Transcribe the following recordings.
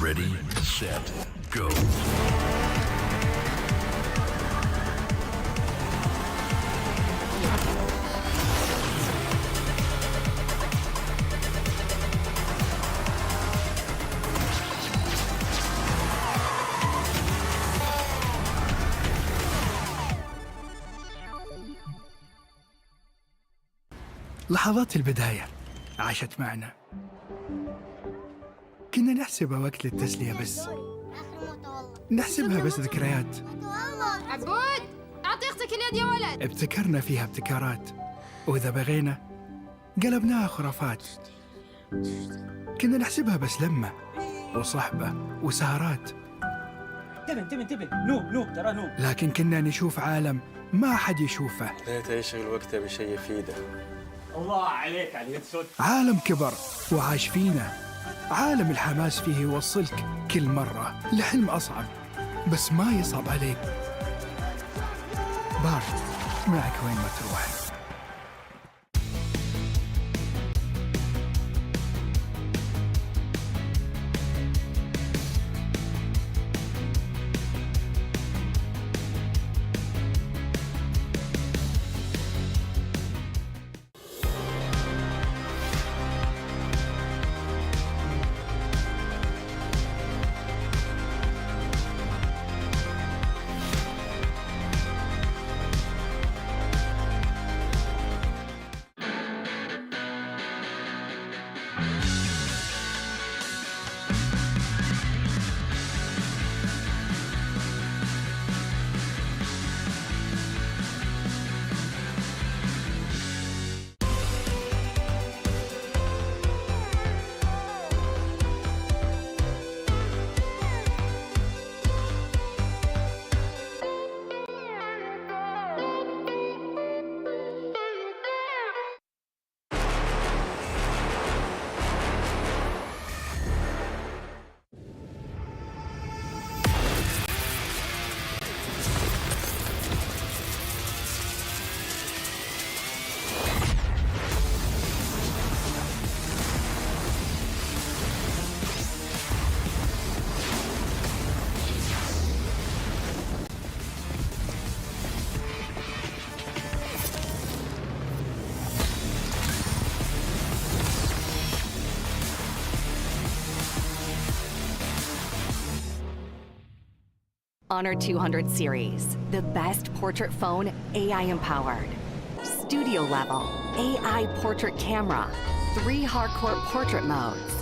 Ready, set, go. لحظات البداية عاشت معنا، كنا نحسبها وقت للتسلية بس، نحسبها بس ذكريات. عبود أعطي أختك اليد يا ولد. ابتكرنا فيها ابتكارات، وإذا بغينا قلبناها خرافات. كنا نحسبها بس لمة وصحبة وسهرات، انتبه نوب ترى نوب. لكن كنا نشوف عالم ما حد يشوفه. ليته يشغل وقته بشيء يفيده. الله عليك على اليد سود. عالم كبر وعاش فينا، عالم الحماس فيه يوصلك كل مرة لحلم أصعب، بس ما يصعب عليك. بارد معك وين ما تروح. Honor 200 series, the best portrait phone AI empowered. Studio level, AI portrait camera, 3 hardcore portrait modes.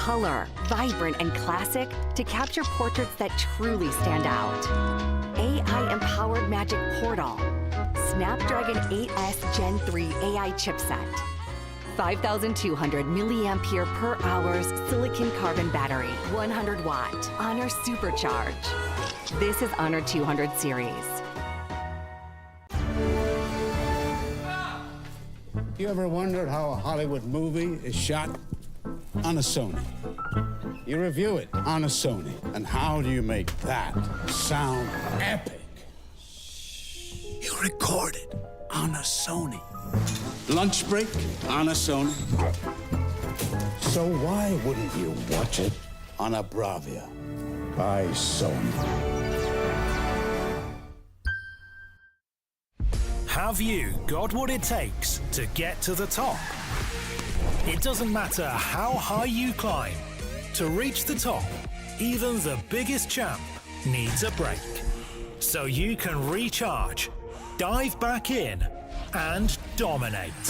Color, vibrant and classic to capture portraits that truly stand out. AI empowered magic portal. Snapdragon 8S Gen 3 AI chipset. 5,200 milliampere per hours silicon carbon battery, 100 watt, Honor Supercharge. This is Honor 200 series. You ever wondered how a Hollywood movie is shot? On a Sony. You review it on a Sony. And how do you make that sound epic? You record it on a Sony. Lunch break on a Sony. So why wouldn't you watch it on a Bravia by Sony? Have you got what it takes to get to the top? It doesn't matter how high you climb. To reach the top, even the biggest champ needs a break. So you can recharge, dive back in, and dominate.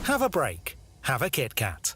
Have a break. Have a Kit Kat.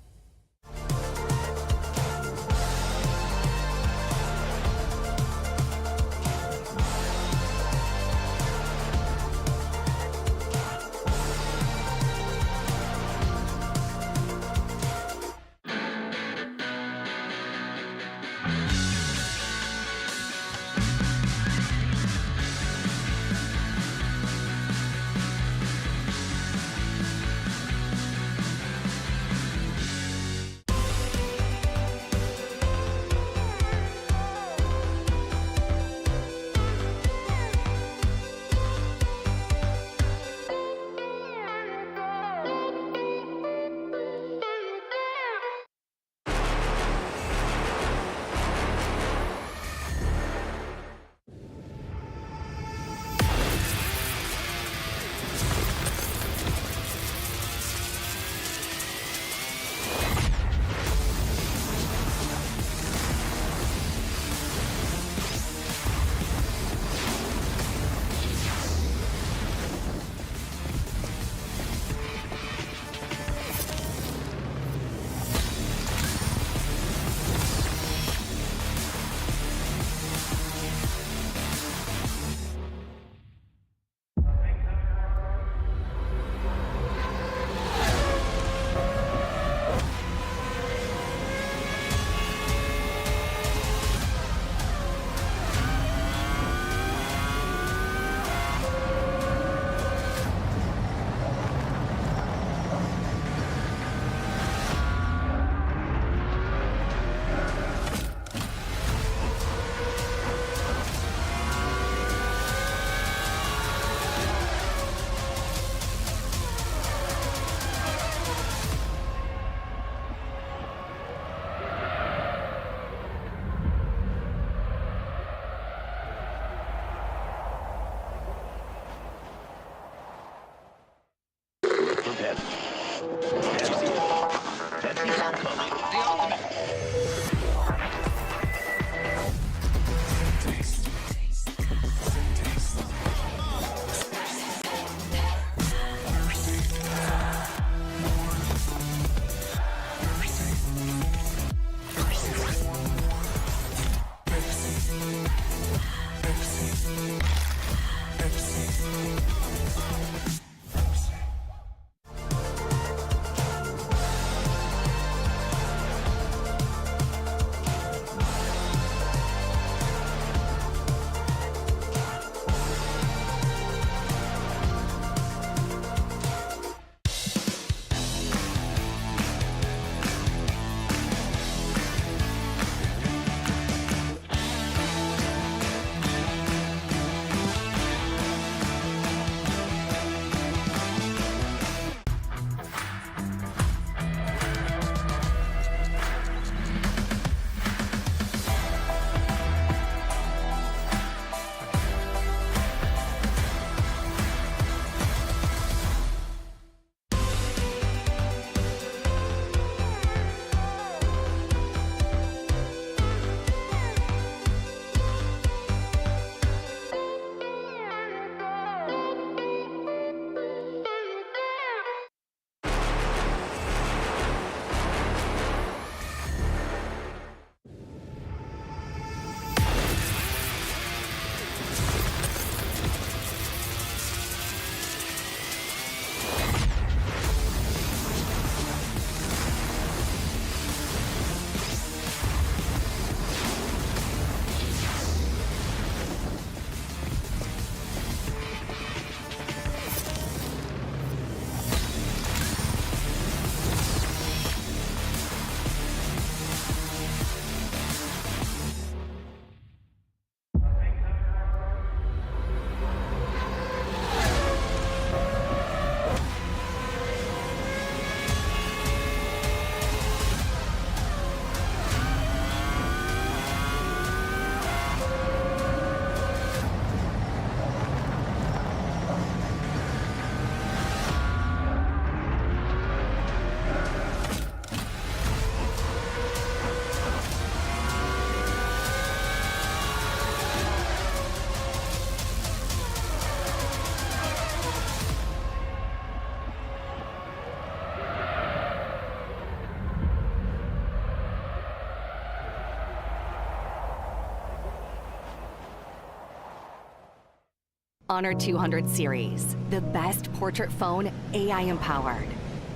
Honor 200 series, the best portrait phone AI empowered.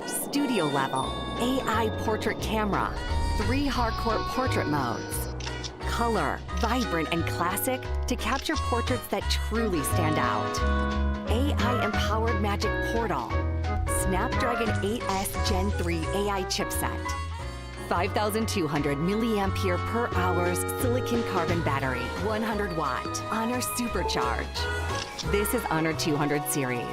Studio level, AI portrait camera, 3 hardcore portrait modes. Color, vibrant and classic to capture portraits that truly stand out. AI empowered magic portal. Snapdragon 8S Gen 3 AI chipset. 5,200 milliampere per hour's silicon carbon battery, 100 watt, Honor Supercharge. This is Honor 200 series.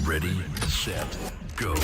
Ready, set, go.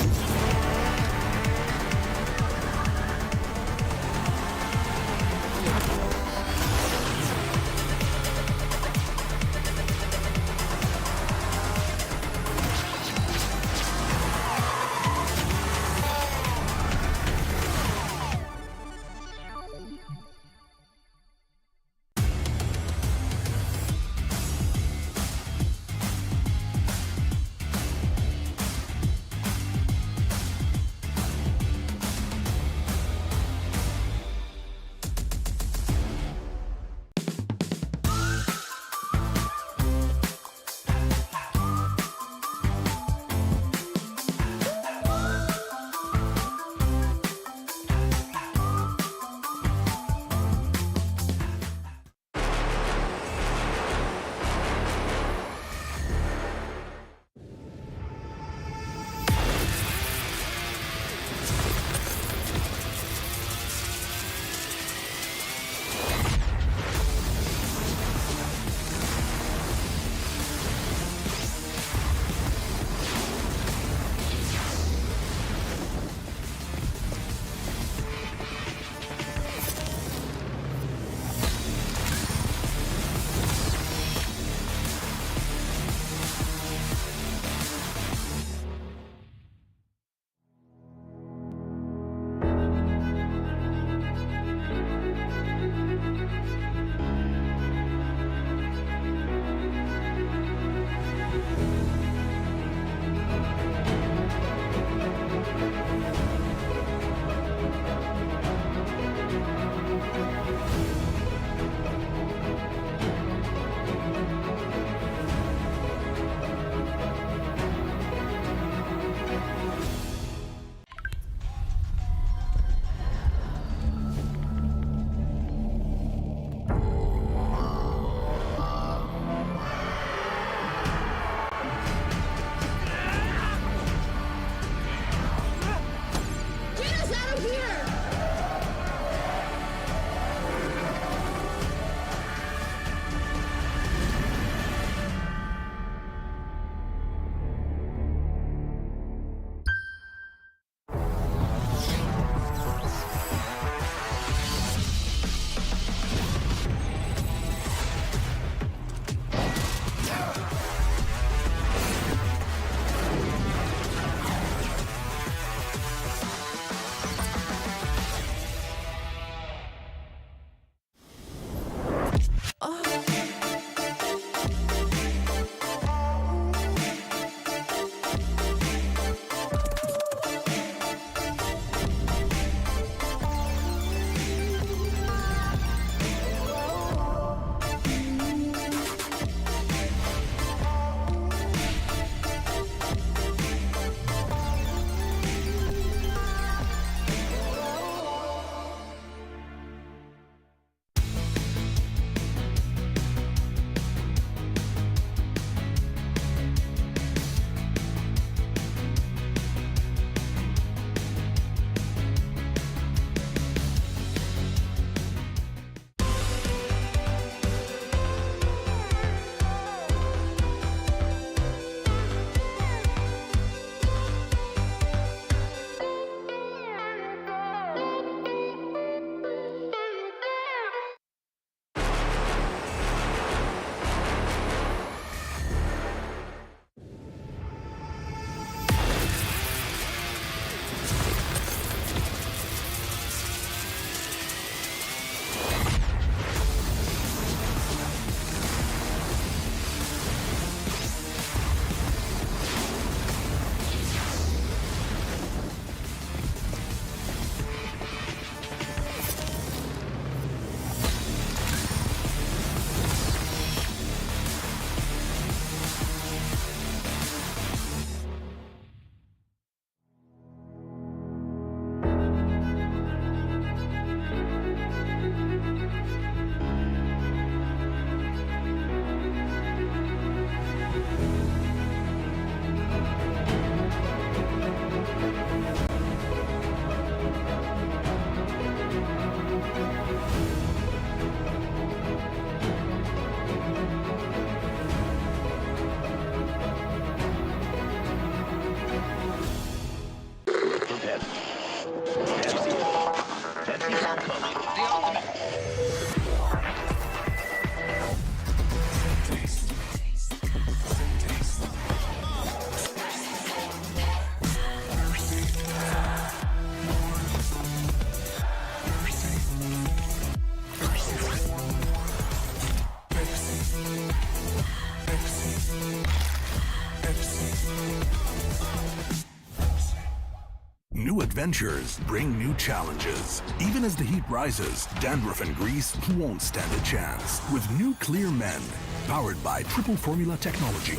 New adventures bring new challenges. Even as the heat rises, dandruff and grease won't stand a chance. With new Clear Men, powered by triple formula technology.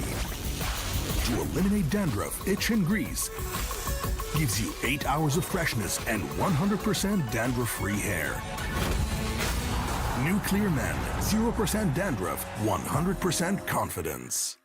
To eliminate dandruff, itch, and grease, gives you 8 hours of freshness and 100% dandruff-free hair. New Clear Men, 0% dandruff, 100% confidence.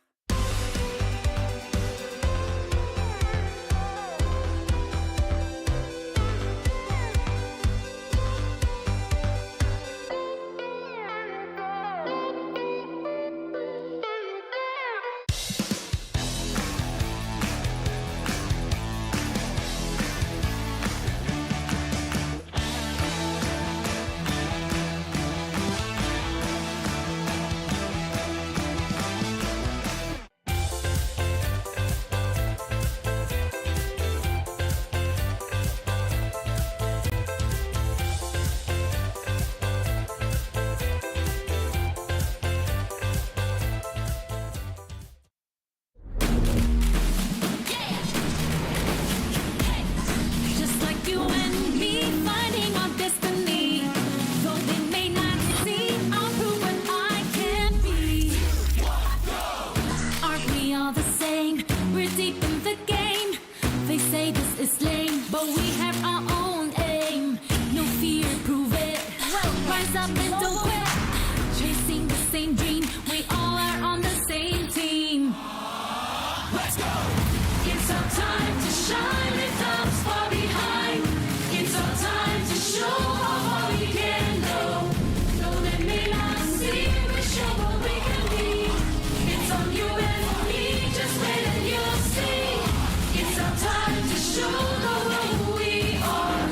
Just like you and me, finding our destiny. Though they may not see, I'll prove what I can be. Aren't we all the same? We're deep in the game. They say this is lame, but we have our own aim. No fear, prove it. Rise up and don't quit. Chasing the same dream, we all are on the same team. Let's go! It's our time to shine, leave thumbs far behind. It's our time to show how far we can go. Though they may not see, we show what we can be. It's on you and me, just wait and you'll see. It's our time to show the world who we are.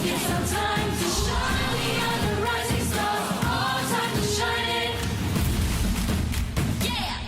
It's our time to shine, we are the rising stars. Our time to shine it. Yeah!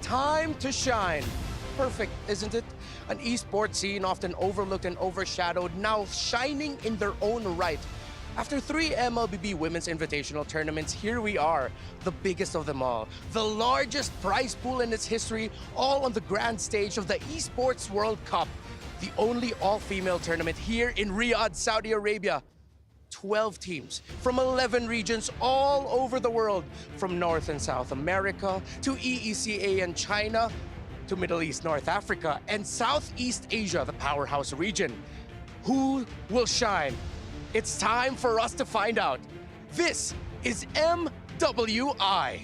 Time to shine. Perfect, isn't it? An esports scene often overlooked and overshadowed, now shining in their own right. After 3 MLBB Women's Invitational tournaments, here we are, the biggest of them all. The largest prize pool in its history, all on the grand stage of the Esports World Cup. The only all-female tournament here in Riyadh, Saudi Arabia. 12 teams from 11 regions all over the world, from North and South America to EECA and China, to Middle East, North Africa, and Southeast Asia, the powerhouse region. Who will shine? It's time for us to find out. This is MWI.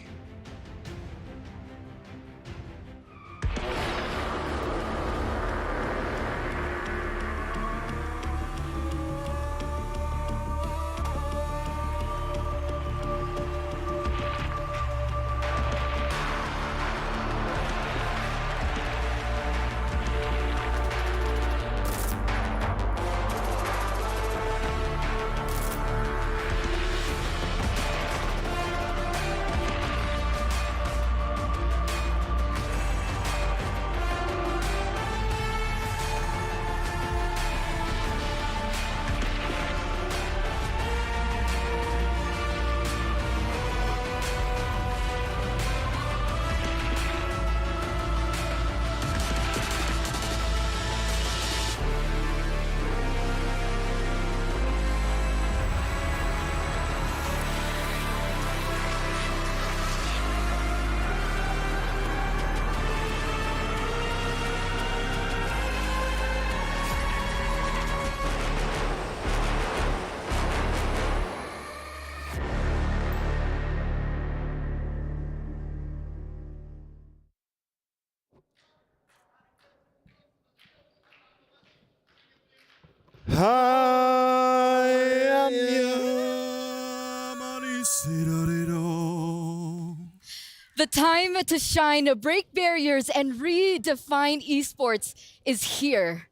The time to shine, break barriers, and redefine esports is here.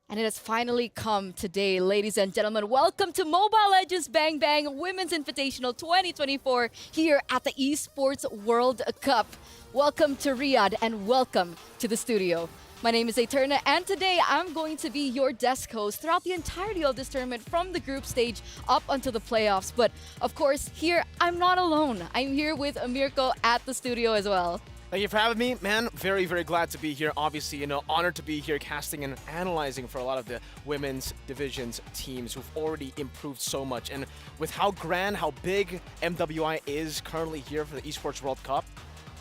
And it has finally come today, ladies and gentlemen. Welcome to Mobile Legends Bang Bang Women's Invitational 2024 here at the Esports World Cup. Welcome to Riyadh and welcome to the studio. My name is Eterna, and today I'm going to be your desk host throughout the entirety of this tournament from the group stage up until the playoffs. But of course, here I'm not alone. I'm here with Mirko at the studio as well. Thank you for having me, man. Very, very glad to be here. Obviously, honored to be here casting and analyzing for a lot of the women's divisions teams who've already improved so much. And with how grand, how big MWI is currently here for the Esports World Cup,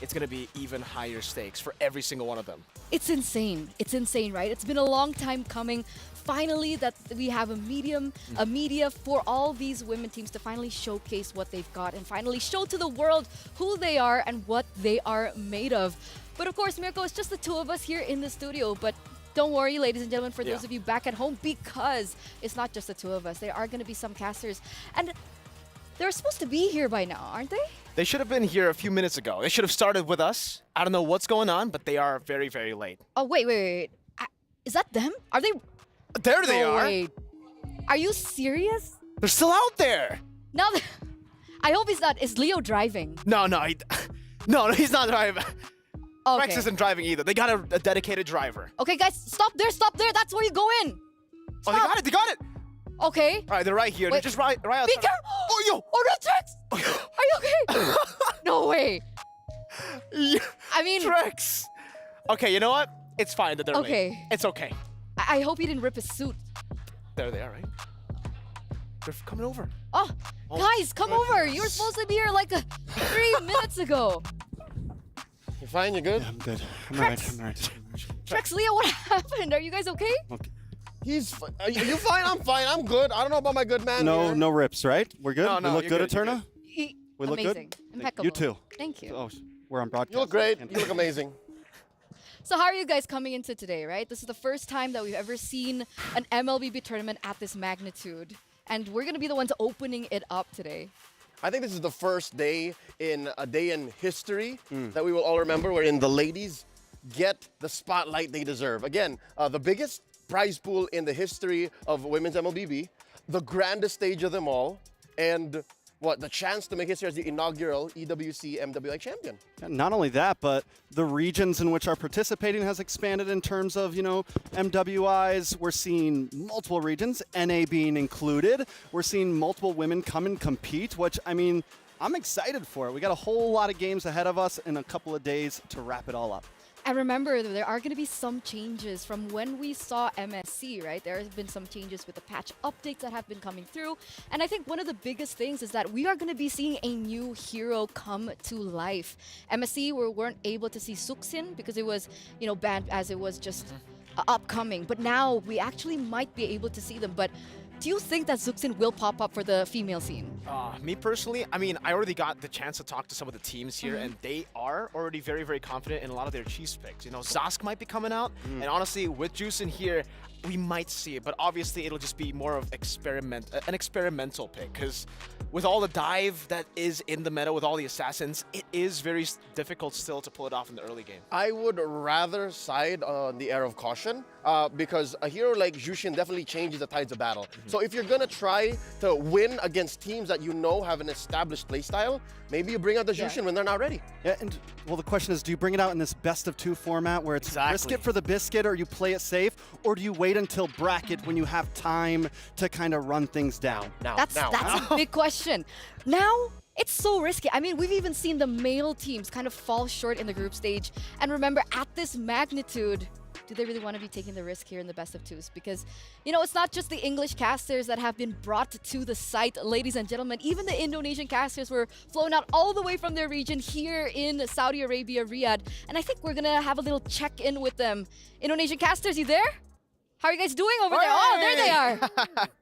it's going to be even higher stakes for every single one of them. It's insane. It's insane, right? It's been a long time coming. Finally, that we have a media for all these women teams to finally showcase what they've got and finally show to the world who they are and what they are made of. But of course, Mirko, it's just the two of us here in the studio. But don't worry, ladies and gentlemen, for those of you back at home, because it's not just the two of us. There are going to be some casters. And they're supposed to be here by now, aren't they? They should have been here a few minutes ago. They should have started with us. I don't know what's going on, but they are very, very late. Oh, wait. Is that them? Are they? There they are. Wait. Are you serious? They're still out there. No, I hope he's not. Is Leo driving? No, he's not driving. Okay. Rex isn't driving either. They got a dedicated driver. Okay, guys, stop there. That's where you go in. Stop. Oh, they got it. Okay. All right, they're right here. Wait. They're just right outside. Be careful. Oh, yo. Oh, no, Trex. Are you okay? No way. Yeah. I mean, Trex. Okay, you know what? It's fine that they're okay. late. It's okay. I hope he didn't rip his suit. There they are, right? They're coming over. Oh, guys, come over. You were supposed to be here like 3 minutes ago. You fine? You good? Yeah, I'm good. I'm Trex. all right. Trex, Leo, what happened? Are you guys okay? Okay. Are you fine? I'm fine. I'm good. I don't know about my good man here. No rips, right? We're good? No, we look good, Eterna? We look amazing. good? Impeccable. You too. Thank you. Oh, we're on broadcast. You look great. You look amazing. So how are you guys coming into today, right? This is the first time that we've ever seen an MLBB tournament at this magnitude. And we're going to be the ones opening it up today. I think this is the first day in a day in history that we will all remember, wherein the ladies get the spotlight they deserve. Again, the biggest prize pool in the history of women's MLBB, the grandest stage of them all, and the chance to make history as the inaugural EWC MWI champion. And not only that, but the regions in which are participating has expanded in terms of, MWIs. We're seeing multiple regions, NA being included. We're seeing multiple women come and compete, which, I'm excited for it. We got a whole lot of games ahead of us in a couple of days to wrap it all up. And remember, there are going to be some changes from when we saw MSC, right? There has been some changes with the patch updates that have been coming through. And I think one of the biggest things is that we are going to be seeing a new hero come to life. MSC, we weren't able to see Suksin because it was, banned as it was just upcoming. But now we actually might be able to see them. But do you think that Suksin will pop up for the female scene? Me personally, I already got the chance to talk to some of the teams here, and they are already very, very confident in a lot of their cheese picks. Zask might be coming out, and honestly, with Juice in here, we might see it, but obviously it'll just be more of an experimental pick, because with all the dive that is in the meta, with all the assassins, it is very difficult still to pull it off in the early game. I would rather side on the air of caution, because a hero like Jushin definitely changes the tides of battle. So if you're gonna try to win against teams that have an established playstyle, maybe you bring out the Jushin when they're not ready. Yeah, and the question is, do you bring it out in this best of 2 format where it's risk it for the biscuit, or you play it safe, or do you wait until bracket when you have time to kind of run things down? That's a big question. Now, it's so risky. We've even seen the male teams kind of fall short in the group stage. And remember, at this magnitude, do they really want to be taking the risk here in the best of 2s? Because, it's not just the English casters that have been brought to the site, ladies and gentlemen. Even the Indonesian casters were flown out all the way from their region here in Saudi Arabia, Riyadh. And I think we're going to have a little check-in with them. Indonesian casters, you there? How are you guys doing over there? Oh, there they are.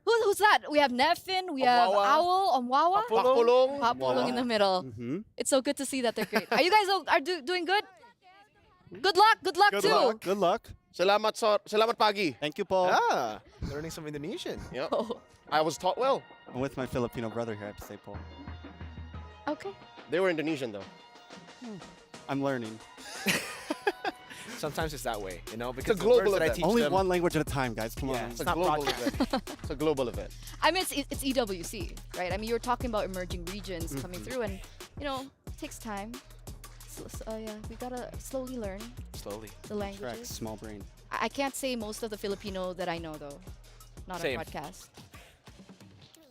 Who's that? We have Nefin, we have Owl, Omwawa, Papulong in the middle. It's so good to see that they're great. Are you guys doing good? Good luck too. Good luck. Selamat pagi. Thank you, Paul. Learning some Indonesian. Yep. I was taught well. I'm with my Filipino brother here, I have to say, Paul. Okay. They were Indonesian, though. I'm learning. Sometimes it's that way, because it's a global event. Only one language at a time, guys. Come on. It's a global event. It's a global event. It's EWC, right? You're talking about emerging regions coming through, and it takes time. So we gotta slowly learn. The languages. Correct. Small brain. I can't say most of the Filipino that I know, though. Not on podcast.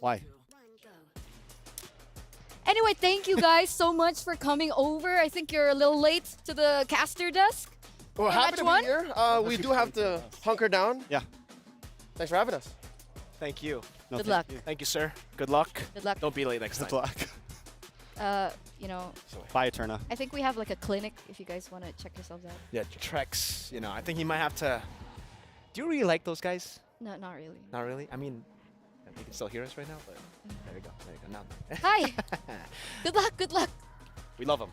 Why? Anyway, thank you guys so much for coming over. I think you're a little late to the caster desk. We're happy to be here. We do have to hunker down. Yeah. Thanks for having us. Thank you. Good luck. Thank you, sir. Good luck. Good luck. Don't be late next time. Good luck. Bye, Eterna. I think we have like a clinic if you guys want to check yourselves out. Yeah, Trex. I think he might have to. Do you really like those guys? No, not really. Not really? They can still hear us right now, but there we go. Now. Hi. Good luck. We love them.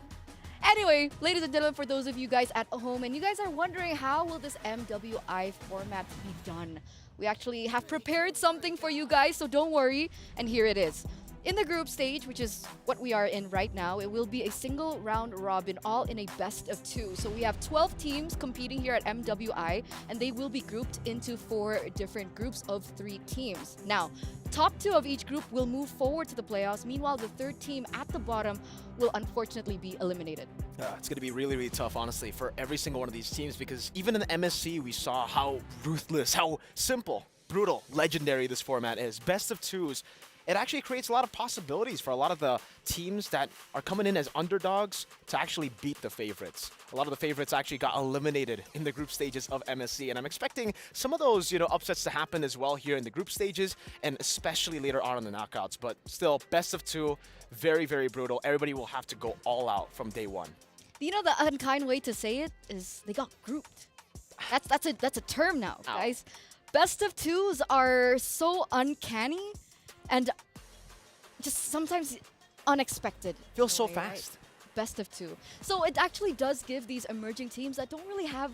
Anyway, ladies and gentlemen, for those of you guys at home and you guys are wondering how will this MWI format be done, we actually have prepared something for you guys, so don't worry. And here it is. In the group stage, which is what we are in right now, it will be a single round robin, all in a best of 2. So we have 12 teams competing here at MWI, and they will be grouped into 4 different groups of 3 teams. Now, top 2 of each group will move forward to the playoffs. Meanwhile, the 3rd team at the bottom will unfortunately be eliminated. It's going to be really, really tough, honestly, for every single one of these teams, because even in the MSC, we saw how ruthless, how simple, brutal, legendary this format is. Best of 2s. It actually creates a lot of possibilities for a lot of the teams that are coming in as underdogs to actually beat the favorites. A lot of the favorites actually got eliminated in the group stages of MSC, and I'm expecting some of those, upsets to happen as well here in the group stages, and especially later on in the knockouts. But still, best of 2, very, very brutal. Everybody will have to go all out from day 1. The unkind way to say it is they got grouped. That's a term now, guys. Best of 2s are so uncanny. And just sometimes unexpected. Feels so fast. Right? Best of 2. So it actually does give these emerging teams that don't really have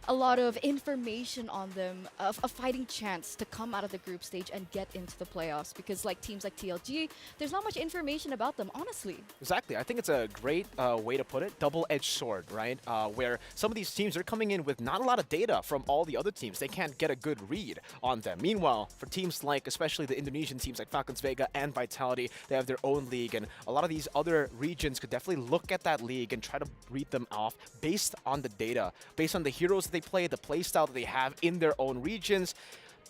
a lot of information on them, a fighting chance to come out of the group stage and get into the playoffs. Because like teams like TLG, there's not much information about them, honestly. Exactly. I think it's a great way to put it. Double-edged sword, right? Where some of these teams are coming in with not a lot of data from all the other teams. They can't get a good read on them. Meanwhile, for teams like, especially the Indonesian teams like Falcons Vega and Vitality, they have their own league. And a lot of these other regions could definitely look at that league and try to read them off based on the data, based on the heroes that they play, the play style that they have in their own regions.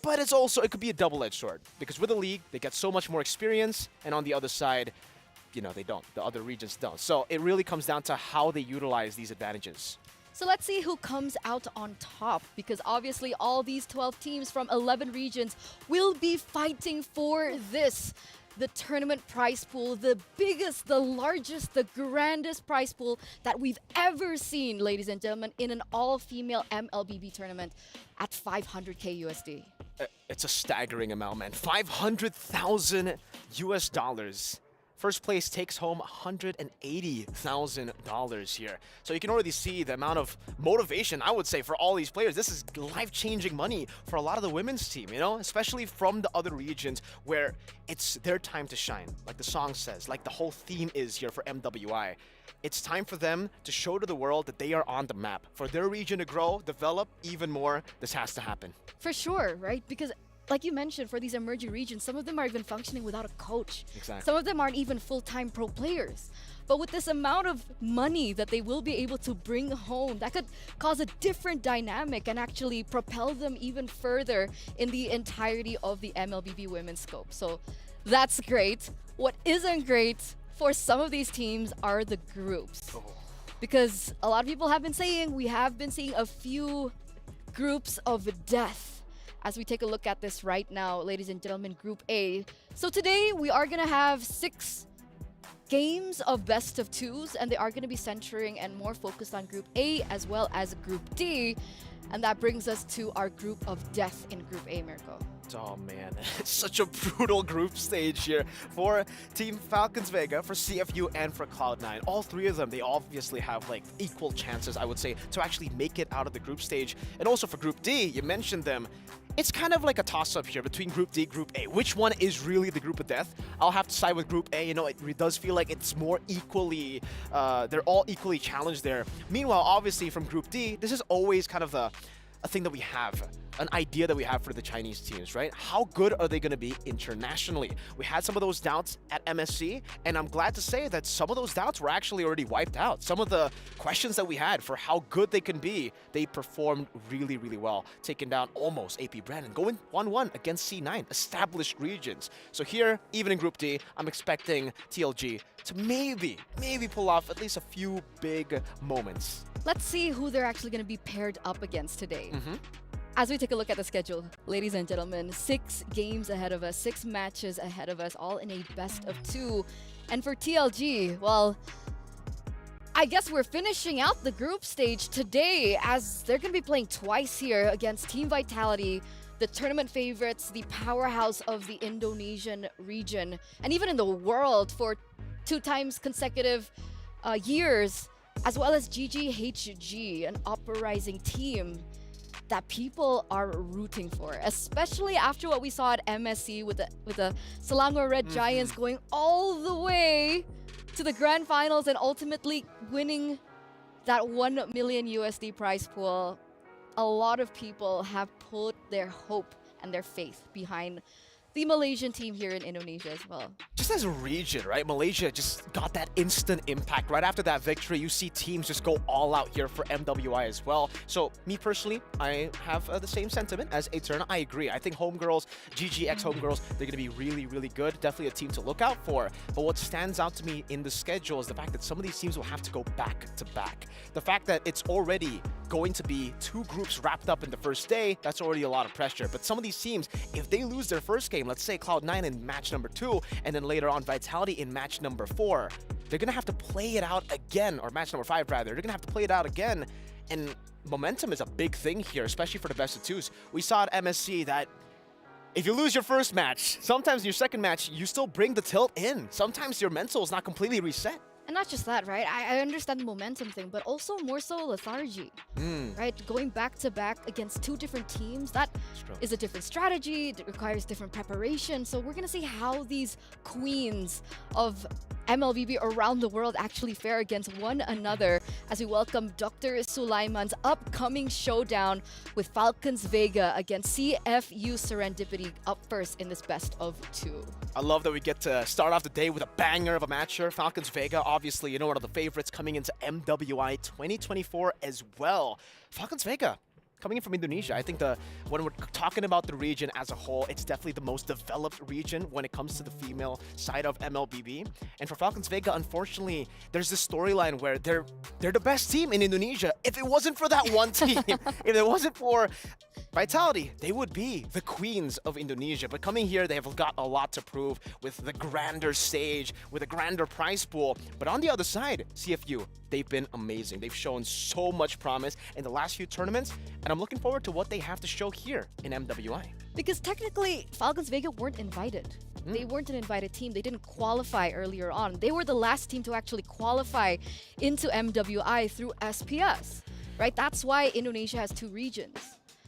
But it's also, it could be a double-edged sword, because with the league, they get so much more experience, and on the other side, you know, they don't. The other regions don't. So it really comes down to how they utilize these advantages. So let's see who comes out on top, because obviously all these 12 teams from 11 regions will be fighting for this. The tournament prize pool, the biggest, the largest, the grandest prize pool that we've ever seen, ladies and gentlemen, in an all-female MLBB tournament at 500K USD. It's a staggering amount, man. 500,000 US dollars. First place takes home $180,000 here. So you can already see the amount of motivation, I would say, for all these players. This is life-changing money for a lot of the women's team, you know, especially from the other regions where it's their time to shine, like the song says, like the whole theme is here for MWI. It's time for them to show to the world that they are on the map. For their region to grow, develop even more, this has to happen. For sure, right? Because like you mentioned, for these emerging regions, some of them are even functioning without a coach. Exactly. Some of them aren't even full-time pro players. But with this amount of money that they will be able to bring home, that could cause a different dynamic and actually propel them even further in the entirety of the MLBB women's scope. So that's great. What isn't great for some of these teams are the groups. Because a lot of people have been saying, we have been seeing a few groups of death. As we take a look at this right now, ladies and gentlemen, Group A. So today we are going to have 6 games of best of 2s, and they are going to be centering and more focused on Group A as well as Group D. And that brings us to our group of death in Group A, Mirko. Oh man, it's such a brutal group stage here for Team Falcons Vega, for CFU, and for Cloud9. All three of them, they obviously have like equal chances, I would say, to actually make it out of the group stage. And also for Group D, you mentioned them. It's kind of like a toss-up here between Group D, Group A. Which one is really the group of death? I'll have to side with Group A. You know, it does feel like it's more equally, they're all equally challenged there. Meanwhile, obviously from Group D, this is always kind of a thing that we have, an idea that we have for the Chinese teams, right? How good are they going to be internationally? We had some of those doubts at MSC, and I'm glad to say that some of those doubts were actually already wiped out. Some of the questions that we had for how good they can be, they performed really, really well, taking down almost AP Brandon, going 1-1 against C9, established regions. So here, even in Group D, I'm expecting TLG to maybe pull off at least a few big moments. Let's see who they're actually going to be paired up against today. As we take a look at the schedule, ladies and gentlemen, 6 games ahead of us, 6 matches ahead of us, all in a best of 2. And for TLG, well, I guess we're finishing out the group stage today, as they're going to be playing twice here against Team Vitality, the tournament favorites, the powerhouse of the Indonesian region, and even in the world for 2 times consecutive years, as well as GGHG, an uprising team that people are rooting for, especially after what we saw at MSC with the Selangor Red Giants going all the way to the grand finals and ultimately winning that 1 million USD prize pool. A lot of people have put their hope and their faith behind the Malaysian team here in Indonesia as well. Just as a region, right? Malaysia just got that instant impact. Right after that victory, you see teams just go all out here for MWI as well. So me personally, I have the same sentiment as Eterna. I agree. I think Homegirls, GGX Homegirls, they're going to be really, really good. Definitely a team to look out for. But what stands out to me in the schedule is the fact that some of these teams will have to go back to back. The fact that it's already going to be 2 groups wrapped up in the first day, that's already a lot of pressure. But some of these teams, if they lose their first game, let's say Cloud9 in match number 2, and then later on Vitality in match number 4, they're going to have to play it out again, or match number 5 rather. They're going to have to play it out again, and momentum is a big thing here, especially for the best of 2s. We saw at MSC that if you lose your first match, sometimes in your second match, you still bring the tilt in. Sometimes your mental is not completely reset. And not just that, right? I understand the momentum thing, but also more so lethargy, right? Going back to back against two different teams, that is a different strategy. It requires different preparation. So we're gonna see how these queens of MLBB around the world actually fare against one another as we welcome Dr. Sulaiman's upcoming showdown with Falcons Vega against CFU Serendipity up first in this best of two. I love that we get to start off the day with a banger of a match here. Falcons Vega, obviously, you know, one of the favorites coming into MWI 2024 as well. Falcons Vega, coming in from Indonesia. I think when we're talking about the region as a whole, it's definitely the most developed region when it comes to the female side of MLBB. And for Falcons Vega, unfortunately, there's this storyline where they're the best team in Indonesia. If it wasn't for that one team, if it wasn't for Vitality, they would be the queens of Indonesia. But coming here, they have got a lot to prove with the grander stage, with a grander prize pool. But on the other side, CFU, they've been amazing. They've shown so much promise in the last few tournaments, and I'm looking forward to what they have to show here in MWI. Because technically, Falcons Vega weren't invited. They weren't an invited team. They didn't qualify earlier on. They were the last team to actually qualify into MWI through SPS, right? That's why Indonesia has two regions.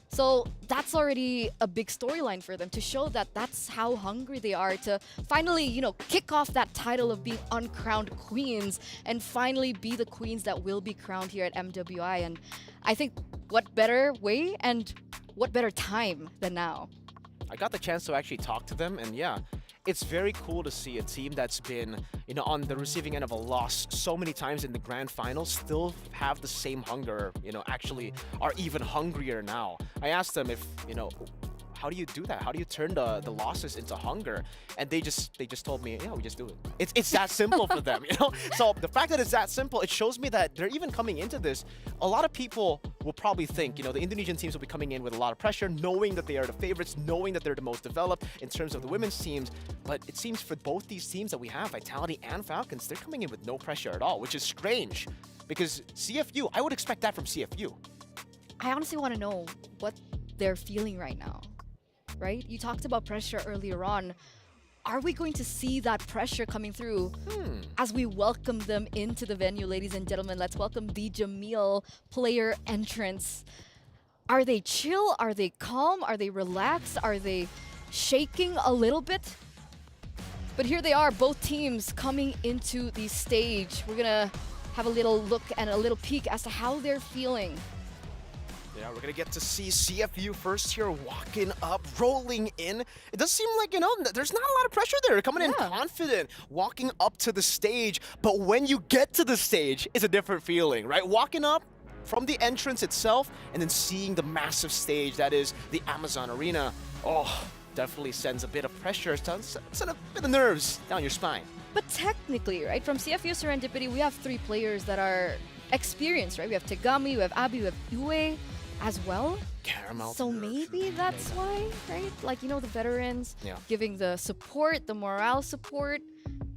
So that's already a big storyline for them to show that that's how hungry they are to finally, you know, kick off that title of being uncrowned queens and finally be the queens that will be crowned here at MWI. And I think what better way and what better time than now? I got the chance to actually talk to them, and yeah, it's very cool to see a team that's been, you know, on the receiving end of a loss so many times in the grand finals still have the same hunger, you know, actually are even hungrier now. I asked them if, you know, how do you do that? How do you turn the losses into hunger? And they just told me, yeah, we just do it. It's that simple for them, you know? So the fact that it's that simple, it shows me that they're even coming into this. A lot of people will probably think, you know, the Indonesian teams will be coming in with a lot of pressure, knowing that they are the favorites, knowing that they're the most developed in terms of the women's teams. But it seems for both these teams that we have, Vitality and Falcons, they're coming in with no pressure at all, which is strange. Because CFU, I would expect that from CFU. I honestly want to know what they're feeling right now. Right? You talked about pressure earlier on. Are we going to see that pressure coming through as we welcome them into the venue, ladies and gentlemen? Let's welcome the Jamil player entrance. Are they chill? Are they calm? Are they relaxed? Are they shaking a little bit? But here they are, both teams coming into the stage. We're gonna have a little look and a little peek as to how they're feeling. Yeah, we're going to get to see CFU first here, walking up, rolling in. It does seem like, you know, there's not a lot of pressure there. Coming in confident, walking up to the stage. But when you get to the stage, it's a different feeling, right? Walking up from the entrance itself and then seeing the massive stage that is the Amazon Arena. Oh, definitely sends a bit of pressure, sends a bit of nerves down your spine. But technically, right, from CFU Serendipity, we have three players that are experienced, right? We have Tegami, we have Abi, we have Yue as well. Caramel. So maybe that's why, right? Like, you know, the veterans giving the support, the morale support,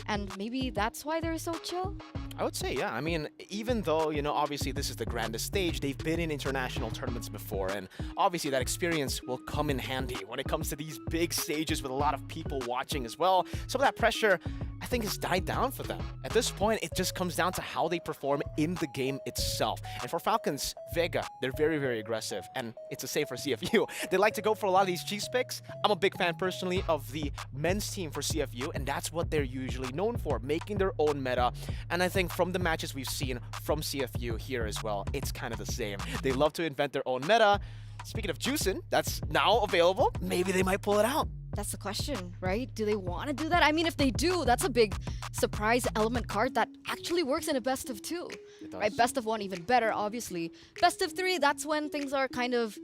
and maybe that's why they're so chill. I would say, yeah. I mean, even though, you know, obviously this is the grandest stage, they've been in international tournaments before, and obviously that experience will come in handy when it comes to these big stages with a lot of people watching as well. Some of that pressure, I think, has died down for them. At this point, it just comes down to how they perform in the game itself. And for Falcons Vega, they're very, very aggressive, and it's the same for CFU. They like to go for a lot of these cheese picks. I'm a big fan, personally, of the men's team for CFU, and that's what they're usually known for, making their own meta. And I think from the matches we've seen from CFU here as well, it's kind of the same. They love to invent their own meta. Speaking of Juicin, that's now available. Maybe they might pull it out. That's the question, right? Do they want to do that? I mean, if they do, that's a big surprise element card that actually works in a best of two, right? Best of one, even better, obviously. Best of three, that's when things are kind of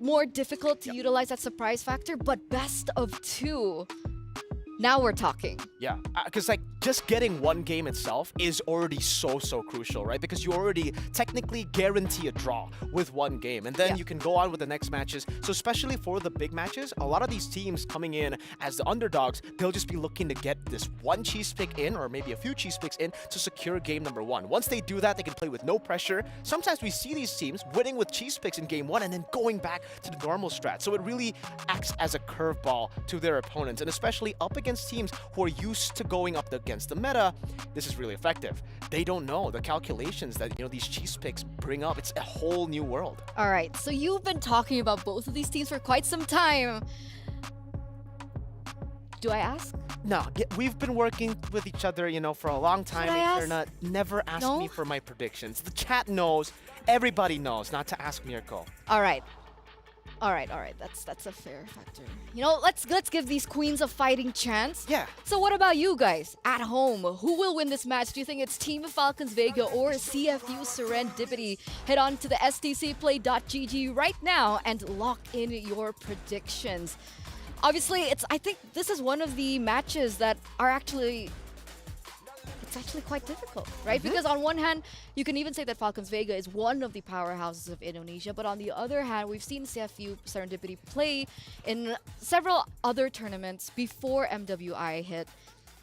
more difficult to utilize that surprise factor, but best of two, now we're talking. Yeah, because like just getting one game itself is already so crucial, right? Because you already technically guarantee a draw with one game, and then you can go on with the next matches. So especially for the big matches, a lot of these teams coming in as the underdogs, they'll just be looking to get this one cheese pick in, or maybe a few cheese picks in, to secure game number one. Once they do that, they can play with no pressure. Sometimes we see these teams winning with cheese picks in game one and then going back to the normal strat. So it really acts as a curveball to their opponents, and especially up against against teams who are used to going up against the meta, this is really effective. They don't know the calculations that these cheese picks bring up. It's a whole new world. All right, so you've been talking about both of these teams for quite some time. Do I ask? No, we've been working with each other, for a long time. Should I ask? Not never ask No? me for my predictions. The chat knows, everybody knows, not to ask Mirko. All right. That's a fair factor. Let's give these queens a fighting chance. Yeah. So what about you guys at home? Who will win this match? Do you think it's Team Falcons Vega or CFU Serendipity? Head on to the stcplay.gg right now and lock in your predictions. Obviously, I think this is one of the matches that are actually quite difficult, right? Because on one hand, you can even say that Falcons Vega is one of the powerhouses of Indonesia, but on the other hand, we've seen CFU Serendipity play in several other tournaments before MWI hit,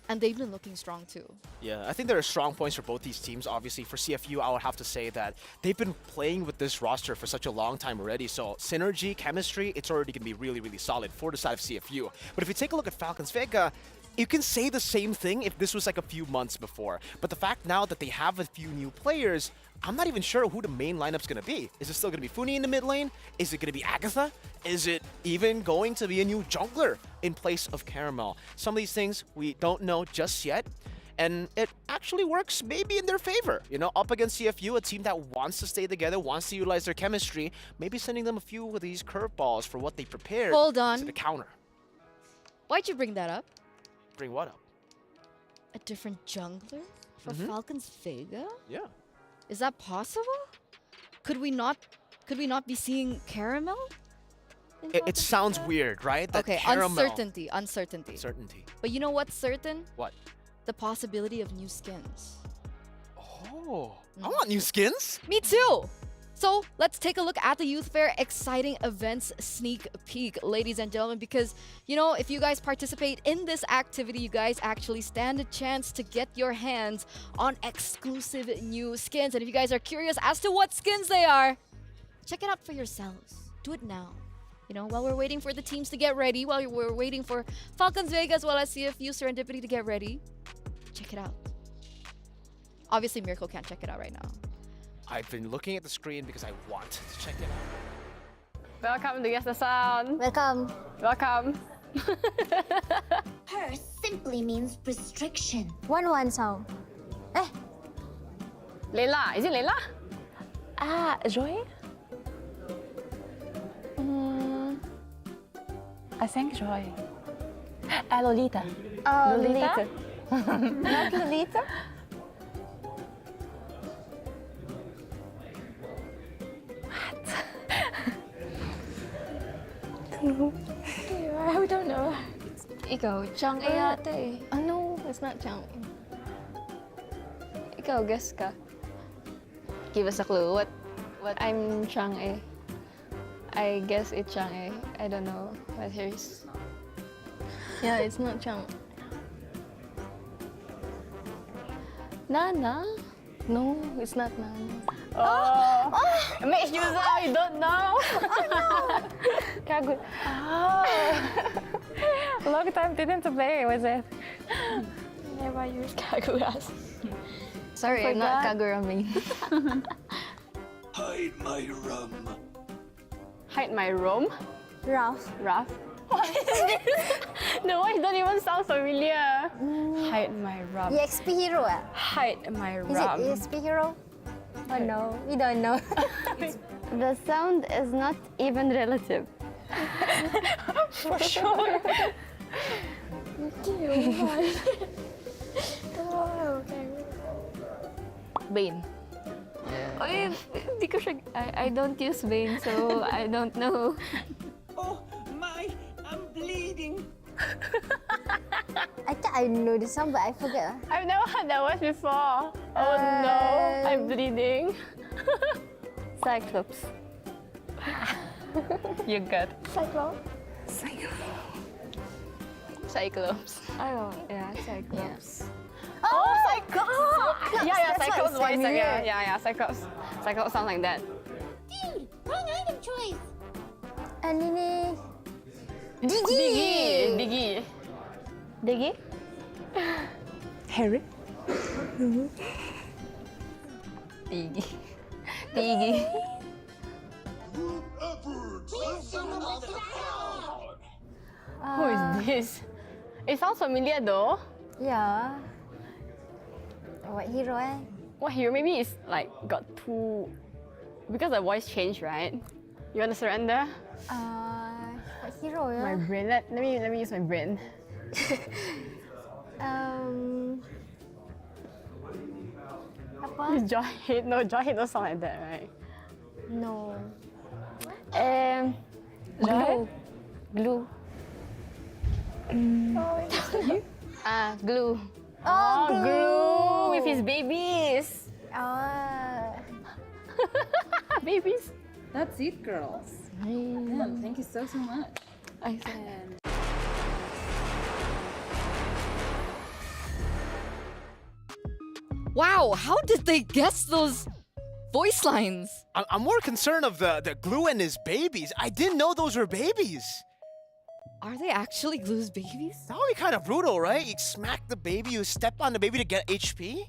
and they've been looking strong too. Yeah, I think there are strong points for both these teams. Obviously, for CFU, I would have to say that they've been playing with this roster for such a long time already. So synergy, chemistry, it's already going to be really, really solid for the side of CFU. But if you take a look at Falcons Vega, you can say the same thing if this was like a few months before. But the fact now that they have a few new players, I'm not even sure who the main lineup's going to be. Is it still going to be Funi in the mid lane? Is it going to be Agatha? Is it even going to be a new jungler in place of Caramel? Some of these things we don't know just yet. And it actually works maybe in their favor. Up against CFU, a team that wants to stay together, wants to utilize their chemistry, maybe sending them a few of these curveballs for what they prepared. Hold on. To the counter. Why'd you bring that up? Bring what up? A different jungler for Falcons Vega? Yeah. Is that possible? Could we not be seeing Caramel? It sounds weird, right? That Okay, Caramel. uncertainty. Certainty. But you know what's certain? What? The possibility of new skins. Oh, I want new skins. Me too! So let's take a look at the Youth Fair exciting events sneak peek, ladies and gentlemen, because, if you guys participate in this activity, you guys actually stand a chance to get your hands on exclusive new skins. And if you guys are curious as to what skins they are, check it out for yourselves. Do it now. While we're waiting for the teams to get ready, while we're waiting for Falcons Vega as well as CFU Serendipity to get ready, check it out. Obviously, Mirko can't check it out right now. I've been looking at the screen because I want to check it out. Welcome to Guess the Sound. Welcome. Welcome. Her simply means restriction. One sound. Leila. Is it Leila? Joy? I think Joy. Lolita. Lolita? Not Lolita? I don't know. Ikaw, Chang A yata eh. No, it's not Chang A. Ikaw, guess ka. Give us a clue. What? I'm Chang A. I guess it's Chang A. I don't know what hers. Yeah, it's not Chang. Nana? No, it's not Nana. It makes you sound you don't know. Kagu. Long time didn't play, was it? Never use Kaguras. Sorry, I'm not Kagura main. Hide my rum. Hide my room? Ralph. What is this? The voice don't even sound familiar. Hide my rum. EXP hero Hide my rum. Is it EXP hero? Oh no, we don't know. The sound is not even relative. For sure. Bane. Oh, because I don't use Bane, so I don't know. Oh my, I'm bleeding. I thought I know the song, but I forget. I've never heard that voice before. Oh no, I'm bleeding. Cyclops. You got Cyclops. Oh, yeah, Cyclops. Oh, Cyclops! Yeah, That's Cyclops why it's voice. familiar. Yeah, Cyclops. Cyclops sound like that. Dude, wrong item choice. And ini Diggy. Diggy? Harry? Tiggy. Tiggy. Who is this? It sounds familiar though. Yeah. What hero eh? What hero? Maybe it's like got two. Because the voice changed, right? You want to surrender? What hero ya? My brain. Let me use my brain. Apa? Jawhead. No, Jawhead don't sound like that, right? No. Jawhead? Glue. Glue. Oh, Glue with his babies. Babies. That's it, girls. Yeah, thank you so much. And Wow, how did they guess those voice lines? I'm more concerned of the Glue and his babies. I didn't know those were babies. Are they actually Glue's babies? That would be kind of brutal, right? You smack the baby, you step on the baby to get HP?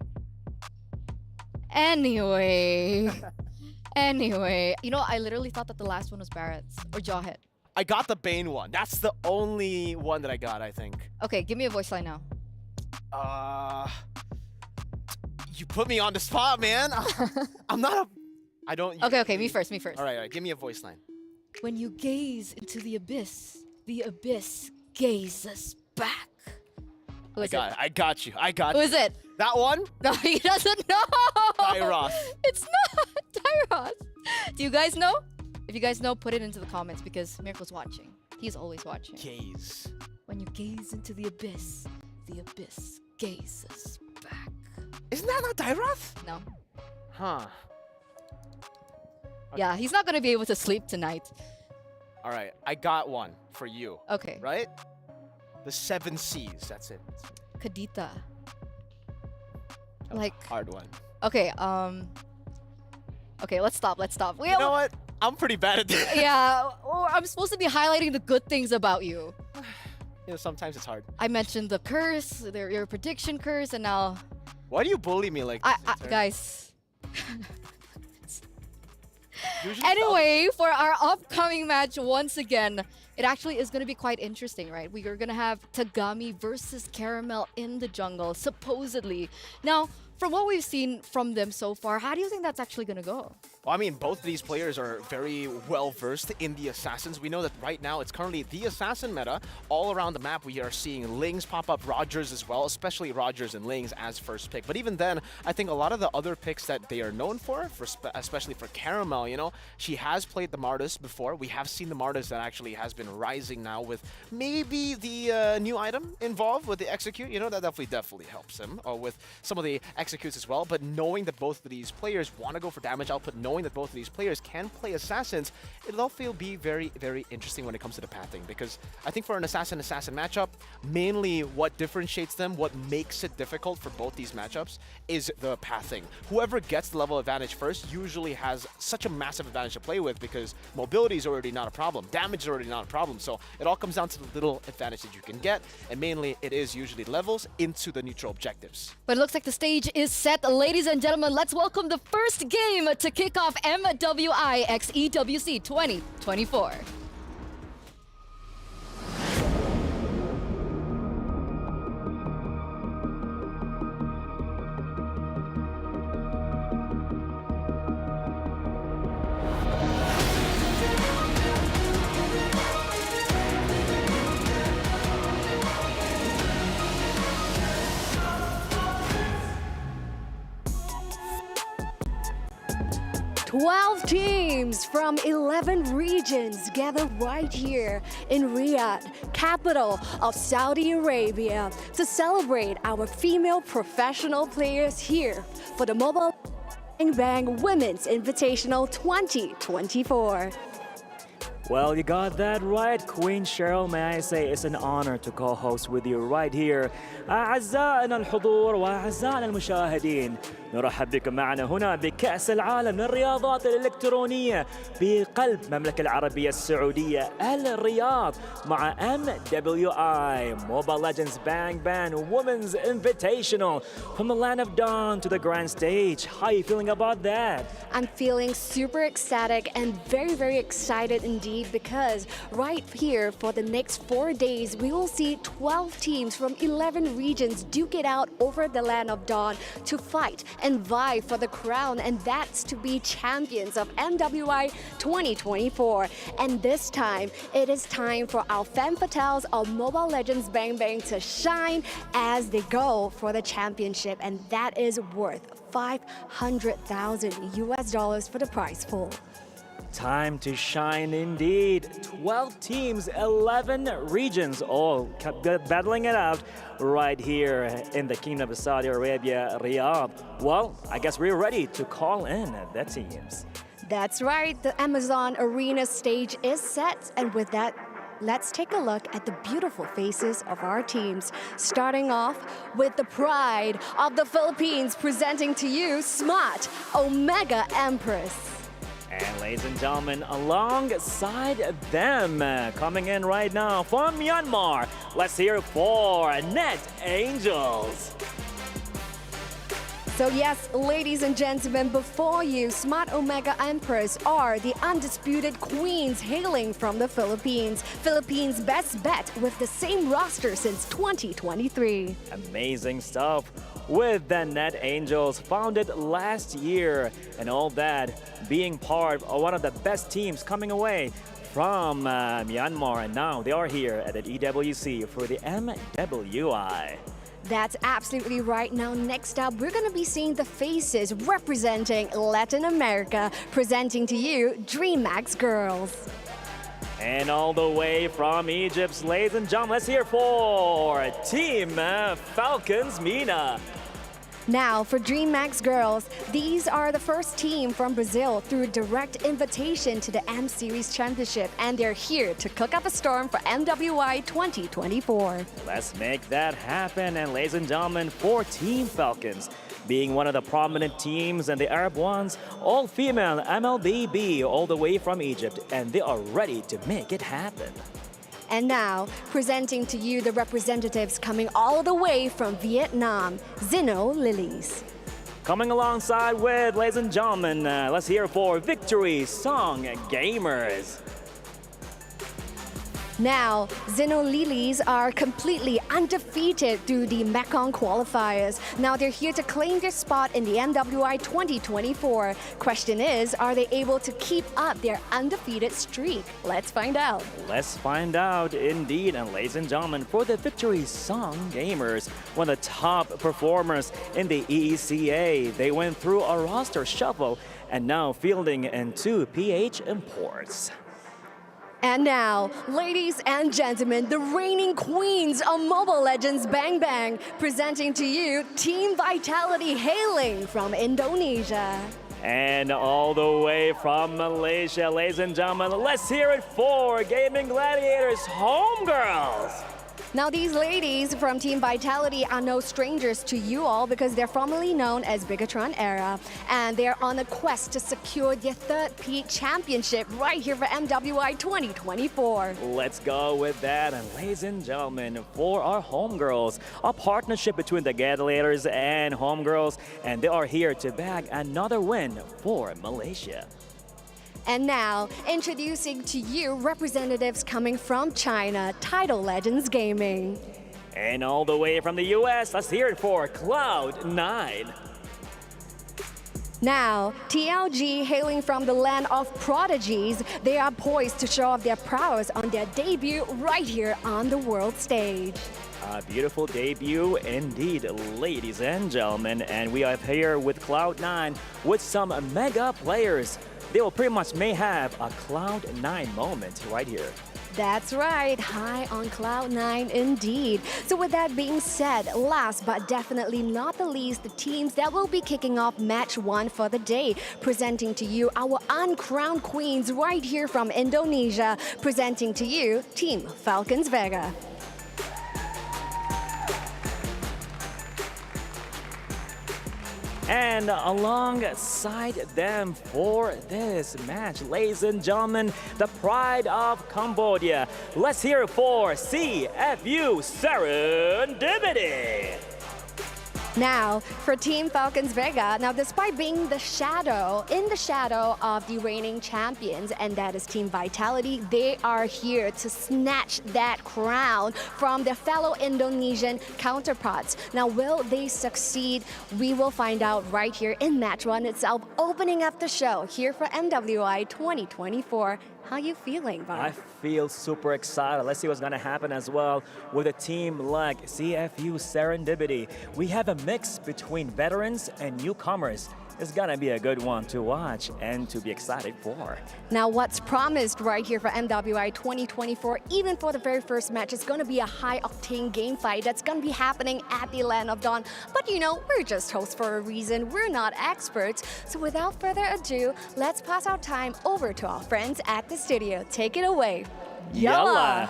Anyway. Anyway. You know, I literally thought that the last one was Barrett's or Jawhead. I got the Bane one. That's the only one that I got, I think. Okay, give me a voice line now. You put me on the spot, man. I'm not a... I don't... Okay, me first. All right, give me a voice line. When you gaze into the abyss gazes back. Who is it? I got you. Who is it? That one? No, he doesn't know. Tyros. It's not Tyros. Do you guys know? If you guys know, put it into the comments because Miracle's watching. He's always watching. Gaze. When you gaze into the abyss gazes back. Isn't that not Tyros? No. Huh. Yeah, he's not gonna be able to sleep tonight. All right, I got one for you. Okay. Right? The 7 C's. That's it. Kadita. That was a hard one. Okay, okay, let's stop. You know what? I'm pretty bad at this. Yeah, I'm supposed to be highlighting the good things about you. You know, sometimes it's hard. I mentioned the curse, your prediction curse, and now... Why do you bully me like this? Guys. Anyway, for our upcoming match, once again, it actually is going to be quite interesting, right? We are going to have Tagami versus Caramel in the jungle, supposedly. Now, from what we've seen from them so far, how do you think that's actually going to go? Well, I mean, both of these players are very well versed in the assassins. We know that right now it's currently the assassin meta. All around the map, we are seeing Lings pop up, Rogers as well, especially Rogers and Lings as first pick. But even then, I think a lot of the other picks that they are known for especially for Caramel, you know, she has played the Martis before. We have seen the Martis that actually has been rising now with maybe the new item involved with the Execute. You know, that definitely helps him, or with some of the Executes as well. But knowing that both of these players want to go for damage output, knowing that both of these players can play assassins, it'll all be very, very interesting when it comes to the pathing, because I think for an assassin-assassin matchup, mainly what differentiates them, what makes it difficult for both these matchups is the pathing. Whoever gets the level advantage first usually has such a massive advantage to play with, because mobility is already not a problem, damage is already not a problem, so it all comes down to the little advantage that you can get, and mainly it is usually levels into the neutral objectives. But it looks like the stage is set. Ladies and gentlemen, let's welcome the first game to kick off MWI X EWC 2024. Twelve teams from 11 regions gather right here in Riyadh, capital of Saudi Arabia, to celebrate our female professional players here for the Mobile Bang Women's Invitational 2024. Well, you got that right, Queen Cheryl. May I say it's an honor to co-host with you right here. أعزائنا الحضور وأعزائنا المشاهدين، نرحب بكم معنا هنا بكأس العالم للرياضات الإلكترونية بقلب المملكة العربية السعودية الرياض مع MWI Mobile Legends Bang Bang Women's Invitational from the land of dawn to the grand stage. How are you feeling about that? I'm feeling super ecstatic and very, very excited indeed because right here for the next 4 days, we will see 12 teams from 11 regions duke it out over the land of dawn to fight and vie for the crown, and that's to be champions of MWI 2024. And this time, it is time for our femme fatales of Mobile Legends Bang Bang to shine as they go for the championship, and that is worth $500,000 US for the prize pool. Time to shine indeed. 12 teams, 11 regions, all battling it out right here in the Kingdom of Saudi Arabia, Riyadh. Well, I guess we're ready to call in the teams. That's right, the Amazon Arena stage is set, and with that, let's take a look at the beautiful faces of our teams. Starting off with the pride of the Philippines, presenting to you Smart Omega Empress. And ladies and gentlemen, alongside them, coming in right now from Myanmar, let's hear it for Net Angels. So yes, ladies and gentlemen, before you, Smart Omega Empress are the undisputed queens hailing from the Philippines. Philippines' best bet with the same roster since 2023. Amazing stuff. With the Net Angels, founded last year, and all that, being part of one of the best teams coming away from Myanmar, and now they are here at the EWC for the MWI. That's absolutely right. Now, next up, we're going to be seeing the faces representing Latin America, presenting to you DreamHack Girls. And all the way from Egypt, ladies and gentlemen, let's hear for Team Falcons Mina. Now, for DreamHack Girls, these are the first team from Brazil through direct invitation to the M Series Championship, and they're here to cook up a storm for MWI 2024. Let's make that happen. And ladies and gentlemen, for Team Falcons, being one of the prominent teams and the Arab ones, all female MLBB all the way from Egypt, and they are ready to make it happen. And now, presenting to you the representatives coming all the way from Vietnam, Zeno Lilies. Coming alongside with, ladies and gentlemen, let's hear for Victory Song Gamers. Now, Zeno Lilies are completely undefeated through the Mekong qualifiers. Now they're here to claim their spot in the MWI 2024. Question is, are they able to keep up their undefeated streak? Let's find out. Let's find out indeed. And ladies and gentlemen, for the Victory Song Gamers, one of the top performers in the EECA, they went through a roster shuffle and now fielding in 2 PH imports. And now, ladies and gentlemen, the reigning queens of Mobile Legends Bang Bang, presenting to you Team Vitality hailing from Indonesia. And all the way from Malaysia, ladies and gentlemen, let's hear it for Gaming Gladiators Homegirls. Now, these ladies from Team Vitality are no strangers to you all because they're formerly known as Bigatron Era, and they're on a quest to secure their third peat championship right here for MWI 2024. Let's go with that. And ladies and gentlemen, for our Homegirls, a partnership between the Gladiators and Homegirls, and they are here to bag another win for Malaysia. And now, introducing to you representatives coming from China, Title Legends Gaming. And all the way from the US, let's hear it for Cloud9. Now, TLG hailing from the land of prodigies, they are poised to show off their prowess on their debut right here on the world stage. A beautiful debut indeed, ladies and gentlemen. And we are here with Cloud9 with some mega players. They will pretty much may have a Cloud9 moment right here. That's right, high on cloud nine indeed. So with that being said, last but definitely not the least, the teams that will be kicking off match 1 for the day. Presenting to you our uncrowned queens right here from Indonesia. Presenting to you, Team Falcons Vega. And alongside them for this match, ladies and gentlemen, the pride of Cambodia. Let's hear it for CFU Serendipity. Now, for Team Falcons Vega, now despite being in the shadow of the reigning champions, and that is Team Vitality, they are here to snatch that crown from their fellow Indonesian counterparts. Now, will they succeed? We will find out right here in match 1 itself, opening up the show here for MWI 2024. How you feeling, Bob? I feel super excited. Let's see what's going to happen as well with a team like CFU Serendipity. We have a mix between veterans and newcomers. It's going to be a good one to watch and to be excited for. Now, what's promised right here for MWI 2024, even for the very first match, is going to be a high-octane game fight that's going to be happening at the Land of Dawn. But, you know, we're just hosts for a reason. We're not experts. So without further ado, let's pass our time over to our friends at the studio. Take it away. Yalla!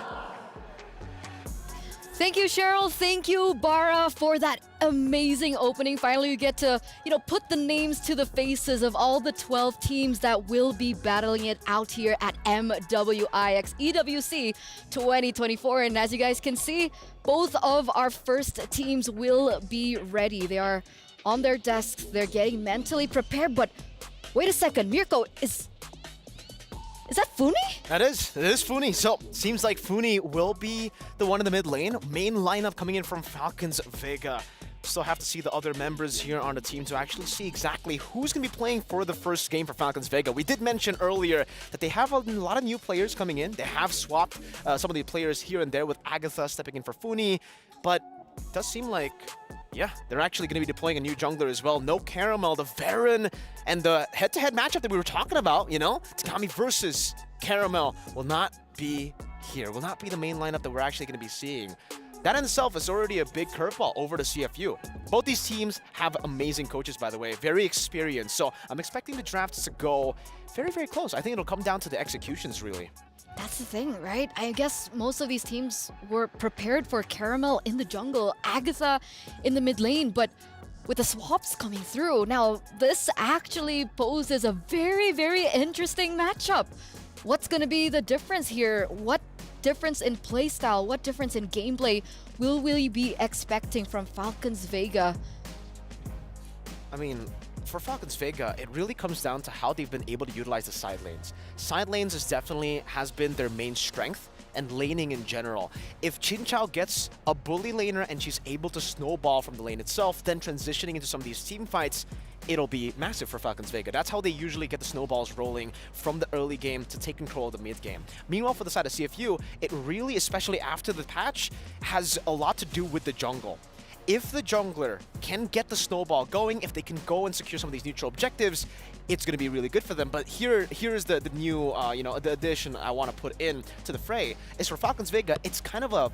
Thank you, Cheryl. Thank you, Bara, for that amazing opening. Finally, we get to, put the names to the faces of all the 12 teams that will be battling it out here at MWI X EWC 2024. And as you guys can see, both of our first teams will be ready. They are on their desks. They're getting mentally prepared. But wait a second, Mirko, is that Funi? It is Funi. So, seems like Funi will be the one in the mid lane. Main lineup coming in from Falcons Vega. Still have to see the other members here on the team to actually see exactly who's going to be playing for the first game for Falcons Vega. We did mention earlier that they have a lot of new players coming in. They have swapped some of the players here and there, with Agatha stepping in for Funi. But it does seem like, yeah, they're actually going to be deploying a new jungler as well. No Caramel, the Varen, and the head-to-head matchup that we were talking about, Takami versus Caramel will not be here, will not be the main lineup that we're actually going to be seeing. That in itself is already a big curveball over to CFU. Both these teams have amazing coaches, by the way, very experienced. So I'm expecting the drafts to go very, very close. I think it'll come down to the executions, really. That's the thing, right? I guess most of these teams were prepared for Caramel in the jungle, Agatha in the mid lane, but with the swaps coming through, now this actually poses a very, very interesting matchup. What's going to be the difference here? What difference in playstyle, what difference in gameplay will we be expecting from Falcons Vega? I mean, for Falcons Vega, it really comes down to how they've been able to utilize the side lanes. Side lanes has been their main strength, and laning in general. If Chin Chao gets a bully laner and she's able to snowball from the lane itself, then transitioning into some of these team fights, it'll be massive for Falcons Vega. That's how they usually get the snowballs rolling from the early game to take control of the mid game. Meanwhile, for the side of CFU, it really, especially after the patch, has a lot to do with the jungle. If the jungler can get the snowball going, if they can go and secure some of these neutral objectives, it's going to be really good for them. But here is the new, the addition I want to put in to the fray is for Falcons Vega. It's kind of a,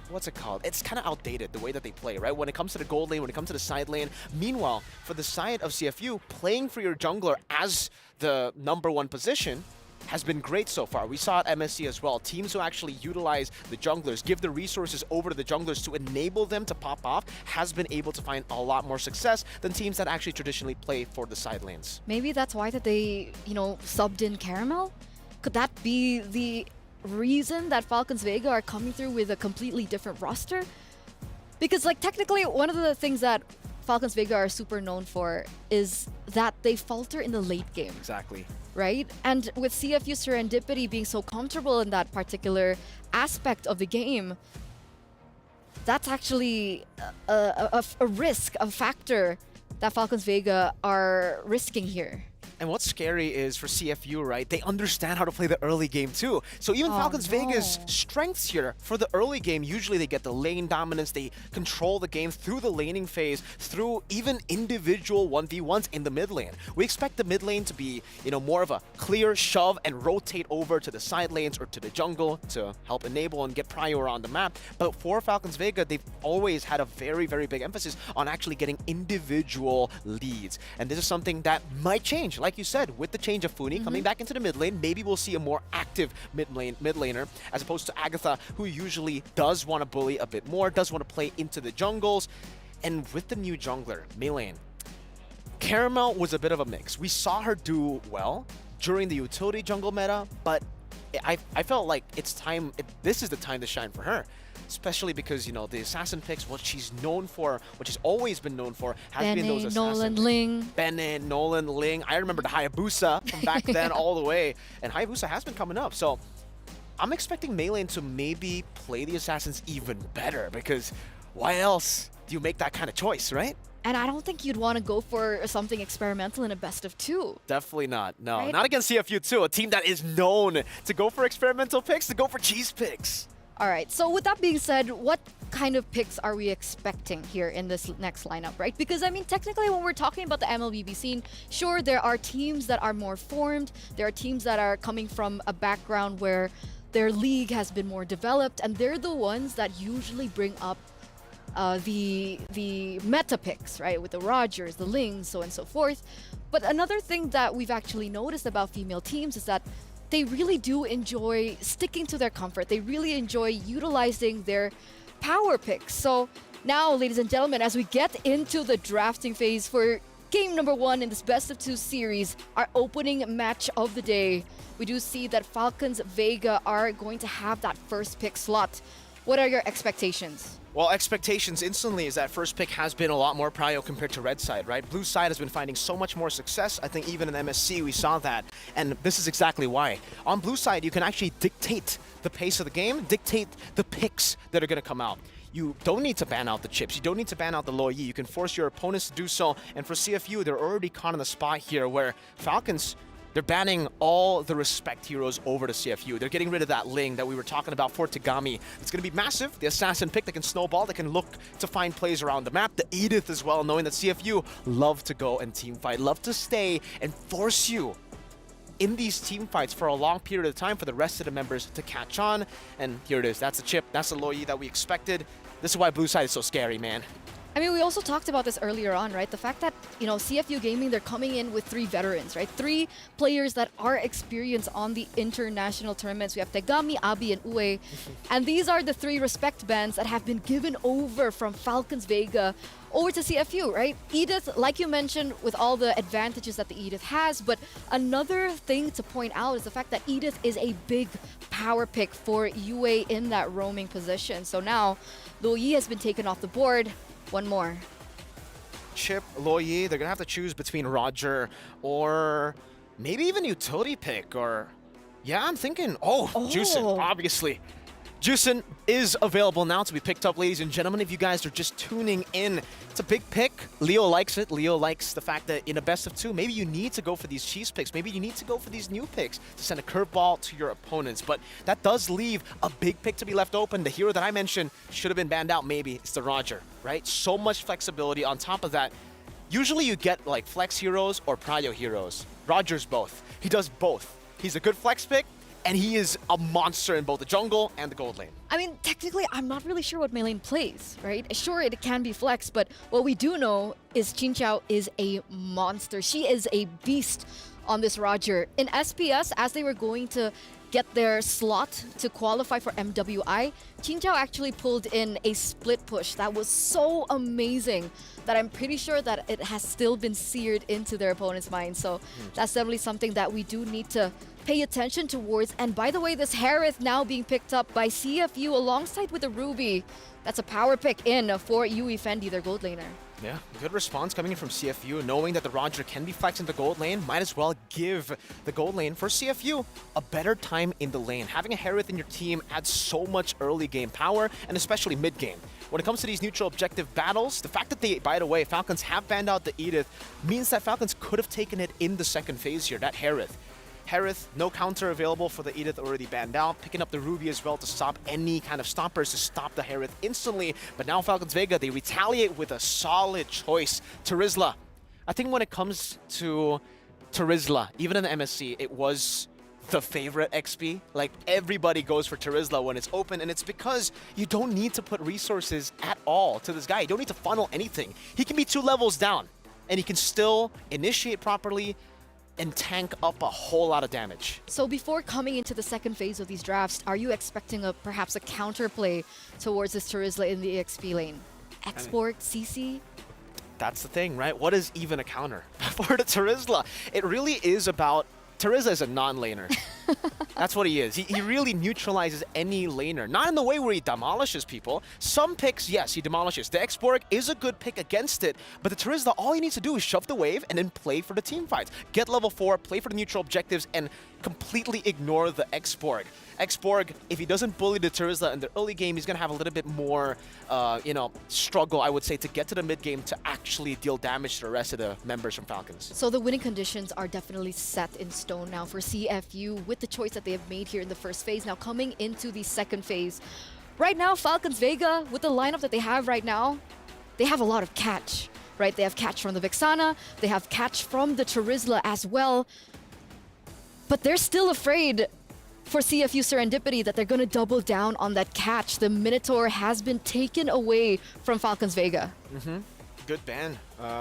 what's it called? It's kind of outdated, the way that they play, right? When it comes to the gold lane, when it comes to the side lane. Meanwhile, for the side of CFU, playing for your jungler as the #1 position has been great so far. We saw at MSC as well. Teams who actually utilize the junglers, give the resources over to the junglers to enable them to pop off, has been able to find a lot more success than teams that actually traditionally play for the side lanes. Maybe that's why that they, subbed in Caramel? Could that be the reason that Falcons Vega are coming through with a completely different roster? Because technically one of the things that Falcons Vega are super known for is that they falter in the late game. Exactly. Right? And with CFU Serendipity being so comfortable in that particular aspect of the game, that's actually a risk, a factor that Falcons Vega are risking here. And what's scary is for CFU, right? They understand how to play the early game too. So even Falcons Vega's strengths here for the early game, usually they get the lane dominance, they control the game through the laning phase, through even individual 1v1s in the mid lane. We expect the mid lane to be, more of a clear shove and rotate over to the side lanes or to the jungle to help enable and get prio on the map. But for Falcons Vega, they've always had a very, very big emphasis on actually getting individual leads. And this is something that might change. Like you said, with the change of Funi coming back into the mid lane, maybe we'll see a more active mid laner as opposed to Agatha, who usually does want to bully a bit more, does want to play into the jungles. And with the new jungler, Mei Lane, Caramel was a bit of a mix. We saw her do well during the utility jungle meta, but I felt like it's time, this is the time to shine for her. Especially because, the assassin picks, what she's known for, what she's always been known for, has been those assassins. Nolan, Ling. Bennett, Nolan, Ling. I remember the Hayabusa from back then all the way. And Hayabusa has been coming up. So I'm expecting Mei Lane to maybe play the assassins even better, because why else do you make that kind of choice, right? And I don't think you'd want to go for something experimental in a best of 2. Definitely not. No, right? Not against CFU too, a team that is known to go for experimental picks, to go for cheese picks. All right, so with that being said, what kind of picks are we expecting here in this next lineup, right? Because, technically when we're talking about the MLBB scene, sure, there are teams that are more formed. There are teams that are coming from a background where their league has been more developed, and they're the ones that usually bring up the meta picks, right? With the Rogers, the Lings, so on and so forth. But another thing that we've actually noticed about female teams is that they really do enjoy sticking to their comfort. They really enjoy utilizing their power picks. So now, ladies and gentlemen, as we get into the drafting phase for game number 1 in this best of 2 series, our opening match of the day, we do see that Falcons Vega are going to have that first pick slot. What are your expectations? Well, expectations instantly is that first pick has been a lot more prio compared to red side, right? Blue side has been finding so much more success. I think even in MSC we saw that, and this is exactly why. On blue side, you can actually dictate the pace of the game, dictate the picks that are going to come out. You don't need to ban out the chips. You don't need to ban out the Lo Yi. You can force your opponents to do so. And for CFU, they're already caught in the spot here where Falcons, they're banning all the respect heroes over to CFU. They're getting rid of that Ling that we were talking about for Tagami. It's going to be massive. The assassin pick that can snowball, that can look to find plays around the map. The Edith as well, knowing that CFU love to go and team fight, love to stay and force you in these team fights for a long period of time for the rest of the members to catch on. And here it is. That's the chip. That's the Lo Yi that we expected. This is why blue side is so scary, man. We also talked about this earlier on, right? The fact that, CFU Gaming, they're coming in with 3 veterans, right? 3 players that are experienced on the international tournaments. We have Tegami, Abi, and Ue. And these are the 3 respect bands that have been given over from Falcons Vega over to CFU, right? Edith, like you mentioned, with all the advantages that the Edith has, but another thing to point out is the fact that Edith is a big power pick for UA in that roaming position. So now, Lo Yi has been taken off the board. One more. Chip, Lo Yi, they're going to have to choose between Roger or maybe even utility pick or... Yeah, I'm thinking... Juicin, obviously. Juicin is available now to be picked up, ladies and gentlemen. If you guys are just tuning in, it's a big pick. Leo likes it. Leo likes the fact that in a best of 2, maybe you need to go for these cheese picks. Maybe you need to go for these new picks to send a curveball to your opponents. But that does leave a big pick to be left open. The hero that I mentioned should have been banned out, maybe. It's the Roger, right? So much flexibility. On top of that, usually you get like flex heroes or prio heroes. Roger's both. He does both. He's a good flex pick, and he is a monster in both the jungle and the gold lane. Technically, I'm not really sure what Mei Lane plays, right? Sure, it can be flex, but what we do know is Chinchao is a monster. She is a beast on this Roger. In SPS, as they were going to get their slot to qualify for MWI, Chinchao actually pulled in a split push that was so amazing that I'm pretty sure that it has still been seared into their opponent's mind. So that's definitely something that we do need to pay attention towards. And by the way, this Harith now being picked up by CFU alongside with the Ruby. That's a power pick in for Yui Fendi, their gold laner. Yeah, good response coming in from CFU, knowing that the Roger can be flexed in the gold lane. Might as well give the gold lane for CFU a better time in the lane. Having a Harith in your team adds so much early game power, and especially mid game. When it comes to these neutral objective battles, the fact that they, by the way, Falcons have banned out the Edith means that Falcons could have taken it in the second phase here, that Harith. Harith, no counter available for the Edith, already banned out. Picking up the Ruby as well to stop any kind of stoppers to stop the Harith instantly. But now Falcons Vega, they retaliate with a solid choice. Terizla. I think when it comes to Terizla, even in the MSC, it was the favorite XP. Like, everybody goes for Terizla when it's open, and it's because you don't need to put resources at all to this guy. You don't need to funnel anything. He can be 2 levels down, and he can still initiate properly and tank up a whole lot of damage. So before coming into the second phase of these drafts, are you expecting perhaps a counterplay towards this Terizla in the EXP lane? Export, CC? That's the thing, right? What is even a counter for the Terizla? It really is about... Terizla is a non-laner. That's what he is. He really neutralizes any laner. Not in the way where he demolishes people. Some picks, yes, he demolishes. The X-Borg is a good pick against it, but the Terizla, all he needs to do is shove the wave and then play for the team fights. Get level 4, play for the neutral objectives, and completely ignore the X-Borg. X-Borg, if he doesn't bully the Terizla in the early game, he's going to have a little bit more, struggle, I would say, to get to the mid game to actually deal damage to the rest of the members from Falcons. So the winning conditions are definitely set in stone now for CFU with the choice that they have made here in the first phase. Now coming into the second phase, right now Falcons Vega, with the lineup that they have right now, they have a lot of catch, right? They have catch from the Vexana, they have catch from the Terizla as well, but they're still afraid for CFU Serendipity that they're going to double down on that catch. The Minotaur has been taken away from Falcons Vega. Good ban,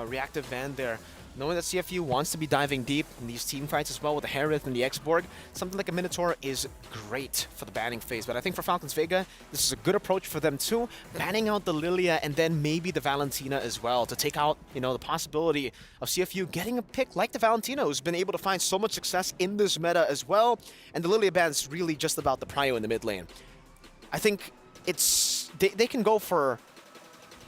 reactive ban there. Knowing that CFU wants to be diving deep in these team fights as well with the Harith and the X-Borg, something like a Minotaur is great for the banning phase. But I think for Falcons Vega, this is a good approach for them too, banning out the Lilia and then maybe the Valentina as well to take out, the possibility of CFU getting a pick like the Valentina, who's been able to find so much success in this meta as well. And the Lilia ban's really just about the prio in the mid lane. I think they can go for...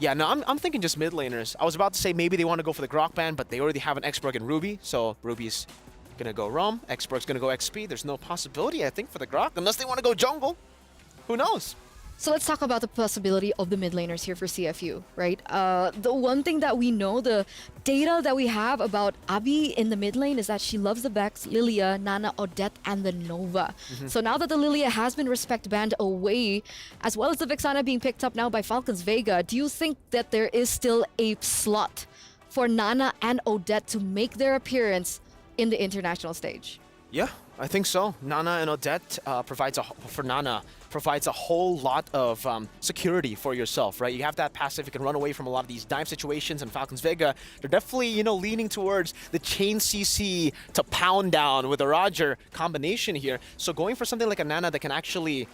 Yeah, no, I'm thinking just mid laners. I was about to say maybe they want to go for the Grok ban, but they already have an X-Borg and Ruby, so Ruby's going to go Rom, X-Borg's going to go XP. There's no possibility, I think, for the Grok, unless they want to go jungle. Who knows? So let's talk about the possibility of the mid laners here for CFU, right? The one thing that we know, the data that we have about Abby in the mid lane is that she loves the Vex, Lilia, Nana, Odette, and the Nova. So now that the Lilia has been respect banned away, as well as the Vexana being picked up now by Falcons Vega, do you think that there is still a slot for Nana and Odette to make their appearance in the international stage? Yeah, I think so. Nana and Odette provides a whole lot of security for yourself, right? You have that passive, you can run away from a lot of these dive situations, and Falcons Vega, they're definitely, leaning towards the chain CC to pound down with a Roger combination here. So going for something like a Nana that can actually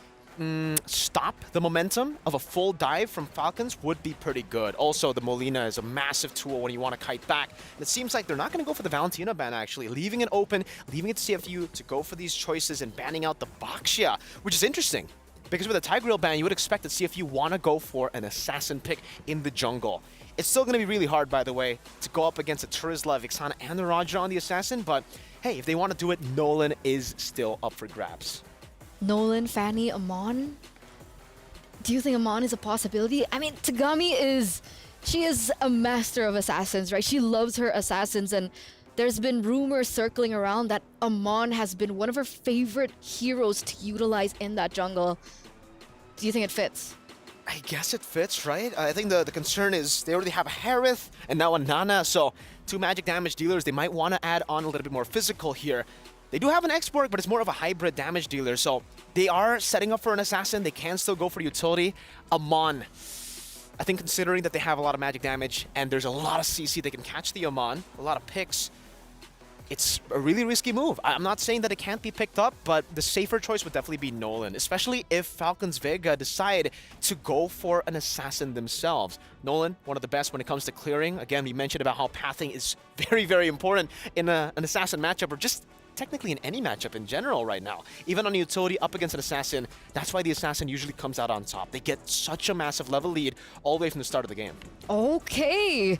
stop the momentum of a full dive from Falcons would be pretty good. Also, the Molina is a massive tool when you want to kite back. And it seems like they're not going to go for the Valentina ban, actually. Leaving it open, leaving it to CFU to go for these choices and banning out the Baxia, which is interesting. Because with a Tigreal ban, you would expect that CFU want to go for an assassin pick in the jungle. It's still going to be really hard, by the way, to go up against a Terizla, Vexana, and the Roger on the assassin. But hey, if they want to do it, Nolan is still up for grabs. Nolan, Fanny, Amon? Do you think Amon is a possibility? I mean, Tagami she is a master of assassins, right? She loves her assassins, and there's been rumors circling around that Amon has been one of her favorite heroes to utilize in that jungle. Do you think it fits? I guess it fits, right? I think the concern is they already have a Harith and now a Nana, so 2 magic damage dealers. They might want to add on a little bit more physical here. They do have an X-Borg, but it's more of a hybrid damage dealer, so they are setting up for an assassin. They can still go for utility. Amon, I think considering that they have a lot of magic damage and there's a lot of CC, they can catch the Amon, a lot of picks. It's a really risky move. I'm not saying that it can't be picked up, but the safer choice would definitely be Nolan, especially if Falcons Vega decide to go for an assassin themselves. Nolan, one of the best when it comes to clearing. Again, we mentioned about how pathing is very, very important in an assassin matchup, or just technically in any matchup in general right now. Even on a utility up against an assassin, that's why the assassin usually comes out on top. They get such a massive level lead all the way from the start of the game. Okay.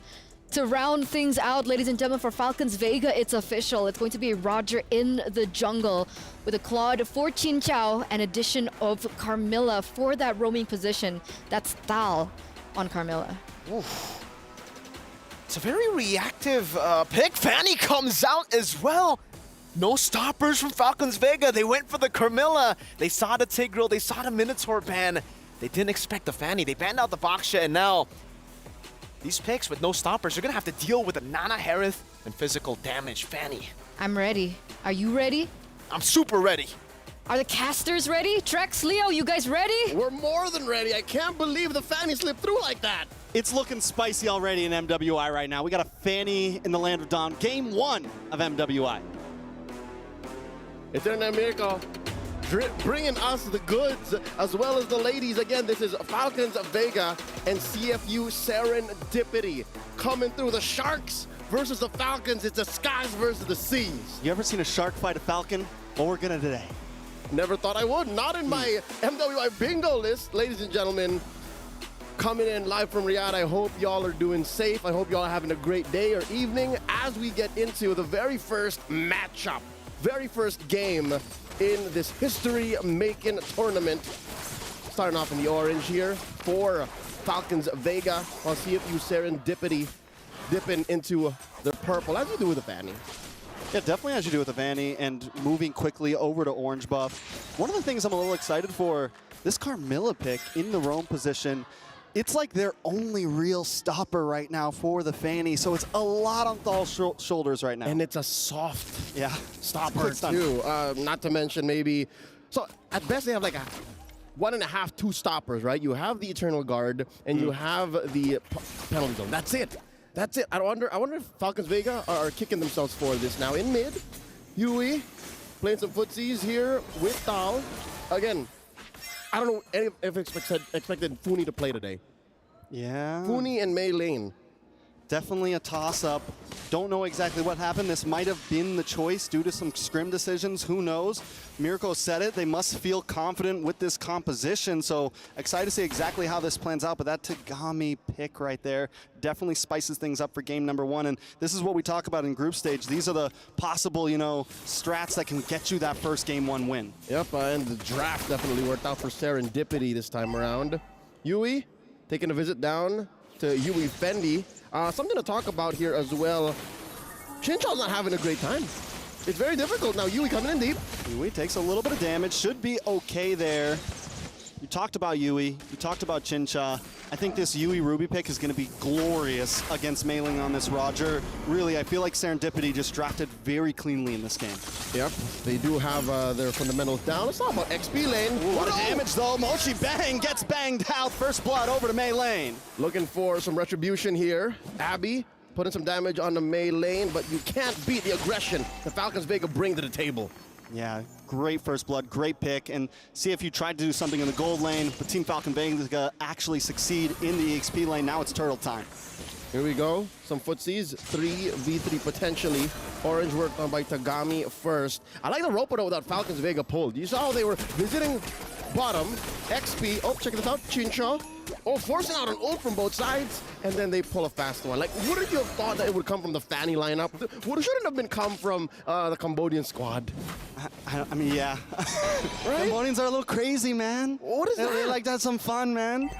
To round things out, ladies and gentlemen, for Falcons Vega, it's official. It's going to be Roger in the jungle with a Claude for Chin Chao and addition of Carmilla for that roaming position. That's Thal on Carmilla. Oof. It's a very reactive pick. Fanny comes out as well. No stoppers from Falcons Vega. They went for the Carmilla. They saw the Tigreal. They saw the Minotaur ban. They didn't expect the Fanny. They banned out the Baksha, and now these picks with no stoppers, you're going to have to deal with a Nana Harith and physical damage. Fanny. I'm ready. Are you ready? I'm super ready. Are the casters ready? Trex, Leo, you guys ready? We're more than ready. I can't believe the Fanny slipped through like that. It's looking spicy already in MWI right now. We got a Fanny in the Land of Dawn. Game 1 of MWI. Eternal Miracle bringing us the goods as well as the ladies. Again, this is Falcons Vega and CFU Serendipity coming through. The Sharks versus the Falcons. It's the skies versus the seas. You ever seen a shark fight a falcon? Well, we're gonna today. Never thought I would. Not in my MWI bingo list, ladies and gentlemen. Coming in live from Riyadh. I hope y'all are doing safe. I hope y'all are having a great day or evening as we get into the very first matchup, very first game in this history-making tournament. Starting off in the orange here for Falcons Vega, while CFU Serendipity dipping into the purple, as you do with the Fanny. Yeah, definitely as you do with the Fanny, and moving quickly over to orange buff. One of the things I'm a little excited for, this Carmilla pick in the roam position, it's like their only real stopper right now for the Fanny, so it's a lot on Thal's shoulders right now. And it's a soft stopper too. Not to mention maybe, so at best they have like a 1.5, 2 stoppers, right? You have the Eternal Guard and you have the penalty zone. That's it. That's it. I wonder if Falcons Vega are kicking themselves for this now. In mid, Yui playing some footsies here with Thal. Again, I don't know if expected Funi to play today. Yeah. Funi and Mei Lane. Definitely a toss-up. Don't know exactly what happened. This might have been the choice due to some scrim decisions. Who knows? Mirko said it. They must feel confident with this composition. So excited to see exactly how this plans out. But that Tagami pick right there definitely spices things up for game number 1. And this is what we talk about in group stage. These are the possible, strats that can get you that first game 1 win. Yep, and the draft definitely worked out for Serendipity this time around. Yui taking a visit down to Yui Fendi. Something to talk about here as well. Chinchaw's not having a great time. It's very difficult now. Yui coming in deep. Yui takes a little bit of damage. Should be okay there. You talked about Yui. You talked about Chincha. I think this Yui Ruby pick is going to be glorious against Mailing on this Roger. Really, I feel like Serendipity just drafted very cleanly in this game. Yep, they do have their fundamentals down. Let's talk about XP Lane. Ooh, a lot of damage though. Mochi Bang gets banged out. First blood over to Mei Lane. Looking for some retribution here. Abby putting some damage on the Mei Lane, but you can't beat the aggression the Falcons Vega bring to the table. Yeah, great first blood, great pick. And see if you tried to do something in the gold lane, but Team Falcon Vega actually succeed in the XP lane. Now it's turtle time. Here we go. Some footsies. 3v3 potentially. Orange worked on by Tagami first. I like the rope though that Falcons Vega pulled. You saw how they were visiting bottom. XP. Oh, check this out. Chincha. Oh, forcing out an ult from both sides. And then they pull a fast one. Like, wouldn't you have thought that it would come from the Fanny lineup? Shouldn't have been come from the Cambodian squad. I mean, yeah. Right? Cambodians are a little crazy, man. What is that? They like to have some fun, man.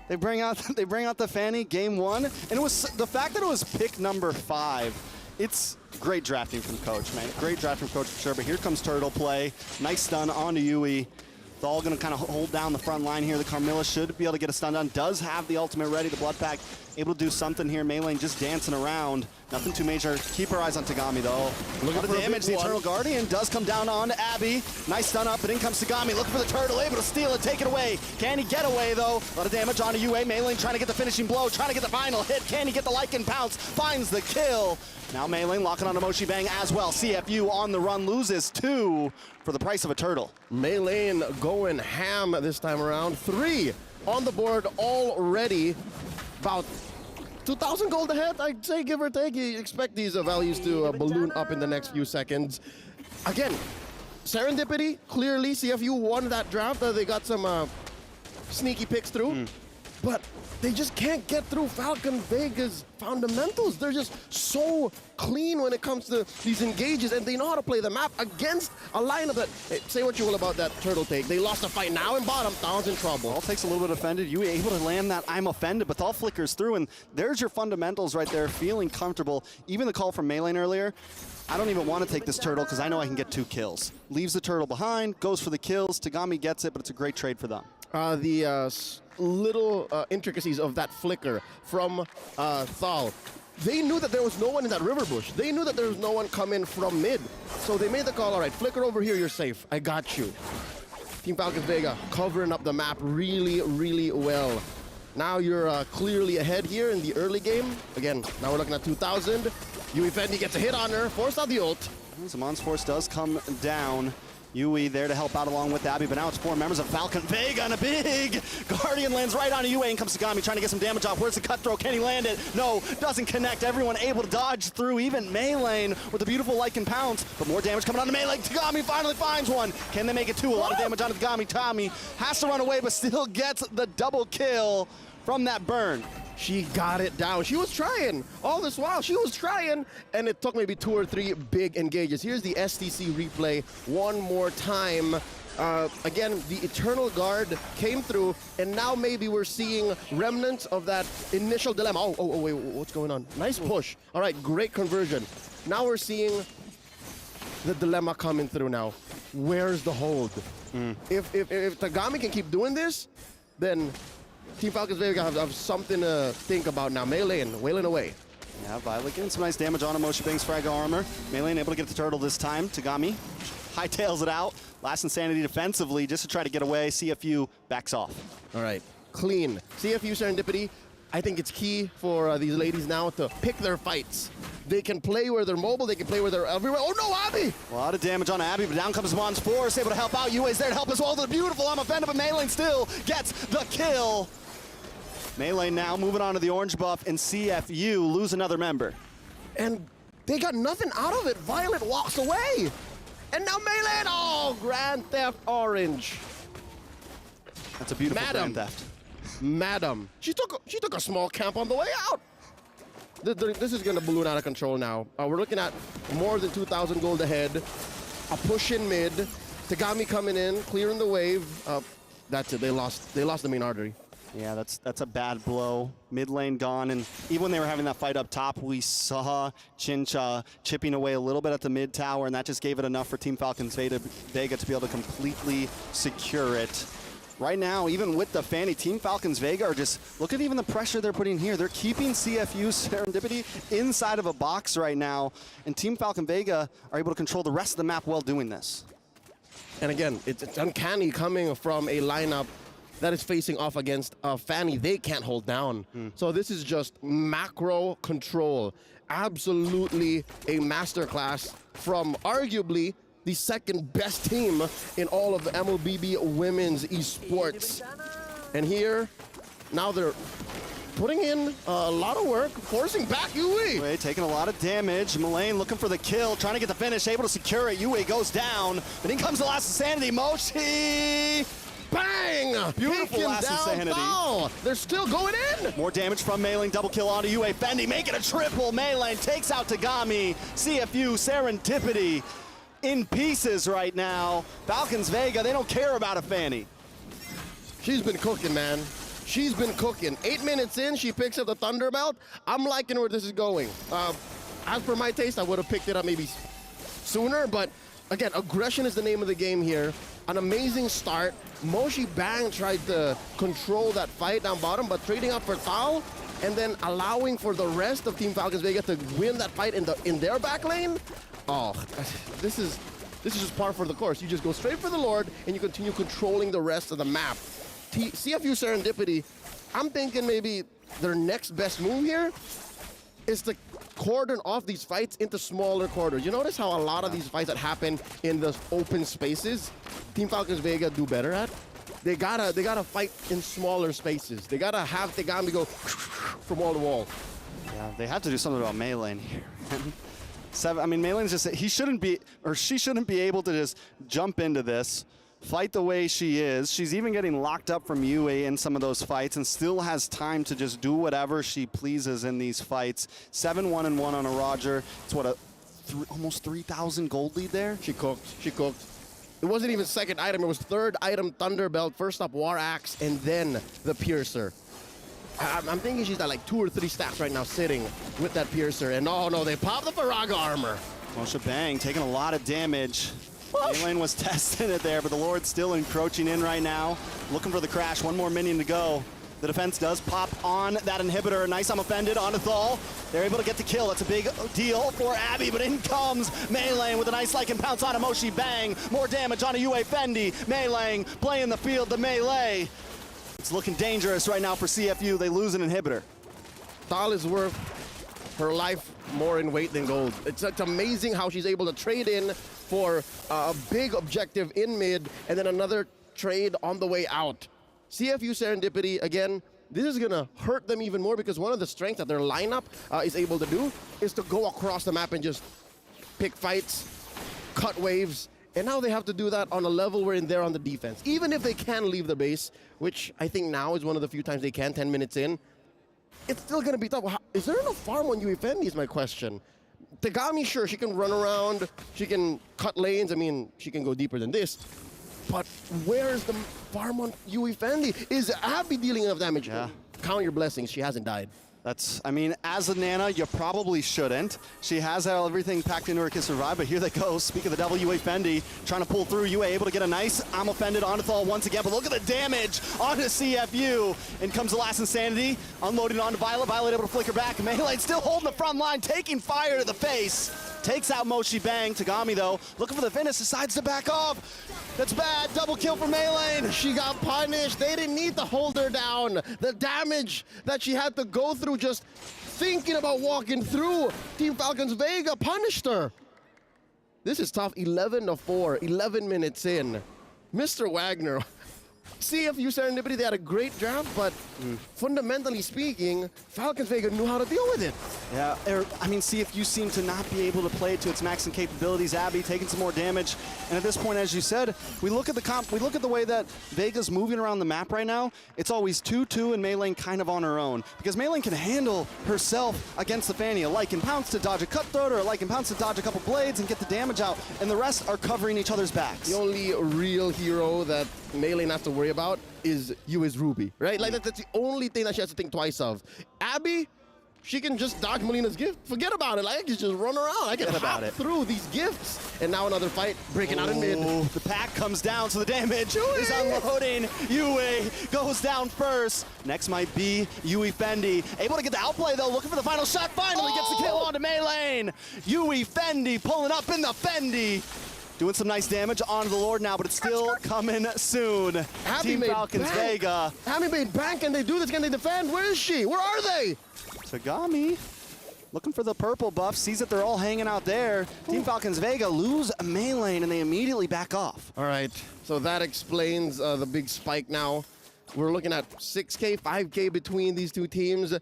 They bring out the Fanny game 1, and it was the fact that it was pick number 5. It's great drafting from Coach, man. Great drafting from Coach for sure. But here comes turtle play. Nice stun onto Yui. It's all going to kind of hold down the front line here. The Carmilla should be able to get a stun done. Does have the ultimate ready. The Blood Pack able to do something here. Mei Lane just dancing around. Nothing too major. Keep our eyes on Tagami, though. Look at the damage. The Eternal Guardian does come down on Abby. Nice stun up, but in comes Tagami. Looking for the turtle. Able to steal it, take it away. Can he get away, though? A lot of damage onto UA. Mei Lane trying to get the finishing blow. Trying to get the final hit. Can he get the Lycan pounce? Finds the kill. Now Mei Lane locking onto Mochi Bang as well. CFU on the run. Loses 2 for the price of a turtle. Mei Lane going ham this time around. 3 on the board already. About 2,000 gold ahead, I'd say, give or take. You expect these values to balloon up in the next few seconds. again, Serendipity, clearly CFU won that draft. They got some sneaky picks through. But they just can't get through Falcon Vega's fundamentals. They're just so clean when it comes to these engages, and they know how to play the map against a lineup that, hey, say what you will about that turtle take. They lost the fight now in bottom, Thal's in trouble. All takes a little bit offended. You were able to land that I'm offended, but Thal flickers through, and there's your fundamentals right there, feeling comfortable. Even the call from Maylane earlier, I don't even want to take this turtle because I know I can get 2 kills. Leaves the turtle behind, goes for the kills. Tagami gets it, but it's a great trade for them. Little intricacies of that flicker from Thal. They knew that there was no one in that river bush. They knew that there was no one coming from mid. So they made the call, all right, flicker over here, you're safe. I got you. Team Falcons Vega covering up the map really, really well. Now you're clearly ahead here in the early game. Again, now we're looking at 2,000. Yui Fendi gets a hit on her, forced out the ult. Zaman's force does come down. Yui there to help out along with Abby, but now it's 4 members of Falcon Vega, and a big Guardian lands right on Yui, and comes Tagami trying to get some damage off. Where's the cutthroat? Can he land it? No, doesn't connect. Everyone able to dodge through, even Maylane with a beautiful Lycan pounce, but more damage coming on to Maylane. Tagami finally finds one. Can they make it 2? A lot of damage on Tagami. Tagami has to run away, but still gets the double kill from that burn. She got it down. She was trying. All this while, she was trying, and it took maybe 2 or 3 big engages. Here's the STC replay one more time. Again, the Eternal Guard came through, and now maybe we're seeing remnants of that initial dilemma. Oh, wait, what's going on? Nice push. All right, great conversion. Now we're seeing the dilemma coming through now. Where's the hold? If Tagami can keep doing this, then Team Falcons Vega have something to think about now. Maylane wailing away. Yeah, Violet getting some nice damage on him. Moshi bangs frag armor. Maylane able to get the turtle this time. Tagami hightails it out. Last Insanity defensively just to try to get away. CFU backs off. All right, clean. CFU Serendipity. I think it's key for these ladies now to pick their fights. They can play where they're mobile. They can play where they're everywhere. Oh no, Abby! A lot of damage on Abby, but down comes Mon's Force, able to help out. Yui's there to help as well. The beautiful I'm offended, but Maylane still gets the kill. Maylane now moving on to the orange buff, and CFU lose another member. And they got nothing out of it. Violet walks away. And now Maylane, oh, Grand Theft Orange. That's a beautiful Grand Theft. Madam. She took a small camp on the way out. This is going to balloon out of control now. We're looking at more than 2,000 gold ahead. A push in mid. Tagami coming in, clearing the wave. That's it. They lost the main artery. Yeah, that's a bad blow. Mid lane gone, and even when they were having that fight up top, we saw Chincha chipping away a little bit at the mid tower, and that just gave it enough for Team Falcons Vega to be able to completely secure it. Right now, even with the Fanny, Team Falcons Vega are just, look at even the pressure they're putting here. They're keeping CFU Serendipity inside of a box right now, and Team Falcon Vega are able to control the rest of the map while doing this. And again, it's uncanny coming from a lineup that is facing off against Fanny they can't hold down. So this is just macro control. Absolutely a masterclass from arguably the second best team in all of the MLBB women's esports. And here, now they're putting in a lot of work, forcing back Yui. Yui taking a lot of damage. Maylane looking for the kill, trying to get the finish, able to secure it. Yui goes down, but in comes the last Insanity. Moshi! Bang! Beautiful last Insanity. Foul. They're still going in. More damage from Maylane, double kill onto Yui. Fendi making a triple. Maylane takes out Tagami. CFU Serendipity in pieces right now. Falcons Vega, they don't care about a Fanny. She's been cooking, man. She's been cooking. 8 minutes in, she picks up the Thunderbelt. I'm liking where this is going. As per my taste, I would have picked it up maybe sooner, but again, aggression is the name of the game here. An amazing start. Moshi Bang tried to control that fight down bottom, but trading up for Thal and then allowing for the rest of Team Falcons Vega to win that fight in their back lane. Oh, this is just par for the course. You just go straight for the Lord and you continue controlling the rest of the map. CFU Serendipity, I'm thinking maybe their next best move here is to cordon off these fights into smaller quarters. You notice how a lot of these fights that happen in the open spaces, Team Falcons Vega do better at? They gotta fight in smaller spaces. They gotta have Tagami go from wall to wall. Yeah, they have to do something about Maylane here. I mean, Mei Lane's just, he shouldn't be, or she shouldn't be able to just jump into this, fight the way she is. She's even getting locked up from Yue in some of those fights and still has time to just do whatever she pleases in these fights. 7-1-1 on a Roger. It's what, almost 3,000 gold lead there? She cooked. She cooked. It wasn't even second item. It was third item, Thunderbelt. First up, War Axe, and then the Piercer. I'm thinking she's at like 2 or 3 stacks right now sitting with that Piercer. And oh no, they popped the Faraga armor. Well, Shebang taking a lot of damage. Mei Lane was testing it there, but the Lord's still encroaching in right now. Looking for the crash. One more minion to go. The defense does pop on that inhibitor. Nice, I'm offended on Athal. They're able to get the kill. That's a big deal for Abby, but in comes Mei Lane with a nice like and pounce on a Moshi Bang. More damage on a Yue Fendi. Mei Lane playing the field to Melee. It's looking dangerous right now for CFU. They lose an inhibitor. Tal is worth her life more in weight than gold. It's amazing how she's able to trade in for a big objective in mid and then another trade on the way out. CFU Serendipity, again, this is going to hurt them even more because one of the strengths that their lineup is able to do is to go across the map and just pick fights, cut waves, and now they have to do that on a level wherein they're on the defense. Even if they can leave the base, which I think now is one of the few times they can, 10 minutes in, it's still going to be tough. Is there enough farm on Yue Fendi is my question. Tegami, sure, she can run around, she can cut lanes, I mean, she can go deeper than this. But where's the farm on Yue Fendi? Is Abby dealing enough damage? Yeah. Count your blessings, she hasn't died. I mean, as a Nana, you probably shouldn't. She has everything packed into her to survive, but here they go. Speak of the devil, Yue Fendi trying to pull through. Yue able to get a nice I'm offended on Athal once again, but look at the damage onto CFU. In comes the last Insanity, unloading onto Violet. Violet able to flicker back. Melee still holding the front line, taking fire to the face. Takes out Moshi Bang. Tagami, though, looking for the finish, decides to back off. That's bad. Double kill for Mei Lane. She got punished. They didn't need to hold her down. The damage that she had to go through just thinking about walking through Team Falcons Vega punished her. This is tough. 11-4, 11 minutes in. Mr. Wagner. CFU Serendipity, they had a great draft, but fundamentally speaking, Falcons Vega knew how to deal with it. Yeah, I mean, CFU seemed to not be able to play it to its maximum capabilities. Abby taking some more damage, and at this point, as you said, we look at the way that Vega's moving around the map right now. It's always 2-2 and Mei Lane kind of on her own, because Mei Lane can handle herself against the Fanny. A Lycan Pounce to dodge a Cutthroat, or a Lycan Pounce to dodge a couple blades and get the damage out, and the rest are covering each other's backs. The only real hero that Mei Lane has to worry about is Yue's Ruby, right? Like that's the only thing that she has to think twice of. Abby, she can just dodge Molina's gift. Forget about it. Like, I can just run around. I can hop through these gifts. And now another fight, breaking out in mid. The pack comes down, so the damage is unloading. Yue goes down first. Next might be Yue Fendi. Able to get the outplay, though. Looking for the final shot. Finally gets the kill onto Mei Lane. Yue Fendi pulling up in the Fendi. Doing some nice damage onto the Lord now, but it's still coming soon. Team Falcons Vega. Abby made bank. Can they do this? Can they defend? Where is she? Where are they? Tagami looking for the purple buff, sees that they're all hanging out there. Team Falcons Vega lose a Mei Lane and they immediately back off. All right, so that explains the big spike now. We're looking at 6K, 5K between these two teams.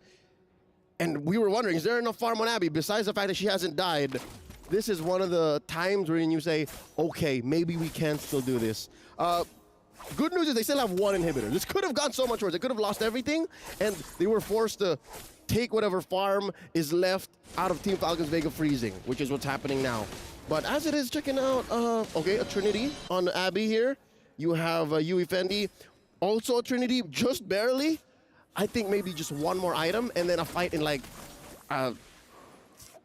And we were wondering, is there enough farm on Abby? Besides the fact that she hasn't died, this is one of the times when you say, okay, maybe we can still do this. Good news is they still have one inhibitor. This could have gone so much worse. They could have lost everything, and they were forced to take whatever farm is left out of Team Falcons Vega freezing, which is what's happening now. But as it is, checking out, okay, a Trinity on Abby here. You have Yue Fendi, also a Trinity, just barely. I think maybe just one more item, and then a fight in like,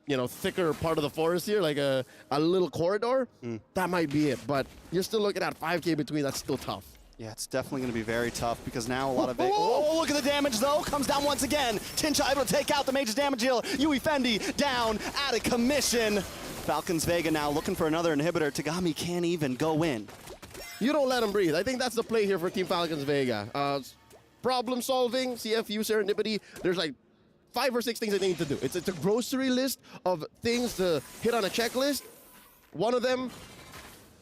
you know, thicker part of the forest here, like a little corridor. That might be it, but you're still looking at 5K between. That's still tough. Yeah, it's definitely going to be very tough because now a lot of Oh, look at the damage, though. Comes down once again. Tincha able to take out the Mage's damage heal. Yue Fendi down, out of commission. Falcons Vega now looking for another inhibitor. Tagami can't even go in. You don't let him breathe. I think that's the play here for Team Falcons Vega. Problem solving, CFU Serendipity. There's like 5 or 6 things that they need to do. It's a grocery list of things to hit on a checklist. One of them,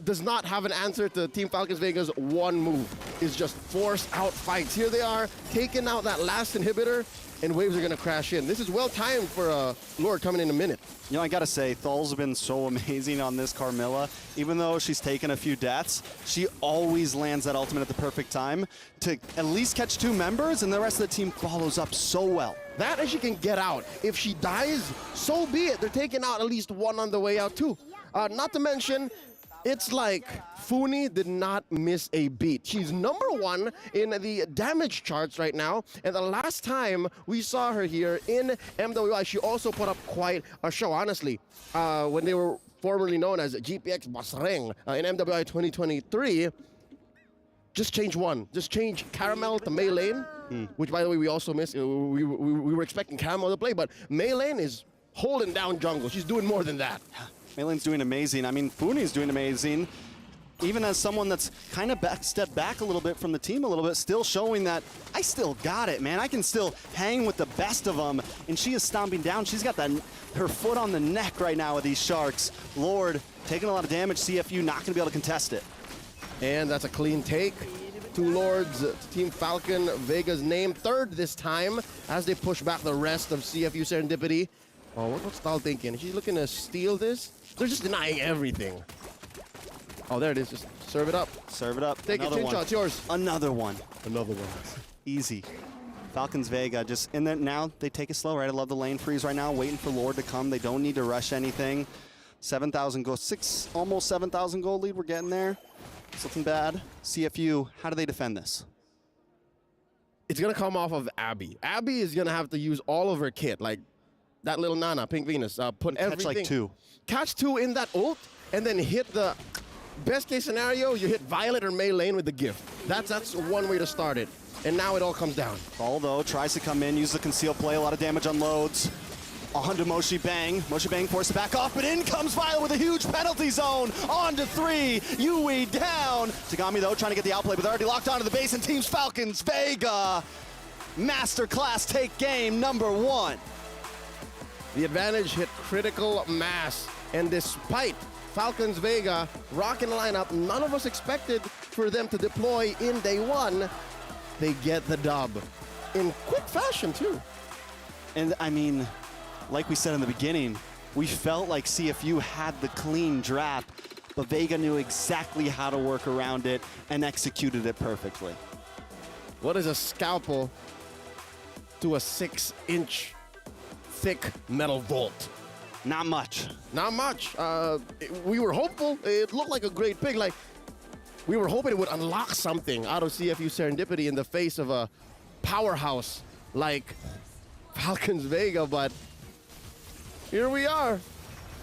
does not have an answer to Team Falcons Vega's one move. It's just force out fights. Here they are, taking out that last inhibitor, and waves are going to crash in. This is well timed for Lord coming in a minute. You know, I gotta say, Thol's been so amazing on this Carmilla. Even though she's taken a few deaths, she always lands that ultimate at the perfect time to at least catch 2 members, and the rest of the team follows up so well. That and she can get out. If she dies, so be it. They're taking out at least one on the way out too. Not to mention, it's like Funi did not miss a beat. She's #1 in the damage charts right now. And the last time we saw her here in MWI, she also put up quite a show, honestly. When they were formerly known as GPX Basreng in MWI 2023, just change one. Just change Caramel to Mei Lane, which, by the way, we also missed. We were expecting Caramel to play, but Mei Lane is holding down jungle. She's doing more than that. Mei Lane's doing amazing. I mean, Funi's doing amazing. Even as someone that's kind of stepped back a little bit from the team a little bit, still showing that I still got it, man. I can still hang with the best of them. And she is stomping down. She's got her foot on the neck right now with these Sharks. Lord taking a lot of damage. CFU not going to be able to contest it. And that's a clean take. 2 Lords to Team Falcon Vega's name. 3rd this time as they push back the rest of CFU Serendipity. Oh, what's Tal thinking? Is she looking to steal this? They're just denying everything. Oh, there it is. Just serve it up. Serve it up. Take it, Chincha. It's yours. Another one. Another one. Easy. Falcons Vega just, and then now they take it slow, right? I love the lane freeze right now, waiting for Lord to come. They don't need to rush anything. 7,000 gold, almost 7,000 gold lead. We're getting there. Something bad. CFU, how do they defend this? It's going to come off of Abby. Abby is going to have to use all of her kit, like that little Nana, Pink Venus, put everything. Catch like 2. Catch 2 in that ult, and then hit the best case scenario, you hit Violet or Mei Lane with the gift. That's one way to start it. And now it all comes down. Although tries to come in, use the conceal play, a lot of damage on loads. Onto Moshi Bang. Moshi Bang forced to back off, but in comes Violet with a huge penalty zone. On to 3. Yui down. Tagami, though, trying to get the outplay, but they're already locked onto the base, and Team's Falcons Vega. Masterclass take game #1. The advantage hit critical mass, and despite Falcons Vega rocking the lineup, none of us expected for them to deploy in day 1. They get the dub in quick fashion too. And I mean, like we said in the beginning, we felt like CFU had the clean draft, but Vega knew exactly how to work around it and executed it perfectly. What is a scalpel to a 6-inch thick metal vault? Not much. Not much. We were hopeful. It looked like a great pick. Like, we were hoping it would unlock something out of CFU Serendipity in the face of a powerhouse like Falcons Vega, but here we are.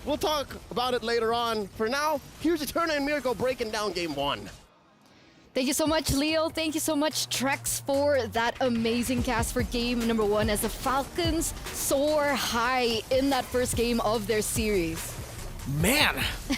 We'll talk about it later on. For now, here's Eterna and Mirko breaking down game 1. Thank you so much, Leo. Thank you so much, Trex, for that amazing cast for game #1 as the Falcons soar high in that first game of their series. Man,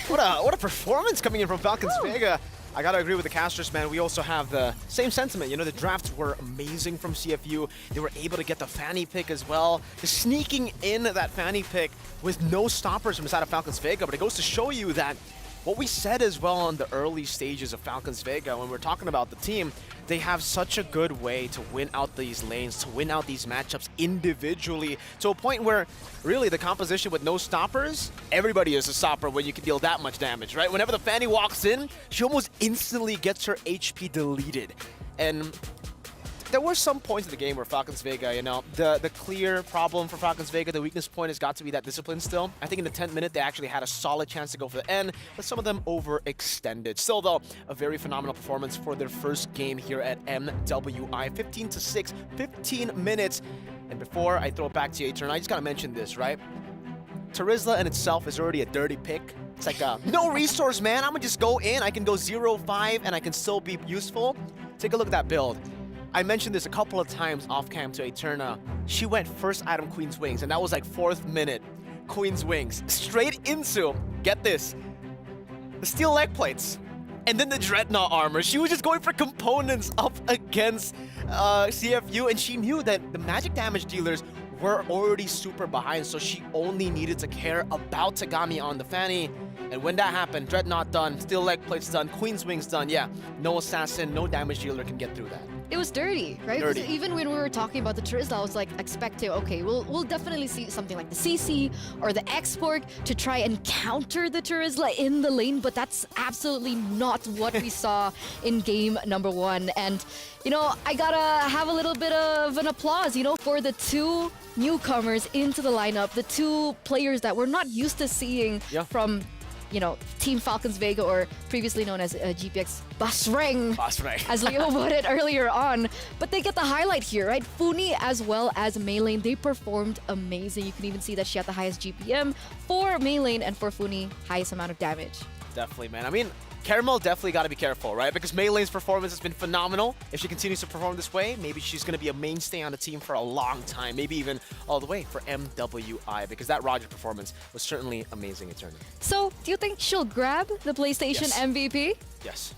what a performance coming in from Falcons Vega. I gotta agree with the casters, man. We also have the same sentiment. You know, the drafts were amazing from CFU. They were able to get the Fanny pick as well. Just sneaking in that Fanny pick with no stoppers from inside of Falcons Vega. But it goes to show you that what we said as well on the early stages of Falcons Vega when we're talking about the team, they have such a good way to win out these lanes, to win out these matchups individually, to a point where really the composition with no stoppers, everybody is a stopper when you can deal that much damage, right? Whenever the Fanny walks in, she almost instantly gets her HP deleted. And there were some points in the game where Falcons Vega, you know, the clear problem for Falcons Vega, the weakness point has got to be that discipline still. I think in the 10th minute, they actually had a solid chance to go for the end, but some of them overextended. Still, though, a very phenomenal performance for their first game here at MWI. 15-6, 15 minutes. And before I throw it back to you, Eterna, I just got to mention this, right? Terizla in itself is already a dirty pick. It's like, no resource, man. I'm going to just go in. I can go 0-5, and I can still be useful. Take a look at that build. I mentioned this a couple of times off cam to Eterna. She went first item Queen's Wings, and that was like 4th minute. Queen's Wings. Straight into, get this, the steel leg plates. And then the Dreadnought armor. She was just going for components up against CFU, and she knew that the magic damage dealers were already super behind, so she only needed to care about Tagami on the Fanny. And when that happened, Dreadnought done, Steel Leg Plates done, Queen's Wings done, yeah, no assassin, no damage dealer can get through that. It was dirty, right? Dirty. Because even when we were talking about the Turisla, I was like expecting, okay, we'll definitely see something like the CC or the Export to try and counter the Turisla in the lane, but that's absolutely not what we saw in game number 1. And, you know, I gotta have a little bit of an applause, you know, for the two newcomers into the lineup, the two players that we're not used to seeing from, you know, Team Falcons Vega, or previously known as GPX Basreng, as Leo put it earlier on. But they get the highlight here, right? Funi as well as Maylane, they performed amazing. You can even see that she had the highest GPM for Maylane, and for Funi, highest amount of damage. Definitely, man. I mean, Caramel definitely got to be careful, right? Because Maylane's performance has been phenomenal. If she continues to perform this way, maybe she's going to be a mainstay on the team for a long time, maybe even all the way for MWI, because that Roger performance was certainly amazing in tournament. So, do you think she'll grab the PlayStation MVP? Yes.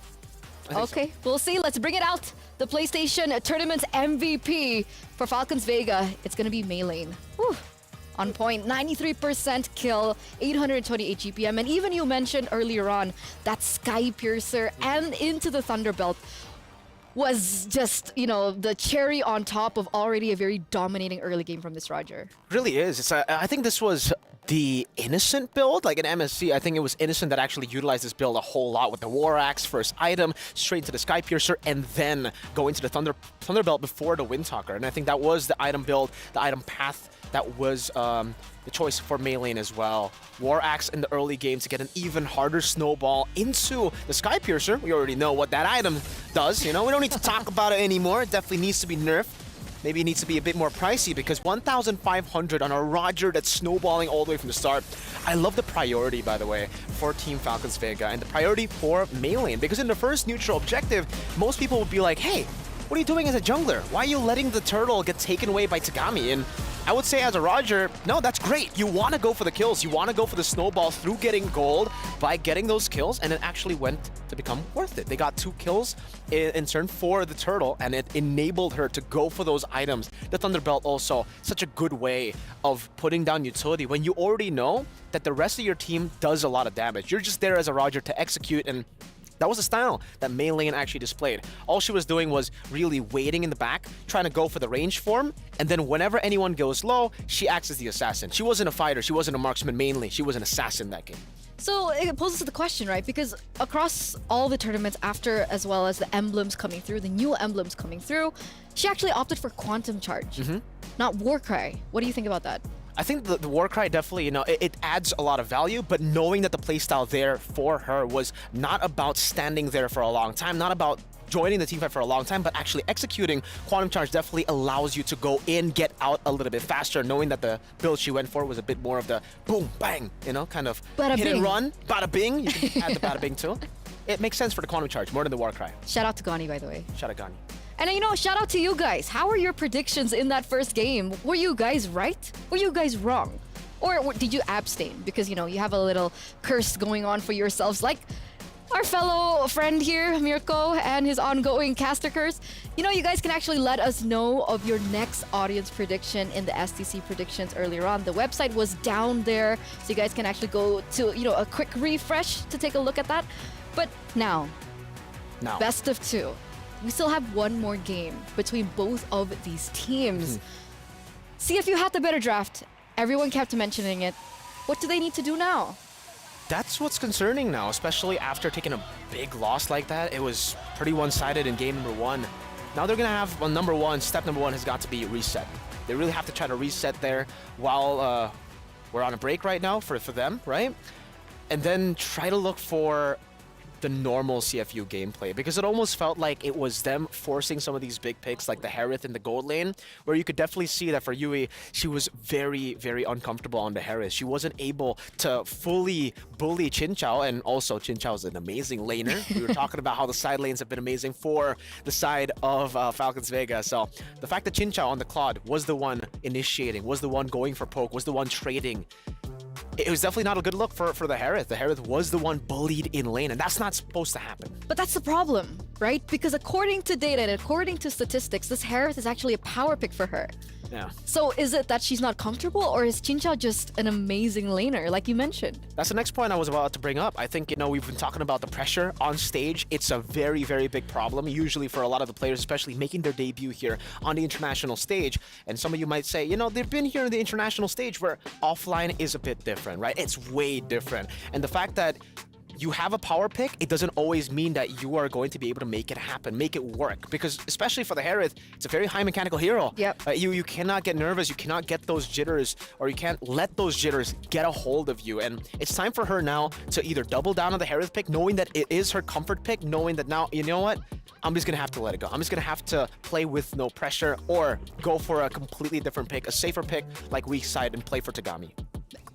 Okay, we'll see. Let's bring it out. The PlayStation Tournament's MVP for Falcons Vega. It's going to be Maylane. Whew. On point, 93% kill, 828 GPM. And even you mentioned earlier on that Sky Piercer and into the Thunderbelt was just, you know, the cherry on top of already a very dominating early game from this Roger. Really is. I think this was the Innocent build, like in MSC. I think it was Innocent that actually utilized this build a whole lot with the War Axe first item, straight to the Sky Piercer, and then going to the Thunderbelt before the Windtalker. And I think that was the item build, the item path that was the choice for Maylane as well. War Axe in the early game to get an even harder snowball into the Sky Piercer. We already know what that item does, you know? We don't need to talk about it anymore. It definitely needs to be nerfed. Maybe it needs to be a bit more pricey, because 1,500 on a Roger that's snowballing all the way from the start. I love the priority, by the way, for Team Falcons Vega, and the priority for Maylane, because in the first neutral objective, most people would be like, hey, what are you doing as a jungler? Why are you letting the turtle get taken away by Tagami? And I would say as a Roger, no, that's great. You want to go for the kills. You want to go for the snowball through getting gold by getting those kills, and it actually went to become worth it. They got 2 kills in turn for the turtle, and it enabled her to go for those items. The Thunderbelt also, such a good way of putting down utility when you already know that the rest of your team does a lot of damage. You're just there as a Roger to execute, and that was the style that Maylane actually displayed. All she was doing was really waiting in the back, trying to go for the range form, and then whenever anyone goes low, she acts as the assassin. She wasn't a fighter, she wasn't a marksman mainly, she was an assassin that game. So it poses the question, right? Because across all the tournaments after, as well as the emblems coming through, the new emblems coming through, she actually opted for Quantum Charge, not Warcry. What do you think about that? I think the Warcry definitely, you know, it adds a lot of value, but knowing that the playstyle there for her was not about standing there for a long time, not about joining the teamfight for a long time, but actually executing Quantum Charge definitely allows you to go in, get out a little bit faster, knowing that the build she went for was a bit more of the boom, bang, you know, kind of bada hit bing. and run, bada bing. You can add the bada bing too. It makes sense for the Quantum Charge more than the Warcry. Shout out to Gani, by the way. Shout out Gani. And you know, shout out to you guys. How were your predictions in that first game? Were you guys right? Were you guys wrong? Or did you abstain? Because, you know, you have a little curse going on for yourselves, like our fellow friend here, Mirko, and his ongoing caster curse. You know, you guys can actually let us know of your next audience prediction in the STC predictions earlier on. The website was down there, so you guys can actually go to, you know, a quick refresh to take a look at that. But now, best of 2. We still have one more game between both of these teams. See if you had the better draft. Everyone kept mentioning it. What do they need to do now? That's what's concerning now, especially after taking a big loss like that. It was pretty one-sided in game number 1. Now they're going to have, well, step number 1 has got to be reset. They really have to try to reset there while we're on a break right now for them, right? And then try to look for the normal CFU gameplay, because it almost felt like it was them forcing some of these big picks like the Harith in the gold lane, where you could definitely see that for Yui, she was very, very uncomfortable on the Harith. She wasn't able to fully bully Chinchao, and also Chinchao is an amazing laner. We were talking about how the side lanes have been amazing for the side of Falcons Vega. So the fact that Chinchao on the Claude was the one initiating, was the one going for poke, was the one trading, it was definitely not a good look for the Harith. The Harith was the one bullied in lane, and that's not supposed to happen. But that's the problem, right? Because according to data and according to statistics, this Harith is actually a power pick for her. Yeah. So is it that she's not comfortable, or is Chincha just an amazing laner, like you mentioned? That's the next point I was about to bring up. I think, we've been talking about the pressure on stage. It's a very, very big problem, usually for a lot of the players, especially making their debut here on the international stage. And some of you might say, they've been here on the international stage where offline is a bit different, right? It's way different. And the fact that you have a power pick, it doesn't always mean that you are going to be able to make it happen, make it work. Because especially for the Harith, it's a very high mechanical hero. Yep. You cannot get nervous, you cannot get those jitters, or you can't let those jitters get a hold of you. And it's time for her now to either double down on the Harith pick, knowing that it is her comfort pick, knowing that now, you know what? I'm just going to have to let it go. I'm just going to have to play with no pressure, or go for a completely different pick, a safer pick like weak side, and play for Tagami.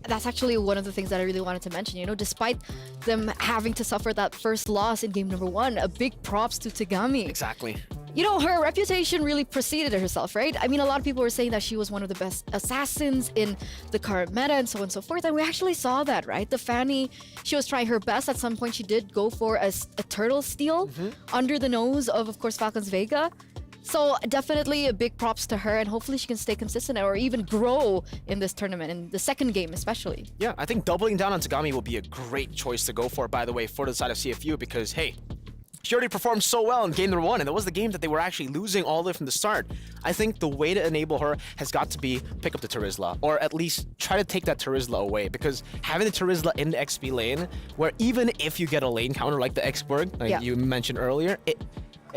That's actually one of the things that I really wanted to mention. Despite them having to suffer that first loss in game number 1, a big props to Tagami. Exactly. Her reputation really preceded herself, right? I mean, a lot of people were saying that she was one of the best assassins in the current meta and so on and so forth. And we actually saw that, right? The Fanny, she was trying her best. At some point, she did go for a turtle steal under the nose of course, Falcons Vega. So definitely a big props to her, and hopefully she can stay consistent or even grow in this tournament, in the second game especially. Yeah, I think doubling down on Tagami will be a great choice to go for, by the way, for the side of CFU, because, hey, she already performed so well in game number 1, and that was the game that they were actually losing all the way from the start. I think the way to enable her has got to be pick up the Terizla, or at least try to take that Terizla away, because having the Terizla in the XP lane, where even if you get a lane counter like the X-Borg, like you mentioned earlier,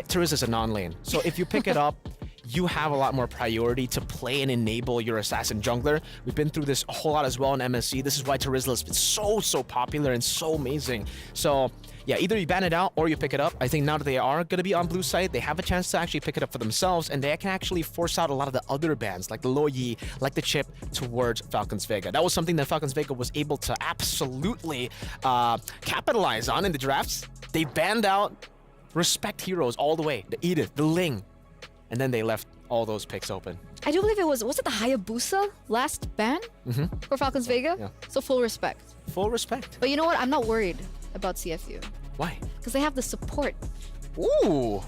Terizla is a non-lane. So if you pick it up, you have a lot more priority to play and enable your assassin jungler. We've been through this a whole lot as well in MSC. This is why Terizla has been so popular and so amazing. So yeah, either you ban it out or you pick it up. I think now that they are going to be on blue side, they have a chance to actually pick it up for themselves, and they can actually force out a lot of the other bans, like the Loyi, like the Chip, towards Falcons Vega. That was something that Falcons Vega was able to absolutely capitalize on in the drafts. They banned out respect heroes all the way, the Edith, the Ling, and then they left all those picks open. I do believe was it the Hayabusa last ban for Falcons Vega? Yeah. So full respect. Full respect. But you know what? I'm not worried about CFU. Why? Because they have the support. Ooh,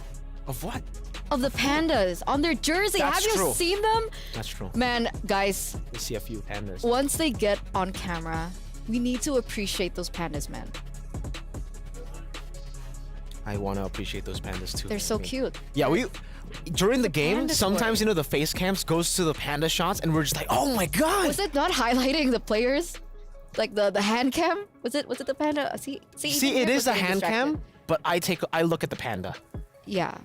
of what? Of the pandas on their jersey. That's have true. you seen them? That's true. Man, guys. The CFU pandas. Once they get on camera, we need to appreciate those pandas, man. I want to appreciate those pandas too. They're so cute. Yeah, during the game, panda sometimes the face cams goes to the panda shots, and we're just like, oh my god! Was it not highlighting the players, like the hand cam? Was it the panda? See, it is the hand cam, but I look at the panda. Yeah.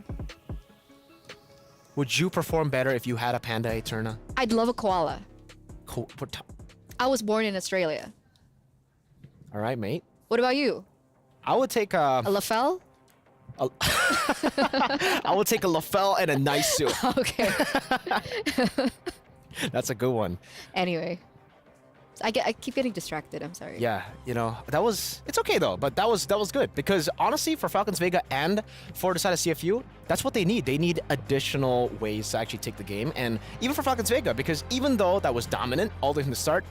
Would you perform better if you had a panda, Eterna? I'd love a koala. What I was born in Australia. All right, mate. What about you? I would take a Lafelle. I would take a Lafelle and a nice suit. Okay. That's a good one. Anyway, I keep getting distracted. I'm sorry. Yeah, it's okay though, but that was good, because honestly, for Falcons Vega and for the side of CFU, that's what they need. They need additional ways to actually take the game, and even for Falcons Vega, because even though that was dominant all the way from the start,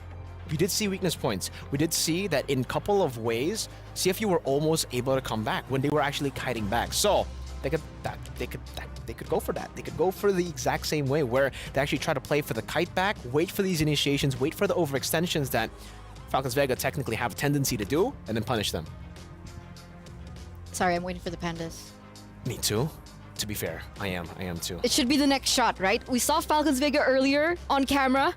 we did see weakness points. We did see that in a couple of ways, CFU were almost able to come back when they were actually kiting back. So they could go for that. They could go for the exact same way, where they actually try to play for the kite back, wait for these initiations, wait for the overextensions that Falcons Vega technically have a tendency to do, and then punish them. Sorry, I'm waiting for the pandas. Me too. To be fair, I am too. It should be the next shot, right? We saw Falcons Vega earlier on camera,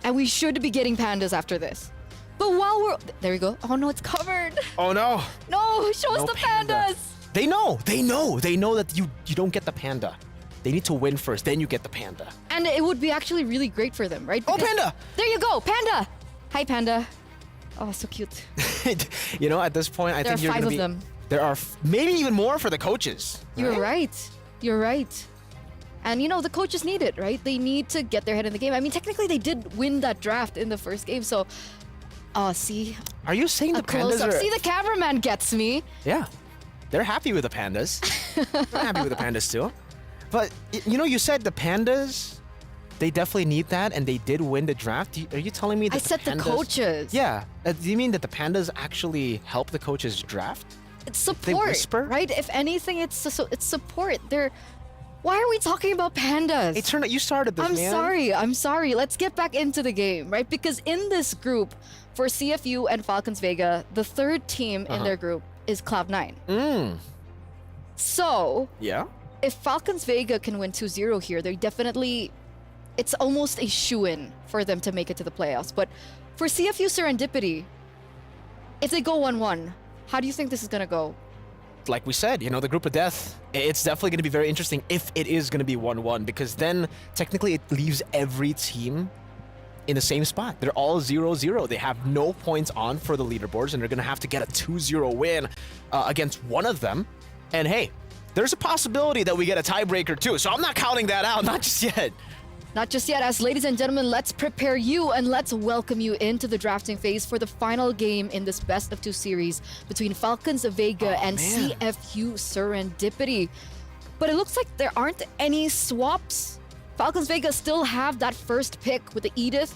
and we should be getting pandas after this. But while there we go. Oh no, it's covered. Oh no. No, show us the pandas. They know that you don't get the panda. They need to win first, then you get the panda. And it would be actually really great for them, right? Because panda! There you go, panda. Hi, panda. Oh, so cute. At this point, I think there are 5 of them. There are maybe even more for the coaches. You're right. You're right. And the coaches need it, right? They need to get their head in the game. I mean, technically they did win that draft in the first game, so see. Are you saying the pandas are... See, the cameraman gets me. Yeah. They're happy with the pandas. They're happy with the pandas too. But you said the pandas, they definitely need that, and they did win the draft. Are you telling me that I said the coaches. Yeah. Do you mean that the pandas actually help the coaches draft? It's support, they whisper? right? If anything, it's support. Why are we talking about pandas? Hey, Turner, you started this, man. I'm sorry. Let's get back into the game, right? Because in this group, for CFU and Falcons Vega, the third team in their group is Cloud9. So, yeah, if Falcons Vega can win 2-0 here, they definitely, it's almost a shoo-in for them to make it to the playoffs. But for CFU Serendipity, if they go 1-1, how do you think this is going to go? Like we said, you know, the group of death, it's definitely going to be very interesting if it is going to be 1-1, because then technically it leaves every team in the same spot. They're all 0-0. They have no points on for the leaderboards, and they're going to have to get a 2-0 win against one of them. And hey, there's a possibility that we get a tiebreaker too, so I'm not counting that out, not just yet. Not just yet, as ladies and gentlemen, let's prepare you and let's welcome you into the drafting phase for the final game in this best of 2 series between Falcons Vega and CFU Serendipity. But it looks like there aren't any swaps. Falcons Vega still have that first pick with the Edith.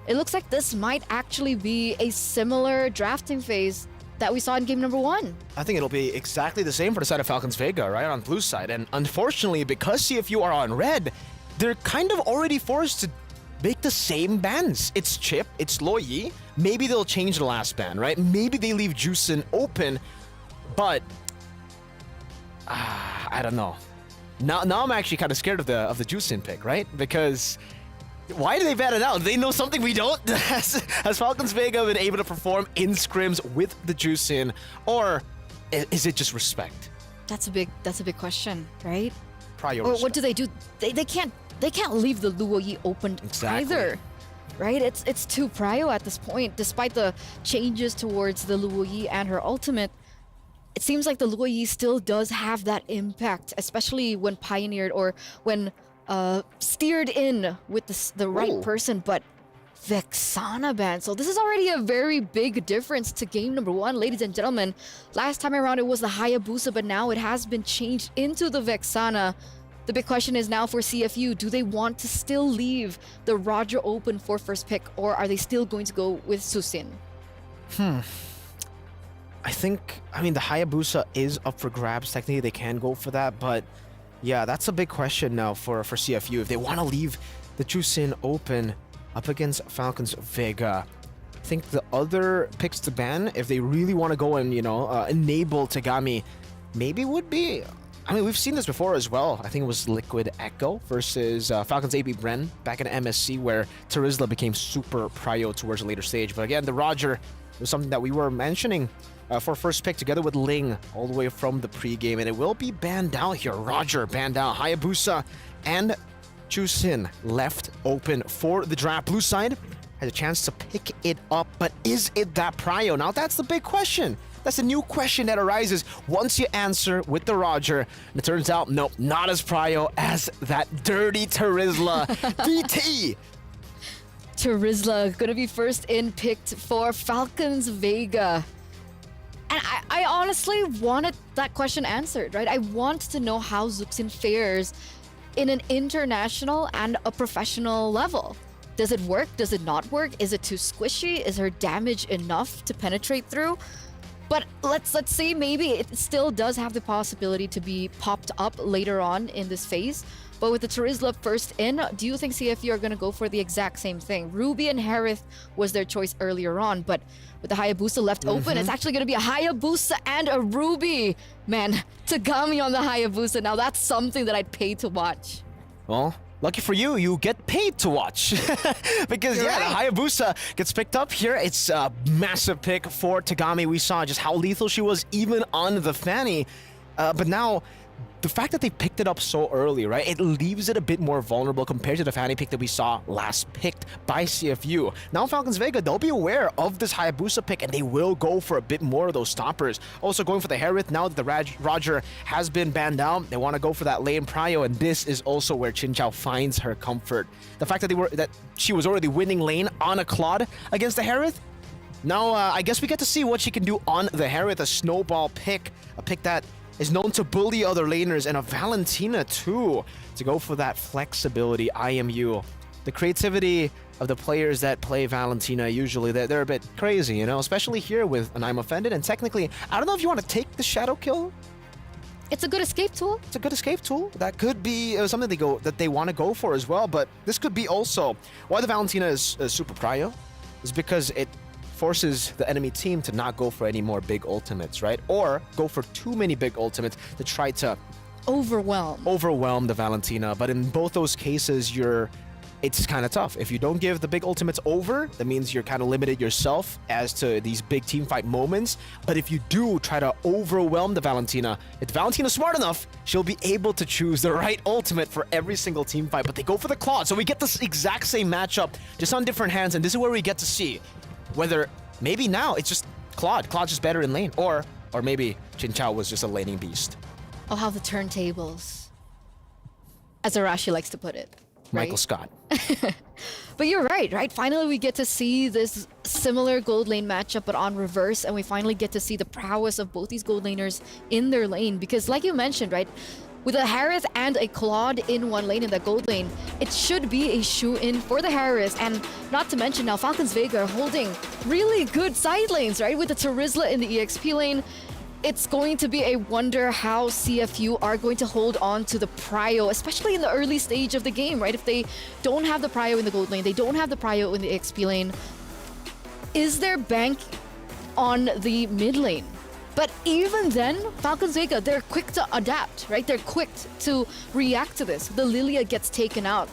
It looks like this might actually be a similar drafting phase that we saw in game number 1. I think it'll be exactly the same for the side of Falcons Vega, right, on blue side. And unfortunately, because CFU are on red, they're kind of already forced to make the same bans. It's Chip, it's Loyi. Maybe they'll change the last ban, right? Maybe they leave Juicin open, but I don't know. Now I'm actually kind of scared of the Juicin pick, right? Because why do they ban it out? They know something we don't. Has Falcons Vega been able to perform in scrims with the Juicin, or is it just respect? That's a big question, right? Priority. Or what do they do? They can't leave the Luoyi open either, right? It's too prio at this point. Despite the changes towards the Luoyi and her ultimate, it seems like the Luoyi still does have that impact, especially when pioneered or when steered in with the right person. But Vexana ban. So this is already a very big difference to game number 1, ladies and gentlemen. Last time around it was the Hayabusa, but now it has been changed into the Vexana. The big question is now for CFU, do they want to still leave the Roger open for first pick, or are they still going to go with Susin? I mean, the Hayabusa is up for grabs. Technically, they can go for that, but yeah, that's a big question now for CFU. If they want to leave the Juicin open up against Falcons Vega, I think the other picks to ban, if they really want to go and, you know, enable Tagami, maybe would be... I mean, we've seen this before as well. I think it was Liquid Echo versus Falcons AB Bren back in MSC, where Terizla became super prio towards a later stage. But again, the Roger was something that we were mentioning for first pick together with Ling all the way from the pregame, and it will be banned out here. Roger banned out. Hayabusa and Juicin left open for the draft. Blue side has a chance to pick it up, but is it that prio? Now that's the big question. That's a new question that arises once you answer with the Roger. And it turns out, nope, not as prio as that dirty Terizla. DT! Terizla gonna be first in picked for Falcons Vega. And I honestly wanted that question answered, right? I want to know how Zuxin fares in an international and a professional level. Does it work? Does it not work? Is it too squishy? Is her damage enough to penetrate through? But let's say maybe it still does have the possibility to be popped up later on in this phase. But with the Terizla first in, do you think CFU are going to go for the exact same thing? Ruby and Harith was their choice earlier on, but with the Hayabusa left open, it's actually going to be a Hayabusa and a Ruby. Man, Tagami on the Hayabusa. Now that's something that I'd pay to watch. Well, lucky for you, you get paid to watch. Because, the Hayabusa gets picked up here. It's a massive pick for Tagami. We saw just how lethal she was even on the Fanny. But now, the fact that they picked it up so early, right, it leaves it a bit more vulnerable compared to the Fanny pick that we saw last picked by CFU. Now Falcons Vega, they'll be aware of this Hayabusa pick, and they will go for a bit more of those stoppers. Also going for the Harith, now that the Roger has been banned out, they want to go for that lane prio, and this is also where Chinchao finds her comfort. The fact that she was already winning lane on a Claude against the Harith, now I guess we get to see what she can do on the Harith, a snowball pick, a pick that is known to bully other laners, and a Valentina too, to go for that flexibility IMU. The creativity of the players that play Valentina, usually they're a bit crazy, you know, especially here with an I'm Offended, and technically, I don't know if you want to take the shadow kill. It's a good escape tool. It's a good escape tool. That could be something they want to go for as well. But this could be also why the Valentina is super cryo, is because it forces the enemy team to not go for any more big ultimates, right? Or go for too many big ultimates to try to overwhelm the Valentina. But in both those cases, it's kind of tough. If you don't give the big ultimates over, that means you're kind of limited yourself as to these big team fight moments. But if you do try to overwhelm the Valentina, if the Valentina's smart enough, she'll be able to choose the right ultimate for every single team fight. But they go for the Claude. So we get this exact same matchup, just on different hands. And this is where we get to see whether maybe now it's just Claude. Claude's just better in lane. Or maybe Chin Chao was just a laning beast. Oh, how the turntables, as Arashi likes to put it. Right? Michael Scott. But you're right? Finally, we get to see this similar gold lane matchup, but on reverse, and we finally get to see the prowess of both these gold laners in their lane. Because like you mentioned, right, with a Harith and a Claude in one lane in that gold lane, it should be a shoe-in for the Harith. And not to mention now, Falcons Vega are holding really good side lanes, right? With the Terizla in the EXP lane, it's going to be a wonder how CFU are going to hold on to the prio, especially in the early stage of the game, right? If they don't have the prio in the gold lane, they don't have the prio in the XP lane, is there bank on the mid lane? But even then, Falcons Vega, they're quick to adapt, right? They're quick to react to this. The Lilia gets taken out.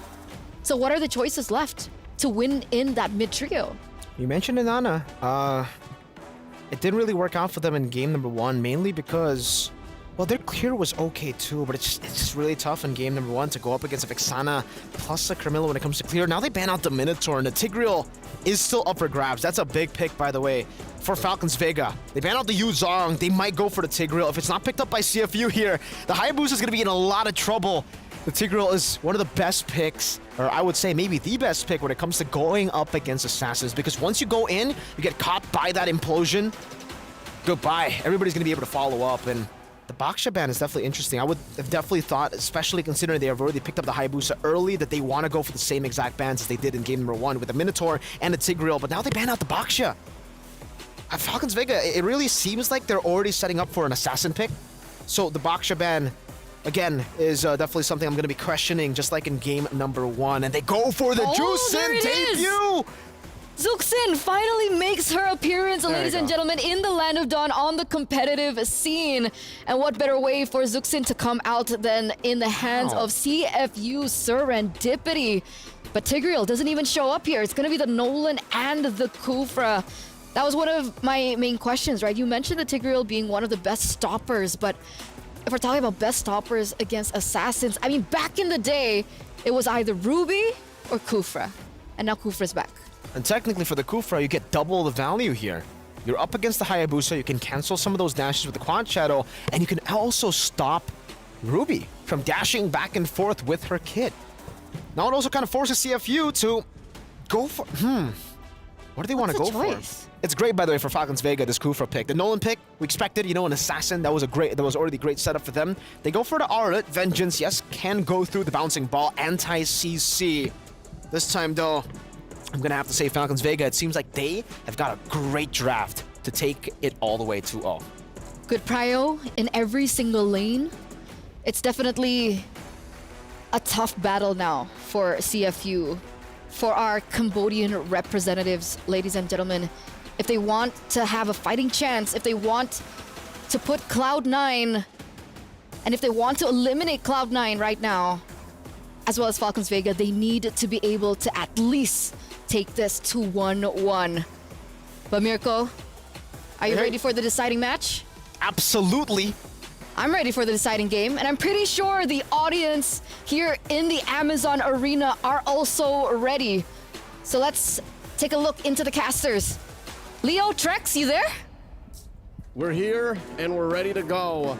So what are the choices left to win in that mid trio? You mentioned Inanna. It didn't really work out for them in game number 1, mainly because, well, their clear was okay too, but it's just really tough in game number 1 to go up against a Vexana plus a Carmilla when it comes to clear. Now they ban out the Minotaur, and the Tigreal is still up for grabs. That's a big pick, by the way, for Falcons Vega. They ban out the Yu Zhong. They might go for the Tigreal. If it's not picked up by CFU here, the Hayabusa is going to be in a lot of trouble. The Tigreal is one of the best picks, or I would say maybe the best pick when it comes to going up against Assassins, because once you go in, you get caught by that implosion, goodbye. Everybody's going to be able to follow up, and the Baksha ban is definitely interesting. I would have definitely thought, especially considering they have already picked up the Hayabusa early, that they want to go for the same exact bans as they did in game number 1 with the Minotaur and the Tigreal, but now they ban out the Baksha. At Falcons Vega, it really seems like they're already setting up for an Assassin pick, so the Baksha ban again, is definitely something I'm going to be questioning, just like in game number 1. And they go for the Jusin debut! Zuxin finally makes her appearance, ladies and gentlemen, in the Land of Dawn on the competitive scene. And what better way for Zuxin to come out than in the hands of CFU Serendipity. But Tigreal doesn't even show up here. It's going to be the Nolan and the Kufra. That was one of my main questions, right? You mentioned the Tigreal being one of the best stoppers, but if we're talking about best stoppers against Assassins, I mean, back in the day, it was either Ruby or Kufra. And now Kufra's back. And technically for the Kufra, you get double the value here. You're up against the Hayabusa, you can cancel some of those dashes with the Quad Shadow, and you can also stop Ruby from dashing back and forth with her kit. Now it also kind of forces CFU to go for... What do they want to go for? It's great, by the way, for Falcons Vega, this Kufra pick. The Nolan pick, we expected, you know, an Assassin. That was already a great setup for them. They go for the Aura. Vengeance, yes, can go through the Bouncing Ball. Anti-CC. This time, though, I'm going to have to say Falcons Vega, it seems like they have got a great draft to take it all the way 2-0. Good prio in every single lane. It's definitely a tough battle now for CFU, for our Cambodian representatives, ladies and gentlemen. If they want to have a fighting chance, if they want to put Cloud9, and if they want to eliminate Cloud9 right now, as well as Falcons Vega, they need to be able to at least take this to 1-1. But Mirko, are you ready for the deciding match? Absolutely. I'm ready for the deciding game, and I'm pretty sure the audience here in the Amazon Arena are also ready. So let's take a look into the casters. Leo, Trex, you there? We're here and we're ready to go.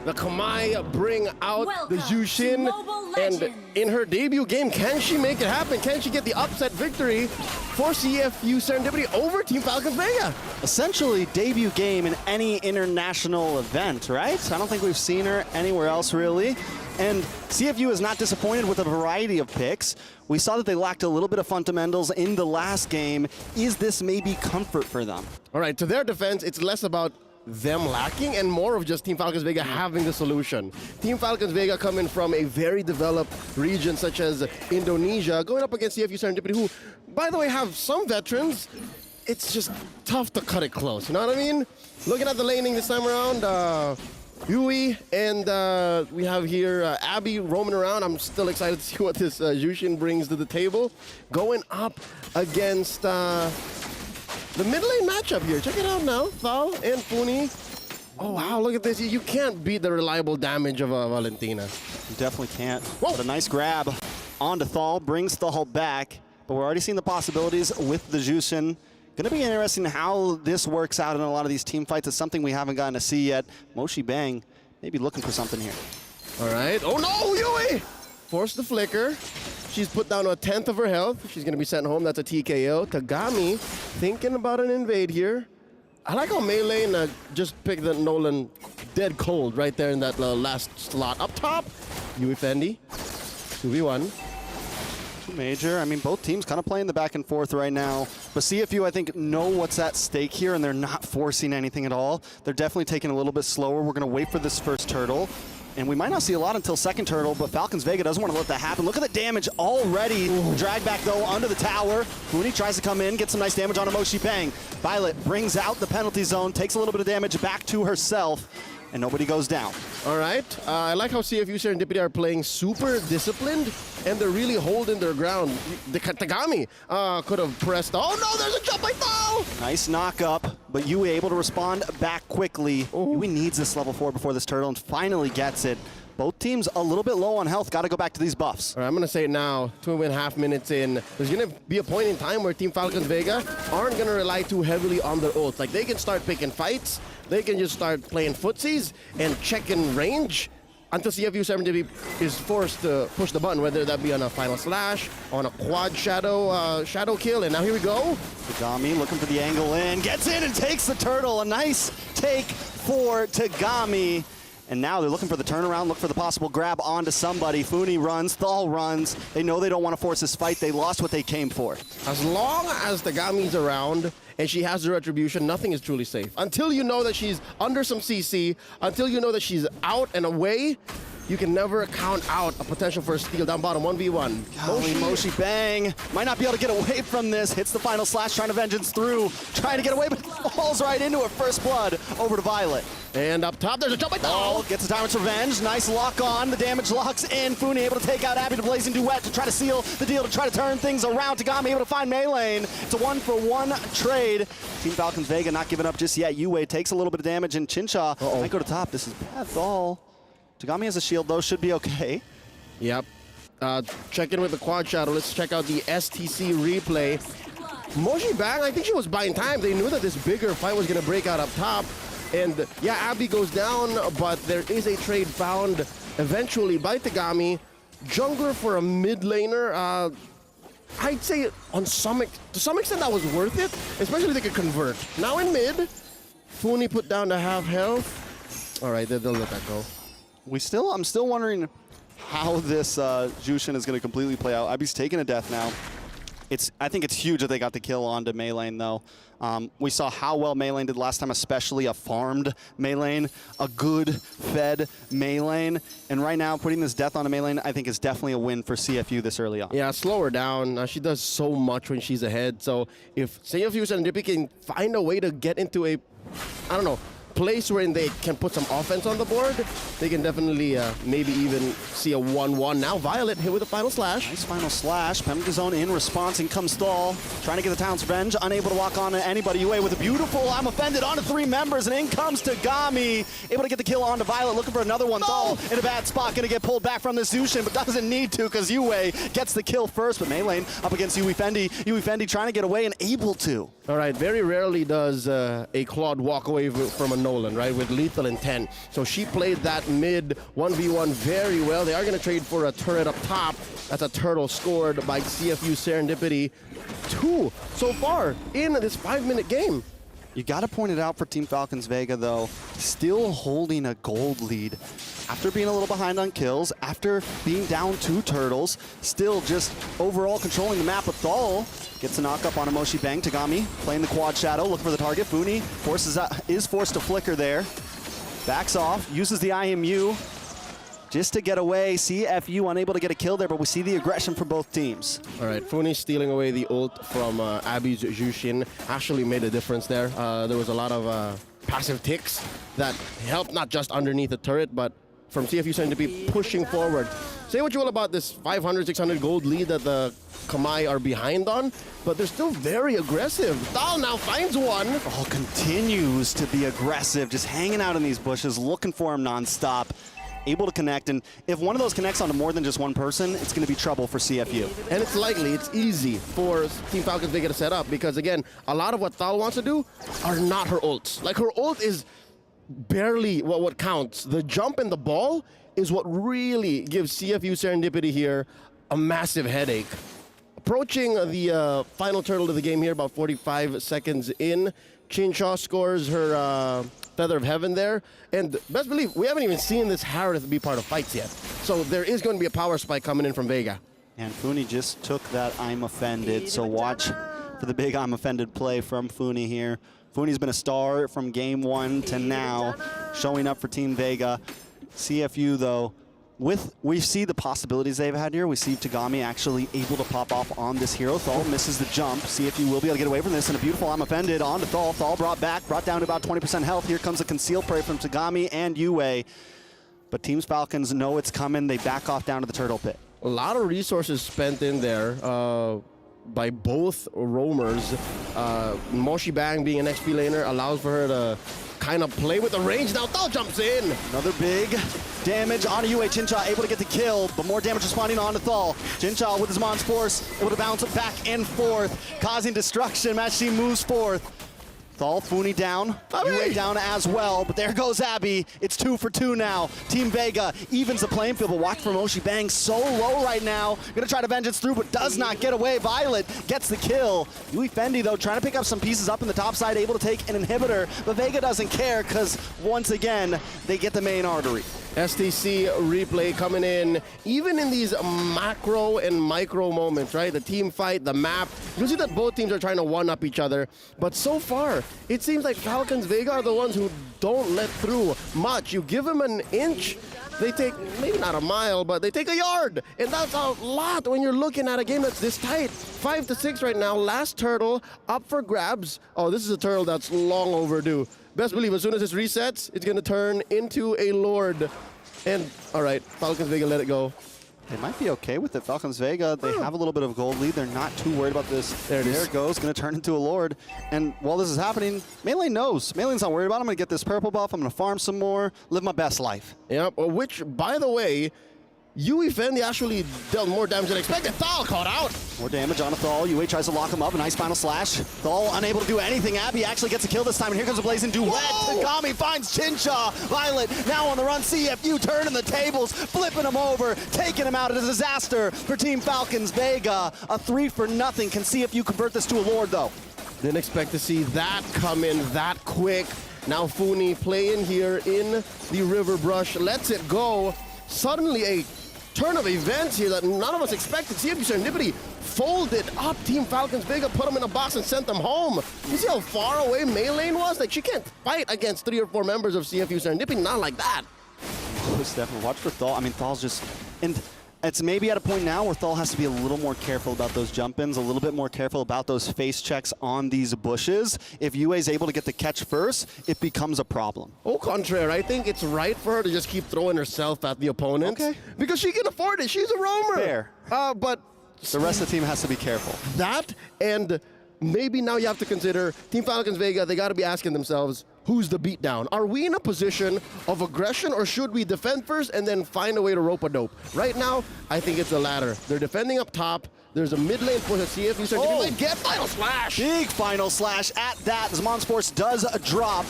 The Kamai bring out the Jushin, and in her debut game, can she make it happen? Can she get the upset victory for CFU Serendipity over Team Falcons Vega? Essentially, debut game in any international event, right? I don't think we've seen her anywhere else, really. And CFU is not disappointed with a variety of picks. We saw that they lacked a little bit of fundamentals in the last game. Is this maybe comfort for them? All right, to their defense, it's less about them lacking and more of just Team Falcons Vega having the solution. Team Falcons Vega coming from a very developed region such as Indonesia, going up against CFU Serendipity, who, by the way, have some veterans. It's just tough to cut it close, you know what I mean? Looking at the laning this time around, Yui and we have here Abby roaming around. I'm still excited to see what this Jushin brings to the table. Going up against the mid lane matchup here. Check it out now. Thal and Funi. Oh, wow, look at this. You can't beat the reliable damage of Valentina. You definitely can't. Whoa. But a nice grab onto Thal, brings Thal back. But we're already seeing the possibilities with the Jushin. Going to be interesting how this works out in a lot of these team fights. It's something we haven't gotten to see yet. Moshi Bang maybe looking for something here. All right. Oh, no, Yui! Forced the flicker. She's put down to 1/10 of her health. She's going to be sent home. That's a TKO. Tagami thinking about an invade here. I like how Melee just picked the Nolan dead cold right there in that last slot. Up top, Yui Fendi. 2v1. Major. I mean, both teams kind of playing the back and forth right now. But CFU, I think, know what's at stake here, and they're not forcing anything at all. They're definitely taking a little bit slower. We're going to wait for this first turtle. And we might not see a lot until second turtle, but Falcons Vega doesn't want to let that happen. Look at the damage already. Drag back, though, under the tower. Mooney tries to come in, get some nice damage on Moshi Bang. Violet brings out the penalty zone, takes a little bit of damage back to herself, and nobody goes down. All right. I like how CFU Serendipity are playing super disciplined, and they're really holding their ground. The Tagami could have pressed. Oh, no, there's a jump by Thal! Nice knock up, but Yui able to respond back quickly. Yui needs this level 4 before this turtle and finally gets it. Both teams a little bit low on health. Got to go back to these buffs. All right, I'm going to say it now, 2.5 minutes in. There's going to be a point in time where Team Falcons Vega aren't going to rely too heavily on their ults. Like, they can start picking fights. They can just start playing footsies and checking range until CFU Serendipity is forced to push the button, whether that be on a final slash, on a quad shadow kill. And now here we go. Tagami looking for the angle in, gets in and takes the turtle. A nice take for Tagami. And now they're looking for the turnaround, look for the possible grab onto somebody. Funi runs, Thal runs. They know they don't want to force this fight. They lost what they came for. As long as Tagami's around and she has the retribution, nothing is truly safe. Until you know that she's under some CC, until you know that she's out and away, you can never count out a potential for a steal down bottom, 1v1. Moshi Bang might not be able to get away from this. Hits the final slash, trying to vengeance through. Trying to get away, but falls right into it. First blood over to Violet. And up top, there's a jump by Thal. Gets the Tyrant's Revenge. Nice lock on. The damage locks in. Funi able to take out Abby to Blazing Duet to try to seal the deal, to try to turn things around. Tagami able to find Melee. It's a 1-for-1 trade. Team Falcons Vega not giving up just yet. Yue takes a little bit of damage, and Chincha might go to top. This is bad. Thal. Tagami has a shield, though. Should be okay. Yep. Check in with the quad shadow. Let's check out the STC replay. Moshi Bang, I think she was buying time. They knew that this bigger fight was going to break out up top. And yeah, Abby goes down, but there is a trade found eventually by Tagami. Jungler for a mid laner. I'd say to some extent that was worth it, especially if they could convert. Now in mid, Funi put down to half health. All right, they'll let that go. I'm still wondering how this Jushin is going to completely play out. Abby's taking a death now. I think it's huge that they got the kill onto Melee, though. We saw how well Melee did last time, especially a farmed Melee, a good fed Melee. And right now, putting this death onto Melee, I think is definitely a win for CFU this early on. Yeah, slow her down. She does so much when she's ahead. So if CFU Serendipity can find a way to get into a, I don't know, place where they can put some offense on the board, they can definitely maybe even see a 1-1. Now Violet hit with a final slash. Nice final slash. Penalty zone in response, and comes Thal. Trying to get the Town's Revenge, unable to walk on to anybody. Yue with a beautiful I'm offended onto 3 members, and in comes Tagami. Able to get the kill onto Violet, looking for another one. Thal in a bad spot, gonna get pulled back from this Jushin, but doesn't need to because Yue gets the kill first. But Melee up against Yui Fendi. Yui Fendi trying to get away and able to. All right, very rarely does a Claude walk away from a Nolan, right, with lethal intent. So she played that mid 1v1 very well. They are going to trade for a turret up top. That's a turtle scored by CFU Serendipity. 2 so far in this 5-minute game. You got to point it out for Team Falcons Vega, though. Still holding a gold lead. After being a little behind on kills, after being down 2 turtles, still just overall controlling the map with Thal. Gets a knock up on a Moshi Bang. Tagami playing the quad shadow, looking for the target. Funi is forced to flicker there. Backs off, uses the IMU just to get away. CFU unable to get a kill there, but we see the aggression from both teams. All right, Funi stealing away the ult from Abby's Jushin actually made a difference there. There was a lot of passive ticks that helped not just underneath the turret, but from CFU starting to be pushing forward. Say what you will about this 500, 600 gold lead that the Kamai are behind on, but they're still very aggressive. Thal now finds one. Oh, continues to be aggressive, just hanging out in these bushes, looking for him nonstop, able to connect. And if one of those connects onto more than just one person, it's going to be trouble for CFU. And it's easy for Team Falcons Vega to set up because, again, a lot of what Thal wants to do are not her ults. Like, her ult is barely what counts. The jump and the ball is what really gives CFU Serendipity here a massive headache. Approaching the final turtle of the game here, about 45 seconds in. Chinshaw scores her Feather of Heaven there. And best believe, we haven't even seen this Harith be part of fights yet. So there is going to be a power spike coming in from Vega. And Funi just took that I'm offended, so watch for the big I'm offended play from Funi here. Funi's been a star from game 1 to now, showing up for Team Vega. CFU, though, we see the possibilities they've had here. We see Tagami actually able to pop off on this hero. Thal misses the jump. CFU will be able to get away from this, and a beautiful I'm offended onto Thal. Thal brought down to about 20% health. Here comes a concealed prey from Tagami and Yue. But Team Falcons know it's coming. They back off down to the turtle pit. A lot of resources spent in there by both roamers. Moshi Bang being an XP laner allows for her to kind of play with the range. Now Thal jumps in. Another big damage onto Yue. Chinshaw able to get the kill, but more damage responding onto Thal. Chinshaw with his Mon's Force able to bounce it back and forth, causing destruction. Match team moves forth. Thal, Funi down, Yue down as well, but there goes Abby. It's 2 for 2 now. Team Vega evens the playing field, but watch for Moshi Bang so low right now. Gonna try to vengeance through, but does not get away. Violet gets the kill. Yui Fendi, though, trying to pick up some pieces up in the top side, able to take an inhibitor, but Vega doesn't care because, once again, they get the main artery. STC replay coming in, even in these macro and micro moments, right? The team fight, the map. You see that both teams are trying to one-up each other, but so far, it seems like Falcons Vega are the ones who don't let through much. You give them an inch, they take, maybe not a mile, but they take a yard. And that's a lot when you're looking at a game that's this tight. 5 to 6 right now, last turtle up for grabs. Oh, this is a turtle that's long overdue. Best believe as soon as this resets, it's gonna turn into a Lord. And, all right, Falcons Vega let it go. They might be okay with it. Falcons Vega, they have a little bit of a gold lead. They're not too worried about this. There it goes, gonna turn into a Lord. And while this is happening, Melee knows. Melee's not worried about it. I'm gonna get this purple buff, I'm gonna farm some more, live my best life. Yep, which, by the way, Yui Fendi actually dealt more damage than expected. Thal caught out. More damage on a Thal. Yue tries to lock him up. A nice final slash. Thal unable to do anything. Abby actually gets a kill this time. And here comes a blazing duet. Tagami finds Chinshaw. Violet now on the run. CFU turning the tables, flipping him over, taking him out. A disaster for Team Falcons Vega. A 3-for-0. Can CFU convert this to a Lord, though? Didn't expect to see that come in that quick. Now Funi playing here in the River Brush. Lets it go. Suddenly a turn of events here that none of us expected. CFU Serendipity folded up Team Falcons Vega, put them in a box and sent them home. You see how far away Mei Lane was? Like, she can't fight against 3 or 4 members of CFU Serendipity, not like that. Most definitely. Watch for Thal. I mean, Thal's just... And it's maybe at a point now where Thal has to be a little more careful about those jump-ins, a little bit more careful about those face checks on these bushes. If Yue is able to get the catch first, it becomes a problem. Au contraire, I think it's right for her to just keep throwing herself at the opponent. Okay. Because she can afford it. She's a roamer. Fair. But the rest of the team has to be careful. That, and maybe now you have to consider Team Falcons Vega, they got to be asking themselves, who's the beatdown? Are we in a position of aggression, or should we defend first and then find a way to rope a dope? Right now, I think it's the latter. They're defending up top. There's a mid lane push at CFU. And get final slash. Big final slash at that. Mon's Force does drop.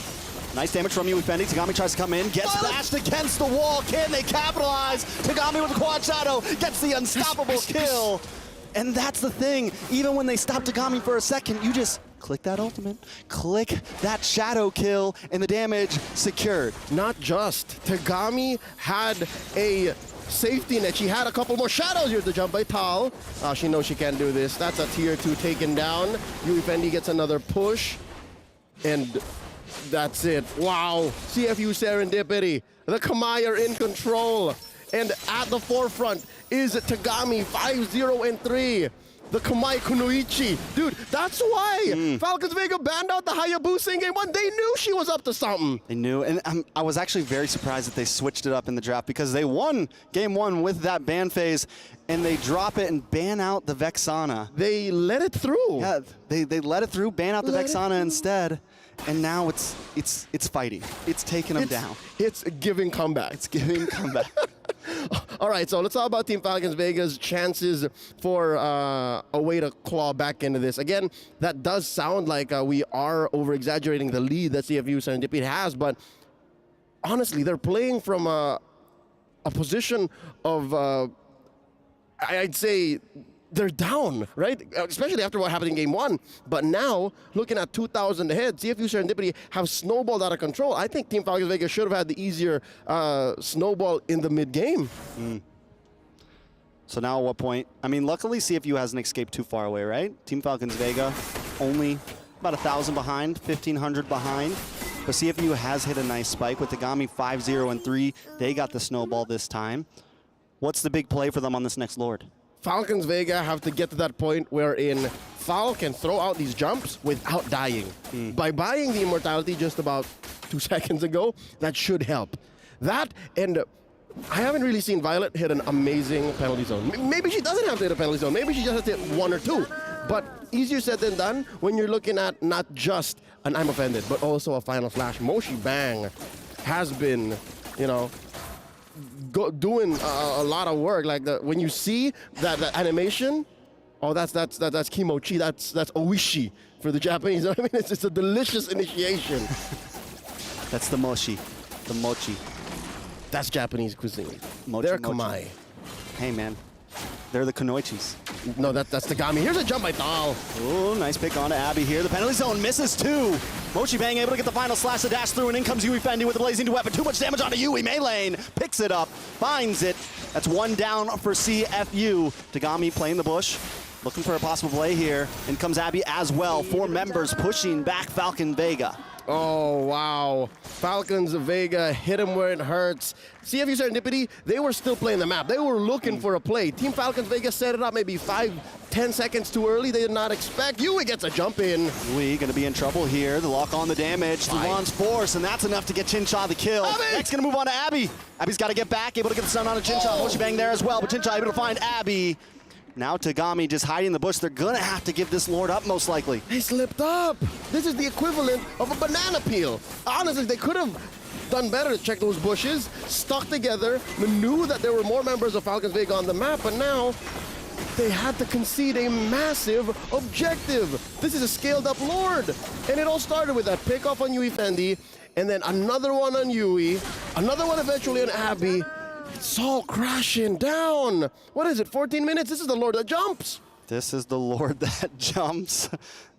Nice damage from Yui Fendi. Tagami tries to come in, gets bashed against the wall. Can they capitalize? Tagami with the quad shadow gets the unstoppable kill. And that's the thing. Even when they stop Tagami for a second, you just click that ultimate, click that shadow kill, and the damage secured. Not just. Tagami had a safety net. She had a couple more shadows here to jump by Tal. She knows she can't do this. That's a tier 2 taken down. Yui Fendi gets another push. And that's it. Wow. CFU serendipity. The Kamai are in control. And at the forefront is Tagami, 5-0-3. The Kamai Kunoichi. Dude, that's why Falcons Vega banned out the Hayabusa in game 1. They knew she was up to something. They knew, and I was actually very surprised that they switched it up in the draft because they won game 1 with that ban phase, and they drop it and ban out the Vexana. They let it through. Yeah, they let it through, ban out the Vexana instead, and now it's fighting. It's taking them down. It's giving comeback. It's giving comeback. All right, so let's talk about Team Falcons Vega's chances for a way to claw back into this. Again, that does sound like we are over-exaggerating the lead that CFU Serendipity has, but honestly, they're playing from a position of, I'd say, they're down, right? Especially after what happened in game 1. But now, looking at 2,000 ahead, CFU Serendipity have snowballed out of control. I think Team Falcons Vega should have had the easier snowball in the mid-game. So now at what point? I mean, luckily CFU hasn't escaped too far away, right? Team Falcons Vega only about 1,000 behind, 1,500 behind. But CFU has hit a nice spike with Tagami 5-0-3. They got the snowball this time. What's the big play for them on this next Lord? Falcons Vega have to get to that point wherein Fal can throw out these jumps without dying. By buying the immortality just about 2 seconds ago, that should help. That, and I haven't really seen Violet hit an amazing penalty zone. Maybe she doesn't have to hit a penalty zone. Maybe she just has to hit 1 or 2. But easier said than done when you're looking at not just an I'm offended, but also a final flash. Moshi Bang has been, you know, doing a lot of work. Like when you see that animation, oh, that's kimochi, that's oishi for the Japanese. I mean, it's a delicious initiation. That's the mochi, the mochi. That's Japanese cuisine. Mochi, They're mochi. Kamai. Hey man, they're the Kunoichis. No, that's Tagami. Here's a jump by Tal. Oh, nice pick on to Abby here. The penalty zone misses 2. Mochi Bang able to get the final slash, the dash through, and in comes Yui Fendi with the blazing weapon. Too much damage onto Yui. Maylane picks it up, finds it. That's 1 down for CFU. Tagami playing the bush, looking for a possible play here. In comes Abby as well. 4 members pushing back Falcon Vega. Oh, wow. Falcons Vega hit him where it hurts. CFU Serendipity, they were still playing the map. They were looking for a play. Team Falcons Vega set it up maybe 5-10 seconds too early. They did not expect. Yui gets a jump in. Yui gonna be in trouble here. The lock on the damage. Luan's force, and that's enough to get Chincha the kill. Abby! Next gonna move on to Abby. Abby's gotta get back, able to get the stun on to Chincha. Mochi Bang there as well, but Chincha able to find Abby. Now Tagami just hiding in the bush. They're gonna have to give this Lord up most likely. They slipped up. This is the equivalent of a banana peel. Honestly, they could have done better to check those bushes, stuck together, knew that there were more members of Falcons Vega on the map, but now they had to concede a massive objective. This is a scaled up Lord. And it all started with that pickoff on Yui Fendi, and then another one on Yui, another one eventually on Abby. It's all crashing down. What is it, 14 minutes? This is the Lord that jumps. This is the Lord that jumps.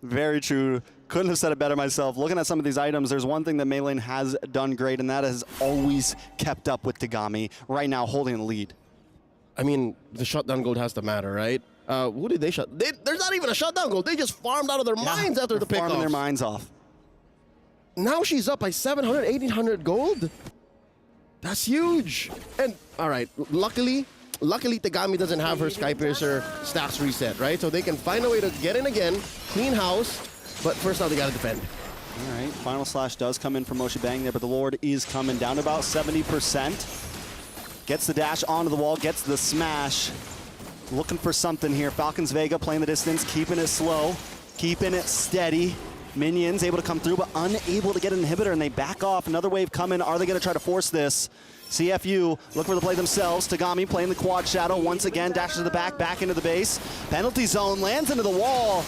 Very true. Couldn't have said it better myself. Looking at some of these items, there's one thing that Maylane has done great, and that has always kept up with Tagami. Right now, holding the lead. I mean, the shutdown gold has to matter, right? Who did they shut? There's not even a shutdown gold. They just farmed out of their minds after the pickoff. Farming their minds off. Now she's up by 700, 1,800 gold. That's huge. And all right, luckily Tagami doesn't have her Skypiercer stacks reset, right? So they can find a way to get in again, clean house, but first now they gotta defend. All right, final slash does come in from Moshi Bang there, but the Lord is coming down to about 70%. Gets the dash onto the wall, gets the smash. Looking for something here. Falcons Vega playing the distance, keeping it slow, keeping it steady. Minions able to come through, but unable to get an inhibitor, and they back off. Another wave coming. Are they going to try to force this? CFU looking for the play themselves. Tagami playing the quad shadow once again. Dashes to the back into the base. Penalty zone, lands into the wall.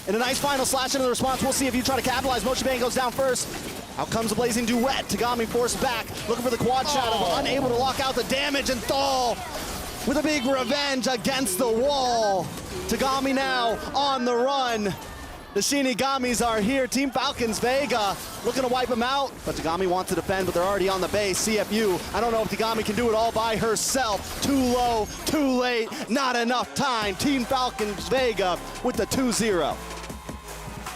And a nice final slash into the response. We'll see if you try to capitalize. Mochi Bang goes down first. Out comes the blazing duet. Tagami forced back, looking for the quad shadow, but unable to lock out the damage, and Thal with a big revenge against the wall. Tagami now on the run. The Shinigamis are here. Team Falcons Vega looking to wipe them out, but Tagami wants to defend, but they're already on the base. CFU, I don't know if Tagami can do it all by herself. Too low, too late, not enough time. Team Falcons Vega with the 2-0.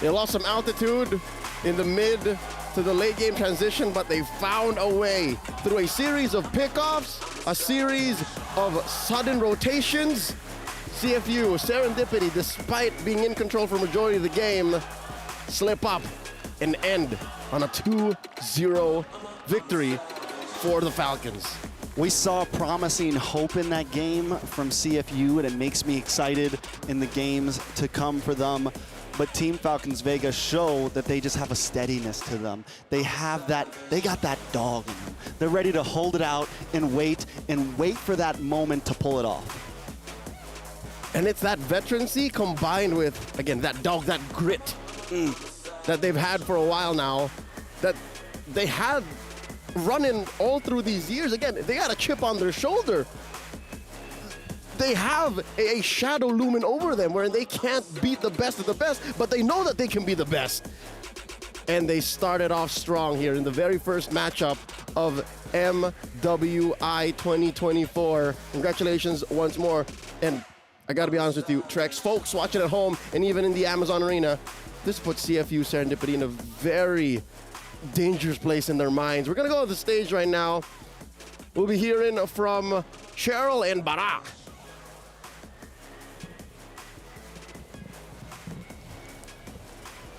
They lost some altitude in the mid to the late game transition, but they found a way through a series of pickoffs, a series of sudden rotations. CFU, serendipity, despite being in control for majority of the game, slip up and end on a 2-0 victory for the Falcons. We saw promising hope in that game from CFU, and it makes me excited in the games to come for them. But Team Falcons Vega show that they just have a steadiness to them. They got that dog in them. They're ready to hold it out and wait for that moment to pull it off. And it's that veterancy combined with, again, that dog, that grit that they've had for a while now, that they had running all through these years. Again, they got a chip on their shoulder. They have a shadow looming over them where they can't beat the best of the best, but they know that they can be the best. And they started off strong here in the very first matchup of MWI 2024. Congratulations once more. And I gotta be honest with you, Trex, folks watching at home and even in the Amazon Arena, this puts CFU Serendipity in a very dangerous place in their minds. We're gonna go to the stage right now. We'll be hearing from Cheryl and Barak.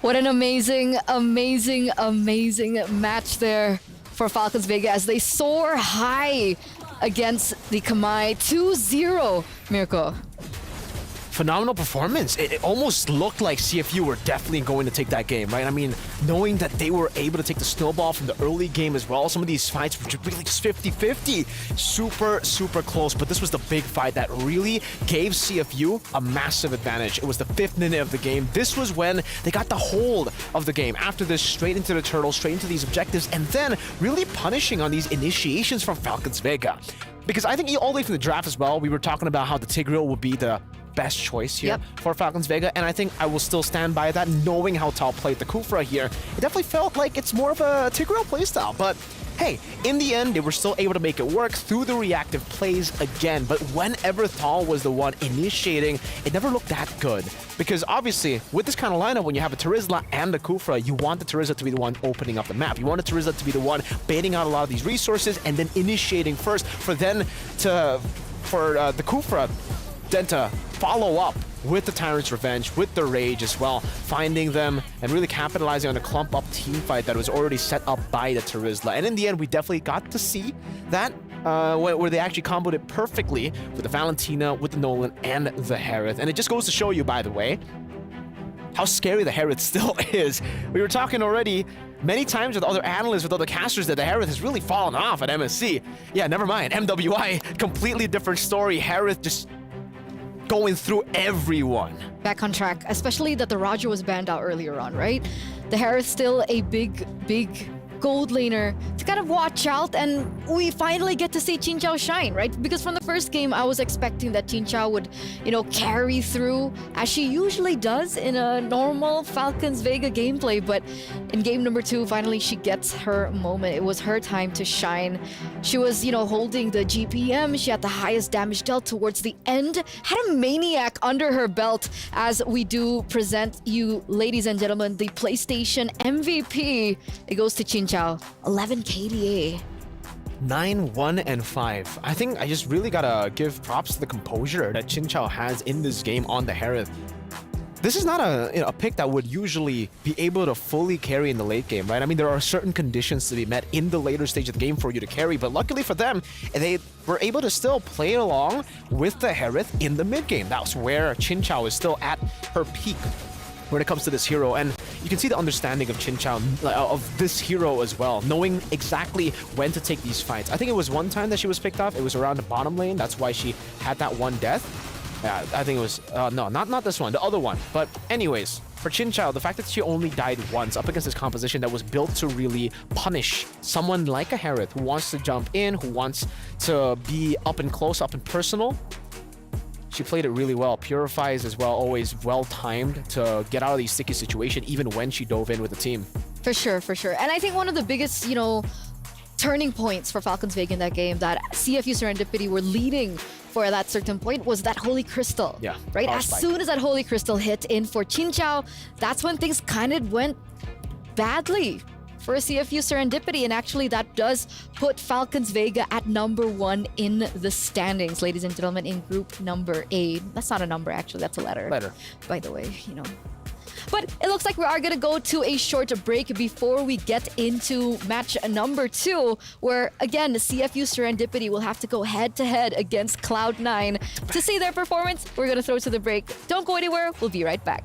What an amazing, amazing, amazing match there for Falcons Vega as they soar high against the Kamai 2-0. Mirko. Phenomenal performance. It almost looked like CFU were definitely going to take that game, right? I mean, knowing that they were able to take the snowball from the early game as well. Some of these fights were really just 50-50. Super, super close. But this was the big fight that really gave CFU a massive advantage. It was the 5th minute of the game. This was when they got the hold of the game. After this, straight into the turtle, straight into these objectives, and then really punishing on these initiations from Falcons Vega. Because I think all the way from the draft as well, we were talking about how the Tigreal would be the best choice here for Falcons Vega, and I think I will still stand by that, knowing how Tal played the Kufra here. It definitely felt like it's more of a Tigreal playstyle, but hey, in the end, they were still able to make it work through the reactive plays again. But whenever Tal was the one initiating, it never looked that good. Because obviously, with this kind of lineup, when you have a Terizla and a Kufra, you want the Terizla to be the one opening up the map. You want the Terizla to be the one baiting out a lot of these resources and then initiating first for the Kufra then to follow up with the Tyrant's Revenge, with the Rage as well, finding them and really capitalizing on the clump-up team fight that was already set up by the Terizla. And in the end, we definitely got to see that where they actually comboed it perfectly with the Valentina, with the Nolan, and the Harith. And it just goes to show you, by the way, how scary the Harith still is. We were talking already many times with other analysts, with other casters, that the Harith has really fallen off at MSC. Yeah, never mind. MWI, completely different story. Harith just going through everyone. Back on track, especially that the Roger was banned out earlier on, right? The Harith still a big gold laner to kind of watch out, and we finally get to see Chinchao shine, right? Because from the first game, I was expecting that Chinchao would, carry through as she usually does in a normal Falcons Vega gameplay, but in game number 2, finally she gets her moment. It was her time to shine. She was, holding the GPM. She had the highest damage dealt towards the end, had a Maniac under her belt as we do present you, ladies and gentlemen, the PlayStation MVP. It goes to Chinchao. 11 KDA. 9-1-5. I think I just really gotta give props to the composure that Chinchao has in this game on the Harith. This is not a pick that would usually be able to fully carry in the late game, right? I mean, there are certain conditions to be met in the later stage of the game for you to carry, but luckily for them, they were able to still play along with the Harith in the mid game. That's where Chinchao is still at her peak when it comes to this hero, and you can see the understanding of Chinchao, of this hero as well, knowing exactly when to take these fights. I think it was one time that she was picked off, it was around the bottom lane, that's why she had that one death. Yeah, I think it was, no, not this one, the other one. But anyways, for Chinchao, the fact that she only died once up against this composition that was built to really punish someone like a Harith who wants to jump in, who wants to be up and close, up and personal, she played it really well. Purifies as well, always well-timed to get out of these sticky situations, even when she dove in with the team. For sure, for sure. And I think one of the biggest, turning points for Falcons Vega in that game that CFU Serendipity were leading for that certain point was that Holy Crystal. Yeah. Right? Power As spike. soon as that Holy Crystal hit in for Chinchao, that's when things kind of went badly for CFU Serendipity. And actually, that does put Falcons Vega at #1 in the standings, ladies and gentlemen, in group number A. That's not a number, actually. That's a letter. Letter. By the way, But it looks like we are going to go to a short break before we get into match number 2, where, again, CFU Serendipity will have to go head-to-head against Cloud9. To see their performance, we're going to throw to the break. Don't go anywhere. We'll be right back.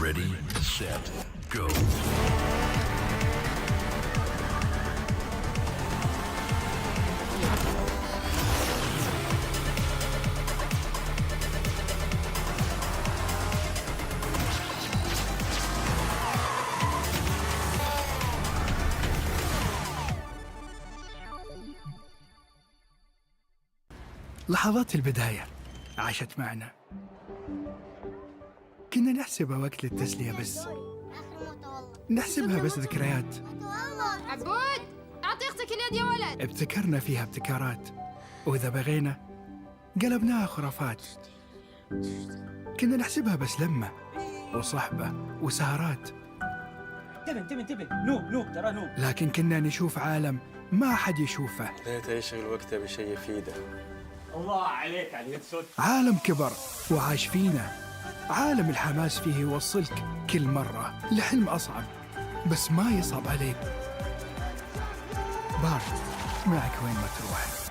Ready, set, go. لحظات البداية عاشت معنا. كنا نحسبها وقت للتسلية بس. نحسبها بس ذكريات. عبود أعطي أختك اليد يا ولد. ابتكرنا فيها ابتكارات، وإذا بغينا قلبناها خرافات. كنا نحسبها بس لمة وصحبة وسهرات. انتبه نوب ترى نوب. لكن كنا نشوف عالم ما حد يشوفه. ليت يشغل وقته بشيء يفيده. الله عليك على اليد صوت. عالم كبر وعاش فينا. عالم الحماس فيه يوصلك كل مرة لحلم أصعب، بس ما يصعب عليك. بارد معك وين ما تروح.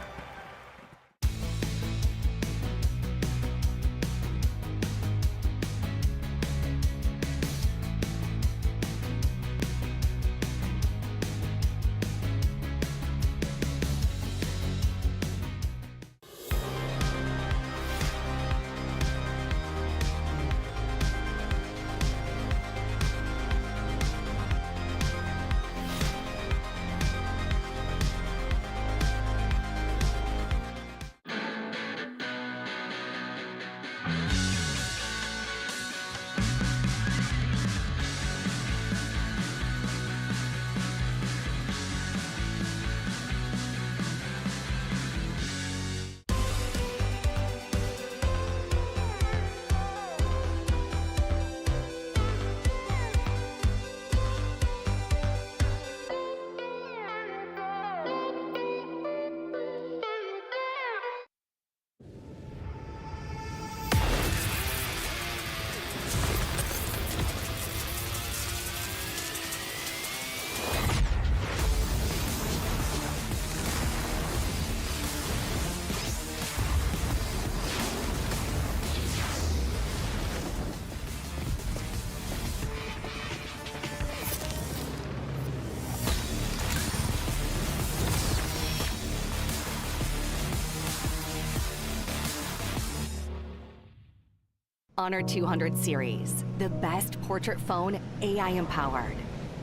Honor 200 series, the best portrait phone AI-empowered.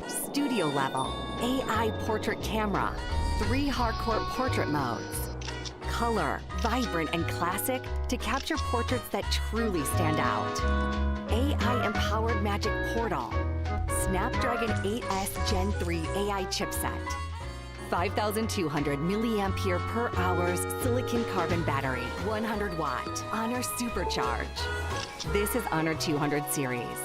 Studio level, AI portrait camera, 3 hardcore portrait modes. Color, vibrant and classic to capture portraits that truly stand out. AI-empowered magic portal. Snapdragon 8S Gen 3 AI chipset. 5,200 milliampere per hour's silicon carbon battery, 100 watt, Honor Supercharge. This is Honor 200 series.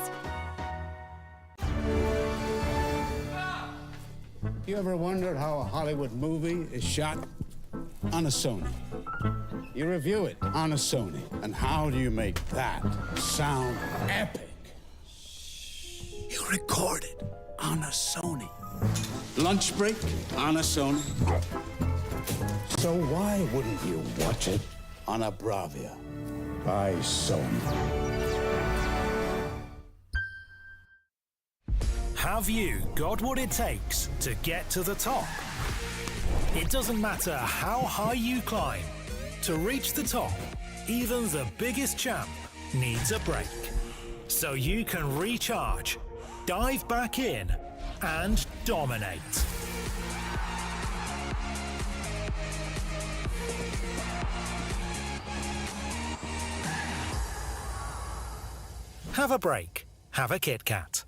You ever wondered how a Hollywood movie is shot on a Sony? You review it on a Sony. And how do you make that sound epic? You record it on a Sony. Lunch break on a Sony. So why wouldn't you watch it on a Bravia by Sony? Have you got what it takes to get to the top? It doesn't matter how high you climb. To reach the top, even the biggest champ needs a break. So you can recharge, dive back in, and dominate. Have a break. Have a Kit Kat.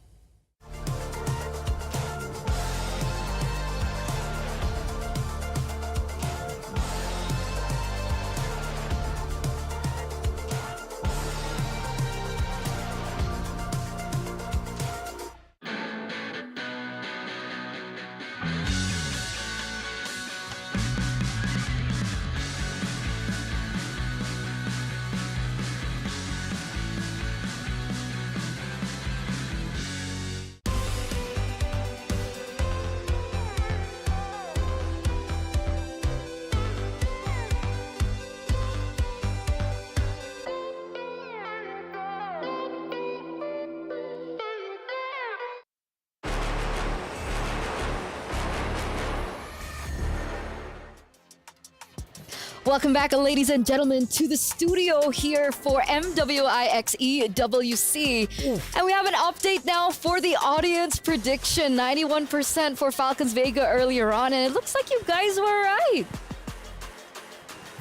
Welcome back, ladies and gentlemen, to the studio here for MWI X EWC. And we have an update now for the audience prediction. 91% for Falcons Vega earlier on, and it looks like you guys were right.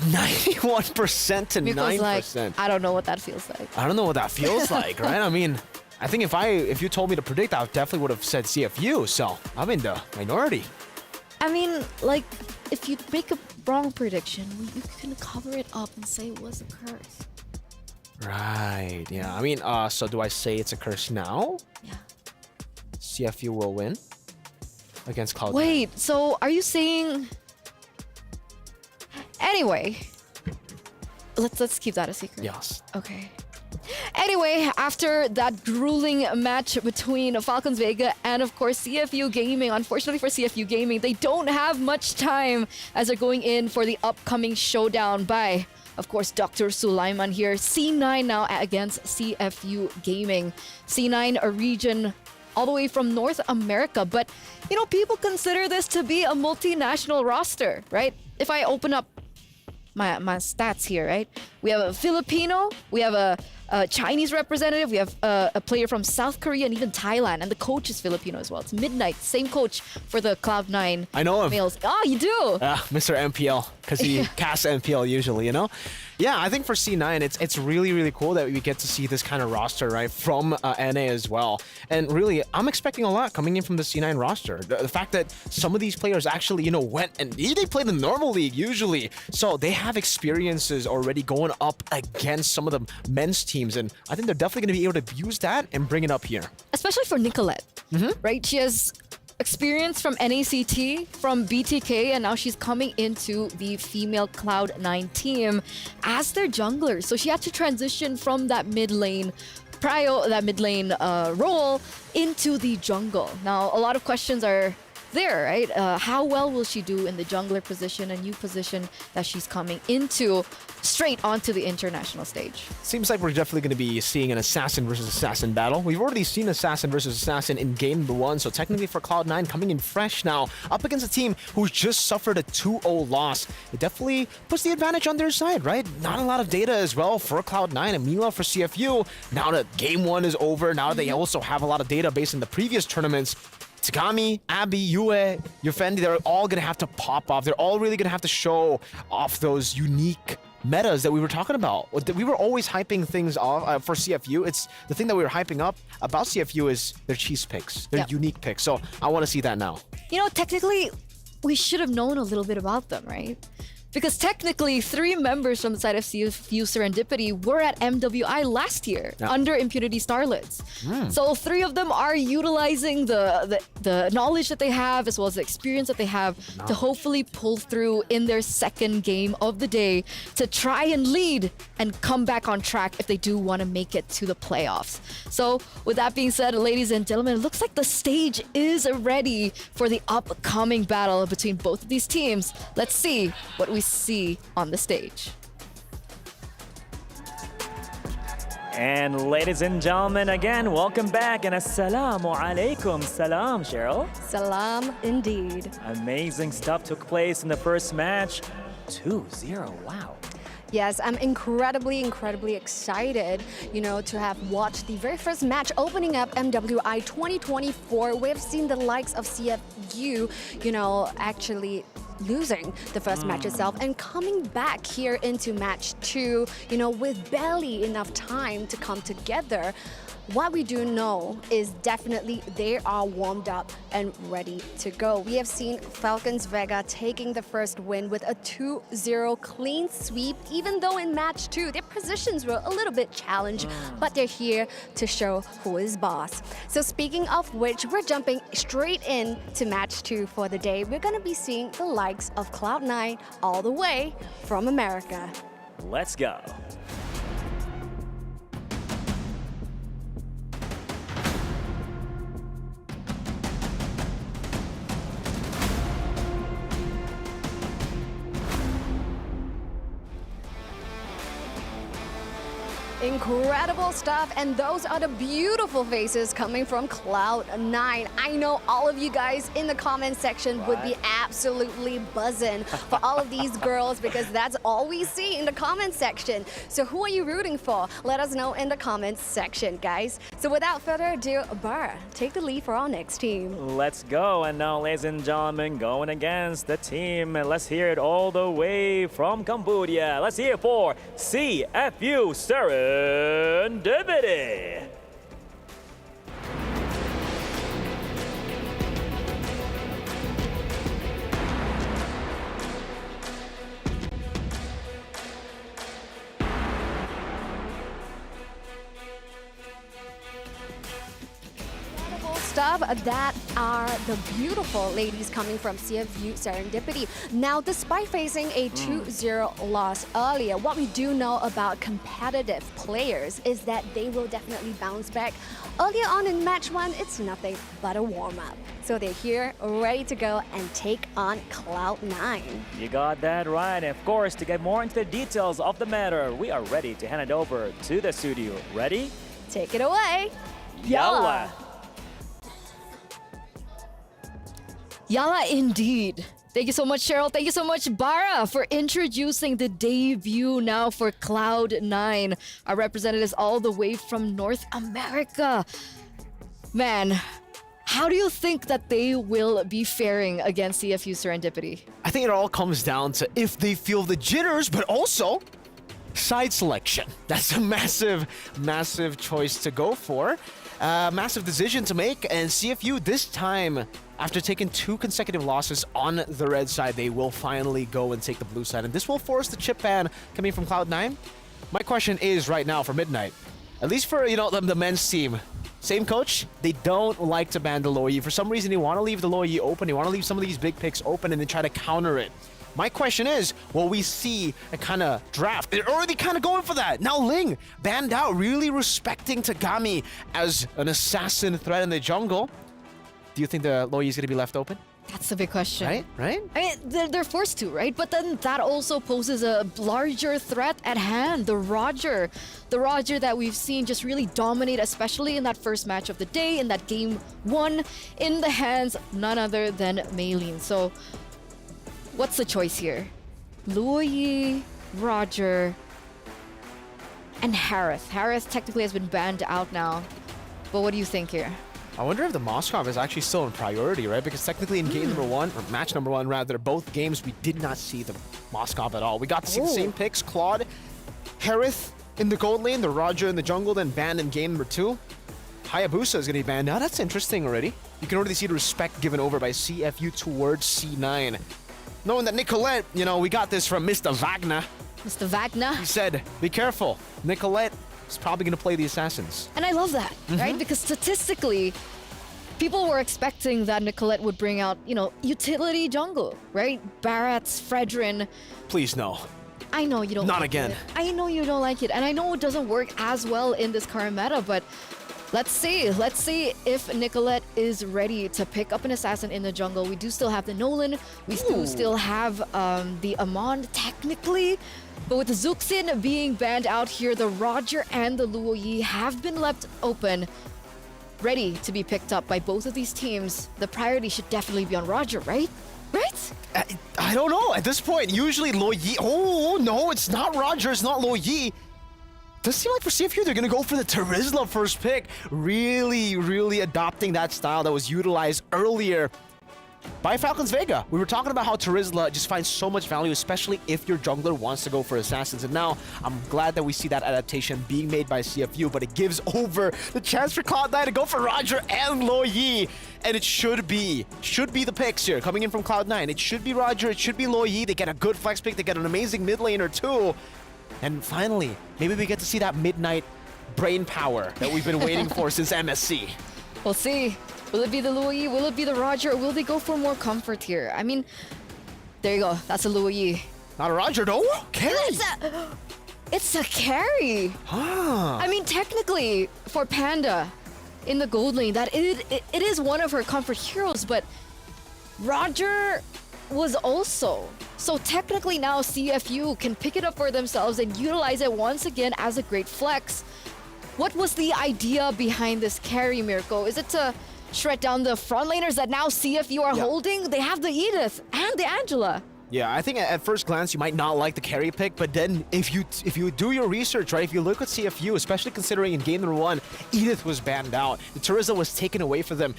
91% to 9%. Like, I don't know what that feels like. I don't know what that feels like, right? I mean, I think if you told me to predict, I definitely would have said CFU. So I'm in the minority. I mean, like, if you make a wrong prediction, you can cover it up and say it was a curse. Right. Yeah. I mean, so do I say it's a curse now? Yeah. CFU will win against Cloud9. Wait. So are you saying? Anyway, let's keep that a secret. Yes. Okay. Anyway, after that grueling match between Falcons Vega and, of course, CFU Gaming, unfortunately for CFU Gaming, they don't have much time as they're going in for the upcoming showdown by, of course, Dr. Sulaiman here. C9 now against CFU Gaming. C9, a region all the way from North America. But, you know, people consider this to be a multinational roster, right? If I open up my stats here, right? We have a Filipino, we have a Chinese representative, we have a player from South Korea and even Thailand, and the coach is Filipino as well. It's Midnight, same coach for the Cloud9 I know him. males. Oh, you do? Mr. MPL, because he casts MPL usually, you know? Yeah, I think for C9, it's really, really cool that we get to see this kind of roster, right, from NA as well. And really, I'm expecting a lot coming in from the C9 roster. The fact that some of these players actually, you know, went and they play the normal league usually. So they have experiences already going up against some of the men's teams. And I think they're definitely going to be able to use that and bring it up here. Especially for Nicolette, right? She has experience from NACT, from BTK, and now she's coming into the female Cloud9 team as their jungler. So she had to transition from that mid lane role into the jungle. Now, a lot of questions are there, right? How well will she do in the jungler position, a new position that she's coming into straight onto the international stage? Seems like we're definitely going to be seeing an assassin versus assassin battle. We've already seen assassin versus assassin in game number 1, so technically for Cloud9 coming in fresh now, up against a team who just suffered a 2-0 loss. It definitely puts the advantage on their side, right? Not a lot of data as well for Cloud9, and meanwhile for CFU, now that game 1 is over, now they also have a lot of data based on the previous tournaments. Tagami, Abby, Yue, Yufendi, they're all going to have to pop off. They're all really going to have to show off those unique metas that we were talking about. We were always hyping things off for CFU. It's the thing that we were hyping up about CFU is their cheese picks, their unique picks. So I want to see that now. You know, technically, we should have known a little bit about them, right? Because technically, 3 members from the side of CFU Serendipity were at MWI last year under Impunity Starlets. So 3 of them are utilizing the knowledge that they have as well as the experience that they have to hopefully pull through in their second game of the day to try and lead and come back on track if they do want to make it to the playoffs. So with that being said, ladies and gentlemen, it looks like the stage is ready for the upcoming battle between both of these teams. Let's see what we see on the stage. And ladies and gentlemen, again, welcome back and assalamu alaikum. Salam, Cheryl. Salam indeed. Amazing stuff took place in the first match. 2-0, wow. Yes, I'm incredibly excited, to have watched the very first match opening up MWI 2024. We've seen the likes of CFU, actually losing the first match itself and coming back here into match 2, with barely enough time to come together. What we do know is definitely they are warmed up and ready to go. We have seen Falcons Vega taking the first win with a 2-0 clean sweep, even though in match 2 their positions were a little bit challenged, but they're here to show who is boss. So speaking of which, we're jumping straight in to match 2 for the day. We're going to be seeing the likes of Cloud9 all the way from America. Let's go. Incredible stuff, and those are the beautiful faces coming from Cloud9. I know all of you guys in the comment section would be absolutely buzzing for all of these girls because that's all we see in the comment section. So who are you rooting for? Let us know in the comments section, guys. So without further ado, Bar, take the lead for our next team. Let's go. And now, ladies and gentlemen, going against the team. Let's hear it all the way from Cambodia. Let's hear it for CFU Serendipity. Stuff that are the beautiful ladies coming from CFU Serendipity. Now, despite facing a 2-0 loss earlier, what we do know about competitive players is that they will definitely bounce back. Earlier on in match 1, it's nothing but a warm-up. So they're here, ready to go and take on Cloud9. You got that right. And of course, to get more into the details of the matter, we are ready to hand it over to the studio. Ready? Take it away. Yalla! Yalla indeed. Thank you so much, Cheryl. Thank you so much, Bara, for introducing the debut now for Cloud9, our representatives all the way from North America. Man, how do you think that they will be faring against CFU Serendipity? I think it all comes down to if they feel the jitters, but also side selection. That's a massive choice to go for. Massive decision to make, and CFU this time, after taking 2 consecutive losses on the red side, they will finally go and take the blue side, and this will force the chip ban coming from Cloud9. My question is right now for Midnight, at least for the men's team, same coach, they don't like to ban the low E. For some reason, they want to leave the low E open. They want to leave some of these big picks open and then try to counter it. My question is, will we see a kind of draft? They're already kind of going for that. Now Ling banned out, really respecting Tagami as an assassin threat in the jungle. Do you think the low E is going to be left open? That's the big question. Right? I mean, they're forced to, right? But then that also poses a larger threat at hand. The Roger that we've seen just really dominate, especially in that first match of the day, in that game 1, in the hands of none other than Maylene. So what's the choice here? Luoyi, Roger, and Harith. Harith technically has been banned out now. But what do you think here? I wonder if the Moskov is actually still in priority, right? Because technically in game number 1, or match number 1 rather, both games we did not see the Moskov at all. We got to see the same picks, Claude, Harith in the gold lane, the Roger in the jungle, then banned in game number 2. Hayabusa is going to be banned now. That's interesting already. You can already see the respect given over by CFU towards C9. knowing that Nicolette, you know, we got this from Mr. Wagner. Mr. Wagner. He said, be careful. Nicolette is probably going to play the Assassins. And I love that, right? Because statistically, people were expecting that Nicolette would bring out, you know, utility jungle, right? Barats, Fredrin. Please, no. I know you don't Not like again. it. I know you don't like it. And I know it doesn't work as well in this current meta, but let's see. Let's see if Nicolette is ready to pick up an assassin in the jungle. We do still have the Nolan. We do still have the Amon technically. But with the Zuxin being banned out here, the Roger and the Luo Yi have been left open, ready to be picked up by both of these teams. The priority should definitely be on Roger, right? Right? I don't know. At this point, usually Luo Yi... Oh, no, it's not Roger. It's not Luo Yi. Does seem like for CFU, they're going to go for the Terizla first pick. Really, really adopting that style that was utilized earlier by Falcons Vega. We were talking about how Terizla just finds so much value, especially if your jungler wants to go for Assassins. And now I'm glad that we see that adaptation being made by CFU, but it gives over the chance for Cloud9 to go for Roger and Luo Yi. And it should be the picks here coming in from Cloud9. It should be Roger, it should be Luo Yi. They get a good flex pick, they get an amazing mid laner too. And finally, maybe we get to see that midnight brain power that we've been waiting for since MSC. We'll see. Will it be the Luo Yi? Will it be the Roger? Or will they go for more comfort here? I mean, there you go. That's a Luo Yi. Not a Roger, no? Carry! It's a carry! I mean, technically, for Panda in the gold lane, that it is one of her comfort heroes, but Roger was also. So technically now CFU can pick it up for themselves and utilize it once again as a great flex. What was the idea behind this carry, Mirko? Is it to shred down the front laners that now CFU are holding? They have the Edith and the Angela. Yeah, I think at first glance you might not like the carry pick, but then if you do your research, right, if you look at CFU, especially considering in game number 1, Edith was banned out, the Terizla was taken away from them.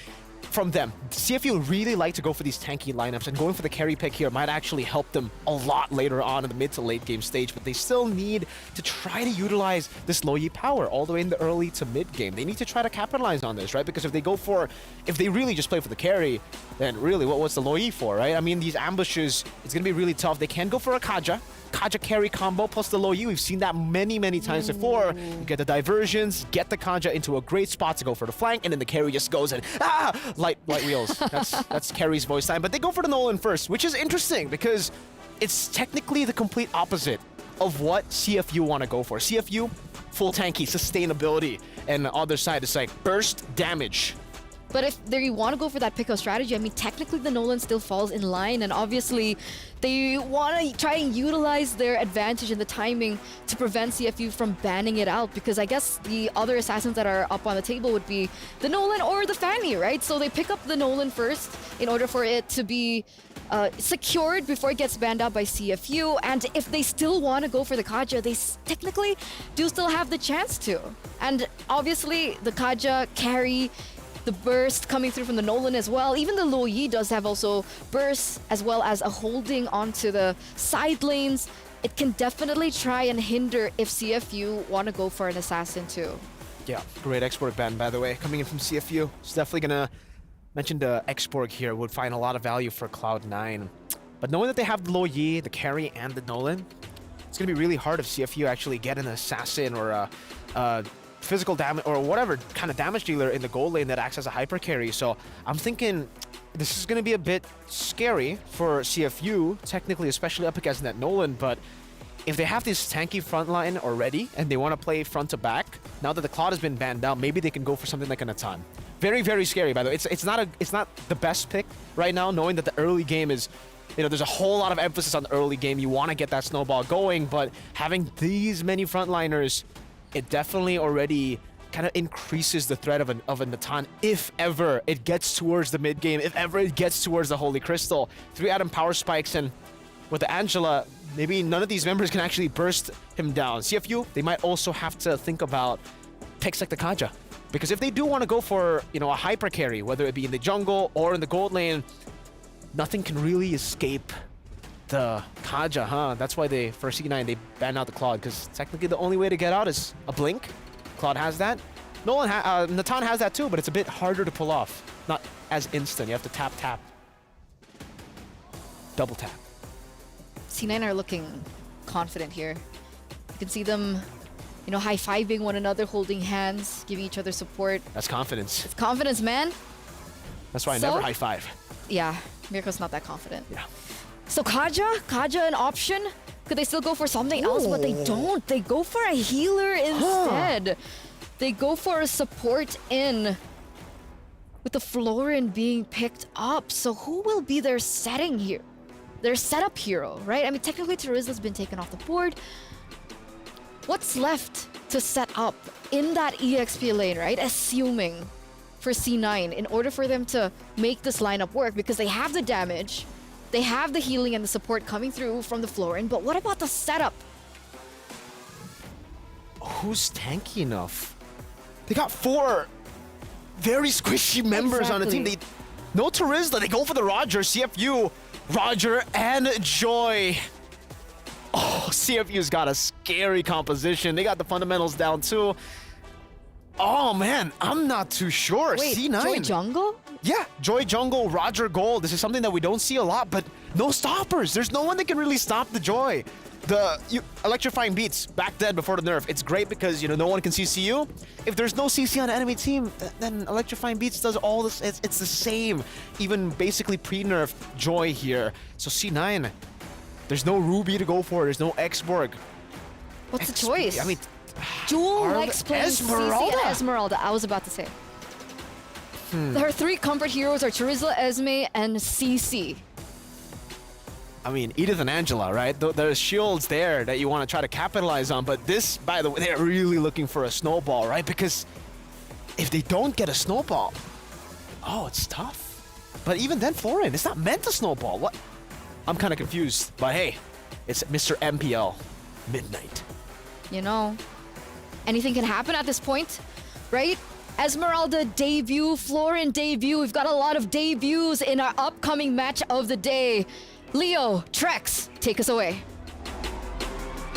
CFU really like to go for these tanky lineups, and going for the carry pick here might actually help them a lot later on in the mid to late game stage, but they still need to try to utilize this Luo Yi power all the way in the early to mid game. They need to try to capitalize on this, right? Because if they really just play for the carry, then really what's the Luo Yi for, right? I mean, these ambushes, it's going to be really tough. They can go for a Kaja carry combo plus the Luo Yi. We've seen that many times before. You get the diversions, get the Kaja into a great spot to go for the flank, and then the carry just goes and light wheels. That's carry's voice time. But they go for the Nolan first, which is interesting because it's technically the complete opposite of what CFU want to go for. CFU, full tanky, sustainability, and the other side is like burst damage. But if they want to go for that pickup strategy, I mean, technically the Nolan still falls in line, and obviously they want to try and utilize their advantage in the timing to prevent CFU from banning it out, because I guess the other assassins that are up on the table would be the Nolan or the Fanny, right? So they pick up the Nolan first in order for it to be secured before it gets banned out by CFU, and if they still want to go for the Kaja, they technically do still have the chance to. And obviously the Kaja carry, the burst coming through from the Nolan as well. Even the Luo Yi does have also bursts as well as a holding onto the side lanes. It can definitely try and hinder if CFU want to go for an assassin too. Yeah, great export ban, by the way, coming in from CFU. It's definitely gonna mention the export here would find a lot of value for Cloud9. But knowing that they have the Luo Yi, the carry, and the Nolan, it's gonna be really hard if CFU actually get an assassin or a physical damage or whatever kind of damage dealer in the gold lane that acts as a hyper carry. So I'm thinking this is going to be a bit scary for CFU, technically, especially up against that Nolan. But if they have this tanky front line already and they want to play front to back, now that the Claude has been banned down, maybe they can go for something like an Natan. Very scary, by the way. It's not the best pick right now, knowing that the early game is, you know, there's a whole lot of emphasis on the early game. You want to get that snowball going, but having these many frontliners, it definitely already kind of increases the threat of a Natan if ever it gets towards the mid game, if ever it gets towards the Holy Crystal. 3 atom power spikes, and with the Angela, maybe none of these members can actually burst him down. CFU, they might also have to think about picks like the Kaja, because if they do want to go for, you know, a hyper carry, whether it be in the jungle or in the gold lane, nothing can really escape the Kaja, huh? That's why for C9 they banned out the Claude, because technically the only way to get out is a blink. Claude has that. Natan has that too, but it's a bit harder to pull off. Not as instant. You have to tap. Double tap. C9 are looking confident here. You can see them, you know, high-fiving one another, holding hands, giving each other support. That's confidence. It's confidence, man. That's why I never high-five. Yeah, Mirko's not that confident. Yeah. So Kaja an option? Could they still go for something else? But they don't. They go for a healer instead. They go for a support in with the Florin being picked up. So who will be their setting here? Their setup hero, right? I mean, technically Terizla's been taken off the board. What's left to set up in that EXP lane, right? Assuming for C9 in order for them to make this lineup work, because they have the damage, they have the healing and the support coming through from the Florin, but what about the setup? Who's tanky enough? They got 4 very squishy members on the team. No Terizla, they go for the Roger, CFU, Roger and Joy. Oh, CFU's got a scary composition. They got the fundamentals down too. Oh man, I'm not too sure. Wait, C9. Joy Jungle? Yeah, Joy Jungle, Roger Gold. This is something that we don't see a lot, but no stoppers. There's no one that can really stop the Joy. The electrifying beats back dead before the nerf. It's great because, you know, no one can CC you. If there's no CC on the enemy team, then electrifying beats does all this. It's the same. Even basically pre-nerf Joy here. So C9, there's no Ruby to go for. There's no Xborg. What's the choice? I mean, Jewel, X-Plane, Esmeralda. CC, and Esmeralda. I was about to say. Her 3 comfort heroes are Terizla, Esme, and CC. I mean, Edith and Angela, right? There's shields there that you want to try to capitalize on, but this, by the way, they're really looking for a snowball, right? Because if they don't get a snowball, oh, it's tough. But even then, Florin, it's not meant to snowball. What? I'm kind of confused, but hey, it's Mr. MPL Midnight. You know, anything can happen at this point, right? Esmeralda debut, Florin debut. We've got a lot of debuts in our upcoming match of the day. Leo, Trex, take us away.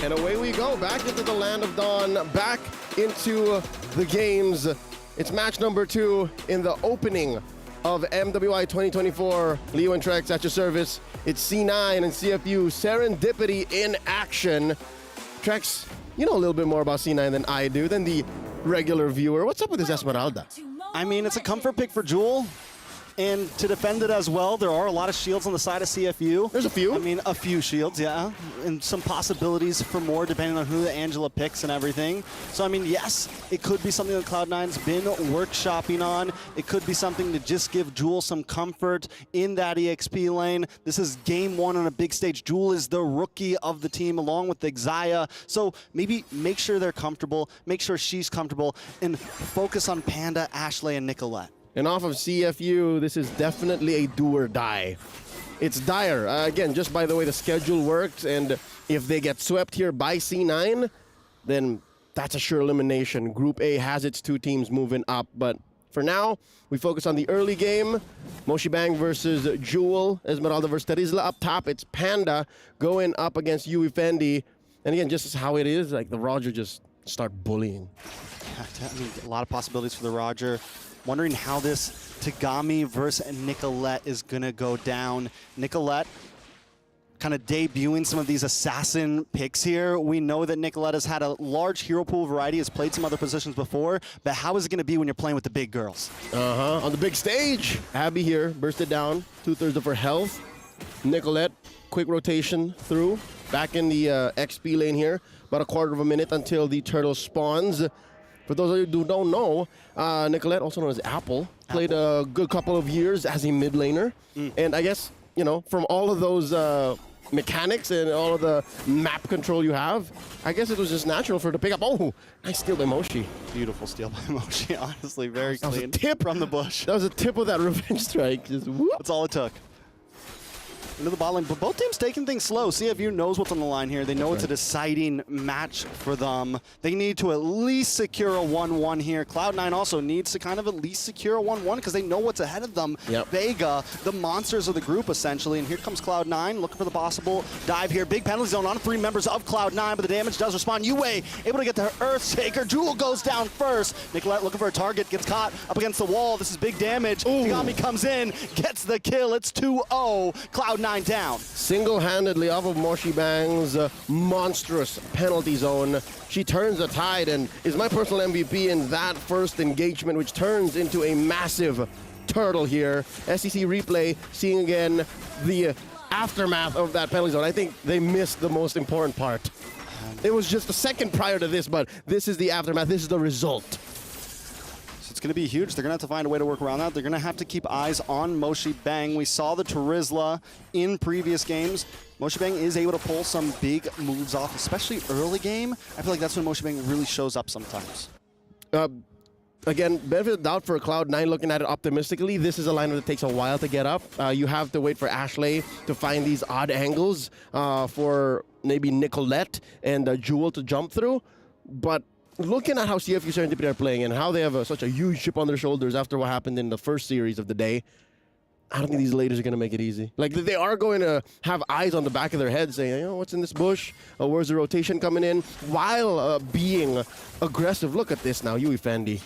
And away we go, back into the land of dawn, back into the games. It's match number 2 in the opening of MWI 2024. Leo and Trex at your service. It's C9 and CFU Serendipity in action. Trex, you know a little bit more about C9 than I do, than the regular viewer. What's up with this Esmeralda? I mean, it's a comfort pick for Jewel. And to defend it as well, there are a lot of shields on the side of CFU. There's a few. I mean, a few shields, yeah. And some possibilities for more depending on who Angela picks and everything. So, I mean, yes, it could be something that Cloud9's been workshopping on. It could be something to just give Jewel some comfort in that EXP lane. This is game 1 on a big stage. Jewel is the rookie of the team along with Xayah. So maybe make sure they're comfortable, make sure she's comfortable, and focus on Panda, Ashley, and Nicolette. And off of CFU, this is definitely a do or die. It's dire. Again, just by the way the schedule works, and if they get swept here by C9, then that's a sure elimination. Group A has its 2 teams moving up, but for now, we focus on the early game. Moshi Bang versus Jewel, Esmeralda versus Terizla up top. It's Panda going up against Yui Fendi. And again, just as how it is, like the Roger just start bullying. I mean, a lot of possibilities for the Roger. Wondering how this Tagami versus Nicolette is going to go down. Nicolette kind of debuting some of these assassin picks here. We know that Nicolette has had a large hero pool variety, has played some other positions before, but how is it going to be when you're playing with the big girls? On the big stage, Abby here, bursted down, 2/3 of her health. Nicolette, quick rotation through, back in the XP lane here. About a quarter of a minute until the turtle spawns. For those of you who don't know, Nicolette, also known as Apple, played a good couple of years as a mid laner. And I guess, you know, from all of those mechanics and all of the map control you have, I guess it was just natural for her to pick up. Oh, nice steal by Moshi. Beautiful steal by Moshi, honestly, very clean. That was a tip from the bush. That was a tip of that revenge strike. Just whoop. That's all it took. Into the bot lane, but both teams taking things slow. CFU knows what's on the line here. They know it's a deciding match for them. They need to at least secure a 1-1 here. Cloud9 also needs to kind of at least secure a 1-1 because they know what's ahead of them. Vega, the monsters of the group, essentially. And here comes Cloud9 looking for the possible dive here. Big penalty zone on 3 members of Cloud9, but the damage does respond. Yue able to get the Earthshaker. Jewel goes down first. Nicolette looking for a target, gets caught up against the wall. This is big damage. Tagami comes in, gets the kill. It's 2-0. Cloud9 Cloud9 down. Single-handedly off of Moshi Bang's monstrous penalty zone. She turns the tide and is my personal MVP in that first engagement, which turns into a massive turtle here. SEC replay, seeing again the aftermath of that penalty zone. I think they missed the most important part. It was just a second prior to this, but this is the aftermath. This is the result. So it's going to be huge. They're going to have to find a way to work around that. They're going to have to keep eyes on Moshi Bang. We saw the Turizla in previous games. Moshi Bang is able to pull some big moves off, especially early game. I feel like that's when Moshi Bang really shows up sometimes. Again, benefit of the doubt for Cloud9 looking at it optimistically. This is a lineup that takes a while to get up. You have to wait for Ashley to find these odd angles for maybe Nicolette and Jewel to jump through. But looking at how CFU Serendipity are playing and how they have such a huge chip on their shoulders after what happened in the first series of the day, I don't think these ladies are going to make it easy. Like, they are going to have eyes on the back of their head saying, you know, what's in this bush? Where's the rotation coming in? While being aggressive. Look at this now, Yui Fendi.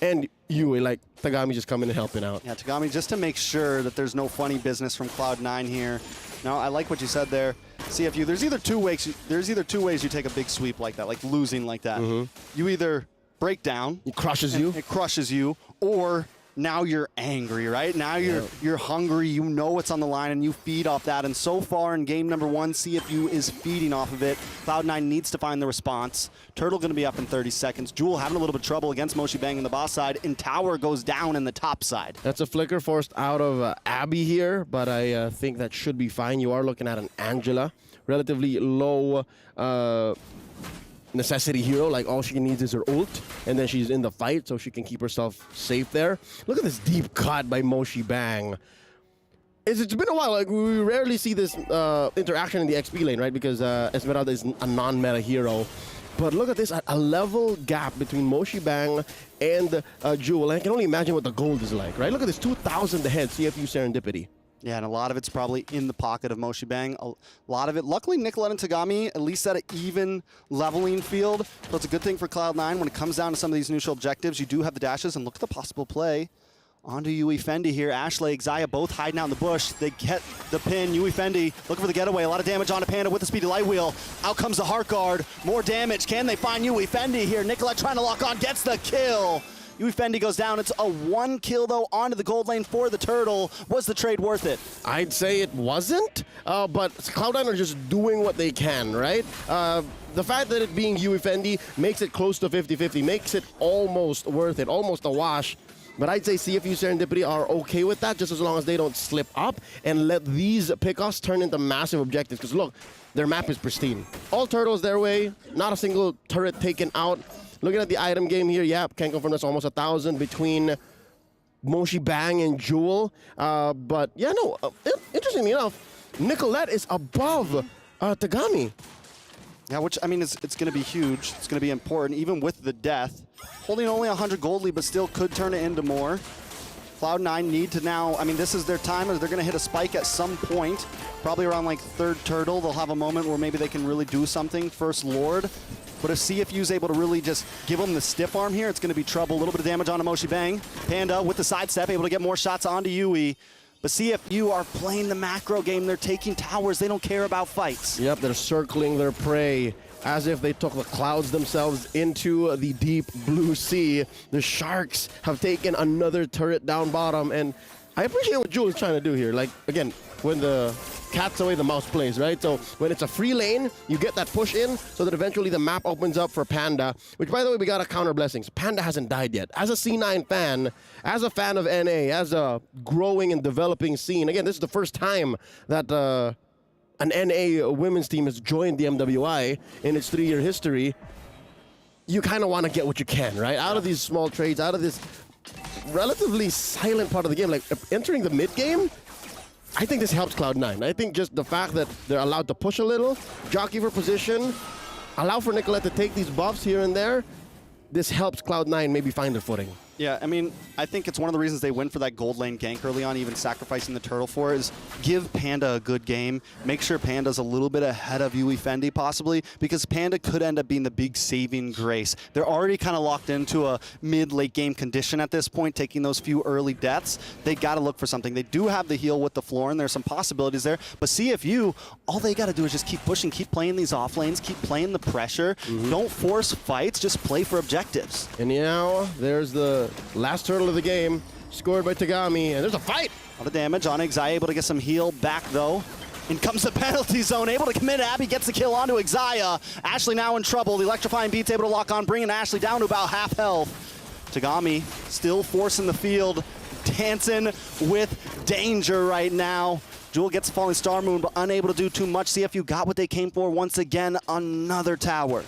And Yui, like, Tagami just coming and helping out. Yeah, Tagami, just to make sure that there's no funny business from Cloud9 here. Now, I like what you said there. CFU, there's either two ways you take a big sweep like that, like losing like that. You either break down. It crushes you. It crushes you. Or now you're angry, right? Now you're hungry, you know what's on the line, and you feed off that. And so far in game number 1, CFU is feeding off of it. Cloud9 needs to find the response. Turtle going to be up in 30 seconds. Jewel having a little bit of trouble against Moshi Bang in the boss side, and Tower goes down in the top side. That's a flicker forced out of Abby here, but I think that should be fine. You are looking at an Angela, relatively low necessity hero. Like, all she needs is her ult, and then she's in the fight, so she can keep herself safe there. Look at this deep cut by Moshi Bang. It's been a while. Like, we rarely see this interaction in the XP lane, right? Because Esmeralda is a non-meta hero. But look at this, a level gap between Moshi Bang and Jewel. And I can only imagine what the gold is like, right? Look at this, 2,000 ahead, CFU Serendipity. Yeah, and a lot of it's probably in the pocket of Moshi Bang. A lot of it, luckily, Nicolette and Tagami, at least at an even leveling field. So it's a good thing for Cloud9 when it comes down to some of these neutral objectives. You do have the dashes, and look at the possible play. Onto Yui Fendi here. Ashley, Xayah both hiding out in the bush. They get the pin. Yui Fendi looking for the getaway. A lot of damage onto Panda with the speedy light wheel. Out comes the Heart Guard. More damage. Can they find Yui Fendi here? Nicolette trying to lock on. Gets the kill. Yui Fendi goes down. It's a 1 kill, though, onto the gold lane for the Turtle. Was the trade worth it? I'd say it wasn't, but Cloud9 are just doing what they can, right? The fact that it being Yui Fendi makes it close to 50-50, makes it almost worth it, almost a wash. But I'd say CFU Serendipity are okay with that, just as long as they don't slip up and let these pickoffs turn into massive objectives. Because look, their map is pristine. All turtles their way, not a single turret taken out. Looking at the item game here, yeah, can't confirm that's almost 1,000 between Moshi Bang and Jewel. But yeah, no, interestingly enough, Nicolette is above Tagami. Yeah, which, I mean, it's going to be huge. It's going to be important, even with the death. Holding only 100 gold lead, but still could turn it into more. Cloud9 need to now, I mean, this is their time. They're going to hit a spike at some point. Probably around, like, 3rd turtle. They'll have a moment where maybe they can really do something. First Lord. But if CFU's able to really just give them the stiff arm here, it's going to be trouble. A little bit of damage onto Moshi Bang. Panda with the sidestep, able to get more shots onto Yui. But CFU are playing the macro game. They're taking towers. They don't care about fights. Yep, they're circling their prey as if they took the clouds themselves into the deep blue sea. The Sharks have taken another turret down bottom, and I appreciate what Jewel is trying to do here. Like, again, when the cat's away, the mouse plays, right? So when it's a free lane, you get that push in so that eventually the map opens up for Panda, which, by the way, we got to counter blessings. Panda hasn't died yet. As a C9 fan, as a fan of NA, as a growing and developing scene, again, this is the first time that an NA women's team has joined the MWI in its 3-year history. You kind of want to get what you can, right? Out of these small trades, out of this relatively silent part of the game, like entering the mid game, I think this helps Cloud9. I think just the fact that they're allowed to push a little, jockey for position, allow for Nicolette to take these buffs here and there, this helps Cloud9 maybe find their footing. Yeah, I mean, I think it's one of the reasons they went for that gold lane gank early on, even sacrificing the turtle for it, is give Panda a good game. Make sure Panda's a little bit ahead of Yui Fendi, possibly, because Panda could end up being the big saving grace. They're already kind of locked into a mid-late game condition at this point, taking those few early deaths. They got to look for something. They do have the heal with the floor, and there's some possibilities there. But CFU, all they got to do is just keep pushing, keep playing these off lanes, keep playing the pressure. Don't force fights, just play for objectives. And now there's the last turtle of the game, scored by Tagami, and there's a fight. A lot of damage on Xia, able to get some heal back though. In comes the penalty zone, able to commit. Abby gets the kill onto Xia. Ashley now in trouble. The electrifying beat's able to lock on, bringing Ashley down to about half health. Tagami still forcing the field, dancing with danger right now. Jewel gets the falling star moon, but unable to do too much. CFU got what they came for once again, another tower.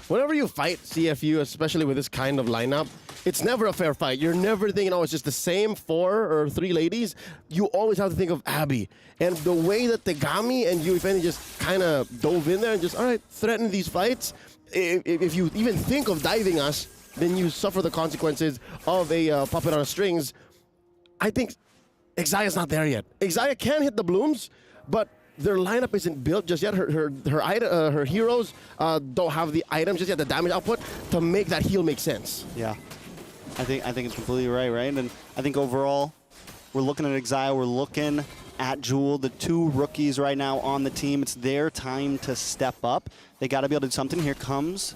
Whenever you fight CFU, especially with this kind of lineup, it's never a fair fight. You're never thinking, oh, it's just the same 4 or 3 ladies. You always have to think of Abby. And the way that Tagami and Yui Fendi just kind of dove in there and just, all right, threaten these fights. If you even think of diving us, then you suffer the consequences of a puppet on strings. I think Xia's not there yet. Xia can hit the blooms, but their lineup isn't built just yet. Her heroes don't have the items just yet, the damage output, to make that heal make sense. Yeah. I think it's completely right? And I think overall, we're looking at Xia, we're looking at Jewel, the 2 rookies right now on the team. It's their time to step up. They got to be able to do something. Here comes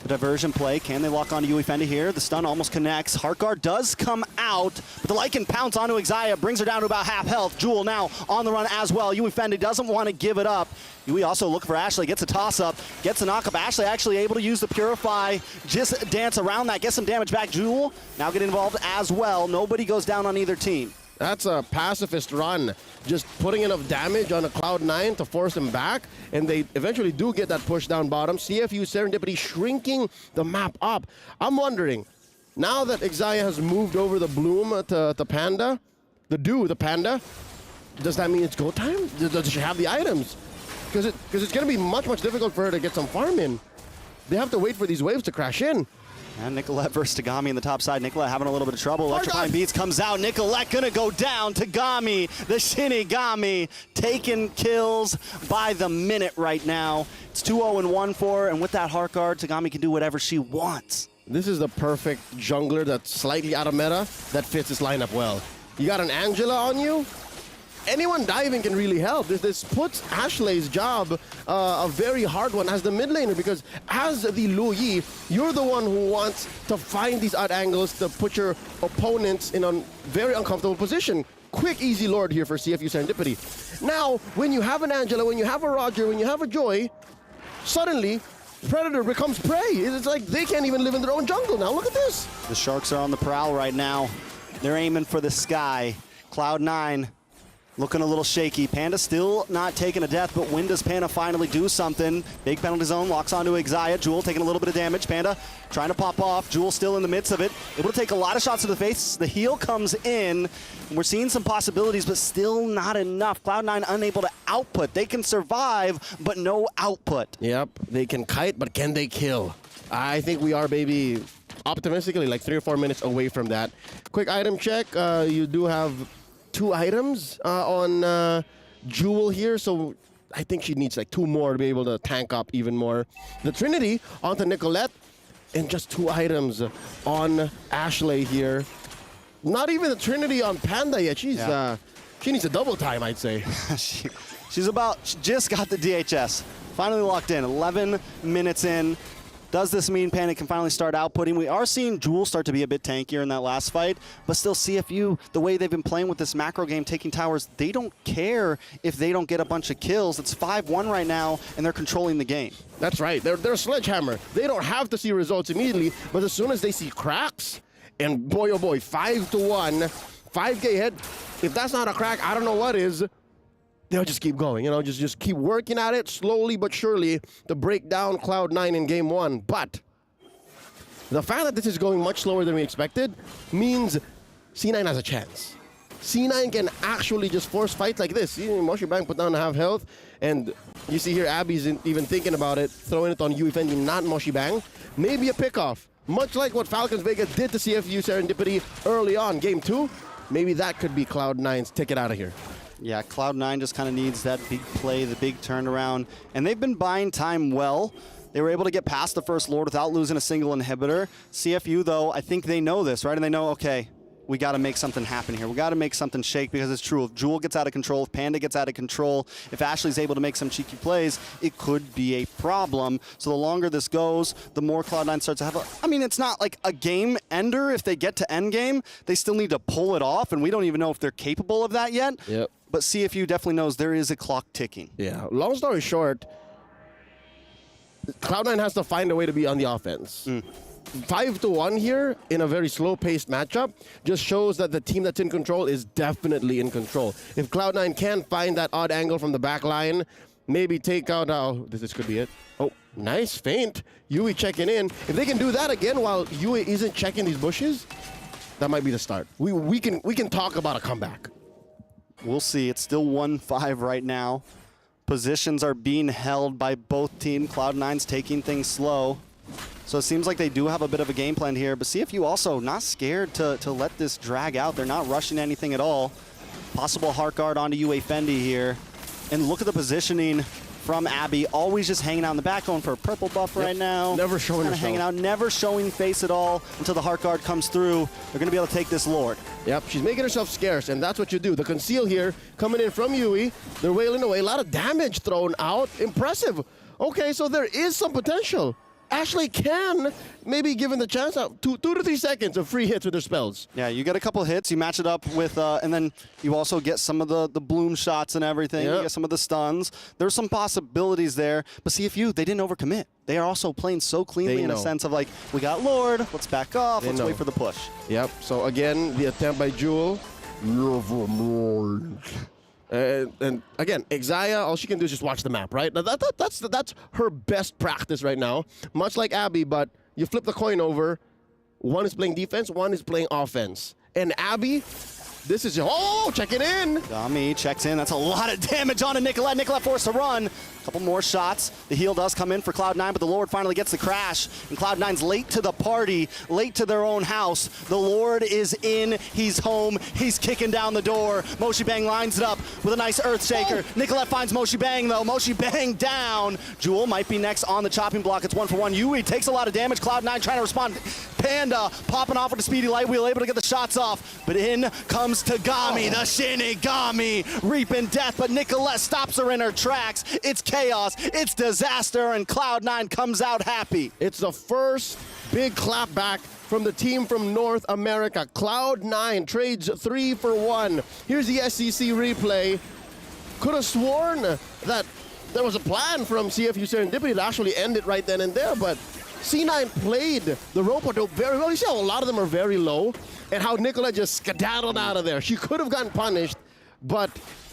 the diversion play. Can they lock onto Yui Fendi here? The stun almost connects. Heartguard does come out, but the Lycan pounce onto Xia, brings her down to about half health. Jewel now on the run as well. Yui Fendi doesn't want to give it up. Yui also looking for Ashley, gets a toss-up, gets a knock-up. Ashley actually able to use the Purify, just dance around that, get some damage back. Jewel now get involved as well. Nobody goes down on either team. That's a pacifist run, just putting enough damage on a Cloud9 to force them back, and they eventually do get that push down bottom. CFU Serendipity shrinking the map up. I'm wondering, now that Xia has moved over the Bloom to Panda, the Panda, does that mean it's go time? Does she have the items? Because it's going to be much, much difficult for her to get some farm in. They have to wait for these waves to crash in. And Nicolette versus Tagami in the top side. Nicolette having a little bit of trouble. Electrifying Beats comes out. Nicolette gonna go down. Tagami, the Shinigami, taking kills by the minute right now. It's 2-0-1 for her, and with that heart guard, Tagami can do whatever she wants. This is the perfect jungler that's slightly out of meta that fits this lineup well. You got an Angela on you? Anyone diving can really help. This puts Ashley's job a very hard one as the mid laner, because as the Lu Yi, you're the one who wants to find these odd angles to put your opponents in a very uncomfortable position. Quick, easy lord here for CFU Serendipity. Now, when you have an Angela, when you have a Roger, when you have a Joy, suddenly Predator becomes prey. It's like they can't even live in their own jungle now. Look at this. The Sharks are on the prowl right now. They're aiming for the sky. Cloud9 looking a little shaky. Panda still not taking a death, but when does Panda finally do something? Big penalty zone, locks onto Xia. Jewel taking a little bit of damage. Panda trying to pop off. Jewel still in the midst of it. Able to take a lot of shots to the face. The heal comes in. We're seeing some possibilities, but still not enough. Cloud9 unable to output. They can survive, but no output. Yep, they can kite, but can they kill? I think we are, baby, optimistically, like 3 or 4 minutes away from that. Quick item check. You do have 2 items on Jewel here, so I think she needs like 2 more to be able to tank up even more. The Trinity onto Nicolette, and just 2 items on Ashley here. Not even the Trinity on Panda yet. She needs a double time, I'd say. she just got the DHS. Finally locked in, 11 minutes in. Does this mean Panda can finally start outputting? We are seeing Jewel start to be a bit tankier in that last fight, but still CFU, the way they've been playing with this macro game, taking towers, they don't care if they don't get a bunch of kills. It's 5-1 right now, and they're controlling the game. That's right. They're a sledgehammer. They don't have to see results immediately, but as soon as they see cracks, and boy, oh boy, 5-1, 5K head, if that's not a crack, I don't know what is. They'll just keep going, you know, just keep working at it slowly but surely to break down Cloud9 in game 1. But the fact that this is going much slower than we expected means C9 has a chance. C9 can actually just force fights like this. See, Moshi Bang put down half health, and you see here Abby's even thinking about it, throwing it on Yui Fendi, not Moshi Bang. Maybe a pickoff. much like what Falcons Vega did to CFU Serendipity early on, Game 2, maybe that could be Cloud9's ticket out of here. Yeah, Cloud9 just kind of needs that big play, the big turnaround, and they've been buying time well. They were able to get past the first Lord without losing a single inhibitor. CFU, though, I think they know this, right? And they know, okay, we got to make something happen here. We got to make something shake because it's true. If Jewel gets out of control, if Panda gets out of control, if Ashley's able to make some cheeky plays, it could be a problem. So the longer this goes, the more Cloud9 starts to have a... I mean, it's not like a game ender. If they get to end game, they still need to pull it off, and we don't even know if they're capable of that yet. Yep. But CFU definitely knows there is a clock ticking. Yeah. Long story short, Cloud9 has to find a way to be on the offense. 5-1 here in a very slow-paced matchup just shows that the team that's in control is definitely in control. If Cloud9 can find that odd angle from the back line, maybe take out... this could be it. Oh, nice feint. Yui checking in. If they can do that again while Yui isn't checking these bushes, that might be the start. We can talk about a comeback. We'll see. It's still 1-5 right now. Positions are being held by both teams. Cloud9's taking things slow. So it seems like they do have a bit of a game plan here, but CFU also not scared to let this drag out. They're not rushing anything at all. Possible heart guard onto UA Fendi here. And look at the positioning from Abby, always just hanging out in the back, going for a purple buff right now. Never showing herself. Hanging out, never showing face at all until the heart guard comes through. They're going to be able to take this Lord. Yep, she's making herself scarce, and that's what you do. The conceal here, coming in from Yui, they're wailing away. A lot of damage thrown out. Impressive. Okay, so there is some potential. Ashley can, maybe given the chance, 2 to 3 seconds of free hits with her spells. Yeah, you get a couple hits, you match it up with, and then you also get some of the bloom shots and everything. Yep. You get some of the stuns. There's some possibilities there, but CFU, they didn't overcommit. They are also playing so cleanly in a sense of like, we got Lord, let's back off, let's wait for the push. Yep, so again, the attempt by Jewel. And again, Exaya, all she can do is just watch the map, right? Now that's her best practice right now. Much like Abby, but you flip the coin over. One is playing defense, one is playing offense. And Abby, this is, checking in. Gami checks in. That's a lot of damage on Nicolette. Nicolette forced to run. A couple more shots. The heal does come in for Cloud9, but the Lord finally gets the crash. And Cloud9's late to the party, late to their own house. The Lord is in. He's home. He's kicking down the door. Moshi Bang lines it up with a nice Earth Shaker. Nicolette finds Moshi Bang, though. Moshi Bang down. Jewel might be next on the chopping block. It's 1-for-1. Yui takes a lot of damage. Cloud9 trying to respond. Panda popping off with a speedy light wheel, able to get the shots off. But in comes Tagami, the Shinigami, reaping death. But Nicolette stops her in her tracks. It's chaos, it's disaster, and Cloud9 comes out happy. It's the first big clapback from the team from North America. Cloud9 trades 3 for 1. Here's the SEC replay. Could have sworn that there was a plan from CFU Serendipity to actually end it right then and there, but C9 played the rope very well. You see how a lot of them are very low, and how Nicolette just skedaddled out of there. She could have gotten punished, but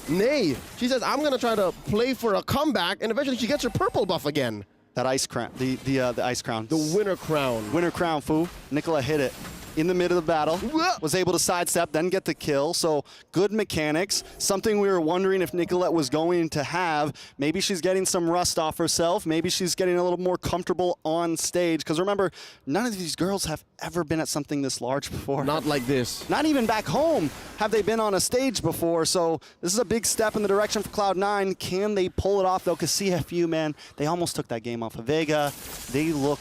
nay, she says, I'm going to try to play for a comeback, and eventually she gets her purple buff again. That ice crown, the ice crown. The winner crown. Winner crown, foo. Nicolette hit it in the mid of the battle, was able to sidestep, then get the kill. So good mechanics, something we were wondering if Nicolette was going to have. Maybe she's getting some rust off herself. Maybe she's getting a little more comfortable on stage. Because remember, none of these girls have ever been at something this large before. Not like this. Not even back home have they been on a stage before. So this is a big step in the direction for Cloud9. Can they pull it off, though? Because CFU, man, they almost took that game off of Vega. They look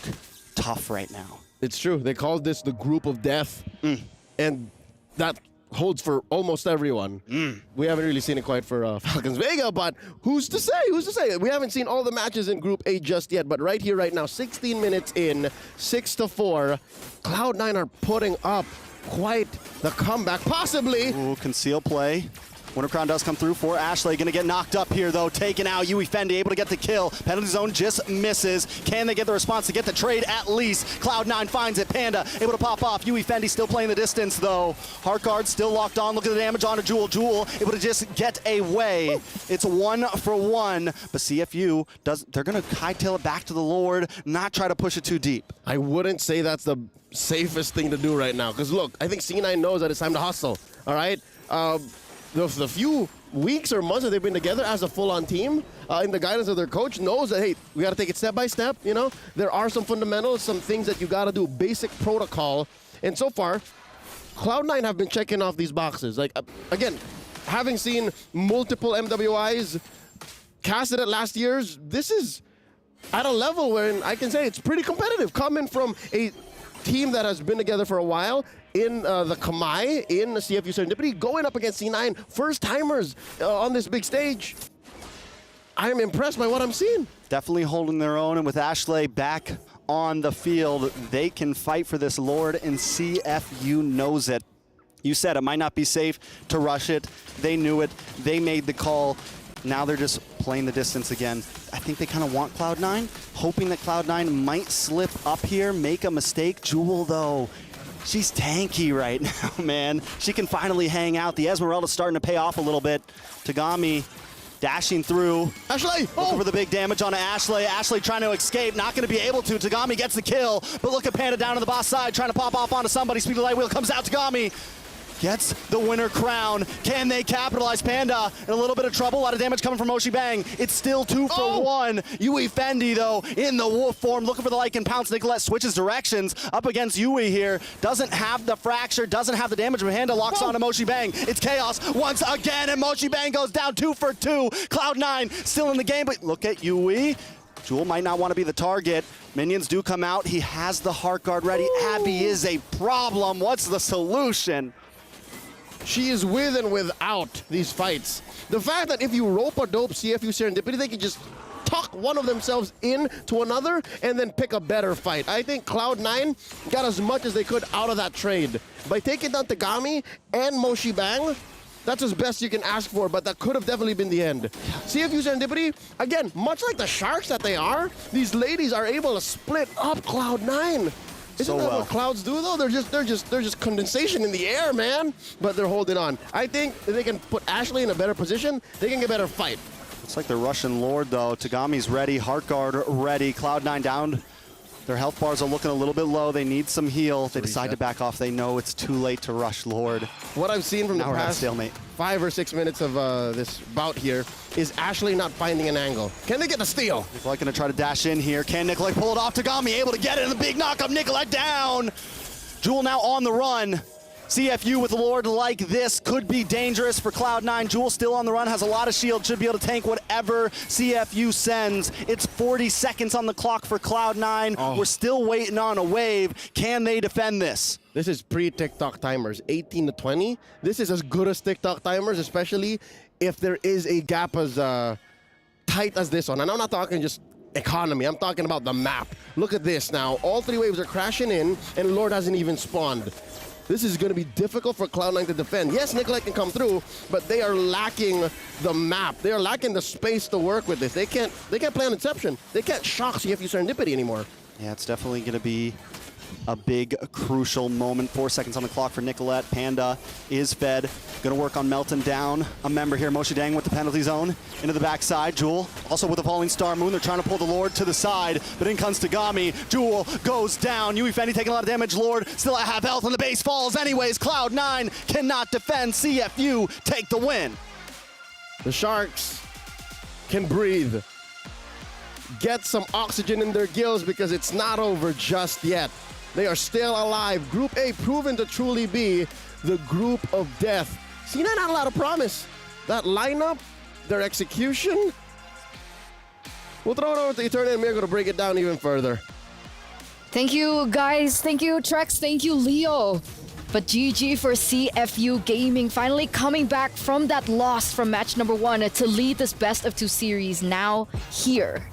tough right now. It's true. They called this the group of death. And that holds for almost everyone. We haven't really seen it quite for Falcons Vega, but who's to say? Who's to say? We haven't seen all the matches in Group A just yet, but right here, right now, 16 minutes in, 6-4, Cloud9 are putting up quite the comeback, possibly. Ooh, conceal play. Winter Crown does come through for Ashley. Gonna get knocked up here, though. Taken out. Yui Fendi able to get the kill. Penalty zone just misses. Can they get the response to get the trade at least? Cloud9 finds it. Panda able to pop off. Yui Fendi still playing the distance, though. Heart guard still locked on. Look at the damage on Jewel. Jewel able to just get away. It's 1 for 1. But CFU, they're gonna hightail it back to the Lord, not try to push it too deep. I wouldn't say that's the safest thing to do right now. Because look, I think C9 knows that it's time to hustle. All right? The few weeks or months that they've been together as a full-on team, in the guidance of their coach, knows that, hey, we got to take it step by step, you know? There are some fundamentals, some things that you got to do, basic protocol. And so far, Cloud9 have been checking off these boxes. Like, again, having seen multiple MWIs casted at last year's, this is at a level where I can say it's pretty competitive. Coming from a team that has been together for a while, in the Kamai, in the CFU Serendipity, going up against C9, first-timers on this big stage. I am impressed by what I'm seeing. Definitely holding their own, and with Ashley back on the field, they can fight for this Lord, and CFU knows it. You said it might not be safe to rush it. They knew it. They made the call. Now they're just playing the distance again. I think they kind of want Cloud9, hoping that Cloud9 might slip up here, make a mistake. Jewel, though, she's tanky right now, man. She can finally hang out. The Esmeralda's starting to pay off a little bit. Tagami dashing through. Ashley! Looking for the big damage on Ashley. Ashley trying to escape, not going to be able to. Tagami gets the kill, but look at Panda down on the boss side, trying to pop off onto somebody. Speedy Light Wheel comes out. Tagami gets the winner crown. Can they capitalize? Panda in a little bit of trouble. A lot of damage coming from Moshi Bang. It's still 2 for 1. Yui Fendi, though, in the wolf form, looking for the Lycan pounce. Nicolette switches directions up against Yui here. Doesn't have the fracture, doesn't have the damage, but Panda locks onto Moshi Bang. It's chaos once again, and Moshi Bang goes down 2 for 2. Cloud9 still in the game, but look at Yui. Jewel might not want to be the target. Minions do come out. He has the heart guard ready. Abby is a problem. What's the solution? She is with and without these fights. The fact that if you rope a dope CFU Serendipity, they can just tuck one of themselves in to another and then pick a better fight. I think Cloud9 got as much as they could out of that trade. By taking down Tagami and Moshi Bang, that's as best you can ask for, but that could have definitely been the end. CFU Serendipity, again, much like the Sharks that they are, these ladies are able to split up Cloud9. Isn't that what Clouds do, though? They're just condensation in the air, man. But they're holding on. I think if they can put Ashley in a better position, they can get a better fight. Looks like the Russian Lord, though. Tagami's ready, heart guard ready. Cloud9 down. Their health bars are looking a little bit low. They need some heal. They decide to back off. They know it's too late to rush Lord. What I've seen from the past stalemate. 5 or 6 minutes of this bout here is Ashley not finding an angle. Can they get the steal? Nicolette gonna try to dash in here. Can Nicolette pull it off? Tagami able to get it in the big knockup. Nicolette down. Jewel now on the run. CFU with Lord like this could be dangerous for Cloud9. Jewel still on the run, has a lot of shield, should be able to tank whatever CFU sends. It's 40 seconds on the clock for Cloud9. We're still waiting on a wave. Can they defend this? This is pre-TikTok timers, 18 to 20. This is as good as TikTok timers, especially if there is a gap as tight as this one. And I'm not talking just economy, I'm talking about the map. Look at this now. All 3 waves are crashing in, and Lord hasn't even spawned. This is going to be difficult for Cloud9 to defend. Yes, Nicolette can come through, but they are lacking the map. They are lacking the space to work with this. They can't play on Inception. They can't shock CFU Serendipity anymore. Yeah, it's definitely going to be a big, crucial moment. 4 seconds on the clock for Nicolette. Panda is fed. Going to work on Melton down. A member here, Moshi Dang with the penalty zone. Into the backside. Jewel also with the falling star moon. They're trying to pull the Lord to the side, but in comes Tagami. Jewel goes down. Yui Fendi taking a lot of damage. Lord still at half health, and the base falls anyways. Cloud9 cannot defend. CFU take the win. The Sharks can breathe. Get some oxygen in their gills because it's not over just yet. They are still alive. Group A proven to truly be the group of death. C9 had a lot of promise. That lineup, their execution. We'll throw it over to Eternity, and we're going to break it down even further. Thank you, guys. Thank you, Trex. Thank you, Leo. But GG for CFU Gaming, finally coming back from that loss from match number 1 to lead this best of 2 series now here.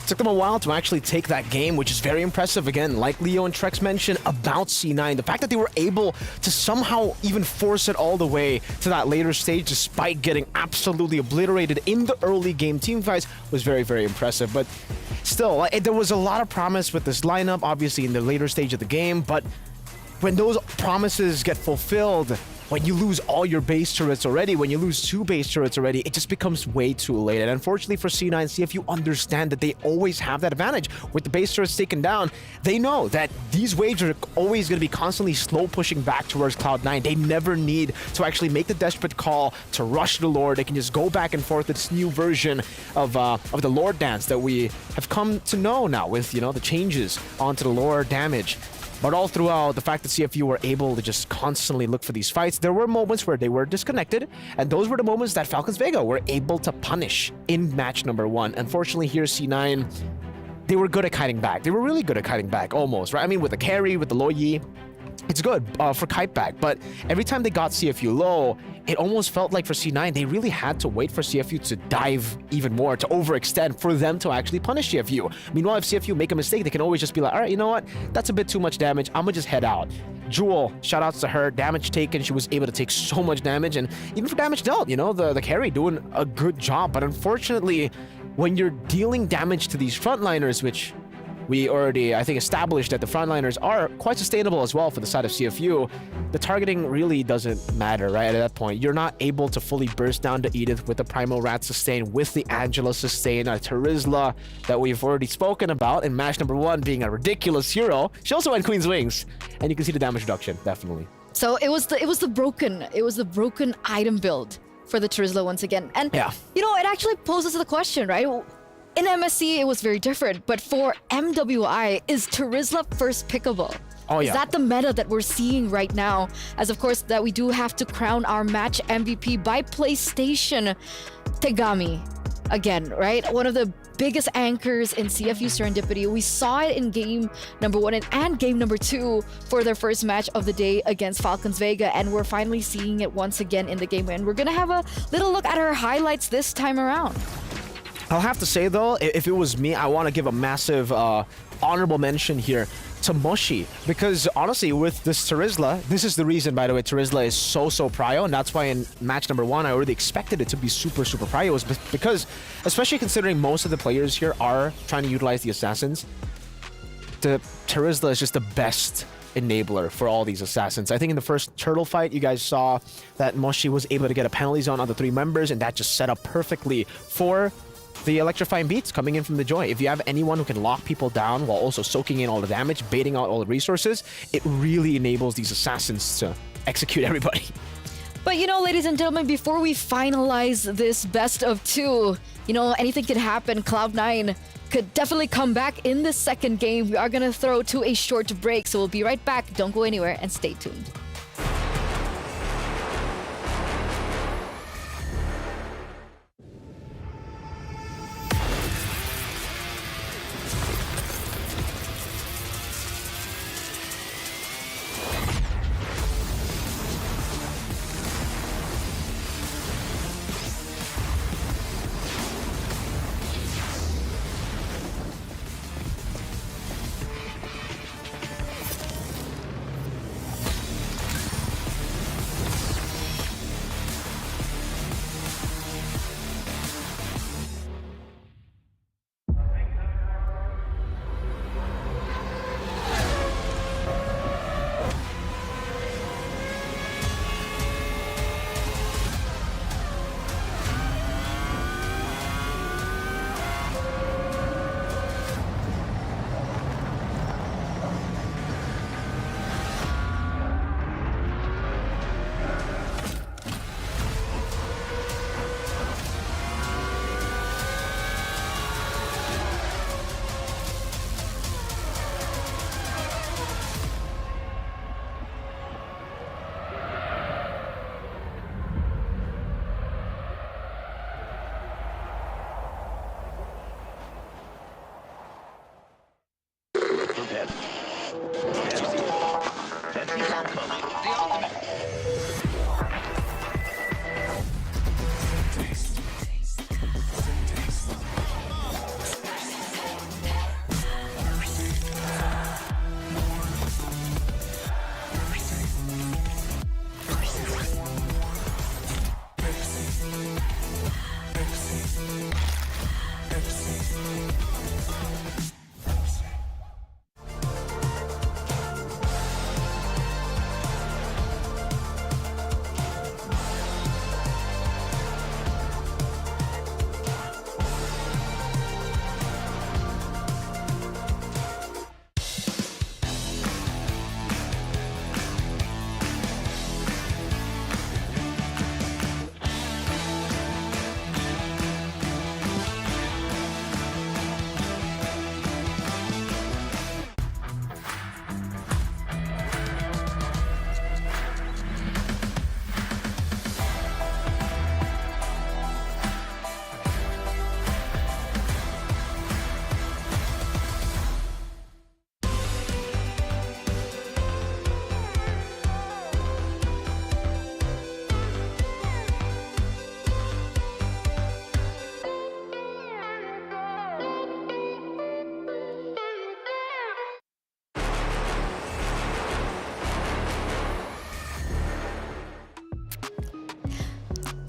Took them a while to actually take that game, which is very impressive. Again, like Leo and Trex mentioned about C9, the fact that they were able to somehow even force it all the way to that later stage despite getting absolutely obliterated in the early game team fights was very, very impressive. But still, there was a lot of promise with this lineup, obviously in the later stage of the game, but when those promises get fulfilled, when you lose all your base turrets already, when you lose 2 base turrets already, it just becomes way too late. And unfortunately for C9, CFU understand that they always have that advantage. With the base turrets taken down, they know that these waves are always going to be constantly slow pushing back towards Cloud9. They never need to actually make the desperate call to rush the Lord. They can just go back and forth with this new version of the Lord dance that we have come to know now with, you know, the changes onto the Lord damage. But all throughout, the fact that CFU were able to just constantly look for these fights, there were moments where they were disconnected, and those were the moments that Falcons Vega were able to punish in match number 1. Unfortunately, here C9, they were good at kiting back. They were really good at kiting back, almost, right? I mean, with the carry, with the low Yi, it's good for kite back, but every time they got CFU low, it almost felt like for C9, they really had to wait for CFU to dive even more, to overextend for them to actually punish CFU. Meanwhile, if CFU make a mistake, they can always just be like, all right, you know what? That's a bit too much damage. I'm gonna just head out. Jewel, shout outs to her. Damage taken, she was able to take so much damage, and even for damage dealt, you know, the carry doing a good job. But unfortunately, when you're dealing damage to these frontliners, which we already, I think, established that the frontliners are quite sustainable as well for the side of CFU, the targeting really doesn't matter, right? At that point, you're not able to fully burst down to Edith with the Primal Rat sustain, with the Angela sustain, a Terizla that we've already spoken about in match number 1 being a ridiculous hero. She also went Queen's Wings, and you can see the damage reduction, definitely. So it was the broken item build for the Terizla once again. And yeah, you know, it actually poses the question, right? In MSC, it was very different, but for MWI, is Terizla first pickable? Oh, yeah. Is that the meta that we're seeing right now? As of course, that we do have to crown our match MVP by PlayStation Tegami again, right? One of the biggest anchors in CFU Serendipity. We saw it in game number 1 and game number 2 for their first match of the day against Falcons Vega, and we're finally seeing it once again in the game. And we're gonna have a little look at her highlights this time around. I'll have to say though, if it was me, I want to give a massive honorable mention here to Moshi, because honestly, with this Terizla, this is the reason, by the way, Terizla is so prio, and that's why in match number 1, I already expected it to be super prio, was because, especially considering most of the players here are trying to utilize the assassins, the Terizla is just the best enabler for all these assassins. I think in the first turtle fight, you guys saw that Moshi was able to get a penalty zone on the 3 members, and that just set up perfectly for the electrifying beats coming in from the Joy. If you have anyone who can lock people down while also soaking in all the damage, baiting out all the resources, it really enables these assassins to execute everybody. But you know, ladies and gentlemen, before we finalize this best of 2, you know, anything could happen. Cloud9 could definitely come back in the second game. We are going to throw to a short break, so we'll be right back. Don't go anywhere and stay tuned.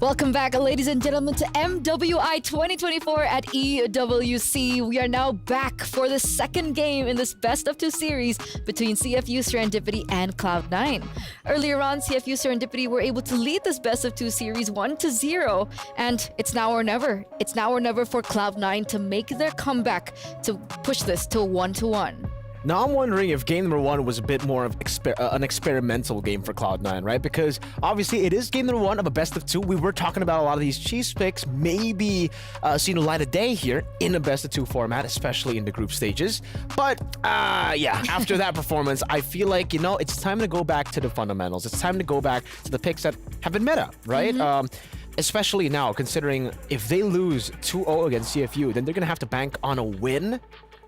Welcome back, ladies and gentlemen, to MWI 2024 at EWC. We are now back for the second game in this best-of-2 series between CFU Serendipity and Cloud9. Earlier on, CFU Serendipity were able to lead this best-of-2 series 1-0, and it's now or never. It's now or never for Cloud9 to make their comeback to push this to a 1-1. Now I'm wondering if game number 1 was a bit more of an experimental game for Cloud9, right? Because obviously it is game number 1 of a best of 2. We were talking about a lot of these cheese picks maybe seeing the light of day here in a best of 2 format, especially in the group stages. But yeah, after that performance, I feel like, it's time to go back to the fundamentals. It's time to go back to the picks that have been meta, right? Especially now, considering if they lose 2-0 against CFU, then they're going to have to bank on a win.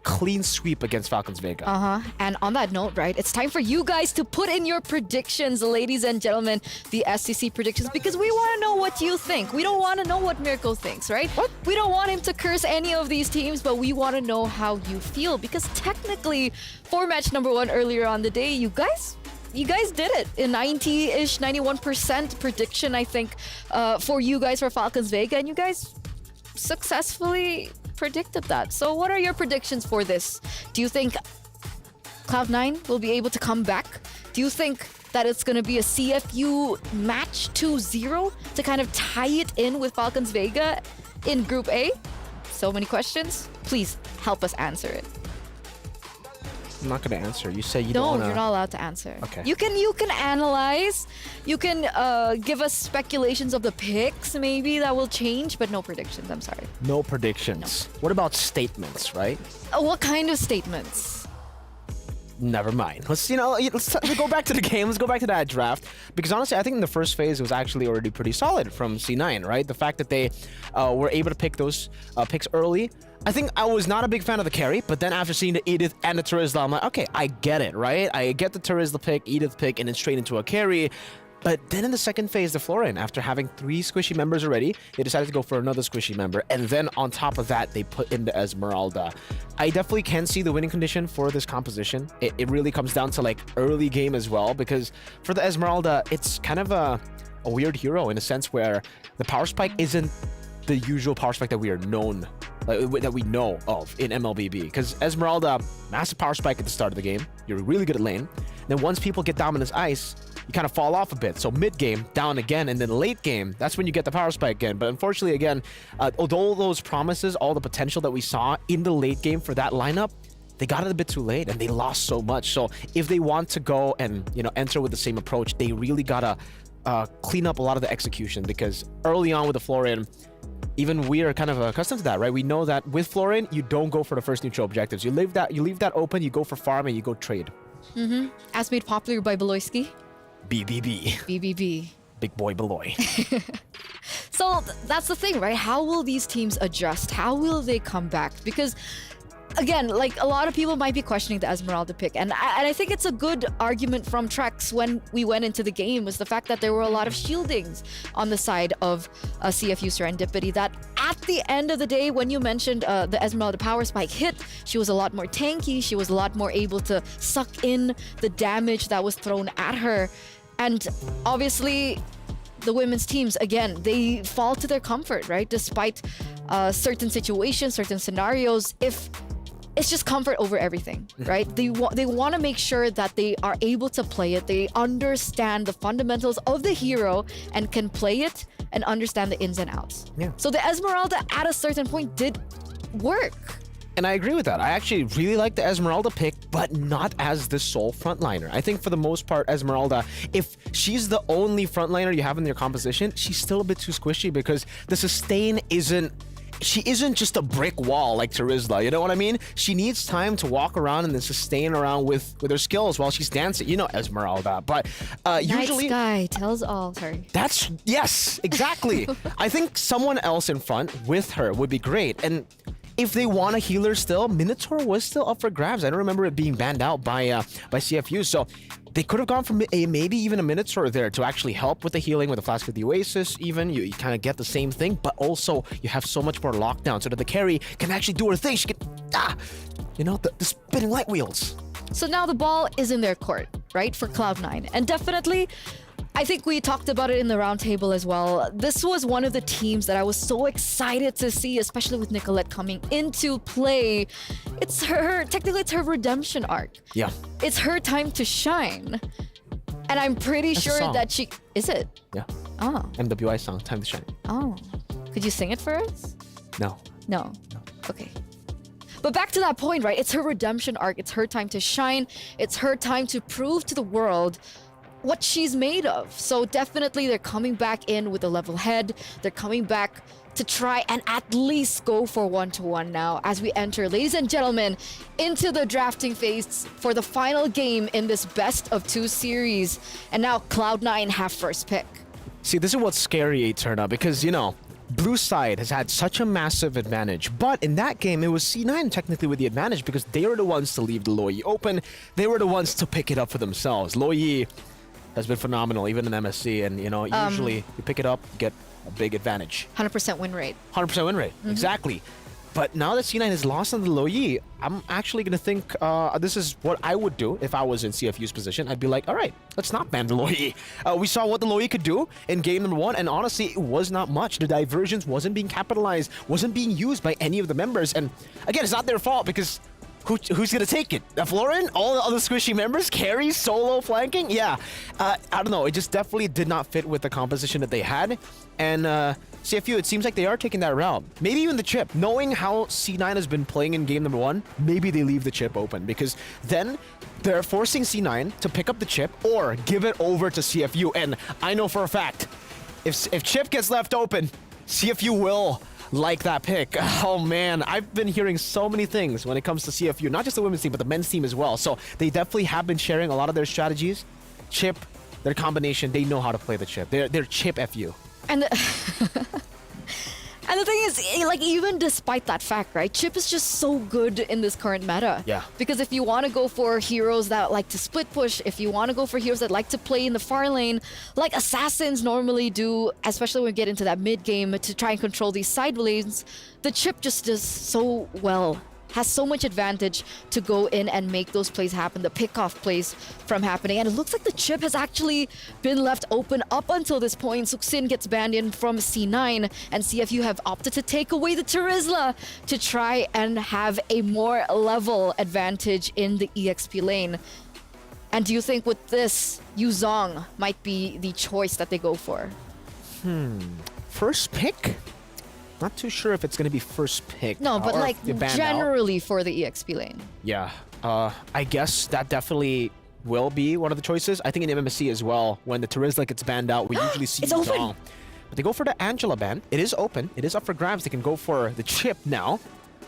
Clean sweep against Falcons Vega. And on that note, right, it's time for you guys to put in your predictions, ladies and gentlemen, the SCC predictions, because we want to know what you think. We don't want to know what Miracle thinks, right? We don't want him to curse any of these teams, but we want to know how you feel, because technically, for match number 1 earlier on the day, you guys did it. A 90-ish, 91% prediction, I think, for you guys for Falcons Vega, and you guys successfully predicted that. So what are your predictions for this? Do you think Cloud9 will be able to come back? Do you think that it's going to be a CFU match 2-0 to kind of tie it in with Falcons Vega in Group A? So many questions. Please help us answer it. I'm not going to answer. You say you don't want to... No, you're not allowed to answer. Okay. You can analyze. You can give us speculations of the picks maybe that will change, but no predictions. I'm sorry. No predictions. No. What about statements, right? What kind of statements? Never mind. Let's go back to the game. Let's go back to that draft. Because honestly, I think in the first phase, it was actually already pretty solid from C9, right? The fact that they were able to pick those picks early. I think I was not a big fan of the carry, but then after seeing the Edith and the Terizla, I'm like, okay, I get it, right? I get the Terizla pick, Edith pick, and then straight into a carry. But then in the second phase, the Florian, after having 3 squishy members already, they decided to go for another squishy member. And then on top of that, they put in the Esmeralda. I definitely can see the winning condition for this composition. It really comes down to like early game as well, because for the Esmeralda, it's kind of a weird hero in a sense where the power spike isn't the usual power spike that we are known, that we know of in MLBB. Because Esmeralda, massive power spike at the start of the game. You're really good at lane. Then once people get Dominus Ice, you kind of fall off a bit. So mid game, down again, and then late game, that's when you get the power spike again. But unfortunately, again, although those promises, all the potential that we saw in the late game for that lineup, they got it a bit too late and they lost so much. So if they want to go and enter with the same approach, they really gotta clean up a lot of the execution, because early on with the Florian, even we are kind of accustomed to that, right? We know that with Florian, you don't go for the first neutral objectives. You leave that open, you go for farm, and you go trade. As made popular by Beloyski. BBB. Big boy Beloy. So that's the thing, right? How will these teams adjust? How will they come back? Because again, like a lot of people might be questioning the Esmeralda pick, and I think it's a good argument from Trex when we went into the game, was the fact that there were a lot of shieldings on the side of CFU Serendipity, that at the end of the day, when you mentioned the Esmeralda power spike hit, she was a lot more tanky, she was a lot more able to suck in the damage that was thrown at her. And obviously the women's teams, again, they fall to their comfort, right? Despite certain situations, certain scenarios, if it's just comfort over everything, right? They want to make sure that they are able to play it. They understand the fundamentals of the hero and can play it and understand the ins and outs. Yeah. So the Esmeralda at a certain point did work. And I agree with that. I actually really like the Esmeralda pick, but not as the sole frontliner. I think for the most part, Esmeralda, if she's the only frontliner you have in your composition, she's still a bit too squishy, because the sustain she isn't just a brick wall like Terizla, you know what I mean? She needs time to walk around and then sustain around with her skills while she's dancing. You know Esmeralda, but usually... Night Sky tells all, sorry. Yes, exactly. I think someone else in front with her would be great. And if they want a healer still, Minotaur was still up for grabs. I don't remember it being banned out by CFU, so they could have gone for maybe even a Minotaur there to actually help with the healing, with the Flask of the Oasis even. You kind of get the same thing, but also you have so much more lockdown so that the carry can actually do her thing. She can, the spinning light wheels. So now the ball is in their court, right, for Cloud9. And definitely, I think we talked about it in the roundtable as well. This was one of the teams that I was so excited to see, especially with Nicolette coming into play. Technically it's her redemption arc. Yeah. It's her time to shine. And I'm pretty That's a sure song. that she... Is it? Yeah. Oh. MWI song, Time to Shine. Oh. Could you sing it for us? No. No. Okay. But back to that point, right? It's her redemption arc. It's her time to shine. It's her time to prove to the world what she's made of. So definitely they're coming back in with a level head. They're coming back to try and at least go for 1-1 now as we enter, ladies and gentlemen, into the drafting phase for the final game in this best of 2 series. And now Cloud9 have first pick. See, this is what's scary, Eterna, because, you know, Blue side has had such a massive advantage, but in that game, it was C9 technically with the advantage because they were the ones to leave the Loyi open. They were the ones to pick it up for themselves. Loyi has been phenomenal, even in MSC, and, you know, usually you pick it up, you get a big advantage. 100% win rate. 100% win rate, exactly. But now that C9 has lost on the Loyi, I'm actually going to think this is what I would do if I was in CFU's position. I'd be like, all right, let's not ban the Loyi. We saw what the Loyi could do in game number 1, and honestly, it was not much. The diversions wasn't being capitalized, wasn't being used by any of the members. And again, it's not their fault because who's going to take it? Florin? All the other squishy members? Carry, solo, flanking? Yeah. I don't know. It just definitely did not fit with the composition that they had. And CFU, it seems like they are taking that route. Maybe even the chip. Knowing how C9 has been playing in game number 1, maybe they leave the chip open because then they're forcing C9 to pick up the chip or give it over to CFU. And I know for a fact, if chip gets left open, CFU will like that pick. Oh man, I've been hearing so many things when it comes to CFU, not just the women's team, but the men's team as well. So they definitely have been sharing a lot of their strategies. Chip, their combination, they know how to play the chip. They're chip FU. And and the thing is, like, even despite that fact, right, Chip is just so good in this current meta. Yeah. Because if you want to go for heroes that like to split push, if you want to go for heroes that like to play in the far lane, like assassins normally do, especially when we get into that mid game to try and control these side lanes, the Chip just does so well. Has so much advantage to go in and make those plays happen, the pickoff plays from happening. And it looks like the chip has actually been left open up until this point. Suxin gets banned in from C9, and CFU have opted to take away the Terizla to try and have a more level advantage in the EXP lane. And do you think with this, Yuzong might be the choice that they go for? First pick? Not too sure if it's going to be first pick. No, but like generally out. for the EXP lane. Yeah, I guess that definitely will be one of the choices. I think in MMSC as well, when the Terizla gets banned out, we usually see it's open. But they go for the Angela ban. It is open. It is up for grabs. They can go for the chip now.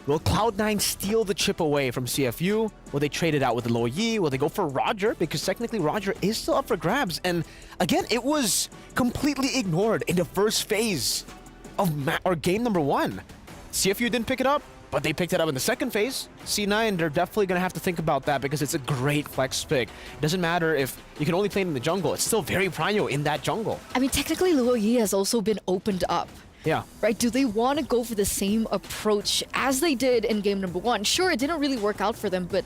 Will Cloud9 steal the chip away from CFU? Will they trade it out with the Loyi? Will they go for Roger? Because technically Roger is still up for grabs. And again, it was completely ignored in the first phase of game number 1. CFU didn't pick it up, but they picked it up in the second phase. C9, they're definitely going to have to think about that because it's a great flex pick. It doesn't matter if you can only play in the jungle. It's still very prio in that jungle. I mean, technically, Luo Yi has also been opened up. Yeah. Right? Do they want to go for the same approach as they did in game number 1? Sure, it didn't really work out for them, but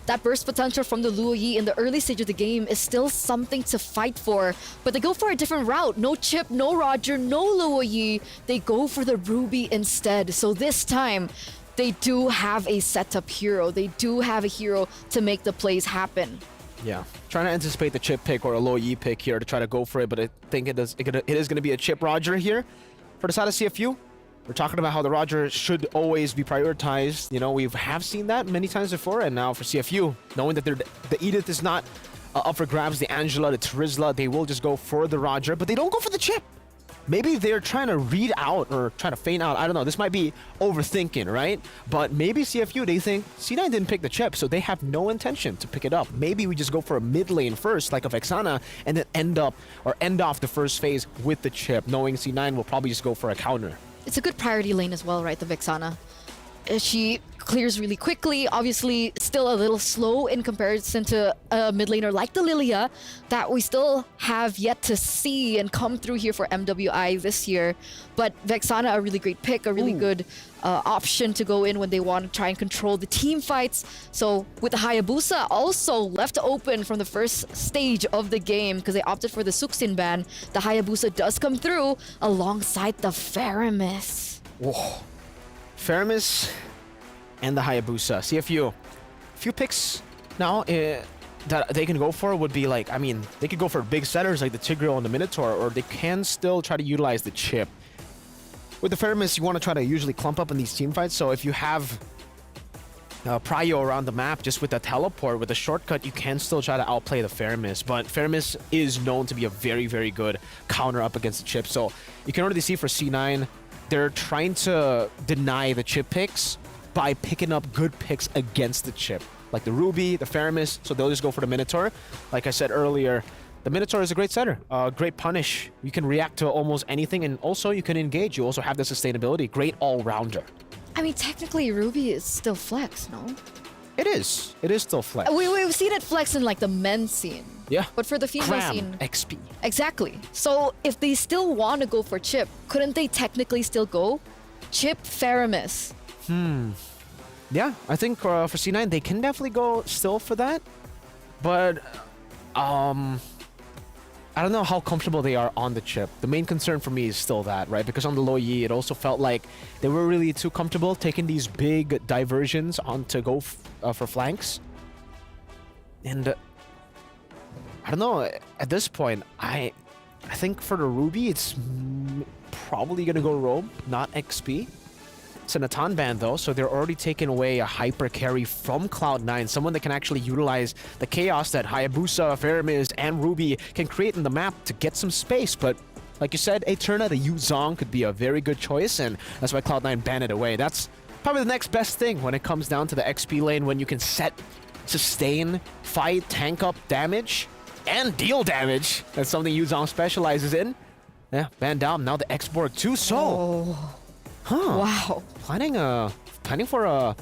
that burst potential from the Luo Yi in the early stage of the game is still something to fight for. But they go for a different route. No Chip, no Roger, no Luo Yi. They go for the Ruby instead. So this time, they do have a setup hero. They do have a hero to make the plays happen. Yeah, trying to anticipate the chip pick or a Luo Yi pick here to try to go for it, but I think it is going to be a chip Roger here. For the side of CFU, we're talking about how the Roger should always be prioritized. You know, we have seen that many times before, and now for CFU, knowing that the Edith is not up for grabs, the Angela, the Terizla, they will just go for the Roger, but they don't go for the chip. Maybe they're trying to read out or trying to feign out. I don't know. This might be overthinking, right? But maybe CFU, they think C9 didn't pick the chip, so they have no intention to pick it up. Maybe we just go for a mid lane first, like a Vexana, and then end off the first phase with the chip, knowing C9 will probably just go for a counter. It's a good priority lane as well, right? The Vexana. She clears really quickly. Obviously, still a little slow in comparison to a mid laner like the Lilia that we still have yet to see and come through here for MWI this year. But Vexana, a really great pick, a really good option to go in when they want to try and control the team fights. So with the Hayabusa also left open from the first stage of the game because they opted for the Suxin ban, the Hayabusa does come through alongside the Faramis. Whoa. Faramis and the Hayabusa. See, a few picks now that they can go for would be like, I mean, they could go for big setters like the Tigreal and the Minotaur, or they can still try to utilize the chip. With the Faramis, you want to try to usually clump up in these team fights, so if you have prio around the map just with a teleport, with a shortcut, you can still try to outplay the Faramis, but Faramis is known to be a very, very good counter up against the chip, so you can already see for C9, they're trying to deny the chip picks by picking up good picks against the chip, like the Ruby, the Faramis, so they'll just go for the Minotaur. Like I said earlier, the Minotaur is a great setter, great punish. You can react to almost anything, and also you can engage. You also have the sustainability. Great all-rounder. I mean, technically, Ruby is still flex, no? It is. It is still flex. We've seen it flex in like the men's scene. Yeah. But for the female Cram, scene... XP. Exactly. So if they still want to go for Chip, couldn't they technically still go Chip, Faramis? Yeah, I think for C9, they can definitely go still for that. But, I don't know how comfortable they are on the chip. The main concern for me is still that, right? Because on the low Yi, it also felt like they were really too comfortable taking these big diversions on to go for flanks. And I don't know, at this point, I think for the Ruby, it's probably going to go Robe, not XP. It's a Natan ban though, so they're already taking away a hyper carry from Cloud9, someone that can actually utilize the chaos that Hayabusa, Faramis, and Ruby can create in the map to get some space. But like you said, Eterna, the Yuzong could be a very good choice, and that's why Cloud9 banned it away. That's probably the next best thing when it comes down to the XP lane, when you can set, sustain, fight, tank up damage, and deal damage. That's something Yuzong specializes in. Yeah, banned down, now the X-Borg too, so... Huh. Wow. Planning for a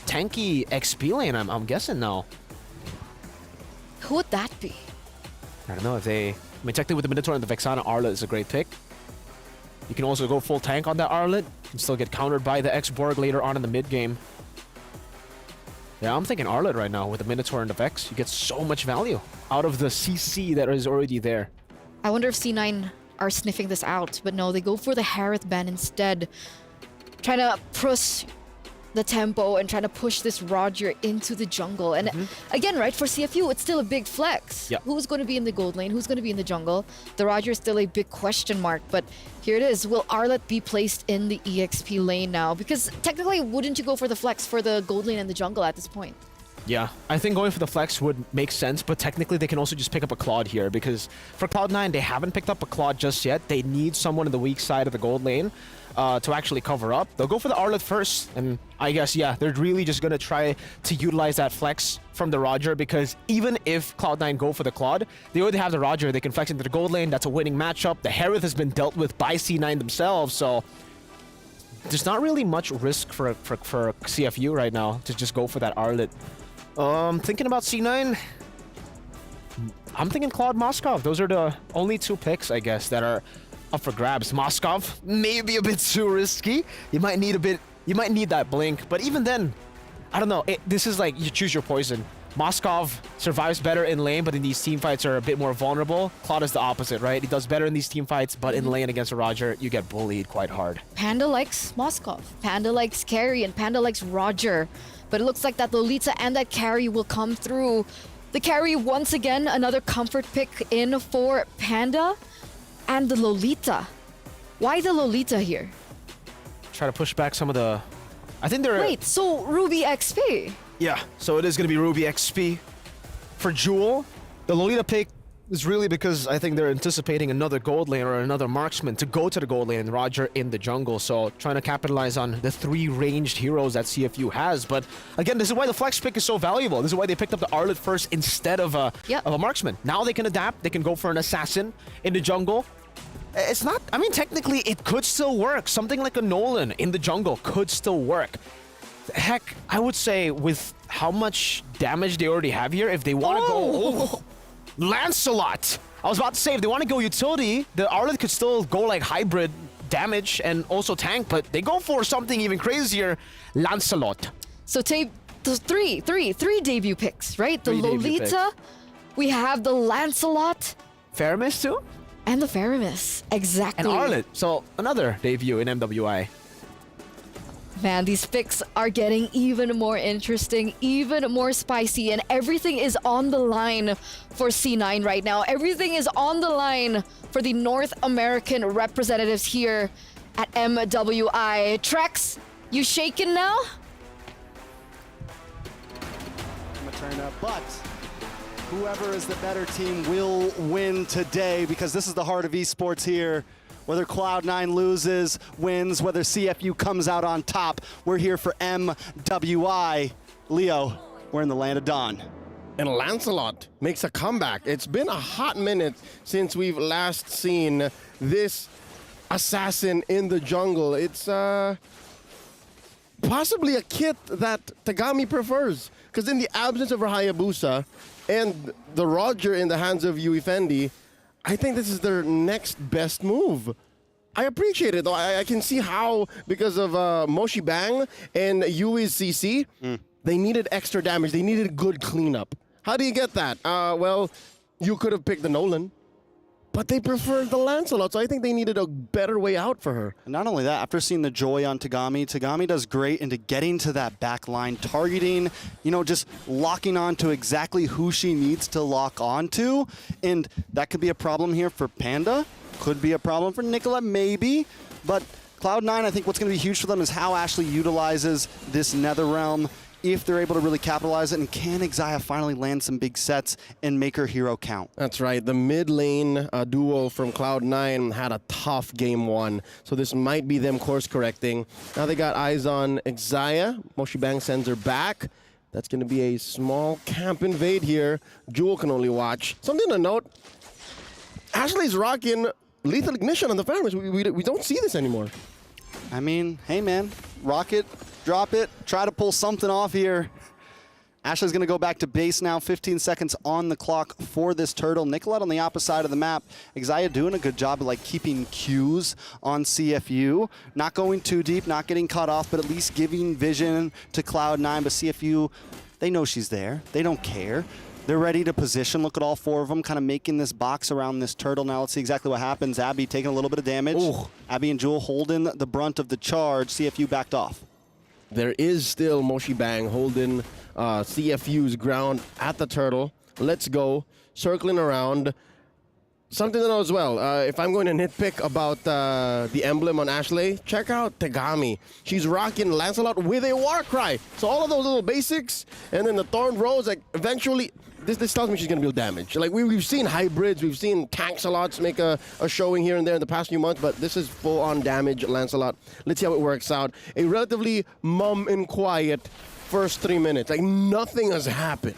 tanky XP lane, I'm guessing now. Who would that be? I don't know if they... I mean, technically with the Minotaur and the Vexana, Arlet is a great pick. You can also go full tank on that Arlet. You can still get countered by the X-Borg later on in the mid-game. Yeah, I'm thinking Arlet right now with the Minotaur and the Vex. You get so much value out of the CC that is already there. I wonder if C9 are sniffing this out, but no, they go for the Harith ban instead. Trying to push the tempo and trying to push this Roger into the jungle. And again, right, for CFU, it's still a big flex. Yep. Who's going to be in the gold lane? Who's going to be in the jungle? The Roger is still a big question mark, but here it is. Will Arlet be placed in the EXP lane now? Because technically, wouldn't you go for the flex for the gold lane and the jungle at this point? Yeah, I think going for the flex would make sense, but technically they can also just pick up a Claude here, because for Cloud9, they haven't picked up a Claude just yet. They need someone in the weak side of the gold lane to actually cover up. They'll go for the Arlet first, and I guess, yeah, they're really just going to try to utilize that flex from the Roger, because even if Cloud9 go for the Claude, they already have the Roger. They can flex into the gold lane. That's a winning matchup. The Harith has been dealt with by C9 themselves, so there's not really much risk for CFU right now to just go for that Arlet. Thinking about C9, I'm thinking Claude Moskov. Those are the only two picks, I guess, that are up for grabs. Moskov, maybe a bit too risky. You might need that blink, but even then, I don't know. This is like you choose your poison. Moskov survives better in lane, but in these team fights are a bit more vulnerable. Claude is the opposite, right? He does better in these team fights, but in lane against a Roger, you get bullied quite hard. Panda likes Moskov. Panda likes carry, and Panda likes Roger. But it looks like that Lolita and that carry will come through. The carry, once again, another comfort pick in for Panda and the Lolita. Why the Lolita here? Try to push back some of the... I think they're... Wait, so Ruby XP? Yeah, so it is going to be Ruby XP. For Jewel, the Lolita pick is really because I think they're anticipating another gold lane or another marksman to go to the gold lane and Roger in the jungle. So trying to capitalize on the three ranged heroes that CFU has. But again, this is why the flex pick is so valuable. This is why they picked up the Arlet first instead of a marksman. Now they can adapt. They can go for an assassin in the jungle. It's not... I mean, technically, it could still work. Something like a Nolan in the jungle could still work. Heck, I would say with how much damage they already have here, if they want to go Lancelot. I was about to say, if they want to go utility, the Arlet could still go like hybrid damage and also tank, but they go for something even crazier, Lancelot. So three debut picks, right? The Three debut Lolita, we have the Lancelot. Faramis too? And the Faramis, exactly. And Arlet, so another debut in MWI. Man, these picks are getting even more interesting, even more spicy, and everything is on the line for C9 right now. Everything is on the line for the North American representatives here at MWI. Trex, you shaking now? Materna, but whoever is the better team will win today, because this is the heart of esports here. Whether Cloud9 loses, wins, whether CFU comes out on top, we're here for MWI. Leo, we're in the land of Dawn. And Lancelot makes a comeback. It's been a hot minute since we've last seen this assassin in the jungle. It's possibly a kit that Tagami prefers, because in the absence of her Hayabusa and the Roger in the hands of Yui Fendi, I think this is their next best move. I appreciate it, though. I can see how, because of Moshi Bang and Yui's CC, they needed extra damage. They needed good cleanup. How do you get that? Well, you could have picked the Nolan, but they preferred the Lancelot, so I think they needed a better way out for her. And not only that, after seeing the joy on Tagami, Tagami does great into getting to that back line, targeting, you know, just locking on to exactly who she needs to lock onto. And that could be a problem here for Panda. Could be a problem for Nicolette, maybe. But Cloud9, I think what's going to be huge for them is how Ashley utilizes this Netherrealm, if they're able to really capitalize it, and can Xayah finally land some big sets and make her hero count? That's right. The mid lane duo from Cloud9 had a tough game one, so this might be them course correcting. Now they got eyes on Xayah. Moshi Bang sends her back. That's going to be a small camp invade here. Jewel can only watch. Something to note, Ashley's rocking Lethal Ignition on the Faramis. We don't see this anymore. I mean, hey man, rock it, drop it, try to pull something off here. Ashley's going to go back to base now. 15 seconds on the clock for this turtle. Nicolette on the opposite side of the map. Xayah doing a good job of like keeping cues on CFU. Not going too deep, not getting cut off, but at least giving vision to Cloud9. But CFU, they know she's there. They don't care. They're ready to position. Look at all four of them kind of making this box around this turtle. Now let's see exactly what happens. Abby taking a little bit of damage. Ooh. Abby and Jewel holding the brunt of the charge. CFU backed off. There is still Moshi Bang holding CFU's ground at the turtle. Let's go. Circling around. Something to know as well, if I'm going to nitpick about the emblem on Ashley, check out Tagami. She's rocking Lancelot with a Warcry. So all of those little basics, and then the Thorn Rose, like eventually, this tells me she's going to deal damage. Like we've seen hybrids, we've seen Tanksalots make a showing here and there in the past few months, but this is full-on damage Lancelot. Let's see how it works out. A relatively mum and quiet first 3 minutes. Like nothing has happened.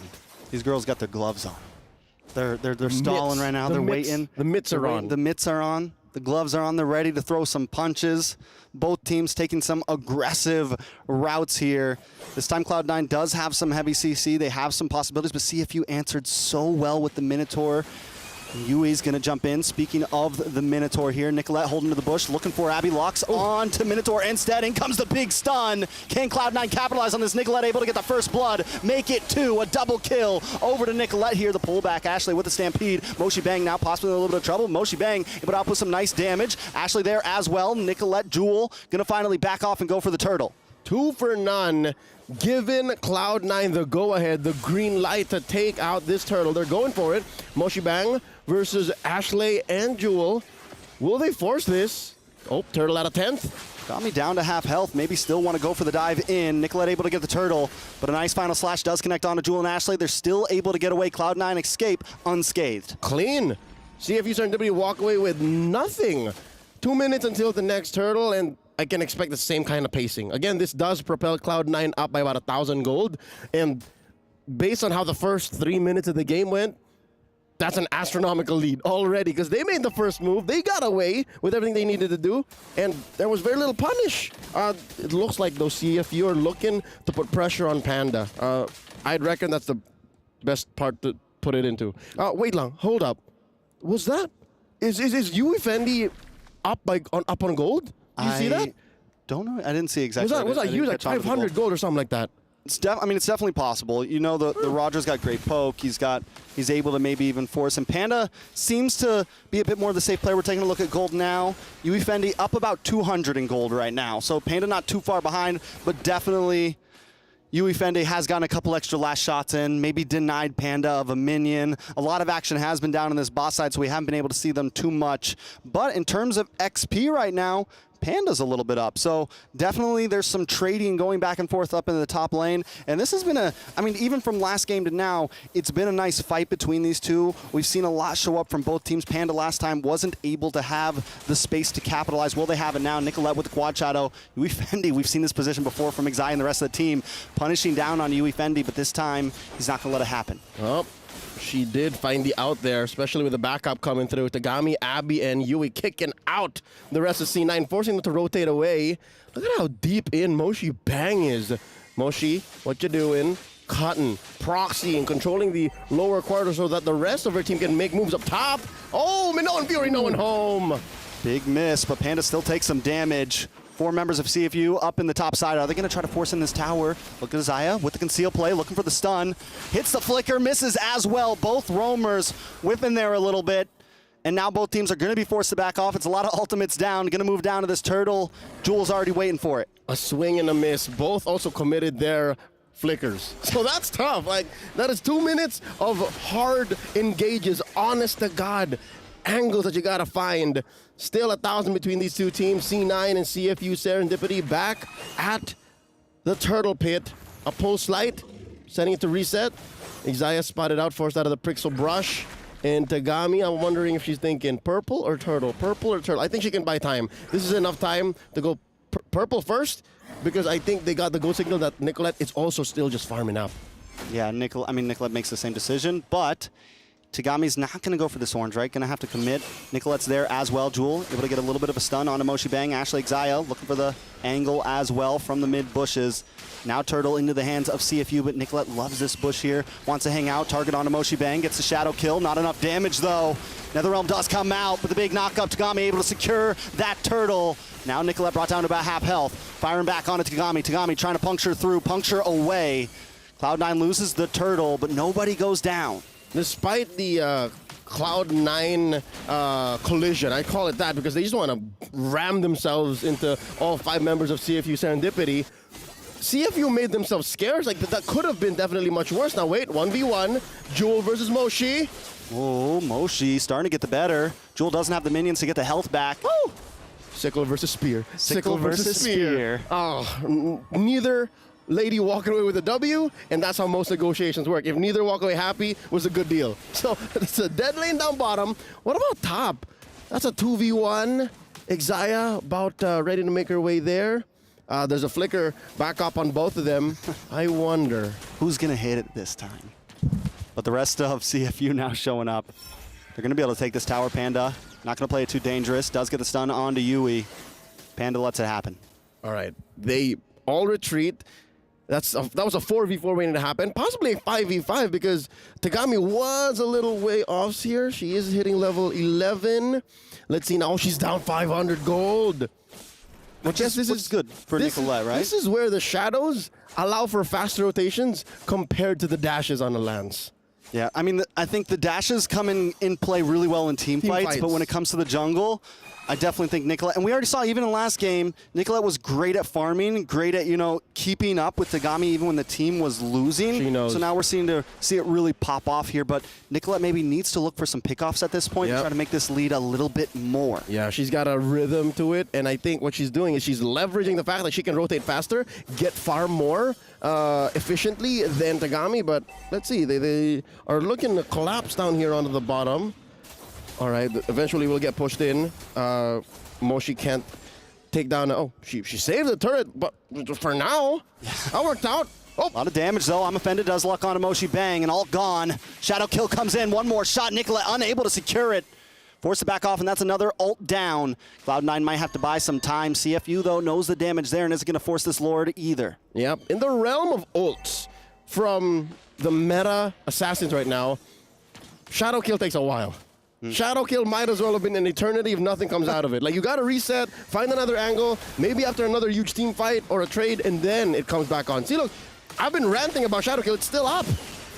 These girls got their gloves on. They're stalling right now. They're waiting. The mitts are on. The mitts are on. The gloves are on. They're ready to throw some punches. Both teams taking some aggressive routes here. This time Cloud9 does have some heavy CC. They have some possibilities, but CFU answered so well with the Minotaur. Yui's going to jump in. Speaking of the Minotaur here, Nicolette holding to the bush, looking for Abby, locks on to Minotaur instead. In comes the big stun. Can Cloud9 capitalize on this? Nicolette able to get the first blood, make it two, a double kill over to Nicolette here. The pullback, Ashley with the Stampede. Moshi Bang now possibly in a little bit of trouble. Moshi Bang able to output some nice damage. Ashley there as well. Nicolette, Jewel going to finally back off and go for the turtle. 2 for none. Given Cloud9 the go-ahead, the green light to take out this turtle. They're going for it. Moshi Bang versus Ashley and Jewel. Will they force this? Oh, turtle at a 10th. Got me down to half health. Maybe still want to go for the dive in. Nicolette able to get the turtle, but a nice final slash does connect on to Jewel and Ashley. They're still able to get away. Cloud9 escape unscathed. Clean. CFU starting to walk away with nothing. 2 minutes until the next turtle, and I can expect the same kind of pacing. Again, this does propel Cloud9 up by about 1,000 gold. And based on how the first 3 minutes of the game went, that's an astronomical lead already because they made the first move. They got away with everything they needed to do, and there was very little punish. It looks like those CFU are looking to put pressure on Panda. I'd reckon that's the best part to put it into. Wait lang, hold up. Was that? Is Yui Fendi up on gold? Did you see that? Don't know. I didn't see exactly. Was that Yui like 500 gold or something like that? It's it's definitely possible. You know, the Roger's got great poke. He's able to maybe even force him. Panda seems to be a bit more of the safe player. We're taking a look at gold now. Yui Fendi up about 200 in gold right now. So Panda not too far behind, but definitely Yui Fendi has gotten a couple extra last shots in, maybe denied Panda of a minion. A lot of action has been down on this boss side, so we haven't been able to see them too much. But in terms of XP right now, Panda's a little bit up. So definitely there's some trading going back and forth up in the top lane. And this has been even from last game to now, it's been a nice fight between these two. We've seen a lot show up from both teams. Panda last time wasn't able to have the space to capitalize. Well, they have it now. Nicolette with the quad shadow. Yui Fendi, we've seen this position before from Xi and the rest of the team, punishing down on Yui Fendi, but this time he's not going to let it happen. Oh. She did find the out there, especially with the backup coming through. Tagami, Abby, and Yui kicking out the rest of C9, forcing them to rotate away. Look at how deep in Moshi Bang is. Moshi, what you doing? Cotton, proxy, and controlling the lower quarter so that the rest of her team can make moves up top. Oh, Minoan Fury, no one home. Big miss, but Panda still takes some damage. 4 members of CFU up in the top side. Are they going to try to force in this tower? Look at Zaya with the conceal play, looking for the stun. Hits the flicker, misses as well. Both roamers whipping there a little bit. And now both teams are going to be forced to back off. It's a lot of ultimates down. Going to move down to this turtle. Jewel's already waiting for it. A swing and a miss. Both also committed their flickers. So that's tough. Like, that is 2 minutes of hard engages, honest to God. Angles that you got to find. Still 1,000 between these two teams. C9 and CFU Serendipity back at the turtle pit. A post light, setting it to reset. Xia spotted out, forced out of the Pixel brush. And Tagami, I'm wondering if she's thinking purple or turtle? Purple or turtle? I think she can buy time. This is enough time to go purple first, because I think they got the go signal that Nicolette is also still just farming up. Yeah, Nicolette makes the same decision, but Tagami's not going to go for this orange, right? Going to have to commit. Nicolette's there as well. Jewel able to get a little bit of a stun on Moshi Bang. Ashley Xia looking for the angle as well from the mid bushes. Now Turtle into the hands of CFU, but Nicolette loves this bush here. Wants to hang out. Target on Moshi Bang. Gets the shadow kill. Not enough damage though. NetherRealm does come out, but the big knockup. Tagami able to secure that turtle. Now Nicolette brought down to about half health. Firing back onto Tagami. Tagami trying to puncture away. Cloud9 loses the turtle, but nobody goes down. Despite the Cloud9 collision, I call it that because they just want to ram themselves into all 5 members of CFU Serendipity. CFU made themselves scarce. Like, that could have been definitely much worse. Now wait, 1v1, Jewel versus Moshi. Oh, Moshi starting to get the better. Jewel doesn't have the minions to get the health back. Woo! Sickle versus Spear. Sickle versus Spear. Oh, neither lady walking away with a W, and that's how most negotiations work. If neither walk away happy, was a good deal. So it's a dead lane down bottom. What about top? That's a 2v1. Xia about ready to make her way there. There's a flicker back up on both of them. I wonder who's going to hit it this time. But the rest of CFU now showing up. They're going to be able to take this tower, Panda. Not going to play it too dangerous. Does get the stun onto Yui. Panda lets it happen. All right. They all retreat. That was a 4v4 waiting to happen. Possibly a 5v5 because Tagami was a little way off here. She is hitting level 11. Let's see now. She's down 500 gold. Which is good for Nicolette, right? This is where the shadows allow for faster rotations compared to the dashes on the lance. Yeah, I mean, I think the dashes come in play really well in team fights, but when it comes to the jungle, I definitely think Nicolette, and we already saw even in last game, Nicolette was great at farming, great at, keeping up with Tagami even when the team was losing. She knows. So now we're seeing it really pop off here, but Nicolette maybe needs to look for some pickoffs at this point to try to make this lead a little bit more. Yeah, she's got a rhythm to it, and I think what she's doing is she's leveraging the fact that she can rotate faster, get far more efficiently than Tagami, but let's see, they are looking to collapse down here onto the bottom. All right, eventually we'll get pushed in. Moshi can't take down. Oh, she saved the turret, but for now, that worked out. Oh. A lot of damage, though. I'm offended. Does luck on Moshi Bang, and all gone. Shadow kill comes in. One more shot. Nicolette unable to secure it. Forced to back off, and that's another ult down. Cloud9 might have to buy some time. CFU, though, knows the damage there and isn't going to force this Lord either. Yep. In the realm of ults from the meta assassins right now, Shadow kill takes a while. Shadow kill might as well have been an eternity if nothing comes out of it. Like, you got to reset, find another angle, maybe after another huge team fight or a trade, and then it comes back on. See, look, I've been ranting about Shadow kill. It's still up.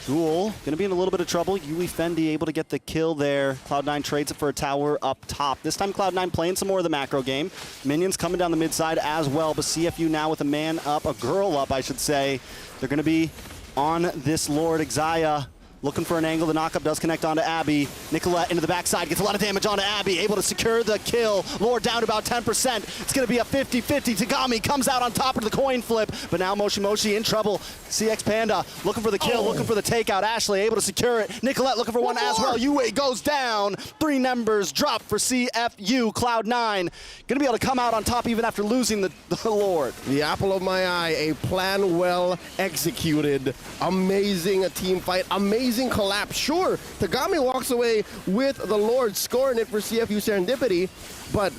Jewel going to be in a little bit of trouble. Yui Fendi able to get the kill there. Cloud9 trades it for a tower up top. This time Cloud9 playing some more of the macro game. Minions coming down the mid side as well, but CFU now with a man up, a girl up, I should say. They're going to be on this Lord. Xayah looking for an angle. The knockup does connect onto Abby. Nicolette into the backside, gets a lot of damage onto Abby, able to secure the kill. Lord down to about 10%. It's going to be a 50-50. Tagami comes out on top of the coin flip, but now Moshi Moshi in trouble. CX Panda looking for the kill, looking for the takeout. Ashley able to secure it. Nicolette looking for one as well. Yue goes down. 3 numbers drop for CFU. Cloud9 going to be able to come out on top even after losing the Lord. The apple of my eye, a plan well executed. Amazing team fight, amazing collapse. Sure, Tagami walks away with the Lord scoring it for CFU Serendipity, but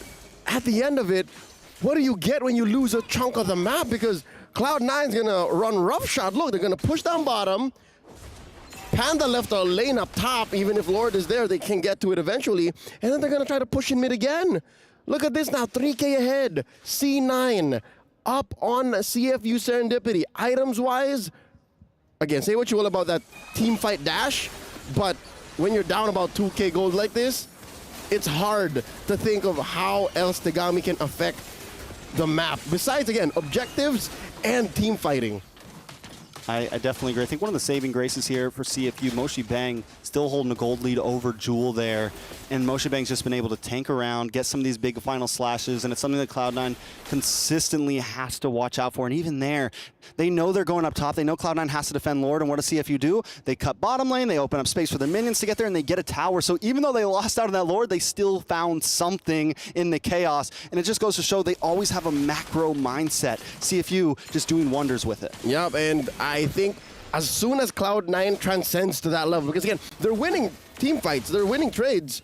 at the end of it, what do you get when you lose a chunk of the map? Because Cloud9's gonna run roughshod. Look, they're gonna push down bottom. Panda left a lane up top. Even if Lord is there, they can get to it eventually. And then they're gonna try to push in mid again. Look at this now, 3K ahead. C9 up on CFU Serendipity. Items-wise, again, say what you will about that team fight dash, but when you're down about 2K gold like this, it's hard to think of how else Tagami can affect the map. Besides, again, objectives and team fighting. I definitely agree. I think one of the saving graces here for CFU, Moshi Bang still holding a gold lead over Jewel there. And Moshi Bang's just been able to tank around, get some of these big final slashes, and it's something that Cloud9 consistently has to watch out for. And even there, they know they're going up top. They know Cloud9 has to defend Lord, and what does CFU do? They cut bottom lane, they open up space for their minions to get there, and they get a tower. So even though they lost out on that Lord, they still found something in the chaos. And it just goes to show they always have a macro mindset. CFU just doing wonders with it. Yep, and I think as soon as Cloud9 transcends to that level, because again, they're winning team fights, they're winning trades,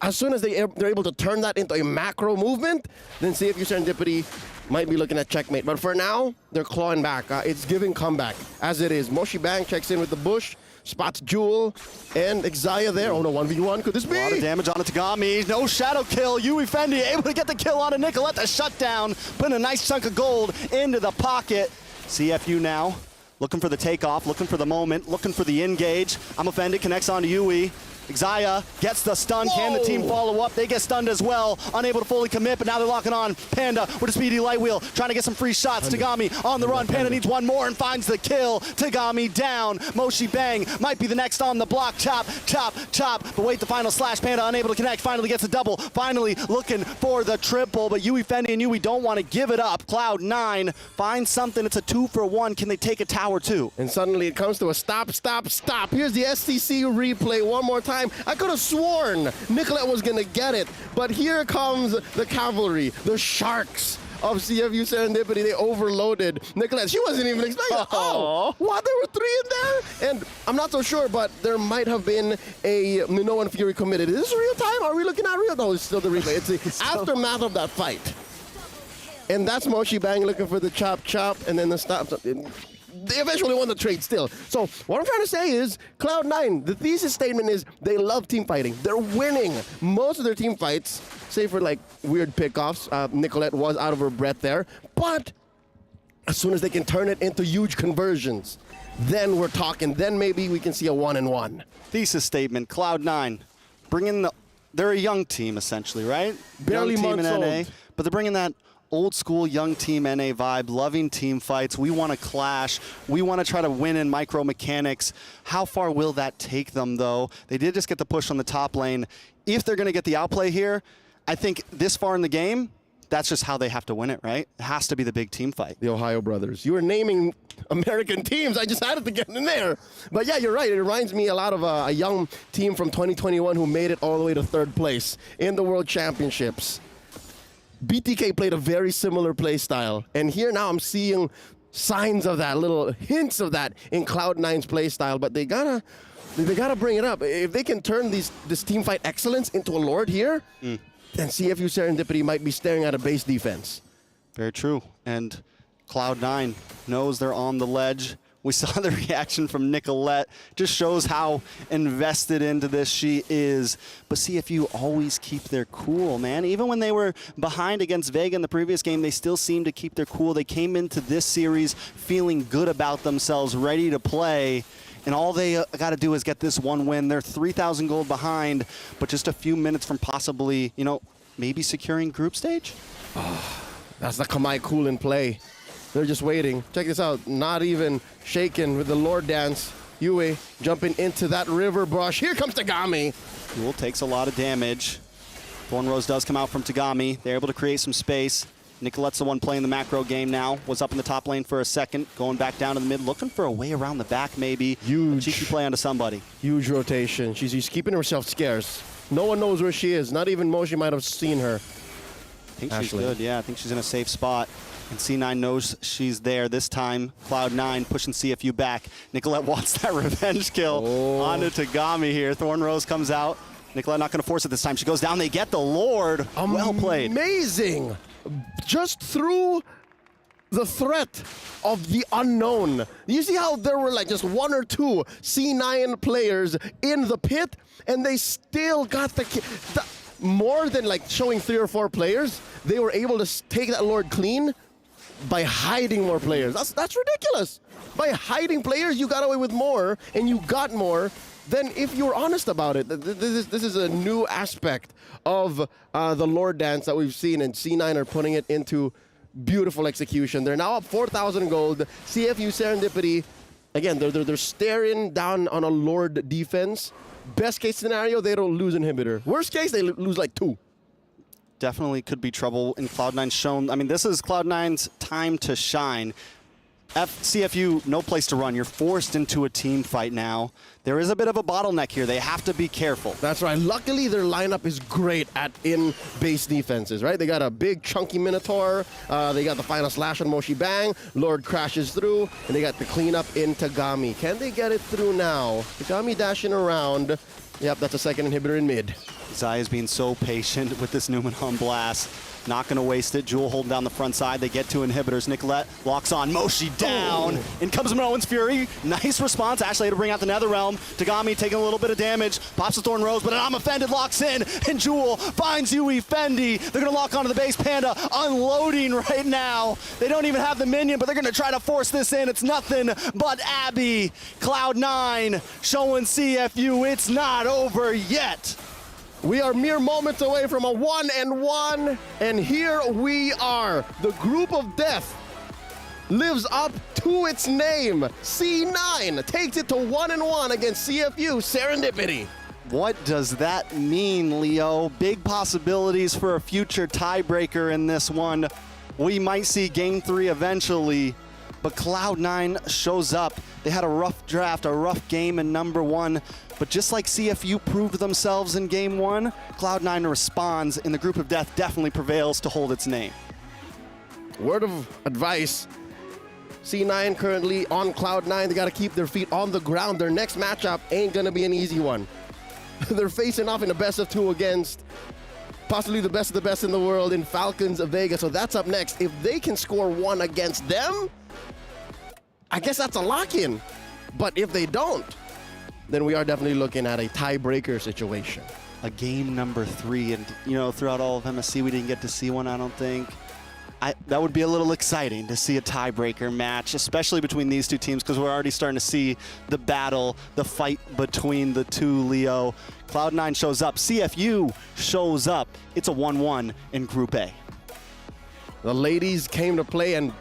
as soon as they're able to turn that into a macro movement, then CFU Serendipity might be looking at checkmate. But for now, they're clawing back. It's giving comeback, as it is. Moshi Bang checks in with the bush, spots Jewel, and Xayah there. Oh no, 1v1, could this be? A lot of damage on Tagami. No shadow kill. Yui Fendi able to get the kill on Nicolette. The shutdown, putting a nice chunk of gold into the pocket. CFU now looking for the takeoff, looking for the moment, looking for the engage. I'm offended, connects onto Yui. Xayah gets the stun. Whoa. Can the team follow up? They get stunned as well. Unable to fully commit, but now they're locking on. Panda with a speedy light wheel, trying to get some free shots. Tagami on the run. Panda needs one more and finds the kill. Tagami down. Moshi Bang might be the next on the block. Chop, chop, chop. But wait, the final slash. Panda unable to connect. Finally gets a double. Finally looking for the triple, but Yui Fendi and Yui don't want to give it up. Cloud9 finds something. It's a 2-for-1. Can they take a tower too? And suddenly it comes to a stop, stop, stop. Here's the SCC replay one more time. I could have sworn Nicolette was going to get it, but here comes the cavalry, the sharks of CFU Serendipity. They overloaded Nicolette. She wasn't even expecting it. Oh, what? There were 3 in there? And I'm not so sure, but there might have been a Minoan Fury committed. Is this real time? Are we looking at real? No, it's still the replay. It's the aftermath of that fight. And that's Moshi Bang looking for the chop, chop, and then the stop. They eventually won the trade still. So what I'm trying to say is Cloud9, the thesis statement is they love team fighting. They're winning most of their team fights, save for like weird pickoffs. Nicolette was out of her breath there. But as soon as they can turn it into huge conversions, then we're talking. Then maybe we can see a 1-1. Thesis statement, Cloud9, they're a young team essentially, right? Barely young team months in NA, old. but they're bringing that old school young team NA vibe, loving team fights. We want to clash. We want to try to win in micro mechanics. How far will that take them though? They did just get the push on the top lane. If they're going to get the outplay here, I think this far in the game, that's just how they have to win it, right? It has to be the big team fight. The Ohio brothers. You were naming American teams. I just had it to get in there. But yeah, you're right. It reminds me a lot of a young team from 2021 who made it all the way to 3rd place in the World Championships. BTK played a very similar play style. And here now I'm seeing signs of that, little hints of that in Cloud9's play style, but they gotta bring it up. If they can turn this team fight excellence into a Lord here, then CFU Serendipity might be staring at a base defense. Very true. And Cloud9 knows they're on the ledge. We saw the reaction from Nicolette. Just shows how invested into this she is. But CFU always keep their cool, man. Even when they were behind against Vega in the previous game, they still seemed to keep their cool. They came into this series feeling good about themselves, ready to play. And all they got to do is get this one win. They're 3,000 gold behind, but just a few minutes from possibly, you know, maybe securing group stage. Oh, that's the Kamai cool in play. They're just waiting. Check this out. Not even shaken with the Lord dance. Yue jumping into that river brush. Here comes Tagami. Jewel takes a lot of damage. Thorn Rose does come out from Tagami. They're able to create some space. Nicolette's the one playing the macro game now. Was up in the top lane for a second. Going back down to the mid. Looking for a way around the back maybe. Huge. Cheeky play onto somebody. Huge rotation. She's keeping herself scarce. No one knows where she is. Not even Moshi might have seen her. I think she's good. Yeah, I think she's in a safe spot. And C9 knows she's there. This time, Cloud9 pushing CFU back. Nicolette wants that revenge kill onto Tagami here. Thorn Rose comes out. Nicolette not going to force it this time. She goes down. They get the Lord. Well played. Amazing. Just through the threat of the unknown. You see how there were like just one or two C9 players in the pit, and they still got the more than like showing 3 or 4 players. They were able to take that Lord clean by hiding more players. That's ridiculous. By hiding players, you got away with more, and you got more than if you were honest about it. This is a new aspect of the Lord dance that we've seen, and C9 are putting it into beautiful execution. They're now up 4,000 gold. CFU Serendipity, again, they're staring down on a Lord defense. Best case scenario, they don't lose inhibitor. Worst case, they lose like 2. Definitely could be trouble in Cloud9's shown. I mean, this is Cloud9's time to shine. CFU, no place to run. You're forced into a team fight now. There is a bit of a bottleneck here. They have to be careful. That's right. Luckily, their lineup is great at in-base defenses, right? They got a big, chunky Minotaur. They got the final slash on Moshi Bang. Lord crashes through, and they got the cleanup in Tagami. Can they get it through now? Tagami dashing around. Yep, that's a second inhibitor in mid. Zaya's being so patient with this Numenon blast. Not going to waste it. Jewel holding down the front side. They get to inhibitors. Nicolette locks on. Moshi down. In comes Minoan's Fury. Nice response. Actually had to bring out the Netherrealm. Tagami taking a little bit of damage. Pops the Thorn Rose, but I'm offended. Locks in. And Jewel finds Yui Fendi. They're going to lock onto the base. Panda unloading right now. They don't even have the minion, but they're going to try to force this in. It's nothing but Abby. Cloud9 showing CFU it's not over yet. We are mere moments away from a 1-1, and here we are. The group of death lives up to its name. C9 takes it to 1-1 against CFU Serendipity. What does that mean, Leo? Big possibilities for a future tiebreaker in this one. We might see Game 3 eventually, but Cloud9 shows up. They had a rough draft, a rough game in number 1. But just like CFU proved themselves in Game 1, Cloud9 responds, and the group of death definitely prevails to hold its name. Word of advice. C9 currently on Cloud9. They got to keep their feet on the ground. Their next matchup ain't going to be an easy one. They're facing off in a best of 2 against possibly the best in the world in Falcons of Vega. So that's up next. If they can score 1 against them, I guess that's a lock-in. But if they don't, then we are definitely looking at a tiebreaker situation. A game number 3, and you know, throughout all of MSC, we didn't get to see one, I don't think. That would be a little exciting to see a tiebreaker match, especially between these two teams, because we're already starting to see the battle, the fight between the two, Leo. Cloud9 shows up, CFU shows up. It's a 1-1 in Group A. The ladies came to play, and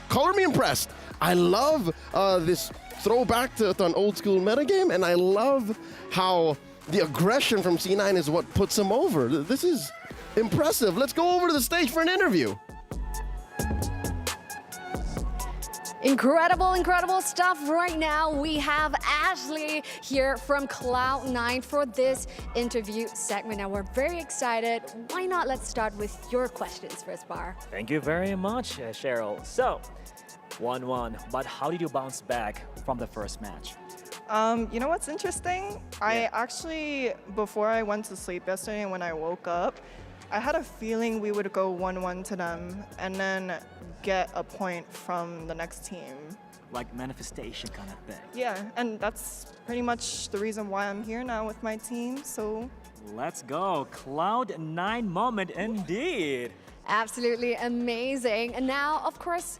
color me impressed. I love this throwback to an old school metagame, and I love how the aggression from C9 is what puts them over. This is impressive. Let's go over to the stage for an interview. Incredible stuff right now. We have Ashley here from Cloud9 for this interview segment, and we're very excited. Why not let's start with your questions first, Bar. Thank you very much, Cheryl. So, 1-1. But how did you bounce back from the first match? You know what's interesting? I actually, before I went to sleep yesterday and when I woke up, I had a feeling we would go 1-1 to them and then get a point from the next team. Like manifestation kind of thing. Yeah, and that's pretty much the reason why I'm here now with my team, so. Let's go. Cloud9 moment indeed. Absolutely amazing. And now, of course,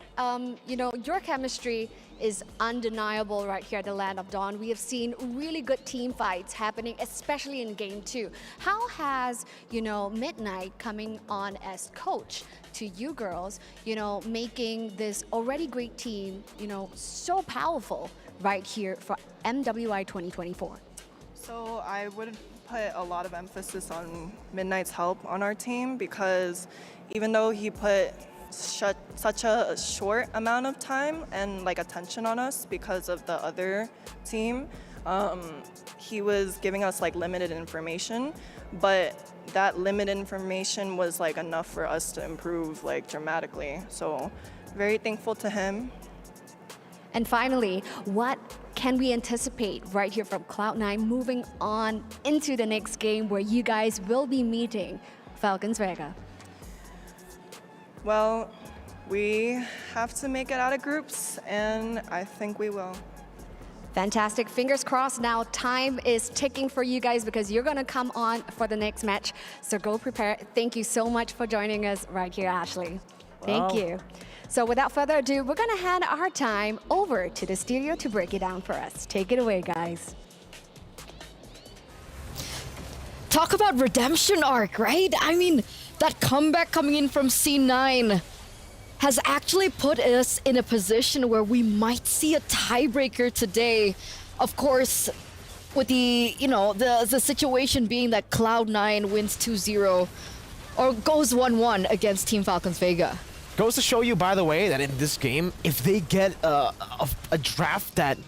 you know, your chemistry is undeniable right here at the Land of Dawn. We have seen really good team fights happening, especially in Game 2. How has, you know, Midnight coming on as coach to you girls, you know, making this already great team, you know, so powerful right here for MWI 2024? So I would put a lot of emphasis on Midnight's help on our team because even though he put such a short amount of time and like attention on us because of the other team, he was giving us like limited information, but that limited information was like enough for us to improve like dramatically. So very thankful to him. And finally, what can we anticipate right here from Cloud9 moving on into the next game where you guys will be meeting Falcons Vega? Well, we have to make it out of groups, and I think we will. Fantastic. Fingers crossed. Now time is ticking for you guys because you're going to come on for the next match. So go prepare. Thank you so much for joining us right here, Ashley. Thank you. So without further ado, we're going to hand our time over to the studio to break it down for us. Take it away, guys. Talk about redemption arc, right? I mean, that comeback coming in from C9 has actually put us in a position where we might see a tiebreaker today. Of course, with the, you know, the situation being that Cloud9 wins 2-0 or goes 1-1 against Team Falcons Vega. Goes to show you, by the way, that in this game, if they get a draft that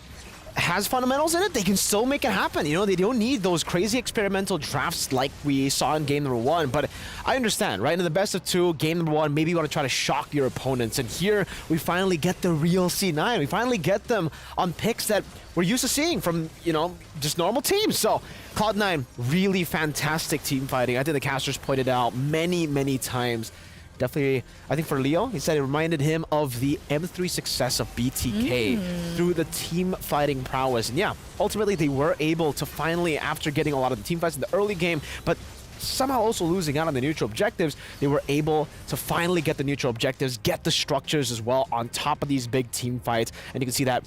has fundamentals in it, they can still make it happen. You know, they don't need those crazy experimental drafts like we saw in game number 1. But I understand, right? In the best of 2, game number 1, maybe you want to try to shock your opponents. And here, we finally get the real C9. We finally get them on picks that we're used to seeing from, you know, just normal teams. So, Cloud9, really fantastic team fighting. I think the casters pointed out many, many times. Definitely, I think for Leo, he said it reminded him of the M3 success of BTK through the team fighting prowess. And yeah, ultimately they were able to finally, after getting a lot of the team fights in the early game, but somehow also losing out on the neutral objectives, they were able to finally get the neutral objectives, get the structures as well on top of these big team fights. And you can see that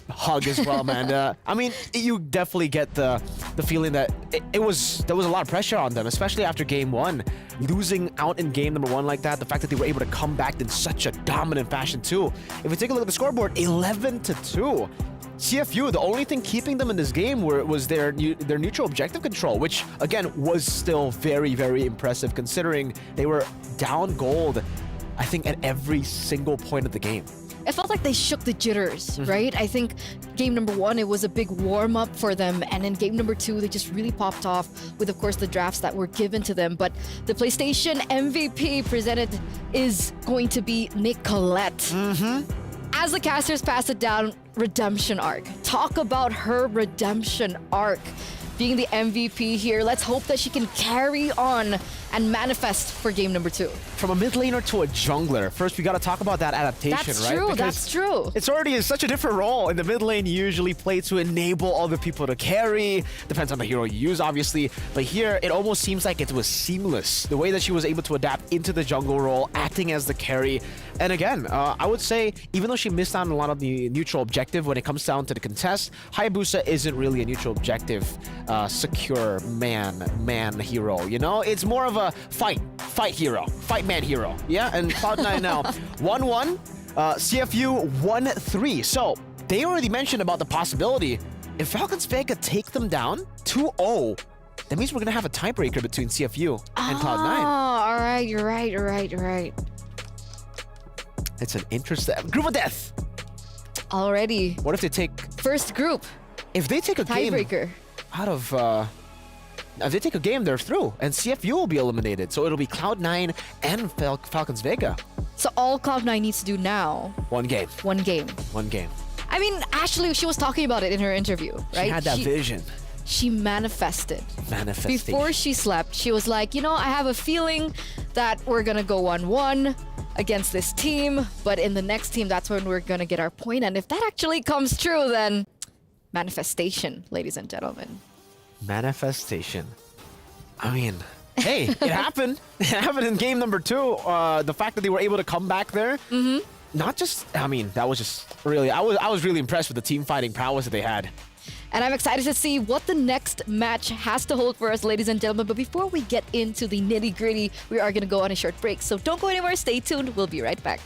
hug as well, man. I mean, you definitely get the feeling that there was a lot of pressure on them, especially after game 1. Losing out in game number 1 like that, the fact that they were able to come back in such a dominant fashion too. If we take a look at the scoreboard, 11-2. CFU, the only thing keeping them in this game was their neutral objective control, which again was still very, very impressive considering they were down gold, I think, at every single point of the game. It felt like they shook the jitters, right? I think game number 1, it was a big warm-up for them. And in game number 2, they just really popped off with, of course, the drafts that were given to them. But the PlayStation MVP presented is going to be Nicolette. As the casters pass it down, redemption arc. Talk about her redemption arc. Being the MVP here, let's hope that she can carry on and manifest for game number 2. From a mid laner to a jungler, first we got to talk about that adaptation, that's right? True, because that's true. It's already such a different role. In the mid lane, you usually play to enable other people to carry. Depends on the hero you use, obviously. But here, it almost seems like it was seamless. The way that she was able to adapt into the jungle role, acting as the carry. And again, I would say, even though she missed out on a lot of the neutral objective when it comes down to the contest, Hayabusa isn't really a neutral objective secure man hero, you know? It's more of a fight hero, fight man hero, yeah? And Cloud9 now 1-1, CFU 1-3. So they already mentioned about the possibility if Falcons Vega take them down 2-0, that means we're gonna have a tiebreaker between CFU and Cloud9. Oh, all right, you're right. It's an interesting group of death. Already. What if they take first group? If they take a tiebreaker game out of if they take a game, they're through, and CFU will be eliminated. So it'll be Cloud9 and Falcons Vega. So all Cloud9 needs to do now, One game. one game. One game. I mean, Ashley, she was talking about it in her interview, right? She had that vision. She manifested. Manifestation. Before she slept, she was like, you know, I have a feeling that we're gonna go 1-1 against this team, but in the next team, that's when we're gonna get our point. And if that actually comes true, then manifestation, ladies and gentlemen. Manifestation. I mean, hey, it happened. It happened in game number 2. The fact that they were able to come back there. Not just, I mean, that was just really, I was really impressed with the team fighting prowess that they had. And I'm excited to see what the next match has to hold for us, ladies and gentlemen. But before we get into the nitty-gritty, we are going to go on a short break. So don't go anywhere. Stay tuned. We'll be right back.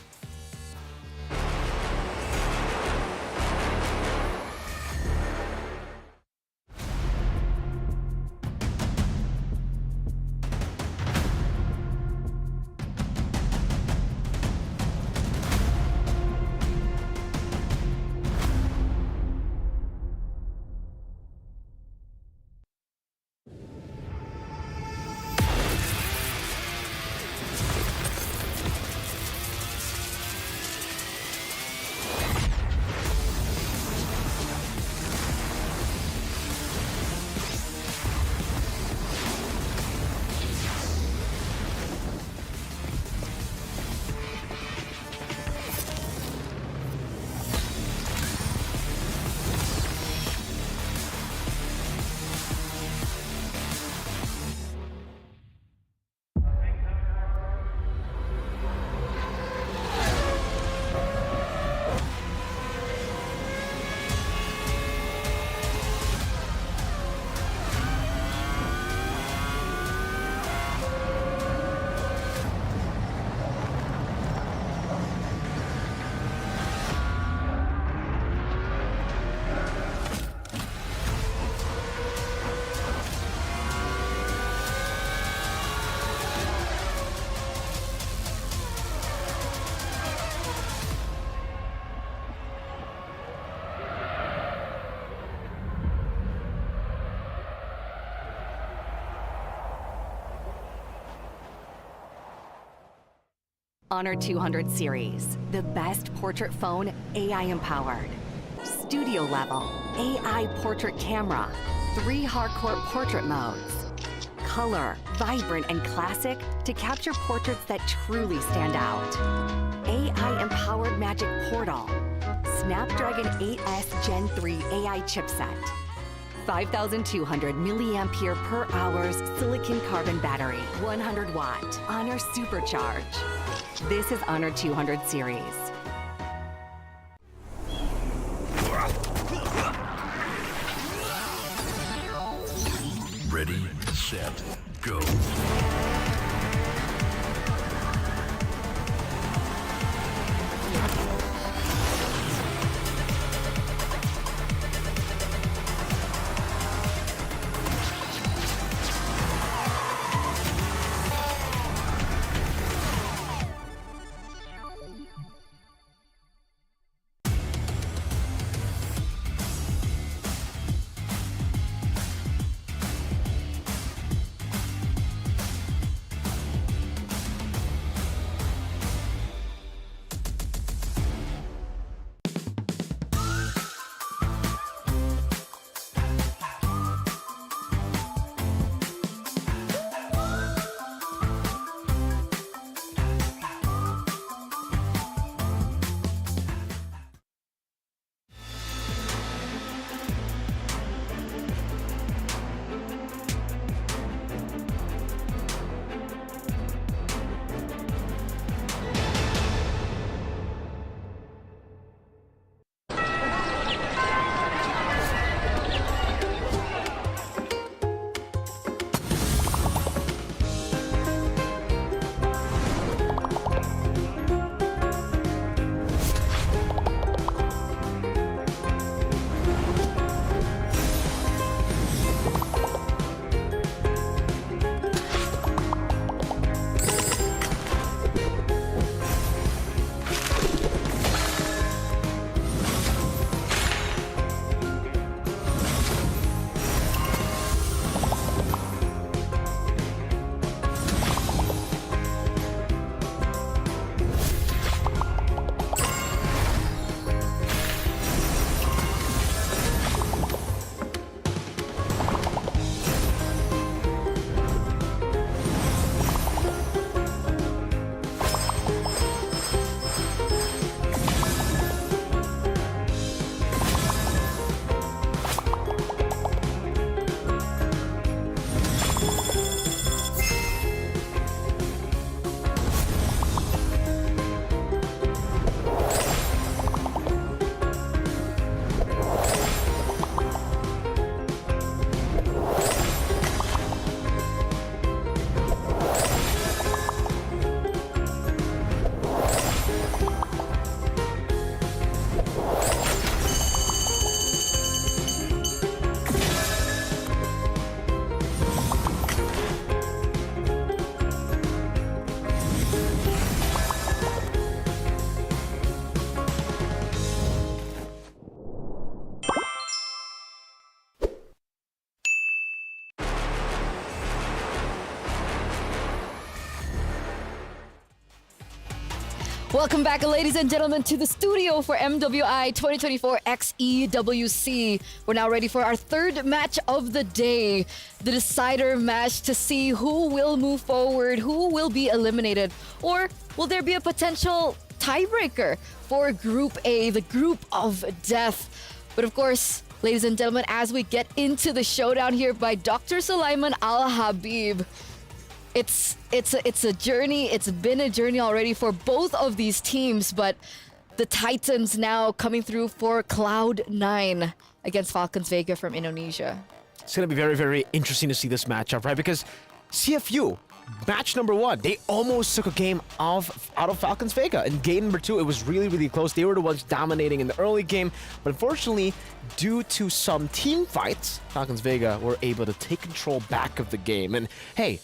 Honor 200 series, the best portrait phone AI empowered. Studio level, AI portrait camera, 3 hardcore portrait modes. Color, vibrant and classic to capture portraits that truly stand out. AI empowered magic portal. Snapdragon 8S Gen 3 AI chipset. 5,200 milliampere per hours silicon carbon battery, 100 watt, Honor Supercharge. This is Honor 200 series. Ready, set, go. Welcome back, ladies and gentlemen, to the studio for MWI 2024 X EWC. We're now ready for our third match of the day, the decider match to see who will move forward, who will be eliminated, or will there be a potential tiebreaker for Group A, the group of death. But of course, ladies and gentlemen, as we get into the showdown here by Dr. Sulaiman Al Habib, it's a journey. It's been a journey already for both of these teams, but the Titans now coming through for Cloud9 against Falcons Vega from Indonesia. It's going to be very, very interesting to see this matchup, right? Because CFU, match number 1, they almost took a game out of Falcons Vega. In game number 2, it was really, really close. They were the ones dominating in the early game, but unfortunately, due to some team fights, Falcons Vega were able to take control back of the game. And hey,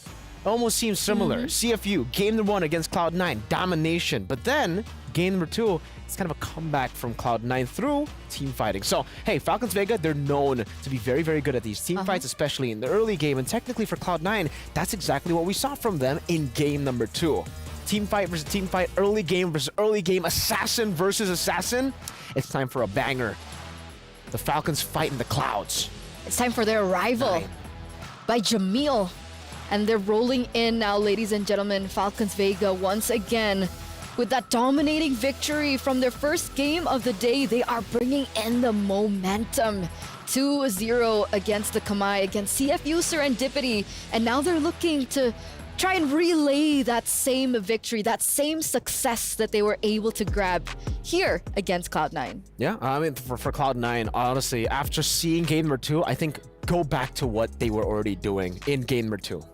almost seems similar. CFU, game number 1 against Cloud9, domination. But then, game number 2, it's kind of a comeback from Cloud9 through team fighting. So, hey, Falcons Vega, they're known to be very, very good at these team fights, especially in the early game. And technically for Cloud9, that's exactly what we saw from them in game number 2. Team fight versus team fight, early game versus early game, assassin versus assassin. It's time for a banger. The Falcons fight in the clouds. It's time for their arrival by Jamil. And they're rolling in now, ladies and gentlemen. Falcons Vega once again with that dominating victory from their first game of the day. They are bringing in the momentum. 2-0 against the Kamai, against CFU Serendipity. And now they're looking to try and relay that same victory, that same success that they were able to grab here against Cloud9. Yeah, I mean, for Cloud9, honestly, after seeing game number 2, I think go back to what they were already doing in game number 2.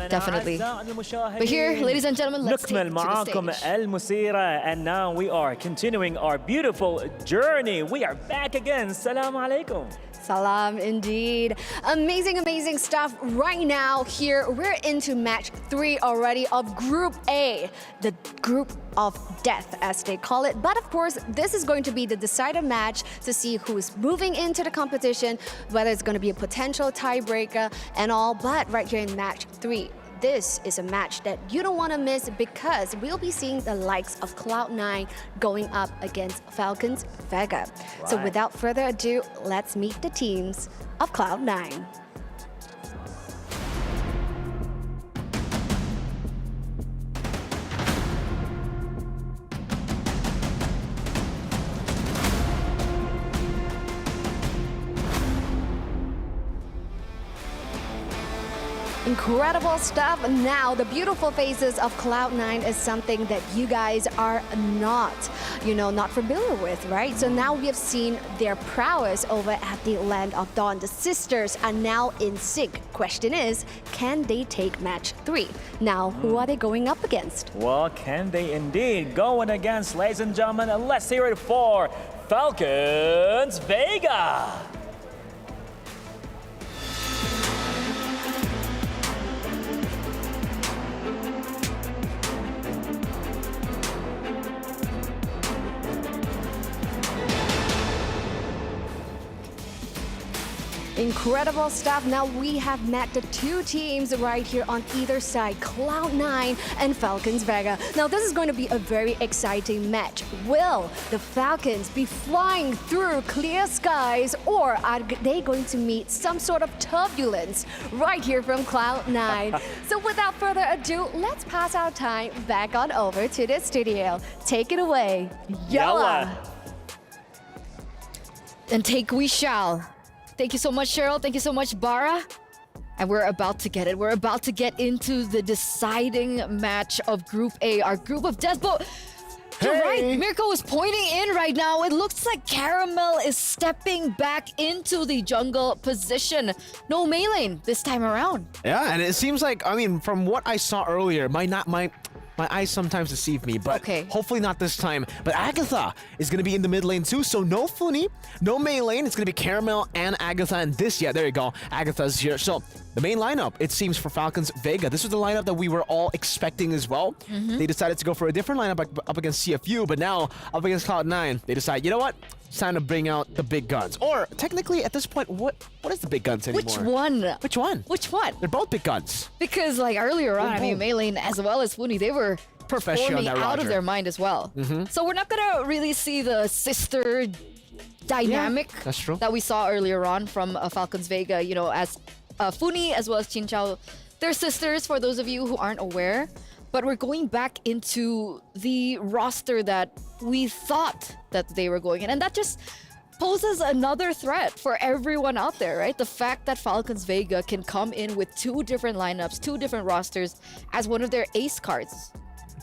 Definitely. But here, ladies and gentlemen, let's take it to the stage. المثيرة. And now we are continuing our beautiful journey. We are back again. Assalamu alaikum. Salam indeed. Amazing, amazing stuff right now here. We're into match 3 already of Group A, the group of death as they call it. But of course, this is going to be the decider match to see who's moving into the competition, whether it's going to be a potential tiebreaker and all. But right here in match 3, this is a match that you don't want to miss because we'll be seeing the likes of Cloud9 going up against Falcons Vega. So without further ado, let's meet the teams of Cloud9. Incredible stuff. Now, the beautiful faces of Cloud9 is something that you guys are not familiar with, right? So now we have seen their prowess over at the Land of Dawn. The sisters are now in sync. Question is, can they take match 3? Now, who are they going up against? Well, can they indeed? Going against, ladies and gentlemen, and let's hear it for Falcons Vega. Incredible stuff. Now we have met the 2 teams right here on either side, Cloud9 and Falcons Vega. Now this is going to be a very exciting match. Will the Falcons be flying through clear skies, or are they going to meet some sort of turbulence right here from Cloud9? So without further ado, let's pass our time back on over to the studio. Take it away, Yalla! And take we shall. Thank you so much, Cheryl. Thank you so much, Bara. And we're about to get it. We're about to get into the deciding match of Group A, our group of death. But you're right, Mirko is pointing in right now. It looks like Caramel is stepping back into the jungle position. No Mei lane this time around. Yeah, and it seems like, I mean, from what I saw earlier, my eyes sometimes deceive me, but hopefully not this time. But Agatha is going to be in the mid lane too, so no Funi, no Mei lane. It's going to be Caramel and Agatha, and there you go. Agatha's here. So the main lineup, it seems, for Falcons Vega. This was the lineup that we were all expecting as well. They decided to go for a different lineup up against CFU, but now up against Cloud9, they decide, you know what? It's time to bring out the big guns. Or technically, at this point, what is the big guns anymore? Which one? Which one? Which one? They're both big guns. Because like earlier on, I mean, Mei lane as well as Funi, they were Professional performing out of their mind as well. So we're not gonna really see the sister dynamic that's true. that we saw earlier on from Falcons Vega, you know, as Funi as well as Chin Chao. They're sisters for those of you who aren't aware. But we're going back into the roster that we thought that they were going in. And that just poses another threat for everyone out there, right? The fact that Falcons Vega can come in with 2 different lineups, 2 different rosters as one of their ace cards.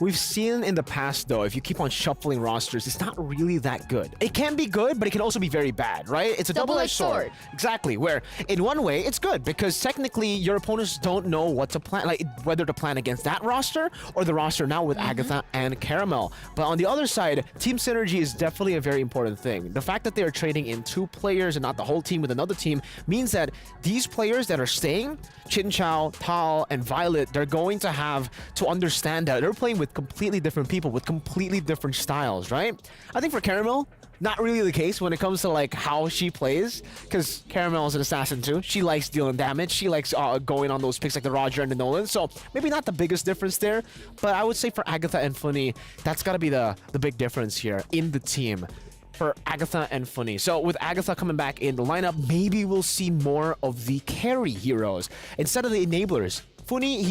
We've seen in the past, though, if you keep on shuffling rosters, it's not really that good. It can be good, but it can also be very bad, right? It's a double-edged sword. Exactly, where in one way, it's good because technically your opponents don't know what to plan, like whether to plan against that roster or the roster now with Agatha and Caramel. But on the other side, team synergy is definitely a very important thing. The fact that they are trading in 2 players and not the whole team with another team means that these players that are staying, Chin Chao, Tal, and Violet, they're going to have to understand that they're playing with completely different people with completely different styles, right? I think for Caramel, not really the case when it comes to like how she plays, because Caramel is an assassin too. She likes dealing damage. She likes going on those picks like the Roger and the Nolan. So maybe not the biggest difference there, but I would say for Agatha and Funi, that's got to be the big difference here in the team. For Agatha and Funi. So with Agatha coming back in the lineup, maybe we'll see more of the carry heroes instead of the enablers. Funi,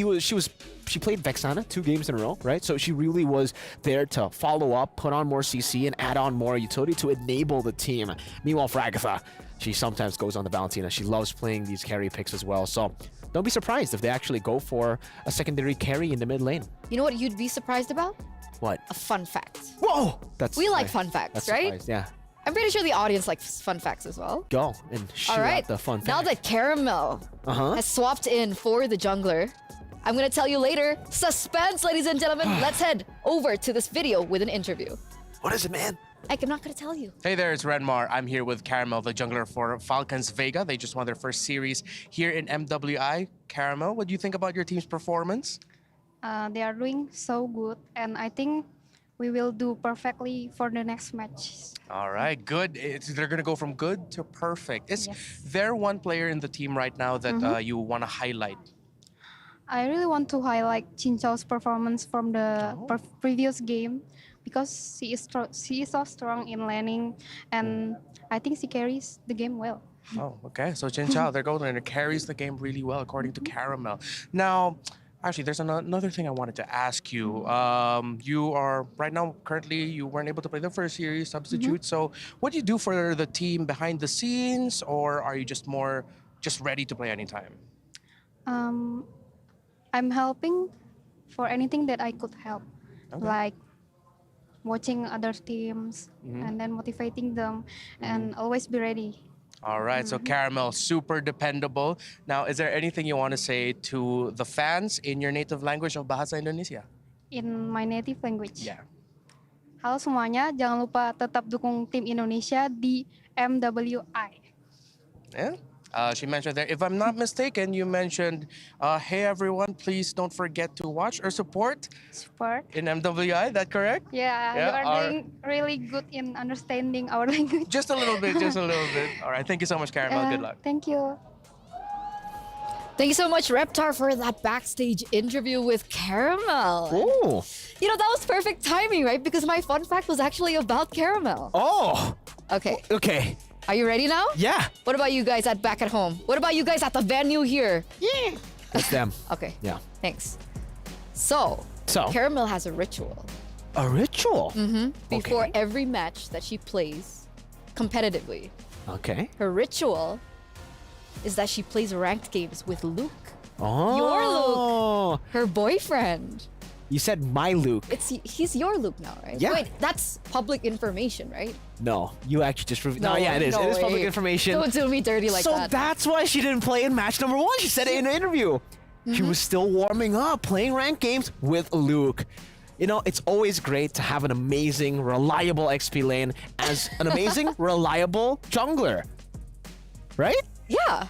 she played Vexana 2 games in a row, right? So she really was there to follow up, put on more CC, and add on more utility to enable the team. Meanwhile, for Agatha, she sometimes goes on the Valentina. She loves playing these carry picks as well. So don't be surprised if they actually go for a secondary carry in the mid lane. You know what you'd be surprised about? What? A fun fact. Whoa! We like fun facts, right? Yeah. I'm pretty sure the audience likes fun facts as well. Go and shoot out the fun fact. Now that Caramel has swapped in for the jungler, I'm gonna tell you later. Suspense, ladies and gentlemen. Let's head over to this video with an interview. What is it, man? I'm not gonna tell you. Hey there, it's Redmar. I'm here with Caramel, the jungler for Falcons Vega. They just won their first series here in MWI. Caramel, what do you think about your team's performance? They are doing so good, and I think we will do perfectly for the next match. All right, good. They're going to go from good to perfect. Is there one player in the team right now that you want to highlight? I really want to highlight Chin Chao's performance from the previous game because she is so strong in laning, and I think she carries the game well. Oh, okay. So Chin Chao, they're going and carries the game really well, according to Caramel. Now, actually, there's another thing I wanted to ask you. You are, right now, currently, you weren't able to play the first series, substitute. So what do you do for the team behind the scenes, or are you just ready to play anytime? I'm helping for anything that I could help, like watching other teams and then motivating them and always be ready. All right, so Caramel, super dependable. Now, is there anything you want to say to the fans in your native language of Bahasa Indonesia? In my native language? Yeah. Halo semuanya, jangan lupa tetap dukung tim Indonesia di MWI. Yeah. She mentioned there, if I'm not mistaken, you mentioned, hey everyone, please don't forget to watch or support in MWI, that correct? Yeah, you are doing really good in understanding our language. Just a little bit, just a little bit. All right, thank you so much, Caramel. Good luck. Thank you. Thank you so much, Reptar, for that backstage interview with Caramel. Ooh. You know, that was perfect timing, right? Because my fun fact was actually about Caramel. Oh. Okay. Okay. Are you ready now? Yeah. What about you guys back at home? What about you guys at the venue here? Yeah. That's them. Okay. Yeah. Thanks. So, Caramel has a ritual. A ritual? Before every match that she plays competitively. Okay. Her ritual is that she plays ranked games with Luke. Oh. Your Luke. Her boyfriend. You said my Luke. He's your Luke now, right? Yeah. Wait, that's public information, right? No, you actually just revealed. No, yeah, it is. No It is way. public information. Don't do me dirty like that. So that's why she didn't play in match number 1. She said it in an interview. She was still warming up, playing ranked games with Luke. You know, it's always great to have an amazing, reliable XP lane as an amazing, reliable jungler. Right? Yeah.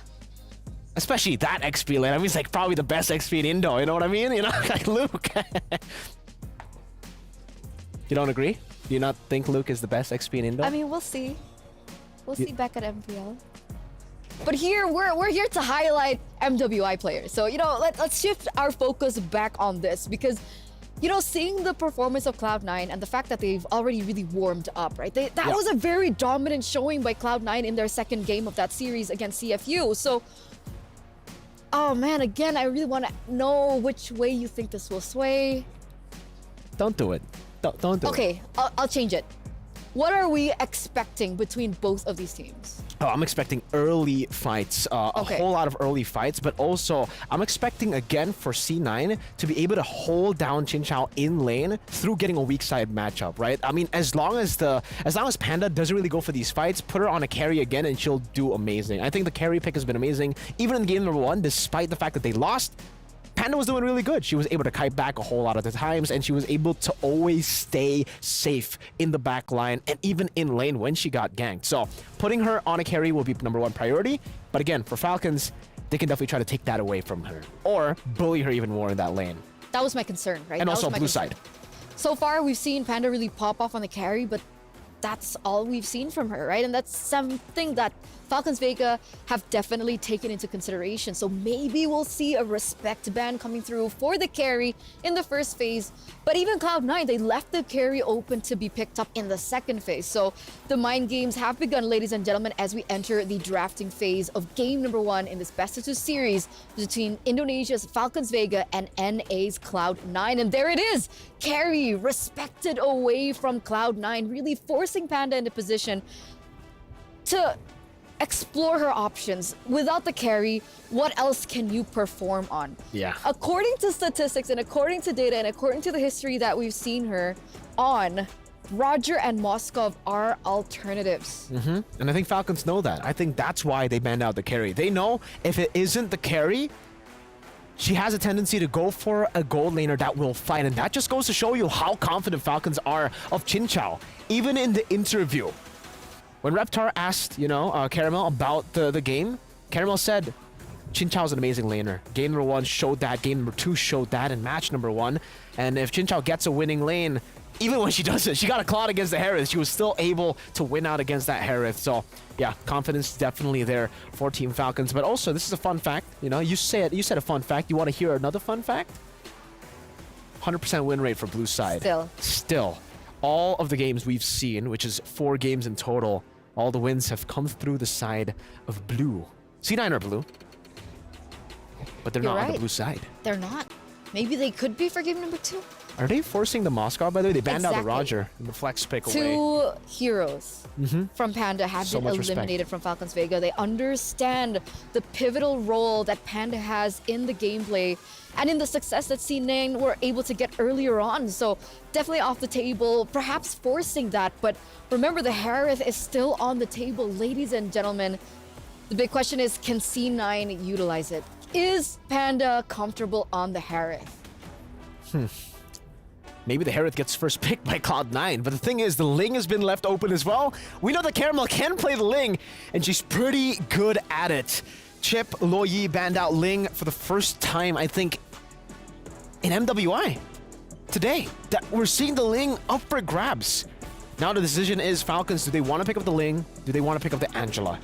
Especially that XP lane. I mean, it's like probably the best XP in Indo. You know what I mean? You know, like Luke. You don't agree? Do you not think Luke is the best XP in Indo? I mean, we'll see. We'll see back at MPL. But here, we're here to highlight MWI players. So, you know, let's shift our focus back on this because you know, seeing the performance of Cloud9 and the fact that they've already really warmed up, right? That was a very dominant showing by Cloud9 in their second game of that series against CFU. So, oh man, again, I really want to know which way you think this will sway. Don't do it. Don't do it. Okay, I'll change it. What are we expecting between both of these teams? Oh, I'm expecting early fights, a whole lot of early fights, but also I'm expecting again for C9 to be able to hold down Chinchao in lane through getting a weak side matchup, right? I mean, as long as Panda doesn't really go for these fights, put her on a carry again and she'll do amazing. I think the carry pick has been amazing. Even in game number 1, despite the fact that they lost, Panda was doing really good. She was able to kite back a whole lot of the times, and she was able to always stay safe in the back line and even in lane when she got ganked. So putting her on a carry will be #1 priority. But again, for Falcons, they can definitely try to take that away from her or bully her even more in that lane. That was my concern, right? And that also was my blue concern. side. So far, we've seen Panda really pop off on the carry, but that's all we've seen from her, right? And that's something that Falcons Vega have definitely taken into consideration. So maybe we'll see a respect ban coming through for the carry in the first phase. But even Cloud9, they left the carry open to be picked up in the second phase. So the mind games have begun, ladies and gentlemen, as we enter the drafting phase of game number 1 in this best of 2 series between Indonesia's Falcons Vega and NA's Cloud9. And there it is, carry respected away from Cloud9, really forcing Panda into position to explore her options. Without the carry, what else can you perform on? Yeah. According to statistics and according to data and according to the history that we've seen her on, Roger and Moskov are alternatives. And I think Falcons know that. I think that's why they banned out the carry. They know if it isn't the carry, she has a tendency to go for a gold laner that will fight. And that just goes to show you how confident Falcons are of Chinchao. Even in the interview, when Reptar asked, Caramel about the game, Caramel said, Chinchao's an amazing laner. Game number 1 showed that. Game number 2 showed that in match number 1. And if Chinchao gets a winning lane, even when she doesn't, she got a Claude against the Harith. She was still able to win out against that Harith. So, yeah, confidence definitely there for Team Falcons. But also, this is a fun fact. You said a fun fact. You want to hear another fun fact? 100% win rate for blue side. Still. All of the games we've seen, which is 4 games in total, all the wins have come through the side of blue. C9 are blue, but they're not on the blue side. They're not. Maybe they could be for game number 2. Are they forcing the Moscow, by the way? They banned out the Roger and the flex pick away. 2 heroes from Panda have been eliminated from Falcons Vega. They understand the pivotal role that Panda has in the gameplay and in the success that C9 were able to get earlier on. So definitely off the table, perhaps forcing that. But remember, the Harith is still on the table, ladies and gentlemen. The big question is, can C9 utilize it? Is Panda comfortable on the Harith? Maybe the Harith gets first pick by Cloud9, but the thing is, the Ling has been left open as well. We know that Caramel can play the Ling, and she's pretty good at it. Chip Loyi banned out Ling for the first time, I think, in MWI today. That we're seeing the Ling up for grabs. Now the decision is, Falcons, do they want to pick up the Ling? Do they want to pick up the Angela?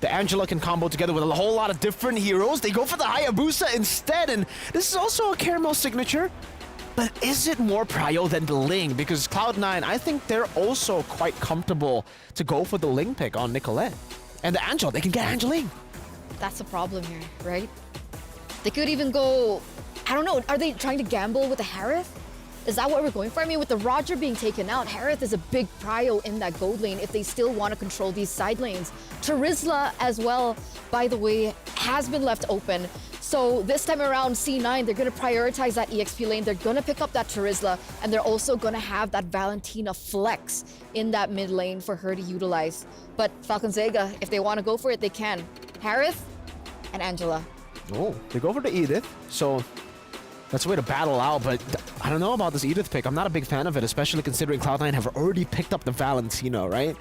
The Angela can combo together with a whole lot of different heroes. They go for the Hayabusa instead, and this is also a Caramel signature. But is it more prio than the Ling? Because Cloud9, I think they're also quite comfortable to go for the Ling pick on Nicolette. And the Angel, they can get Angeline. That's the problem here, right? They could even go, I don't know, are they trying to gamble with the Harith? Is that what we're going for? I mean, with the Roger being taken out, Harith is a big prio in that gold lane if they still want to control these side lanes. Terizla as well, by the way, has been left open. So this time around, C9, they're going to prioritize that EXP lane. They're going to pick up that Terizla, and they're also going to have that Valentina flex in that mid lane for her to utilize. But Falcons Vega, if they want to go for it, they can. Harith and Angela. Oh, they go for the Edith. So that's a way to battle out, but I don't know about this Edith pick. I'm not a big fan of it, especially considering Cloud9 have already picked up the Valentina, right?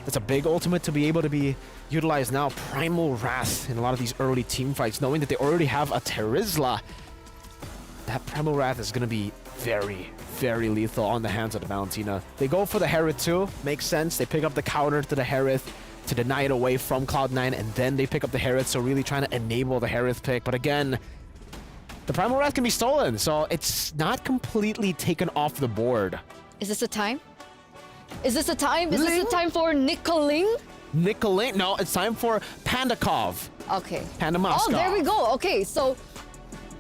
That's a big ultimate to be able to be utilized now. Primal Wrath in a lot of these early team fights, knowing that they already have a Terizla. That Primal Wrath is going to be very, very lethal on the hands of the Valentina. They go for the Harith too. Makes sense. They pick up the counter to the Harith to deny it away from Cloud9, and then they pick up the Harith, so really trying to enable the Harith pick. But again, the Primal Wrath can be stolen, so it's not completely taken off the board. Is this the time? Is this the time? Is this the time for Nicoling? Nicoling? No, it's time for Pandakov. Okay. Panda Moskov. Oh, there we go. Okay, so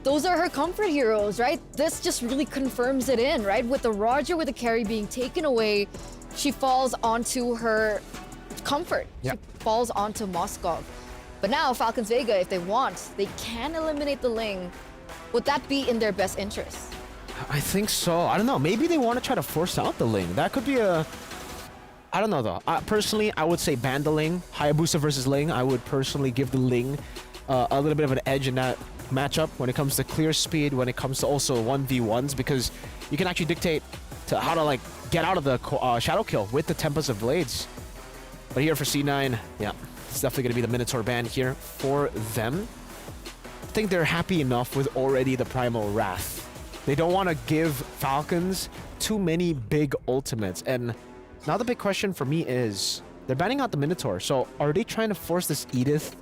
those are her comfort heroes, right? This just really confirms it in, right? With the Roger with the carry being taken away, she falls onto her comfort. Yep. She falls onto Moskov. But now Falcons Vega, if they want, they can eliminate the Ling. Would that be in their best interest? I think so. I don't know. Maybe they want to try to force out the Ling. That could be a... I don't know, though. Personally, I would say ban the Ling. Hayabusa versus Ling. I would personally give the Ling a little bit of an edge in that matchup when it comes to clear speed, when it comes to also 1v1s, because you can actually dictate to how to, like, get out of the shadow kill with the Tempest of Blades. But here for C9, yeah, it's definitely going to be the Minotaur ban here for them. I think they're happy enough with already the Primal Wrath. They don't want to give Falcons too many big ultimates. And now the big question for me is, they're banning out the Minotaur. So are they trying to force this Edith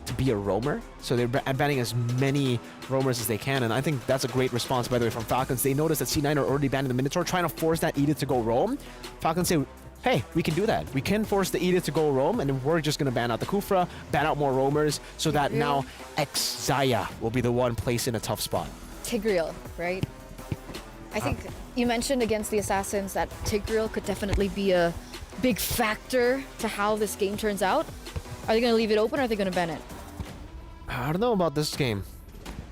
to be a roamer? So they're banning as many roamers as they can. And I think that's a great response, by the way, from Falcons. They noticed that C9 are already banning the Minotaur, trying to force that Edith to go roam. Falcons say, hey, we can do that. We can force the Edith to go roam, and then we're just going to ban out the Kufra, ban out more roamers, so that now Xayah will be the one placed in a tough spot. Tigreal, right? I think you mentioned against the Assassins that Tigreal could definitely be a big factor to how this game turns out. Are they going to leave it open, or are they going to ban it? I don't know about this game.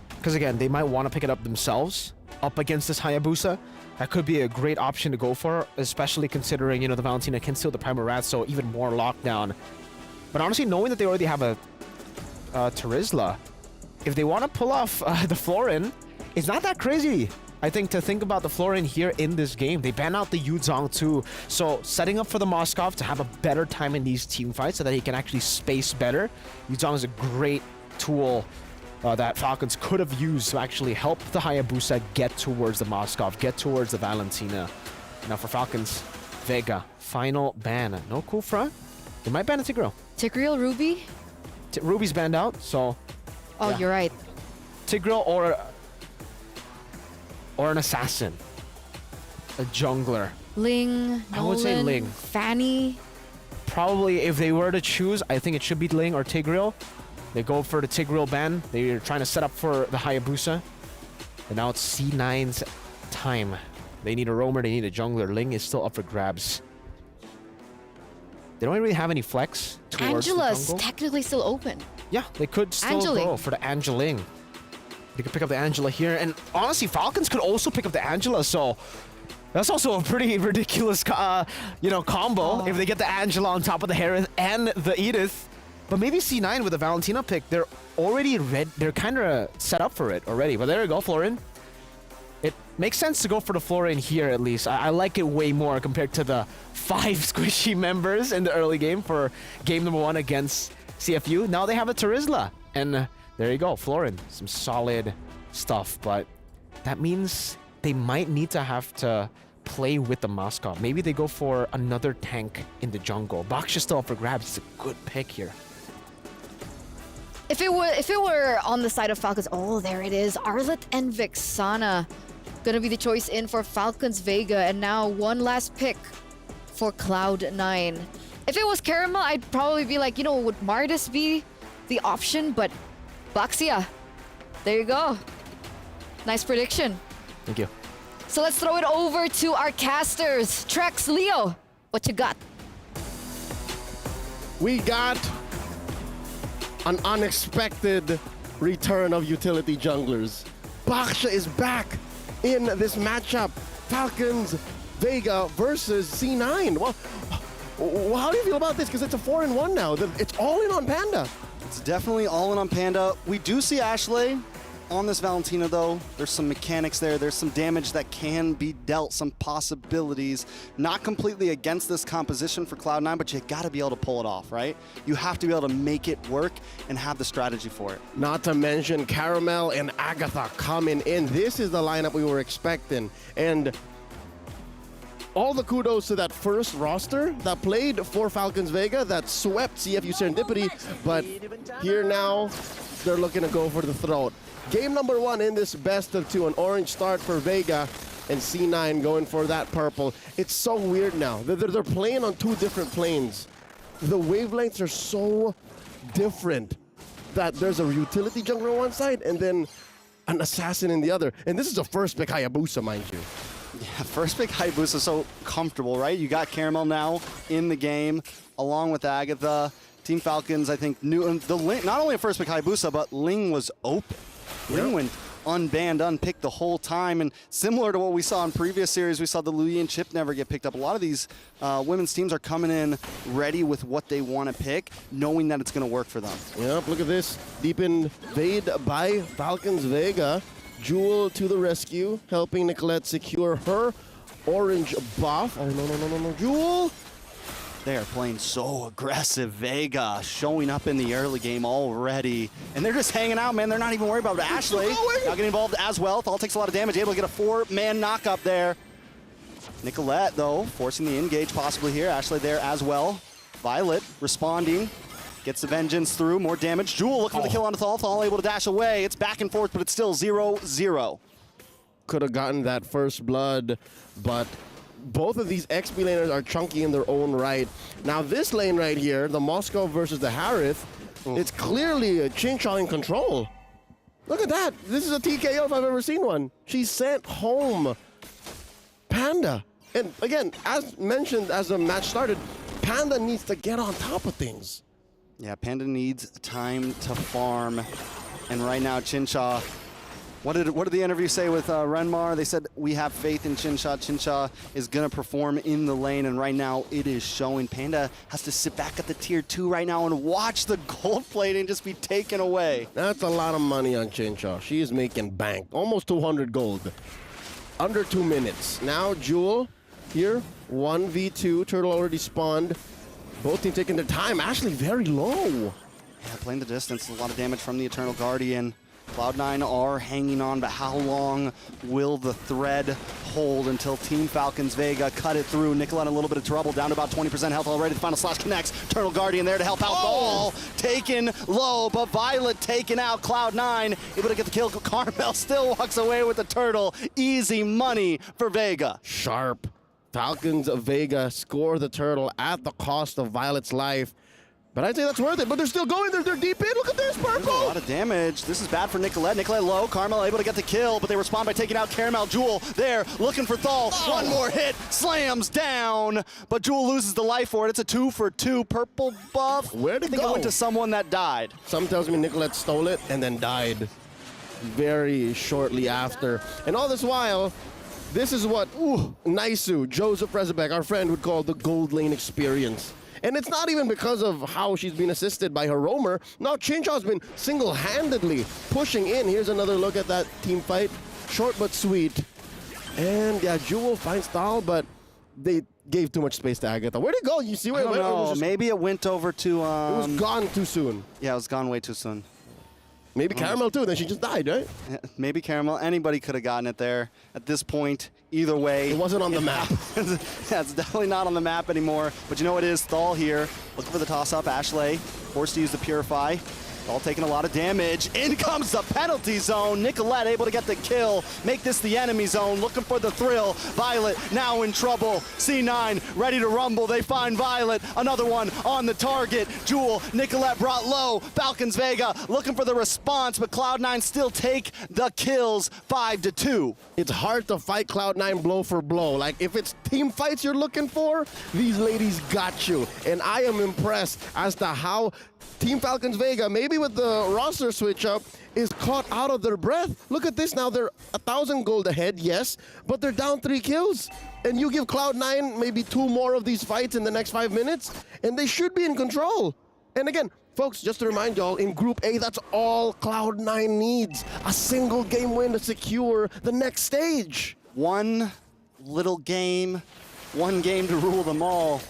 Because again, they might want to pick it up themselves up against this Hayabusa. That could be a great option to go for, especially considering, you know, the Valentina can steal the Primal Wrath, so even more lockdown. But honestly, knowing that they already have a Terizla, if they want to pull off the Florin, it's not that crazy. I think to think about the Florin here in this game. They ban out the Yuzong too, so setting up for the Moskov to have a better time in these team fights so that he can actually space better. Yuzong is a great tool that Falcons could have used to actually help the Hayabusa get towards the Moskov, get towards the Valentina. Now for Falcons, Vega, final ban. No Kufra. They might ban a Tigreal. Tigreal, Ruby? Ruby's banned out, so... Oh, yeah. You're right. Tigreal or an assassin. A jungler. Ling, Nolan, I would say Ling. Fanny. Probably, if they were to choose, I think it should be Ling or Tigreal. They go for the Tigreal ban. They're trying to set up for the Hayabusa. And now it's C9's time. They need a roamer, they need a jungler. Ling is still up for grabs. They don't really have any flex towards Angela's the jungle. technically still open. Yeah, they could still go for the Angeling. They could pick up the Angela here. And honestly, Falcons could also pick up the Angela, so that's also a pretty ridiculous combo if they get the Angela on top of the Harith and the Edith. But maybe C9 with the Valentina pick, they're already they're kind of set up for it already. But there you go, Florin. It makes sense to go for the Florin here, at least. I like it way more compared to the 5 squishy members in the early game for game number 1 against CFU. Now they have a Terizla. And there you go, Florin. Some solid stuff. But that means they might need to have to play with the Moskov. Maybe they go for another tank in the jungle. Baksha's still up for grabs. It's a good pick here. If it were on the side of Falcons, oh, there it is. Arlet and Vexana gonna be the choice in for Falcons Vega, and now one last pick for Cloud9. If it was Caramel, I'd probably be like, would Mardis be the option? But Baxia, there you go. Nice prediction. Thank you. So let's throw it over to our casters. Trex, Leo, what you got? We got an unexpected return of utility junglers. Baksha is back in this matchup. Falcons Vega versus C9. Well, how do you feel about this? Because it's a 4-in-1 now. It's all in on Panda. It's definitely all in on Panda. We do see Ashley on this Valentina, though. There's some mechanics there. There's some damage that can be dealt, some possibilities. Not completely against this composition for Cloud9, but you gotta be able to pull it off, right? You have to be able to make it work and have the strategy for it. Not to mention Caramel and Agatha coming in. This is the lineup we were expecting. And all the kudos to that first roster that played for Falcons Vega that swept CFU Serendipity. But here now, they're looking to go for the throat. Game number 1 in this best of 2, an orange start for Vega, and C9 going for that purple. It's so weird now. They're playing on 2 different planes. The wavelengths are so different that there's a utility jungler on one side and then an assassin in the other. And this is a first pick Hayabusa, mind you. Yeah, first pick Hayabusa so comfortable, right? You got Caramel now in the game, along with Agatha. Team Falcons, I think, knew the Ling, not only a first pick Hayabusa, but Ling was open. Ling went unbanned, unpicked the whole time, and similar to what we saw in previous series, we saw the Louis and Chip never get picked up. A lot of these women's teams are coming in ready with what they want to pick, knowing that it's going to work for them. Yep, look at this. Deep invade by Falcons Vega. Jewel to the rescue, helping Nicolette secure her orange buff. Oh, no, Jewel! They are playing so aggressive. Vega showing up in the early game already. And they're just hanging out, man. They're not even worried about Ashley. Now getting involved as well. Thal takes a lot of damage, able to get a 4-man knock up there. Nicolette, though, forcing the engage possibly here. Ashley there as well. Violet responding. Gets the vengeance through, more damage. Jewel looking for the kill on Thal. Thal able to dash away. It's back and forth, but it's still 0-0. Could have gotten that first blood, but both of these XP laners are chunky in their own right. Now this lane right here, the Moscow versus the Harith, it's clearly a Chincha in control. Look at that. This is a TKO if I've ever seen one. She sent home Panda. And again, as mentioned as the match started, Panda needs to get on top of things. Yeah, Panda needs time to farm. And right now, Chincha, what did the interview say with Renmar? They said, we have faith in Chincha. Chincha is going to perform in the lane, and right now it is showing. Panda has to sit back at the tier 2 right now and watch the gold plating just be taken away. That's a lot of money on Chincha. She is making bank. Almost 200 gold. Under 2 minutes. Now Jewel here, 1v2. Turtle already spawned. Both teams taking their time. Ashley very low. Yeah, playing the distance. A lot of damage from the Eternal Guardian. Cloud9 are hanging on, but how long will the thread hold until Team Falcons Vega cut it through? Nicolette in a little bit of trouble, down to about 20% health already. The final slash connects. Eternal Guardian there to help out. Ball taken low, but Violet taken out. Cloud9 able to get the kill. Carmel still walks away with the turtle. Easy money for Vega. Sharp. Falcons of Vega score the turtle at the cost of Violet's life. But I'd say that's worth it, but they're still going. They're deep in. Look at this, purple. There's a lot of damage. This is bad for Nicolette. Nicolette low. Carmel able to get the kill, but they respond by taking out Caramel. Jewel there, looking for Thal. One more hit, slams down, but Jewel loses the life for it. It's a 2-for-2 purple buff. Where'd it I think go? It went to someone that died. Some tells me Nicolette stole it and then died very shortly after. And all this while, this is what Naisu, Joseph Rezabek, our friend, would call the gold lane experience. And it's not even because of how she's been assisted by her roamer. No, Chincha's been single-handedly pushing in. Here's another look at that team fight. Short but sweet. And yeah, Jewel finds Thal, but they gave too much space to Agatha. Where'd it go? You see where it went? No, maybe it went over to... it was gone too soon. Yeah, it was gone way too soon. Maybe Caramel too, then she just died, right? Yeah, maybe Caramel. Anybody could have gotten it there. At this point, either way. It wasn't on the map. Yeah, it's definitely not on the map anymore. But you know what it is? Thal here, looking for the toss-up. Ashley forced to use the Purify. Thal taking a lot of damage. In comes the penalty zone. Nicolette able to get the kill. Make this the enemy zone. Looking for the thrill. Violet now in trouble. C9 ready to rumble. They find Violet. Another one on the target. Jewel, Nicolette brought low. Falcons Vega looking for the response, but Cloud9 still take the kills 5-2. It's hard to fight Cloud9 blow for blow. Like, if it's team fights you're looking for, these ladies got you. And I am impressed as to how Team Falcons Vega, maybe with the roster switch up, is caught out of their breath. Look at this now. They're 1,000 gold ahead, yes, but they're down 3 kills. And you give Cloud9 maybe 2 more of these fights in the next 5 minutes, and they should be in control. And again, folks, just to remind y'all, in Group A, that's all Cloud9 needs. A single game win to secure the next stage. One little game, one game to rule them all.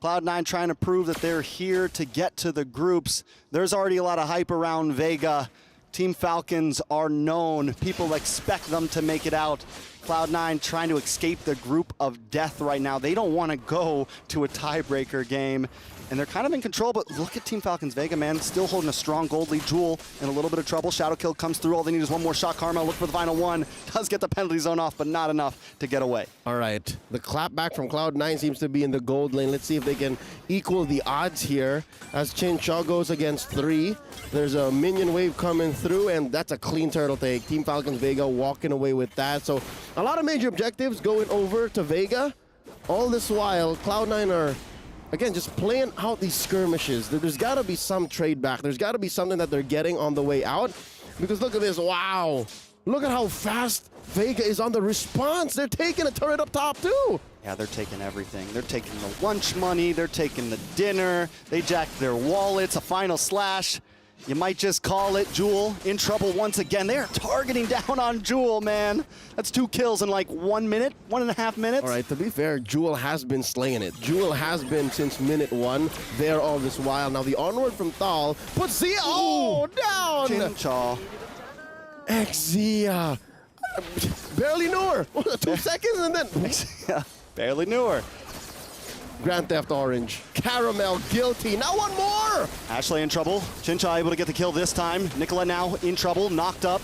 Cloud9 trying to prove that they're here to get to the groups. There's already a lot of hype around Vega. Team Falcons are known. People expect them to make it out. Cloud9 trying to escape the group of death right now. They don't want to go to a tiebreaker game. And they're kind of in control, but look at Team Falcons Vega, man. Still holding a strong gold lead. Jewel in a little bit of trouble. Shadow Kill comes through. All they need is one more shot. Carmel look for the final one. Does get the penalty zone off, but not enough to get away. All right. The clapback from Cloud9 seems to be in the gold lane. Let's see if they can equal the odds here as Chincha goes against 3. There's a minion wave coming through, and that's a clean turtle take. Team Falcons Vega walking away with that. So a lot of major objectives going over to Vega. All this while, Cloud9 are again, just playing out these skirmishes. There's got to be some trade back. There's got to be something that they're getting on the way out. Because look at this. Wow. Look at how fast Vega is on the response. They're taking a turret up top, too. Yeah, they're taking everything. They're taking the lunch money. They're taking the dinner. They jacked their wallets. A final slash. You might just call it. Jewel in trouble once again. They're targeting down on Jewel, man. That's 2 kills in like 1 minute, 1.5 minutes. All right, to be fair, Jewel has been slaying it. Jewel has been since minute 1 there all this while. Now the onward from Thal puts Zia down. Chincha. X barely knew her. 2 seconds and then barely knew her. Grand Theft Orange. Caramel guilty. Now one more. Ashley in trouble. Chincha able to get the kill this time. Nicola now in trouble, knocked up.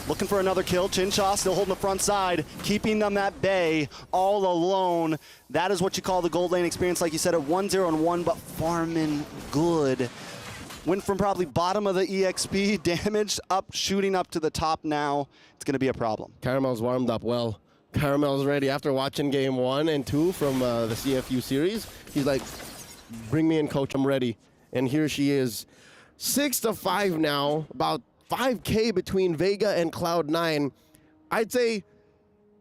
Looking for another kill. Chincha still holding the front side, keeping them at bay all alone. That is what you call the gold lane experience, like you said, at 1-0-1, but farming good. Went from probably bottom of the EXP damage up, shooting up to the top now. It's going to be a problem. Caramel's warmed up well. Caramel's ready after watching game 1 and 2 from the CFU series. He's like, bring me in, coach, I'm ready. And here she is. 6-5 now, about 5K between Vega and Cloud9. I'd say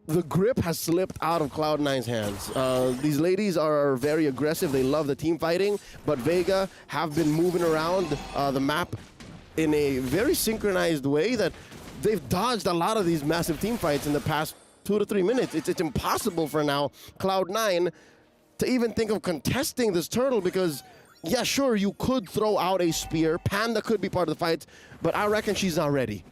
the grip has slipped out of Cloud9's hands. These ladies are very aggressive. They love the team fighting, but Vega have been moving around the map in a very synchronized way that they've dodged a lot of these massive team fights in the past 2 to 3 minutes. It's impossible for now, Cloud9, to even think of contesting this turtle because, yeah, sure, you could throw out a spear. Panda could be part of the fight, but I reckon she's not ready.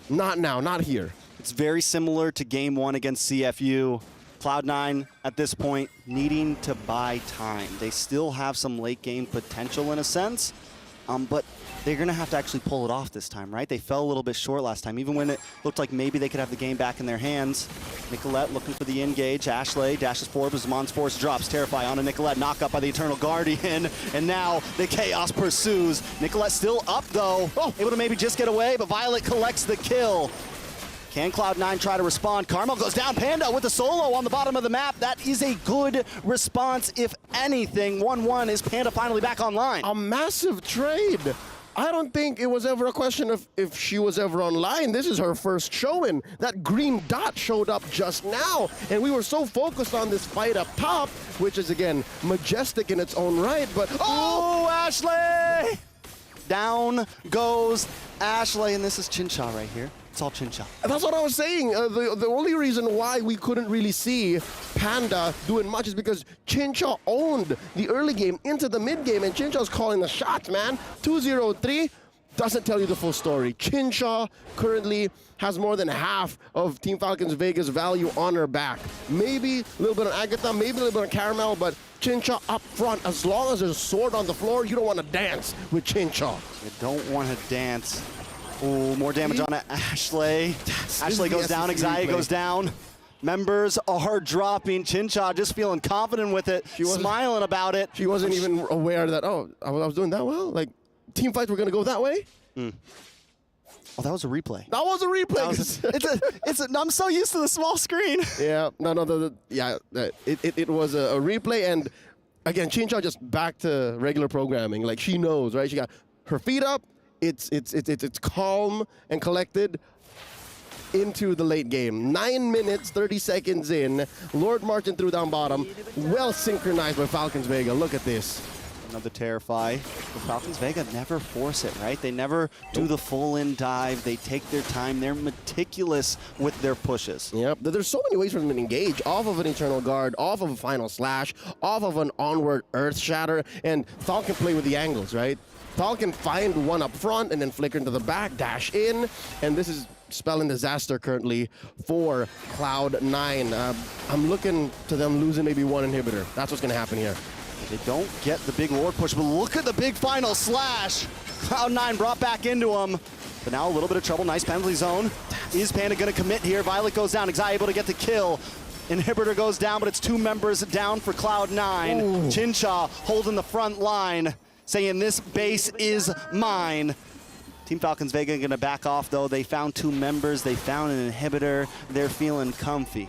Not now, not here. It's very similar to game 1 against CFU. Cloud9, at this point, needing to buy time. They still have some late game potential in a sense, but they're going to have to actually pull it off this time, right? They fell a little bit short last time, even when it looked like maybe they could have the game back in their hands. Nicolette looking for the engage. Ashley dashes forward, but Zamon's force drops. Terrify on a Nicolette, knock up by the Eternal Guardian, and now the chaos pursues. Nicolette still up, though. Able to maybe just get away, but Violet collects the kill. Can Cloud9 try to respond? Carmel goes down. Panda with the solo on the bottom of the map. That is a good response, if anything. 1-1 is Panda finally back online. A massive trade. I don't think it was ever a question of if she was ever online. This is her first showing. That green dot showed up just now, and we were so focused on this fight up top, which is, again, majestic in its own right, but... Oh, Ashley! Down goes Ashley, and this is Chincha right here. It's all Chincha. That's what I was saying. The only reason why we couldn't really see Panda doing much is because Chincha owned the early game into the mid game, and Chincha's calling the shots, man. 2-0-3 doesn't tell you the full story. Chincha currently has more than half of Team Falcons Vega's value on her back. Maybe a little bit on Agatha, maybe a little bit on Caramel, but Chincha up front. As long as there's a sword on the floor, you don't want to dance with Chincha. You don't want to dance. Ooh, more damage on Ashley. Ashley goes down, Xayah goes down. Members are dropping. Chincha just feeling confident with it, smiling about it. She wasn't even aware that, I was doing that well? Like, team fights were going to go that way? Oh, that was a replay. That was a replay. I'm so used to the small screen. Yeah, it was a replay, and again, Chincha just back to regular programming. Like, she knows, right? She got her feet up. It's calm and collected into the late game. 9 minutes, 30 seconds in. Lord marching through down bottom. Well synchronized by Falcons Vega. Look at this. Another Terrify. The Falcons Vega never force it, right? They never do the full-in dive. They take their time. They're meticulous with their pushes. Yep. There's so many ways for them to engage. Off of an Eternal Guard, off of a Final Slash, off of an Onward Earth Shatter, and Thal can play with the angles, right? Thal can find one up front and then flicker into the back, dash in, and this is spelling disaster currently for Cloud9. I'm looking to them losing maybe one inhibitor. That's what's going to happen here. They don't get the big Lord push, but look at the big final slash. Cloud9 brought back into him, but now a little bit of trouble. Nice penalty zone. Is Panda going to commit here? Violet goes down. Xai able to get the kill. Inhibitor goes down, but it's 2 members down for Cloud9. Chincha holding the front line, saying this base is mine. Team Falcons Vega going to back off, though. They found 2 members. They found an inhibitor. They're feeling comfy.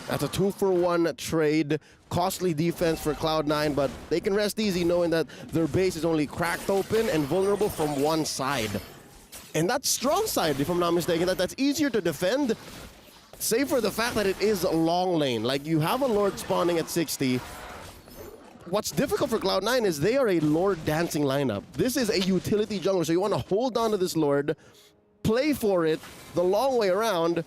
That's a 2-for-1 trade. Costly defense for Cloud9, but they can rest easy knowing that their base is only cracked open and vulnerable from one side. And that's strong side, if I'm not mistaken. That's easier to defend, save for the fact that it is a long lane. Like, you have a Lord spawning at 60. What's difficult for Cloud9 is they are a Lord dancing lineup. This is a utility jungler, so you want to hold on to this Lord, play for it the long way around.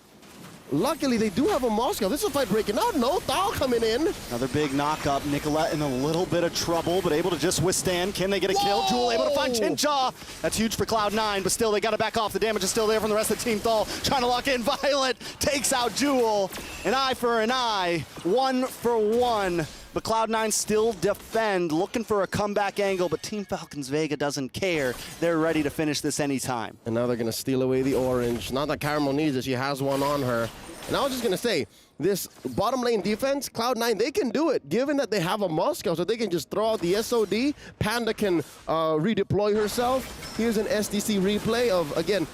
Luckily, they do have a Moscow. This is a fight breaking out. No, Thal coming in. Another big knock-up. Nicolette in a little bit of trouble, but able to just withstand. Can they get a kill? Jewel able to find Chincha. That's huge for Cloud9, but still, they got to back off. The damage is still there from the rest of the team. Thal trying to lock in. Violet takes out Jewel. An eye for an eye. 1 for 1. But Cloud9 still defend, looking for a comeback angle, but Team Falcons Vega doesn't care. They're ready to finish this anytime. And now they're going to steal away the orange. Not that Caramel needs it. She has one on her. And I was just going to say, this bottom lane defense, Cloud9, they can do it, given that they have a Moscow, so they can just throw out the SOD. Panda can redeploy herself. Here's an SDC replay of, again,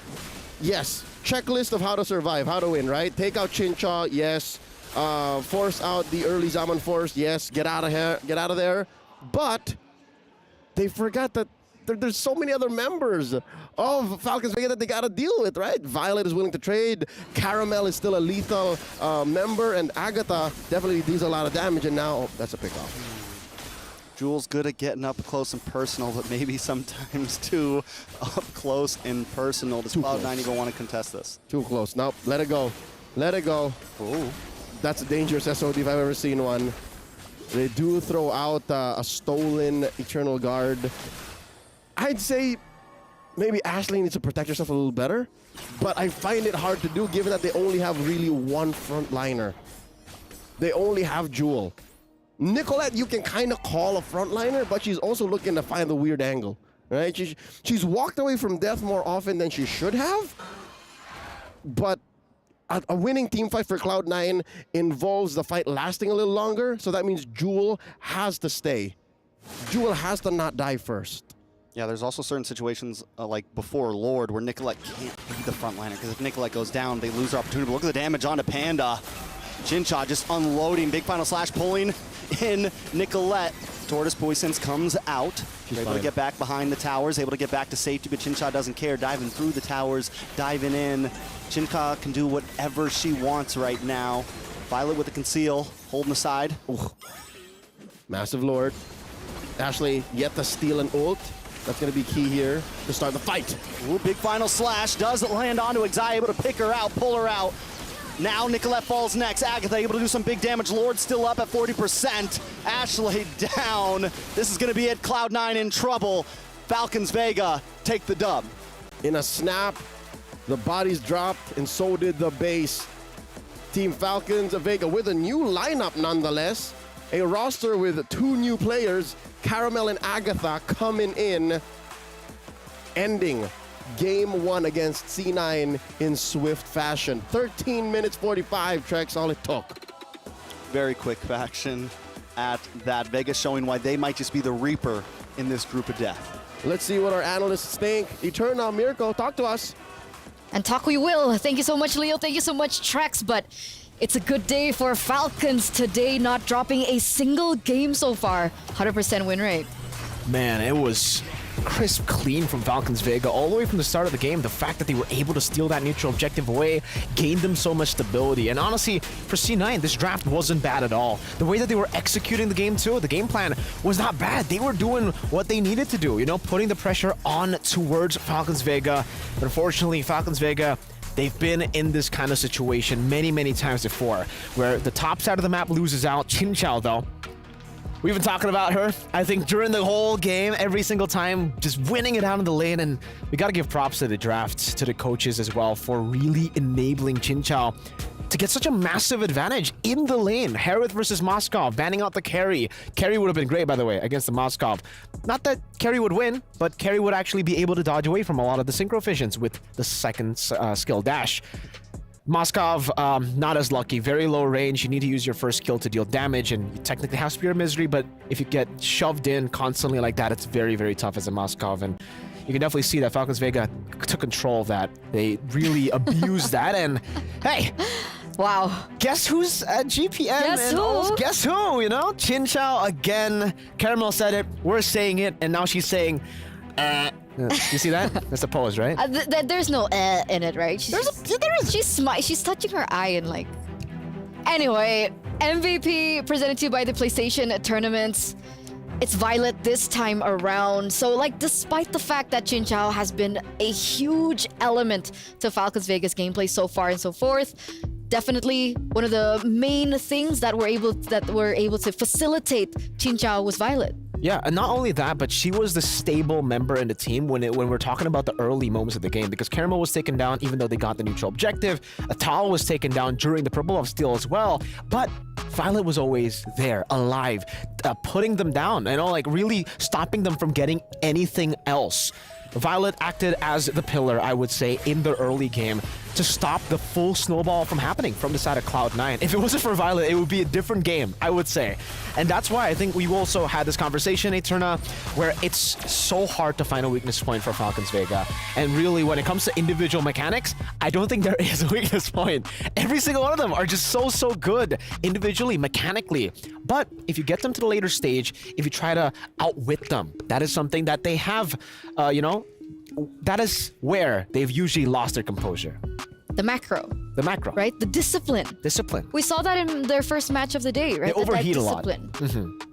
yes, checklist of how to survive, how to win, right? Take out Chincha, yes. Force out the early Zaman Force, yes. Get out of here, get out of there. But they forgot that there's so many other members of Falcons Vega that they got to deal with, right? Violet is willing to trade. Caramel is still a lethal member, and Agatha definitely deals a lot of damage, and now that's a pickoff. Jewel's good at getting up close and personal, but maybe sometimes too up close and personal. Does Cloud9 even want to contest this? Too close. Nope. Let it go. Let it go. Ooh. That's a dangerous SOD if I've ever seen one. They do throw out a stolen Eternal Guard. I'd say maybe Ashley needs to protect herself a little better, but I find it hard to do given that they only have really one frontliner. They only have Jewel. Nicolette, you can kind of call a frontliner, but she's also looking to find the weird angle, right? She's walked away from death more often than she should have, but a winning team fight for Cloud9 involves the fight lasting a little longer, so that means Jewel has to stay. Jewel has to not die first. Yeah, there's also certain situations like before Lord where Nicolette can't be the frontliner, because if Nicolette goes down, they lose their opportunity. But look at the damage onto Panda. Chincha just unloading, big final slash pulling in Nicolette. Tortoise Poisons comes out. She's able to get back behind the towers, able to get back to safety, but Chincha doesn't care. Diving through the towers, diving in. Chincha can do whatever she wants right now. Violet with the conceal, holding the side. Ooh. Massive Lord. Ashley yet to steal an ult. That's going to be key here to start the fight. Ooh, big final slash. Does land onto Xai, able to pick her out, pull her out. Now Nicolette falls next. Agatha able to do some big damage. Lord still up at 40%. Ashley down. This is going to be it. Cloud9 in trouble. Falcons Vega take the dub. In a snap, the bodies dropped, and so did the base. Team Falcons Vega with a new lineup nonetheless. A roster with 2 new players, Caramel and Agatha, coming in, ending Game 1 against C9 in swift fashion. 13 minutes 45, Trex, all it took. Very quick action at that. Vegas showing why they might just be the Reaper in this group of death. Let's see what our analysts think. Eternal, Mirko, talk to us. And talk we will. Thank you so much, Leo. Thank you so much, Trex. But it's a good day for Falcons today, not dropping a single game so far. 100% win rate. Man, it was crisp clean from Falcons Vega all the way from the start of the game. The fact that they were able to steal that neutral objective away gained them so much stability. And honestly, for C9, this draft wasn't bad at all. The way that they were executing the game too, the game plan was not bad. They were doing what they needed to do, you know, putting the pressure on towards Falcons Vega. But unfortunately, Falcons Vega, they've been in this kind of situation many, many times before, where the top side of the map loses out. Chinchao, though, We've been talking about her, I think, during the whole game, every single time, just winning it out in the lane. And we got to give props to the draft, to the coaches as well, for really enabling Chinchao to get such a massive advantage in the lane. Harith versus Moskov, banning out the carry. Carry would have been great, by the way, against the Moskov. Not that Carry would win, but Carry would actually be able to dodge away from a lot of the synchro fissions with the second skill dash. Moskov, not as lucky. Very low range. You need to use your first skill to deal damage, and you technically have Spear of Misery, but if you get shoved in constantly like that, it's very, very tough as a Moskov. And you can definitely see that Falcons Vega took control of that. They really abused that, and hey, wow. Guess who's at GPM? Guess who? Guess who, you know? Chinchao again. Caramel said it, we're saying it, and now she's saying, You see that? That's a pose, right? There's no in it, right? She's touching her eye and like... Anyway, MVP presented to you by the PlayStation Tournaments. It's Violet this time around. So, like, despite the fact that Chinchao has been a huge element to Falcons Vegas gameplay so far and so forth, definitely one of the main things that were able to facilitate Chinchao was Violet. Yeah, and not only that, but she was the stable member in the team when we're talking about the early moments of the game, because Caramel was taken down even though they got the neutral objective. Atal was taken down during the Purple of Steel as well, but Violet was always there, alive, putting them down, you know, like really stopping them from getting anything else. Violet acted as the pillar, I would say, in the early game to stop the full snowball from happening from the side of Cloud9. If it wasn't for Violet, it would be a different game, I would say. And that's why I think we also had this conversation, Eterna, where it's so hard to find a weakness point for Falcons Vega. And really, when it comes to individual mechanics, I don't think there is a weakness point. Every single one of them are just so good individually, mechanically. But if you get them to the later stage, if you try to outwit them, that is something that they have, you know, that is where they've usually lost their composure. The macro. The macro. Right? The discipline. Discipline. We saw that in their first match of the day, right? They overheat a lot.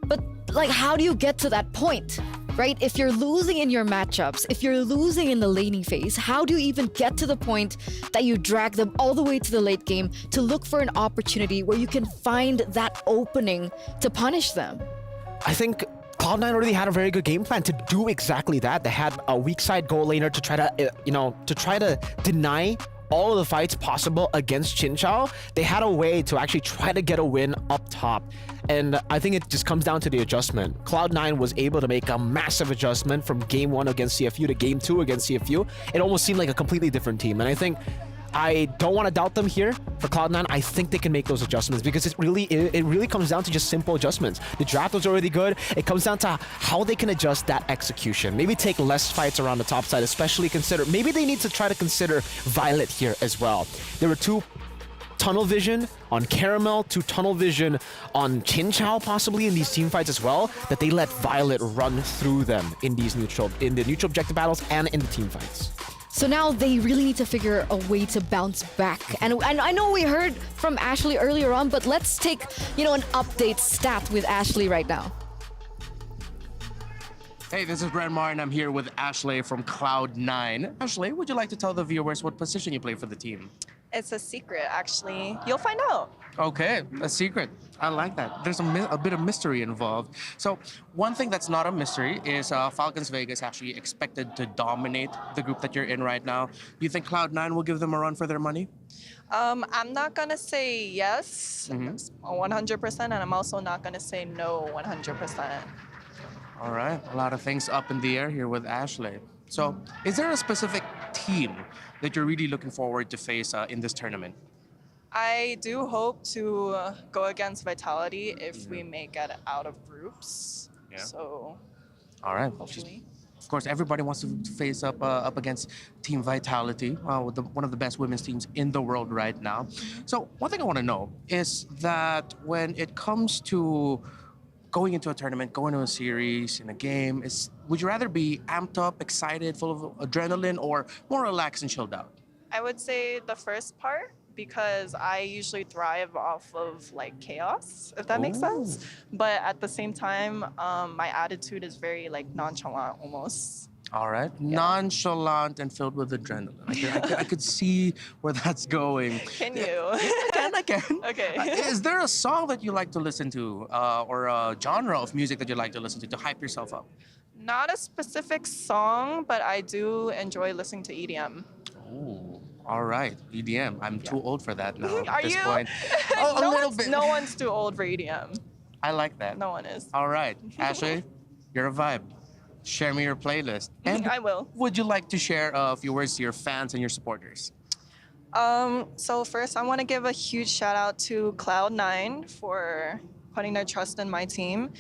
But, like, how do you get to that point, right? If you're losing in your matchups, if you're losing in the laning phase, how do you even get to the point that you drag them all the way to the late game to look for an opportunity where you can find that opening to punish them? I think Cloud9 already had a very good game plan to do exactly that. They had a weak side goal laner to try to, you know, to try to deny all of the fights possible against Chinchao. They had a way to actually try to get a win up top. And I think it just comes down to the adjustment. Cloud9 was able to make a massive adjustment from game 1 against CFU to game 2 against CFU. It almost seemed like a completely different team. And I think I don't want to doubt them here for Cloud9. I think they can make those adjustments because it really comes down to just simple adjustments. The draft was already good. It comes down to how they can adjust that execution. Maybe take less fights around the top side, especially maybe they need to try to consider Violet here as well. There were 2 tunnel vision on Caramel, 2 tunnel vision on Chinchao possibly in these team fights as well, that they let Violet run through them in the neutral objective battles and in the team fights. So now they really need to figure a way to bounce back. And I know we heard from Ashley earlier on, but let's take, you know, an update stat with Ashley right now. Hey, this is Brent Martin. I'm here with Ashley from Cloud9. Ashley, would you like to tell the viewers what position you play for the team? It's a secret, actually. You'll find out. Okay, a secret. I like that. There's a bit of mystery involved. So one thing that's not a mystery is Falcons Vegas actually expected to dominate the group that you're in right now. Do you think Cloud9 will give them a run for their money? I'm not going to say yes 100%, and I'm also not going to say no 100%. All right, a lot of things up in the air here with Ashley. So is there a specific team that you're really looking forward to face in this tournament? I do hope to go against Vitality if we make it out of groups. Yeah. So, all right. Hopefully. Of course, everybody wants to face up against Team Vitality, one of the best women's teams in the world right now. So one thing I want to know is that when it comes to going into a tournament, going to a series, in a game, would you rather be amped up, excited, full of adrenaline, or more relaxed and chilled out? I would say the first part, because I usually thrive off of like chaos, if that makes sense. But at the same time, my attitude is very like nonchalant almost. All right, nonchalant and filled with adrenaline. I could see where that's going. Can you? I I can. Okay. Is there a song that you like to listen to, or a genre of music that you like to listen to hype yourself up? Not a specific song, but I do enjoy listening to EDM. Oh, all right. EDM. I'm too old for that now Are at this you? point. no, no one's too old for EDM. I like that. No one is. All right. Ashley, you're a vibe. Share me your playlist. And I will. Would you like to share a few words to your fans and your supporters? So first, I want to give a huge shout out to Cloud9 for putting their trust in my team.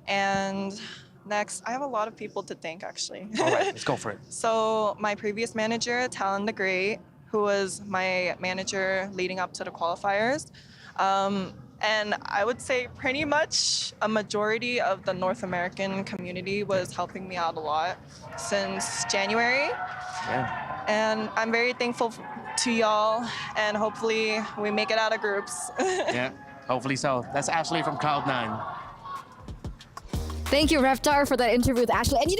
And next, I have a lot of people to thank, actually. All right, let's go for it. So my previous manager, Talon the Great, who was my manager leading up to the qualifiers. And I would say pretty much a majority of the North American community was helping me out a lot since January. Yeah. And I'm very thankful to y'all, and hopefully we make it out of groups. Yeah, hopefully so. That's Ashley from Cloud9. Thank you, Reptar, for that interview with Ashley. And you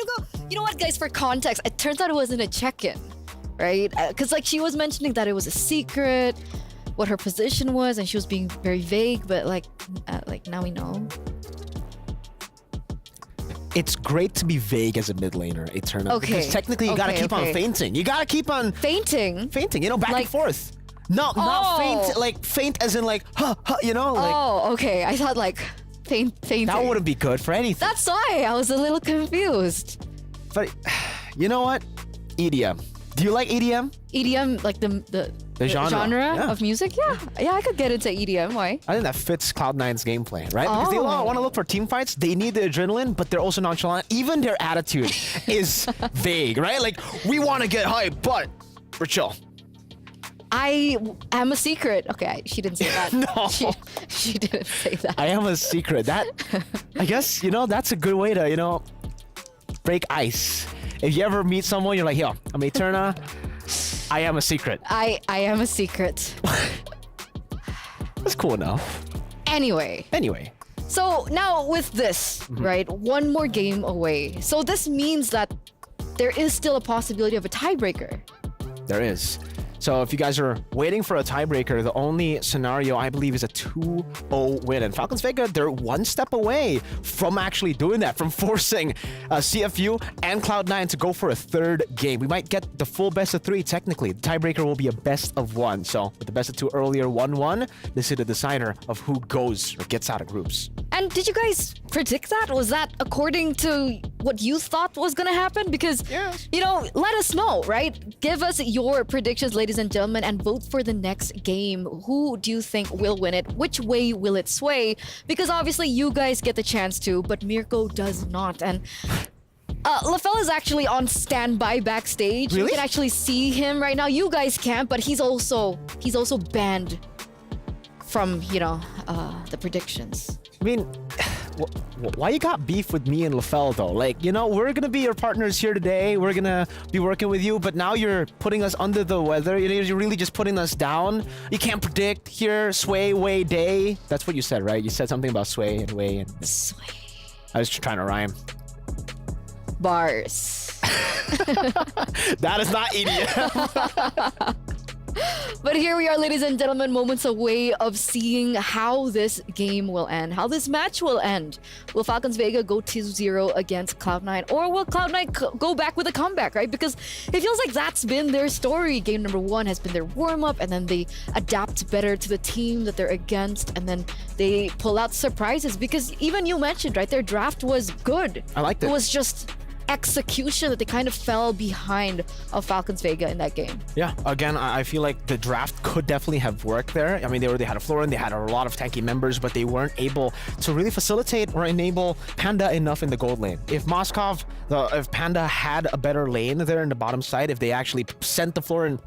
know what, guys, for context, it turns out it wasn't a check-in, right? Because like she was mentioning that it was a secret, what her position was, and she was being very vague, but like now we know. It's great to be vague as a mid laner, Eterna. Okay. Because technically you gotta keep on fainting. You gotta keep on fainting, you know, back and forth. Not faint, like faint as in like, you know? Like, oh, okay. I thought like fainting. that wouldn't be good for anything. That's why I was a little confused. But you know what? EDM. Do you like EDM? EDM, like the genre, yeah. of music? Yeah, I could get into EDM. Why? I think that fits Cloud9's gameplay, right? Because they want to look for team fights. They need the adrenaline, but they're also nonchalant. Even their attitude is vague, right? Like, we want to get hype, but we're chill. I am a secret. Okay, she didn't say that. No. She didn't say that. I am a secret. That, I guess, you know, that's a good way to, you know, break ice. If you ever meet someone, you're like, yo, I'm Eterna. I am a secret. I am a secret. That's cool enough. Anyway. So now with this, right, one more game away. So this means that there is still a possibility of a tiebreaker. There is. So if you guys are waiting for a tiebreaker, the only scenario I believe is a 2-0 win. And Falcons Vega, they're one step away from actually doing that, from forcing CFU and Cloud9 to go for a third game. We might get the full best of 3 technically. The tiebreaker will be a best of 1. So with the best of 2 earlier 1-1, this is the decider of who goes or gets out of groups. And did you guys predict that? Was that according to what you thought was going to happen? Because, you know, let us know, right? Give us your predictions, ladies and gentlemen, and vote for the next game. Who do you think will win it? Which way will it sway? Because obviously you guys get the chance to, but Mirko does not. And LaFell is actually on standby backstage. Really? You can actually see him right now. You guys can't, but he's also banned from, you know, the predictions. I mean, why you got beef with me and LaFell though? Like, you know, we're gonna be your partners here today. We're gonna be working with you, but now you're putting us under the weather. You're really just putting us down. You can't predict here, sway, way, day. That's what you said, right? You said something about sway and way. And sway. I was trying to rhyme. Bars. That is not EDM. But here we are, ladies and gentlemen, moments away of seeing how this game will end, how this match will end. Will Falcons Vega go 2-0 against Cloud9, or will Cloud9 go back with a comeback, right? Because it feels like that's been their story. Game number 1 has been their warm-up, and then they adapt better to the team that they're against, and then they pull out surprises. Because even you mentioned, right, their draft was good. I liked it. It was just execution that they kind of fell behind of Falcons Vega in that game. Yeah, again, I feel like the draft could definitely have worked there. I mean, they had a Florin, they had a lot of tanky members, but they weren't able to really facilitate or enable Panda enough in the gold lane. If if Panda had a better lane there in the bottom side, if they actually sent the Florin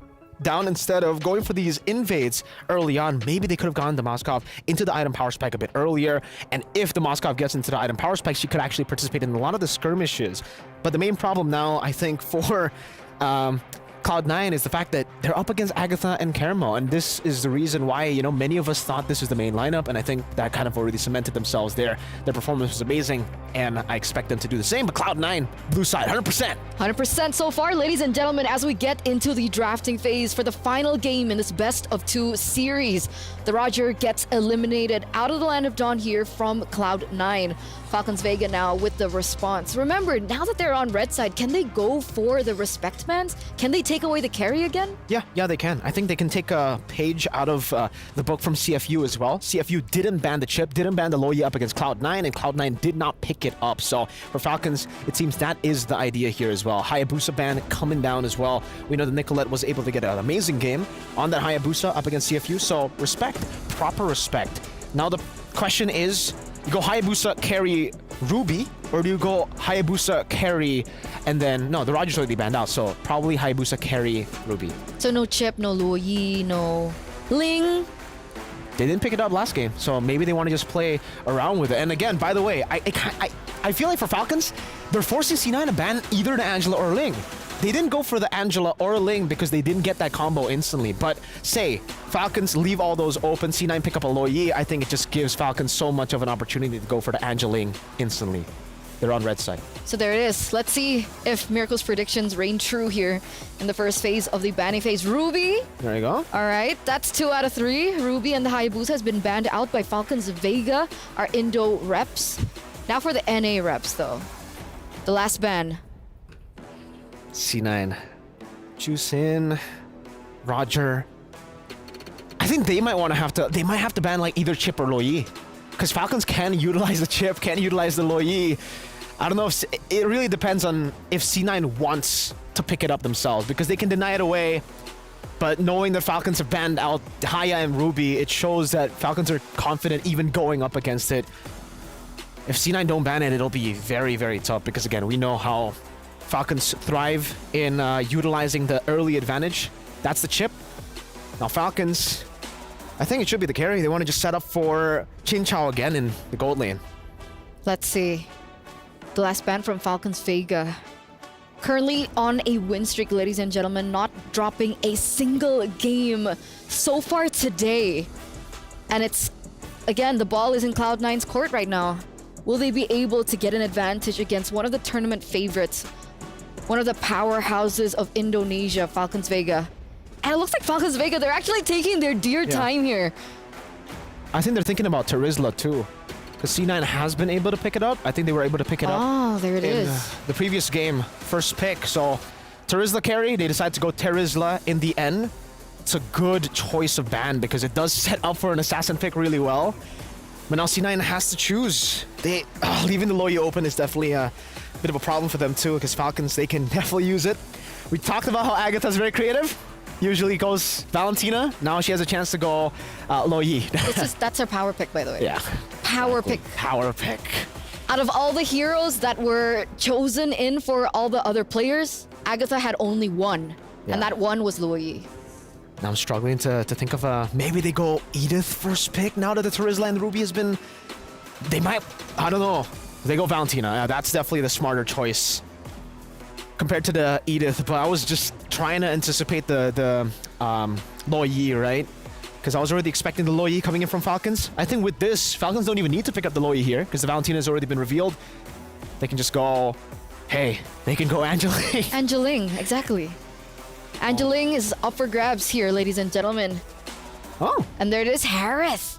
down instead of going for these invades early on, maybe they could have gone the Moskov into the item power spike a bit earlier. And if the Moskov gets into the item power spike, she could actually participate in a lot of the skirmishes. But the main problem now, I think, for Cloud9 is the fact that they're up against Agatha and Caramel, and this is the reason why, you know, many of us thought this was the main lineup, and I think that kind of already cemented themselves there. Their performance was amazing. and I expect them to do the same. But Cloud9, blue side, 100%. 100% so far, ladies and gentlemen, as we get into the drafting phase for the final game in this best of 2 series. The Roger gets eliminated out of the Land of Dawn here from Cloud9. Falcons Vega now with the response. Remember, now that they're on red side, can they go for the respect bans? Can they take away the carry again? Yeah, they can. I think they can take a page out of the book from CFU as well. CFU didn't ban the chip, didn't ban the low E up against Cloud9, and Cloud9 did not pick it up. So for Falcons, it seems that is the idea here as well. Hayabusa ban coming down as well. We know that Nicolette was able to get an amazing game on that Hayabusa up against CFU. So respect, proper respect. Now the question is, you go Hayabusa carry Ruby, or do you go Hayabusa carry and then, no, the Roger's already banned out, so probably Hayabusa carry Ruby. So no chip, no Luoyi, no Ling. They didn't pick it up last game, so maybe they want to just play around with it. And again, by the way, I feel like for Falcons, they're forcing C9 to ban either the Angela or Ling. They didn't go for the Angela or Ling because they didn't get that combo instantly. But say, Falcons leave all those open, C9 pick up a Lo Yi, I think it just gives Falcons so much of an opportunity to go for the Angela Ling instantly. They're on red side. So there it is. Let's see if Miracle's predictions reign true here in the first phase of the banning phase. Ruby. There you go. All right, that's 2 out of 3. Ruby and the Hayabusa has been banned out by Falcons Vega, our Indo reps. Now for the NA reps, though. The last ban. C9. Juicin. Roger. I think they might have to ban like either chip or Lo Yi. Because Falcons can utilize the chip, can utilize the Lo Yi. I don't know if it really depends on if C9 wants to pick it up themselves, because they can deny it away. But knowing that Falcons have banned out Haya and Ruby, it shows that Falcons are confident even going up against it. If C9 don't ban it, it'll be very, very tough, because again, we know how Falcons thrive in utilizing the early advantage. That's the chip. Now Falcons, I think it should be the carry. They want to just set up for Chin Chao again in the gold lane. Let's see. The last ban from Falcons Vega. Currently on a win streak, ladies and gentlemen, not dropping a single game so far today. And it's, again, the ball is in Cloud9's court right now. Will they be able to get an advantage against one of the tournament favorites? One of the powerhouses of Indonesia, Falcons Vega. And it looks like Falcons Vega, they're actually taking their dear time here. I think they're thinking about Terizla too. Because C9 has been able to pick it up. I think they were able to pick it up. Oh, there it is. The previous game, first pick. So Terizla carry, they decide to go Terizla in the end. It's a good choice of ban because it does set up for an assassin pick really well. But now C9 has to choose. Leaving the Lo Yi open is definitely a bit of a problem for them too, because Falcons, they can definitely use it. We talked about how Agatha's very creative. Usually goes Valentina. Now she has a chance to go Lo Yi. That's her power pick, by the way. Yeah. Power pick. Power pick. Out of all the heroes that were chosen in for all the other players, Agatha had only one. Yeah. And that one was Lo Yi. Now I'm struggling to think of maybe they go Edith first pick now that the Terizla and Ruby has been... They might... I don't know. They go Valentina. That's definitely the smarter choice compared to the Edith, but I was just trying to anticipate the Lo Yi, right? Because I was already expecting the Lo Yi coming in from Falcons. I think with this, Falcons don't even need to pick up the Lo Yi here, because the Valentina has already been revealed. They can just go, hey, they can go Angeling. Angeling, exactly. Angeling is up for grabs here, ladies and gentlemen. Oh. And there it is, Harith.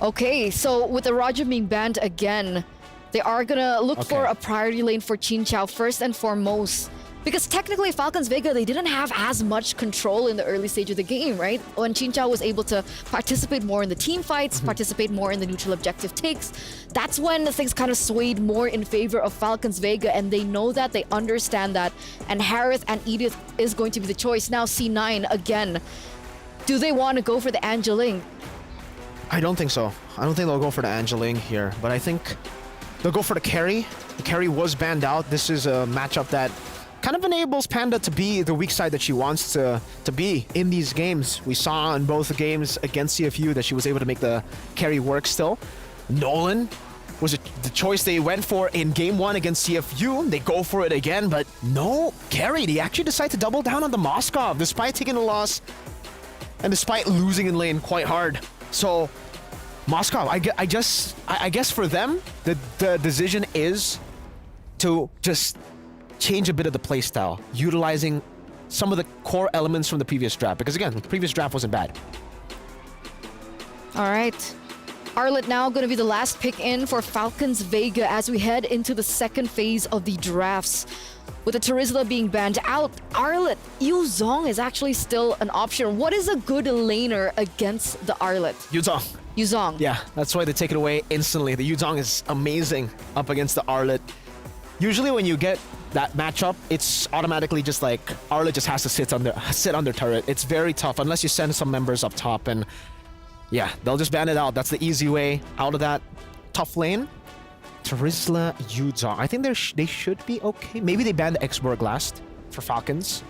Okay, so with the Roger being banned again, they are gonna look for a priority lane for Chin Chao first and foremost. Because technically, Falcons Vega, they didn't have as much control in the early stage of the game, right? When Chin Chao was able to participate more in the team fights, participate more in the neutral objective takes, that's when things kind of swayed more in favor of Falcons Vega, and they know that, they understand that, and Harith and Edith is going to be the choice. Now C9 again. Do they want to go for the Angeling? I don't think so. I don't think they'll go for the Angeling here, but I think they'll go for the carry. The carry was banned out. This is a matchup that kind of enables Panda to be the weak side that she wants to be in these games. We saw in both the games against CFU that she was able to make the carry work still. Nolan was the choice they went for in game 1 against CFU. They go for it again, but no carry. They actually decide to double down on the Moskov despite taking a loss and despite losing in lane quite hard. So Moscow, I guess for them, the decision is to just change a bit of the playstyle, utilizing some of the core elements from the previous draft. Because again, the previous draft wasn't bad. All right. Arlet now going to be the last pick in for Falcons Vega as we head into the second phase of the drafts. With the Terizla being banned out, Arlet, Yuzong is actually still an option. What is a good laner against the Arlet? Yuzong. Yeah, that's why they take it away instantly. The Yuzong is amazing up against the Arlet. Usually when you get that matchup, it's automatically just like Arlet just has to sit under turret. It's very tough unless you send some members up top, and yeah, they'll just ban it out. That's the easy way out of that tough lane. Terizla, Yuzong. I think they should be okay. Maybe they ban the X-Borg last for Falcons,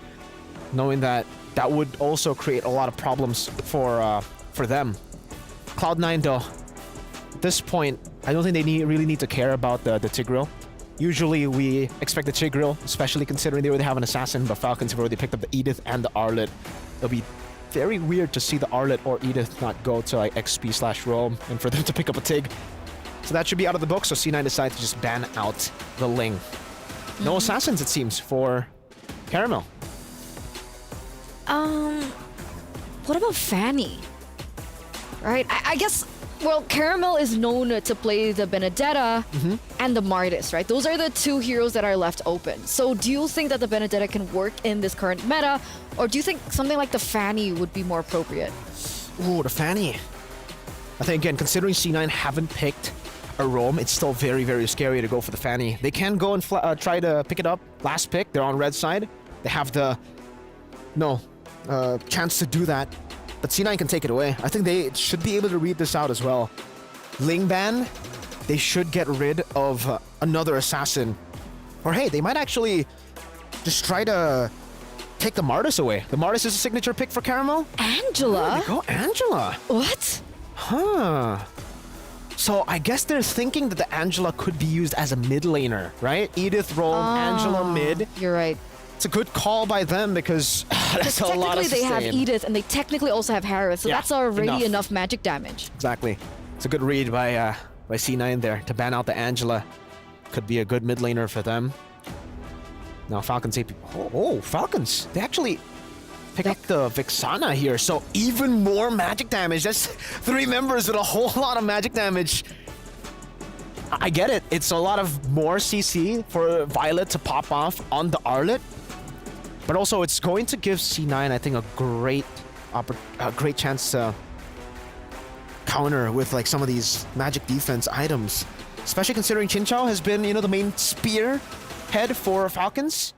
knowing that that would also create a lot of problems for them. Cloud9 though, at this point, I don't think they really need to care about the Tigreal. Usually we expect the Tigreal, especially considering they already have an assassin, but Falcons have already picked up the Edith and the Arlet. It'll be very weird to see the Arlet or Edith not go to like XP/Roam and for them to pick up a Tig. So that should be out of the book, so C9 decides to just ban out the Ling. No assassins, it seems, for Caramel. What about Fanny? Right, I guess, well, Caramel is known to play the Benedetta and the Martis, right? Those are the two heroes that are left open. So do you think that the Benedetta can work in this current meta, or do you think something like the Fanny would be more appropriate? Ooh, the Fanny. I think, again, considering C9 haven't picked a roam, it's still very, very scary to go for the Fanny. They can go and try to pick it up. Last pick, they're on red side. They have the chance to do that. But C9 can take it away. I think they should be able to read this out as well. Ling ban, they should get rid of another assassin. Or hey, they might actually just try to take the Martis away. The Martis is a signature pick for Caramel. Angela? There we go, Angela. What? Huh. So I guess they're thinking that the Angela could be used as a mid laner, right? Edith roll, Angela mid. You're right. It's a good call by them because that's a lot of sustain. Technically they have Edith and they technically also have Harith, so that's already enough magic damage. Exactly. It's a good read by C9 there to ban out the Angela. Could be a good mid laner for them. Now Falcons AP. Oh, Falcons. They actually pick up the Vexana here, so even more magic damage. That's 3 members with a whole lot of magic damage. I get it. It's a lot of more CC for Violet to pop off on the Arlet. But also, it's going to give C9, I think, a great chance to counter with like some of these magic defense items. Especially considering Chinchao has been, the main spear head for Falcons.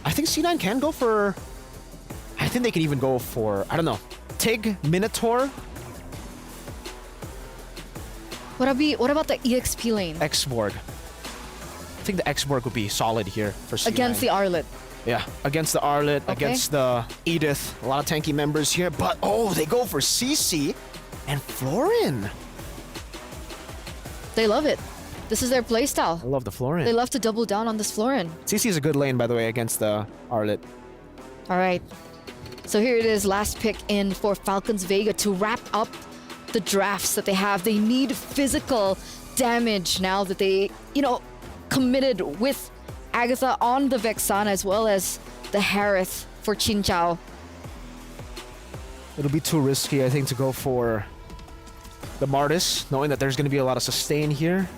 I think C9 can go for... I think they can even go for, I don't know, Tig, Minotaur. What about the EXP lane? X-Borg. I think the X-Borg would be solid here for C9. Against the Arlet. Yeah, against the Arlet, against the Edith. A lot of tanky members here, but they go for CC and Florin. They love it. This is their playstyle. I love the Florin. They love to double down on this Florin. CC is a good lane, by the way, against the Arlet. All right. So here it is, last pick in for Falcons Vega to wrap up the drafts that they have. They need physical damage now that they, committed with Agatha on the Vexana as well as the Harith for Chinchao. It'll be too risky, I think, to go for the Martis, knowing that there's going to be a lot of sustain here.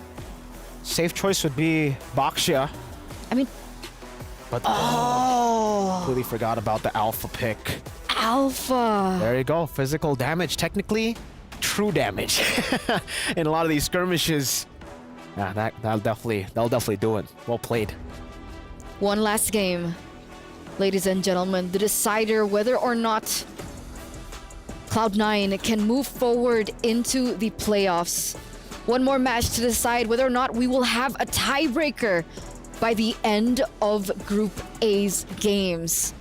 Safe choice would be Baxia. But completely forgot about the Alpha pick. Alpha. There you go. Physical damage. Technically, true damage. In a lot of these skirmishes. Yeah, that'll definitely do it. Well played. One last game. Ladies and gentlemen, the decider whether or not Cloud9 can move forward into the playoffs. One more match to decide whether or not we will have a tiebreaker by the end of Group A's games.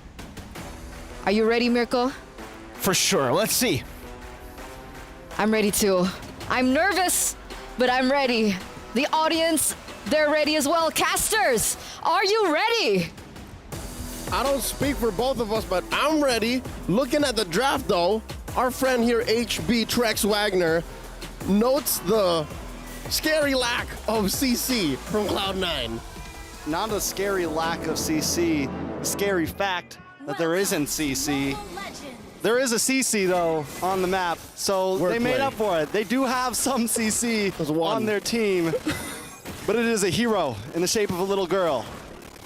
Are you ready, Mirko? For sure. Let's see. I'm ready too. I'm nervous, but I'm ready. The audience, they're ready as well. Casters, are you ready? I don't speak for both of us, but I'm ready. Looking at the draft, though, our friend here, HB Trex Wagner, notes the scary lack of CC from Cloud9. Not a scary lack of CC, scary fact that there isn't CC. There is a CC though on the map, so they made up for it. They do have some CC on their team, but it is a hero in the shape of a little girl.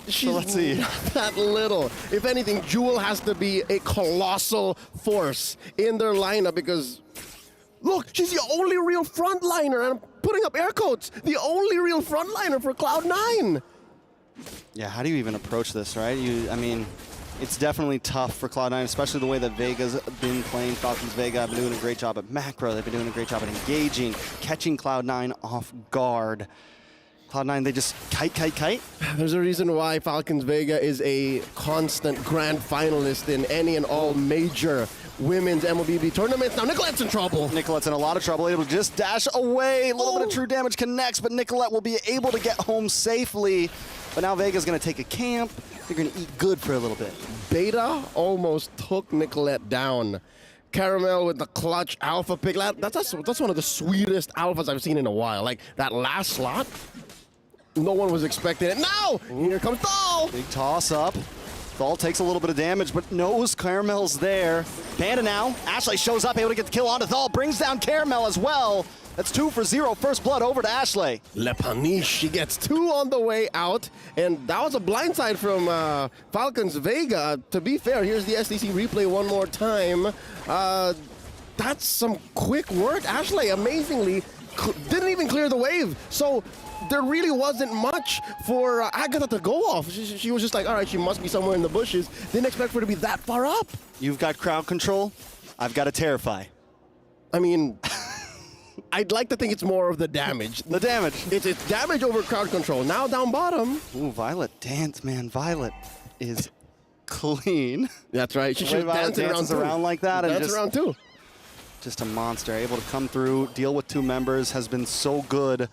She's so let's see. not that little. If anything, Jewel has to be a colossal force in their lineup because, look, she's the only real frontliner, and I'm putting up air quotes, the only real frontliner for Cloud9. Yeah, how do you even approach this, right? I mean, it's definitely tough for Cloud9, especially the way that Vega's been playing. Falcons Vega have been doing a great job at macro. They've been doing a great job at engaging, catching Cloud9 off guard. Cloud9, they just kite. There's a reason why Falcons Vega is a constant grand finalist in any and all major women's MLBB tournaments. Now Nicolette's in trouble. Nicolette's in a lot of trouble, able to just dash away. A little bit of true damage connects, but Nicolette will be able to get home safely. But now Vega's going to take a camp. They're going to eat good for a little bit. Beta almost took Nicolette down. Caramel with the clutch alpha pick. That's one of the sweetest alphas I've seen in a while. Like that last slot, no one was expecting it. Now, here comes Thal. Big toss up. Thal takes a little bit of damage, but knows Caramel's there. Panda now. Ashley shows up, able to get the kill onto Thal. Brings down Caramel as well. That's 2 for 0. First blood over to Ashley. Le Paniche, she gets 2 on the way out. And that was a blindside from Falcons Vega. To be fair, here's the SDC replay one more time. That's some quick work. Ashley, amazingly, didn't even clear the wave. So there really wasn't much for Agatha to go off. She was just like, all right, she must be somewhere in the bushes. Didn't expect for her to be that far up. You've got crowd control. I've got to terrify. I mean, I'd like to think it's more of the damage. The damage. It's damage over crowd control. Now down bottom. Ooh, Violet dance, man. Violet is clean. That's right. She should dance around like that. Dance around too. Just a monster, able to come through, deal with 2 members, has been so good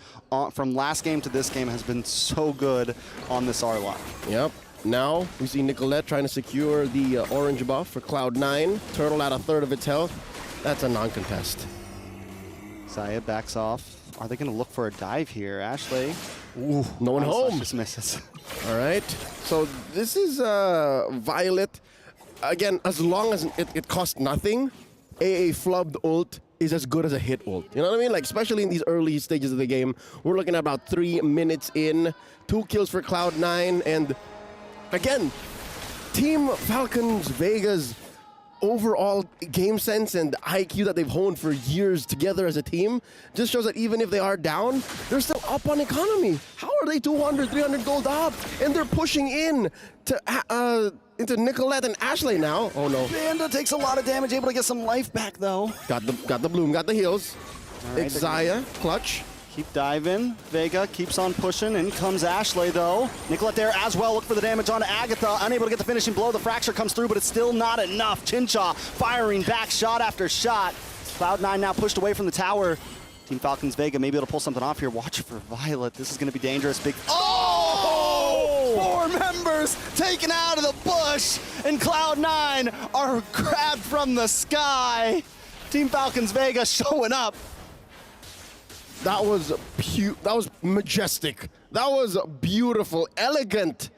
from last game to this game, has been so good on this R-Lock. Yep. Now we see Nicolette trying to secure the orange buff for Cloud9. Turtle at a third of its health. That's a non-contest. Zaya backs off. Are they going to look for a dive here? Ashley. Ooh, no one home. Just misses. All right. So this is Violet. Again, as long as it costs nothing, a flubbed ult is as good as a hit ult. You know what I mean? Like, especially in these early stages of the game. We're looking at about 3 minutes in. 2 kills for Cloud9. And again, Team Falcons Vega's overall game sense and IQ that they've honed for years together as a team just shows that even if they are down, they're still up on economy. How are they 200, 300 gold up? And they're pushing in to into Nicolette and Ashley now. Oh no. Panda takes a lot of damage, able to get some life back though. Got the bloom, got the heals. Right, Xayah, clutch. Keep diving. Vega keeps on pushing. In comes Ashley, though. Nicolette there as well. Look for the damage on Agatha. Unable to get the finishing blow. The fracture comes through, but it's still not enough. Chincha firing back shot after shot. Cloud9 now pushed away from the tower. Team Falcons Vega maybe able to pull something off here. Watch for Violet. This is going to be dangerous. Big. Oh! 4 members taken out of the bush, and Cloud9 are grabbed from the sky. Team Falcons Vega showing up. That was majestic. That was beautiful, elegant,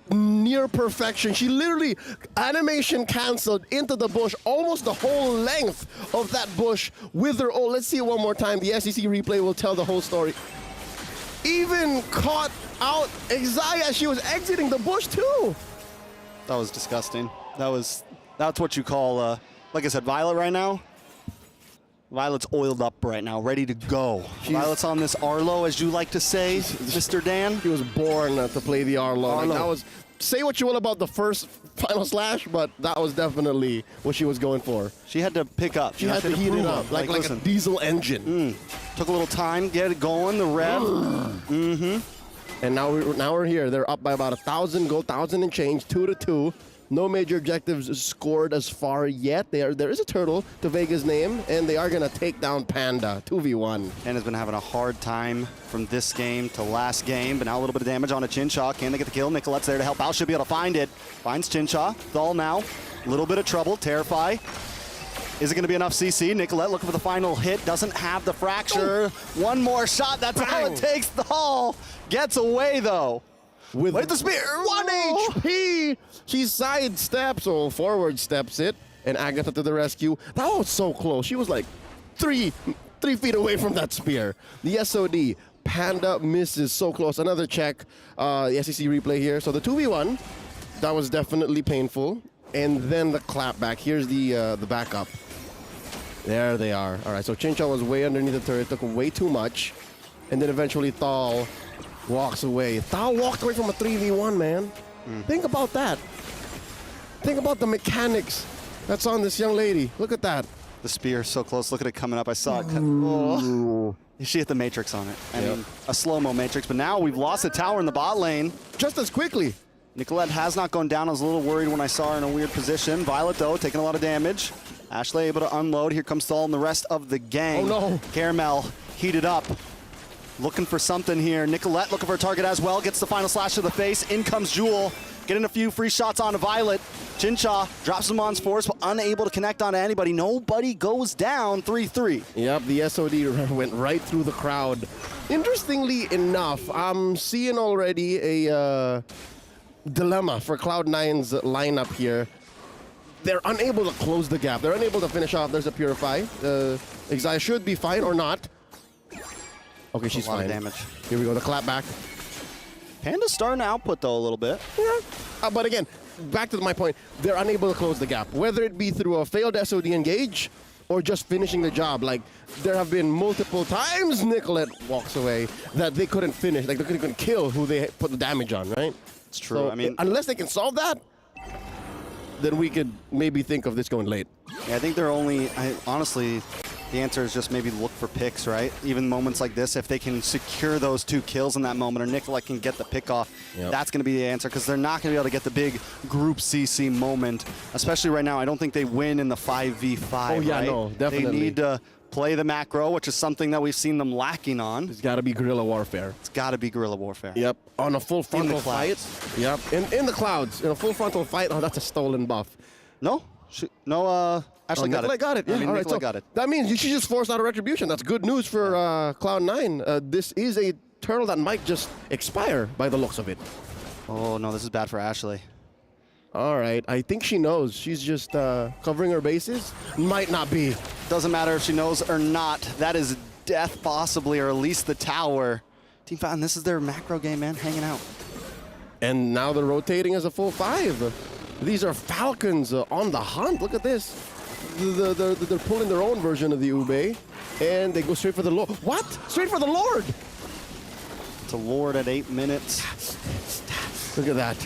near perfection. She literally animation canceled into the bush, almost the whole length of that bush with her. Oh, let's see it one more time. The SEC replay will tell the whole story. Even caught out Xayah as she was exiting the bush too. That was disgusting. That's what you call, like I said, Violet right now. Violet's oiled up right now, ready to go. Violet's on this Arlo, as you like to say, Mr. Dan. He was born to play the Arlo. Like, that was, say what you will about the first Final Slash, but that was definitely what she was going for. She had to pick up. She had to heat it up, like a diesel engine. Took a little time, get it going, the rev. And now we're here. They're up by about 1,000 gold, 1,000 and change, 2-2. No major objectives scored as far yet. There is a turtle to Vega's name, and they are going to take down Panda, 2v1. Panda's been having a hard time from this game to last game, but now a little bit of damage on a Chincha. Can they get the kill? Nicolette's there to help out. Should be able to find it. Finds Chincha. Thal now. A little bit of trouble. Terrify. Is it going to be enough CC? Nicolette looking for the final hit, doesn't have the fracture. One more shot, that's all it takes. Thal gets away though. With the spear. 1 HP! She sidesteps or forward steps it, and Agatha to the rescue. That was so close. She was like 3 feet away from that spear. The SOD, Panda misses so close. Another check, the SEC replay here. So the 2v1, that was definitely painful. And then the clap back. Here's the backup. There they are. All right, so Chincha was way underneath the turret, took way too much. And then eventually Thal walks away. Thal walked away from a 3v1, man. Think about that. Think about the mechanics that's on this young lady. Look at that. The spear so close. Look at it coming up. I saw it. Oh. She hit the matrix on it. I mean, a slow-mo matrix. But now we've lost the tower in the bot lane. Just as quickly. Nicolette has not gone down. I was a little worried when I saw her in a weird position. Violet, though, taking a lot of damage. Ashley able to unload. Here comes Thal and the rest of the gang. Oh, no. Caramel heated up. Looking for something here. Nicolette looking for a target as well. Gets the final slash to the face. In comes Jewel. Getting a few free shots onto Violet. Chincha drops him on force, but unable to connect onto anybody. Nobody goes down. 3-3. Yep, the SOD went right through the crowd. Interestingly enough, I'm seeing already a dilemma for Cloud9's lineup here. They're unable to close the gap. They're unable to finish off. There's a Purify. Xayah should be fine or not. Okay, she's fine. A lot of damage. Here we go, the clap back. Panda's starting to output, though, a little bit. Yeah. But again, back to my point, they're unable to close the gap. Whether it be through a failed SOD engage or just finishing the job. Like, there have been multiple times Nicolette walks away that they couldn't finish. Like, they couldn't kill who they put the damage on, right? It's true. So, I mean, unless they can solve that, then we could maybe think of this going late. Yeah, I think they're only, honestly, the answer is just maybe look for picks, right? Even moments like this, if they can secure those 2 kills in that moment, or Nicolette can get the pick off, that's going to be the answer, because they're not going to be able to get the big group CC moment, especially right now. I don't think they win in the 5v5, Oh, yeah, right? no, definitely. They need to play the macro, which is something that we've seen them lacking on. It's got to be guerrilla warfare. It's got to be guerrilla warfare. Yep, on a full frontal fight. Yep, in the clouds, in a full frontal fight. Oh, that's a stolen buff. No, Ashley got it. Got it. Yeah, I mean, all right, Nicolette so got it. that means she just forced out a retribution. That's good news for Cloud9. This is a turtle that might just expire by the looks of it. Oh, no, this is bad for Ashley. All right, I think she knows. She's just covering her bases. Might not be. Doesn't matter if she knows or not. That is death possibly, or at least the tower. Team Falcon, this is their macro game, man, hanging out. And now they're rotating as a full 5. These are Falcons on the hunt. Look at this. They're pulling their own version of the Ube, and they go straight for the Lord. What? Straight for the Lord? It's a Lord at 8 minutes. Look at that.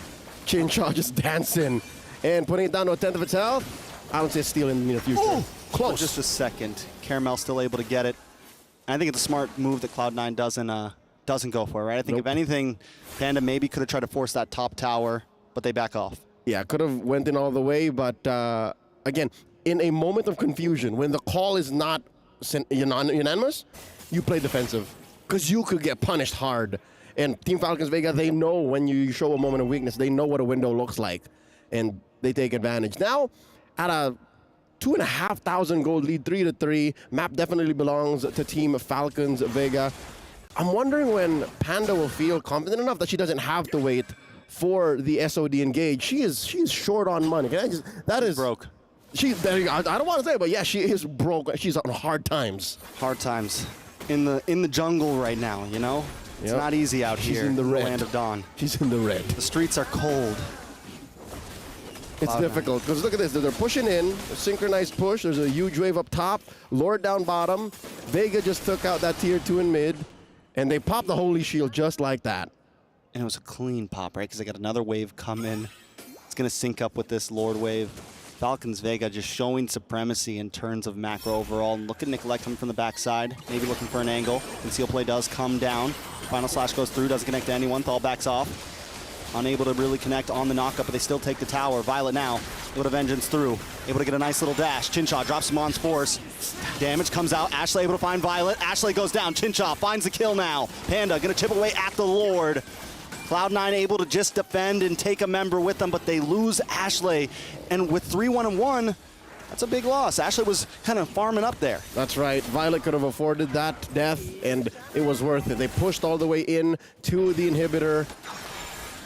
Chincha just dancing and putting it down to a 10th of its health. I don't see a steal in the near future. Ooh, close. For just a second. Caramel still able to get it. And I think it's a smart move that Cloud9 doesn't go for, right? I think if anything, Panda maybe could have tried to force that top tower, but they back off. Yeah, could have went in all the way, but again, in a moment of confusion, when the call is not unanimous, you play defensive, because you could get punished hard. And Team Falcons Vega, they know when you show a moment of weakness, they know what a window looks like, and they take advantage. Now, at a 2,500 gold lead, 3-3, map definitely belongs to Team Falcons Vega. I'm wondering when Panda will feel confident enough that she doesn't have to wait for the SOD engage. She's short on money. That is broke. I don't want to say it, but yeah, she is broke. She's on hard times. Hard times in the jungle right now. You know, it's not easy out here in the land of Dawn. She's in the red. The streets are cold. It's difficult because look at this. They're pushing in, a synchronized push. There's a huge wave up top, Lord down bottom. Vega just took out that tier 2 in mid, and they popped the Holy Shield just like that. And it was a clean pop, right? Because they got another wave coming. It's going to sync up with this Lord wave. Falcons Vega just showing supremacy in terms of macro overall. And look at Nicolette coming from the backside, maybe looking for an angle. Conceal play does come down. Final slash goes through, doesn't connect to anyone. Thal backs off. Unable to really connect on the knockup, but they still take the tower. Violet now, able to vengeance through. Able to get a nice little dash. Chincha drops him on force. Damage comes out. Ashley able to find Violet. Ashley goes down. Chincha finds the kill now. Panda gonna chip away at the Lord. Cloud9 able to just defend and take a member with them, but they lose Ashley. And with 3-1-1, That's a big loss. Ashley was kind of farming up there. That's right. Violet could have afforded that death, and it was worth it. They pushed all the way in to the inhibitor,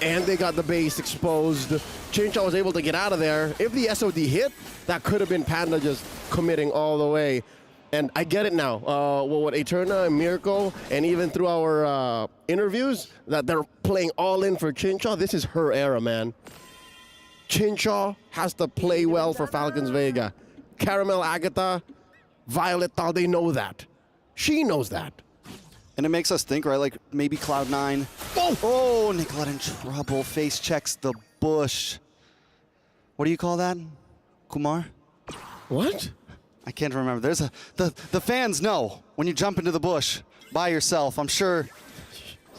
and they got the base exposed. Chincha was able to get out of there. If the SOD hit, that could have been Panda just committing all the way. And I get it now. What Eterna and Mirko, and even through our interviews, that they're playing all in for Chincha. This is her era, man. Chincha has to play well for Falcons Vega. Caramel, Agatha, Violet, they know that. She knows that. And it makes us think, right, like maybe Cloud9. Oh, Nicolette in trouble. Face checks the bush. What do you call that, Kumar? What? I can't remember. There's the fans know when you jump into the bush by yourself. I'm sure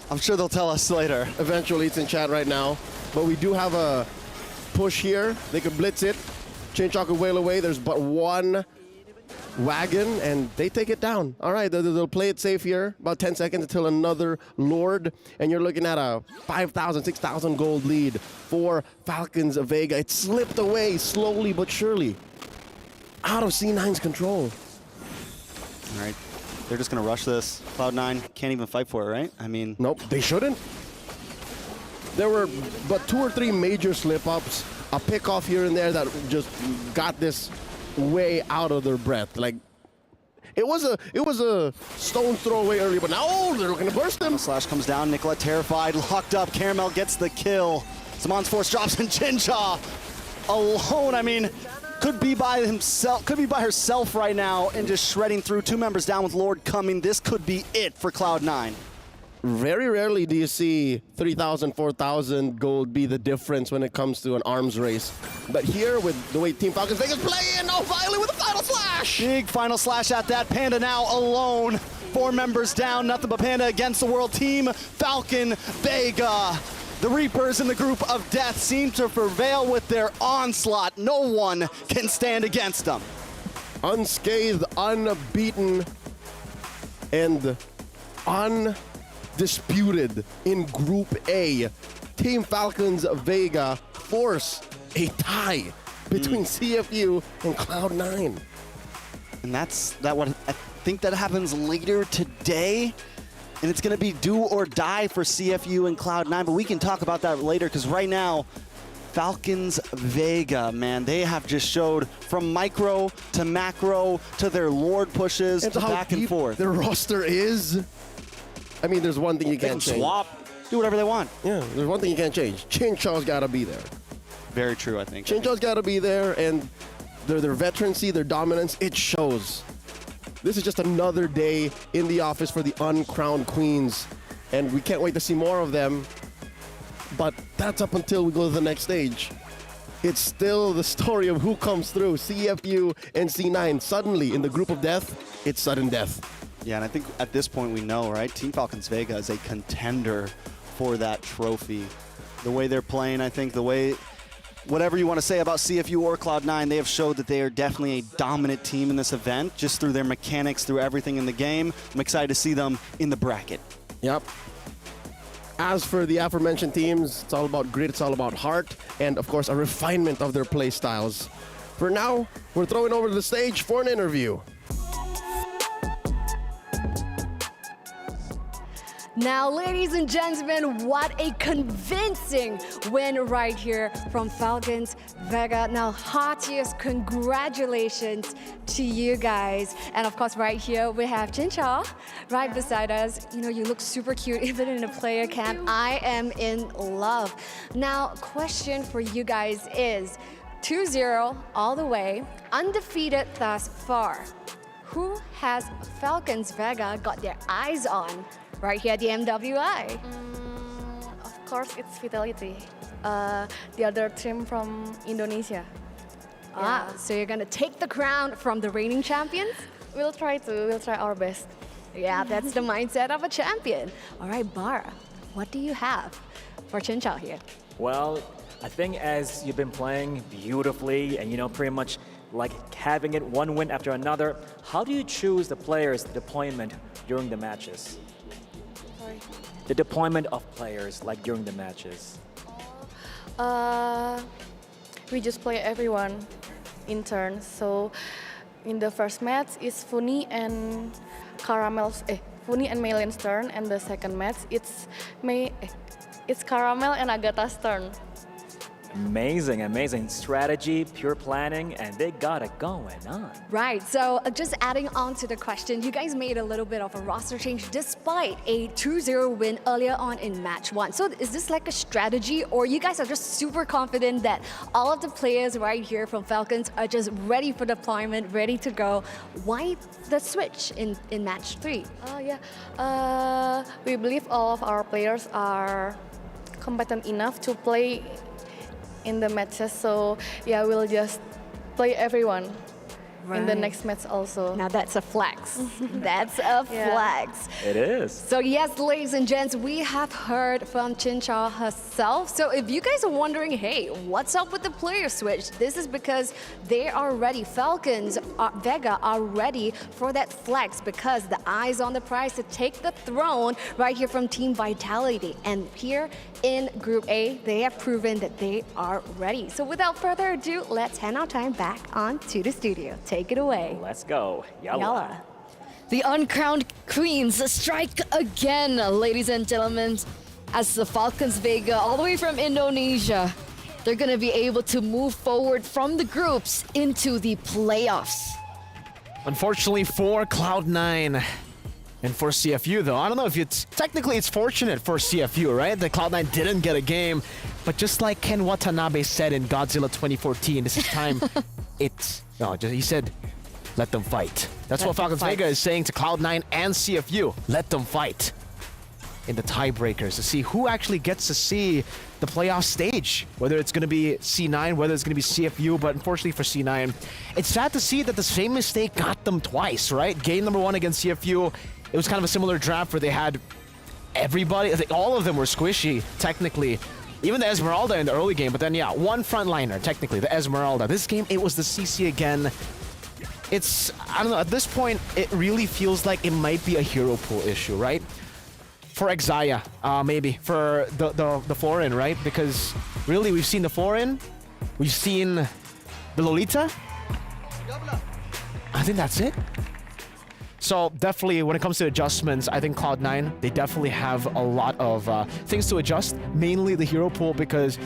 they'll tell us later. Eventually, it's in chat right now. But we do have a push here. They could blitz it. Chincha could wail away. There's but one wagon, and they take it down. All right, they'll play it safe here. About 10 seconds until another Lord, and you're looking at a 5,000, 6,000 gold lead for Falcons of Vega. It slipped away slowly but surely, out of C9's control. All right, they're just gonna rush this. Cloud9 can't even fight for it, right? I mean, nope, they shouldn't. There were but 2 or 3 major slip-ups, a pick-off here and there that just got this way out of their breath. Like, it was a stone throw away earlier, but now they're looking to burst them. Slash comes down. Nicolette terrified, locked up. Caramel gets the kill. Samon's force drops, and Chincha alone. I mean, could be by himself, could be by herself right now, and just shredding through. 2 members down with Lord coming. This could be it for Cloud9. Very rarely do you see 3,000, 4,000 gold be the difference when it comes to an arms race. But here, with the way Team Falcons Vegas playing, Violet with a final slash! Big final slash at that. Panda now alone. 4 members down, nothing but Panda against the world. Team Falcon Vega. The Reapers in the group of death seem to prevail with their onslaught. No one can stand against them. Unscathed, unbeaten, and undisputed in Group A. Team Falcons Vega force a tie between CFU and Cloud9. And that's what I think that happens later today. And it's going to be do or die for CFU and Cloud9. But we can talk about that later, because right now, Falcons Vega, man, they have just showed from micro to macro to their Lord pushes and to back and forth. Their roster is. I mean, there's one thing you can't change. Swap, do whatever they want. Yeah, there's one thing you can't change. Chincha's got to be there. Very true, I think. Chincha's got to be there, and their veterancy, their dominance, it shows. This is just another day in the office for the uncrowned queens, and we can't wait to see more of them. But that's up until we go to the next stage. It's still the story of who comes through, CFU and C9. Suddenly, in the group of death, it's sudden death. Yeah, and I think at this point we know, right? Team Falcons Vega is a contender for that trophy. The way they're playing, I think, the way, whatever you want to say about CFU or Cloud9, they have showed that they are definitely a dominant team in this event, just through their mechanics, through everything in the game. I'm excited to see them in the bracket. Yep. As for the aforementioned teams, it's all about grit, it's all about heart, and of course a refinement of their play styles. For now, we're throwing over to the stage for an interview. Now, ladies and gentlemen, what a convincing win right here from Falcons Vega. Now, heartiest congratulations to you guys. And of course, right here, we have Chincha right beside us. You know, you look super cute even in a player camp. I am in love. Now, question for you guys is 2-0 all the way, undefeated thus far. Who has Falcons Vega got their eyes on right here at the MWI? Of course, it's Vitality. The other team from Indonesia. So you're gonna take the crown from the reigning champions? We'll try our best. Yeah, that's the mindset of a champion. All right, Bar, what do you have for Chincha here? Well, I think as you've been playing beautifully and, you know, pretty much like having it one win after another, how do you choose the players' deployment during the matches? Sorry. The deployment of players, like during the matches. We just play everyone in turns. So in the first match, it's Funi and Funi and Meilen's turn, and the second match, it's Caramel and Agatha's turn. Amazing strategy, pure planning, and they got it going on. Right, so just adding on to the question, you guys made a little bit of a roster change despite a 2-0 win earlier on in match 1. So is this like a strategy, or you guys are just super confident that all of the players right here from Falcons are just ready for deployment, ready to go? Why the switch in match 3? We believe all of our players are competent enough to play in the matches, so yeah, we'll just play everyone in the next match also. Now that's a flex. That's a flex. It is. So yes, ladies and gents, we have heard from Chin Chao herself. So if you guys are wondering, hey, what's up with the player switch? This is because they are ready. Falcons, Vega are ready for that flex because the eyes on the prize to take the throne right here from Team Vitality. And here in Group A, they have proven that they are ready. So without further ado, let's hand our time back on to the studio. Take it away. Let's go. Yalla. The uncrowned queens strike again, ladies and gentlemen, as the Falcons Vega, all the way from Indonesia, they're going to be able to move forward from the groups into the playoffs. Unfortunately for Cloud9 and for CFU, though, I don't know if it's fortunate for CFU, right? That Cloud9 didn't get a game, but just like Ken Watanabe said in Godzilla 2014, this is time. He said, let them fight. That's what Falcons Vega is saying to Cloud9 and CFU. Let them fight in the tiebreakers to see who actually gets to see the playoff stage. Whether it's going to be C9, whether it's going to be CFU, but unfortunately for C9, it's sad to see that the same mistake got them twice, right? Game number 1 against CFU, it was kind of a similar draft where they had everybody, I think all of them were squishy, technically. Even the Esmeralda in the early game, but then yeah, one frontliner, technically, the Esmeralda. This game, it was the CC again. I don't know, at this point, it really feels like it might be a hero pool issue, right? For Exaya, maybe. For the foreign, right? Because really, we've seen the foreign, we've seen the Lolita. I think that's it. So definitely, when it comes to adjustments, I think Cloud9, they definitely have a lot of things to adjust, mainly the hero pool, because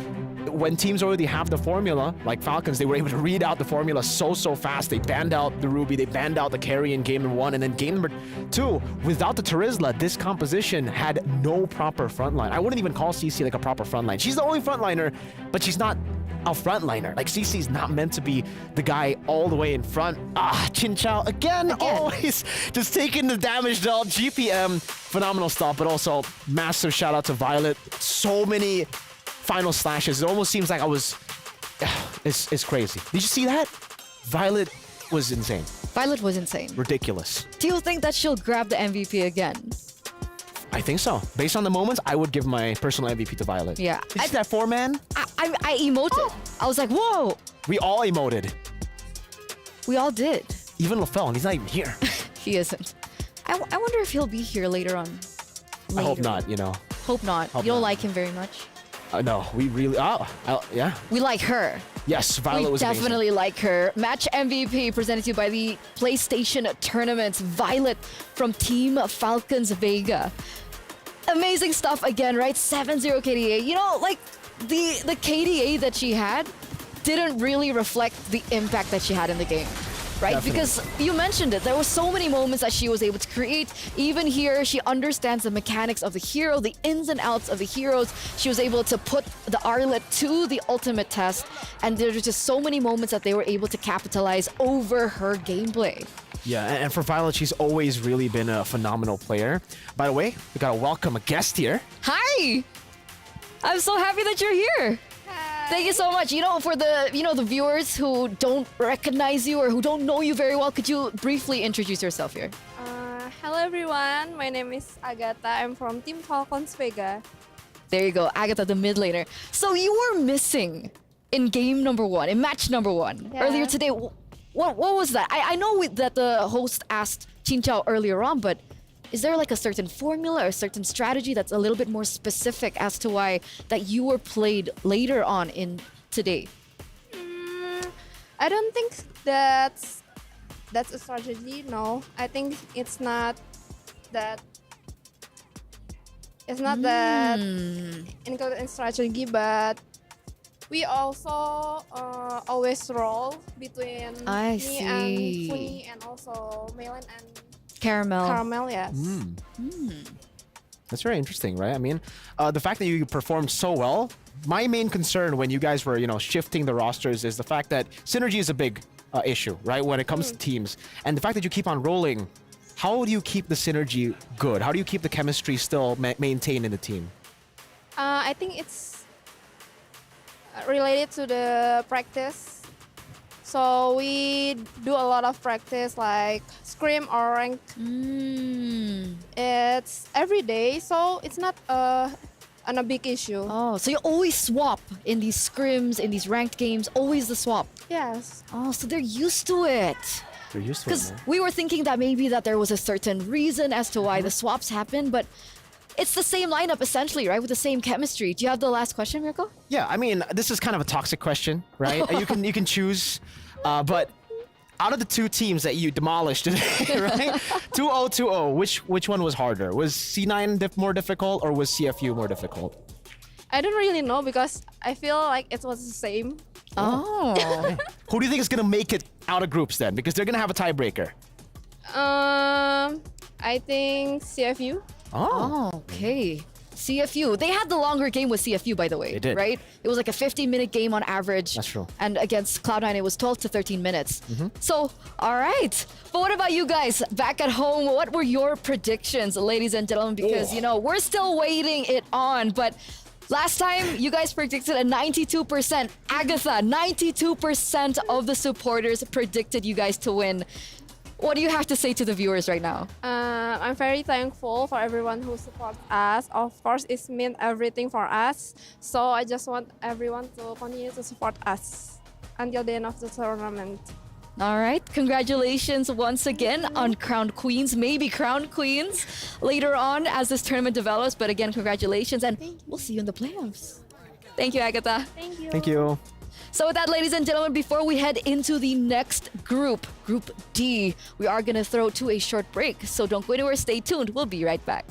when teams already have the formula, like Falcons, they were able to read out the formula so fast. They banned out the Ruby, they banned out the carry in game number 1, and then game number 2, without the Terizla, this composition had no proper frontline. I wouldn't even call CC like a proper frontline. She's the only frontliner, but she's not a frontliner. Like, CC's not meant to be the guy all the way in front. Chin Chao again, always just taking the damage dealt. GPM, phenomenal stop, but also massive shout out to Violet. So many final slashes. It almost seems like it's crazy. Did you see that? Violet was insane. Violet was insane. Ridiculous. Do you think that she'll grab the MVP again? I think so. Based on the moments, I would give my personal MVP to Violet. Yeah. Did you see that 4-man? I emoted. I was like, whoa. We all emoted. We all did. Even LaFell, and he's not even here. He isn't. I wonder if he'll be here later on. I hope not, you know. Hope not. You don't like him very much? No, we really... yeah. We like her. Yes, Violet was amazing. Definitely like her. Match MVP presented to you by the PlayStation Tournaments. Violet from Team Falcons Vega. Amazing stuff again, right? 7-0 KDA. You know, like, the KDA that she had didn't really reflect the impact that she had in the game. Right? Definitely. Because you mentioned it, there were so many moments that she was able to create. Even here, she understands the mechanics of the hero, the ins and outs of the heroes. She was able to put the Arlet to the ultimate test, and there were just so many moments that they were able to capitalize over her gameplay. Yeah, and for Violet, she's always really been a phenomenal player. By the way, we gotta welcome a guest here. Hi! I'm so happy that you're here. Thank you so much. You know, for the the viewers who don't recognize you or who don't know you very well, could you briefly introduce yourself here? Hello everyone, my name is Agatha. I'm from Team Falcons Vega. There you go, Agatha, the mid laner. So you were missing in game number 1, in match number 1, earlier today. What was that? I know that the host asked Chin Chao earlier on, but is there like a certain formula or a certain strategy that's a little bit more specific as to why that you were played later on in today? I don't think that's a strategy. No, I think it's not that. It's not that included in strategy, but we also always roll between me and Funi and also Melon and Caramel, yes. That's very interesting, right? I mean, the fact that you performed so well. My main concern when you guys were, shifting the rosters is the fact that synergy is a big issue, right? When it comes to teams, and the fact that you keep on rolling. How do you keep the synergy good? How do you keep the chemistry still maintained in the team? I think it's related to the practice. So we do a lot of practice like scrim or rank. It's every day, so it's not a big issue. Oh, so you always swap in these scrims, in these ranked games, always the swap? Yes. Oh, so they're used to it. They're used to it, Because man. we were thinking that maybe that there was a certain reason as to why the swaps happened, but it's the same lineup essentially, right? With the same chemistry. Do you have the last question, Mirko? Yeah, I mean, this is kind of a toxic question, right? you can choose, but out of the two teams that you demolished today, right? 2-0, which one was harder? Was C9 more difficult or was CFU more difficult? I don't really know because I feel like it was the same. Oh. Who do you think is gonna make it out of groups then? Because they're gonna have a tiebreaker. I think CFU. Oh, okay. CFU. They had the longer game with CFU, by the way. They did. Right? It was like a 15-minute game on average. That's true. And against Cloud9, it was 12 to 13 minutes. So, all right. But what about you guys back at home? What were your predictions, ladies and gentlemen? Because, we're still waiting it on. But last time, you guys predicted a 92%. Agatha, 92% of the supporters predicted you guys to win. What do you have to say to the viewers right now? I'm very thankful for everyone who supports us. Of course, it means everything for us. So I just want everyone to continue to support us until the end of the tournament. All right. Congratulations once again on Crowned Queens, maybe Crowned Queens later on as this tournament develops. But again, congratulations, and we'll see you in the playoffs. Thank you, Agatha. Thank you. Thank you. So with that, ladies and gentlemen, before we head into the next group, Group D, we are going to throw to a short break. So don't go anywhere. Stay tuned. We'll be right back.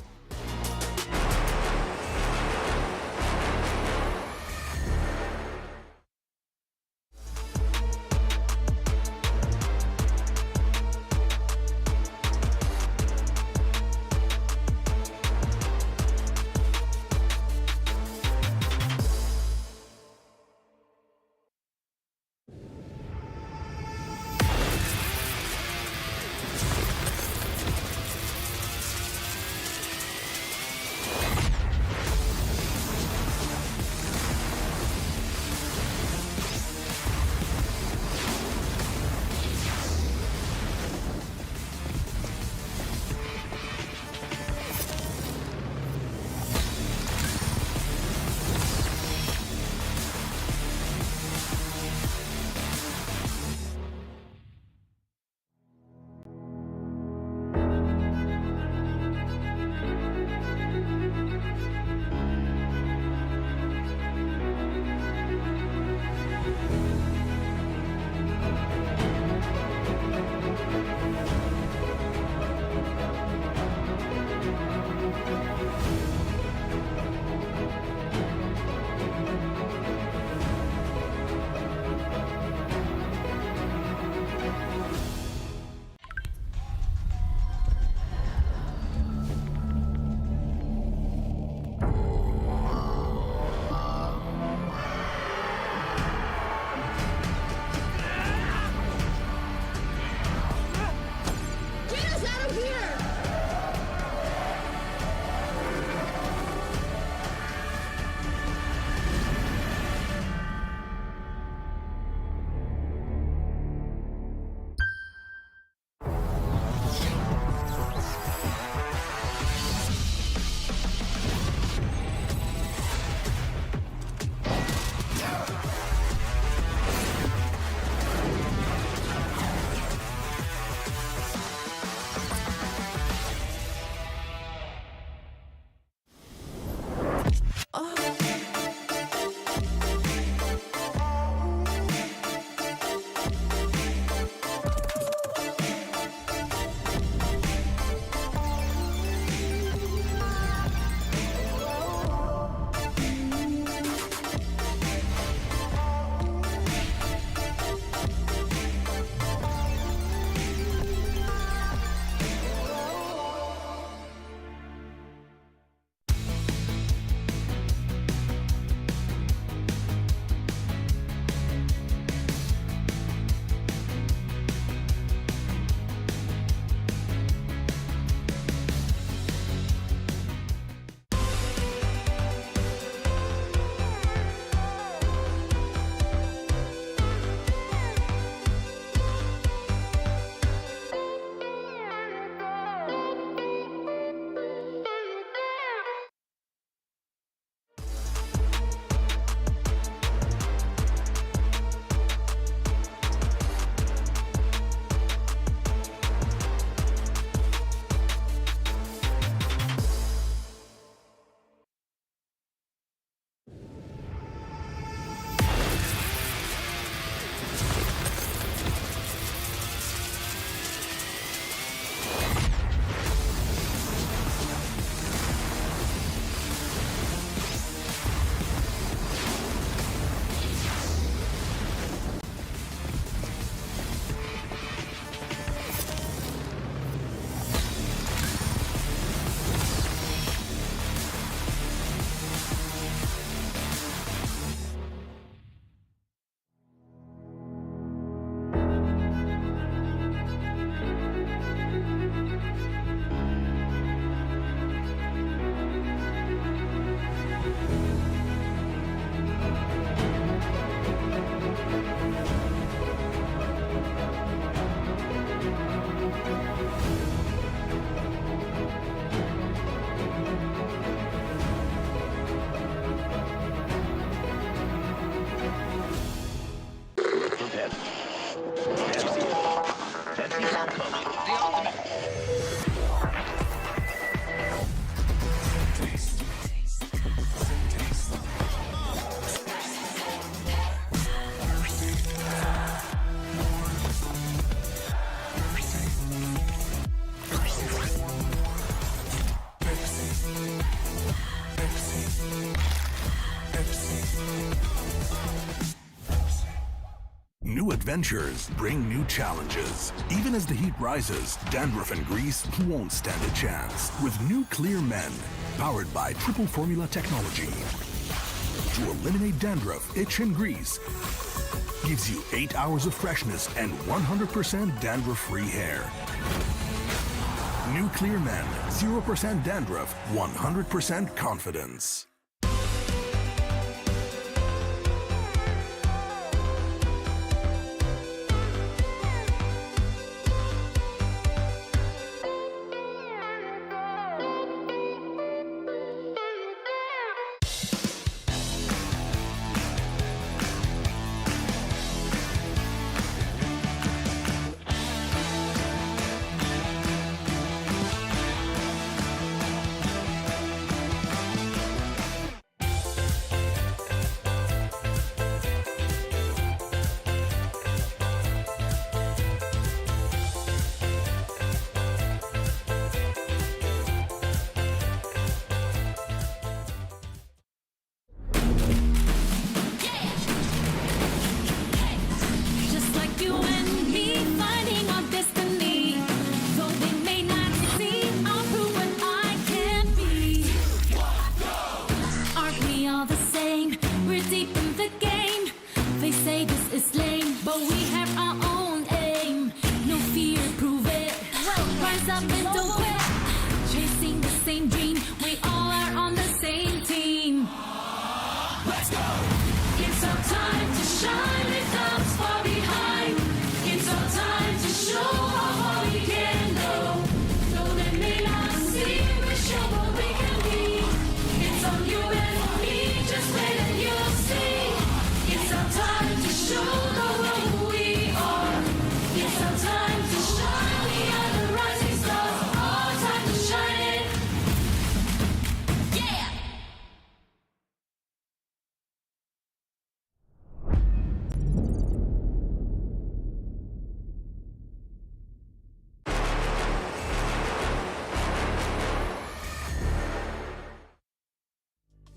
adventures bring new challenges. Even as the heat rises, dandruff and grease won't stand a chance. With new Clear Men, powered by triple formula technology. To eliminate dandruff, itch, and grease, gives you 8 hours of freshness and 100% dandruff-free hair. New Clear Men, 0% dandruff, 100% confidence.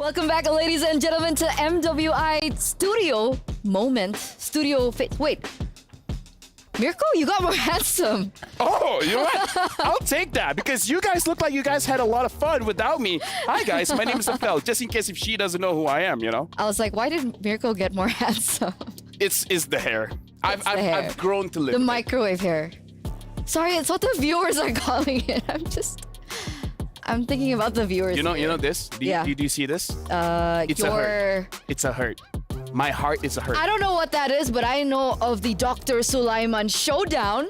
Welcome back, ladies and gentlemen, to MWI Studio Moment. Studio Fit. Wait. Mirko, you got more handsome. Oh, you know what? I'll take that because you guys look like you guys had a lot of fun without me. Hi, guys. My name is Afel. Just in case if she doesn't know who I am, you know? I was like, why did Mirko get more handsome? It's the hair. I've grown to live The with it. microwave hair. Sorry, it's what the viewers are calling it. I'm thinking about the viewers. You know this? Do you see this? It's a hurt. It's a hurt. My heart is a hurt. I don't know what that is, but I know of the Dr. Sulaiman Showdown.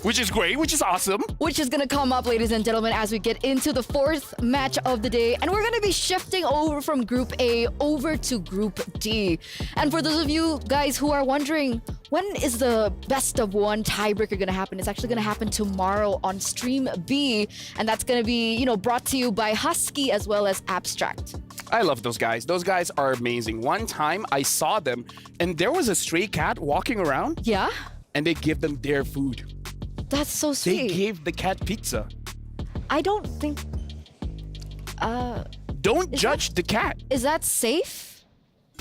Which is great, which is awesome. Which is going to come up, ladies and gentlemen, as we get into the fourth match of the day. And we're going to be shifting over from Group A over to Group D. And for those of you guys who are wondering, when is the best of one tiebreaker going to happen? It's actually going to happen tomorrow on Stream B. And that's going to be, brought to you by Husky as well as Abstract. I love those guys. Those guys are amazing. One time I saw them and there was a stray cat walking around. Yeah? And they give them their food. That's so sweet. They gave the cat pizza. I don't think... Don't judge the cat. Is that safe?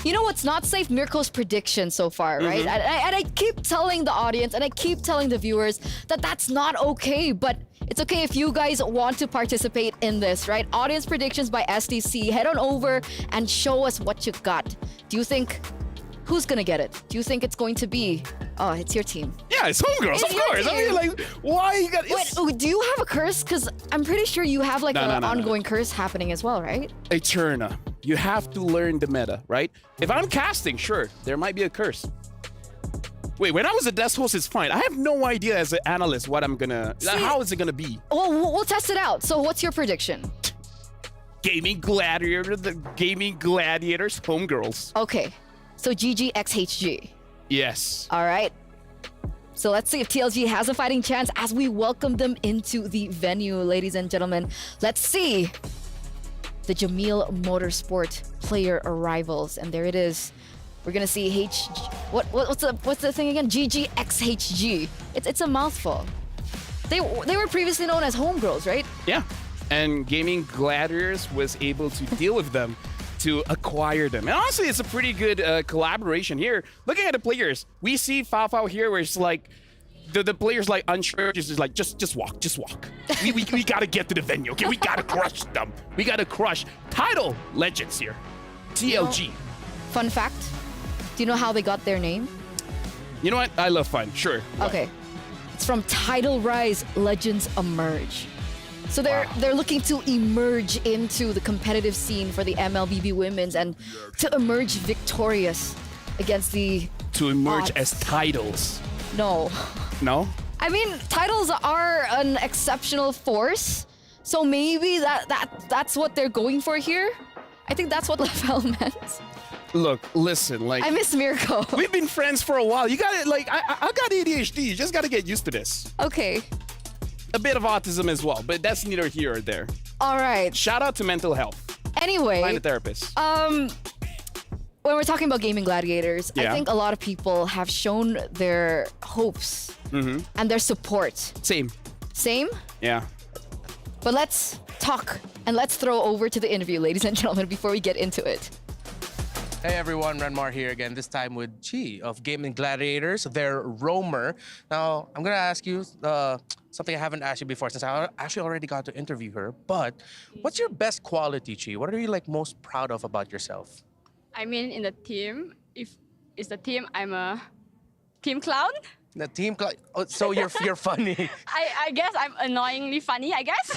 You know what's not safe? Mirko's prediction so far, right? And I keep telling the audience and I keep telling the viewers that that's not okay. But it's okay if you guys want to participate in this, right? Audience predictions by SDC. Head on over and show us what you got. Do you think... Who's gonna get it? Do you think it's going to be... Oh, it's your team. Yeah, it's Homegirls, of course. I mean, like, why you got... Wait, do you have a curse? Because I'm pretty sure you have like an ongoing curse happening as well, right? Eterna, you have to learn the meta, right? If I'm casting, sure, there might be a curse. Wait, when I was a desk host, it's fine. I have no idea as an analyst what I'm gonna... how is it gonna be? Well, we'll test it out. So what's your prediction? Gaming Gladiators, Homegirls. Okay. So GGXHG. Yes. All right. So let's see if TLG has a fighting chance as we welcome them into the venue, ladies and gentlemen. Let's see the Jamil Motorsport player arrivals. And there it is. We're going to see what's the thing again? GGXHG. It's a mouthful. They were previously known as Homegirls, right? Yeah. And Gaming Gladiators was able to deal with them to acquire them. And honestly, it's a pretty good collaboration here. Looking at the players, we see Fao here where it's like the players like unsure, just like just walk. We gotta get to the venue. Okay, we gotta crush them. We gotta crush title legends here. TLG. Fun fact: do you know how they got their name? You know what? I love fun. Sure. Okay, it's from Title Rise Legends Emerge. So they're looking to emerge into the competitive scene for the MLBB Women's and to emerge victorious against the To emerge odds. as titles. No. No? I mean, titles are an exceptional force, so maybe that's what they're going for here. I think that's what Lafelle meant. Look, listen, like I miss Mirko. We've been friends for a while. You got it. Like I got ADHD. You just got to get used to this. Okay. A bit of autism as well, but that's neither here or there. All right. Shout out to mental health. Anyway, Find a therapist. When we're talking about gaming gladiators, Yeah. I think a lot of people have shown their hopes and their support. Same. Same? Yeah. But let's talk and let's throw over to the interview, ladies and gentlemen, before we get into it. Hey everyone, Renmar here again, this time with Chi of Gaming Gladiators, their roamer. Now, I'm gonna ask you something I haven't asked you before since I actually already got to interview her, but what's your best quality, Chi? What are you like most proud of about yourself? I mean, in the team, if it's the team, I'm a team clown. The team, so you're funny. I guess I'm annoyingly funny, I guess.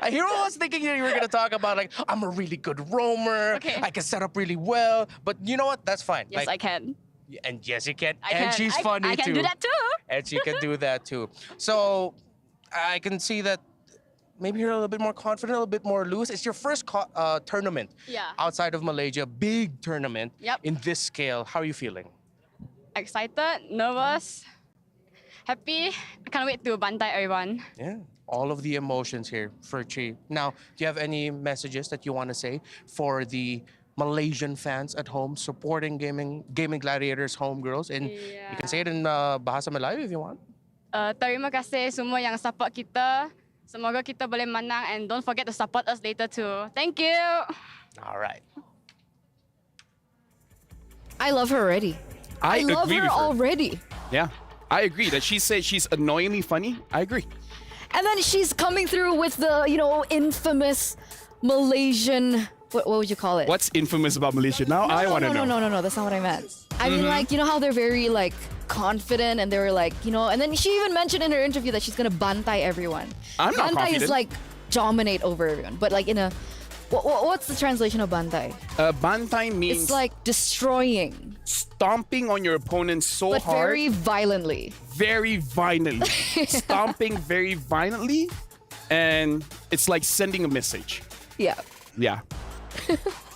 I hear I was thinking you were gonna talk about like, I'm a really good roamer, Okay. I can set up really well, but you know what, that's fine. Yes, Like, I can. And yes, you can. I and can. she's I- funny I too. can do that too. And she can do that too. So I can see that maybe you're a little bit more confident, a little bit more loose. It's your first tournament Yeah. outside of Malaysia, big tournament Yep. in this scale. How are you feeling? Excited, nervous, happy. I can't wait to bantai everyone. Yeah, all of the emotions here for Chi. Now, do you have any messages that you want to say for the Malaysian fans at home supporting Gaming Gladiators homegirls? And you can say it in Bahasa Melayu if you want. Terima kasih semua yang support kita. Semoga kita boleh menang and don't forget to support us later too. Thank you. All right. I love her already. I love agree her with her. already. Yeah. I agree that she said she's annoyingly funny. I agree. And then she's coming through with the, infamous Malaysian, what would you call it? What's infamous about Malaysia now? I want to know. No, that's not what I meant. I mean, like, you know how they're very, like, confident and they were like, and then she even mentioned in her interview that she's gonna bantai everyone. I'm not bantai confident. is like dominate over everyone, but like in a, what's the translation of bantai? Bantai means It's like destroying, stomping on your opponent so but hard. very violently. Very violently. Stomping very violently. And it's like sending a message. Yeah. Yeah.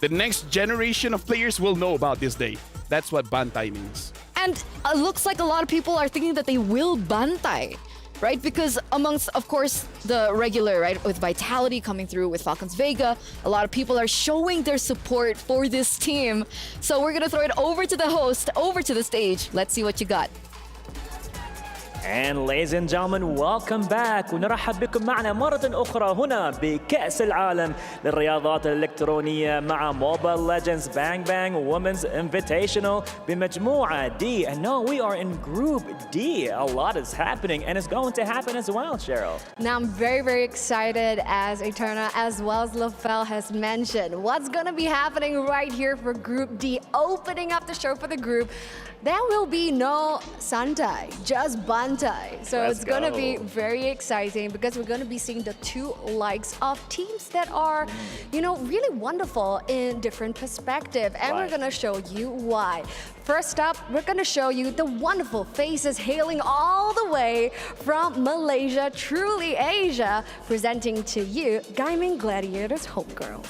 The next generation of players will know about this day. That's what bantai means. And it looks like a lot of people are thinking that they will bantai, right? Because amongst, of course, the regular, right, with Vitality coming through with Falcons Vega, a lot of people are showing their support for this team. So we're going to throw it over to the host, over to the stage. Let's see what you got. And ladies and gentlemen, welcome back ونرحب بكم معنا مرة أخرى هنا بكأس العالم للرياضات الإلكترونية مع Mobile Legends Bang Bang Women's Invitational بمجموعة D. And now we are in Group D. A lot is happening and it's going to happen as well, Cheryl. Now I'm very, very excited as Eterna as well as Lafelle has mentioned. What's going to be happening right here for Group D, opening up the show for the group. There will be no Santai, just Bantai. So Let's it's going to go. be very exciting because we're going to be seeing the two likes of teams that are, really wonderful in different perspective. And we're Right. going to show you why. First up, we're going to show you the wonderful faces hailing all the way from Malaysia, truly Asia, presenting to you Gaming Gladiators Homegirls.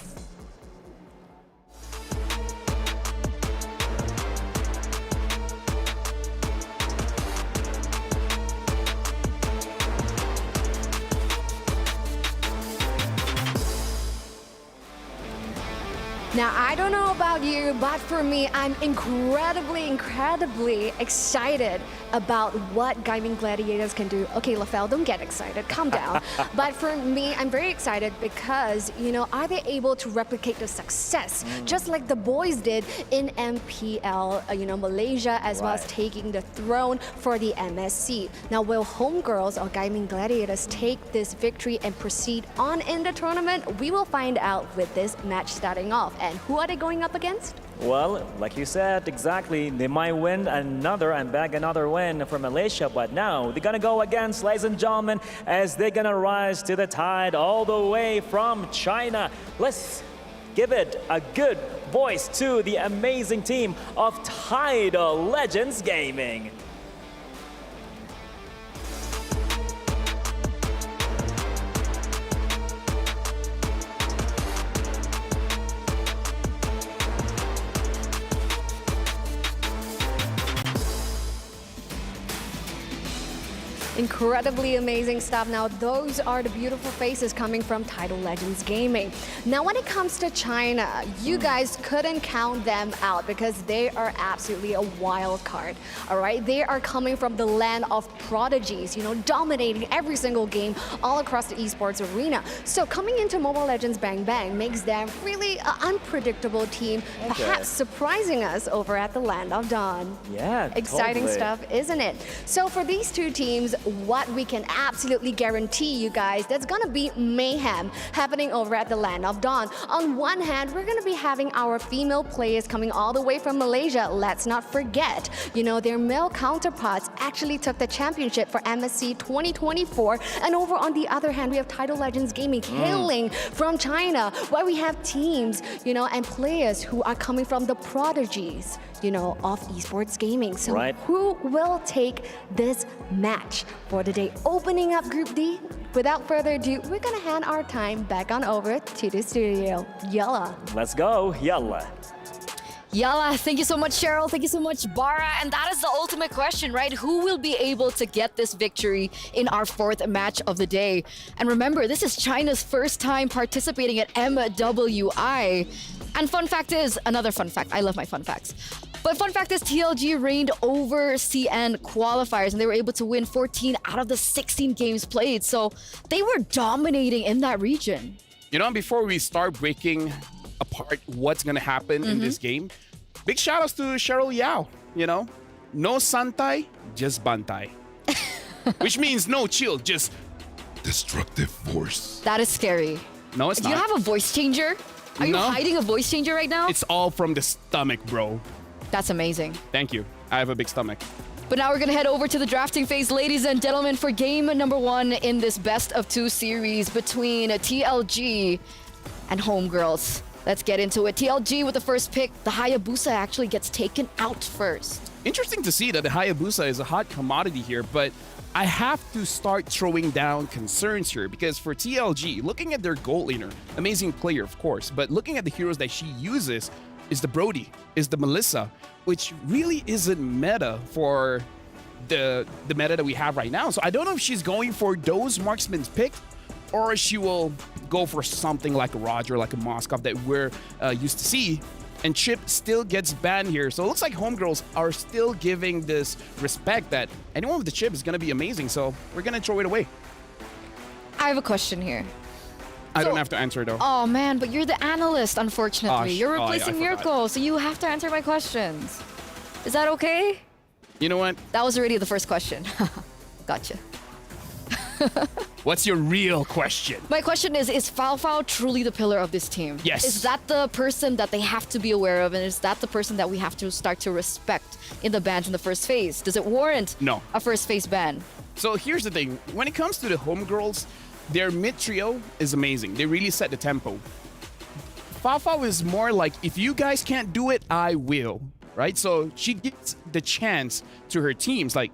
Now, I don't know about you, but for me, I'm incredibly excited about what Gaming Gladiators can do. Okay, LaFell, don't get excited, calm down. But for me, I'm very excited because, are they able to replicate the success, just like the boys did in MPL, Malaysia, as well as taking the throne for the MSC. Now, will homegirls or Gaming Gladiators take this victory and proceed on in the tournament? We will find out with this match starting off. And who are they going up against? Well, like you said, exactly. They might win another and bag another win from Malaysia, but now they're gonna go against, ladies and gentlemen, as they're gonna rise to the tide all the way from China. Let's give it a good voice to the amazing team of Tidal Legends Gaming. Incredibly amazing stuff. Now, those are the beautiful faces coming from Tidal Legends Gaming. Now, when it comes to China, you guys couldn't count them out because they are absolutely a wild card. All right, they are coming from the land of prodigies, dominating every single game all across the esports arena. So coming into Mobile Legends Bang Bang makes them really an unpredictable team, perhaps surprising us over at the Land of Dawn. Yeah, exciting stuff, isn't it? So for these two teams, what we can absolutely guarantee you guys, there's gonna be mayhem happening over at the Land of Dawn. On one hand, we're gonna be having our female players coming all the way from Malaysia. Let's not forget, their male counterparts actually took the championship for MSC 2024. And over on the other hand, we have Tidal Legends Gaming hailing from China, where we have teams, and players who are coming from the prodigies, of esports gaming. So who will take this match for the day? Opening up Group D, without further ado, we're gonna hand our time back on over to the studio. Yalla. Let's go, yalla. Yalla, thank you so much, Cheryl. Thank you so much, Bara. And that is the ultimate question, right? Who will be able to get this victory in our fourth match of the day? And remember, this is China's first time participating at MWI. And fun fact is, another fun fact, I love my fun facts. But fun fact is TLG reigned over CN qualifiers and they were able to win 14 out of the 16 games played. So they were dominating in that region. Before we start breaking apart what's going to happen in this game, big shout outs to Cheryl Yao. No santai, just bantai. Which means no chill, just destructive force. That is scary. No, it's not. Do you have a voice changer? Are you hiding a voice changer right now? It's all from the stomach, bro. That's amazing. Thank you. I have a big stomach. But now we're going to head over to the drafting phase, ladies and gentlemen, for game number 1 in this best of 2 series between TLG and Homegirls. Let's get into it. TLG with the first pick. The Hayabusa actually gets taken out first. Interesting to see that the Hayabusa is a hot commodity here, but I have to start throwing down concerns here because for TLG, looking at their gold laner, amazing player, of course, but looking at the heroes that she uses is the Brody, is the Melissa, which really isn't meta for the meta that we have right now. So I don't know if she's going for those marksmen's pick or she will go for something like a Roger, like a Moskov that we're used to see. And Chip still gets banned here. So it looks like Homegirls are still giving this respect that anyone with the chip is going to be amazing. So we're going to throw it away. I have a question here. I don't have to answer though. Oh man, but you're the analyst, unfortunately. You're replacing yeah, Mirko, so you have to answer my questions. Is that okay? You know what? That was already the first question. Gotcha. What's your real question? My question is Fao Fao truly the pillar of this team? Yes. Is that the person that they have to be aware of, and is that the person that we have to start to respect in the bans in the first phase? Does it warrant a first phase ban? So here's the thing. When it comes to the Homegirls, their mid trio is amazing. They really set the tempo. Fao Fao is more like, if you guys can't do it, I will, right? So she gives the chance to her teams, like,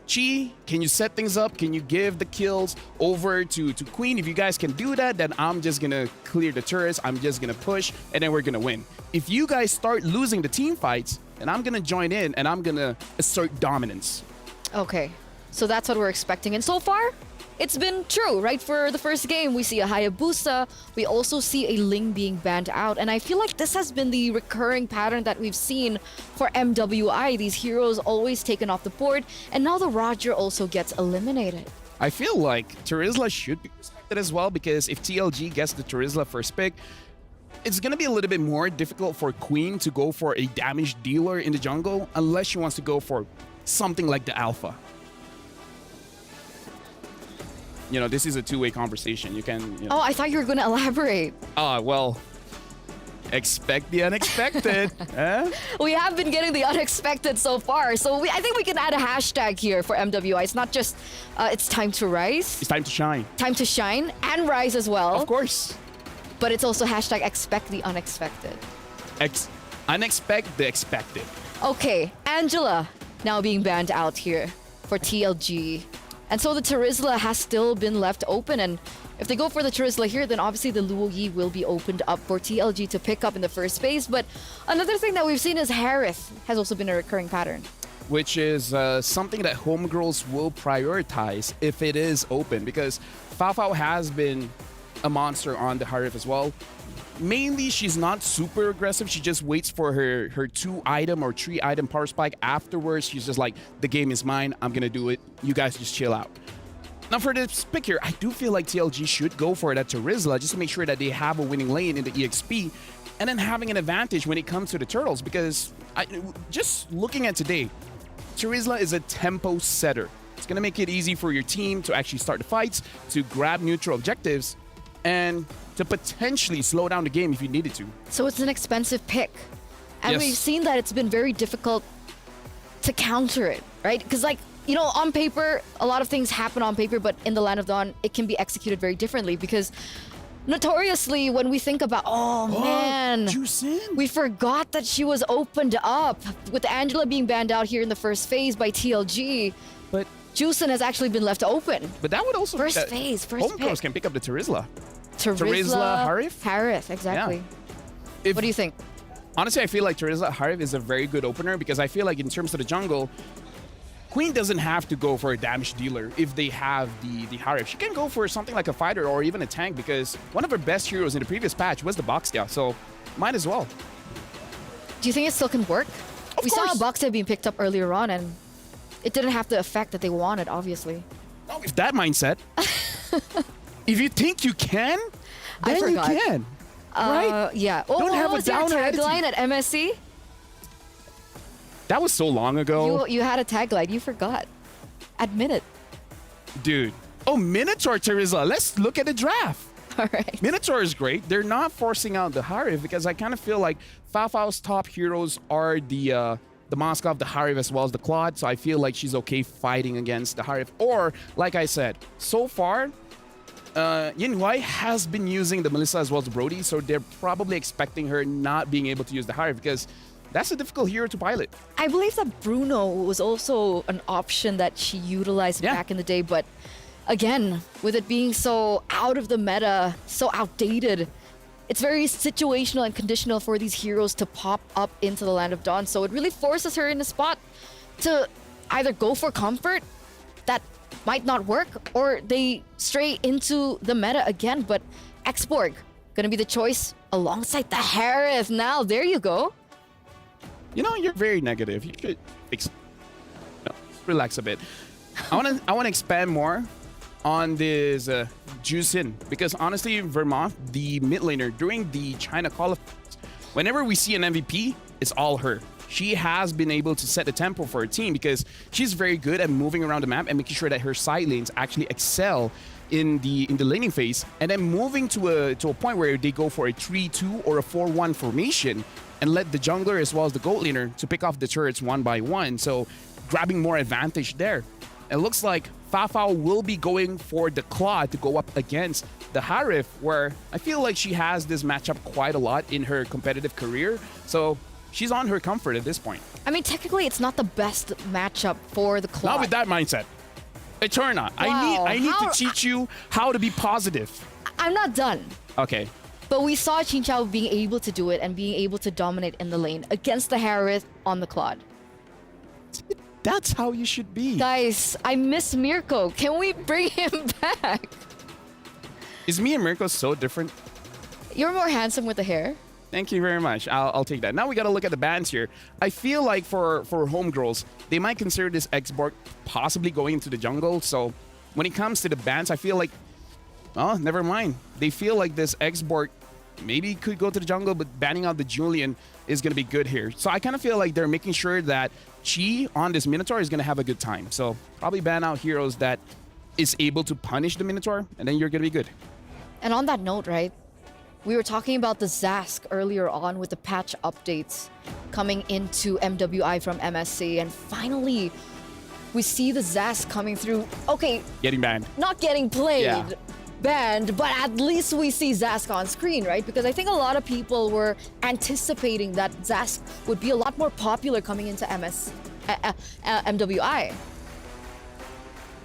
Chi, can you set things up? Can you give the kills over to Queen? If you guys can do that, then I'm just gonna clear the turrets, I'm just gonna push, and then we're gonna win. If you guys start losing the team fights, then I'm gonna join in and I'm gonna assert dominance. Okay, so that's what we're expecting. And so far, it's been true, right? For the first game, we see a Hayabusa. We also see a Ling being banned out. And I feel like this has been the recurring pattern that we've seen for MWI. These heroes always taken off the board. And now the Roger also gets eliminated. I feel like Terizla should be respected as well, because if TLG gets the Terizla first pick, it's going to be a little bit more difficult for Queen to go for a damage dealer in the jungle unless she wants to go for something like the Alpha. You know, this is a two-way conversation. You can... You know. Oh, I thought you were going to elaborate. Well, expect the unexpected. We have been getting the unexpected so far. So I think we can add a hashtag here for MWI. It's not just, it's time to rise. It's time to shine. Time to shine and rise as well. Of course. But it's also hashtag expect the unexpected. Unexpect the expected. Okay, Angela now being banned out here for TLG. And so the Terizla has still been left open. And if they go for the Terizla here, then obviously the Luo Yi will be opened up for TLG to pick up in the first phase. But another thing that we've seen is Harith has also been a recurring pattern. Which is something that homegirls will prioritize if it is open. Because Fafao has been a monster on the Harith as well. Mainly, she's not super aggressive. She just waits for her 2-item or 3-item power spike. Afterwards, she's just like, the game is mine. I'm going to do it. You guys just chill out. Now, for this pick here, I do feel like TLG should go for it at Terizla just to make sure that they have a winning lane in the EXP and then having an advantage when it comes to the Turtles. Because just looking at today, Terizla is a tempo setter. It's going to make it easy for your team to actually start the fights, to grab neutral objectives, and to potentially slow down the game if you needed to. So it's an expensive pick. And Yes. we've seen that it's been very difficult to counter it, right? Because like, you know, on paper, a lot of things happen on paper, but in the Land of Dawn, it can be executed very differently because notoriously when we think about, oh man, we forgot that she was opened up with Angela being banned out here in the first phase by TLG. But Juicen has actually been left open. But that would also... First phase, first homegirls pick. can pick up the Terizla. Terizla, Harith? Harith, exactly. Yeah. What do you think? Honestly, I feel like Terizla Harith is a very good opener because I feel like in terms of the jungle, Queen doesn't have to go for a damage dealer if they have the Harith. She can go for something like a fighter or even a tank because one of her best heroes in the previous patch was the Boxia, so might as well. Do you think it still can work? We saw a Boxia being picked up earlier on and it didn't have the effect that they wanted, obviously. No, with that mindset, if you think you can, then you can. Right? Yeah. Don't have what a was your downer tagline attitude. at MSC? That was so long ago. You had a tagline. You forgot. Admit it. Dude. Oh, Minotaur Terizla. Let's look at the draft. All right. Minotaur is great. They're not forcing out the Harith because I kind of feel like Fafao's top heroes are the Moskov, the Harith, as well as the Claude. So I feel like she's okay fighting against the Harith. Or, like I said, so far, Yinhuai has been using the Melissa as well as the Brody. So they're probably expecting her not being able to use the Harith because that's a difficult hero to pilot. I believe that Bruno was also an option that she utilized back in the day. But again, with it being so out of the meta, so outdated, it's very situational and conditional for these heroes to pop up into the Land of Dawn. So it really forces her in a spot to either go for comfort that might not work or they stray into the meta again. But Xborg gonna be the choice alongside the Harith. Now, there you go. You know, you're very negative. You should relax a bit. I want to expand more on this Juicen because honestly, Vermont, the mid laner during the China qualifiers, whenever we see an MVP, it's all her. She has been able to set the tempo for her team because she's very good at moving around the map and making sure that her side lanes actually excel in the laning phase, and then moving to a point where they go for a 3-2 or a 4-1 formation and let the jungler as well as the gold laner to pick off the turrets one by one. So grabbing more advantage there. It looks like Fafao will be going for the Claw to go up against the Harith, where I feel like she has this matchup quite a lot in her competitive career. So she's on her comfort at this point. I mean, technically, it's not the best matchup for the Claw. Not with that mindset. Eterna, Wow. I need to teach you how to be positive. I'm not done. Okay. But we saw Chinchao being able to do it and being able to dominate in the lane against the Harith on the Claude. That's how you should be. Guys, I miss Mirko. Can we bring him back? Is me and Mirko so different? You're more handsome with the hair. Thank you very much. I'll take that. Now we got to look at the bans here. I feel like for homegirls, they might consider this X-Borg possibly going into the jungle. So when it comes to the bans, I feel like, oh, never mind. They feel like this X-Borg maybe could go to the jungle, but banning out the Julian is going to be good here. So I kind of feel like they're making sure that Chi on this Minotaur is going to have a good time. So probably ban out heroes that is able to punish the Minotaur, and then you're going to be good. And on that note, right, we were talking about the Zask earlier on with the patch updates coming into MWI from MSC, and finally we see the Zask coming through. Okay, Getting banned. not getting played, Yeah. banned, but at least we see Zask on screen, right? Because I think a lot of people were anticipating that Zask would be a lot more popular coming into MWI.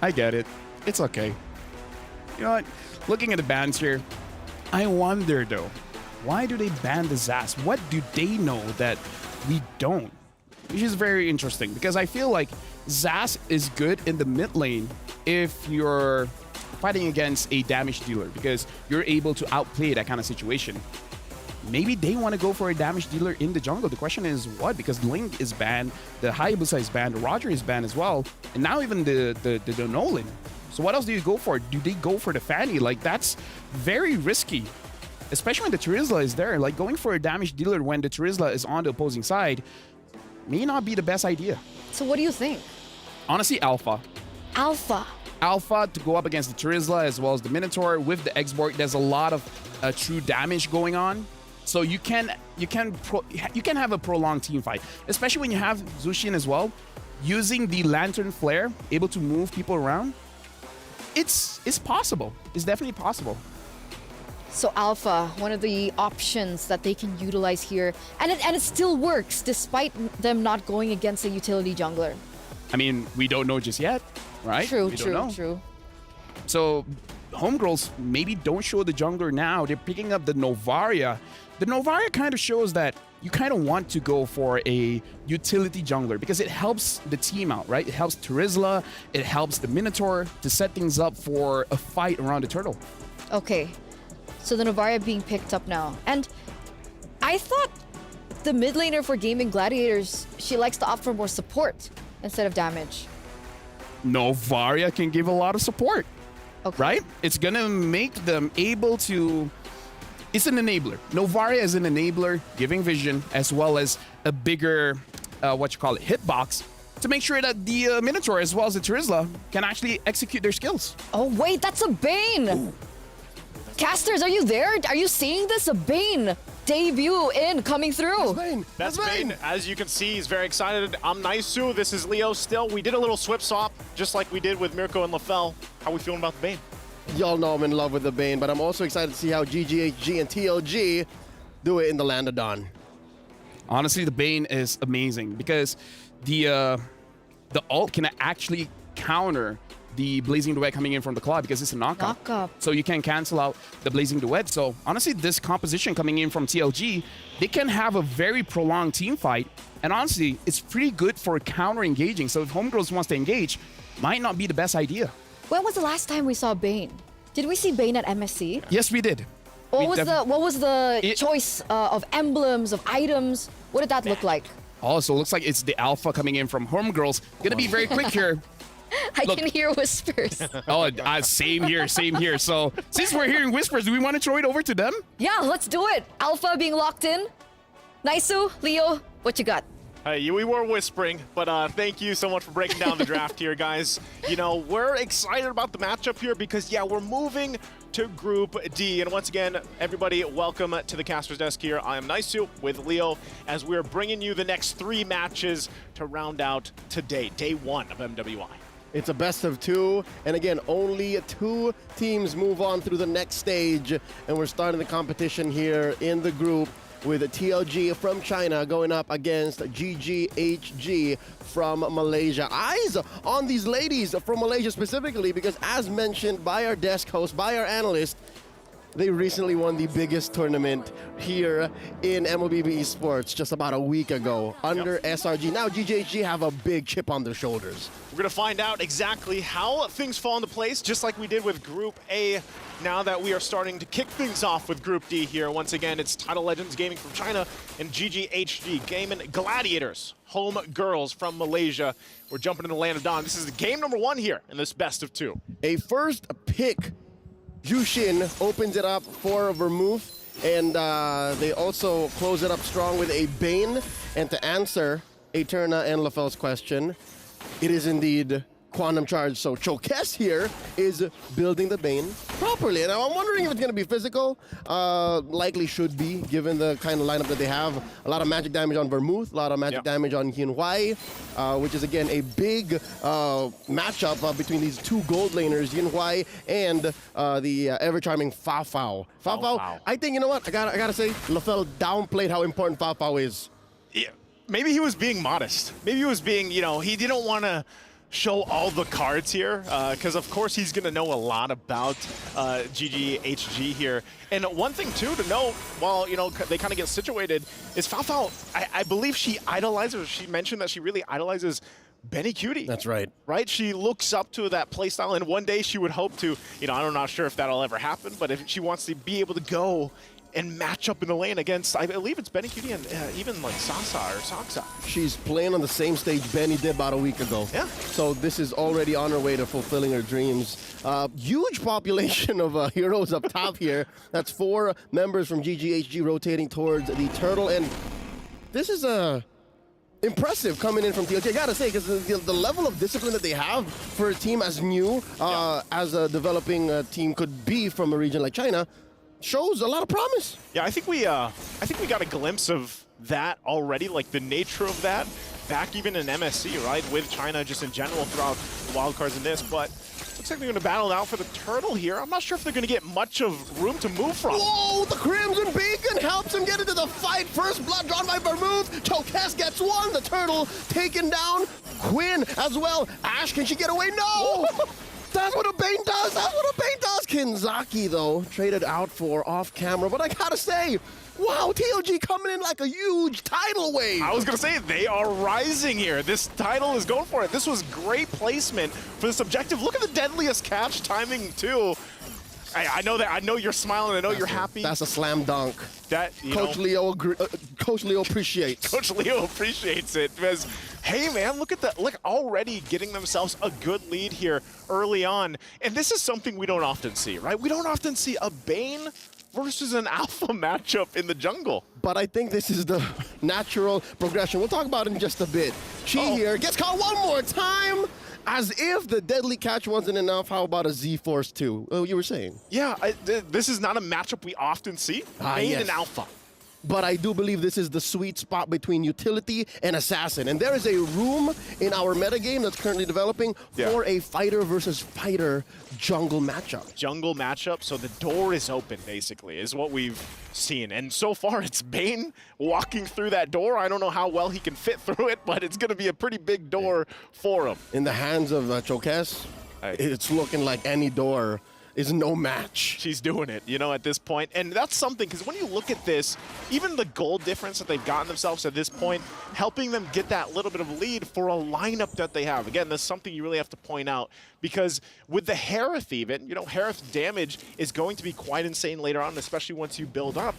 I get it. It's okay. You know what? Looking at the bans here, I wonder though, why do they ban the Zask? What do they know that we don't? Which is very interesting because I feel like Zask is good in the mid lane if you're fighting against a damage dealer because you're able to outplay that kind of situation. Maybe they want to go for a damage dealer in the jungle. The question is what? Because Link is banned, the Hayabusa is banned, the Roger is banned as well, and now even the Nolan. So what else do you go for? Do they go for the Fanny? Like, that's very risky, especially when the Charizla is there. Like, going for a damage dealer when the Charizla is on the opposing side may not be the best idea. So what do you think? Honestly, Alpha. Alpha. Alpha to go up against the Charizla as well as the Minotaur with the X-Borg. There's a lot of true damage going on. So you can have a prolonged team fight, especially when you have Zushin as well, using the Lantern Flare, able to move people around. It's possible. It's definitely possible. So Alpha, one of the options that they can utilize here, and it still works despite them not going against a utility jungler. I mean, we don't know just yet, right? True, we don't know. true. So homegirls maybe don't show the jungler now. They're picking up the Novaria. The Novaria kind of shows that you kind of want to go for a utility jungler because it helps the team out, right? It helps Charizla, it helps the Minotaur to set things up for a fight around the turtle. Okay, so the Novaria being picked up now. And I thought the mid laner for Gaming Gladiators, she likes to opt for more support instead of damage. Novaria can give a lot of support, right? It's gonna make them able to... It's an enabler. Novaria is an enabler, giving vision, as well as a bigger, hitbox to make sure that the Minotaur, as well as the Charizla, can actually execute their skills. Oh, wait, that's a Bane! Ooh. Casters, are you there? Are you seeing this? A Bane debut coming through. That's Bane. As you can see, he's very excited. I'm Naisu. This is Leo still. We did a little swip swap, just like we did with Mirko and LaFell. How are we feeling about the Bane? Y'all know I'm in love with the Bane, but I'm also excited to see how GGHG and TLG do it in the Land of Dawn. Honestly, the Bane is amazing because the ult can actually counter the Blazing Duet coming in from the Claw because it's a knockup. So you can cancel out the Blazing Duet. So honestly, this composition coming in from TLG, they can have a very prolonged team fight. And honestly, it's pretty good for counter engaging. So if Homegirls wants to engage, might not be the best idea. When was the last time we saw Bane? Did we see Bane at MSC? Yes, we did. What was the choice of emblems, of items? What did that look like? Oh, so it looks like it's the Alpha coming in from Homegirls. Gonna be very quick here. I can hear whispers. Same here, same here. So since we're hearing whispers, do we want to throw it over to them? Yeah, let's do it. Alpha being locked in. Naisu, Leo, what you got? Hey, we were whispering, but thank you so much for breaking down the draft here, guys. You know, we're excited about the matchup here because, yeah, we're moving to Group D. And once again, everybody, welcome to the Caster's Desk here. I am Naisu with Leo as we're bringing you the next 3 matches to round out today, day 1 of MWI. It's a best of 2, and again, only 2 teams move on through the next stage, and we're starting the competition here in the group with TLG from China going up against GGHG from Malaysia. Eyes on these ladies from Malaysia specifically because, as mentioned by our desk host, by our analyst, They recently won the biggest tournament here in MLBB Esports just about a week ago under SRG. Now GGHG have a big chip on their shoulders. We're going to find out exactly how things fall into place, just like we did with Group A, now that we are starting to kick things off with Group D here. Once again, it's Title Legends Gaming from China and GGHG Gaming Gladiators, home girls from Malaysia. We're jumping into the land of Dawn. This is the game number 1 here in this best of 2. A first pick. Jushin opens it up for Vermouth, and they also close it up strong with a Bane. And to answer Eterna and LaFell's question, it is indeed Quantum Charge. So Chokes here is building the Bane properly. And I'm wondering if it's going to be physical. Likely should be, given the kind of lineup that they have. A lot of magic damage on Vermouth, a lot of magic damage on Yinhuai, which is, again, a big matchup between these two gold laners, Yinhuai and the ever-charming Fa Fao. Fa Fao, I think, you know what? I gotta say, LaFell downplayed how important Fa Fao is. Yeah, maybe he was being modest. Maybe he was being, he didn't want to show all the cards here, because of course he's going to know a lot about GGHG here. And one thing too to know, while they kind of get situated, is Fa Fao, I believe she mentioned that she really idolizes Benny Cutie. That's right. Right? She looks up to that playstyle, and one day she would hope to, I'm not sure if that'll ever happen, but if she wants to be able to go and match up in the lane against, I believe it's Benny Cutie and even like Sasa or Saksa. She's playing on the same stage Benny did about a week ago. Yeah. So this is already on her way to fulfilling her dreams. Huge population of heroes up top here. That's 4 members from GGHG rotating towards the turtle. And this is impressive coming in from TLG. I gotta say, because the level of discipline that they have for a team as new as a developing team could be from a region like China, shows a lot of promise. Yeah, I think we got a glimpse of that already, like the nature of that back even in MSC, right? With China just in general throughout the wildcards in this, but looks like they're going to battle it out for the turtle here. I'm not sure if they're going to get much of room to move from. Whoa, the Crimson Beacon helps him get into the fight. First blood drawn by Vermouth. Chokes gets one. The turtle taken down. Quinn as well. Ash, can she get away? No! That's what a Bane does! That's what a Bane does! Kinzaki, though, traded out for off-camera. But I gotta say, wow, TLG coming in like a huge tidal wave! I was gonna say, they are rising here. This title is going for it. This was great placement for this objective. Look at the deadliest catch timing, too. I know that. I know you're smiling. I know you're happy. That's a slam dunk. That Coach Leo appreciates. Coach Leo appreciates it because, hey man, look at that! Look, already getting themselves a good lead here early on, and this is something we don't often see, right? We don't often see a Bane versus an Alpha matchup in the jungle. But I think this is the natural progression. We'll talk about it in just a bit. Chi here gets caught one more time. As if the deadly catch wasn't enough, how about a Z-Force 2? Oh, you were saying? Yeah, this is not a matchup we often see. Bane and Alpha. But I do believe this is the sweet spot between utility and assassin. And there is a room in our metagame that's currently developing for a fighter versus fighter jungle matchup. Jungle matchup, so the door is open, basically, is what we've seen. And so far, it's Bane walking through that door. I don't know how well he can fit through it, but it's going to be a pretty big door for him. In the hands of Chokes, it's looking like any door is no match. She's doing it, at this point. And that's something, because when you look at this, even the gold difference that they've gotten themselves at this point, helping them get that little bit of lead for a lineup that they have. Again, that's something you really have to point out, because with the Harith even, Harith damage is going to be quite insane later on, especially once you build up.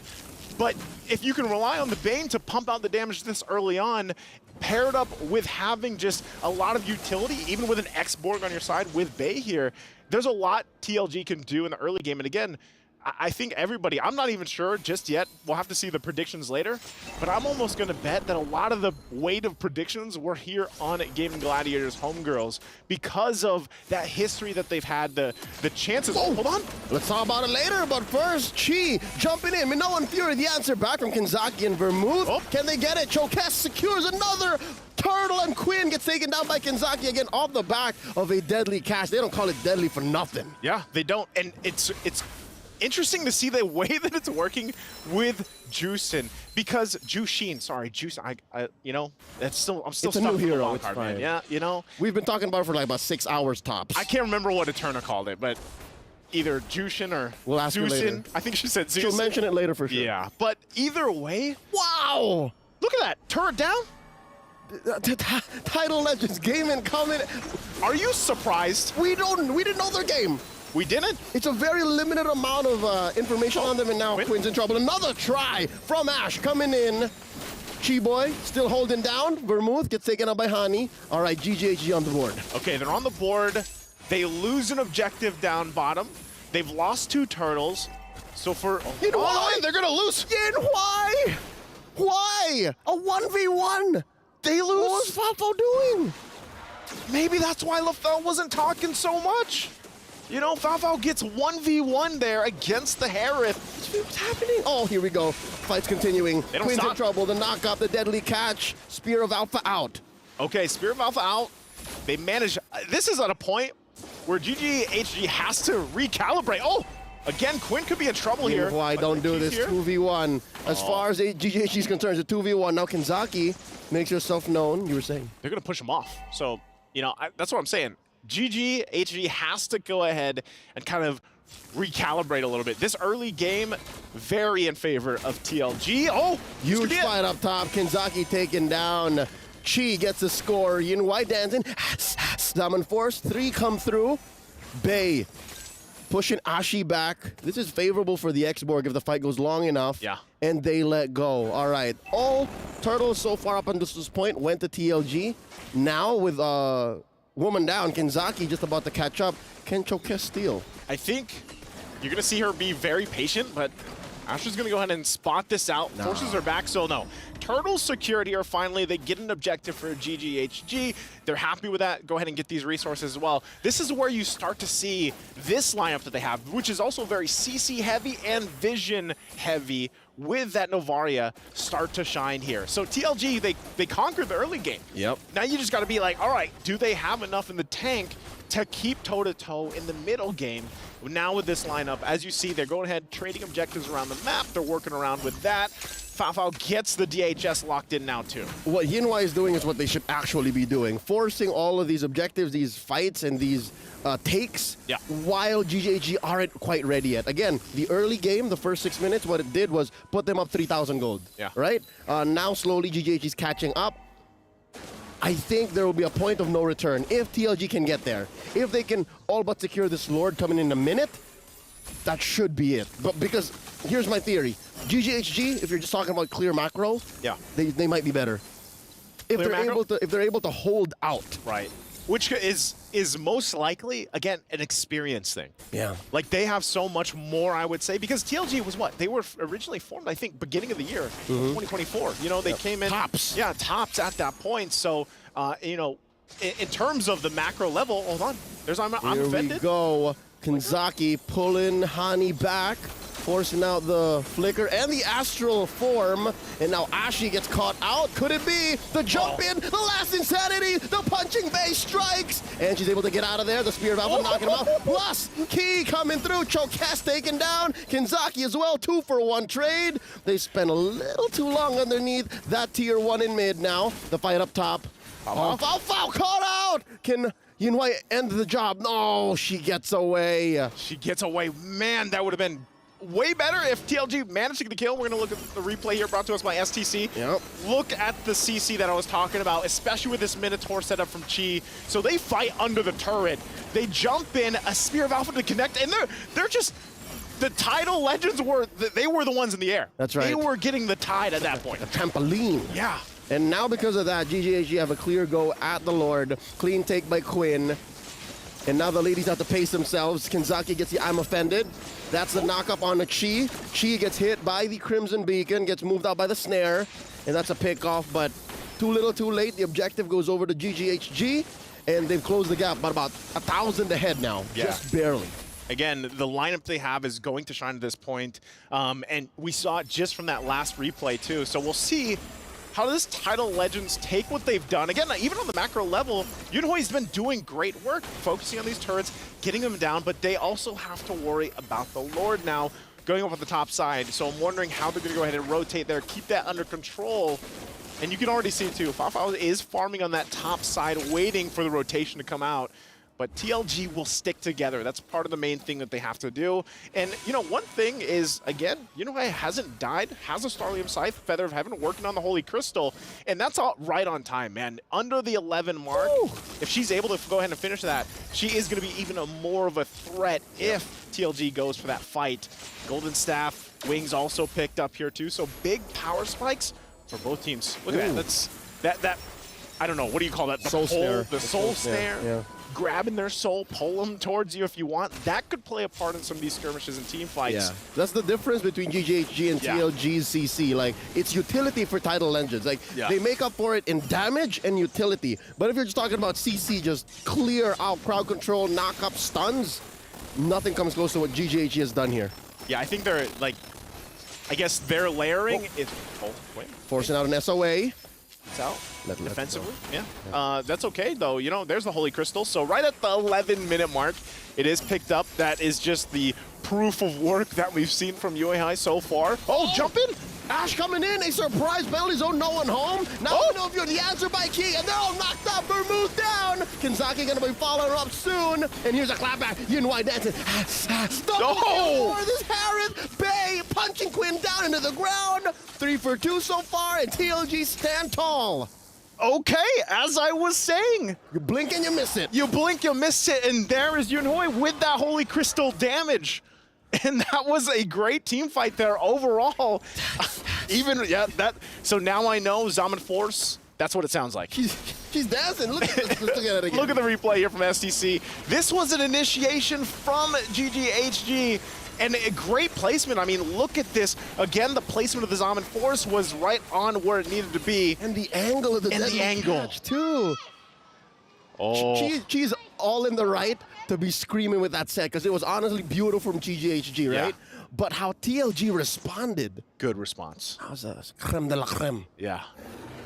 But if you can rely on the Bane to pump out the damage this early on, paired up with having just a lot of utility, even with an X-Borg on your side with Bay here, there's a lot TLG can do in the early game. And again, I think everybody, I'm not even sure just yet. We'll have to see the predictions later. But I'm almost going to bet that a lot of the weight of predictions were here on Gaming Gladiators Homegirls because of that history that they've had, the chances. Oh, hold on. Let's talk about it later. But first, Chi jumping in. Minoa and Fury, the answer back from Kinzaki and Vermouth. Can they get it? Chokes secures another turtle, and Quinn gets taken down by Kinzaki again off the back of a deadly catch. They don't call it deadly for nothing. Yeah, they don't. And it's interesting to see the way that it's working with Jushin, because Jushin, sorry, Jushin, that's still, I'm still it's a stuck new with the hero. wild It's card, fine. man. Yeah, We've been talking about it for like about 6 hours tops. I can't remember what Eterna called it, but either Jushin or We'll ask her later. Zusin. I think she said Zusin. She'll mention it later for sure. Yeah, but either way, wow! Look at that, turret down. Title Legends game incoming. Are you surprised? We didn't know their game. We didn't? It's a very limited amount of information on them, and now Quinn's in trouble. Another try from Ash coming in. Chi Boy still holding down. Vermouth gets taken out by Hani. All right, GGHG on the board. Okay, they're on the board. They lose an objective down bottom. They've lost 2 turtles. So for they're gonna lose. Yin, why? Why? A 1v1. They lose. What was Fafo doing? Maybe that's why LaFell wasn't talking so much. You know, Fafo gets 1v1 there against the Harith. What's happening? Oh, here we go. Fight's continuing. They don't Quinn's stop. in trouble. The knock up, the deadly catch. Spear of Alpha out. Okay, Spear of Alpha out. They manage. This is at a point where GGHG has to recalibrate. Oh, again, Quinn could be in trouble here. Why don't do this? Here? 2v1. As far as GGHG is concerned, it's a 2v1. Now Kenzaki makes yourself known. You were saying they're gonna push him off. So that's what I'm saying. GGHG has to go ahead and kind of recalibrate a little bit. This early game, very in favor of TLG. Oh, huge fight up top. Kenzaki taken down. Chi gets the score. Yin White dancing. Summon Force. 3 come through. Bay pushing Ashi back. This is favorable for the X-Borg if the fight goes long enough. Yeah. And they let go. All right. All turtles so far up until this point went to TLG. Now with woman down, Kenzaki just about to catch up. Kencho Castile. I think you're going to see her be very patient, but Asher's going to go ahead and spot this out. Forces her back, so no. Turtles secured here finally. They get an objective for GGHG. They're happy with that. Go ahead and get these resources as well. This is where you start to see this lineup that they have, which is also very CC heavy and vision heavy, with that Novaria start to shine here. So TLG, they conquered the early game. Yep. Now you just got to be like, all right, do they have enough in the tank to keep toe-to-toe in the middle game? Now with this lineup, as you see, they're going ahead trading objectives around the map. They're working around with that. Fafao gets the DHS locked in now too. What Yinwai is doing is what they should actually be doing. Forcing all of these objectives, these fights, and these takes while GGHG aren't quite ready yet. Again, the early game, the first 6 minutes, what it did was put them up 3,000 gold. Yeah. Right? Now slowly GGHG is catching up. I think there will be a point of no return if TLG can get there. If they can all but secure this Lord coming in a minute, that should be it. But because, here's my theory. GGHG, if you're just talking about clear macro, they might be better. If they're able to hold out. Right. Which is most likely, again, an experience thing. Yeah. Like, they have so much more, I would say, because TLG was what? They were originally formed, I think, beginning of the year, 2024. You know, they came in. Tops. Yeah, tops at that point. So, you know, in terms of the macro level, hold on. There's I'm Here offended. we go. Kenzaki pulling Hani back, forcing out the flicker and the astral form. And now Ashi gets caught out. Could it be the jump in, the last insanity, the punching base strikes? And she's able to get out of there. The Spear of Alpha knocking him out. Plus, Key coming through. Chokes taken down. Kenzaki as well, 2-for-1 trade. They spent a little too long underneath that tier 1 in mid now. The fight up top. Foul caught out. Can Yinwei end the job? No, she gets away. She gets away. Man, that would have been way better if TLG managed to get the kill. We're going to look at the replay here brought to us by STC. Yep. Look at the CC that I was talking about, especially with this Minotaur setup from Chi. So they fight under the turret. They jump in, a Spear of Alpha to connect, and they're just... The title legends they were the ones in the air. That's right. They were getting the tide at that point. A trampoline. Yeah. And now because of that, GGHG have a clear go at the Lord. Clean take by Quinn. And now the ladies have to pace themselves. Kenzaki gets the I'm offended. That's the knock-up on the Chi. Chi gets hit by the Crimson Beacon, gets moved out by the snare. And that's a pick-off, but too little too late. The objective goes over to GGHG. And they've closed the gap by about 1,000 ahead now. Yeah. Just barely. Again, the lineup they have is going to shine at this point. And we saw it just from that last replay, too. So we'll see how does Title Legends take what they've done. Again, even on the macro level, Yunhoi's been doing great work, focusing on these turrets, getting them down, but they also have to worry about the Lord now going up on the top side. So I'm wondering how they're going to go ahead and rotate there, keep that under control. And you can already see, too, Fafao is farming on that top side, waiting for the rotation to come out. but TLG will stick together. That's part of the main thing that they have to do. And, you know, one thing is, again, Unihai hasn't died, has a Starlium Scythe, Feather of Heaven, working on the Holy Crystal, and that's all right on time, man. Under the 11 mark, if she's able to go ahead and finish that, she is going to be even more of a threat if TLG goes for that fight. Golden Staff, Wings also picked up here too, so big power spikes for both teams. Look at that. That I don't know, what do you call that? The soul snare. The soul snare. Yeah. Grabbing their soul, pull them towards you if you want. That could play a part in some of these skirmishes and team fights. Yeah, that's the difference between GGHG and TLG's CC. Like, it's utility for Tidal Legends. Like, they make up for it in damage and utility. But if you're just talking about CC, just clear out crowd control, knock up stuns, nothing comes close to what GGHG has done here. Yeah, I think they're, like, I guess their layering is... Oh, wait. Forcing out an SOA. It's out. Defensively, yeah. That's okay, though. You know, there's the Holy Crystal. So right at the 11-minute mark, it is picked up. That is just the proof of work that we've seen from UAHI so far. Oh, jump in! Ash coming in, a surprise penalty zone, no one home. Now we know if you're the answer by Key, and they're all knocked out. Vermouth down. Kinzaki gonna be following her up soon. And here's a clapback. Yunhai dancing. No! This Harith Bay punching Quinn down into the ground. 3 for 2 so far, and TLG stand tall. Okay, as I was saying. You blink and you miss it. You blink, you miss it, and there is Yunhai with that Holy Crystal damage. And that was a great team fight there overall. So now I know Zaman Force, that's what it sounds like. She's dancing. Look at this. Look at it again. Look at the replay here from STC. This was an initiation from GGHG. And a great placement. I mean, look at this. Again, the placement of the Zaman Force was right on where it needed to be. And the angle of the catch, too. Oh. She's all in the right to be screaming with that set, because it was honestly beautiful from GGHG, right? Yeah. But how TLG responded. Good response. That was a creme de la creme. Yeah,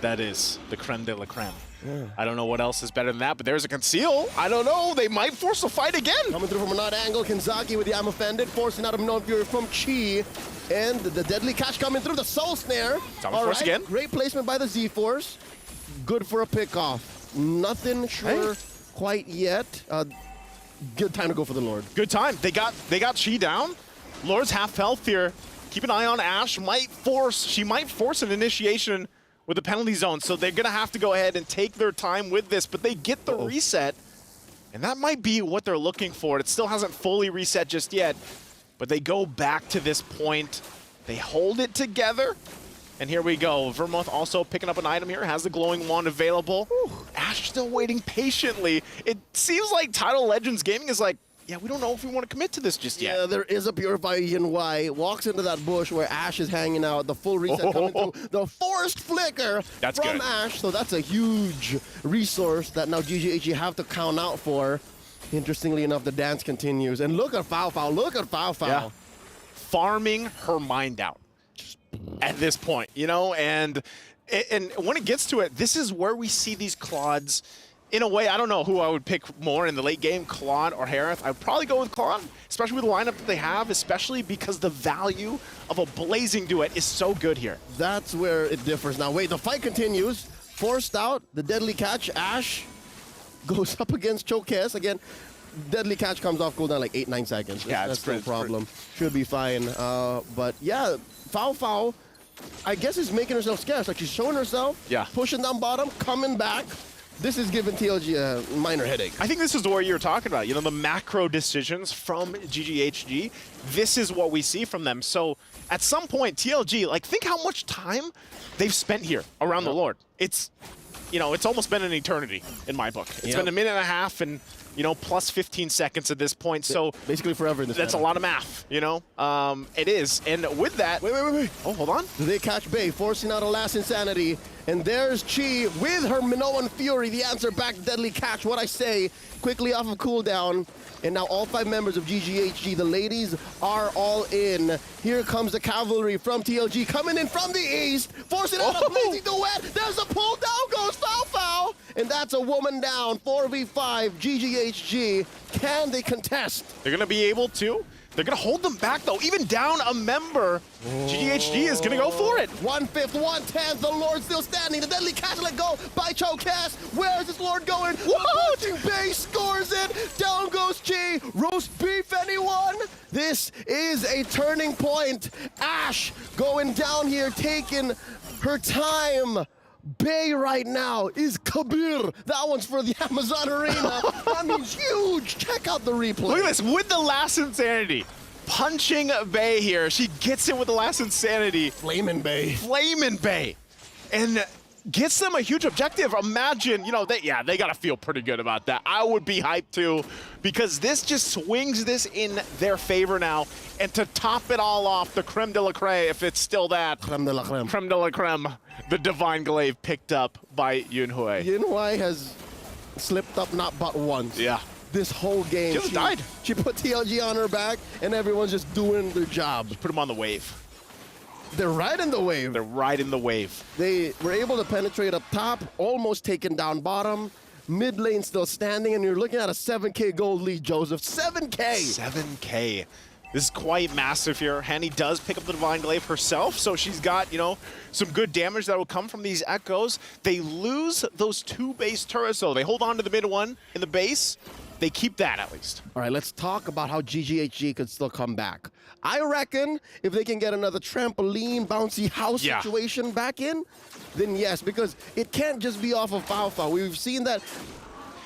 that is the creme de la creme. Yeah. I don't know what else is better than that, but there's a conceal. I don't know. They might force a fight again. Coming through from an odd angle, Kinzaki with the Am Offended, forcing out of Known Fury from Chi. And the deadly catch coming through, the Soul Snare. All right, again. Great placement by the Z-Force. Good for a pickoff. Nothing sure quite yet. Good time to go for the Lord. Good time. They got Chi down. Lord's half health here. Keep an eye on Ash. She might force an initiation with the penalty zone, so they're gonna have to go ahead and take their time with this, but they get the reset, and that might be what they're looking for. It still hasn't fully reset just yet, but they go back to this point. They hold it together, and here we go. Vermouth also picking up an item here, has the glowing wand available. Ash still waiting patiently. It seems like Tidal Legends Gaming is like, yeah, we don't know if we want to commit to this just yet. Yeah, there is a Purify Yunhai. Walks into that bush where Ash is hanging out. The full reset coming through. The forced flicker from Ash. So that's a huge resource that now GGHG have to count out for. Interestingly enough, the dance continues. And look at Foul Foul. Look at Foul Foul. Yeah. Farming her mind out at this point, you know? And when it gets to it, this is where we see these Claudes. In a way, I don't know who I would pick more in the late game, Claude or Harith. I'd probably go with Claude, especially with the lineup that they have, especially because the value of a blazing duet is so good here. That's where it differs. Now, wait, the fight continues. Forced out, the deadly catch. Ash goes up against Chokes. Again, deadly catch comes off cooldown like 8-9 seconds. Yeah, that's no problem. Should be fine. But yeah, Foul, I guess is making herself scarce. Like she's showing herself, pushing down bottom, coming back. This is giving TLG a minor headache. I think this is what you're talking about. You know, the macro decisions from GGHG. This is what we see from them. So at some point, TLG, like think how much time they've spent here around the Lord. It's, you know, it's almost been an eternity in my book. It's been a minute and a half and, you know, plus 15 seconds at this point. So basically forever in this That's a lot of math, you know? It is. And with that... Wait. Oh, hold on. They catch Bay, forcing out a last insanity. And there's Chi with her Minoan Fury. The answer back, deadly catch. What I say, quickly off of cooldown. And now all 5 members of GGHG, the ladies are all in. Here comes the cavalry from TLG coming in from the east, forcing out a blazing duet. There's a pull down, goes Foul. And that's a woman down, 4v5, GGHG. Can they contest? They're going to be able to. They're going to hold them back, though. Even down a member, GGHG is going to go for it. 1/5, 1/10. The Lord still standing. The deadly catch let go by Chokes. Where is this Lord going? Watching base scores it. Down goes G. Roast beef, anyone? This is a turning point. Ash going down here, taking her time. Bay right now is Kabir. That one's for the Amazon Arena. That means huge. Check out the replay. Look at this, with the last Insanity. Punching Bay here. She gets in with the last Insanity. Flamin' Bay. Flamin' Bay. And gets them a huge objective. Imagine, you know, they got to feel pretty good about that. I would be hyped too, because this just swings this in their favor now. And to top it all off, the creme de la creme, if it's still that. Creme de la creme. Creme de la creme. The Divine Glaive picked up by Yunhui. Yunhui has slipped up not but once. Yeah. This whole game. She died. She put TLG on her back, and everyone's just doing their job. Just put them on the wave. They're right in the wave. They're right in the wave. They were able to penetrate up top, almost taken down bottom. Mid lane still standing, and you're looking at a 7K gold lead, Joseph. 7K! 7K. This is quite massive here. Hanny does pick up the Divine Glaive herself, so she's got, you know, some good damage that will come from these echoes. They lose those 2 base turrets, though. They hold on to the mid one in the base. They keep that, at least. All right, let's talk about how GGHG could still come back. I reckon if they can get another trampoline, bouncy house situation back in, then yes, because it can't just be off of Falfa. We've seen that.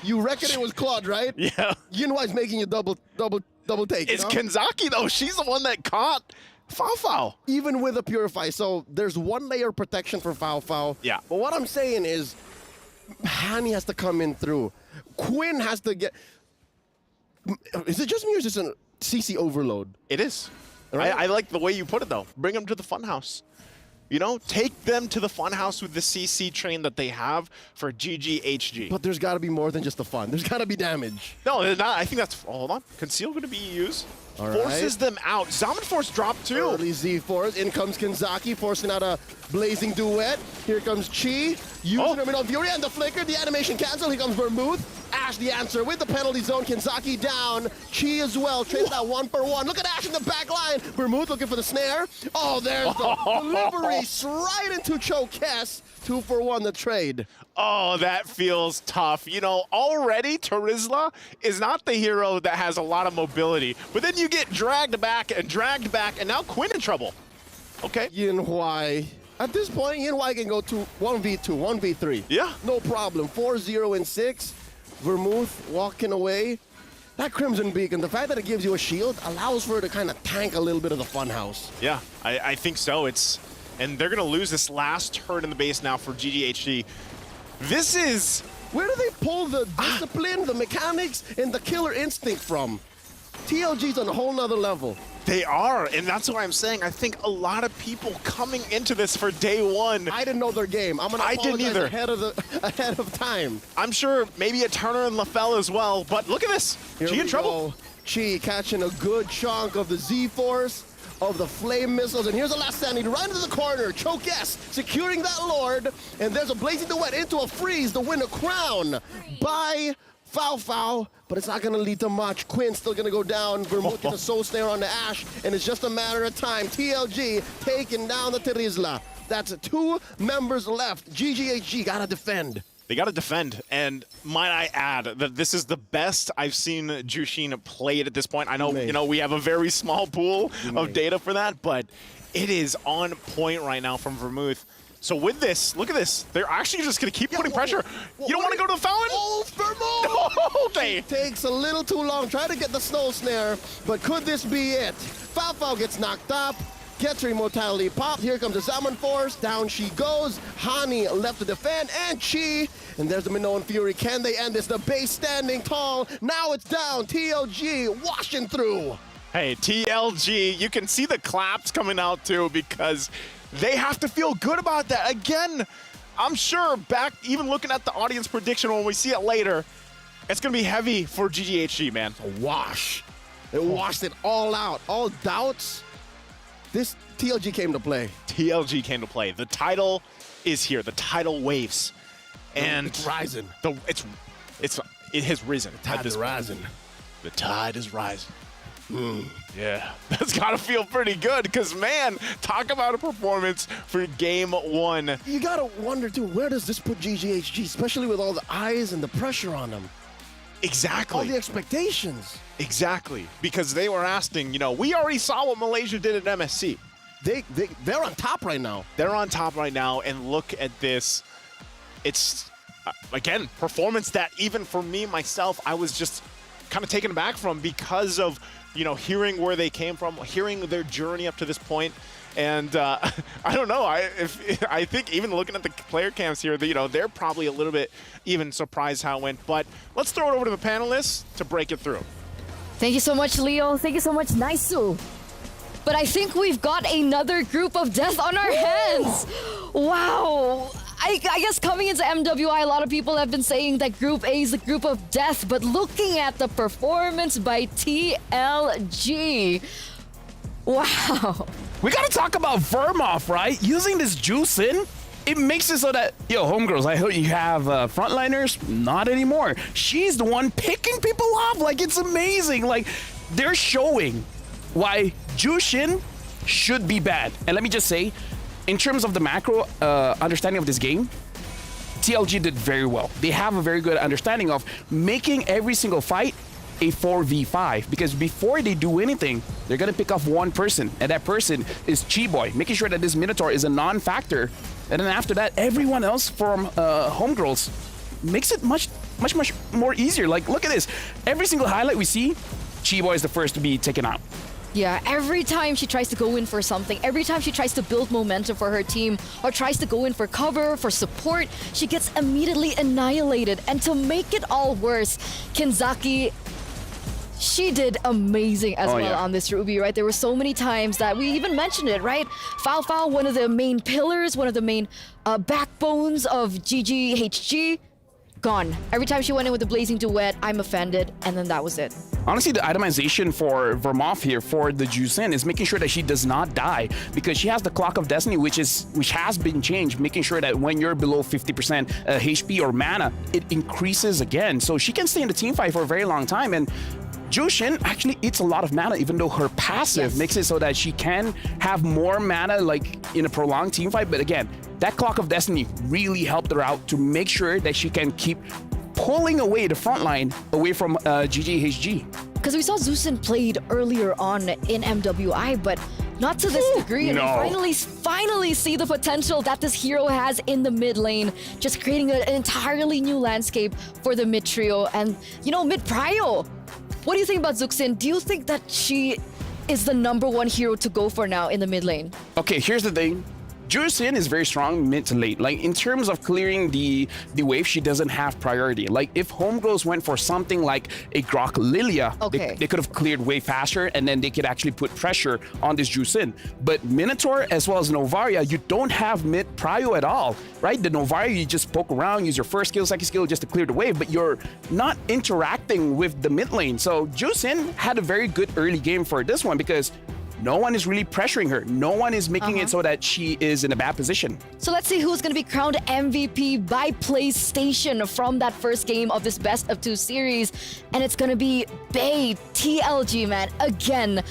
You reckon it was Claude, right? Yeah. Yunhui's making you double take. It's Kenzaki, though. She's the one that caught Falfa. Even with a Purify. So there's 1 layer of protection for Falfa. Yeah. But what I'm saying is, Hani has to come in through. Quinn has to get... Is it just me or is this a CC overload? It is. Right? I like the way you put it, though. Bring them to the funhouse. You know, take them to the funhouse with the CC train that they have for GGHG. But there's got to be more than just the fun. There's got to be damage. No, there's not. I think that's... Hold on. Conceal going to be used. All Forces them out. Zaman Force dropped too. Early Z-Force. In comes Kenzaki, forcing out a blazing duet. Here comes Chi. Using him on Fury and the flicker. The animation cancel. Here comes Vermouth. Ash the answer with the penalty zone. Kenzaki down. Chi as well. Trades that 1-for-1. Look at Ash in the back line. Vermouth looking for the snare. Oh, there's the delivery right into Chokes. 2-for-1 the trade. Oh, that feels tough. You know, already Terizla is not the hero that has a lot of mobility, but then you get dragged back, and now Quinn in trouble. Okay. Yunhui. At this point, Yunhui can go to 1v2, 1v3. Yeah. No problem. 4-0 and 6. Vermouth walking away. That Crimson Beacon, the fact that it gives you a shield allows for it to kind of tank a little bit of the funhouse. Yeah, I think so. And they're going to lose this last turret in the base now for GGHG. This is... Where do they pull the discipline, the mechanics, and the killer instinct from? TLG's on a whole nother level. They are, and that's why I'm saying I think a lot of people coming into this for day one. I didn't know their game. I'm gonna apologize ahead of time. I'm sure maybe a Turner and LaFell as well, but look at this. Chi in trouble. Chi catching a good chunk of the Z-Force, of the flame missiles, and here's the last standing right into the corner. Chokes securing that Lord, and there's a blazing duet into a freeze to win a crown by Foul, but it's not going to lead to much. Quinn's still going to go down. Vermouth gets a soul snare on the Ash, and it's just a matter of time. TLG taking down the Terizla. That's 2 members left. GGHG got to defend. They got to defend, and might I add that this is the best I've seen Jushin played at this point. I know, you know, we have a very small pool of data for that, but it is on point right now from Vermouth. So with this, look at this. They're actually just going to keep putting pressure. You don't want to go to the fountain? Oh, Vermouth! No, okay. It takes a little too long. Try to get the snow snare, but could this be it? Foul gets knocked up. Gets her immortality popped. Here comes the Zaman Force. Down she goes. Hani left to defend. And Chi. And there's the Minoan Fury. Can they end this? The base standing tall. Now it's down. TLG washing through. Hey, TLG, you can see the claps coming out too because they have to feel good about that. Again, I'm sure back, even looking at the audience prediction when we see it later, it's going to be heavy for GGHG, man. A wash. It washed it all out. All doubts. This TLG came to play. TLG came to play. The title is here. The title waves. And it's rising. It has risen. The tide is rising. The tide is rising. Yeah, that's got to feel pretty good because, man, talk about a performance for game one. You got to wonder, too, where does this put GGHG, especially with all the eyes and the pressure on them? Exactly. All the expectations. Exactly, because they were asking, we already saw what Malaysia did at MSC. They're on top right now. They're on top right now, and look at this. It's, again, performance that even for me, myself, I was just kind of taken aback from because of, hearing where they came from, hearing their journey up to this point. And I don't know. I think even looking at the player camps here, they're probably a little bit even surprised how it went. But let's throw it over to the panelists to break it through. Thank you so much, Leo. Thank you so much, Naisu. But I think we've got another group of death on our hands. Wow. I guess coming into MWI, a lot of people have been saying that Group A is the group of death. But looking at the performance by TLG, wow. We gotta talk about Vermov, right? Using this juice in, it makes it so that, homegirls, I hope you have frontliners. Not anymore. She's the one picking people off. Like, it's amazing. Like, they're showing why Jushin should be bad. And let me just say, in terms of the macro understanding of this game, TLG did very well. They have a very good understanding of making every single fight a 4v5, because before they do anything, they're gonna pick off one person, and that person is Chiboy, making sure that this Minotaur is a non-factor. And then after that, everyone else from Homegirls makes it much more easier. Like, look at this. Every single highlight we see, Chiboy is the first to be taken out. Yeah, every time she tries to go in for something, every time she tries to build momentum for her team or tries to go in for cover, for support, she gets immediately annihilated. And to make it all worse, Kenzaki, she did amazing as well on this Ruby, right? There were so many times that we even mentioned it, right? Fao, one of the main pillars, one of the main backbones of GGHG, gone. Every time she went in with the Blazing Duet, I'm offended, and then that was it. Honestly, the itemization for Vermov here for the Jusin is making sure that she does not die, because she has the Clock of Destiny, which has been changed, making sure that when you're below 50% HP or mana, it increases again. So she can stay in the team fight for a very long time. And Jushin actually eats a lot of mana, even though her passive makes it so that she can have more mana like in a prolonged team fight. But again, that Clock of Destiny really helped her out to make sure that she can keep pulling away the front line away from GGHG. Because we saw Zusin played earlier on in MWI, but not to this degree. And we finally see the potential that this hero has in the mid lane, just creating an entirely new landscape for the mid trio. And, mid prio. What do you think about Zuxin? Do you think that she is the #1 hero to go for now in the mid lane? Okay, here's the thing. Jusin is very strong mid to late. Like, in terms of clearing the wave, she doesn't have priority. Like, if Homegirls went for something like a Grok Lilia, they could have cleared way faster, and then they could actually put pressure on this Jusin. But Minotaur as well as Novaria, you don't have mid prio at all, right? The Novaria, you just poke around, use your first skill, second skill just to clear the wave, but you're not interacting with the mid lane. So Jusin had a very good early game for this one, because no one is really pressuring her. No one is making it so that she is in a bad position. So let's see who's going to be crowned MVP by PlayStation from that first game of this best of 2 series. And it's going to be Bay TLG, man. Again,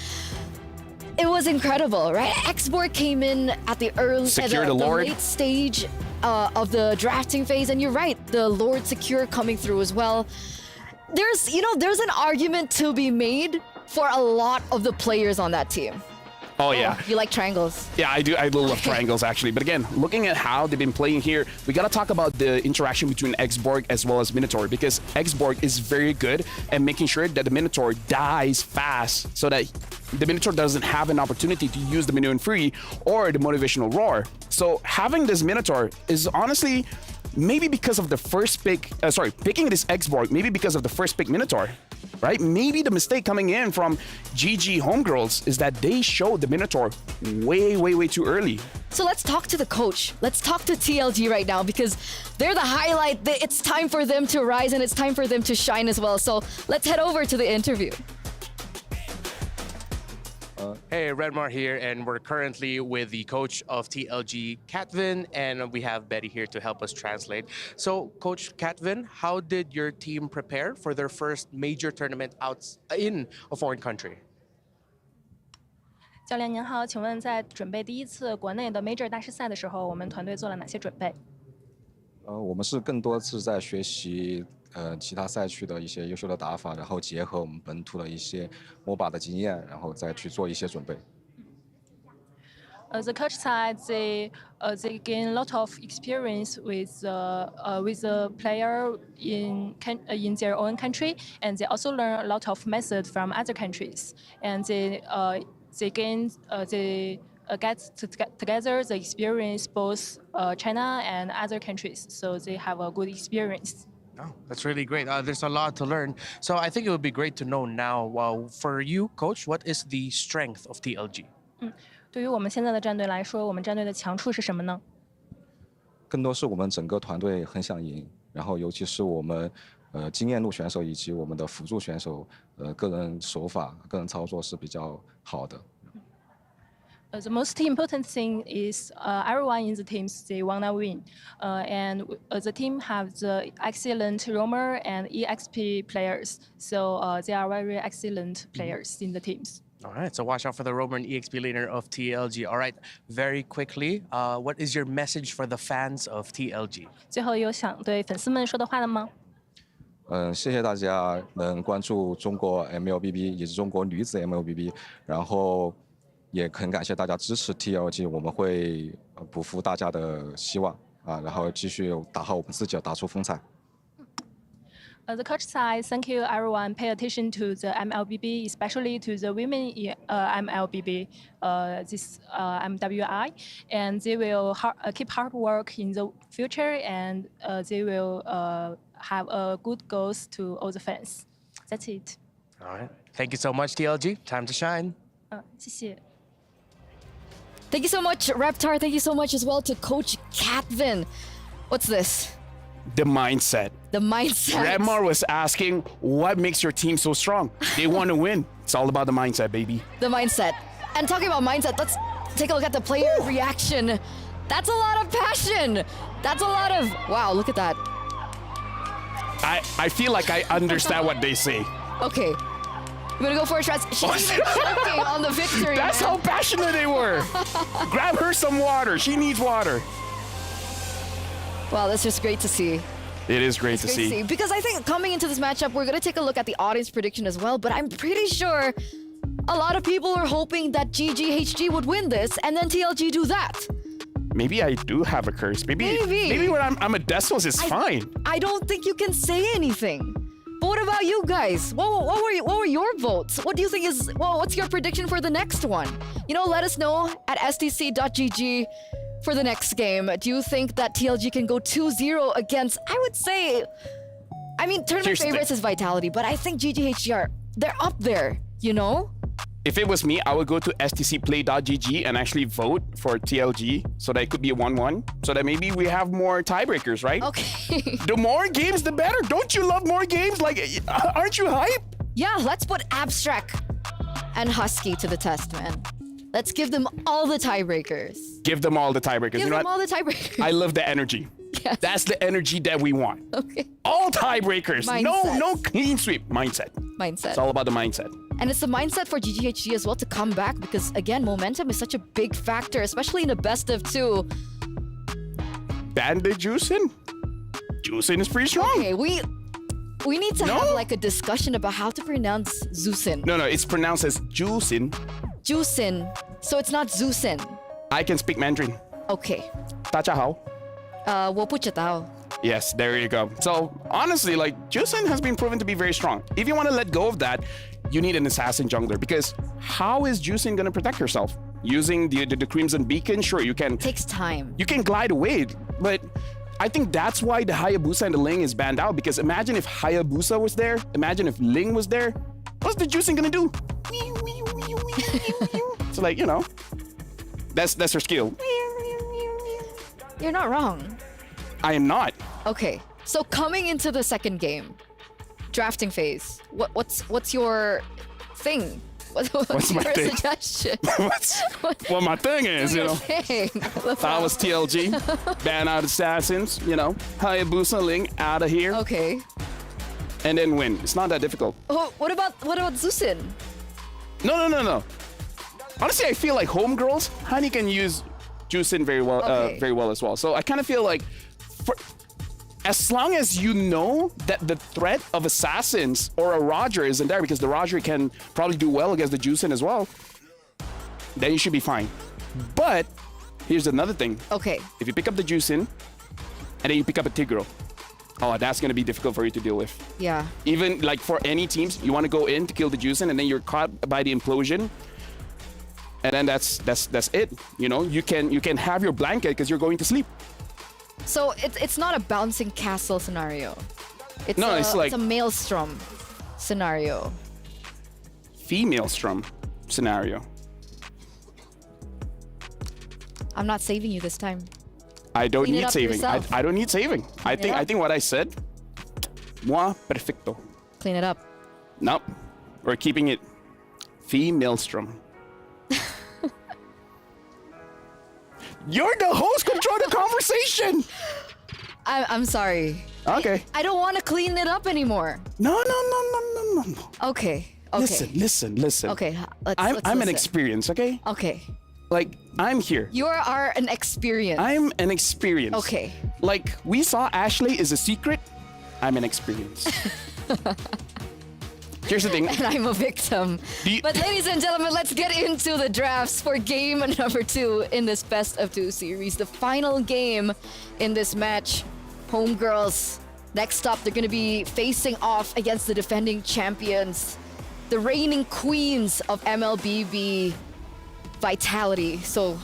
it was incredible, right? Xborg came in at the late stage of the drafting phase. And you're right, the Lord Secure coming through as well. There's an argument to be made for a lot of the players on that team. Oh, yeah. You like triangles? Yeah, I do. I love triangles, actually. But again, looking at how they've been playing here, we got to talk about the interaction between Xborg as well as Minotaur, because Xborg is very good at making sure that the Minotaur dies fast so that the Minotaur doesn't have an opportunity to use the Minion Free or the Motivational Roar. So having this Minotaur is honestly maybe because of the first pick, picking this Xborg, maybe because of the first pick Minotaur, right? Maybe the mistake coming in from GG Homegirls is that they showed the Minotaur way too early. So let's talk to the coach. Let's talk to TLG right now, because they're the highlight. It's time for them to rise and it's time for them to shine as well. So let's head over to the interview. Hey, Redmar here, and we're currently with the coach of TLG, Katvin, and we have Betty here to help us translate. So, Coach Katvin, how did your team prepare for their first major tournament out in a foreign country? 教练您好，请问在准备第一次国内的 Major 大师赛的时候，我们团队做了哪些准备？我们是更多是在学习其他赛区的一些优秀的打法，然后结合我们本土的一些MOBA的经验，然后再去做一些准备。The coach side, they gain a lot of experience with the player in their own country, and they also learn a lot of methods from other countries, and they get together the experience both China and other countries, so they have a good experience. Oh, that's really great. There's a lot to learn. So I think it would be great to know now, for you, Coach, what is the strength of TLG? 对于我们现在的战队来说，我们战队的强处是什么呢？更多是我们整个团队很想赢，然后尤其是我们经验路选手以及我们的辅助选手，个人手法、个人操作是比较好的。The most important thing is everyone in the teams they wanna win, and the team have the excellent roamer and EXP players, so they are very excellent players in the teams. All right, so watch out for the roamer and EXP leader of TLG. All right, very quickly, what is your message for the fans of TLG? 最后有想对粉丝们说的话了吗？谢谢大家能关注中国 MLBB 以及中国女子 MLBB， 然后也很感谢大家支持 TLG， 我们会不负大家的希望然后继续打好我们自己，打出风采。The coach side, thank you everyone. Pay attention to the MLBB, especially to the women MLBB, this MWI, and they will keep hard work in the future, and they will have good goals to all the fans. That's it. All right. Thank you so much, TLG. Time to shine. 谢谢。Thank you so much, Reptar. Thank you so much as well to Coach Catvin. What's this? The mindset. The mindset. Redmar was asking, what makes your team so strong? They want to win. It's all about the mindset, baby. The mindset. And talking about mindset, let's take a look at the player reaction. That's a lot of passion. That's a lot of, wow, look at that. I feel like I understand what they say. Okay. You gonna go for a shot? She's even choking on the victory. That's how passionate they were. Grab her some water. She needs water. Wow, that's just great to see. It is great to see. Because I think coming into this matchup, we're going to take a look at the audience prediction as well, but I'm pretty sure a lot of people are hoping that GGHG would win this and then TLG do that. Maybe I do have a curse. Maybe when I'm a Desos, it's fine. I don't think you can say anything. But what about you guys? What were your votes? What do you think is, what's your prediction for the next one? You know, let us know at stc.gg. For the next game, do you think that TLG can go 2-0 against, I would say, I mean, tournament favorites is Vitality, but I think GGHG they're up there, you know? If it was me, I would go to stcplay.gg and actually vote for TLG so that it could be a 1-1, so that maybe we have more tiebreakers, right? Okay. The more games, the better. Don't you love more games? Like, aren't you hype? Yeah, let's put Abstract and Husky to the test, man. Let's give them all the tiebreakers. Give them all the tiebreakers. Give them all the tiebreakers. I love the energy. Yes. That's the energy that we want. Okay. All tiebreakers. Mindset. No clean sweep. Mindset. Mindset. It's all about the mindset. And it's the mindset for GGHG as well to come back because, again, momentum is such a big factor, especially in a best of 2. Bandit Juicin? Juicin is pretty strong. Okay, we need to have like a discussion about how to pronounce Zusin. No, it's pronounced as Juicin. Juicin. So it's not Zusin. I can speak Mandarin. Okay. 大家好. 我不知道. Yes, there you go. So honestly, like Juicin has been proven to be very strong. If you want to let go of that, you need an assassin jungler because how is Juicin going to protect herself? Using the Crimson Beacon, sure, you can. Takes time. You can glide away, but I think that's why the Hayabusa and the Ling is banned out because imagine if Hayabusa was there, imagine if Ling was there, what's the Juicin going to do? So like, you know, that's her skill. You're not wrong. I am not. Okay, so coming into the second game, drafting phase. What's your thing? What's my your thing? suggestion? Well, my thing is, you know, if I was TLG, ban out assassins, you know, Hayabusa Ling out of here. Okay. And then win. It's not that difficult. Oh, what about Zusin? No. honestly, I feel like homegirls, Honey can use Juicin very well as well. So I kind of feel like, as long as you know that the threat of assassins or a Roger isn't there, because the Roger can probably do well against the Juicin as well, then you should be fine. But here's another thing. Okay. If you pick up the Juicin and then you pick up a Tigreal, oh, that's going to be difficult for you to deal with. Yeah. Even like for any teams, you want to go in to kill the Juicin and then you're caught by the implosion. And then that's it. You know, you can have your blanket because you're going to sleep. So it's not a bouncing castle scenario. It's like it's a maelstrom scenario. Female strum scenario. I'm not saving you this time. I don't Clean it need up saving. yourself. I don't need saving. I think what I said, moi perfecto. Clean it up. Nope. We're keeping it female strum. You're the host. Control the conversation. I'm sorry. Okay. I don't want to clean it up anymore. No. Okay. Listen. Okay. Let's I'm an listen. experience. Okay. Okay. Like I'm here. You are an experience. I'm an experience. Okay. Like we saw Ashley is a secret. I'm an experience. Here's the thing. And I'm a victim. But ladies and gentlemen, let's get into the drafts for game number 2 in this best of 2 series. The final game in this match. Homegirls, next up, they're going to be facing off against the defending champions, the reigning queens of MLBB, Vitality. So,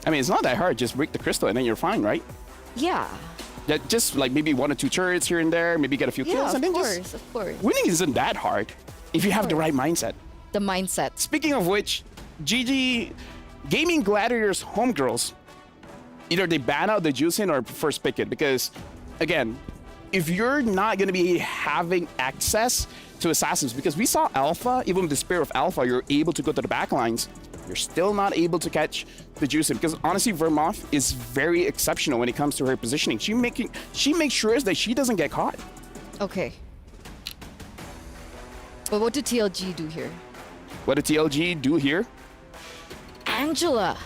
I mean, it's not that hard. Just break the crystal and then you're fine, right? yeah. That just like maybe 1 or 2 turrets here and there, maybe get a few kills, Yeah, and then of course, just of course. winning isn't that hard if you have the right mindset. The mindset. Speaking of which, GG Gaming Gladiators homegirls, either they ban out the Juicin or first pick it, because again, if you're not going to be having access to assassins, because we saw Alpha, even with the Spear of Alpha, you're able to go to the back lines. You're still not able to catch the Juicin, because honestly, Vermoth is very exceptional when it comes to her positioning. She makes sure that she doesn't get caught. Okay. But what did TLG do here? What did TLG do here? Angela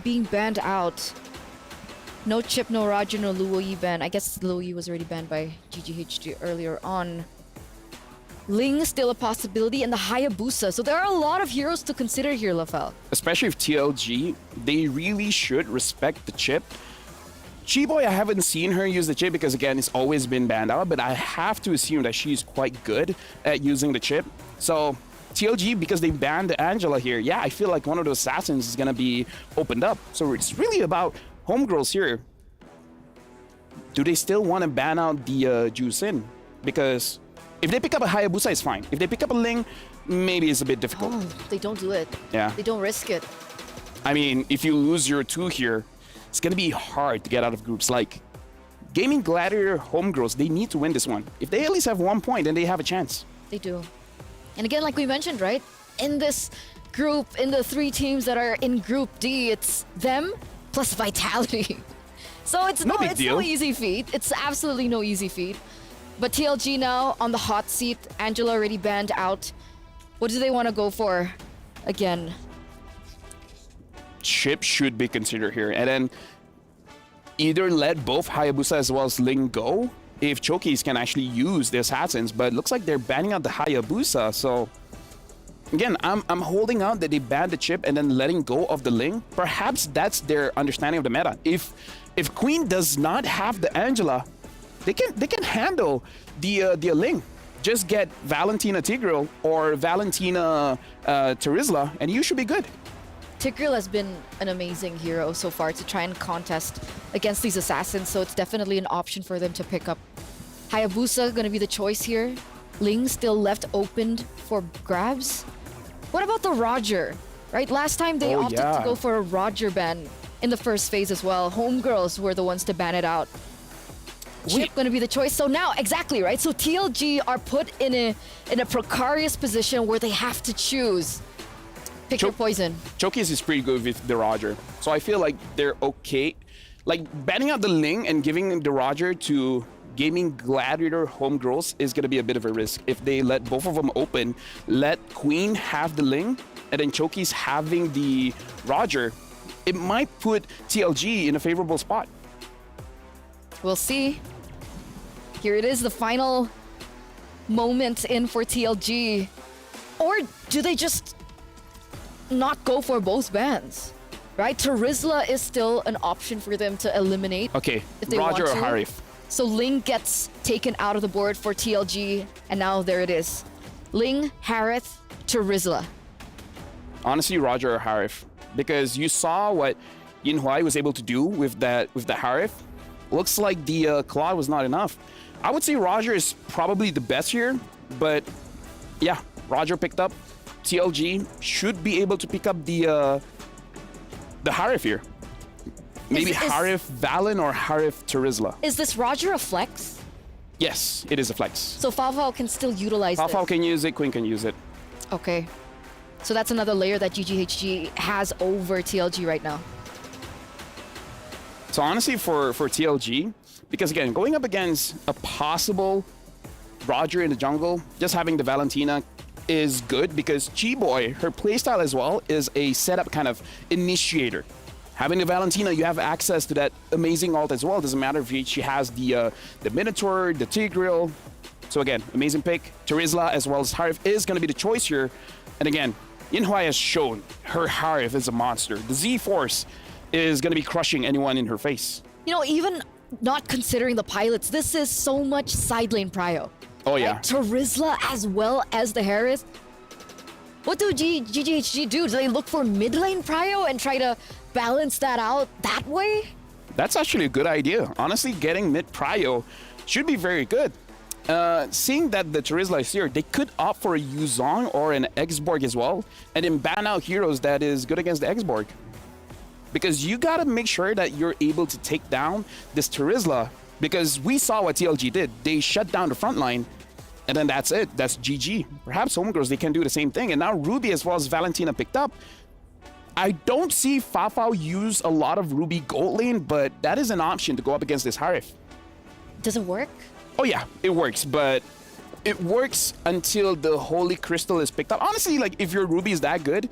being banned out. No Chip, no Roger, no Luo Yi ban. I guess Luo Yi was already banned by GGHG earlier on. Ling still a possibility, and the Hayabusa. So there are a lot of heroes to consider here, Lafel. Especially if TLG, they really should respect the chip. Chiboy, I haven't seen her use the chip because, again, it's always been banned out, but I have to assume that she's quite good at using the chip. So TLG, because they banned Angela here, yeah, I feel like one of those assassins is going to be opened up. So it's really about homegirls here. Do they still want to ban out the Juicin? Because if they pick up a Hayabusa, it's fine. If they pick up a Ling, maybe it's a bit difficult. Oh, they don't do it. Yeah. They don't risk it. I mean, if you lose your 2 here, it's going to be hard to get out of groups. Like, Gaming Gladiator homegirls, they need to win this one. If they at least have 1 point, then they have a chance. They do. And again, like we mentioned, right? In this group, in the 3 teams that are in Group D, it's them plus Vitality. So it's no easy feat. It's absolutely no easy feat. But TLG now on the hot seat. Angela already banned out. What do they want to go for again? Chip should be considered here. And then either let both Hayabusa as well as Ling go if Chokis can actually use the assassins. But it looks like they're banning out the Hayabusa. So again, I'm holding out that they banned the Chip and then letting go of the Ling. Perhaps that's their understanding of the meta. If Queen does not have the Angela, they can handle the Ling. Just get Valentina Tigreal or Valentina Terizla, and you should be good. Tigreal has been an amazing hero so far to try and contest against these assassins, so it's definitely an option for them to pick up. Hayabusa going to be the choice here. Ling still left opened for grabs. What about the Roger? Right, last time they opted to go for a Roger ban in the first phase as well. Homegirls were the ones to ban it out. Chip going to be the choice. So now, exactly, right? So TLG are put in a precarious position where they have to choose. Pick your poison. Chokis is pretty good with the Roger. So I feel like they're okay. Like banning out the Ling and giving the Roger to Gaming Gladiator homegirls is going to be a bit of a risk. If they let both of them open, let Queen have the Ling, and then Choki's having the Roger, it might put TLG in a favorable spot. We'll see. Here it is, the final moment in for TLG. Or do they just not go for both bans? Right? Terizla is still an option for them to eliminate. Okay, if they Roger or want to. Harif? So Ling gets taken out of the board for TLG, and now there it is. Ling, Harith, Terizla. Honestly, Roger or Harif, because you saw what Yin Huai was able to do with the Harif. Looks like the Claw was not enough. I would say Roger is probably the best here, but yeah, Roger picked up. TLG should be able to pick up the Harif here. Maybe Harif Valen or Harif Terizla. Is this Roger a flex? Yes, it is a flex. So Fafao can still utilize Fafao this. can use it, Queen can use it. Okay. So that's another layer that GGHG has over TLG right now. So honestly, for TLG, because again, going up against a possible Roger in the jungle, just having the Valentina is good because G-Boy, her playstyle as well, is a setup kind of initiator. Having the Valentina, you have access to that amazing ult as well. Doesn't matter if she has the Minotaur, the Tigreal. So again, amazing pick. Terizla as well as Harif is going to be the choice here. And again, Yin Huai has shown her Harif is a monster. The Z-Force is going to be crushing anyone in her face. You know, even not considering the pilots, this is so much side lane prio. Oh yeah. Like Terizla as well as the Harith. What do GGHG do? Do they look for mid lane prio and try to balance that out that way? That's actually a good idea. Honestly, getting mid prio should be very good. Seeing that the Terizla is here, they could opt for a Yuzong or an X-Borg as well, and then ban out heroes that is good against the X-Borg. Because you gotta make sure that you're able to take down this Terizla, because we saw what TLG did. They shut down the front line, and then that's it. That's GG. Perhaps Homegirls, they can do the same thing. And now Ruby as well as Valentina picked up. I don't see Fafao use a lot of Ruby gold lane, but that is an option to go up against this Harif. Does it work? Oh yeah, it works, but it works until the Holy Crystal is picked up. Honestly, like if your Ruby is that good,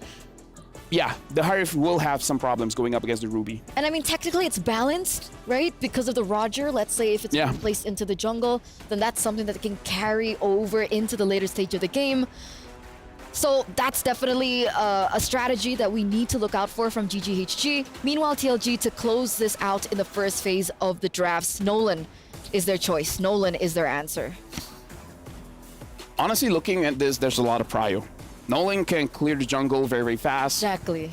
yeah, the Harif will have some problems going up against the Ruby. And I mean, technically it's balanced, right? Because of the Roger, let's say if it's being placed into the jungle, then that's something that can carry over into the later stage of the game. So that's definitely a strategy that we need to look out for from GGHG. Meanwhile, TLG, to close this out in the first phase of the drafts, Nolan is their choice. Nolan is their answer. Honestly, looking at this, there's a lot of prio. Nolan can clear the jungle very, very fast. Exactly.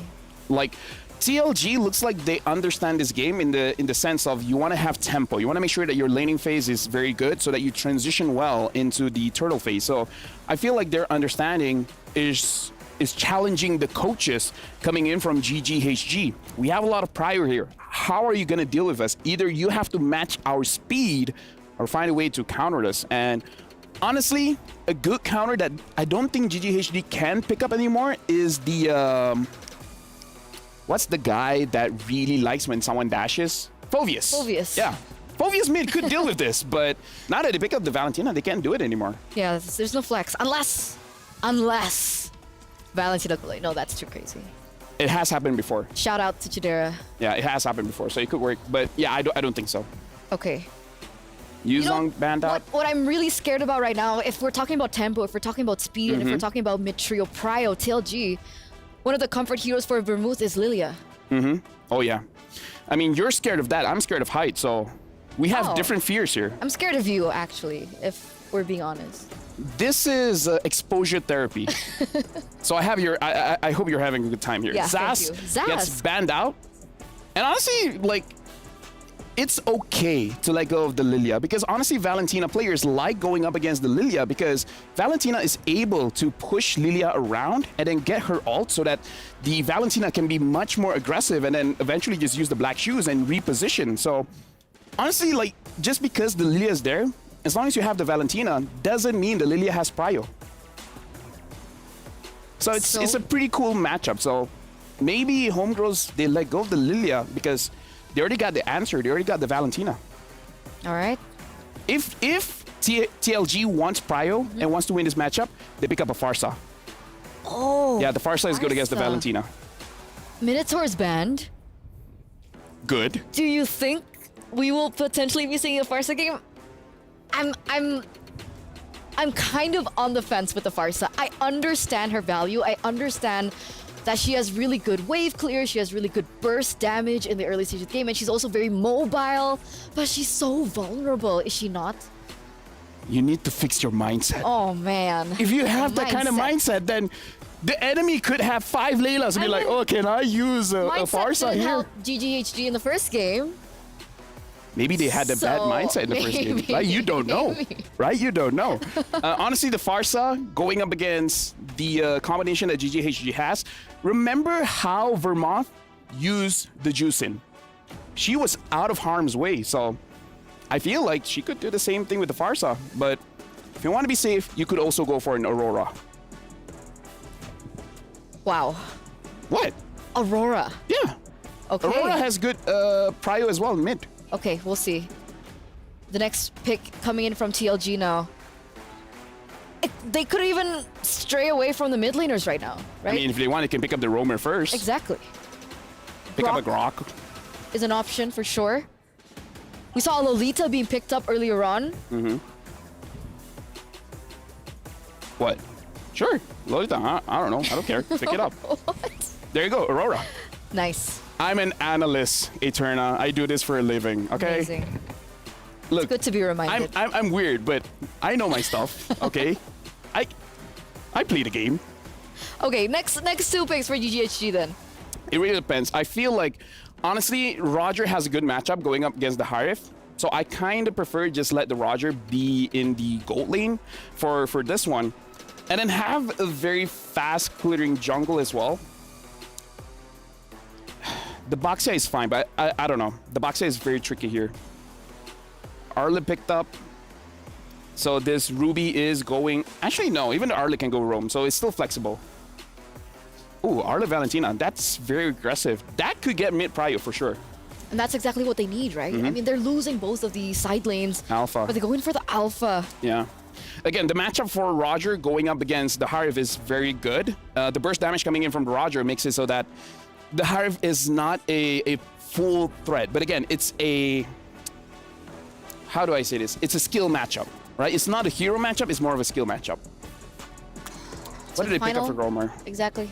Like, TLG looks like they understand this game in the sense of you want to have tempo. You want to make sure that your laning phase is very good so that you transition well into the turtle phase. So I feel like their understanding is challenging the coaches coming in from GGHG. We have a lot of prior here. How are you going to deal with us? Either you have to match our speed or find a way to counter us. And honestly, a good counter that I don't think GGHD can pick up anymore is the what's the guy that really likes when someone dashes? Phoveus. Phoveus. Yeah. Phoveus mid could deal with this, but now that they pick up the Valentina, they can't do it anymore. Yeah, there's no flex. Unless Valentina Goulet. No, that's too crazy. It has happened before. Shout out to Chidera. Yeah, it has happened before, so it could work. But yeah, I don't think so. Okay. Yuzong banned out. What I'm really scared about right now, if we're talking about tempo, if we're talking about speed, and if we're talking about mid-trio, prio, TLG, one of the comfort heroes for Vermouth is Lilia. Oh, yeah. I mean, you're scared of that. I'm scared of height, so we have different fears here. I'm scared of you, actually, if we're being honest. This is exposure therapy. So I have your. I hope you're having a good time here. Yeah, Zaz thank you. Zaz gets banned out, and honestly, like, it's okay to let go of the Lilia because honestly, Valentina players like going up against the Lilia because Valentina is able to push Lilia around and then get her ult so that the Valentina can be much more aggressive and then eventually just use the black shoes and reposition. So honestly, like, just because the Lilia is there, as long as you have the Valentina, doesn't mean the Lilia has prio. So it's a pretty cool matchup. So maybe Homegirls, they let go of the Lilia because they already got the answer. They already got the Valentina. All right. if TLG wants Prio and wants to win this matchup, they pick up a Farsa. Oh. Yeah, the Farsa is good against the Valentina. Minotaur's banned. Good. Do you think we will potentially be seeing a Farsa game? I'm kind of on the fence with the Farsa. I understand her value. I understand that she has really good wave clear. She has really good burst damage in the early stage of the game, and she's also very mobile. But she's so vulnerable, is she not? You need to fix your mindset. Oh man. If you have that kind of mindset, then the enemy could have 5 Laylas and be like, oh, can I use a Farsa didn't here? help GGHG in the first game. Maybe they had a bad mindset in the first game. Right? You don't know. Right? You don't know. Honestly, the Farsa going up against the combination that GGHG has, remember how Vermont used the Juicin? She was out of harm's way, so I feel like she could do the same thing with the Farsa. But if you want to be safe, you could also go for an Aurora. Wow. What? Aurora. Yeah. Okay. Aurora has good prio as well, mid. Okay, we'll see. The next pick coming in from TLG now. They could even stray away from the mid laners right now, right? I mean, if they want, they can pick up the Roamer first. Exactly. Pick up a Grok. Is an option for sure. We saw Lolita being picked up earlier on. Mm-hmm. What? Sure. Lolita, I don't know. I don't care. Pick it up. What? There you go, Aurora. Nice. I'm an analyst, Eterna. I do this for a living, okay? Amazing. Look, It's good to be reminded. I'm weird, but I know my stuff, okay? I play the game. Okay, next 2 picks for GGHG then. It really depends. I feel like, honestly, Roger has a good matchup going up against the Harif. So I kind of prefer just let the Roger be in the gold lane for this one. And then have a very fast clearing jungle as well. The Boxia is fine, but I don't know. The Boxia is very tricky here. Arla picked up. So this Ruby is going... Actually, no. Even the Arla can go roam, so it's still flexible. Ooh, Arla Valentina. That's very aggressive. That could get mid prio for sure. And that's exactly what they need, right? Mm-hmm. I mean, they're losing both of the side lanes. Alpha. But they go in for the alpha. Yeah. Again, the matchup for Roger going up against the Harif is very good. The burst damage coming in from the Roger makes it so that the Harif is not a full threat. But again, it's a... How do I say this? It's a skill matchup, right? It's not a hero matchup, it's more of a skill matchup. What did they pick up for Gromar? Exactly.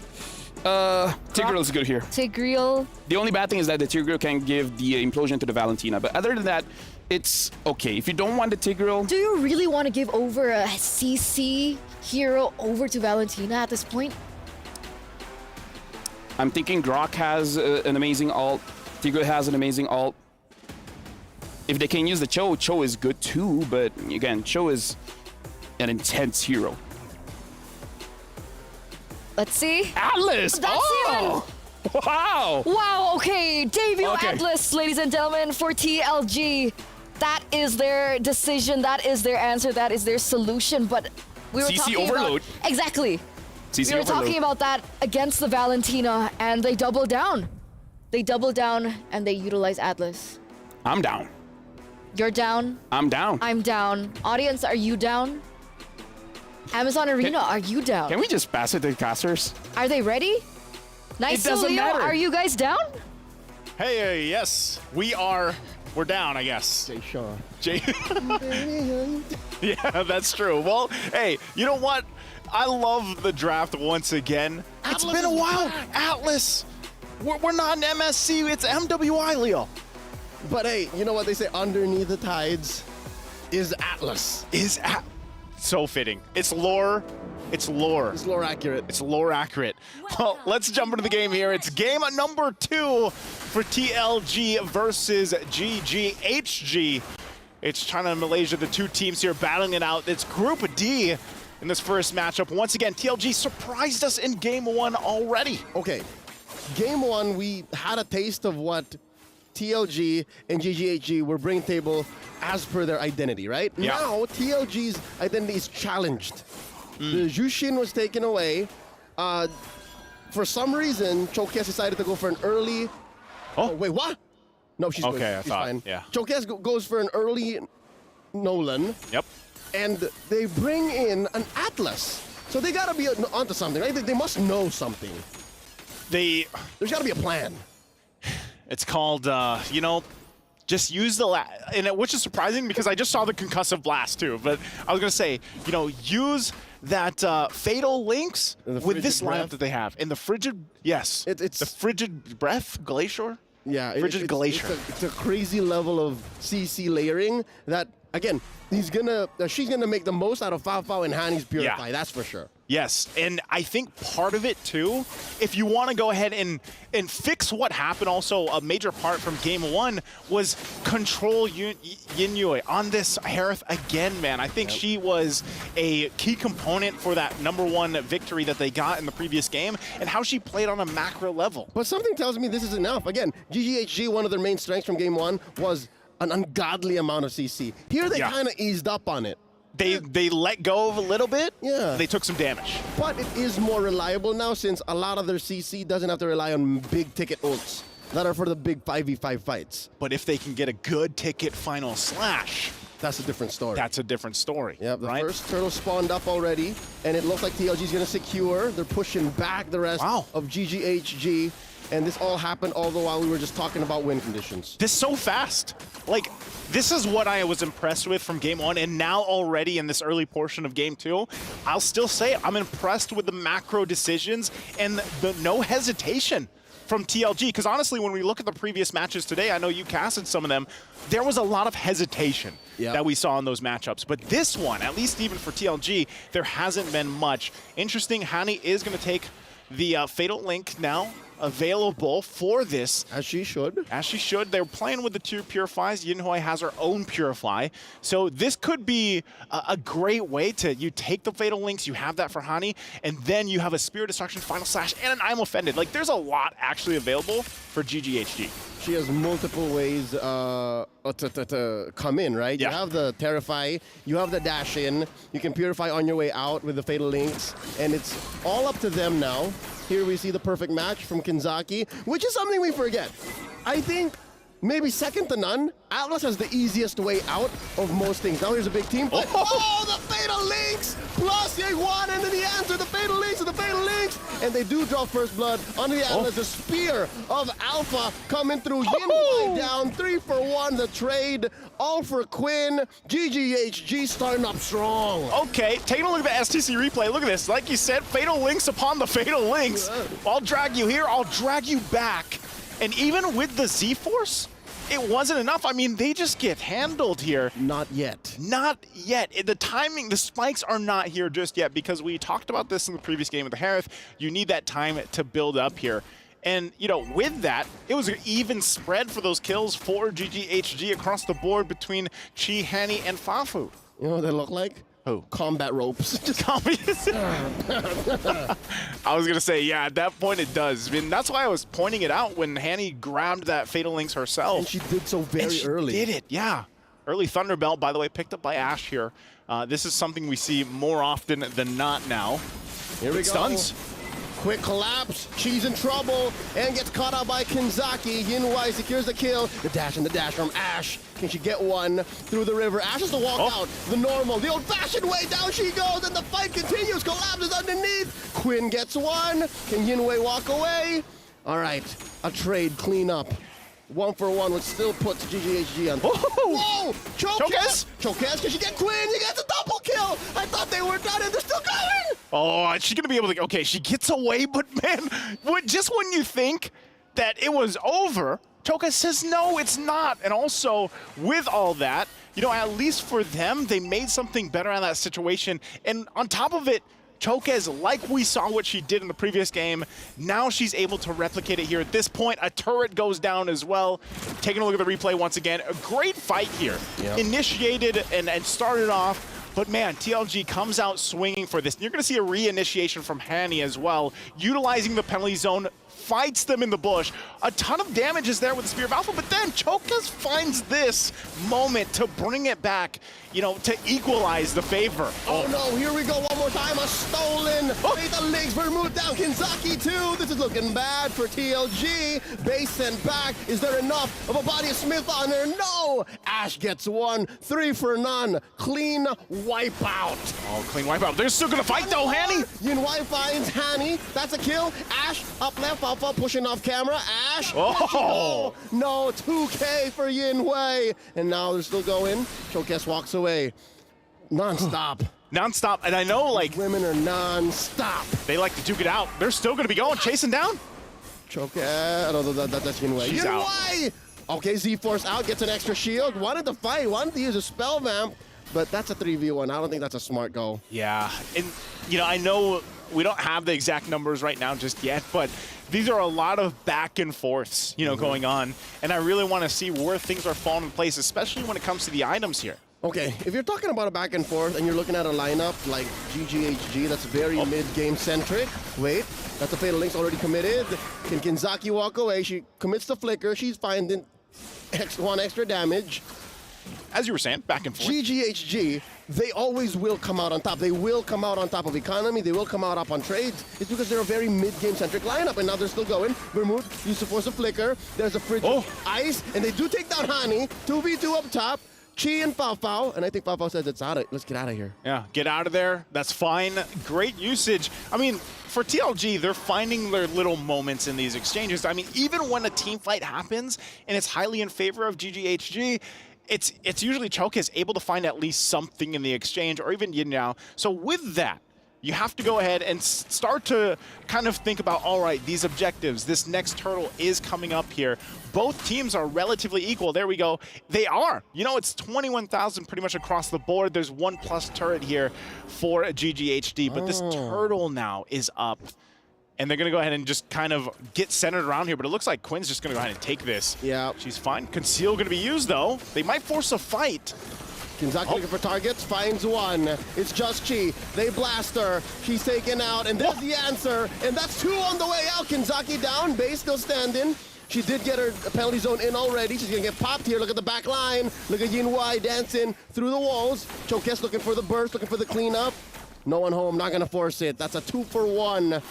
Tigreal is good here. Tigreal. The only bad thing is that the Tigreal can give the implosion to the Valentina. But other than that, it's okay. If you don't want the Tigreal... Do you really want to give over a CC hero over to Valentina at this point? I'm thinking Grok has an amazing ult. Tigreal has an amazing ult. If they can use the Cho, Cho is good too. But again, Cho is an intense hero. Let's see. Atlas! That's Wow! Wow, okay. Debut Atlas, ladies and gentlemen, for TLG. That is their decision. That is their answer. That is their solution. But we were CC talking overload. about... Exactly. CC we were overload. talking about that against the Valentina, and they doubled down. They doubled down, and they utilize Atlas. I'm down. You're down. I'm down. I'm down. Audience, are you down? Amazon Arena, are you down? Can we just pass it to the casters? Are they ready? Nice, It doesn't Leo. matter. Are you guys down? Hey, yes, we are. We're down, I guess. Jay Shaw. Yeah, that's true. Well, hey, you know what? I love the draft once again. It's been a while. Atlas. We're not an MSC. It's MWI, Leo. But hey, you know what they say? Underneath the tides is Atlas. So fitting. It's lore. It's lore. It's lore accurate. It's lore accurate. Well, let's jump into the game here. It's game number 2 for TLG versus GGHG. It's China and Malaysia, the two teams here battling it out. It's Group D in this first matchup. Once again, TLG surprised us in game 1 already. Okay, game 1, we had a taste of what TLG and GGHG were bringing to the table as per their identity, right? Yeah. Now, TLG's identity is challenged. The Jushin was taken away. For some reason, Chokes decided to go for an early... Oh, wait, what? No, she's good. Okay, I She's thought, fine. yeah. Chokes goes for an early Nolan. Yep. And they bring in an Atlas. So they got to be onto something, right? They must know something. There's got to be a plan. It's called, just use the which is surprising because I just saw the concussive blast too. But I was gonna say, use that fatal links with this lineup that they have in the frigid. Yes, it's the frigid breath glacier. Yeah, frigid glacier. It's a crazy level of CC layering that again she's gonna make the most out of Fafao and Hani's Purify. Yeah. That's for sure. Yes, and I think part of it too, if you want to go ahead and fix what happened, also a major part from game 1 was control Yinyue on this Harith again, man. I think she was a key component for that #1 victory that they got in the previous game and how she played on a macro level. But something tells me this is enough. Again, GGHG, one of their main strengths from game 1 was an ungodly amount of CC. Here they kind of eased up on it. They let go of a little bit. Yeah. They took some damage. But it is more reliable now since a lot of their CC doesn't have to rely on big ticket ults that are for the big 5v5 fights. But if they can get a good ticket final slash, that's a different story. That's a different story. Yeah, the first turtle spawned up already, and it looks like TLG is going to secure. They're pushing back the rest of GGHG. And this all happened all the while we were just talking about win conditions. This so fast. Like, this is what I was impressed with from game 1, and now already in this early portion of game 2, I'll still say I'm impressed with the macro decisions and the no hesitation from TLG. Because honestly, when we look at the previous matches today, I know you casted some of them, there was a lot of hesitation that we saw in those matchups. But this one, at least even for TLG, there hasn't been much. Interesting, Hani is going to take the Fatal Link now, available for this. As she should. As she should. They're playing with the 2 Purifies. Yinhui has her own Purify. So this could be a great way to, you take the Fatal Links, you have that for Hani, and then you have a Spirit Destruction, Final Slash, and an I'm Offended. Like, there's a lot actually available for GGHG. She has multiple ways to come in, right? Yeah. You have the Terrify, you have the Dash In, you can Purify on your way out with the Fatal Links, and it's all up to them now. Here we see the perfect match from Kinzaki, which is something we forget. I think maybe second to none, Atlas has the easiest way out of most things. Now here's a big team. Oh, the Fatal Links! Plus Yeguan, and then the answer, the Fatal Links and the Fatal Links! And they do draw first blood onto the Atlas. The Spear of Alpha coming through. Yinhui down, 3 for 1, the trade. All for Quinn. GGHG starting up strong. Okay, taking a look at the STC replay. Look at this. Like you said, Fatal Links upon the Fatal Links. I'll drag you here, I'll drag you back. And even with the Z-Force, it wasn't enough. I mean, they just get handled here. Not yet. Not yet. The timing, the spikes are not here just yet because we talked about this in the previous game with the Harith. You need that time to build up here. And, you know, with that, it was an even spread for those kills for GGHG across the board between Chi, Hani, and Fafu. You know what they look like? Who? Combat ropes. I was going to say, yeah, at that point it does. I mean, that's why I was pointing it out when Hani grabbed that Fatal Links herself. And she did so very early. She did it, yeah. Early Thunderbelt, by the way, picked up by Ash here. This is something we see more often than not now. Here we go. Stuns. Quick collapse, she's in trouble, and gets caught out by Kinzaki. Yinhui secures the kill. The dash from Ash. Can she get one through the river? Ash has to walk out the normal, the old-fashioned way. Down she goes, and the fight continues. Collapses underneath. Quinn gets one. Can Yinhui walk away? All right, a trade cleanup. 1 for 1, which still puts GGHG on. Whoa! Chokes! Chokes, can she get Quinn? You get the double kill! I thought they were done and they're still going! Oh, is she going to be able to... Okay, she gets away, but man, just when you think that it was over, Choka says, no, it's not. And also, with all that, you know, at least for them, they made something better out of that situation. And on top of it, Chokez, like we saw what she did in the previous game, now she's able to replicate it here. At this point, a turret goes down as well. Taking a look at the replay once again, a great fight here. Yep. Initiated and started off, but man, TLG comes out swinging for this. And you're gonna see a reinitiation from Hani as well, utilizing the penalty zone, fights them in the bush. A ton of damage is there with the Spear of Alpha, but then Chokas finds this moment to bring it back, you know, to equalize the favor. Oh no, here we go one more time. A stolen. Fatal Links. Vermouth down. Kinzaki too. This is looking bad for TLG. Base sent back. Is there enough of a body of Smith on there? No. Ash gets one. 3 for none. Clean wipeout. Oh, clean wipeout. They're still gonna fight though, Hanny. Yinwei finds Hanny. That's a kill. Ash up left. Alpha pushing off camera. Ash. Oh. No. 2K for Yinwei. And now they're still going. Chokes walks away. Non-stop. Non-stop. And I know, like, women are non-stop. They like to duke it out. They're still gonna be going, chasing down. Choke. That's Yinwei. She's out. Okay, Z-Force out, gets an extra shield. Wanted to fight, wanted to use a spell vamp, but that's a 3v1. I don't think that's a smart go. Yeah, and you know, I know we don't have the exact numbers right now just yet, but these are a lot of back and forths, you know, going on, and I really want to see where things are falling in place, especially when it comes to the items here. Okay, if you're talking about a back and forth and you're looking at a lineup like GGHG, that's very mid-game centric. Wait, that's a Fatal Link's already committed. Can Kinzaki walk away? She commits the flicker. She's finding one extra damage. As you were saying, back and forth. GGHG, they always will come out on top. They will come out on top of economy. They will come out up on trades. It's because they're a very mid-game centric lineup, and now they're still going. Vermouth used to force a flicker. There's a fridge of ice, and they do take down Hani. 2v2 up top. Chi and Fao, and I think Fao says it's out of. Let's get out of here. Yeah, get out of there. That's fine. Great usage. I mean, for TLG, they're finding their little moments in these exchanges. I mean, even when a team fight happens and it's highly in favor of GGHG, it's usually Choke is able to find at least something in the exchange, or even Yin Yao. So with that, you have to go ahead and start to kind of think about, all right, these objectives, this next turtle is coming up here. Both teams are relatively equal. There we go. They are. You know, it's 21,000 pretty much across the board. There's 1+ turret here for a GGHD, but this turtle now is up. And they're going to go ahead and just kind of get centered around here, but it looks like Quinn's just going to go ahead and take this. Yeah. She's fine. Conceal going to be used, though. They might force a fight. Kinzaki looking for targets, finds one. It's just Chi. They blast her. She's taken out, and there's the answer. And that's 2 on the way out. Kinzaki down, base still standing. She did get her penalty zone in already. She's gonna get popped here. Look at the back line. Look at Yinwei dancing through the walls. Chokes looking for the burst, looking for the cleanup. No one home, not gonna force it. That's a 2-for-1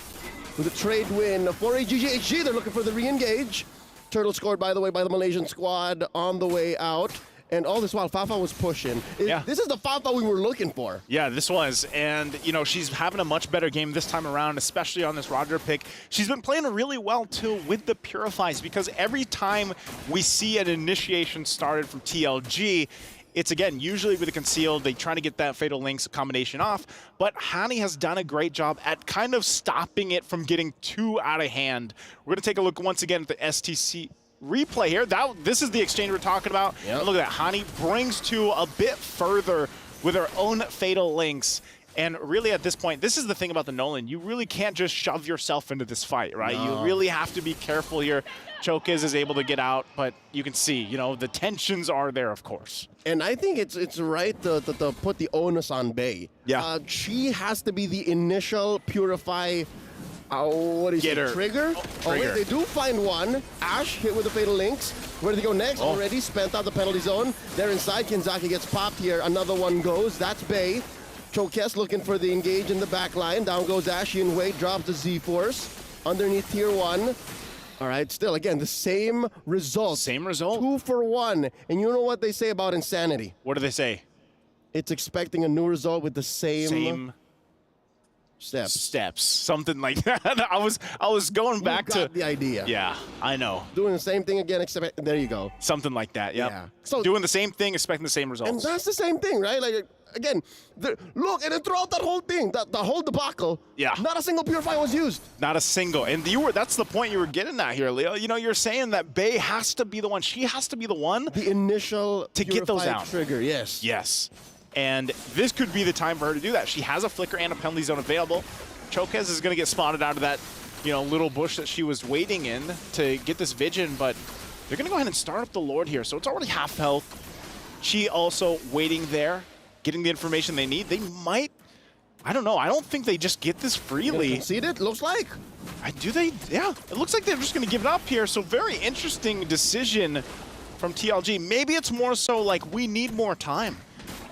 with a trade win for a GGHG. They're looking for the re-engage. Turtle scored, by the way, by the Malaysian squad on the way out. And all this while, Fafa was pushing. This is the Fafa we were looking for. Yeah, this was. And, you know, she's having a much better game this time around, especially on this Roger pick. She's been playing really well, too, with the Purifies, because every time we see an initiation started from TLG, it's, again, usually with a concealed, they try to get that Fatal Links combination off, but Hani has done a great job at kind of stopping it from getting too out of hand. We're going to take a look once again at the STC replay here. This is the exchange we're talking about. Yep. And look at that. Hani brings to a bit further with her own Fatal Links. And really at this point, this is the thing about the Nolan. You really can't just shove yourself into this fight, right? No. You really have to be careful here. Chokez is able to get out, but you can see, you know, the tensions are there, of course. And I think it's right to put the onus on Bay. Yeah. She has to be the initial Purify what is it? Trigger? Oh, wait, they do find one. Ash hit with the Fatal Links. Where do they go next? Already spent out the penalty zone. They're inside. Kinzaki gets popped here. Another one goes. That's Bay. Chokes looking for the engage in the back line. Down goes Ash. Yinwei drops the Z-Force underneath tier 1. All right, still, again, the same result. Same result. 2-for-1. And you know what they say about insanity? What do they say? It's expecting a new result with the same steps, something like that. I was going back to the idea. Yeah, I know. Doing the same thing again, except there you go. Something like that. Yep. Yeah. So doing the same thing, expecting the same results. And that's the same thing, right? Like again, look, and then throughout that whole thing, the whole debacle. Yeah. Not a single Purify was used. Not a single. And that's the point you were getting at here, Leo. You know, you're saying that Bay has to be the one. She has to be the one. The initial to get those out. Trigger. Yes. Yes. And this could be the time for her to do that. She has a flicker and a penalty zone available. Chokez is going to get spotted out of that, you know, little bush that she was waiting in to get this vision, but they're going to go ahead and start up the Lord here. So it's already half health. She also waiting there, getting the information they need. They might, I don't know. I don't think they just get this freely. Concede it, looks like. Do they? Yeah. It looks like they're just going to give it up here. So very interesting decision from TLG. Maybe it's more so like we need more time.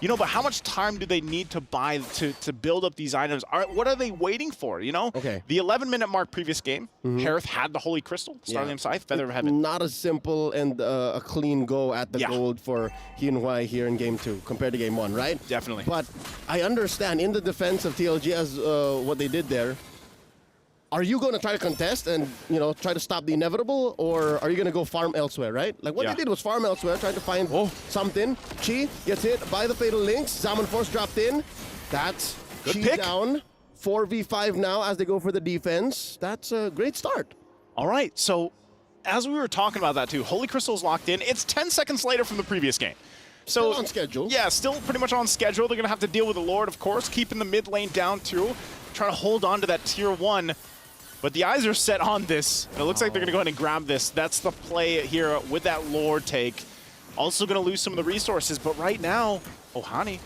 you know, but how much time do they need to buy to build up these items? What are they waiting for, you know? Okay. The 11-minute mark previous game, Harith had the Holy Crystal, Starlium Scythe, Feather of Heaven. Not as simple and a clean go at the gold for ENG here in game 2 compared to game 1, right? Definitely. But I understand in the defense of TLG as what they did there. Are you going to try to contest and, you know, try to stop the inevitable, or are you going to go farm elsewhere, right? Like what they did was farm elsewhere, trying to find something. Chi gets hit by the Fatal Links. Zaman Force dropped in. That's Good Chi pick. down. 4v5 now as they go for the defense. That's a great start. All right, so as we were talking about that too, Holy Crystal's locked in. It's 10 seconds later from the previous game. So still on schedule. Yeah, still pretty much on schedule. They're going to have to deal with the Lord, of course, keeping the mid lane down too, trying to hold on to that tier 1. But the eyes are set on this. And it looks like they're going to go ahead and grab this. That's the play here with that Lord take. Also going to lose some of the resources, but right now, Ohani.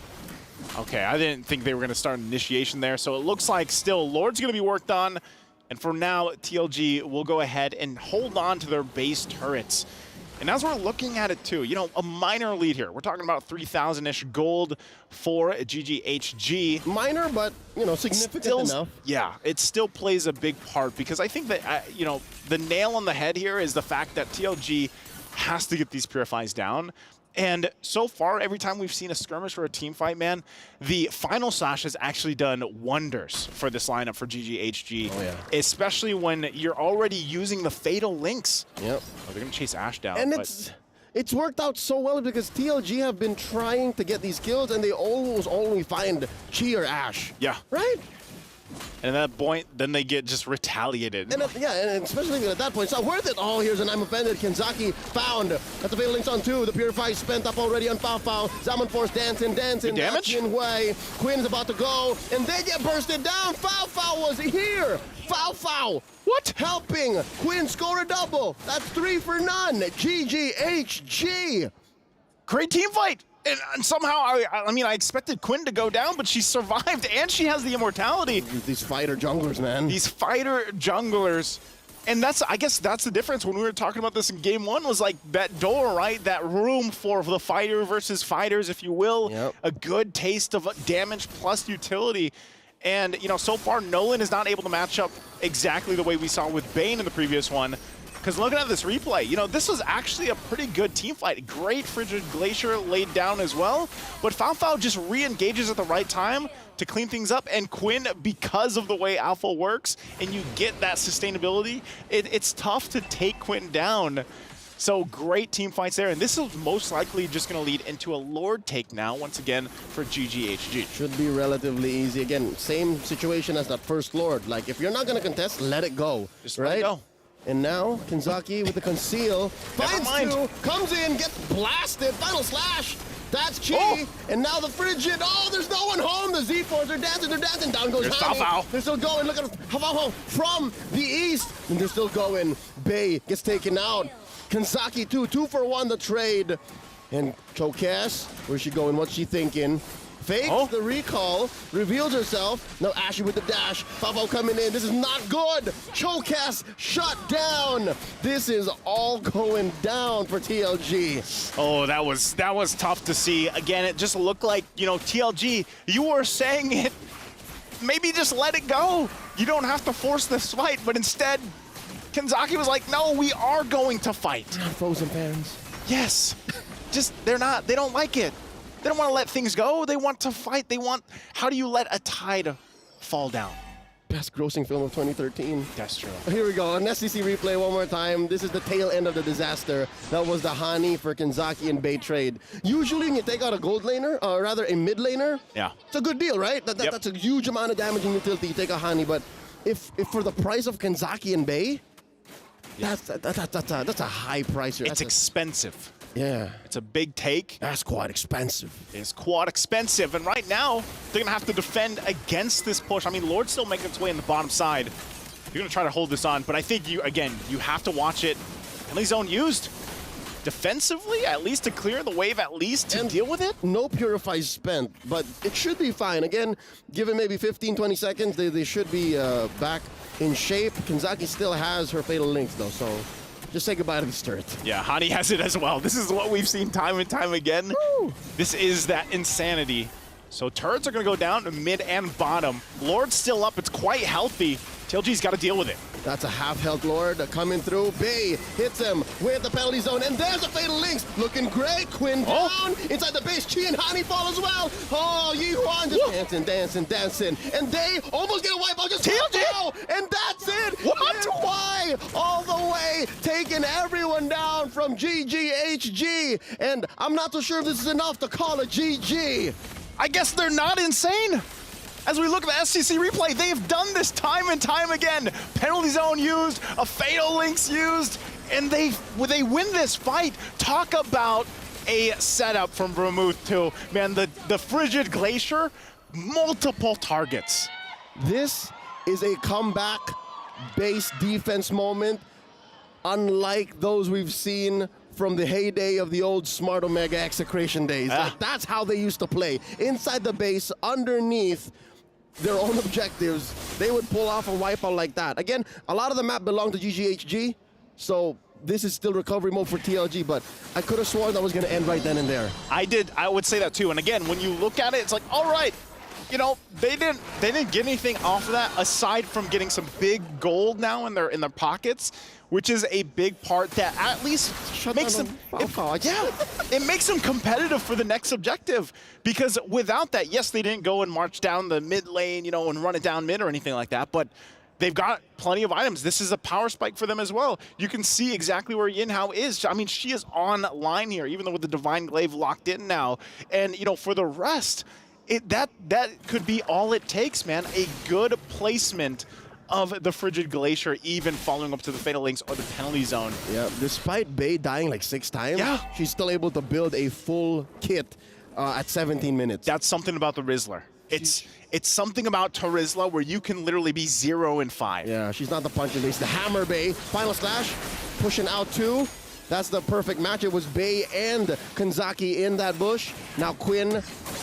Okay, I didn't think they were going to start an initiation there, so it looks like still Lord's going to be worked on. And for now, TLG will go ahead and hold on to their base turrets. And as we're looking at it too, you know, a minor lead here. We're talking about 3,000-ish gold for GGHG. Minor, but, you know, significant enough. Yeah, it still plays a big part because I think that, you know, the nail on the head here is the fact that TLG has to get these Purifies down. And so far, every time we've seen a skirmish or a team fight, man, the final slash has actually done wonders for this lineup for GGHG. Oh, yeah. Especially when you're already using the Fatal Links. Yep. Oh, they're going to chase Ashe down. And it's worked out so well because TLG have been trying to get these kills and they almost only find Chi or Ashe. Yeah. Right? And at that point, then they get just retaliated. And and especially at that point, it's not worth it. Oh, here's an I'm offended. Kenzaki found. That's the Fatal Links on 2. The Purify is spent up already on Fao Fao. Zaman Force dancing. Good damage? Way. Quinn's about to go, and they get bursted down. Fao Fao was here. Fao Fao. What? Helping Quinn score a double. That's 3 for none. GGHG. Great team fight. And somehow, I mean, I expected Quinn to go down, but she survived, and she has the immortality. These fighter junglers, man. These fighter junglers. And I guess that's the difference when we were talking about this in game 1 was like that door, right? That room for the fighter versus fighters, if you will. Yep. A good taste of damage plus utility. And, you know, so far, Nolan is not able to match up exactly the way we saw with Bane in the previous one. Because looking at this replay, you know, this was actually a pretty good team fight. Great Frigid Glacier laid down as well. But Fao Fao just re-engages at the right time to clean things up. And Quinn, because of the way Alpha works, and you get that sustainability, it's tough to take Quinn down. So great team fights there. And this is most likely just going to lead into a Lord take now, once again, for GGHG. Should be relatively easy. Again, same situation as that first Lord. Like, if you're not going to contest, let it go. Just right? let it go. And now, Kenzaki with the conceal, finds 2, comes in, gets blasted, final slash. That's Chi. Oh. And now the Frigid. Oh, there's no one home. The Z4s are dancing, Down goes There's Hani. Fao Fao. They're still going. Look at Fao Fao from the east. And they're still going. Bay gets taken out. Kenzaki 2 for 1 the trade. And Cho'Cass, where's she going? What's she thinking? Fakes the recall, reveals herself. Now Ashe with the dash. Fao Fao coming in. This is not good. Cho'Cass shut down. This is all going down for TLG. Oh, that was tough to see. Again, it just looked like, you know, TLG, you were saying it. Maybe just let it go. You don't have to force this fight, but instead, Kenzaki was like, no, we are going to fight. Frozen fans. Yes. Just, they don't like it. They don't want to let things go. They want to fight. How do you let a tide fall down? Best grossing film of 2013. That's true. Here we go, an SEC replay one more time. This is the tail end of the disaster. That was the Hani for Kenzaki and Bay trade. Usually when you take out a gold laner, or rather a mid laner, yeah, it's a good deal, right? That's a huge amount of damage and utility. You take a Hani, but if for the price of Kenzaki and Bay, that's a high price here. It's expensive. Yeah. It's a big take. That's quite expensive. It's quite expensive. And right now, they're going to have to defend against this push. I mean, Lord's still making its way in the bottom side. You're going to try to hold this on. But I think, you have to watch it. Henley zone used. Defensively, at least to clear the wave, at least to deal with it. No Purifies spent, but it should be fine. Again, given maybe 15, 20 seconds, they should be back in shape. Kenzaki still has her Fatal Links, though, so just say goodbye to this turret. Yeah, Hani has it as well. This is what we've seen time and time again. Woo. This is that insanity. So turrets are going to go down to mid and bottom. Lord's still up. It's quite healthy. TLG's got to deal with it. That's a half-health Lord coming through. Bay hits him with the penalty zone, and there's a Fatal Links. Looking great. Quinn down. Inside the base, Chi and Hani fall as well. Oh, Yi Huan just dancing. And they almost get a wipe out. Just TLG! And that's it. What? Why? All the way, taking everyone down from GGHG. And I'm not so sure if this is enough to call it GG. I guess they're not insane. As we look at the STC replay, they've done this time and time again. Penalty zone used, a Fatal Links used, and they win this fight. Talk about a setup from Vermouth too. Man, the Frigid Glacier, multiple targets. This is a comeback-based defense moment, unlike those we've seen from the heyday of the old Smart Omega Execration days. Like, that's how they used to play. Inside the base, underneath their own objectives, they would pull off a wipeout like that. Again, a lot of the map belonged to GGHG, so this is still recovery mode for TLG, but I could have sworn that was going to end right then and there. I would say that too. And again, when you look at it, it's like, all right, you know, they didn't get anything off of that aside from getting some big gold now in their pockets, which is a big part that at least makes them, it makes them competitive for the next objective. Because without that, yes, they didn't go and march down the mid lane, you know, and run it down mid or anything like that, but they've got plenty of items. This is a power spike for them as well. You can see exactly where Yinhao is. I mean, she is online here, even though with the Divine Glaive locked in now. And, you know, for the rest, that could be all it takes, man. A good placement of the Frigid Glacier, even following up to the Fatal Links or the penalty zone. Yeah, despite Bay dying like 6 times, she's still able to build a full kit at 17 minutes. That's something about the Rizzler. It's something about Terizla where you can literally be 0 and 5. Yeah, she's not the punching base. The Hammer Bay, final slash, pushing out 2. That's the perfect match. It was Bay and Kanzaki in that bush. Now Quinn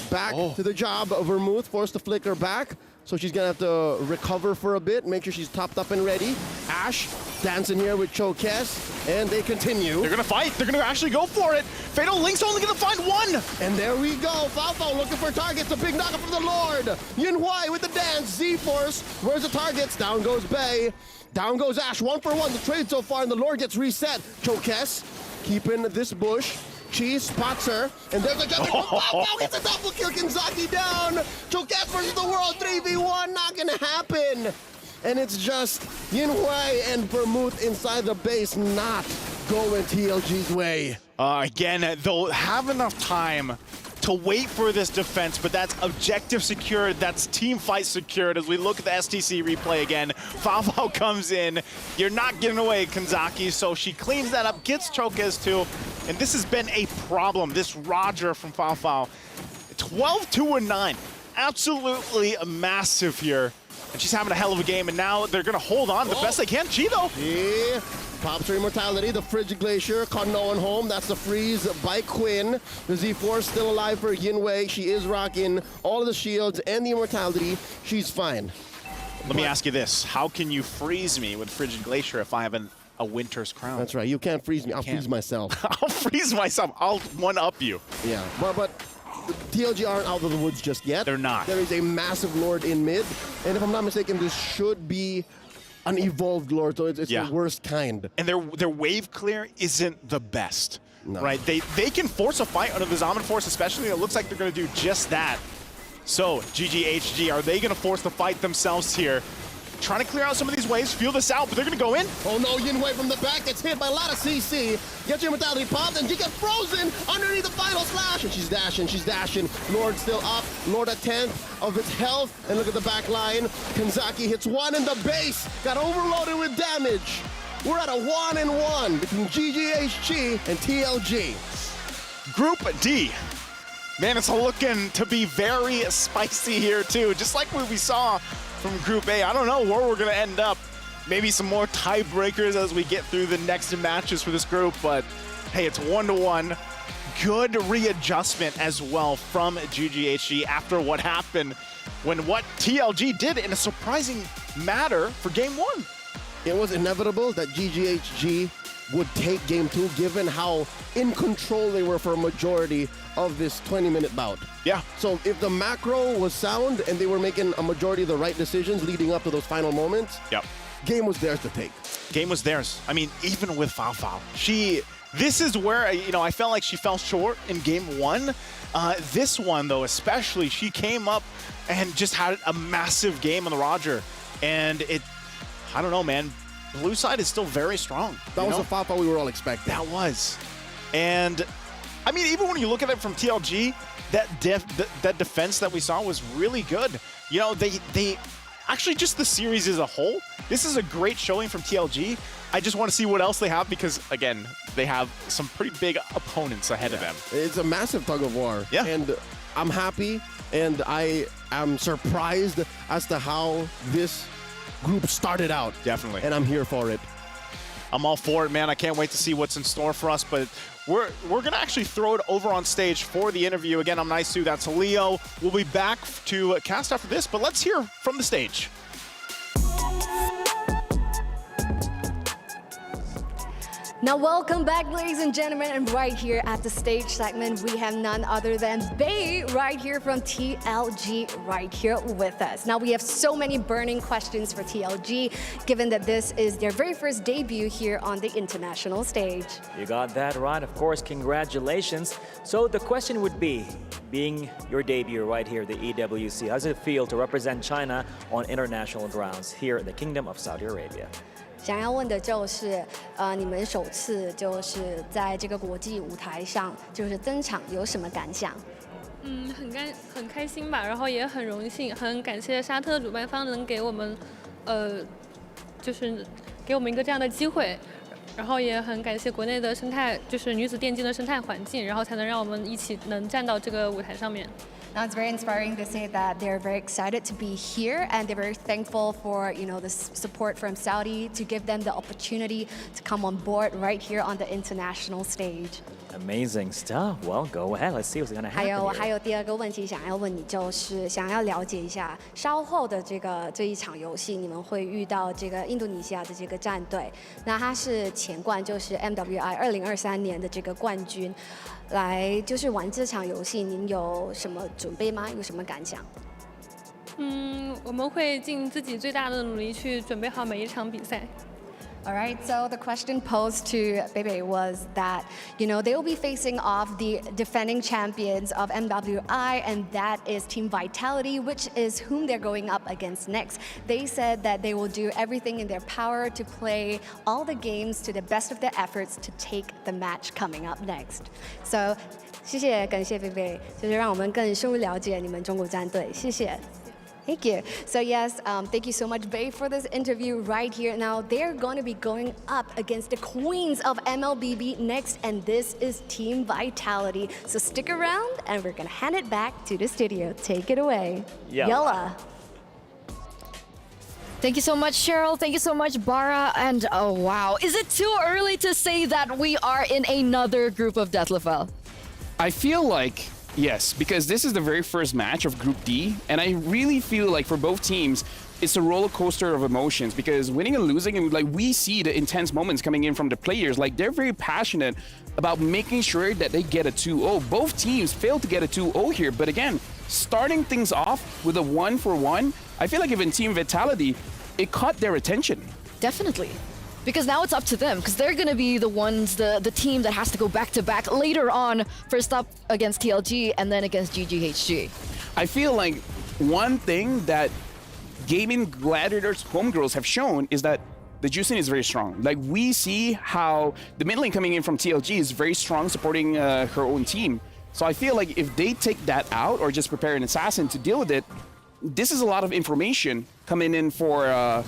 back to the job. Vermouth forced to flicker back. So she's going to have to recover for a bit, make sure she's topped up and ready. Ash dancing here with Chokes, and they continue. They're going to fight. They're going to actually go for it. Fatal Link's only going to find 1. And there we go. Falfo looking for targets. A big knockup from the Lord. Yinhuai with the dance. Z-Force. Where's the targets? Down goes Bay. Down goes Ash. 1 for 1. The trade so far, and the Lord gets reset. Chokes keeping this bush. Chi spots her, and there's a jump. Falfo gets a double kill. Kanzaki down. Chokes versus the world. 3v1. Not going to happen. And it's just Yinhuai and Vermouth inside the base, not going TLG's way. Again, they'll have enough time to wait for this defense, but that's objective secured, that's team fight secured. As we look at the STC replay again, Falfo comes in. You're not getting away, Kanzaki, so she cleans that up, gets Chokes too, and this has been a problem, this Roger from Falfo. 12-2-9, absolutely massive here. And she's having a hell of a game, and now they're going to hold on the best they can. Chi, though. Yeah. Pops her immortality, the Frigid Glacier, caught no one home. That's the freeze by Quinn. The Z4 still alive for Yinhuai. She is rocking all of the shields and the immortality. She's fine. Let me ask you this. How can you freeze me with Frigid Glacier if I have a Winter's Crown? That's right. You can't freeze me. I'll freeze myself. I'll freeze myself. I'll one-up you. Yeah. But TLG aren't out of the woods just yet. They're not. There is a massive Lord in mid. And if I'm not mistaken, this should be an evolved Lord, so it's the worst kind. And their wave clear isn't the best, right? They can force a fight under the Zaman Force especially. It looks like they're going to do just that. So, GGHG, are they going to force the fight themselves here? Trying to clear out some of these waves, feel this out, but they're going to go in. Oh no, Yinhuai from the back gets hit by a lot of CC. Gets your mentality popped, and she gets frozen underneath the final slash. And she's dashing. Lord still up. Lord at 10th of its health. And look at the back line. Kanzaki hits 1 in the base. Got overloaded with damage. We're at a 1-1 between GGHG and TLG. Group D. Man, it's looking to be very spicy here too, just like what we saw from Group A. I don't know where we're gonna end up. Maybe some more tiebreakers as we get through the next matches for this group, but hey, it's 1-1. Good readjustment as well from GGHG after what happened when what TLG did in a surprising matter for game 1. It was inevitable that GGHG would take game 2, given how in control they were for a majority of this 20-minute bout. Yeah. So if the macro was sound and they were making a majority of the right decisions leading up to those final moments, yep, game was theirs to take. Game was theirs. I mean, even with Fao, this is where, I felt like she fell short in game 1. This one, though, especially, she came up and just had a massive game on the Roger. And I don't know, man. Blue side is still very strong. That was the Fao we were all expecting. That was. And, I mean, even when you look at it from TLG, that defense that we saw was really good. They actually, just the series as a whole, this is a great showing from TLG. I just want to see what else they have because, again, they have some pretty big opponents ahead of them. It's a massive tug of war. Yeah. And I'm happy and I am surprised as to how this group started out. Definitely. And I'm here for it. I'm all for it, man. I can't wait to see what's in store for us, but we're going to actually throw it over on stage for the interview. Again, I'm Naisu, that's Leo. We'll be back to cast after this, but let's hear from the stage. Now welcome back, ladies and gentlemen, and right here at the stage segment, we have none other than Bei right here from TLG right here with us. Now we have so many burning questions for TLG, given that this is their very first debut here on the international stage. You got that right, of course, congratulations. So the question would be, being your debut right here at the EWC, how does it feel to represent China on international grounds here in the Kingdom of Saudi Arabia? 想要问的就是，你们首次就是在这个国际舞台上就是登场，有什么感想？很开心吧，然后也很荣幸，很感谢沙特主办方能给我们，就是给我们一个这样的机会，然后也很感谢国内的生态，就是女子电竞的生态环境，然后才能让我们一起能站到这个舞台上面。 Now it's very inspiring to say that they're very excited to be here and they're very thankful for the support from Saudi to give them the opportunity to come on board right here on the international stage. Amazing stuff. Well, go ahead. Let's see what's going to happen. 还有第二个问题想要问你，就是想要了解一下稍后的这一场游戏，你们会遇到这个印度尼西亚的这个战队，那他是前冠，就是 MWI 2023年的这个冠军。 来就是玩这场游戏，您有什么准备吗？有什么感想？我们会尽自己最大的努力去准备好每一场比赛。 All right, so the question posed to Bebe was that, they will be facing off the defending champions of MWI, and that is Team Vitality, which is whom they're going up against next. They said that they will do everything in their power to play all the games to the best of their efforts to take the match coming up next. So, 谢谢，感谢贝贝，就是让我们更深入了解你们中国战队，谢谢。 Thank you. So yes, thank you so much, Bei, for this interview right here. Now they're going to be going up against the queens of MLBB next, and this is Team Vitality. So stick around, and we're going to hand it back to the studio. Take it away. Yalla. Thank you so much, Cheryl. Thank you so much, Bara. And oh wow, is it too early to say that we are in another group of Death Lafel? I feel like yes, because this is the very first match of Group D, and I really feel like for both teams, it's a roller coaster of emotions because winning and losing, and like we see the intense moments coming in from the players, like they're very passionate about making sure that they get a 2-0. Both teams failed to get a 2-0 here, but again, starting things off with a 1-for-1, I feel like even Team Vitality, it caught their attention. Definitely. Because now it's up to them, because they're going to be the ones, the team that has to go back-to-back later on, first up against TLG and then against GGHG. I feel like one thing that Gaming Gladiators homegirls have shown is that the juicing is very strong. Like, we see how the mid lane coming in from TLG is very strong, supporting her own team. So I feel like if they take that out or just prepare an assassin to deal with it, this is a lot of information coming in for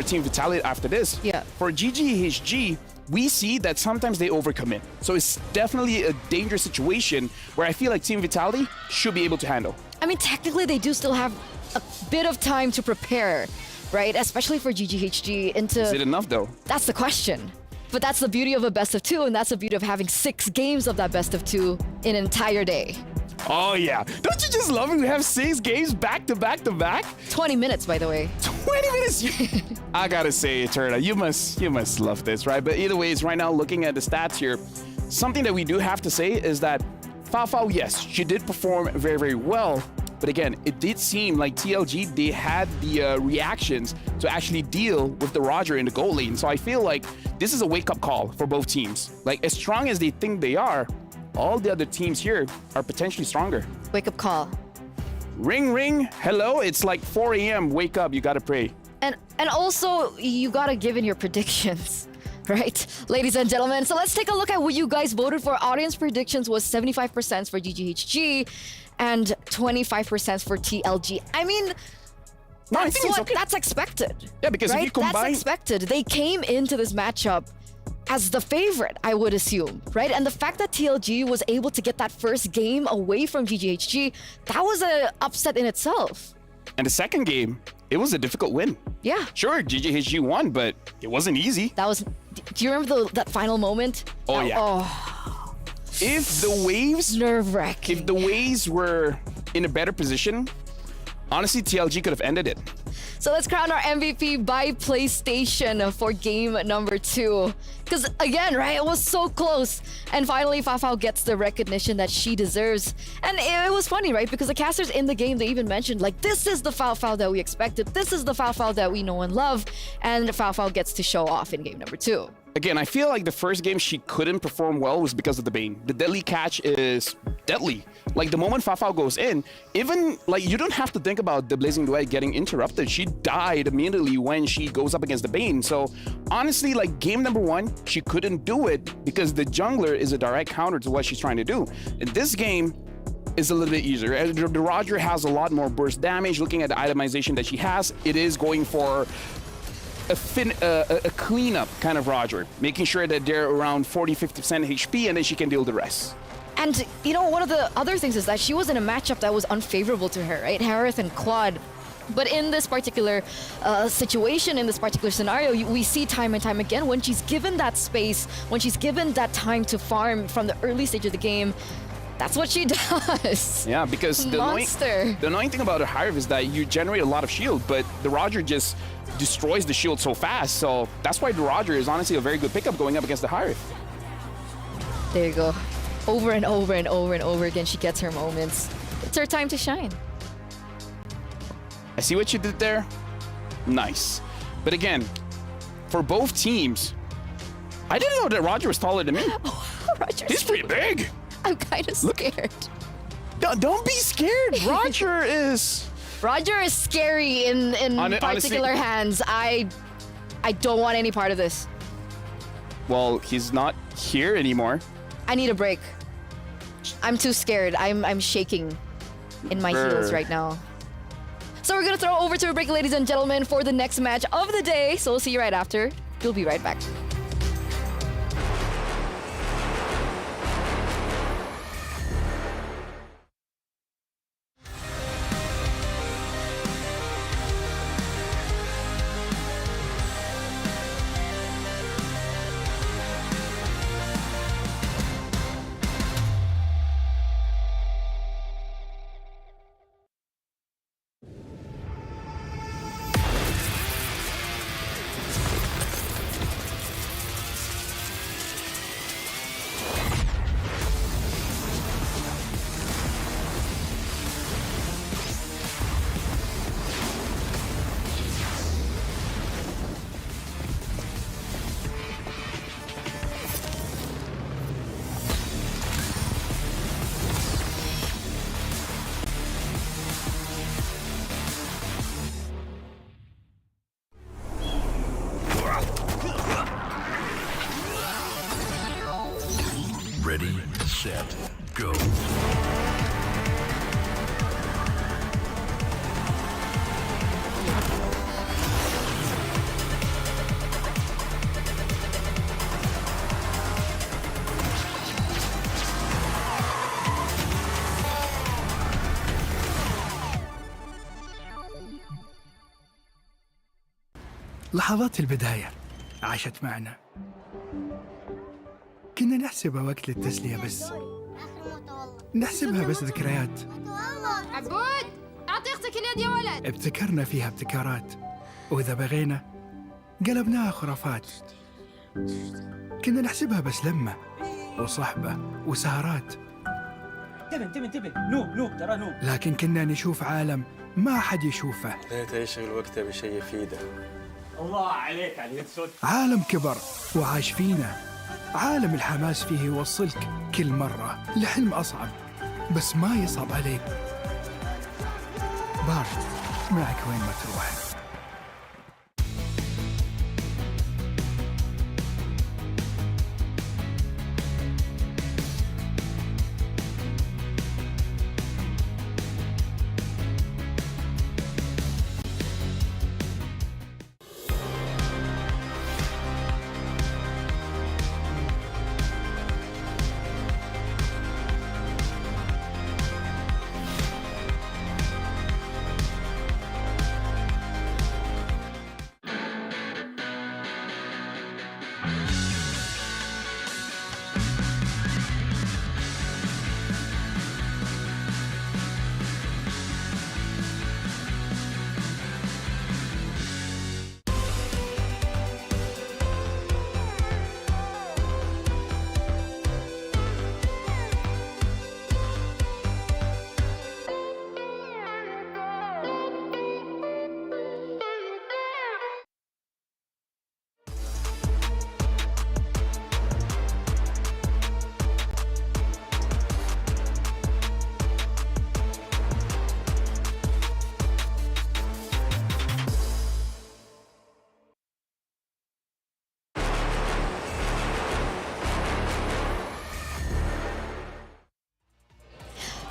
Team Vitality after this. Yeah. For GGHG, we see that sometimes they overcommit. So it's definitely a dangerous situation where I feel like Team Vitality should be able to handle. I mean, technically, they do still have a bit of time to prepare, right? Especially for GGHG into... Is it enough, though? That's the question. But that's the beauty of a best of two, and that's the beauty of having 6 games of that best of two in an entire day. Oh, yeah. Don't you just love it? We have 6 games back to back to back. 20 minutes, by the way. 20 minutes. I gotta say, Eterna, you must love this, right? But either ways, right now, looking at the stats here, something that we do have to say is that Fafao, yes, she did perform very, very well. But again, it did seem like TLG, they had the reactions to actually deal with the Roger in the goal lane. So I feel like this is a wake-up call for both teams. Like, as strong as they think they are, all the other teams here are potentially stronger. Wake-up call. Ring, ring. Hello, it's like 4 a.m. Wake up, you gotta pray. And also, you gotta give in your predictions. Right, ladies and gentlemen. So let's take a look at what you guys voted for. Audience predictions was 75% for GGHG and 25% for TLG. I mean, that's expected. Yeah, because right? if you combine... That's expected. They came into this matchup as the favorite, I would assume, right? And the fact that TLG was able to get that first game away from GGHG, that was an upset in itself. And the second game, it was a difficult win. Yeah. Sure, GGHG won, but it wasn't easy. That was... Do you remember that final moment? Oh, yeah. Oh. If the Waves... Nerve-wracking. If the Waves were in a better position, honestly, TLG could have ended it. So let's crown our MVP by PlayStation for game number 2. Because again, right, it was so close. And finally, Fafao gets the recognition that she deserves. And it was funny, right? Because the casters in the game, they even mentioned, like, this is the Fafao that we expected. This is the Fafao that we know and love. And Fafao gets to show off in game number 2. Again, I feel like the first game she couldn't perform well was because of the Bane. The deadly catch is deadly. Like, the moment Fafao goes in, even, like, you don't have to think about the Blazing Duet getting interrupted. She died immediately when she goes up against the Bane. So, honestly, like, game number 1, she couldn't do it because the jungler is a direct counter to what she's trying to do. In this game, is a little bit easier. The Roger has a lot more burst damage. Looking at the itemization that she has, it is going for a cleanup kind of Roger, making sure that they're around 40-50% HP, and then she can deal the rest. And, you know, one of the other things is that she was in a matchup that was unfavorable to her, right? Harith and Quad. But in this particular situation, in this particular scenario, we see time and time again when she's given that space, when she's given that time to farm from the early stage of the game, that's what she does. Yeah, because the annoying thing about a Harith is that you generate a lot of shield, but the Roger just destroys the shield so fast. So that's why the Roger is honestly a very good pickup going up against the Harith. There you go. Over and over and over and over again, she gets her moments. It's her time to shine. I see what you did there. Nice. But again, for both teams, I didn't know that Roger was taller than me. He's pretty big. I'm kind of scared. Don't be scared. Roger is scary in particular hands. I don't want any part of this. Well, he's not here anymore. I need a break. I'm too scared. I'm shaking in my heels right now. So we're gonna throw over to a break, ladies and gentlemen, for the next match of the day. So we'll see you right after. We'll be right back. Ready, set, go. لحظات البداية عاشت معنا. كنا نحسبها وقت للتسلية بس، نحسبها بس ذكريات. عبود أعطي أختك اليد يا ولد. ابتكرنا فيها ابتكارات، وإذا بغينا قلبناها خرافات. كنا نحسبها بس لمة وصحبة وسهرات، انتبه نوب ترى نوب. لكن كنا نشوف عالم ما حد يشوفه. ليت يشغل وقته بشيء يفيده. الله عليك على اليد صوت. عالم كبر وعاش فينا، عالم الحماس فيه يوصلك كل مرة لحلم أصعب، بس ما يصعب عليك. بارد معك وين ما تروح.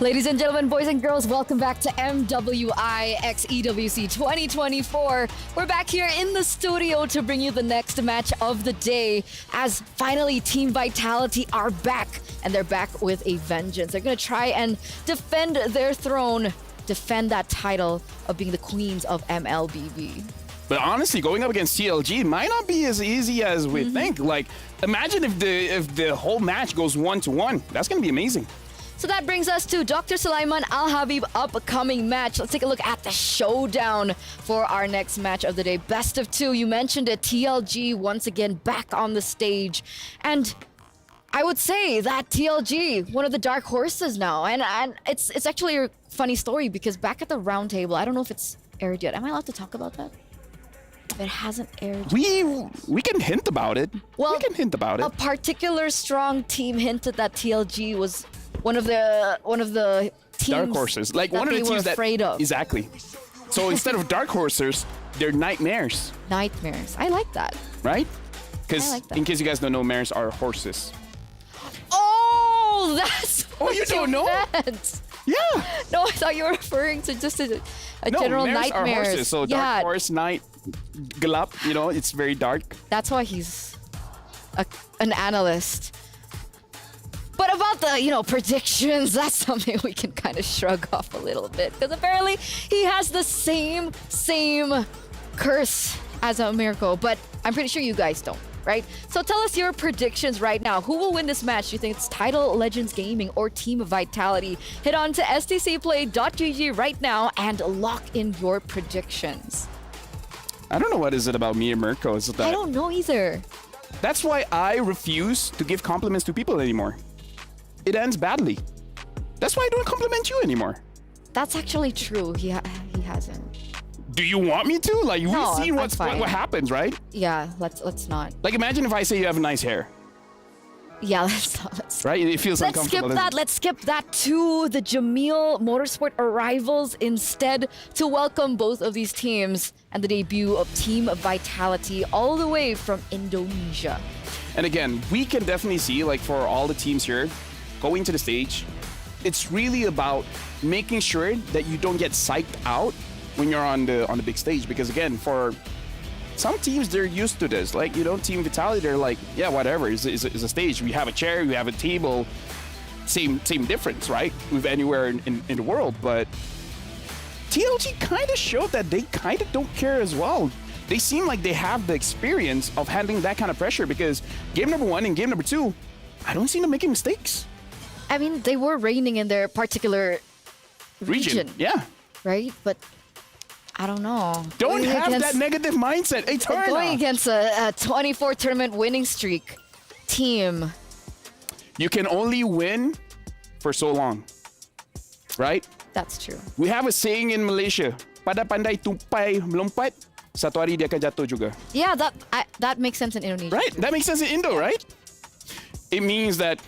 Ladies and gentlemen, boys and girls, welcome back to MWI X EWC 2024. We're back here in the studio to bring you the next match of the day, as finally Team Vitality are back, and they're back with a vengeance. They're going to try and defend their throne, defend that title of being the queens of MLBB. But honestly, going up against TLG might not be as easy as we think. Like, imagine if the whole match goes 1-1. That's going to be amazing. So that brings us to Dr. Sulaiman Al Habib upcoming match. Let's take a look at the showdown for our next match of the day. Best of two. You mentioned it. TLG once again back on the stage. And I would say that TLG, one of the dark horses now. And it's actually a funny story because back at the round table, I don't know if it's aired yet. Am I allowed to talk about that? It hasn't aired. We can hint about it. Well, we can hint about it. A particular strong team hinted that TLG was one of the teams dark horses, like that one of the they teams were afraid of. Exactly. So instead of dark horses, they're nightmares. Nightmares. I like that. Right? Because like that. in case you guys don't know, mares are horses. Oh, that's what you don't know? meant. Yeah. No, I thought you were referring to just a No, general mares nightmare. are horses. So dark horse, night, glup, you know, it's very dark. That's why he's an analyst. But about the, predictions, that's something we can kind of shrug off a little bit. Because apparently he has the same curse as a Mirko. But I'm pretty sure you guys don't, right? So tell us your predictions right now. Who will win this match? Do you think it's Title Legends Gaming or Team Vitality? Head on to stcplay.gg right now and lock in your predictions. I don't know what is it about me and Mirko. Is it that I don't know either. That's why I refuse to give compliments to people anymore. It ends badly. That's why I don't compliment you anymore. That's actually true. He hasn't. Do you want me to? Like, No, we've seen that's fine. what happens, right? Yeah, let's not. Like, imagine if I say you have nice hair. Yeah, let's not. Right? It feels Let's uncomfortable. skip that. Let's skip that to the Jameel Motorsport arrivals instead to welcome both of these teams and the debut of Team Vitality all the way from Indonesia. And again, we can definitely see, like, for all the teams here going to the stage, it's really about making sure that you don't get psyched out when you're on the big stage. Because again, for some teams, they're used to this. Like, Team Vitality, they're like, yeah, whatever, it's a stage. We have a chair, we have a table. Same difference, right? With anywhere in the world. But TLG kind of showed that they kind of don't care as well. They seem like they have the experience of handling that kind of pressure because game number 1 and game number 2, I don't see them making mistakes. I mean, they were reigning in their particular region. Yeah. Right? But I don't know. Don't have that negative mindset. Hey, turn going against a 24 tournament winning streak team. You can only win for so long. Right? That's true. We have a saying in Malaysia. Pada pandai tupai melompat, satu hari dia akan jatuh juga. Yeah, that makes sense in Indonesia. Right? That makes sense in Indo, right? It means that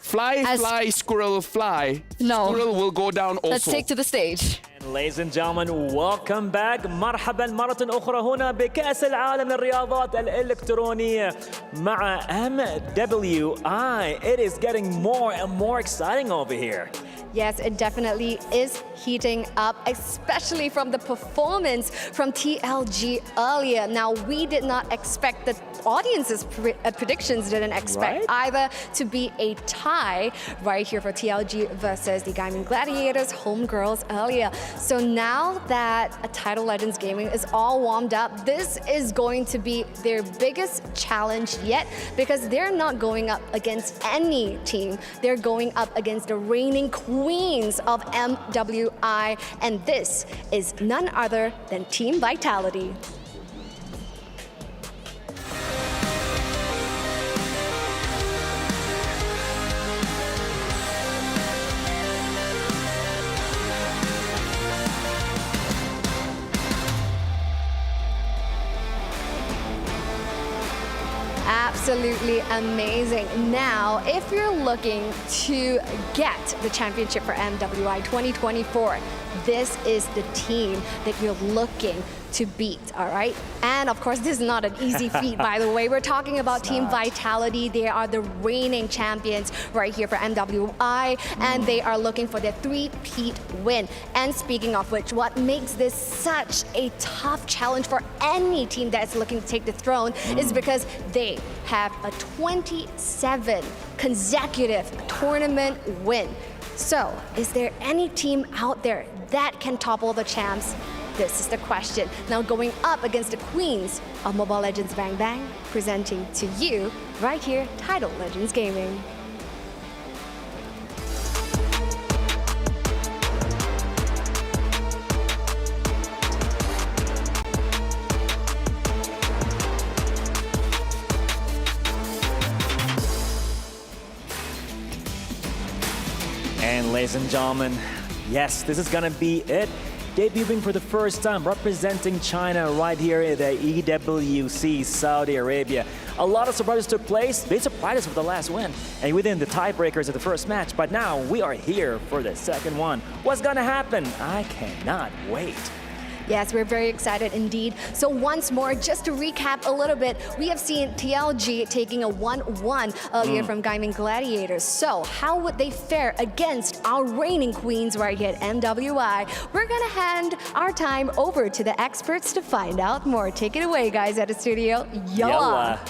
fly, squirrel, fly. No. Squirrel will go down also. Let's take to the stage. And ladies and gentlemen, welcome back. مرحبا مرة أخرى هنا بكأس العالم للرياضات الإلكترونية مع MWI. It is getting more and more exciting over here. Yes, it definitely is heating up, especially from the performance from TLG earlier. Now, we did not expect, the audience's predictions didn't expect either to be a tie right here for TLG versus the Gaming Gladiators homegirls earlier. So now that Title Legends Gaming is all warmed up, this is going to be their biggest challenge yet, because they're not going up against any team. They're going up against the reigning queens of MWI, and this is none other than Team Vitality. Absolutely amazing. Now, if you're looking to get the championship for MWI 2024, this is the team that you're looking to beat, all right? And of course, this is not an easy feat, by the way. We're talking about Team Vitality. They are the reigning champions right here for MWI, and they are looking for their three-peat win. And speaking of which, what makes this such a tough challenge for any team that's looking to take the throne is because they have a 27 consecutive tournament win. So, is there any team out there that can topple the champs? This is the question. Now going up against the queens of Mobile Legends Bang Bang, presenting to you right here, Title Legends Gaming. And ladies and gentlemen, yes, this is gonna be it. Debuting for the first time, representing China right here at the EWC, Saudi Arabia. A lot of surprises took place. They surprised us with the last win and within the tiebreakers of the first match, but now we are here for the second one. What's gonna happen? I cannot wait. Yes, we're very excited indeed. So once more, just to recap a little bit, we have seen TLG taking a 1-1 earlier from Gaming Gladiators. So how would they fare against our reigning queens right here at MWI? We're gonna hand our time over to the experts to find out more. Take it away, guys, at the studio. Yalla.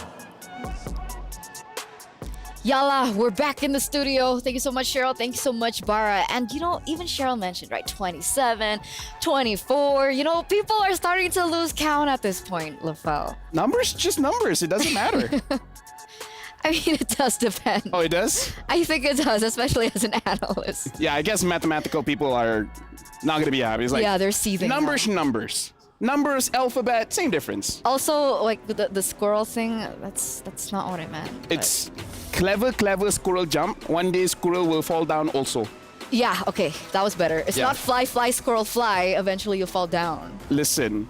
Yalla, we're back in the studio. Thank you so much, Cheryl. Thank you so much, Bara. And you know, even Cheryl mentioned, right, 27, 24. You know, people are starting to lose count at this point, Lafel. Numbers, just numbers. It doesn't matter. I mean, it does depend. Oh, it does? I think it does, especially as an analyst. Yeah, I guess mathematical people are not going to be happy. It's like, yeah, they're seething. Numbers. Numbers, alphabet, same difference. Also, like the squirrel thing, that's not what I meant. It's clever squirrel jump. One day squirrel will fall down also. Yeah, okay, that was better. It's not fly, squirrel, fly. Eventually you'll fall down. Listen,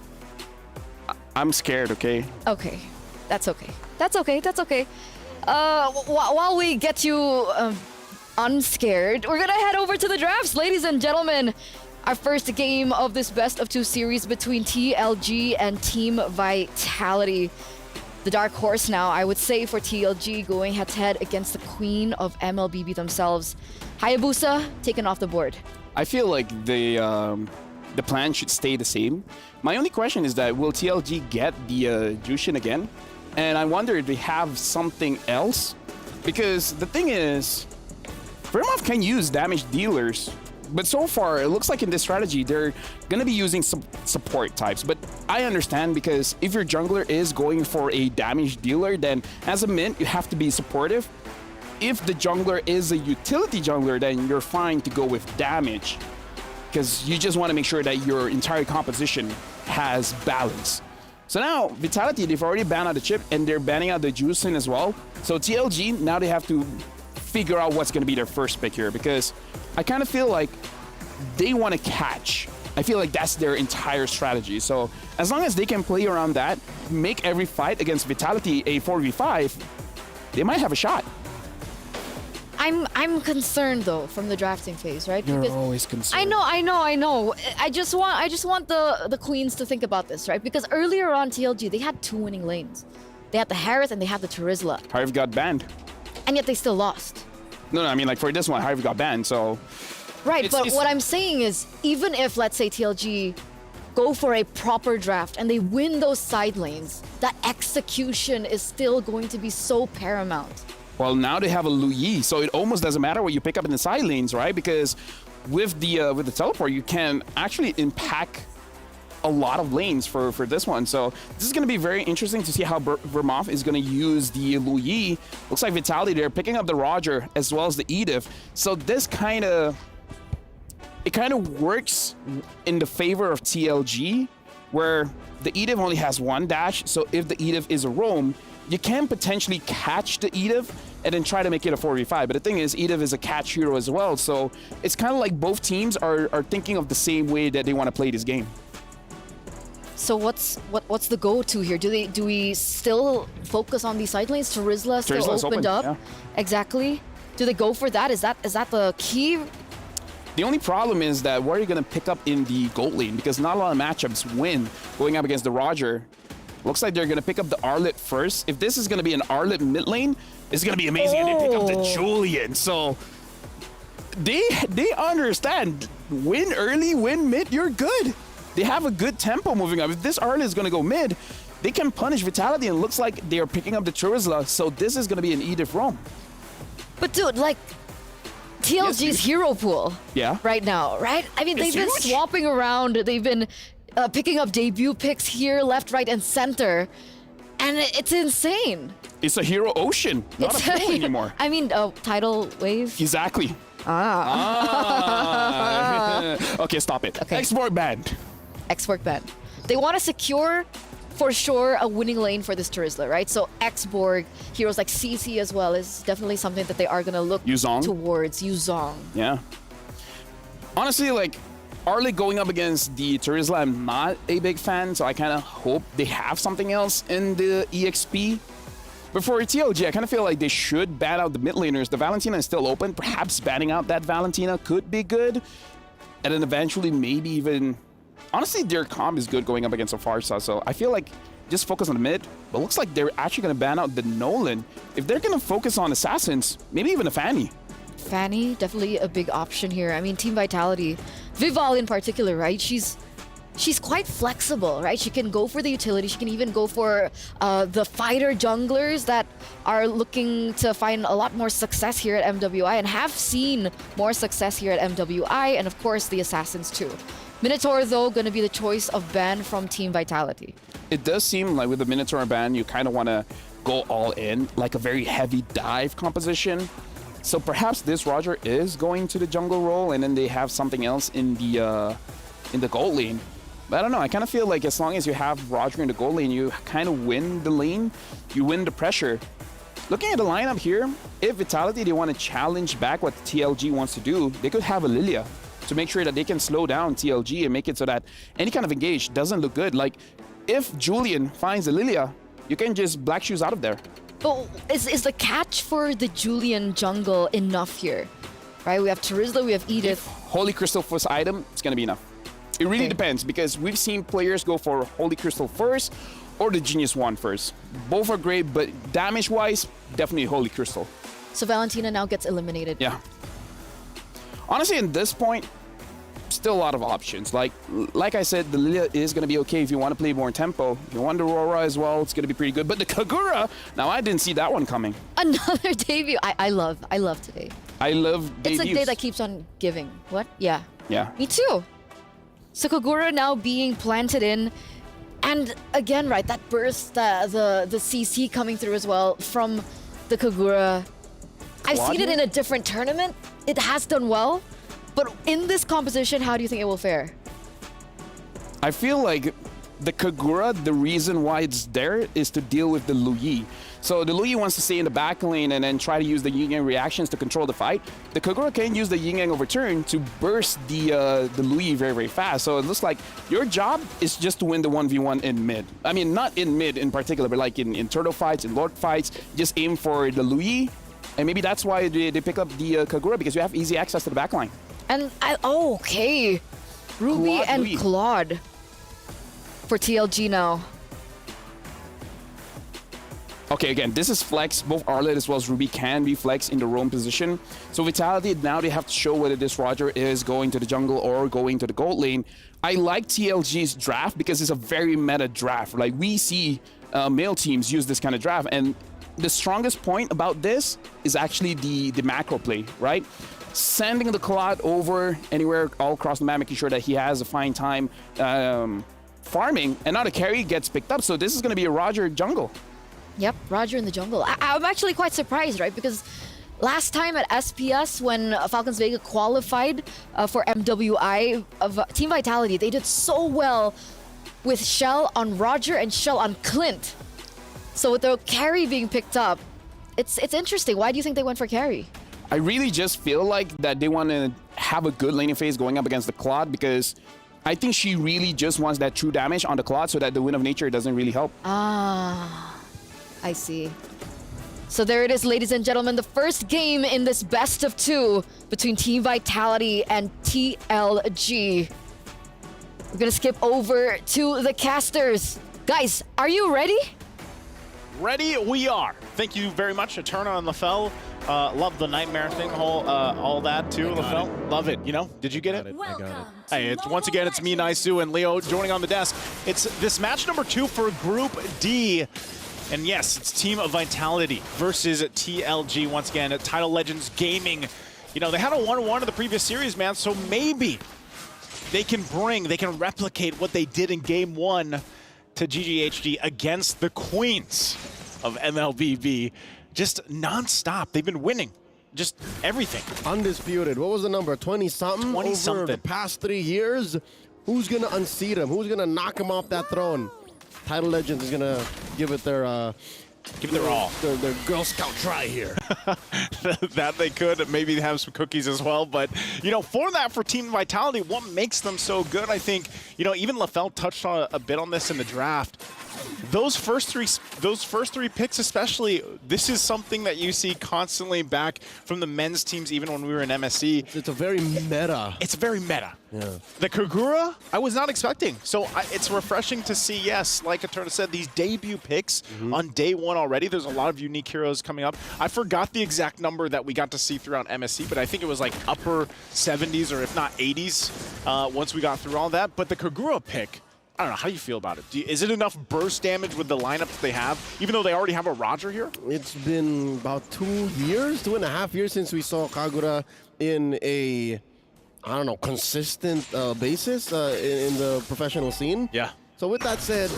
I'm scared, okay? Okay, that's okay. That's okay. While we get you unscared, we're gonna head over to the drafts, ladies and gentlemen. Our first game of this best of 2 series between TLG and Team Vitality. The dark horse now, I would say, for TLG, going head-to-head against the queen of MLBB themselves. Hayabusa taken off the board. I feel like the plan should stay the same. My only question is that will TLG get the Jushin again? And I wonder if they have something else. Because the thing is, Vermov can use damage dealers. But so far, it looks like in this strategy, they're going to be using some support types. But I understand, because if your jungler is going for a damage dealer, then as a mid, you have to be supportive. if the jungler is a utility jungler, then you're fine to go with damage, because you just want to make sure that your entire composition has balance. So now, Vitality, they've already banned out the chip, and they're banning out the Juicing as well. So TLG, now they have to figure out what's going to be their first pick here, because I kind of feel like they want to catch. I feel like that's their entire strategy. So as long as they can play around that, make every fight against Vitality a 4v5, they might have a shot. I'm concerned though from the drafting phase, right? You're always concerned. I know. I just want the queens to think about this, right? Because earlier on TLG, they had 2 winning lanes. They had the Harith and they had the Terizla. Harith got banned. And yet they still lost. No, I mean, like for this one, Harith got banned, so... Right, but what I'm saying is, even if, let's say, TLG go for a proper draft and they win those side lanes, that execution is still going to be so paramount. Well, now they have a Luyi, so it almost doesn't matter what you pick up in the side lanes, right? Because with the teleport, you can actually impact a lot of lanes for this one. So this is going to be very interesting to see how Vermouth is going to use the Luyi. Looks like Vitality, they're picking up the Roger as well as the Edith. So this kind of works in the favor of TLG, where the Edith only has 1 dash. So if the Edith is a roam, you can potentially catch the Edith and then try to make it a 4v5. But the thing is, Edith is a catch hero as well. So it's kind of like both teams are thinking of the same way that they want to play this game. So what's the go-to here? Do we still focus on these side lanes? Terizla still opened up. Yeah. Exactly. Do they go for that? Is that the key? The only problem is that what are you going to pick up in the gold lane? Because not a lot of matchups win going up against the Roger. Looks like they're going to pick up the Arlet first. If this is going to be an Arlet mid lane, it's going to be amazing. And they pick up the Julian. So they understand. Win early, win mid, you're good. They have a good tempo moving up. If this Arlet is going to go mid, they can punish Vitality, and it looks like they are picking up the Terizla. So this is going to be an Edith roam. But dude, like, TLG's hero pool right now, right? I mean, they've been swapping around. They've been picking up debut picks here, left, right, and center. And it's insane. It's a hero ocean, not a pool anymore. I mean, tidal wave. Exactly. Okay, stop it. Okay. Export banned. Export banned. They want to secure, for sure, a winning lane for this Terizla, right? So X-Borg, heroes like CC as well, is definitely something that they are going to look towards. Yuzong. Yeah. Honestly, like, Arlet going up against the Terizla, I'm not a big fan, so I kind of hope they have something else in the EXP. But for TLG, I kind of feel like they should ban out the mid laners. The Valentina is still open. Perhaps banning out that Valentina could be good. And then eventually maybe even... Honestly, their comp is good going up against a Farsa, so I feel like just focus on the mid. But looks like they're actually going to ban out the Nolan. If they're going to focus on Assassins, maybe even a Fanny. Fanny, definitely a big option here. I mean, Team Vitality, Vival in particular, right? She's quite flexible, right? She can go for the utility. She can even go for the fighter junglers that are looking to find a lot more success here at MWI and have seen more success here at MWI, and of course the Assassins too. Minotaur, though, going to be the choice of ban from Team Vitality. It does seem like with the Minotaur ban, you kind of want to go all in, like a very heavy dive composition. So perhaps this Roger is going to the jungle role, and then they have something else in the gold lane. But I don't know, I kind of feel like as long as you have Roger in the gold lane, you kind of win the lane, you win the pressure. Looking at the lineup here, if Vitality, they want to challenge back what TLG wants to do, they could have a Lilia to make sure that they can slow down TLG and make it so that any kind of engage doesn't look good. Like, if Julian finds a Lilia, you can just Black Shoes out of there. But is the catch for the Julian jungle enough here? Right, we have Terizla, we have Edith. If Holy Crystal first item, it's going to be enough. It really depends, because we've seen players go for Holy Crystal first or the Genius Wand first. Both are great, but damage-wise, definitely Holy Crystal. So Valentina now gets eliminated. Yeah. Honestly, at this point, still a lot of options. Like I said, the Lilia is going to be okay if you want to play more tempo. If you want the Aurora as well, it's going to be pretty good. But the Kagura, now I didn't see that one coming. Another debut. I love today. I love debuts. It's a day that keeps on giving. What? Yeah. Yeah. Me too. So Kagura now being planted in. And again, right, that burst, the CC coming through as well from the Kagura. I've seen it in a different tournament. It has done well. But in this composition, how do you think it will fare? I feel like the Kagura, the reason why it's there is to deal with the Lu Yi. So the Lu Yi wants to stay in the back lane and then try to use the yin yang reactions to control the fight. The Kagura can use the yin yang overturn to burst the Lu Yi very, very fast. So it looks like your job is just to win the 1v1 in mid. I mean, not in mid in particular, but like in turtle fights, in lord fights, just aim for the Lu Yi. And maybe that's why they pick up the Kagura, because you have easy access to the back line. And okay. Ruby Claude and Louis. Claude for TLG now. Okay, again, this is flex. Both Arlet as well as Ruby can be flex in the roam position. So Vitality, now they have to show whether this Roger is going to the jungle or going to the gold lane. I like TLG's draft because it's a very meta draft. Like, we see male teams use this kind of draft. And the strongest point about this is actually the macro play, right? Sending the Claude over anywhere all across the map, making sure that he has a fine time farming, and now the carry gets picked up. So this is going to be a Roger jungle. Yep, Roger in the jungle. I'm actually quite surprised, right? Because last time at SPS, when Falcons Vega qualified for MWI of Team Vitality, they did so well with Shell on Roger and Shell on Clint. So with the carry being picked up, it's interesting. Why do you think they went for carry? I really just feel like that they want to have a good laning phase going up against the Claude, because I think she really just wants that true damage on the Claude so that the Wind of Nature doesn't really help. Ah, I see. So there it is, ladies and gentlemen, the first game in this best of 2 between Team Vitality and TLG. We're gonna skip over to the casters. Guys, are you ready? Ready we are. Thank you very much, Eterna and LaFell. Love the nightmare thing, all that too, LaFell. Love it. You know, did you get it? I got it. Hey, once again, it's me, Naisu, and Leo joining on the desk. It's this match number 2 for Group D. And yes, it's Team Vitality versus TLG. Once again, at Title Legends Gaming. You know, they had a 1-1 in the previous series, man, so maybe they can replicate what they did in Game 1 to GGHG against the Queens of MLBB. Just non-stop. They've been winning. Just everything. Undisputed. What was the number? 20-something? 20-something. Over the past 3 years? Who's going to unseat him? Who's going to knock him off that throne? Title Legends is going to give it their all. Their Girl Scout try here. That they could. Maybe have some cookies as well. But, you know, for Team Vitality, what makes them so good, I think, you know, even LaFell touched on a bit on this in the draft. Those first three picks especially, this is something that you see constantly back from the men's teams, even when we were in MSC. It's a very meta. It's very meta. Yeah. The Kagura, I was not expecting. So it's refreshing to see, yes, like Eterna said, these debut picks on day 1 already. There's a lot of unique heroes coming up. I forgot the exact number that we got to see throughout MSC, but I think it was like upper 70s or if not 80s once we got through all that. But the Kagura pick, I don't know, how do you feel about it? Is it enough burst damage with the lineup that they have, even though they already have a Roger here? It's been about 2.5 years since we saw Kagura in a, I don't know, consistent basis in the professional scene. Yeah. So with that said,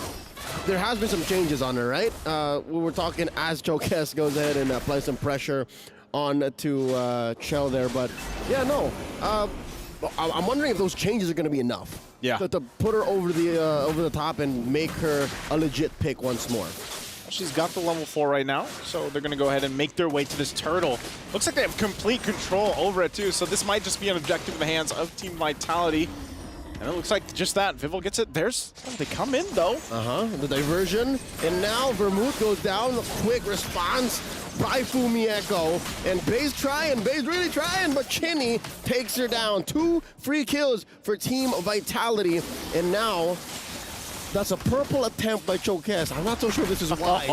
there has been some changes on her, right? We were talking as Chokes goes ahead and applies some pressure on to Chell there, but yeah, no. I'm wondering if those changes are going to be enough. Yeah. To put her over the top and make her a legit pick once more. She's got the level 4 right now, so they're going to go ahead and make their way to this turtle. Looks like they have complete control over it too, so this might just be an objective in the hands of Team Vitality. And it looks like just that. Vival gets it. They come in though. The diversion. And now Vermouth goes down. A quick response by Fumi Echo. And Bay's really trying, but Chinny takes her down. 2 free kills for Team Vitality. And now that's a purple attempt by Chokes. I'm not so sure this is wise.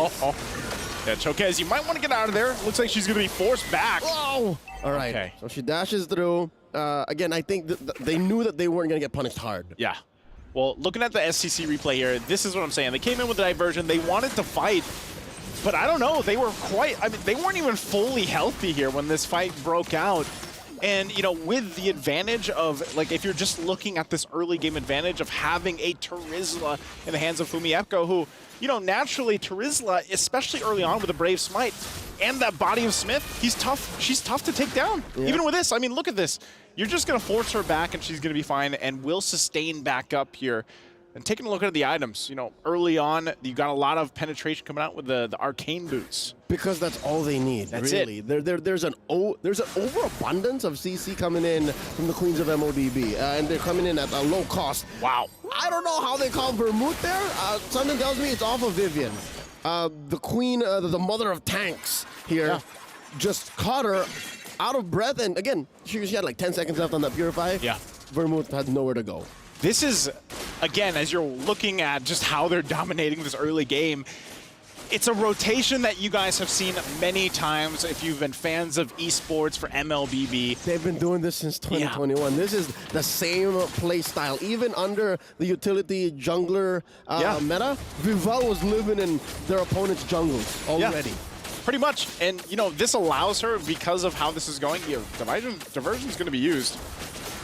Yeah, Chokes, you might want to get out of there. Looks like she's going to be forced back. Oh! All right. Okay. So she dashes through. Again, I think they knew that they weren't going to get punished hard. Yeah. Well, looking at the SCC replay here, this is what I'm saying. They came in with the diversion. They wanted to fight, but I don't know. They weren't even fully healthy here when this fight broke out. And, you know, with the advantage of, like, if you're just looking at this early game advantage of having a Terizla in the hands of Fumi Epko, who, you know, naturally Terizla, especially early on with a Brave Smite, and that body of Smith, he's tough. She's tough to take down. Yeah. Even with this, I mean, look at this. You're just going to force her back, and she's going to be fine, and will sustain back up here. And taking a look at the items, you know, early on, you got a lot of penetration coming out with the arcane boots. Because that's all they need, That's really. There's an overabundance of CC coming in from the Queens of MOBB, and they're coming in at a low cost. Wow. I don't know how they call Vermouth there. Something tells me it's off of Vivian. The queen, the mother of tanks here, just caught her out of breath, and again, she had like 10 seconds left on that Purify. Yeah. Vermouth had nowhere to go. This is, again, as you're looking at just how they're dominating this early game, it's a rotation that you guys have seen many times if you've been fans of esports for MLBB. They've been doing this since 2021. This is the same play style. Even under the utility jungler meta, Vival was living in their opponent's jungles already. Yeah, pretty much. And, you know, this allows her, because of how this is going, diversion's going to be used.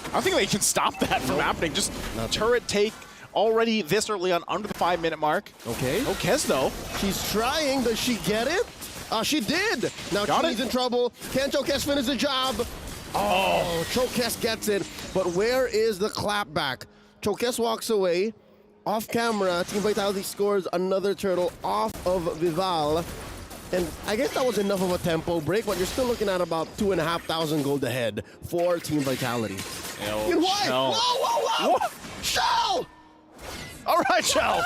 I don't think they can stop that from happening. Just turret take already this early on, under the 5-minute mark. Okay. Okez, though. She's trying. Does she get it? She did. Now she's in trouble. Can Chokez finish the job? Oh, Chokez gets it. But where is the clapback? Chokez walks away. Off camera, Team Vitality scores another turtle off of Vival. And I guess that was enough of a tempo break, but you're still looking at about 2,500 gold ahead for Team Vitality. Whoa, whoa, whoa! Shell! All right, Shell.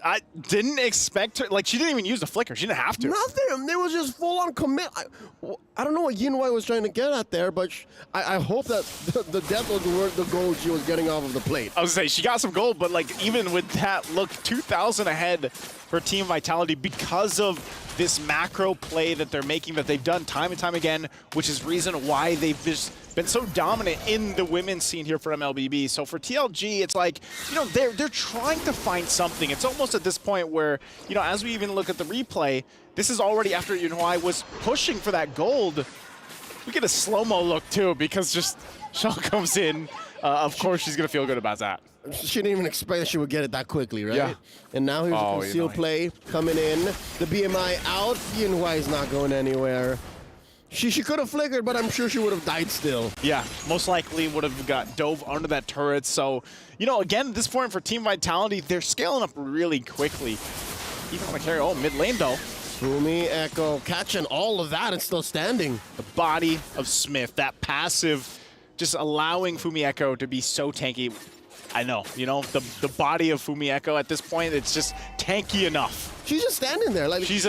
I didn't expect her. Like, she didn't even use the flicker. She didn't have to. Nothing. It was just full-on commit. I don't know what Yinwei was trying to get at there, but I hope that the death was worth the gold she was getting off of the plate. I was going to say, she got some gold, but, like, even with that, look, 2,000 ahead for Team Vitality because of this macro play that they're making, that they've done time and time again, which is reason why they've just been so dominant in the women's scene here for MLBB. So for TLG, it's like, you know, they're trying to find something. It's almost at this point where, you know, as we even look at the replay, this is already after Yunhua was pushing for that gold. We get a slow-mo look too, because just Shell comes in. Of course, she's going to feel good about that. She didn't even expect that she would get it that quickly, right? Yeah. And now here's a concealed play coming in. The BMI out. Yinhua is not going anywhere. She could have flickered, but I'm sure she would have died still. Yeah, most likely would have got dove under that turret. So, you know, again, at this point for Team Vitality, they're scaling up really quickly. Even on the carry, mid lane though. Fumi Echo catching all of that and still standing. The body of Smith, that passive, just allowing Fumi Echo to be so tanky. I know, you know, the body of Fumi Echo at this point, it's just tanky enough. She's just standing there. Like she's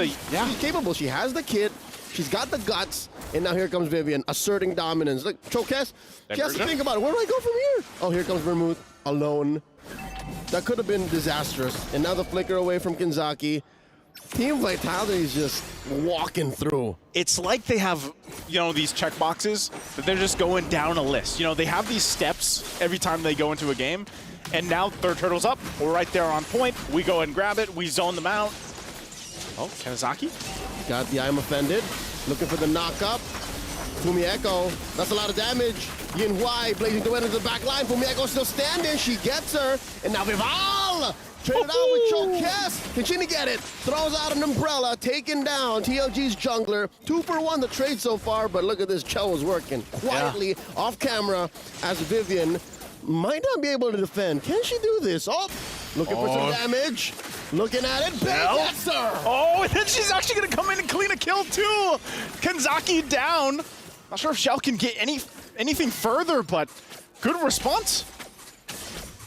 capable. She has the kit. She's got the guts. And now here comes Vivian, asserting dominance. Look, Chokez, she has to think about it. Where do I go from here? Oh, here comes Vermouth, alone. That could have been disastrous. And now the flicker away from Kinzaki. Team Vitality is just walking through. It's like they have, you know, these check boxes that they're just going down a list. You know, they have these steps every time they go into a game. And now third turtle's up. We're right there on point. We go and grab it. We zone them out. Oh, Kanazaki. Got the I'm offended. Looking for the knock-up. Fumi Echo, that's a lot of damage. Yinhua blazing the way into the back line. Fumi Echo still standing. She gets her. And now Vival traded out with Chokez. Can she get it? Throws out an umbrella, taking down TLG's jungler. 2 for 1 the trade so far, but look at this. Chell was working quietly off camera as Vivian might not be able to defend. Can she do this? Oh, looking for some damage. Looking at it. Bang gets her. Oh, and then she's actually going to come in and clean a kill too. Kanzaki down. Not sure if Shell can get anything further, but good response.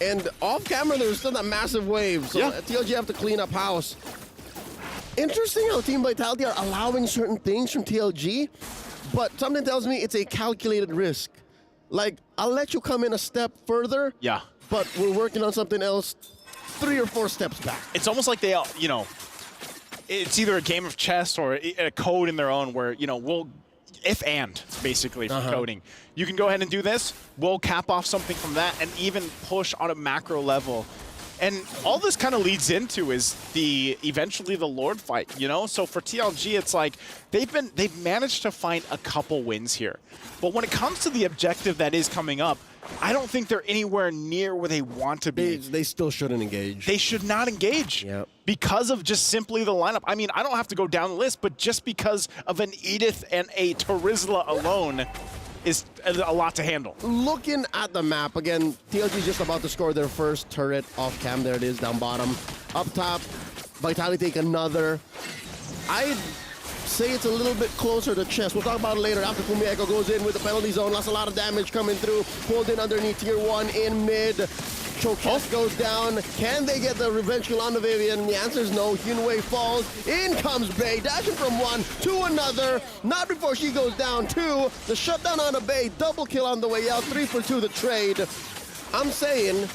And off camera, there was still that massive wave. So TLG have to clean up house. Interesting how Team Vitality are allowing certain things from TLG, but something tells me it's a calculated risk. Like, I'll let you come in a step further, but we're working on something else 3 or 4 steps back. It's almost like they, you know, it's either a game of chess or a code in their own where, you know, we'll, if and, basically, for coding. You can go ahead and do this, we'll cap off something from that, and even push on a macro level. And all this kind of leads into is eventually the Lord fight, you know? So for TLG, it's like they've managed to find a couple wins here. But when it comes to the objective that is coming up, I don't think they're anywhere near where they want to be. They still shouldn't engage. They should not engage because of just simply the lineup. I mean, I don't have to go down the list, but just because of an Edith and a Terizla alone is a lot to handle. Looking at the map, again, TLG is just about to score their first turret off cam. There it is, down bottom. Up top, Vitality take another. I'd say it's a little bit closer to chest. We'll talk about it later after Fumi Echo goes in with the penalty zone. Lost a lot of damage coming through. Pulled in underneath tier 1 in mid. Chokes goes down. Can they get the revenge kill on the Vivian? The answer is no. Hyunwei falls. In comes Bay, dashing from one to another. Not before she goes down. 2. The shutdown on the Bay. Double kill on the way out. 3 for 2 the trade. I'm saying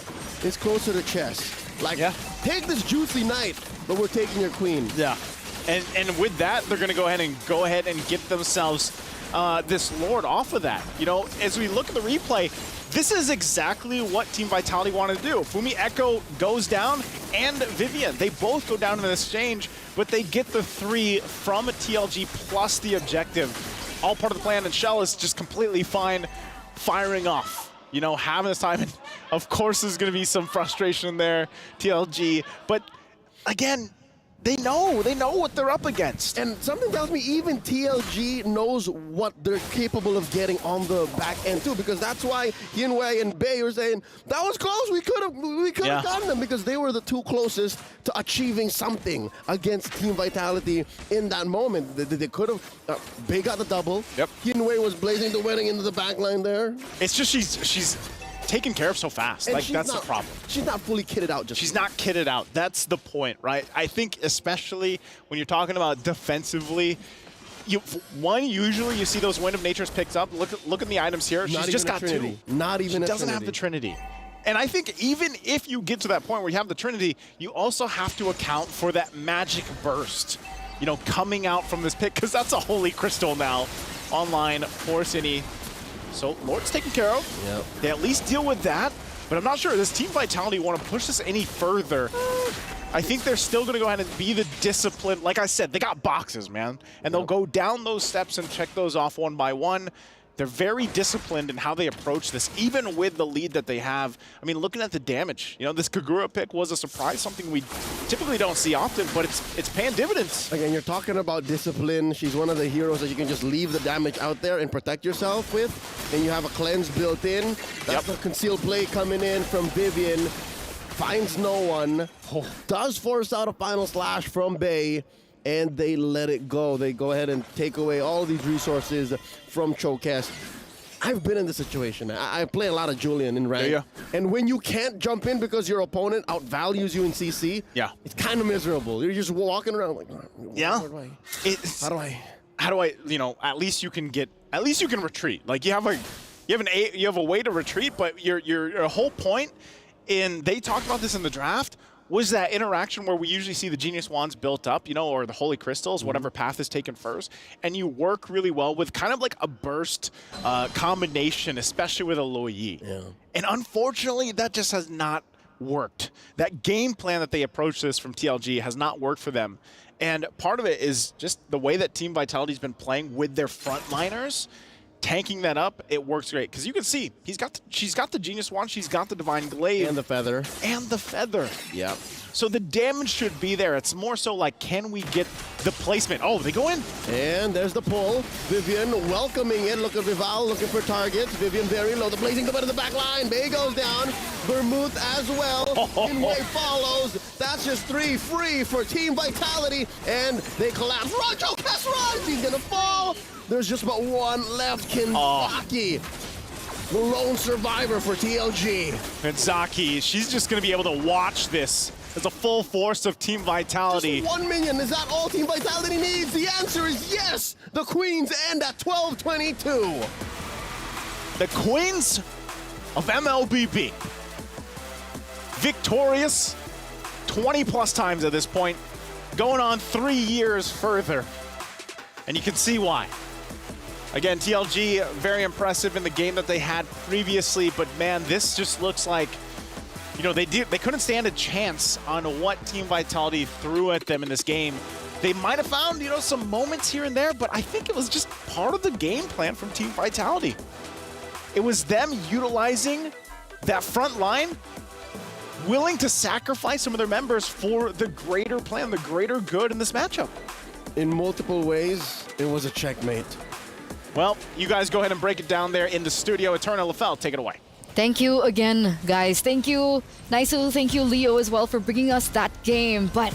it's closer to chess. Like, take this juicy night, but we're taking your queen. Yeah. And with that, they're going to go ahead and get themselves this Lord off of that. You know, as we look at the replay, this is exactly what Team Vitality wanted to do. Fumi Echo goes down, and Vivian. They both go down in the exchange, but they get the 3 from a TLG plus the objective. All part of the plan, and Shell is just completely fine firing off. You know, having this time. And of course, there's going to be some frustration there, TLG. But again, they know what they're up against. And something tells me even TLG knows what they're capable of getting on the back end too, because that's why Hyunwei and Bay were saying, that was close, we could have gotten them, because they were the 2 closest to achieving something against Team Vitality in that moment. They could have, Bay got the double. Hyunwei was blazing the wedding into the back line there. It's just she's taken care of so fast. And like, that's the problem. She's not fully kitted out. She's not kitted out. That's the point, right? I think especially when you're talking about defensively, usually you see those Wind of Nature's picked up. Look at the items here. She's just got 2. Not even she doesn't have the Trinity. And I think even if you get to that point where you have the Trinity, you also have to account for that magic burst, you know, coming out from this pick, because that's a holy crystal now online for Cine. So Lord's taken care of. Yep. They at least deal with that, but I'm not sure. Does Team Vitality want to push this any further? I think they're still going to go ahead and be the discipline. Like I said, they got boxes, man. And they'll go down those steps and check those off one by one. They're very disciplined in how they approach this, even with the lead that they have. I mean, looking at the damage, you know, this Kagura pick was a surprise, something we typically don't see often, but it's paying dividends. Again, you're talking about discipline. She's one of the heroes that you can just leave the damage out there and protect yourself with, and you have a cleanse built in. That's the concealed play coming in from Vivian. Finds no one. Does force out a final slash from Bay, and they let it go. They go ahead and take away all these resources from Chokes. I've been in this situation. I play a lot of Julian in rank. And when you can't jump in because your opponent outvalues you in CC, it's kind of miserable. You're just walking around like, how do I, you know, at least you can retreat. Like you have a way to retreat, but your whole point they talked about this in the draft, was that interaction where we usually see the Genius Wands built up, you know, or the Holy Crystals, whatever path is taken first, and you work really well with kind of like a burst combination, especially with a Luo Yi. And unfortunately, that just has not worked. That game plan that they approach this from TLG has not worked for them. And part of it is just the way that Team Vitality's been playing with their frontliners. Tanking that up, it works great. Because you can see, she's got the Genius Wand, she's got the Divine Glaive. And the Feather. Yep. So the damage should be there. It's more so like, can we get the placement? Oh, they go in. And there's the pull. Vivian welcoming it. Look at Vival looking for targets. Vivian very low. The blazing the the back line. Bay goes down. Vermouth as well. Inway follows. That's just 3 free for Team Vitality. And they collapse. Run, Chokes, run! He's gonna fall. There's just about one left. Kinzaki, the lone survivor for TLG. Kinzaki, she's just going to be able to watch this as a full force of Team Vitality. Just 1 minion, is that all Team Vitality needs? The answer is yes! The Queens end at 12-22. The Queens of MLBB. Victorious 20+ times at this point, going on 3 years further. And you can see why. Again, TLG, very impressive in the game that they had previously, but man, this just looks like, you know, they couldn't stand a chance on what Team Vitality threw at them in this game. They might have found, you know, some moments here and there, but I think it was just part of the game plan from Team Vitality. It was them utilizing that front line, willing to sacrifice some of their members for the greater plan, the greater good in this matchup. In multiple ways, it was a checkmate. Well, you guys go ahead and break it down there in the studio. Eternal Lafel, take it away. Thank you again, guys. Thank you, Naisu. Thank you, Leo, as well, for bringing us that game. But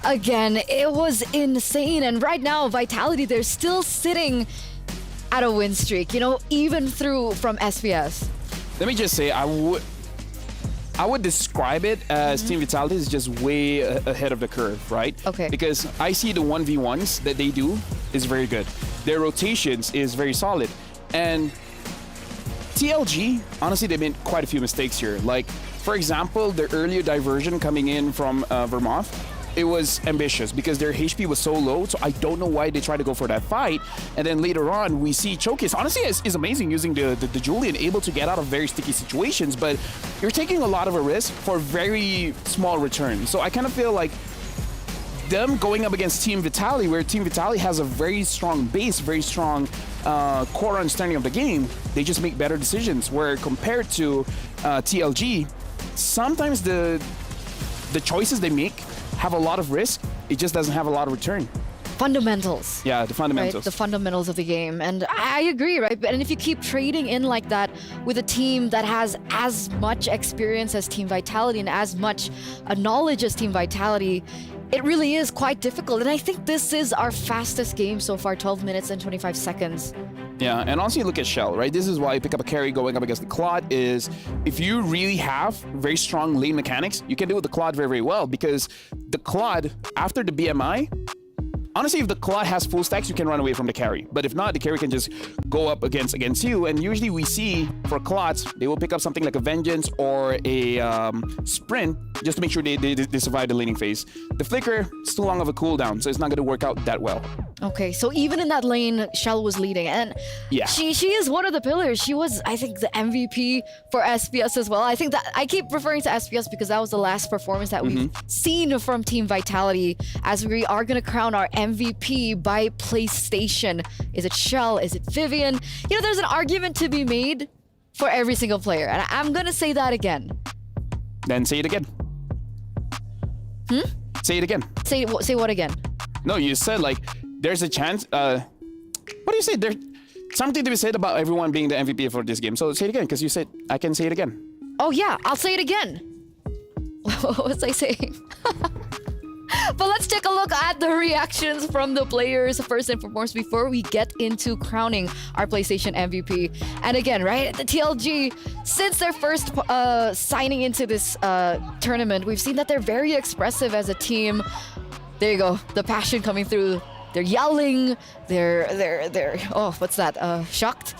again, it was insane. And right now, Vitality, they're still sitting at a win streak, you know, even through from SPS. Let me just say, I would describe it as Team Vitality is just way ahead of the curve, right? Okay. Because I see the 1v1s that they do is very good. Their rotations is very solid. And TLG, honestly, they made quite a few mistakes here. Like, for example, the earlier diversion coming in from Vermont, it was ambitious because their HP was so low, so I don't know why they tried to go for that fight. And then later on, we see Chokis. Honestly, is amazing using the Julian, able to get out of very sticky situations, but you're taking a lot of a risk for very small return. So I kind of feel like them going up against Team Vitality, where Team Vitality has a very strong base, very strong core understanding of the game, they just make better decisions. Where compared to TLG, sometimes the choices they make have a lot of risk, it just doesn't have a lot of return. Fundamentals. Yeah, the fundamentals. Right? The fundamentals of the game. And I agree, right? And if you keep trading in like that with a team that has as much experience as Team Vitality and as much knowledge as Team Vitality, it really is quite difficult. And I think this is our fastest game so far, 12 minutes and 25 seconds. Yeah, and also you look at Shell, right? This is why you pick up a carry going up against the Claude is if you really have very strong lane mechanics, you can do with the Claude very, very well because the Claude, after the BMI, honestly, if the Claude has full stacks, you can run away from the carry. But if not, the carry can just go up against you. And usually we see for Claudes, they will pick up something like a Vengeance or a Sprint just to make sure they survive the laning phase. The Flicker is too long of a cooldown, so it's not going to work out that well. Okay, so even in that lane, Shell was leading. And yeah, she is one of the pillars. She was, I think, the MVP for SPS as well. I think that I keep referring to SPS because that was the last performance that we've seen from Team Vitality, as we are going to crown our MVP by PlayStation. Is it Shell? Is it Vivian? You know, there's an argument to be made for every single player. And I'm going to say that again. Then say it again. Say it again. Say what again? No, you said like there's a chance. What do you say? There's something to be said about everyone being the MVP for this game. So say it again, because you said I can say it again. Oh yeah, I'll say it again. What was I saying? But let's take a look at the reactions from the players first and foremost before we get into crowning our PlayStation MVP. And again, right, the TLG, since their first signing into this tournament, we've seen that they're very expressive as a team. There you go, the passion coming through. They're yelling. They're oh, what's that? Shocked?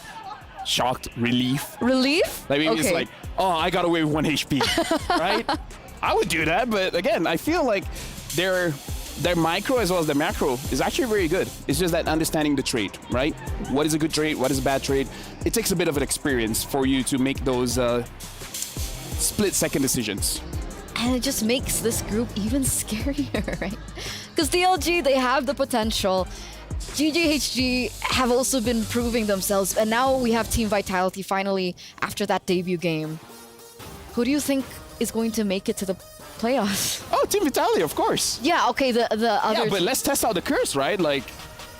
Shocked, relief. Relief? Like maybe it's like, oh, I got away with 1 HP, right? I would do that, but again, I feel like their micro as well as their macro is actually very good. It's just that understanding the trade, right? What is a good trade? What is a bad trade? It takes a bit of an experience for you to make those split-second decisions. And it just makes this group even scarier, right? Because TLG, they have the potential. GGHG have also been proving themselves. And now we have Team Vitality finally after that debut game. Who do you think is going to make it to the playoffs? Oh, Team Vitality, of course. Yeah, okay, the other... Yeah, but let's test out the curse, right? Like,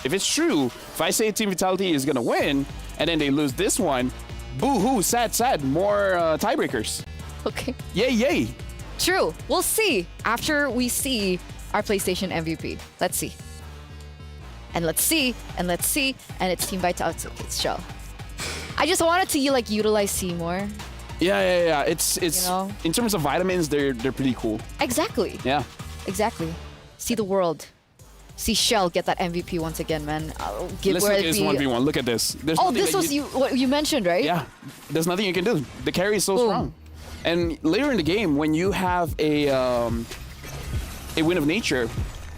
if it's true, if I say Team Vitality is going to win, and then they lose this one, boo-hoo, sad, more tiebreakers. Okay. Yay, yay. True. We'll see after we see our PlayStation MVP. Let's see. And let's see, and let's see, and it's Team Vitality. It's Shell. I just wanted to like utilize C more. Yeah. It's you know? In terms of vitamins, they're pretty cool. Exactly. Yeah. Exactly. See the world. See Shell get that MVP once again, man. Let's look at this 1v1. Look at this. This was what you mentioned, right? Yeah. There's nothing you can do. The carry is so strong. And later in the game, when you have a Wind of Nature,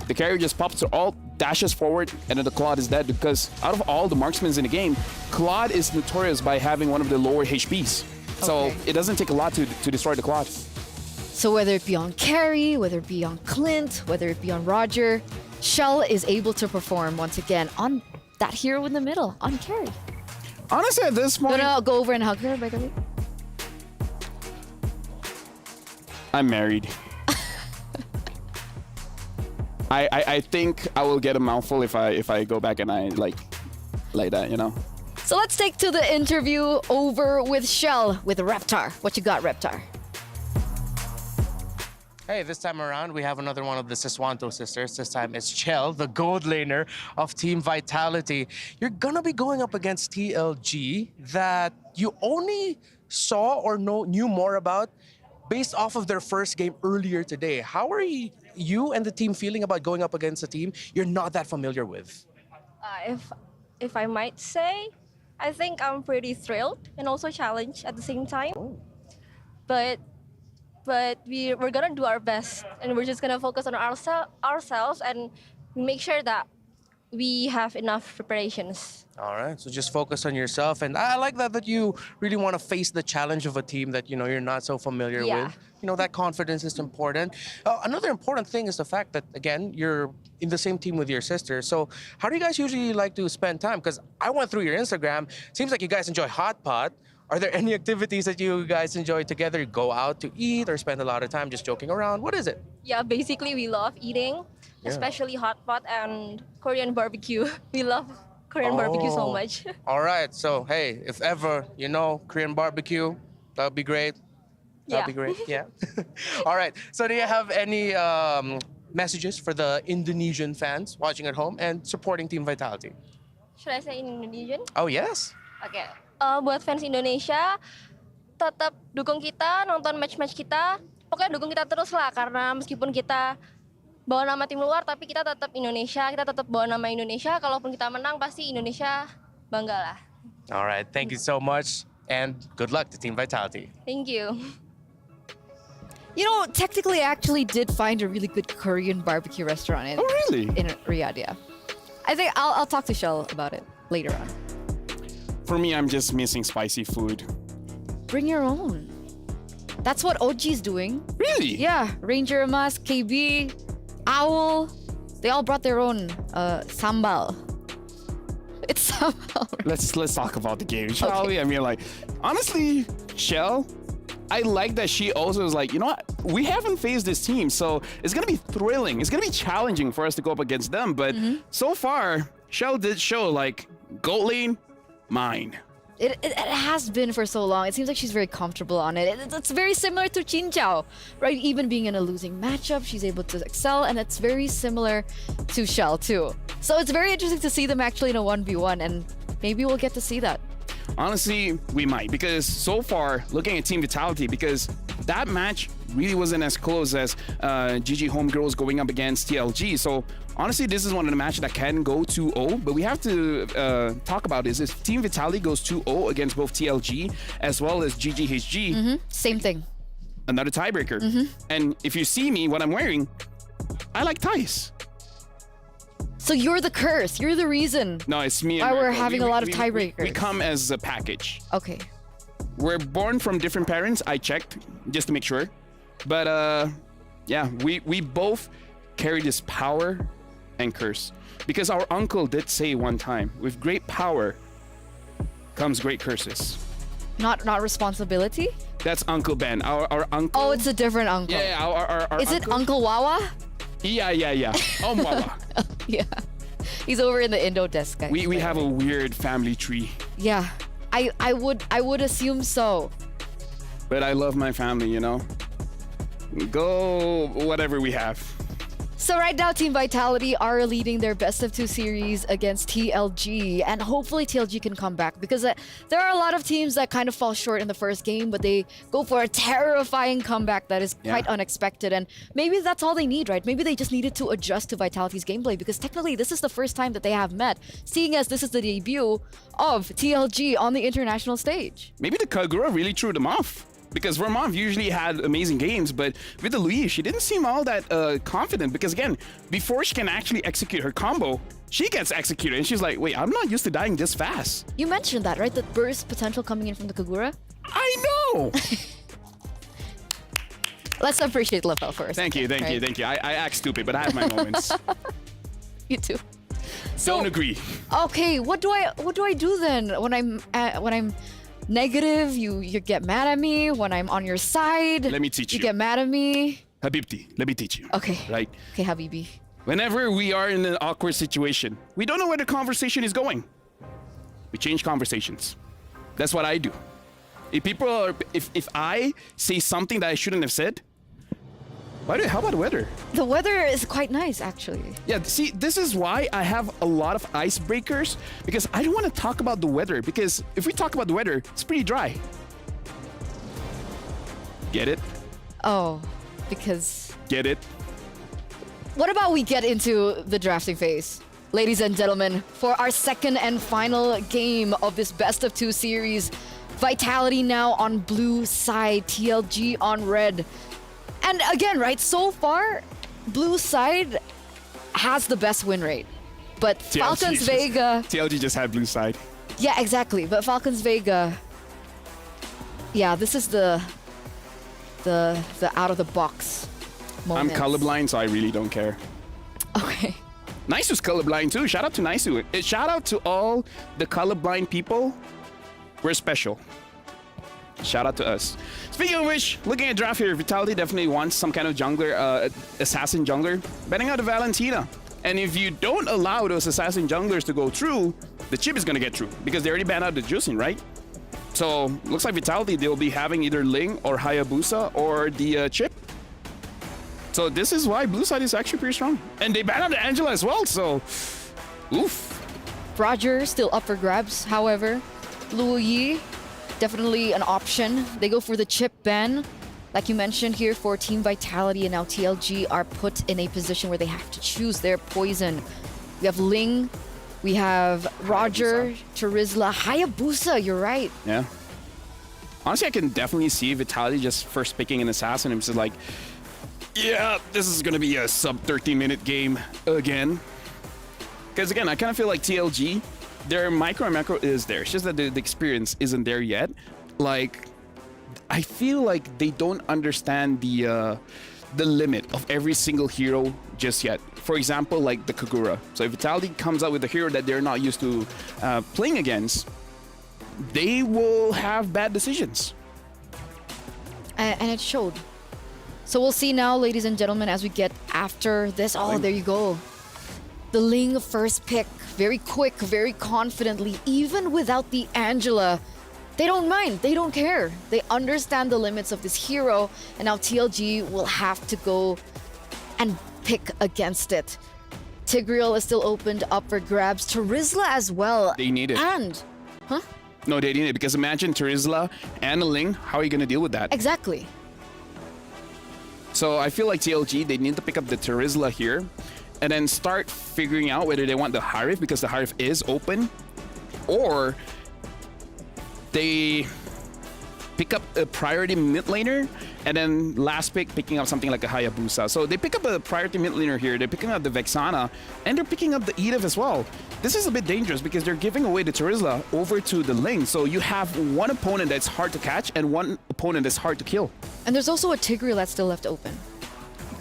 the carry just pops to ult, dashes forward, and then the Claude is dead because out of all the marksmen in the game, Claude is notorious by having one of the lower HPs. So it doesn't take a lot to destroy the Claude. So whether it be on Carry, whether it be on Clint, whether it be on Roger, Shell is able to perform once again on that hero in the middle, on Carry. Honestly, at this point, No, go over and hug her, by the way. I'm married. I think I will get a mouthful if I go back and I like that, you know. So let's take to the interview over with Shell with Reptar. What you got, Reptar? Hey, this time around, we have another one of the Siswanto sisters. This time it's Chell, the gold laner of Team Vitality. You're gonna be going up against TLG that you only saw or knew more about based off of their first game earlier today. How are you and the team feeling about going up against a team you're not that familiar with? If I might say, I think I'm pretty thrilled and also challenged at the same time. But we're gonna do our best, and we're just gonna focus on ourselves and make sure that we have enough preparations. All right, so just focus on yourself, and I like that you really want to face the challenge of a team that you're not so familiar with. That confidence is important. Another important thing is the fact that, again, you're in the same team with your sister. So how do you guys usually like to spend time? Because I went through your Instagram. Seems like you guys enjoy hot pot. Are there any activities that you guys enjoy together? Go out to eat or spend a lot of time just joking around? What is it? Yeah, basically we love eating, especially hot pot and Korean barbecue. We love Korean barbecue so much. All right, so hey, if ever Korean barbecue, that would be great. That'd be great. Yeah. All right. So do you have any messages for the Indonesian fans watching at home and supporting Team Vitality? Should I say in Indonesian? Oh yes. Okay. Buat fans Indonesia, tetap dukung kita, nonton match-match kita. Pokoknya dukung kita terus lah, karena meskipun kita bawa nama tim luar, tapi kita tetap Indonesia, kita tetap bawa nama Indonesia. Kalaupun kita menang, pasti Indonesia bangga lah. All right. Thank you so much, and good luck to Team Vitality. Thank you. Technically, I actually did find a really good Korean barbecue restaurant in Riyadh, yeah. I think I'll talk to Shell about it later on. For me, I'm just missing spicy food. Bring your own. That's what OG's doing. Really? Yeah, Ranger Mas, KB, Owl, they all brought their own sambal. It's sambal. Let's talk about the game, shall we? I mean, honestly, Shell, I like that she also is like, you know what? We haven't faced this team, so it's gonna be thrilling. It's gonna be challenging for us to go up against them. But so far, Shell did show gold lane, mine. It has been for so long. It seems like she's very comfortable on it. It's very similar to Chin Chao, right? Even being in a losing matchup, she's able to excel, and it's very similar to Shell too. So it's very interesting to see them actually in a 1v1, and maybe we'll get to see that. Honestly, we might, because so far, looking at Team Vitality, because that match really wasn't as close as GG Homegirls going up against TLG. So honestly, this is one of the matches that can go 2-0, but we have to talk about this. If Team Vitality goes 2-0 against both TLG as well as GGHG, same thing. Another tiebreaker. And if you see me, what I'm wearing, I like ties. So you're the curse. You're the reason. No, it's me. Why we're having a lot of tiebreakers. We come as a package. Okay. We're born from different parents. I checked just to make sure. But yeah, we both carry this power and curse. Because our uncle did say one time, with great power comes great curses. Not responsibility? That's Uncle Ben. Our uncle. Oh, it's a different uncle. Yeah, our Is it Uncle Wawa? Yeah. Oh, Wawa. Yeah. He's over in the Indo desk, guys. We have a weird family tree. Yeah. I would assume so. But I love my family, Go whatever we have. So right now, Team Vitality are leading their best-of-2 series against TLG, and hopefully TLG can come back, because there are a lot of teams that kind of fall short in the first game, but they go for a terrifying comeback that is quite unexpected, and maybe that's all they need, right? Maybe they just needed to adjust to Vitality's gameplay, because technically this is the first time that they have met, seeing as this is the debut of TLG on the international stage. Maybe the Kagura really threw them off. Because Vermont usually had amazing games, but with the Louise, she didn't seem all that confident. Because again, before she can actually execute her combo, she gets executed. And she's like, wait, I'm not used to dying this fast. You mentioned that, right? The burst potential coming in from the Kagura? I know! Let's appreciate Lefel first. Thank you. I act stupid, but I have my moments. You too. So, Don't agree. Okay, what do I do then when I'm negative? You get mad at me. When I'm on your side, Let me teach you. You get mad at me. Habibti, let me teach you. Okay. Right? Okay, Habibi. Whenever we are in an awkward situation, we don't know where the conversation is going. We change conversations. That's what I do. If I say something that I shouldn't have said, by the way, how about the weather? The weather is quite nice, actually. Yeah, see, this is why I have a lot of icebreakers, because I don't want to talk about the weather, because if we talk about the weather, it's pretty dry. Get it? Oh, because... Get it? What about we get into the drafting phase? Ladies and gentlemen, for our second and final game of this best of 2 series, Vitality now on blue side, TLG on red. And again, right, so far, blue side has the best win rate. But Falcons Vega... TLG just had blue side. Yeah, exactly. But Falcons Vega... Yeah, this is the out of the box moment. I'm colorblind, so I really don't care. Okay. Naisu's colorblind too. Shout out to Naisu. Shout out to all the colorblind people. We're special. Shout out to us. Speaking of which, looking at draft here, Vitality definitely wants some kind of jungler, assassin jungler, betting out to Valentina. And if you don't allow those assassin junglers to go through, the chip is going to get through because they already banned out the juicing, right? So looks like Vitality, they'll be having either Ling or Hayabusa or the chip. So this is why blue side is actually pretty strong. And they banned out the Angela as well, so oof. Roger still up for grabs, however. Luo Yi, definitely an option. They go for the chip ban. Like you mentioned here, for Team Vitality and now TLG are put in a position where they have to choose their poison. We have Ling, we have Roger, Terizla, Hayabusa, you're right. Yeah. Honestly, I can definitely see Vitality just first picking an assassin and just like, yeah, this is going to be a sub 13-minute game again. Because again, I kind of feel like TLG, their micro and macro is there. It's just that the experience isn't there yet. Like, I feel like they don't understand the limit of every single hero just yet. For example, like the Kagura. So if Vitality comes out with a hero that they're not used to playing against, they will have bad decisions. And it showed. So we'll see now, ladies and gentlemen, as we get after this. Oh, there you go. The Ling first pick, very quick, very confidently, even without the Angela. They don't mind, they don't care. They understand the limits of this hero, and now TLG will have to go and pick against it. Tigreal is still opened up for grabs. Terizla as well. They need it. And, huh? No, they need it, because imagine Terizla and a Ling, how are you going to deal with that? Exactly. So I feel like TLG, they need to pick up the Terizla here and then start figuring out whether they want the Harif, because the Harif is open, or they pick up a priority mid laner and then last pick picking up something like a Hayabusa. So they pick up a priority mid laner here, they're picking up the Vexana, and they're picking up the Edith as well. This is a bit dangerous because they're giving away the Terizla over to the Ling. So you have one opponent that's hard to catch and one opponent that's hard to kill. And there's also a Tigreal that's still left open.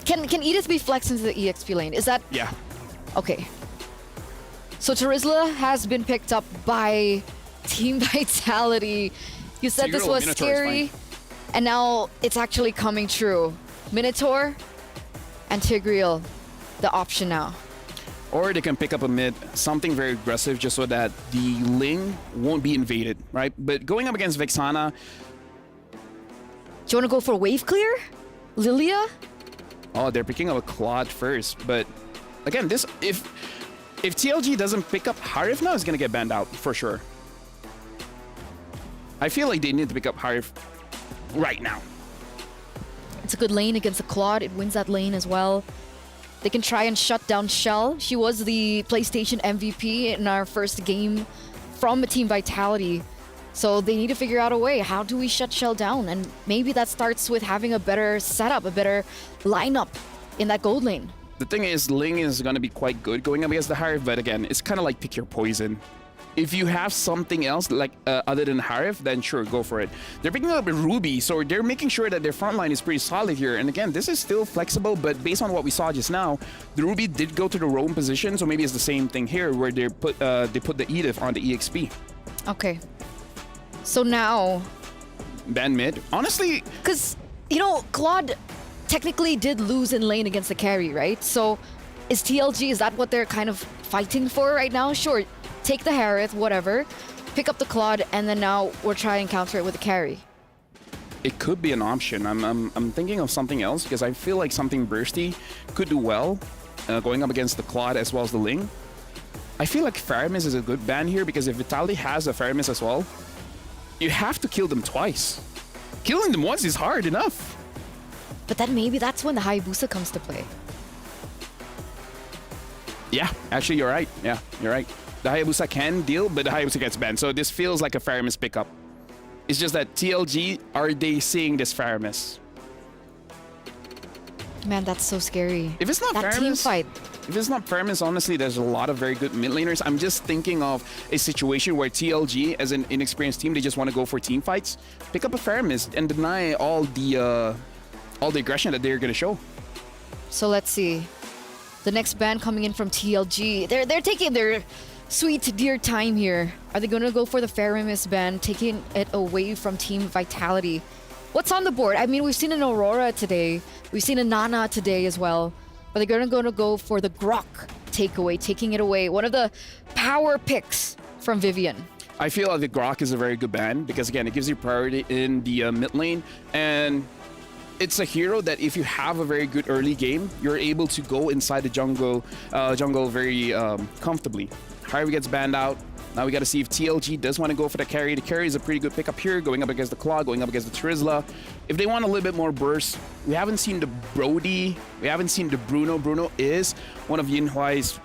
Can Edith be flexed into the EXP lane? Is that... Yeah. Okay. So Terizla has been picked up by Team Vitality. You said Tigreal, this was Minotaur scary, and now it's actually coming true. Minotaur and Tigreal, the option now. Or they can pick up a mid, something very aggressive, just so that the Ling won't be invaded, right? But going up against Vexana... Do you want to go for wave clear? Lilia? Oh, they're picking up a Claude first, but again, this if TLG doesn't pick up Harif now, it's gonna get banned out for sure. I feel like they need to pick up Harif right now. It's a good lane against the Claude. It wins that lane as well. They can try and shut down Shell. She was the PlayStation MVP in our first game from Team Vitality. So they need to figure out a way. How do we shut Shell down? And maybe that starts with having a better setup, a better lineup in that gold lane. The thing is, Ling is going to be quite good going up against the Harif, but again, it's kind of like pick your poison. If you have something else like other than Harif, then sure, go for it. They're picking up a Ruby, so they're making sure that their front line is pretty solid here. And again, this is still flexible, but based on what we saw just now, the Ruby did go to the roam position, so maybe it's the same thing here where they put the Edith on the EXP. Okay. So now... Ban mid. Honestly... Because, you know, Claude technically did lose in lane against the carry, right? So is TLG, is that what they're kind of fighting for right now? Sure. Take the Harith, whatever, pick up the Claude, and then now we're trying to counter it with a carry. It could be an option. I'm thinking of something else because I feel like something bursty could do well going up against the Claude as well as the Ling. I feel like Faramis is a good ban here because if Vitality has a Faramis as well, you have to kill them twice. Killing them once is hard enough. But then maybe that's when the Hayabusa comes to play. Yeah, actually you're right. Yeah, you're right. The Hayabusa can deal, but the Hayabusa gets banned. So this feels like a Faramis pickup. It's just that TLG, are they seeing this Faramis? Man, that's so scary. If it's not that Faramis, team fight. If it's not Faramis, honestly, there's a lot of very good mid laners. I'm just thinking of a situation where TLG, as an inexperienced team, they just want to go for team fights. Pick up a Faramis and deny all the aggression that they're going to show. So let's see. The next ban coming in from TLG. They're taking their sweet dear time here. Are they going to go for the Faramis ban, taking it away from Team Vitality? What's on the board? I mean, we've seen an Aurora today. We've seen a Nana today as well. But they're going to go for the Grok takeaway, taking it away. One of the power picks from Vivian. I feel like the Grok is a very good ban because, again, it gives you priority in the mid lane. And it's a hero that if you have a very good early game, you're able to go inside the jungle very comfortably. Harvey gets banned out. Now we got to see if TLG does want to go for the carry. The carry is a pretty good pickup here, going up against the Claw, going up against the Trizla. If they want a little bit more burst, we haven't seen the Brody, we haven't seen the Bruno. Bruno is one of Yinhuai's,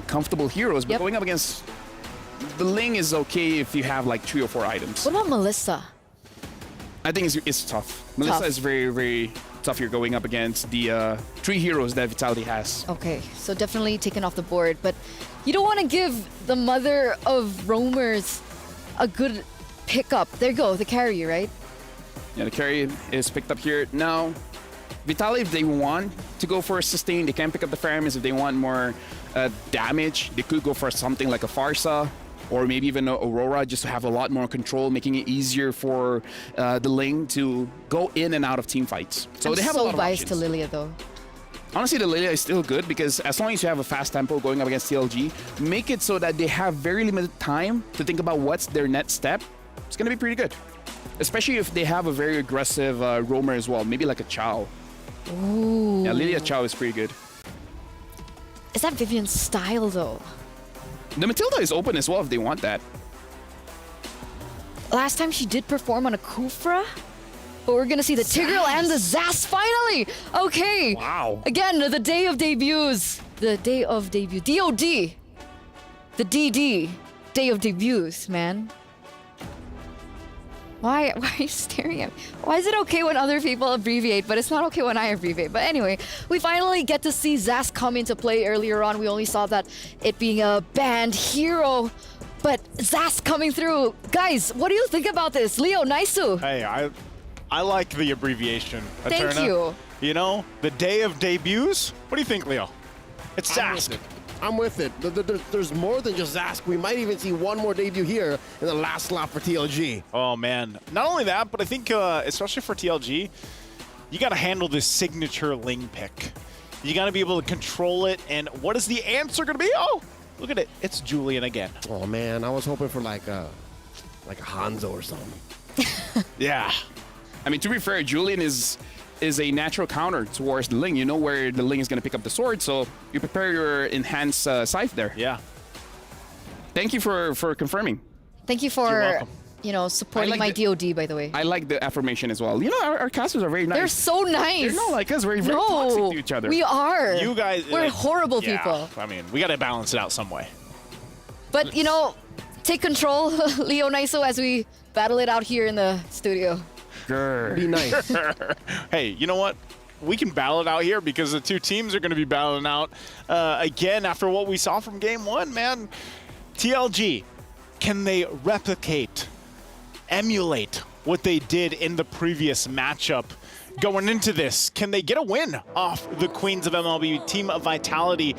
comfortable heroes, but going up against the Ling is okay if you have like 3 or 4 items. What about Melissa? I think it's tough. Melissa is very, very tough here going up against the 3 heroes that Vitality has. Okay, so definitely taken off the board, but you don't want to give the mother of roamers a good pickup. There you go, the carry, right? Yeah, the carry is picked up here. Now, Vitality, if they want to go for a sustain, they can pick up the Faramis. If they want more damage, they could go for something like a Farsa or maybe even Aurora, just to have a lot more control, making it easier for the Ling to go in and out of team fights. So they have a lot of biased options. to Lilia, though. Honestly, the Lilia is still good because as long as you have a fast tempo going up against TLG, make it so that they have very limited time to think about what's their next step. It's going to be pretty good. Especially if they have a very aggressive roamer as well, maybe like a Chow. Ooh. Yeah, Lilia Chow is pretty good. Is that Vivian's style, though? The Matilda is open as well if they want that. Last time she did perform on a Kufra, but we're gonna see the Tigreal and the Zas finally. Okay. Wow. Again, the day of debuts. The day of debut. DOD. The DD. Day of debuts, man. Why are you staring at me? Why is it okay when other people abbreviate, but it's not okay when I abbreviate? But anyway, we finally get to see Zas come into play earlier on. We only saw that it being a banned hero, but Zas coming through. Guys, what do you think about this? Leo, Naisu. Hey, I like the abbreviation. Thank Eterna. you. You know, the day of debuts. What do you think, Leo? It's Zask. I'm with it. There's more than just Zask. We might even see one more debut here in the last slot for TLG. Oh, man. Not only that, but I think, especially for TLG, you got to handle this signature Ling pick. You got to be able to control it. And what is the answer going to be? Oh, look at it. It's Julian again. Oh, man. I was hoping for like a Hanzo or something. Yeah. I mean, to be fair, Julian is a natural counter towards the Ling. You know where the Ling is going to pick up the sword, so you prepare your enhanced scythe there. Yeah. Thank you for confirming. Thank you for, supporting like my DOD, by the way. I like the affirmation as well. You know, our casters are very nice. They're so nice. They're not like us. We're very toxic to each other. We are. You guys. We're horrible yeah, people. I mean, we got to balance it out some way. But, take control, Leo Naiso, as we battle it out here in the studio. Sure. Be nice. Hey, you know what? We can battle it out here because the two teams are going to be battling out again after what we saw from game 1, man. TLG, can they replicate, emulate what they did in the previous matchup? Going into this, can they get a win off the Queens of MLB, Team Vitality,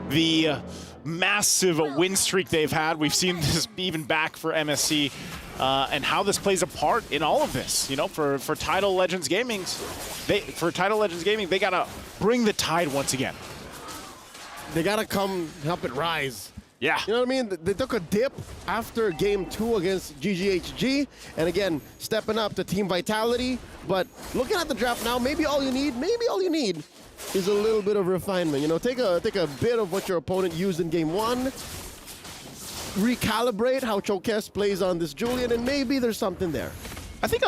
the massive win streak they've had? We've seen this even back for MSC, and how this plays a part in all of this. You know, for Tidal Legends Gaming, they gotta bring the tide once again. They gotta come help it rise. Yeah. You know what I mean? They took a dip after game 2 against GGHG, and again, stepping up to Team Vitality. But looking at the draft now, maybe all you need is a little bit of refinement. You know, take a bit of what your opponent used in game 1, recalibrate how Chokes plays on this Julian, and maybe there's something there. I think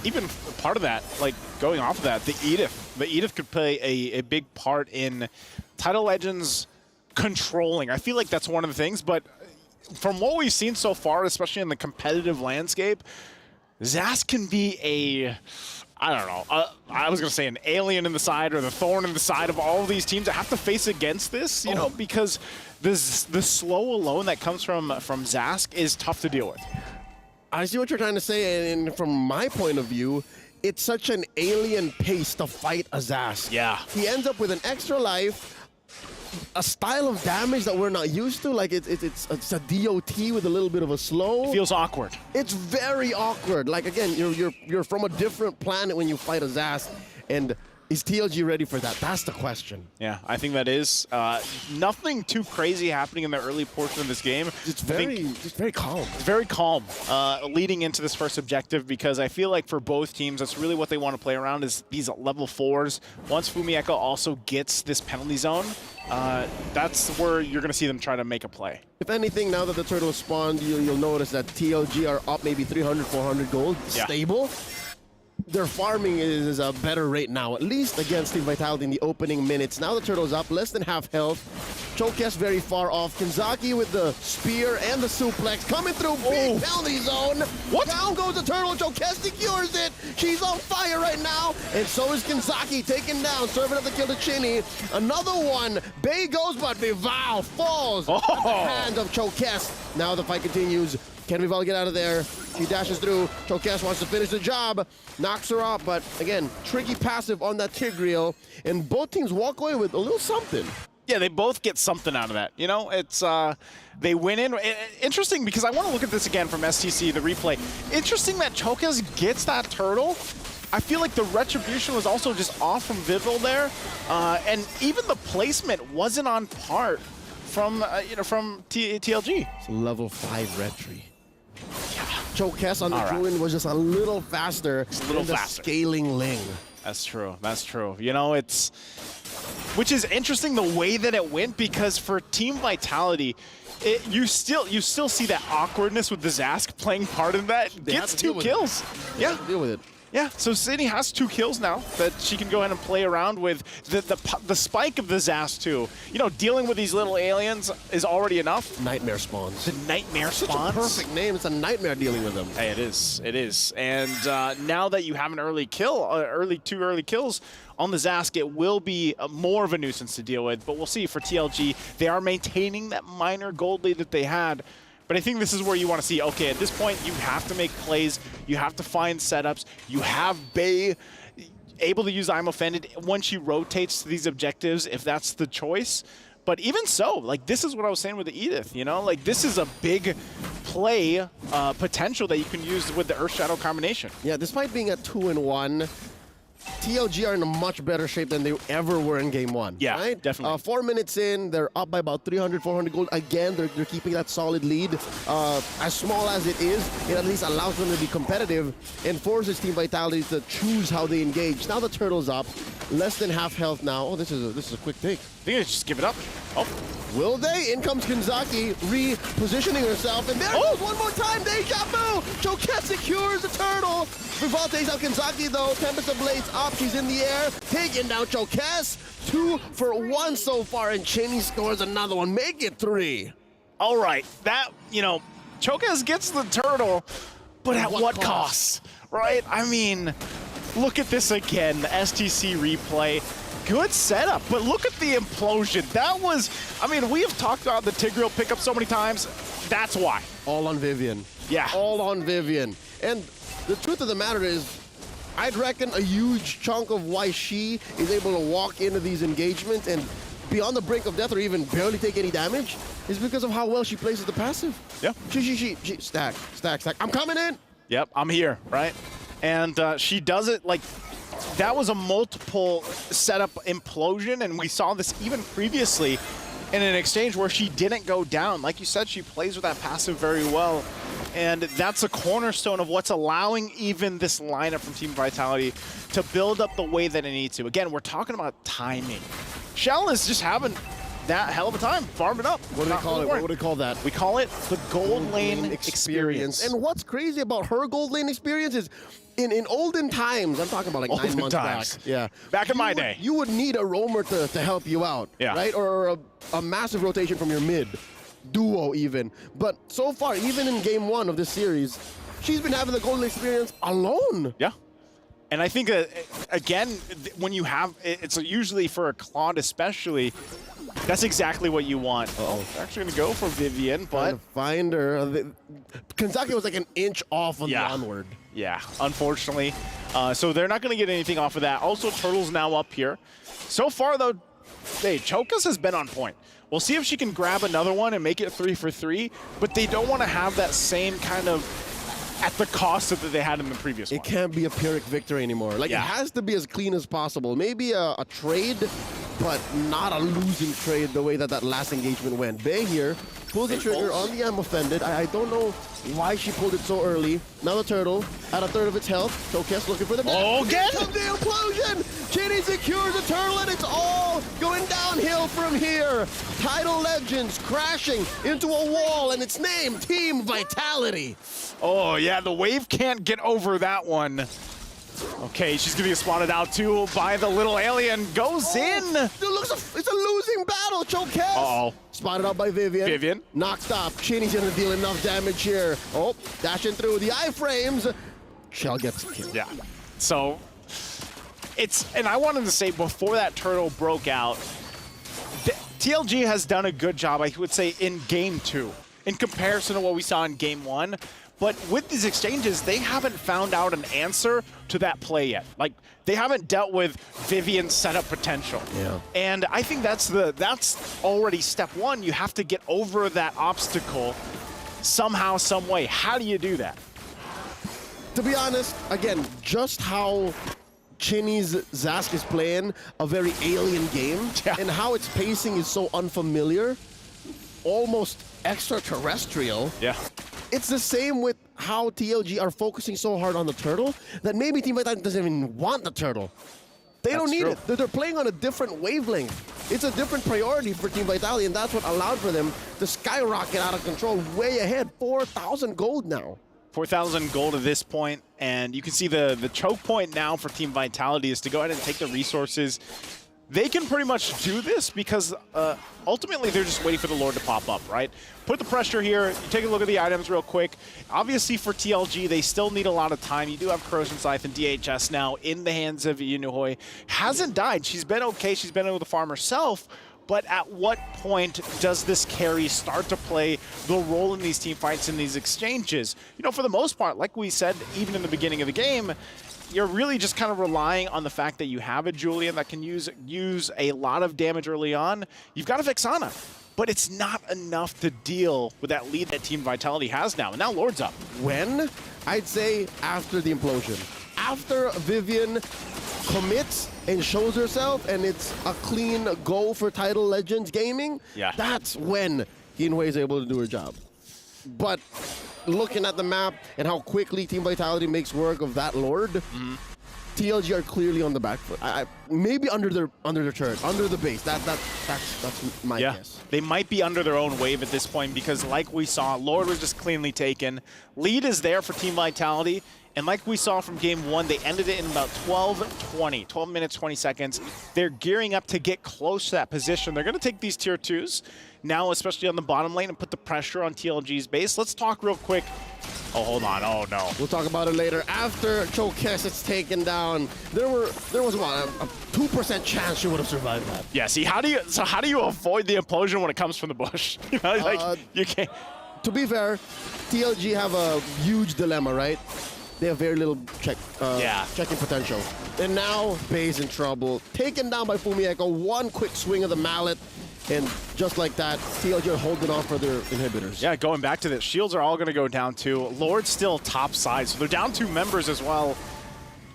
even part of that, like going off of that, the Edith could play a big part in Tidal Legends controlling. I feel like that's one of the things, but from what we've seen so far, especially in the competitive landscape, Zas can be I don't know, I was going to say an alien in the side or the thorn in the side of all of these teams that have to face against this, you know, because the slow alone that comes from Zask is tough to deal with. I see what you're trying to say, and from my point of view, it's such an alien pace to fight a Zask. Yeah. He ends up with an extra life, a style of damage that we're not used to. Like it's a DOT with a little bit of a slow. It feels awkward. It's very awkward. Like again, you're from a different planet when you fight a Zas, and is TLG ready for that? That's the question. Yeah, I think that is. Nothing too crazy happening in the early portion of this game. It's very calm. It's very calm leading into this first objective, because I feel like for both teams, that's really what they want to play around is these level 4s. Once Fumieko also gets this penalty zone, that's where you're going to see them try to make a play. If anything, now that the turtles spawned, you'll notice that TLG are up maybe 300, 400 gold, stable. Their farming is a better rate now, at least against Team Vitality in the opening minutes. Now the turtles up, less than half health. Chokes very far off. Kinzaki with the spear and the suplex coming through big penalty zone. What? Down goes the turtle. Chokes secures it. She's on fire right now. And so is Kinzaki taken down, serving up the kill to Chinny. Another one. Bay goes, but Vival falls at the hands of Chokes. Now the fight continues. Can Vival get out of there? She dashes through. Chokes wants to finish the job. Knocks her off, but again, tricky passive on that Tigreal. And both teams walk away with a little something. Yeah, they both get something out of that. You know, it's they win in. Interesting, because I want to look at this again from STC, the replay. Interesting that Chokes gets that turtle. I feel like the retribution was also just off from Vival there, and even the placement wasn't on par from from TLG. It's level 5 retri. Chokes on the Julian was just a little faster than the scaling Ling. That's true. That's true. You know, which is interesting the way that it went, because for Team Vitality, you still see that awkwardness with the Zask playing part in that. Gets 2 kills. Yeah, deal with it. Yeah, so Sydney has 2 kills now that she can go ahead and play around with. The spike of the Zas too. You know, dealing with these little aliens is already enough. Nightmare spawns. The nightmare spawns. Such a perfect name. It's a nightmare dealing with them. Hey, it is. It is. And now that you have an early kill, two early kills on the Zask, it will be more of a nuisance to deal with. But we'll see for TLG. They are maintaining that minor gold lead that they had. But I think this is where you want to see, okay, at this point, you have to make plays. You have to find setups. You have Bay able to use I'm Offended when she rotates to these objectives, if that's the choice. But even so, like, this is what I was saying with the Edith, you know? Like, this is a big play potential that you can use with the Earth Shadow combination. Yeah, despite being at 2-1, TLG are in a much better shape than they ever were in game 1. Yeah, right? definitely. 4 minutes in, they're up by about 300, 400 gold. Again, they're keeping that solid lead. As small as it is, it at least allows them to be competitive and forces Team Vitality to choose how they engage. Now the turtle's up, less than half health now. Oh, this is a quick take. I think they just give it up. Oh. Will they? In comes Kinzaki, repositioning herself, and there goes one more time, Deja Vu! Chokes secures the turtle! Vival takes out Kinzaki though, Tempest of Blades up, she's in the air, taking down Chokes. 2 for 1 so far, and Cheney scores another one, make it 3. All right, that, you know, Chokes gets the turtle, but at what cost? Right? I mean, look at this again, the STC replay. good setup, but look at the implosion. That was, I mean, we have talked about the Tigreal pickup so many times. That's why. All on Vivian. Yeah. All on Vivian. And the truth of the matter is, I'd reckon a huge chunk of why she is able to walk into these engagements and be on the brink of death or even barely take any damage is because of how well she plays the passive. Yeah. She stack. I'm coming in. Yep, I'm here, right? And she does it like, that was a multiple setup implosion, and we saw this even previously in an exchange where she didn't go down. Like you said, she plays with that passive very well. And that's a cornerstone of what's allowing even this lineup from Team Vitality to build up the way that it needs to. Again, we're talking about timing. Shell is just having that hell of a time farming up. What do they call it? What do they call that? We call it the gold lane experience. And what's crazy about her gold lane experience is in olden times, I'm talking about like Olden 9 months times. back. Yeah. Back in my day. You would need a roamer to help you out. Yeah. Right? Or a massive rotation from your mid. Duo even. But so far, even in game 1 of this series, she's been having the golden experience alone. Yeah. And I think, again, when you have, it's usually for a Claude especially, that's exactly what you want. Uh-oh. They're actually going to go for Vivian, but... To find her. Kentucky was like an inch off on the onward. Yeah, unfortunately. So they're not going to get anything off of that. Also, Turtle's now up here. So far, though, hey, Chokas has been on point. We'll see if she can grab another one and make it 3 for 3, but they don't want to have that same kind of at the cost that they had in the previous one. It can't be a Pyrrhic victory anymore. Like, it has to be as clean as possible. Maybe a trade, but not a losing trade the way that last engagement went. Bay here pulls the trigger on the I'm offended. I don't know why she pulled it so early. Now the turtle at a third of its health. Showcase looking for the again? Here comes the implosion! Chinny secures the turtle and it's all going downhill from here. Tidal Legends crashing into a wall and its name, Team Vitality. Oh yeah, the wave can't get over that one. Okay, she's gonna get spotted out too by the little alien. Goes in. It's a losing battle, Chokez. Uh-oh. Spotted out by Vivian. Vivian. Knocked off. Chinny's gonna deal enough damage here. Oh, dashing through the iframes. Shell gets the kill. Yeah. So and I wanted to say before that turtle broke out, TLG has done a good job, I would say, in game 2 in comparison to what we saw in game 1. But with these exchanges, they haven't found out an answer to that play yet. Like, they haven't dealt with Vivian's setup potential. Yeah. And I think that's already step 1. You have to get over that obstacle somehow, some way. How do you do that? To be honest, again, just how Chinny's Zask is playing a very alien game and how its pacing is so unfamiliar, almost extraterrestrial. Yeah. It's the same with how TLG are focusing so hard on the turtle that maybe Team Vitality doesn't even want the turtle. They don't need it. They're playing on a different wavelength. It's a different priority for Team Vitality, and that's what allowed for them to skyrocket out of control way ahead. 4,000 gold now. 4,000 gold at this point, and you can see the choke point now for Team Vitality is to go ahead and take the resources. They can pretty much do this because ultimately they're just waiting for the Lord to pop up, right? Put the pressure here. You take a look at the items real quick. Obviously for TLG, they still need a lot of time. You do have Corrosion Scythe and DHS now in the hands of Yunuhoi. Hasn't died. She's been okay. She's been able to farm herself. But at what point does this carry start to play the role in these team fights, in these exchanges? You know, for the most part, like we said, even in the beginning of the game, you're really just kind of relying on the fact that you have a Julian that can use a lot of damage early on. You've got a Vexana, but it's not enough to deal with that lead that Team Vitality has now. And now Lord's up. When? I'd say after the implosion. After Vivian commits and shows herself and it's a clean go for Tidal Legends Gaming, that's when Yunuhoi is able to do her job. But looking at the map and how quickly Team Vitality makes work of that Lord, TLG are clearly on the back foot. Maybe under their turret, under the base. That's my guess. They might be under their own wave at this point because, like we saw, Lord was just cleanly taken. Lead is there for Team Vitality. And like we saw from game 1, they ended it in about 12 minutes, 20 seconds. They're gearing up to get close to that position. They're going to take these tier 2s now, especially on the bottom lane, and put the pressure on TLG's base. Let's talk real quick Oh, hold on. Oh, no. We'll talk about it later. After Chokes is taken down, there was what, a 2% chance she would have survived that. Yeah, see, how do you avoid the implosion when it comes from the bush? You know, like, you can't. To be fair, TLG have a huge dilemma, right? They have very little checking potential. And now Bei's in trouble. Taken down by Fumieko, one quick swing of the mallet, and just like that, TLG are holding on for their inhibitors. Yeah, going back to this, shields are all going to go down too. Lord's still top side, so they're down 2 members as well.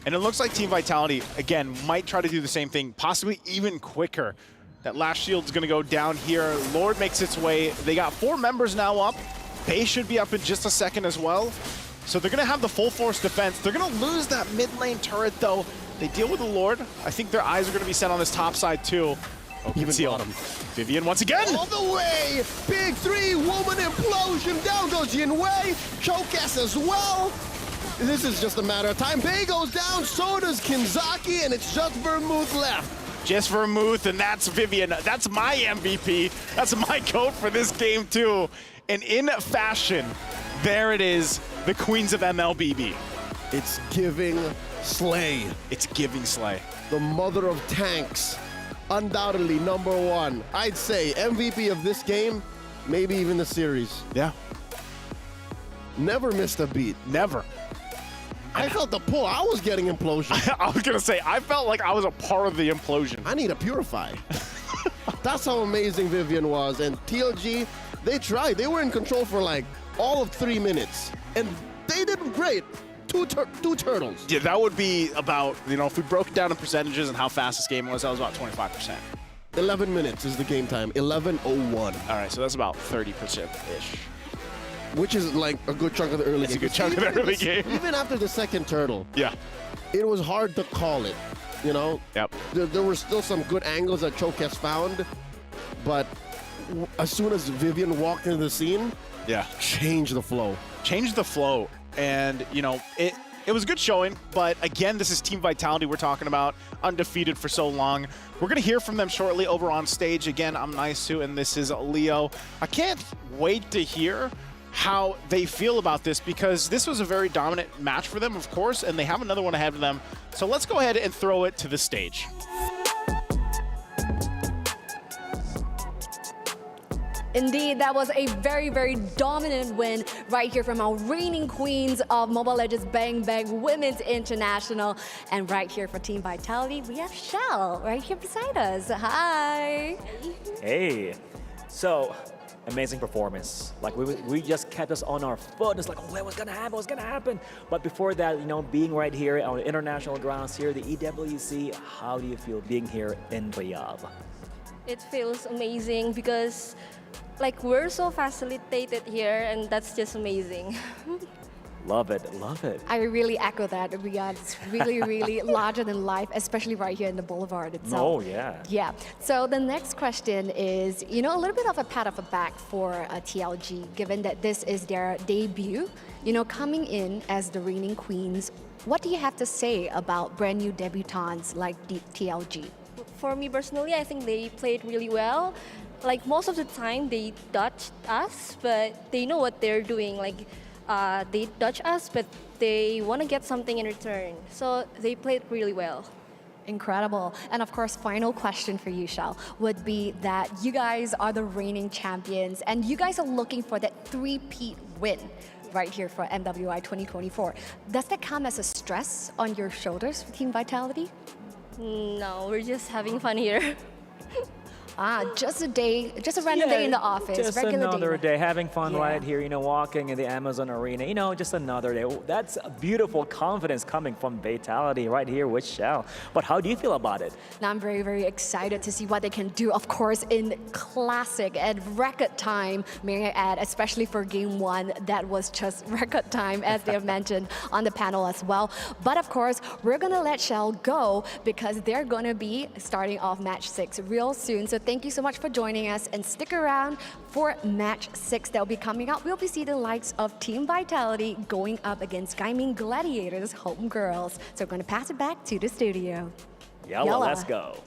And it looks like Team Vitality, again, might try to do the same thing, possibly even quicker. That last shield's going to go down here. Lord makes its way. They got 4 members now up. Bei should be up in just a second as well. So they're going to have the full force defense. They're going to lose that mid lane turret, though. They deal with the Lord. I think their eyes are going to be set on this top side, too. Even bottom. Vivian once again. All the way. Big 3-woman implosion. Down goes Yinwei. Chokes as well. This is just a matter of time. Bei goes down, so does Kinzaki, and it's just Vermouth left. Just Vermouth, and that's Vivian. That's my MVP. That's my GOAT for this game, too. And in fashion, there it is, the Queens of MLBB. It's giving Slay. It's giving Slay. The mother of tanks. Undoubtedly #1. I'd say MVP of this game, maybe even the series. Yeah. Never missed a beat. Never. I felt the pull. I was getting implosion. I was going to say, I felt like I was a part of the implosion. I need a Purify. That's how amazing Vivian was. And TLG, they tried. They were in control for like all of 3 minutes. And they did great. Two turtles. Yeah, that would be about, you know, if we broke it down in percentages and how fast this game was, that was about 25%. 11 minutes is the game time. 11:01. All right, so that's about 30%-ish. Which is like a good chunk of the early game. It's a good chunk of the early game. Even after the second turtle. Yeah. It was hard to call it, you know? Yep. There were still some good angles that Chokes found, but as soon as Vivian walked into the scene, changed the flow. Changed the flow. And, you know, it was a good showing, but again, this is Team Vitality we're talking about, undefeated for so long. We're going to hear from them shortly over on stage. Again, I'm Naisu, and this is Leo. I can't wait to hear how they feel about this, because this was a very dominant match for them, of course, and they have another one ahead of them. So let's go ahead and throw it to the stage. Indeed, that was a very, very dominant win right here from our reigning queens of Mobile Legends Bang Bang Women's International. And right here for Team Vitality, we have Shell right here beside us. Hi. Hey. So, amazing performance. Like we just kept us on our foot. It's like, oh, what's gonna happen? What's gonna happen? But before that, you know, being right here on the international grounds here, the EWC, how do you feel being here in Riyadh? It feels amazing because like we're so facilitated here, and that's just amazing. Love it, love it. I really echo that. Riyadh is really, really larger than life, especially right here in the boulevard itself. Oh, yeah. Yeah. So the next question is, you know, a little bit of a pat on the back for TLG, given that this is their debut, you know, coming in as the reigning queens. What do you have to say about brand new debutantes like TLG? For me personally, I think they played really well. Like most of the time, they dodged us, but they know what they're doing. Like they dodge us, but they want to get something in return. So they played really well. Incredible. And of course, final question for you, Shell, would be that you guys are the reigning champions, and you guys are looking for that 3-peat win right here for MWI 2024. Does that come as a stress on your shoulders for Team Vitality? No, we're just having fun here. Just a day, just a random day in the office. Just regular another day, having fun Yeah. right here, you know, walking in the Amazon arena, you know, just another day. That's a beautiful confidence coming from Vitality right here with Shell. But how do you feel about it? Now I'm very, very excited to see what they can do, of course, in classic and record time, may I add, especially for game 1. That was just record time, as they have mentioned on the panel as well. But of course, we're going to let Shell go because they're going to be starting off match 6 real soon. So thank you so much for joining us, and stick around for match 6 that will be coming up. We'll be seeing the likes of Team Vitality going up against Gaming Gladiators Homegirls. So we're going to pass it back to the studio. Yalla, let's go.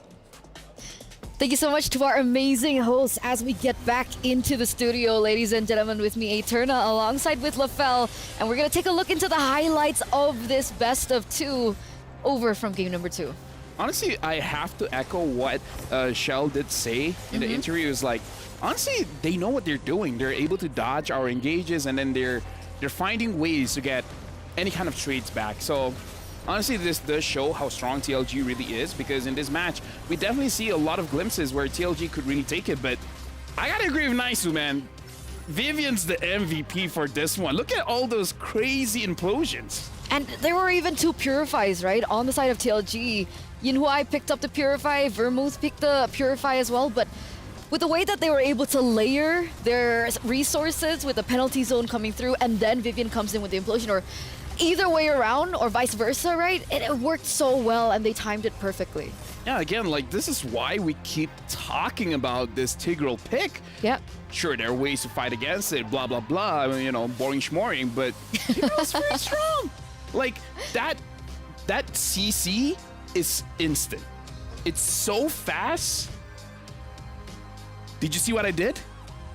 Thank you so much to our amazing hosts as we get back into the studio, ladies and gentlemen, with me, Eterna, alongside with LaFell. And we're going to take a look into the highlights of this best of two over from game number 2. Honestly, I have to echo what Shell did say in the interview. Is like, honestly, they know what they're doing. They're able to dodge our engages, and then they're finding ways to get any kind of trades back. So honestly, this does show how strong TLG really is, because in this match, we definitely see a lot of glimpses where TLG could really take it. But I gotta agree with Naisu, man. Vivian's the MVP for this one. Look at all those crazy implosions. And there were even 2 Purifies, right? On the side of TLG. Yinhuai picked up the Purify, Vermouth picked the Purify as well, but with the way that they were able to layer their resources with the penalty zone coming through, and then Vivian comes in with the implosion, or either way around, or vice versa, right? It worked so well, and they timed it perfectly. Yeah, again, like, this is why we keep talking about this Tigreal pick. Yep. Sure, there are ways to fight against it, blah, blah, blah, I mean, you know, boring schmoring, but Tigreal's very strong. Like, that CC is instant. It's so fast. Did you see what I did?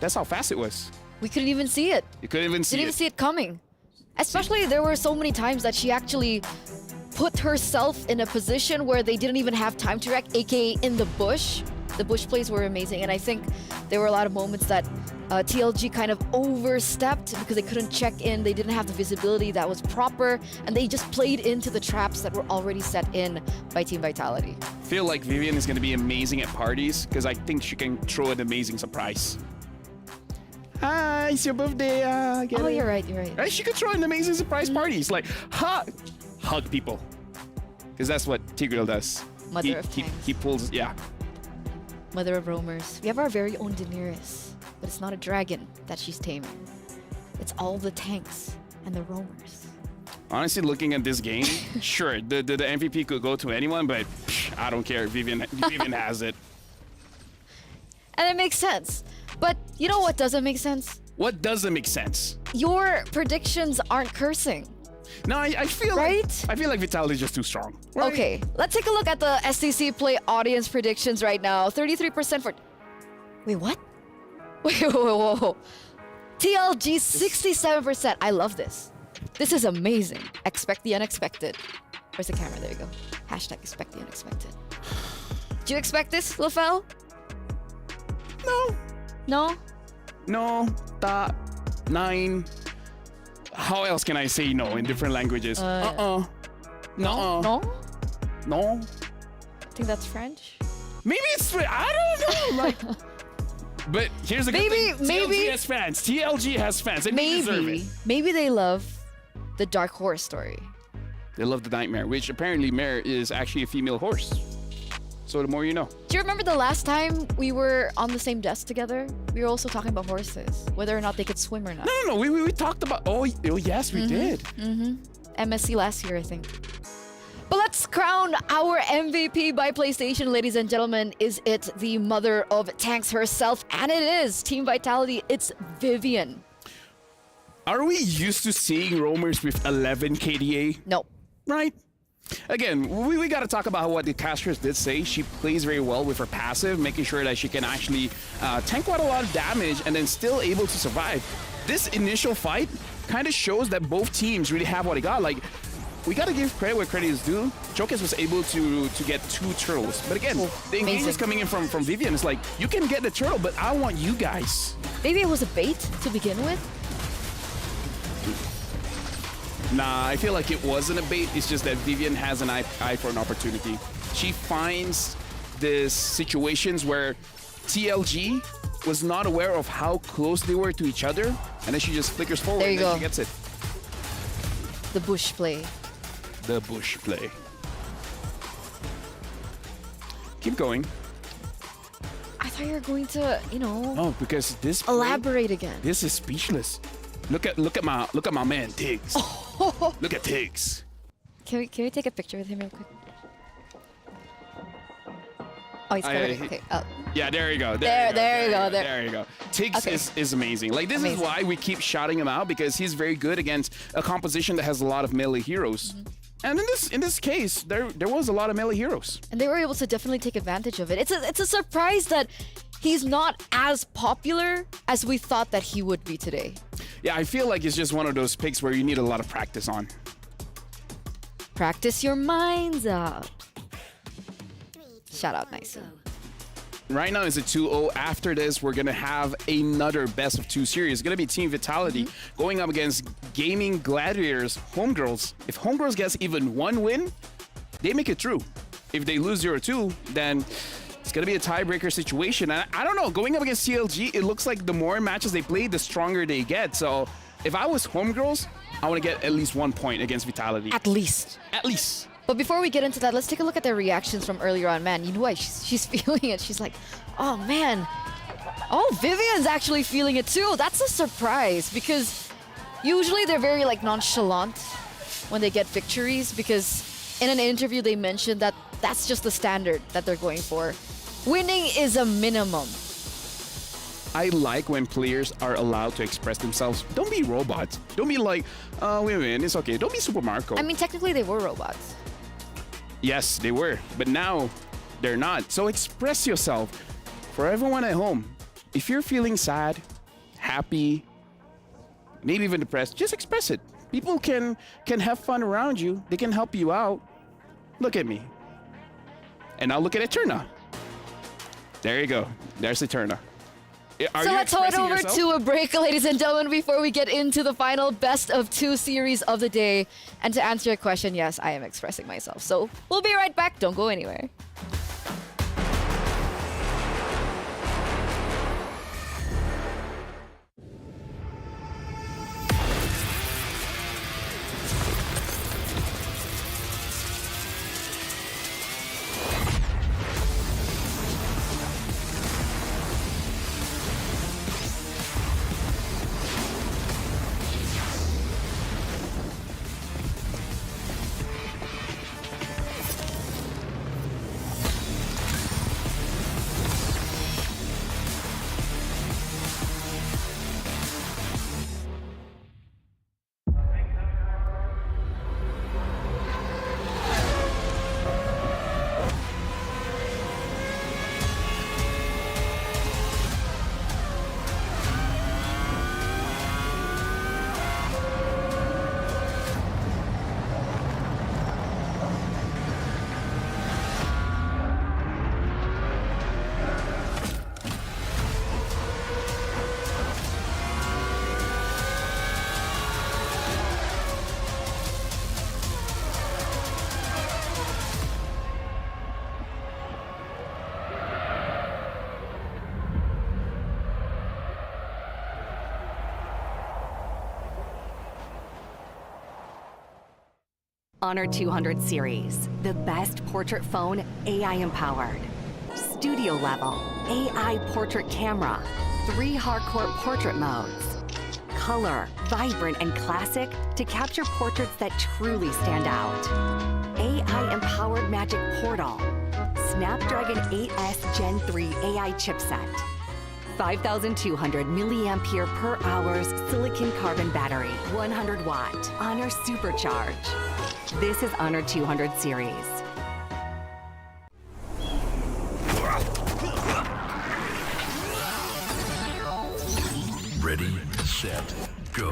That's how fast it was. We couldn't even see it. You couldn't even see Didn't even see it coming. Especially, there were so many times that she actually put herself in a position where they didn't even have time to react, aka in the bush. The bush plays were amazing, and I think there were a lot of moments that TLG kind of overstepped because they couldn't check in, they didn't have the visibility that was proper, and they just played into the traps that were already set in by Team Vitality. I feel like Vivian is going to be amazing at parties, because I think she can throw an amazing surprise. Hi, it's your birthday. Oh, you're right, you're right. Right? She could throw an amazing surprise parties, like hug people, because that's what Tigreal does. Mother of tanks. He pulls, yeah. Mother of roamers. We have our very own Daenerys, but it's not a dragon that she's taming. It's all the tanks and the roamers. Honestly, looking at this game, sure, the MVP could go to anyone, but I don't care. Vivian has it. And it makes sense. But you know what doesn't make sense? What doesn't make sense? Your predictions aren't cursing. No, I feel right? I feel like Vitality is just too strong. Right? Okay, let's take a look at the STC Play audience predictions right now. 33% for... Wait, what? Wait, whoa. TLG, 67%. I love this. This is amazing. Expect the unexpected. Where's the camera? There you go. Hashtag expect the unexpected. Do you expect this, LaFell? No. No? No. 9. How else can I say no in different languages? No. No? No. I think that's French. Maybe it's French. I don't know. Like, but here's the good thing. TLG has fans. TLG has fans. And they deserve it. Maybe they love the dark horse story. They love the Nightmare, which apparently Mare is actually a female horse. So the more you know. Do you remember the last time we were on the same desk together? We were also talking about horses, whether or not they could swim or not. No. We talked about. Oh yes, we did. MSC last year, I think. But let's crown our MVP by PlayStation, ladies and gentlemen. Is it the mother of tanks herself? And it is Team Vitality. It's Vivian. Are we used to seeing roamers with 11 KDA? No. Right? Again, we got to talk about what the casters did say. She plays very well with her passive, making sure that she can actually tank quite a lot of damage and then still able to survive. This initial fight kind of shows that both teams really have what they got. Like, we got to give credit where credit is due. Chokes was able to get 2 turtles. But again, the engage is coming in from Vivian. It's like, you can get the turtle, but I want you guys. Maybe it was a bait to begin with? Nah, I feel like it wasn't a bait. It's just that Vivian has an eye for an opportunity. She finds these situations where TLG was not aware of how close they were to each other, and then she just flickers forward and then she gets it. The bush play. The bush play. Keep going. I thought you were going to, Oh, because this elaborate again. This is speechless. Look at my man Tiggs. Look at Tiggs. Can we take a picture with him real quick? Oh, he's got it. Okay. Yeah, there you go. There you go. Tiggs is amazing. Like, this is why we keep shouting him out, because he's very good against a composition that has a lot of melee heroes. And in this case, there was a lot of melee heroes. And they were able to definitely take advantage of it. It's a surprise that he's not as popular as we thought that he would be today. Yeah, I feel like it's just one of those picks where you need a lot of practice on. Practice your minds up. Shout out, Nysa. Right now it's a 2-0. After this, we're going to have another best of 2 series. It's going to be Team Vitality going up against Gaming Gladiators Homegirls. If Homegirls gets even 1 win, they make it through. If they lose 0-2, then it's going to be a tiebreaker situation. And I don't know, going up against CLG, it looks like the more matches they play, the stronger they get. So if I was Homegirls, I want to get at least 1 point against Vitality. At least. At least. But before we get into that, let's take a look at their reactions from earlier on. Man, you know what? She's feeling it. She's like, oh, man. Oh, Vivian's actually feeling it, too. That's a surprise because usually they're very, like, nonchalant when they get victories because in an interview they mentioned that that's just the standard that they're going for. Winning is a minimum. I like when players are allowed to express themselves. Don't be robots. Don't be like, wait a minute, it's okay. Don't be Super Marco. I mean, technically they were robots. Yes, they were, but now they're not. So express yourself. For everyone at home, if you're feeling sad, happy, maybe even depressed, just express it. People can have fun around you. They can help you out. Look at me. And now look at Eterna. There you go. There's Eterna. So let's head over to a break, ladies and gentlemen, before we get into the final best of 2 series of the day. And to answer your question, yes, I am expressing myself. So we'll be right back. Don't go anywhere. Honor 200 series, the best portrait phone AI empowered. Studio level, AI portrait camera, 3 hardcore portrait modes. Color, vibrant and classic to capture portraits that truly stand out. AI empowered magic portal. Snapdragon 8S Gen 3 AI chipset. 5,200 milliampere per hour silicon carbon battery, 100 watt, Honor Supercharge. This is Honor 200 series. Ready, set, go.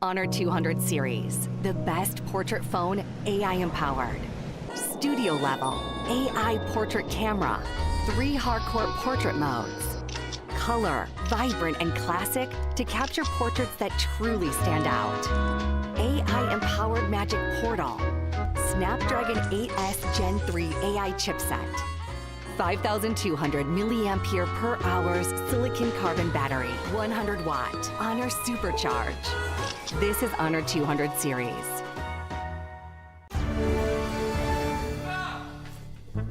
Honor 200 series, the best portrait phone AI empowered. Studio level, AI portrait camera, 3 hardcore portrait modes. Color, vibrant and classic to capture portraits that truly stand out. AI empowered magic portal. Snapdragon 8S Gen 3 AI chipset. 5,200 milliampere per hour's silicon carbon battery, 100 watt, Honor Supercharge. This is Honor 200 series.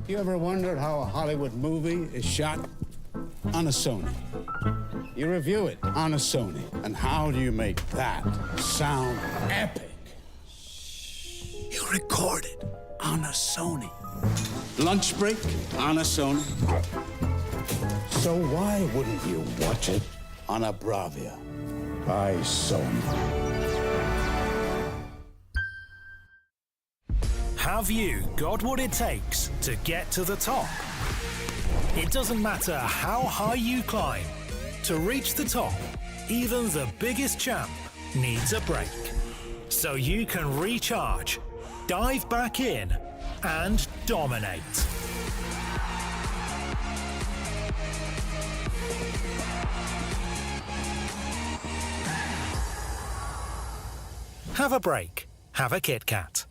You ever wondered how a Hollywood movie is shot? On a Sony. You review it on a Sony. And how do you make that sound epic? You record it on a Sony. Lunch break on a Sony. So why wouldn't you watch it on a Bravia by Sony? Have you got what it takes to get to the top? It doesn't matter how high you climb. To reach the top, even the biggest champ needs a break. So you can recharge, dive back in, and dominate. Have a break. Have a Kit Kat.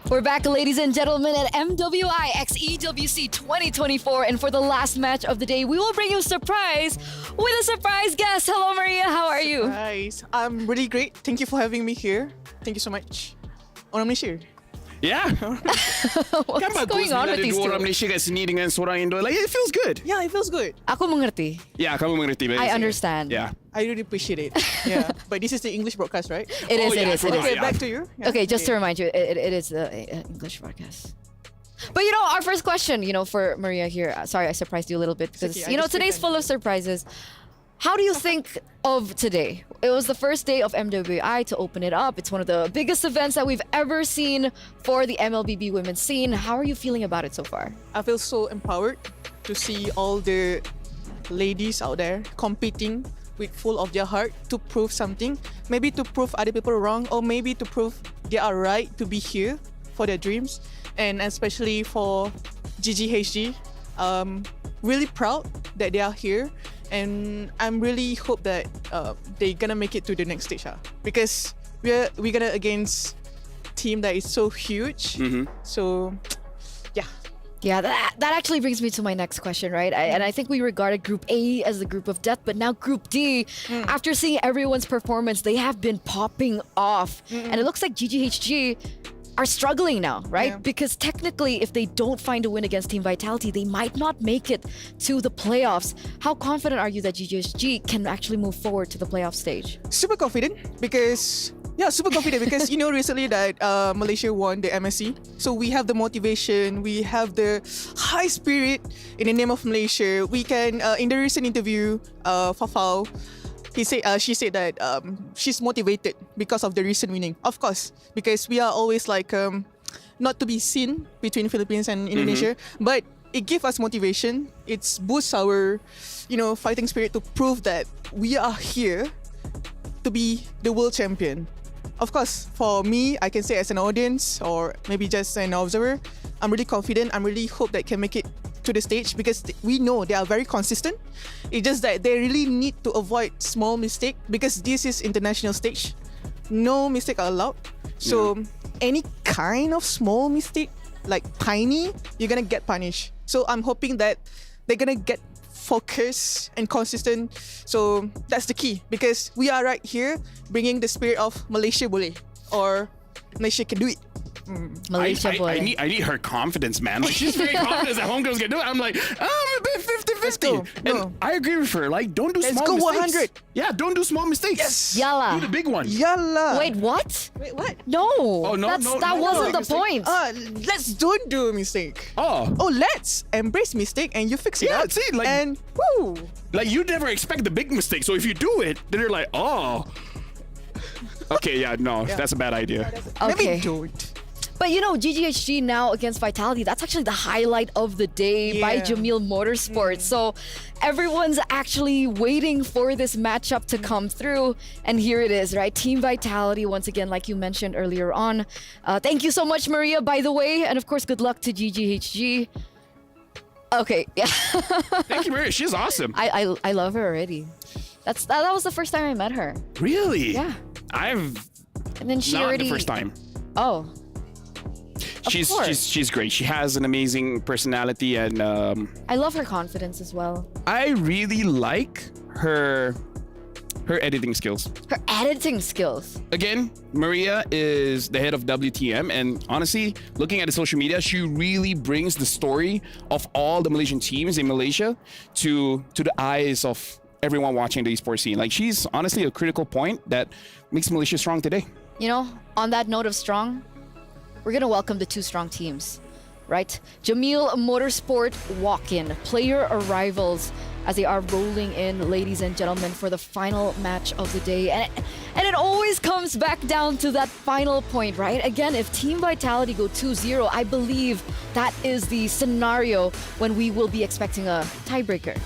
We're back, ladies and gentlemen, at MWI X EWC 2024. And for the last match of the day, we will bring you a surprise with a surprise guest. Hello, Maria. How are you? Surprise. I'm really great. Thank you for having me here. Thank you so much. Orang Malaysia. Yeah. What's going on with these two? Orang Malaysia kat sini dengan seorang Indo. Like, it feels good. Yeah, it feels good. Aku mengerti. Yeah, kamu mengerti. I understand. Yeah. I really appreciate it. Yeah. But this is the English broadcast, right? It is. Okay, back to you. Yeah. Okay, just to remind you, it is the English broadcast. But our first question, for Maria here. Sorry, I surprised you a little bit because today's full of surprises. How do you think of today? It was the first day of MWI to open it up. It's one of the biggest events that we've ever seen for the MLBB women's scene. How are you feeling about it so far? I feel so empowered to see all the ladies out there competing with full of their heart to prove something. Maybe to prove other people wrong, or maybe to prove they are right to be here for their dreams. And especially for GGHG, really proud that they are here. And I'm really hope that they're gonna make it to the next stage, because we're gonna against team that is so huge. So, yeah. Yeah, that actually brings me to my next question, right? And I think we regarded Group A as the group of death, but now Group D, after seeing everyone's performance, they have been popping off. And it looks like GGHG are struggling now, right? Yeah. Because technically, if they don't find a win against Team Vitality, they might not make it to the playoffs. How confident are you that GGHG can actually move forward to the playoff stage? Super confident because recently that Malaysia won the MSC. So we have the motivation, we have the high spirit in the name of Malaysia. We can, in the recent interview, Fafau, she said that she's motivated because of the recent winning. Of course, because we are always like not to be seen between Philippines and Indonesia, but it gives us motivation. It boosts our, fighting spirit to prove that we are here to be the world champion. Of course, for me, I can say as an audience or maybe just an observer, I'm really confident. I'm really hope that can make it to the stage because we know they are very consistent. It's just that they really need to avoid small mistake because this is international stage. No mistake are allowed. So any kind of small mistake, like tiny, you're gonna get punished. So I'm hoping that they're gonna get focused and consistent. So that's the key because we are right here bringing the spirit of Malaysia boleh or Malaysia can do it. Malaysia I need her confidence, man. Like, she's very confident that homegirls can do it. I'm like, I'm a bit 50-50. And I agree with her. Like, don't do small mistakes. 100. Yeah, don't do small mistakes. Yes. Yalla. Do the big one. Yalla. Wait, what? Wait, what? No. Oh, no, that wasn't the point. Let's don't do a mistake. Oh, let's embrace mistake and you fix it up. See, like, and woo. Like, you never expect the big mistake. So if you do it, then you're like, oh. Okay, that's a bad idea. Maybe don't. But GGHG now against Vitality, that's actually the highlight of the day by Jamil Motorsports. So everyone's actually waiting for this matchup to come through. And here it is, right? Team Vitality, once again, like you mentioned earlier on. Thank you so much, Maria, by the way. And of course, good luck to GGHG. Okay, yeah. Thank you, Maria. She's awesome. I love her already. That was the first time I met her. Really? Yeah. And then she not already... the first time. Oh. She's great. She has an amazing personality and I love her confidence as well. I really like her editing skills. Her editing skills. Again, Maria is the head of WTM, and honestly, looking at the social media, she really brings the story of all the Malaysian teams in Malaysia to the eyes of everyone watching the esports scene. Like, she's honestly a critical point that makes Malaysia strong today. On that note of strong, we're going to welcome the two strong teams, right? Jamil Motorsport walk-in, player arrivals as they are rolling in, ladies and gentlemen, for the final match of the day. And it always comes back down to that final point, right? Again, if Team Vitality go 2-0, I believe that is the scenario when we will be expecting a tiebreaker.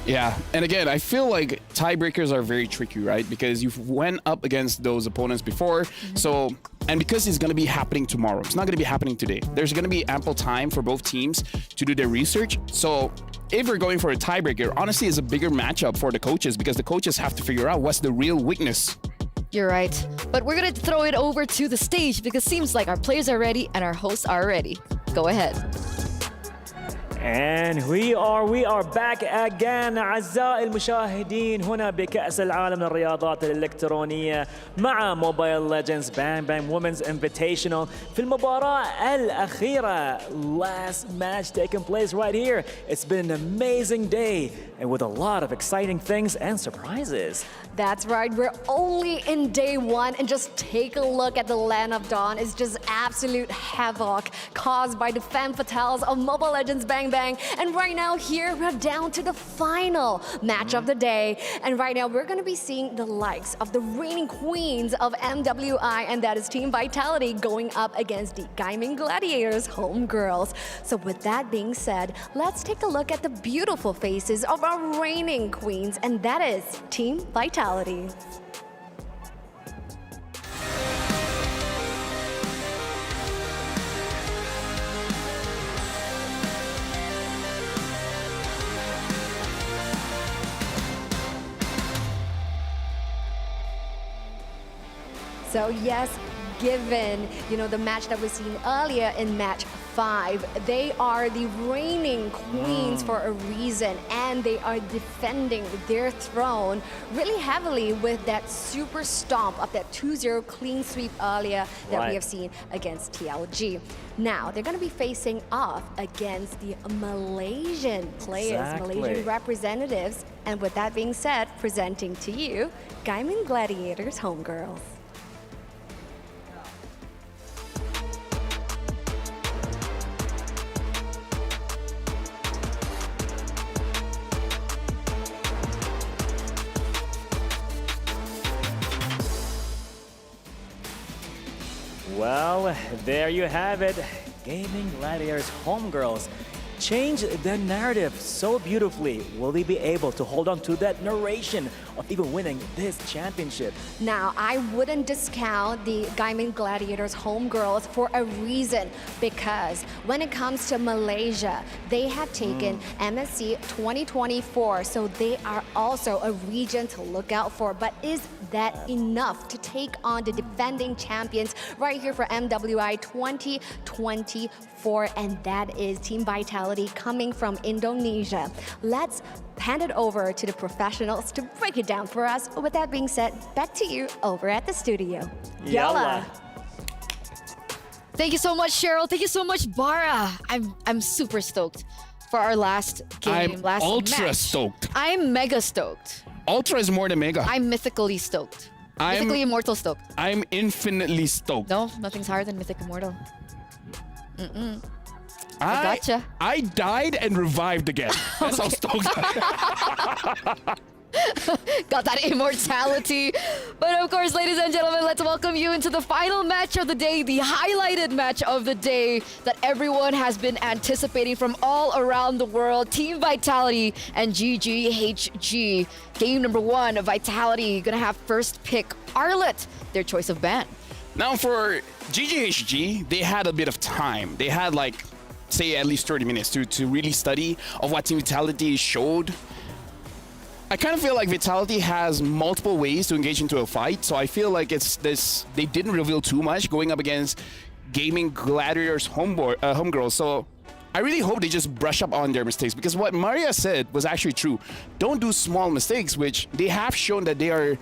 Yeah, and again, I feel like tiebreakers are very tricky, right? Because you've went up against those opponents before, so, and because it's going to be happening tomorrow, it's not going to be happening today. There's going to be ample time for both teams to do their research. So if we're going for a tiebreaker, honestly, it's a bigger matchup for the coaches because the coaches have to figure out what's the real weakness. You're right. But we're gonna throw it over to the stage because it seems like our players are ready and our hosts are ready. Go ahead. And we are back again أعزائي المشاهدين هنا بكأس العالم للرياضات الإلكترونية مع موبايل ليجندز بان بان Women's Invitational في المباراة الأخيرة. Last match taking place right here. It's been an amazing day and with a lot of exciting things and surprises. That's right, we're only in day one and just take a look at the Land of Dawn. It's just absolute havoc caused by the femme fatales of Mobile Legends Bang Bang. And right now here, we're down to the final match of the day. And right now we're gonna be seeing the likes of the reigning queens of MWI, and that is Team Vitality going up against the Gaming Gladiators homegirls. So with that being said, let's take a look at the beautiful faces of our reigning queens, and that is Team Vitality. So yes, given, the match that we've seen earlier in match 5, they are the reigning queens for a reason, and they are defending their throne really heavily with that super stomp of that 2-0 clean sweep earlier that we have seen against TLG. Now, they're going to be facing off against the Malaysian players, Malaysian representatives, and with that being said, presenting to you, Gaming Gladiators homegirls. Well, there you have it. Gaming Gladiators homegirls change the narrative so beautifully. Will they be able to hold on to that narration of even winning this championship? Now, I wouldn't discount the Gaming Gladiators homegirls for a reason, because when it comes to Malaysia, they have taken MSC 2024, so they are also a region to look out for. But is that enough to take on the defending champions right here for MWI 2024? And that is Team Vitality coming from Indonesia. Let's hand it over to the professionals to break it down for us. With that being said, back to you over at the studio. Yalla! Thank you so much, Cheryl. Thank you so much, Bara. I'm super stoked for our last game, last ultra match. stoked. I'm mega stoked. Ultra is more than mega. I'm mythically stoked. Mythically immortal stoked. I'm infinitely stoked. No, nothing's higher than mythic immortal. I gotcha. I died and revived again. That's how stoked I am. Got that immortality. But of course, ladies and gentlemen, let's welcome you into the final match of the day, the highlighted match of the day that everyone has been anticipating from all around the world. Team Vitality and GGHG. Game number 1, Vitality gonna have first pick Arlet, their choice of ban. Now for GGHG, they had a bit of time. They had say at least 30 minutes to really study of what Team Vitality showed. I kind of feel like Vitality has multiple ways to engage into a fight, so I feel like they didn't reveal too much going up against Gaming Gladiators homegirls. So I really hope they just brush up on their mistakes, because what Maria said was actually true. Don't do small mistakes, which they have shown that they've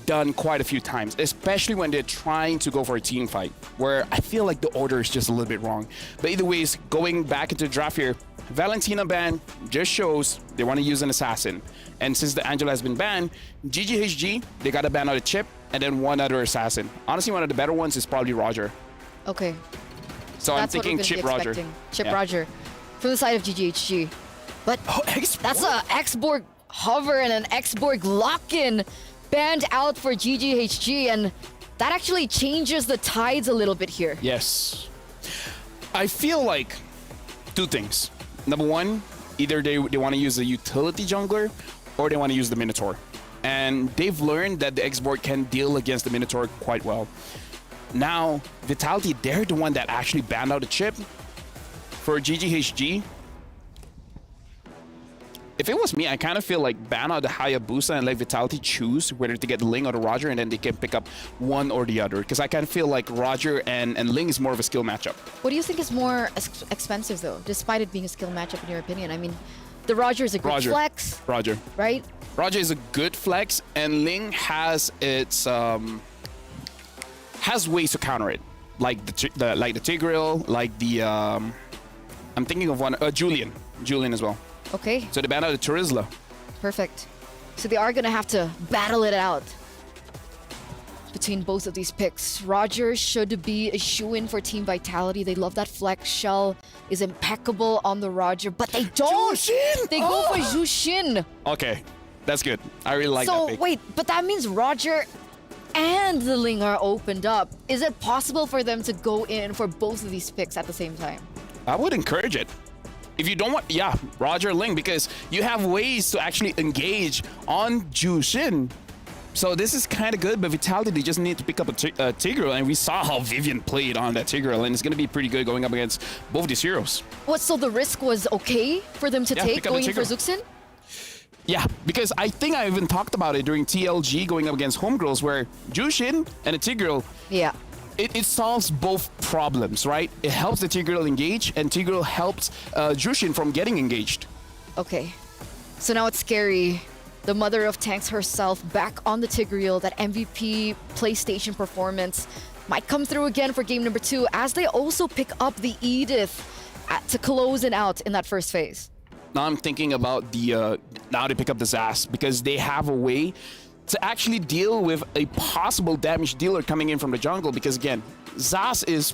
done quite a few times, especially when they're trying to go for a team fight, where I feel like the order is just a little bit wrong. But either ways, going back into the draft here, Valentina ban just shows they want to use an assassin. And since the Angela has been banned, GGHG, they got to ban out a Chip and then one other assassin. Honestly, one of the better ones is probably Roger. Okay. So That's I'm thinking Chip Roger. Chip Roger from the side of GGHG. But that's a X-Borg hover and an X-Borg lock-in banned out for GGHG, and that actually changes the tides a little bit here. Yes. I feel like two things. Number one, either they want to use a utility jungler or they want to use the Minotaur. And they've learned that the X-Borg can deal against the Minotaur quite well. Now, Vitality, they're the one that actually banned out a Chip. For GGHG, if it was me, I kind of feel like ban out the Hayabusa and let Vitality choose whether to get Ling or the Roger, and then they can pick up one or the other. Because I kind of feel like Roger and Ling is more of a skill matchup. What do you think is more expensive, though, despite it being a skill matchup, in your opinion? I mean, the Roger is a good flex, Roger. right? Roger is a good flex, and Ling has its has ways to counter it, like the Tigreal, like the I'm thinking of one Julian as well. Okay. So they ban out the Terizla. Perfect. So they are gonna have to battle it out between both of these picks. Roger should be a shoo-in for Team Vitality. They love that flex. Shell is impeccable on the Roger, but they don't. Jushin! They go for Jushin. Okay, that's good. I really like that So pick. wait, but that means Roger and the Ling are opened up. Is it possible for them to go in for both of these picks at the same time? I would encourage it. If you don't want, Roger Ling, because you have ways to actually engage on Jushin. So this is kind of good, but Vitality, they just need to pick up a Tigreal, and we saw how Vivian played on that Tigreal, and it's going to be pretty good going up against both these heroes. What, so the risk was okay for them to take going in for Zuxin? Yeah, because I think I even talked about it during TLG going up against Homegirls, where Jushin and a Tigreal, it solves both problems, right? It helps the Tigreal engage, and Tigreal helps Jushin from getting engaged. Okay, so now it's scary. The mother of tanks herself back on the Tigreal. That MVP PlayStation performance might come through again for game number 2, as they also pick up the Edith to close it out in that first phase. Now I'm thinking about the now they pick up the Zas, because they have a way to actually deal with a possible damage dealer coming in from the jungle, because again, Zas is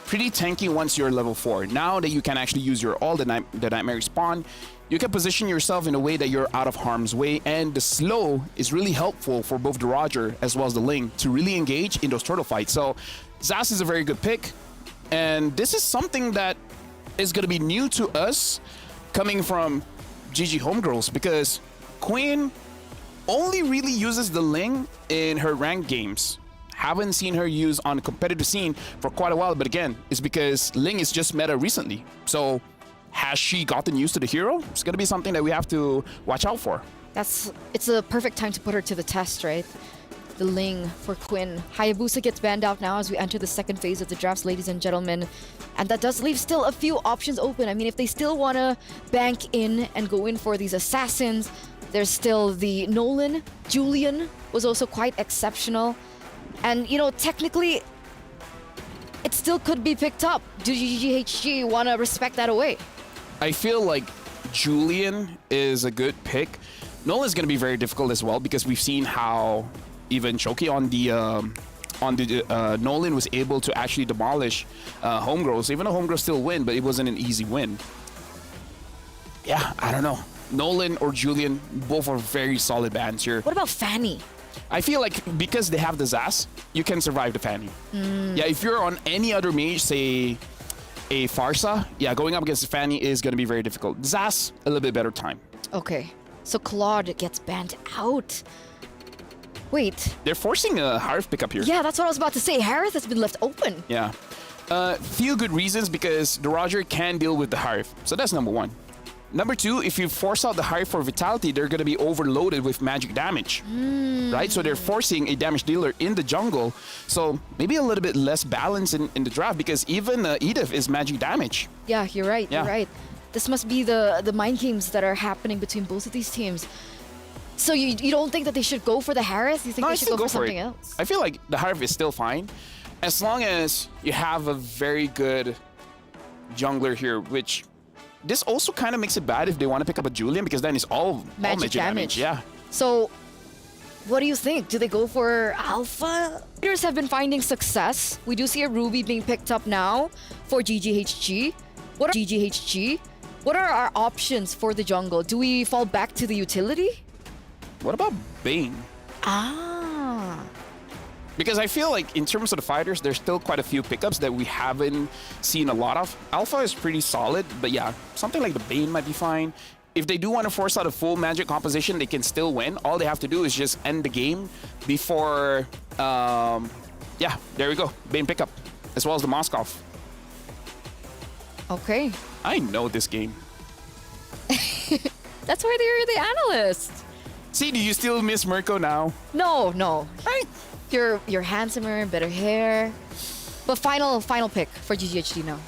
pretty tanky once you're level 4. Now that you can actually use your the Nightmare Respawn, you can position yourself in a way that you're out of harm's way, and the slow is really helpful for both the Roger as well as the Ling to really engage in those turtle fights. So Zas is a very good pick, and this is something that is going to be new to us coming from GG Homegirls, because Queen only really uses the Ling in her ranked games. Haven't seen her use on the competitive scene for quite a while, but again, it's because Ling is just meta recently. So has she gotten used to the hero? It's going to be something that we have to watch out for. It's a perfect time to put her to the test, right? The Ling for Quinn. Hayabusa gets banned out now as we enter the second phase of the drafts, ladies and gentlemen. And that does leave still a few options open. I mean, if they still want to bank in and go in for these assassins, there's still the Nolan. Julian was also quite exceptional. And, you know, technically, it still could be picked up. Do GGHG want to respect that away? I feel like Julian is a good pick. Nolan's going to be very difficult as well, because we've seen how even Choki on the Nolan was able to actually demolish Homegirls. Even though Homegirls still win, but it wasn't an easy win. Yeah, I don't know. Nolan or Julian, both are very solid bans here. What about Fanny? I feel like because they have the Zas, you can survive the Fanny. Yeah, if you're on any other mage, say a Farsa, going up against the Fanny is going to be very difficult. Zas, a little bit better time. Okay, so Claude gets banned out. Wait. They're forcing a Harith pickup here. Yeah, that's what I was about to say. Harith has been left open. Yeah. Few good reasons, because the Roger can deal with the Harith. So that's number 1. Number 2, if you force out the Harith for Vitality, they're going to be overloaded with magic damage. Right? So they're forcing a damage dealer in the jungle. So maybe a little bit less balance in the draft, because even Edith is magic damage. Yeah, you're right. You're right. This must be the mind games that are happening between both of these teams. So you don't think that they should go for the Harith? You think they should go for something else? I feel like the Harith is still fine, as long as you have a very good jungler here, which this also kind of makes it bad if they want to pick up a Julian, because then it's all magic damage. Yeah. So what do you think? Do they go for Alpha? Players have been finding success. We do see a Ruby being picked up now for GGHG. What are our options for the jungle? Do we fall back to the utility? What about Bane? Because I feel like in terms of the fighters, there's still quite a few pickups that we haven't seen a lot of. Alpha is pretty solid, but yeah, something like the Bane might be fine. If they do want to force out a full magic composition, they can still win. All they have to do is just end the game before, yeah, there we go. Bane pickup, as well as the Moskov. Okay. I know this game. That's why they're the analysts. See, do you still miss Mirko now? No. Right. You're handsomer, better hair. But final pick for GGHD now.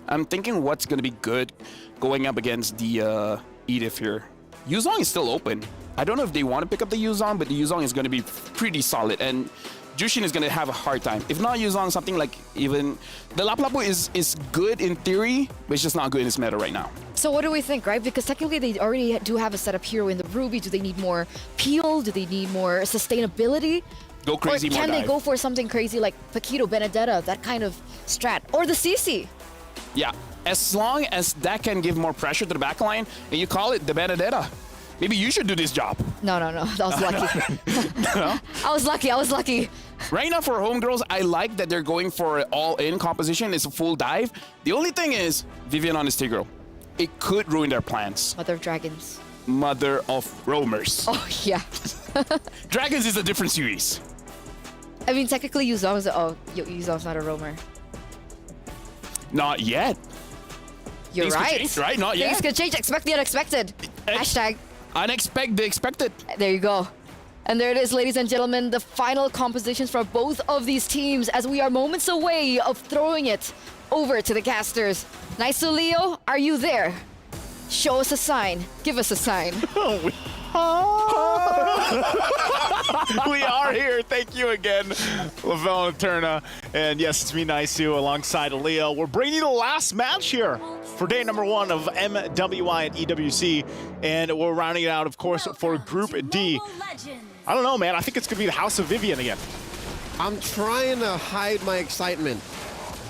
I'm thinking what's going to be good going up against the Edith here. Yuzong is still open. I don't know if they want to pick up the Yuzong, but the Yuzong is going to be pretty solid. And Jushin is going to have a hard time. If not Yuzong, something like even... The Lapu-Lapu is good in theory, but it's just not good in its meta right now. So what do we think, right? Because technically they already do have a setup hero in the Ruby. Do they need more peel? Do they need more sustainability? Go crazy, or can more they dive. go for something crazy like Paquito, Benedetta, that kind of strat? Or the CC? Yeah, as long as that can give more pressure to the backline, and you call it the Benedetta. Maybe you should do this job. No. That was lucky. No? I was lucky. Right now for Homegirls, I like that they're going for an all-in composition. It's a full dive. The only thing is, Vivian on his Tigreal. It could ruin their plans. Mother of Dragons. Mother of Roamers. Oh, yeah. Dragons is a different series. I mean, technically, Yuzong's not a roamer. Not yet. You're Things could right. change, right? Not Things yet. could change. Expect the unexpected. Hashtag. Unexpected, the expected. There you go. And there it is, ladies and gentlemen, the final compositions for both of these teams as we are moments away of throwing it over to the casters. Nice to Leo, are you there? Show us a sign. Give us a sign. We are here. Thank you again, Lavelle and Turna. And yes, it's me, Naisu, alongside Leo. We're bringing you the last match here for day number 1 of MWI at EWC. And we're rounding it out, of course, for Group D. I don't know, man. I think it's going to be the House of Vivian again. I'm trying to hide my excitement.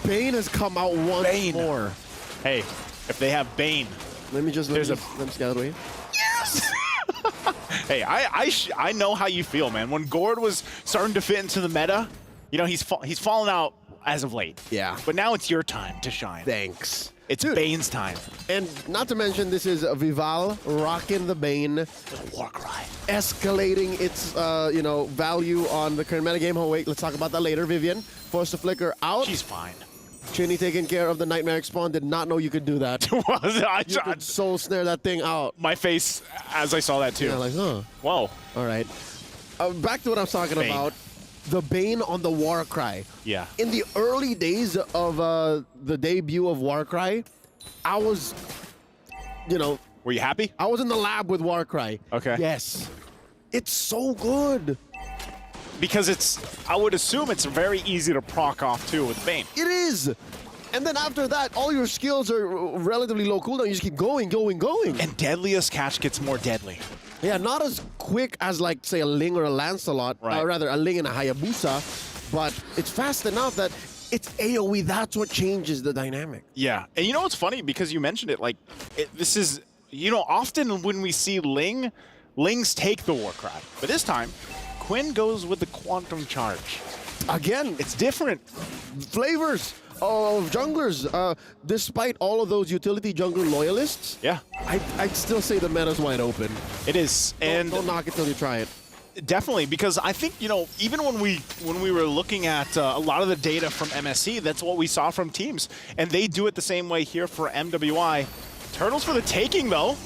Bane has come out once more. Hey, if they have Bane. Let me just get out of the way. Yes! Hey, I know how you feel, man. When Gord was starting to fit into the meta, you know, he's fallen out as of late. Yeah. But now it's your time to shine. Thanks. It's Bane's time. And not to mention, this is Vival rocking the Bane. Warcry. Escalating its, value on the current metagame. Oh, wait, let's talk about that later. Vivian forced to flicker out. She's fine. Chinny taking care of the Nightmare Spawn. Did not know you could do that. You could soul snare that thing out. My face as I saw that too. Yeah, like, huh. Whoa. All right. Back to what I was talking about. The Bane on the Warcry. Yeah. In the early days of the debut of Warcry, I was, Were you happy? I was in the lab with Warcry. Okay. Yes. It's so good. Because I would assume it's very easy to proc off too with Bane. It is. And then after that, all your skills are relatively low cooldown. You just keep going. And Deadliest Catch gets more deadly. Yeah, not as quick as, like, say, a Ling or a Lancelot. Right. Rather, a Ling and a Hayabusa. But it's fast enough that it's AoE. That's what changes the dynamic. Yeah. And you know what's funny? Because you mentioned it, like, this is, often when we see Lings take the Warcry. But this time, Quinn goes with the Quantum Charge. Again, it's different. Flavors of junglers. Despite all of those utility jungler loyalists, yeah, I'd still say the meta's wide open. It is. And don't knock it till you try it. Definitely, because I think, even when we were looking at a lot of the data from MSC, that's what we saw from teams. And they do it the same way here for MWI. Turtles for the taking, though.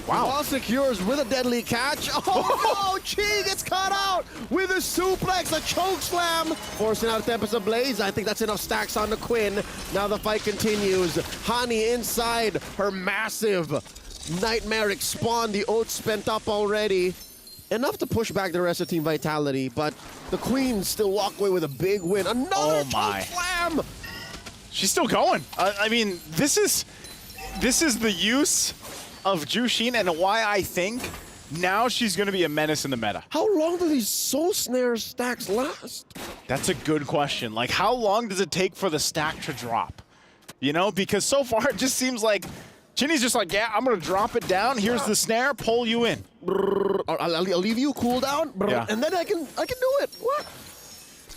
Wow. Ball secures with a deadly catch. Oh, no! Chi gets caught out with a suplex, a choke slam. Forcing out Tempest Ablaze. I think that's enough stacks on the Quinn. Now the fight continues. Hani inside her massive nightmaric spawn. The ult spent up already. Enough to push back the rest of Team Vitality, but the Queen still walk away with a big win. Another choke slam! She's still going. I mean, this is the use of Jushin and why I think now she's going to be a menace in the meta. How long do these soul snare stacks last? That's a good question. Like, how long does it take for the stack to drop? Because so far it just seems like Chinny's just like, yeah, I'm going to drop it down. Here's the snare, pull you in. I'll leave you cool down, yeah. And then I can do it. What?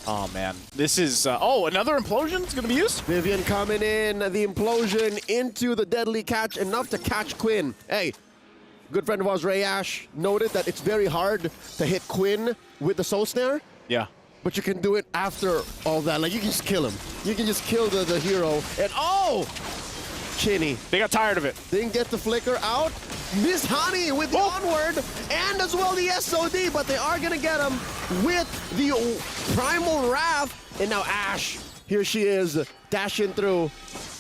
Oh, man. This is... another implosion is going to be used? Vivian coming in. The implosion into the deadly catch. Enough to catch Quinn. Hey, good friend of ours, Ray Ash, noted that it's very hard to hit Quinn with the soul snare. Yeah. But you can do it after all that. Like, you can just kill him. You can just kill the hero. And, Chinny. They got tired of it. Didn't get the flicker out. Miss Honey with the onward and as well the SOD, but they are going to get him with the Primal Wrath. And now Ash, here she is, dashing through.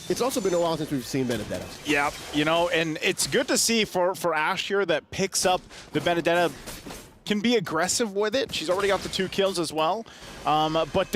It's also been a while since we've seen Benedetta. Yeah, you know, and it's good to see for Ash here that picks up the Benedetta, can be aggressive with it. She's already got the 2 kills as well. But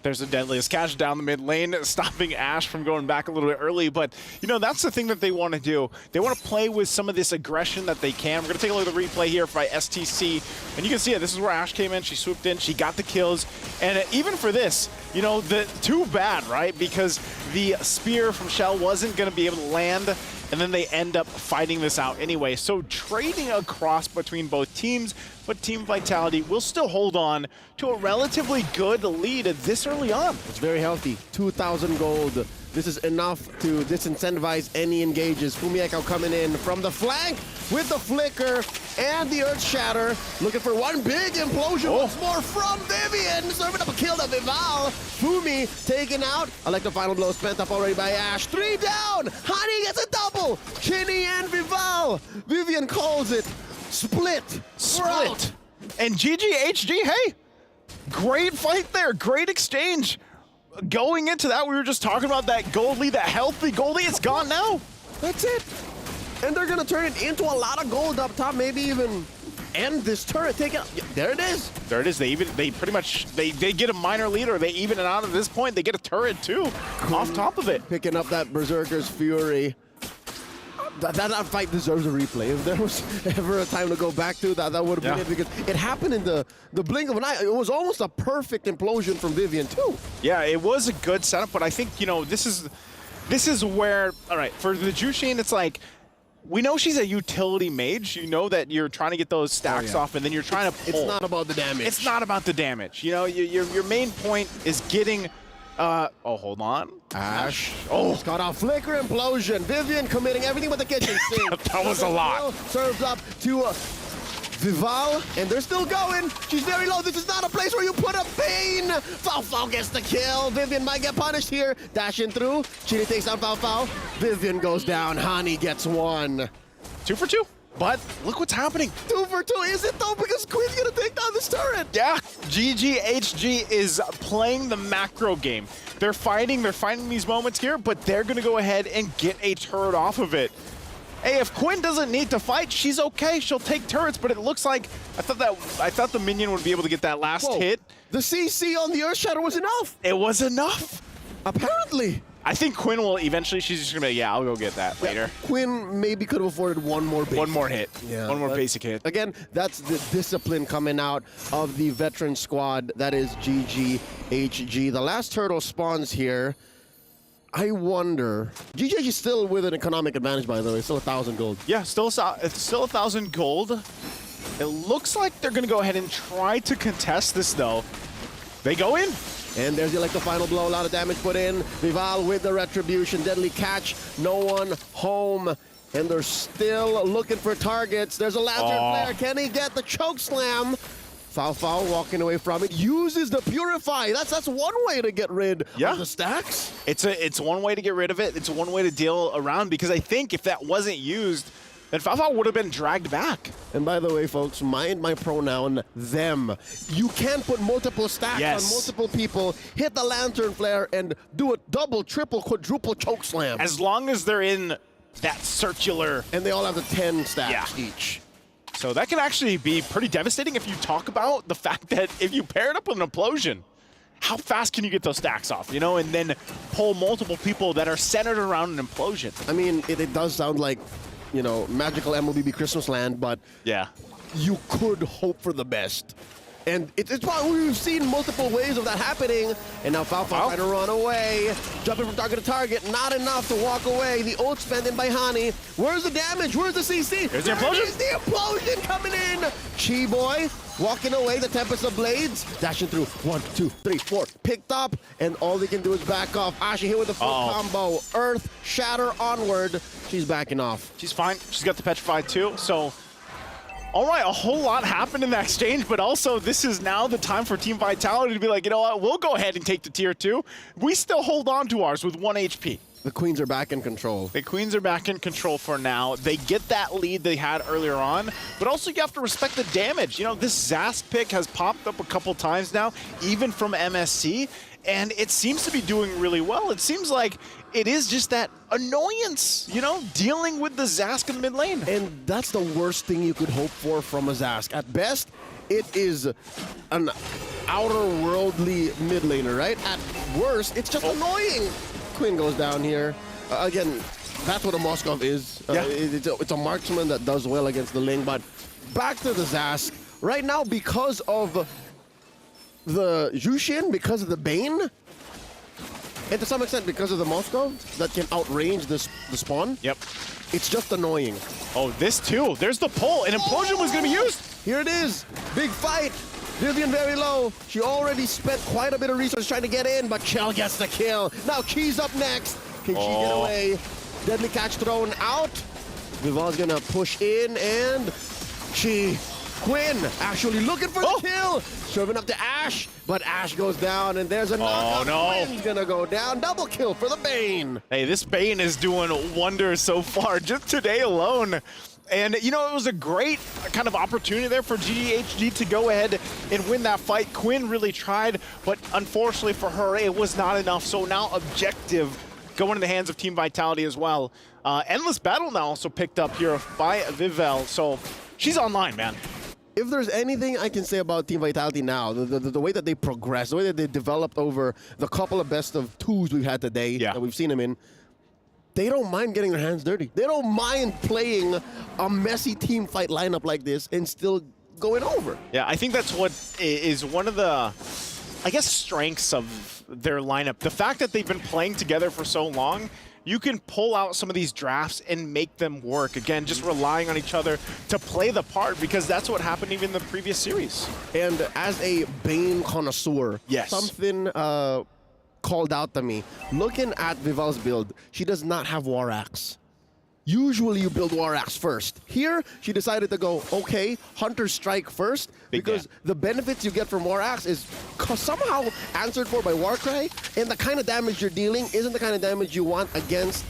there's a Deadliest Catch down the mid lane, stopping Ash from going back a little bit early. But, you know, that's the thing that they want to do. They want to play with some of this aggression that they can. We're going to take a look at the replay here by STC. And you can see it. This is where Ash came in. She swooped in. She got the kills. And even for this, you know, too bad, right? Because the spear from Shell wasn't going to be able to land. And then they end up fighting this out anyway. So trading across between both teams, but Team Vitality will still hold on to a relatively good lead this early on. It's very healthy. 2,000 gold. This is enough to disincentivize any engages. Fumieko coming in from the flank with the flicker and the Earth Shatter. Looking for one big implosion once more from Vivian. Serving up a kill to Vival. Fumi taken out. I like the final blow spent up already by Ash. 3 down. Honey gets a double. Chinny and Vival. Vivian calls it. Split. And GGHG, hey, great fight there. Great exchange. Going into that, we were just talking about that gold lead, that healthy gold lead. It's gone now. That's it. And they're going to turn it into a lot of gold up top, maybe even end this turret. Take it. There it is. There it is. They pretty much, they get a minor lead, or they even it out at this point. They get a turret too, off top of it. Picking up that Berserker's Fury. That fight deserves a replay. If there was ever a time to go back to that, that would have been it, because it happened in the blink of an eye. It was almost a perfect implosion from Vivian too. Yeah, it was a good setup, but I think, you know, this is where, all right, for the Jushin, it's like, we know she's a utility mage. You know that you're trying to get those stacks off, and then you're trying to pull. It's not about the damage. It's not about the damage. You know, your main point is getting. Oh, hold on. Ash. Oh, it's got a flicker implosion. Vivian committing everything but the kitchen sink. That was a lot. Serves up to Vival, and they're still going. She's very low. This is not a place where you put a Bane. Falfal gets the kill. Vivian might get punished here. Dashing through. Chini takes down Falfal. Vivian goes down. Hani gets 1. 2 for 2. But look what's happening. 2 for 2, is it though? Because Quinn's gonna take down this turret. Yeah, GGHG is playing the macro game. They're finding these moments here, but they're gonna go ahead and get a turret off of it. Hey, if Quinn doesn't need to fight, she's okay. She'll take turrets, but it looks like I thought the minion would be able to get that last hit. The CC on the Earth Shatter was enough. It was enough. Apparently. I think Quinn will eventually, she's just gonna be, yeah, I'll go get that later. Quinn maybe could have afforded one more basic. One more hit. Yeah, one more basic hit. Again, that's the discipline coming out of the veteran squad. That is GGHG. The last turtle spawns here. I wonder, GGHG is still with an economic advantage, by the way. Still 1,000 gold. Yeah, it's still 1,000 gold. It looks like they're gonna go ahead and try to contest this though. They go in. And there's the final blow, a lot of damage put in. Vival with the retribution, deadly catch, no one home. And they're still looking for targets. There's a Lantern Flare, can he get the choke slam? Falfal walking away from it, uses the Purify. That's one way to get rid of the stacks. It's one way to get rid of it. It's one way to deal around, because I think if that wasn't used, then Falfal would have been dragged back. And by the way, folks, mind my pronoun, them. You can put multiple stacks on multiple people, hit the Lantern Flare, and do a double, triple, quadruple choke slam. As long as they're in that circular. And they all have the 10 stacks each. So that can actually be pretty devastating if you talk about the fact that if you pair it up with an implosion, how fast can you get those stacks off, you know, and then pull multiple people that are centered around an implosion? I mean, it does sound like, you know, magical MLBB Christmas land, but yeah, you could hope for the best. And it's probably, we've seen multiple ways of that happening. And now Falfal trying to run away. Jumping from target to target, not enough to walk away. The ult spent in by Hani. Where's the damage? Where's the CC? There's the implosion. There's the implosion coming in. Chi Boy walking away, the Tempest of Blades. Dashing through, 1, 2, 3, 4. Picked up, and all they can do is back off. Asha here with the full combo. Earth, Shatter onward. She's backing off. She's fine. She's got the Petrified too, so... All right, a whole lot happened in that exchange, but also this is now the time for Team Vitality to be like, you know what, we'll go ahead and take the tier 2. We still hold on to ours with 1 HP. The Queens are back in control. The Queens are back in control for now. They get that lead they had earlier on, but also you have to respect the damage. You know, this Zast pick has popped up a couple times now, even from MSC, and it seems to be doing really well. It seems like it is just that annoyance, you know, dealing with the Zask in the mid lane. And that's the worst thing you could hope for from a Zask. At best, it is an outer worldly mid laner, right? At worst, it's just annoying. Quinn goes down here. Again, that's what a Moskov is. Yeah. It's a marksman that does well against the Ling, but back to the Zask. Right now, because of the Jushin, because of the Bane, and to some extent because of the Moskov that can outrange the spawn. Yep. It's just annoying. Oh, this too. There's the pull. An implosion was going to be used. Here it is. Big fight. Vivian very low. She already spent quite a bit of resources trying to get in, but Chell gets the kill. Now Key's up next. Can she get away? Deadly catch thrown out. Vival's gonna push in, and Quinn actually looking for the kill. Serving up to Ashe, but Ashe goes down, and there's a knockout. No. Quinn's gonna go down. Double kill for the Bane. Hey, this Bane is doing wonders so far, just today alone. And, you know, it was a great kind of opportunity there for GGHG to go ahead and win that fight. Quinn really tried, but unfortunately for her, it was not enough. So now objective going in the hands of Team Vitality as well. Endless Battle now also picked up here by Vivel. So she's online, man. If there's anything I can say about Team Vitality now, the way that they progressed, the way that they developed over the couple of best of twos we've had today, that we've seen them in, they don't mind getting their hands dirty. They don't mind playing a messy team fight lineup like this and still going over. Yeah, I think that's what is one of the, I guess, strengths of their lineup. The fact that they've been playing together for so long, you can pull out some of these drafts and make them work. Again, just relying on each other to play the part, because that's what happened even in the previous series. And as a Bane connoisseur, something called out to me. Looking at Vival's build, she does not have War Axe. Usually you build War Axe first. Here, she decided to go, okay, Hunter Strike first, because the benefits you get from War Axe is somehow answered for by Warcry, and the kind of damage you're dealing isn't the kind of damage you want against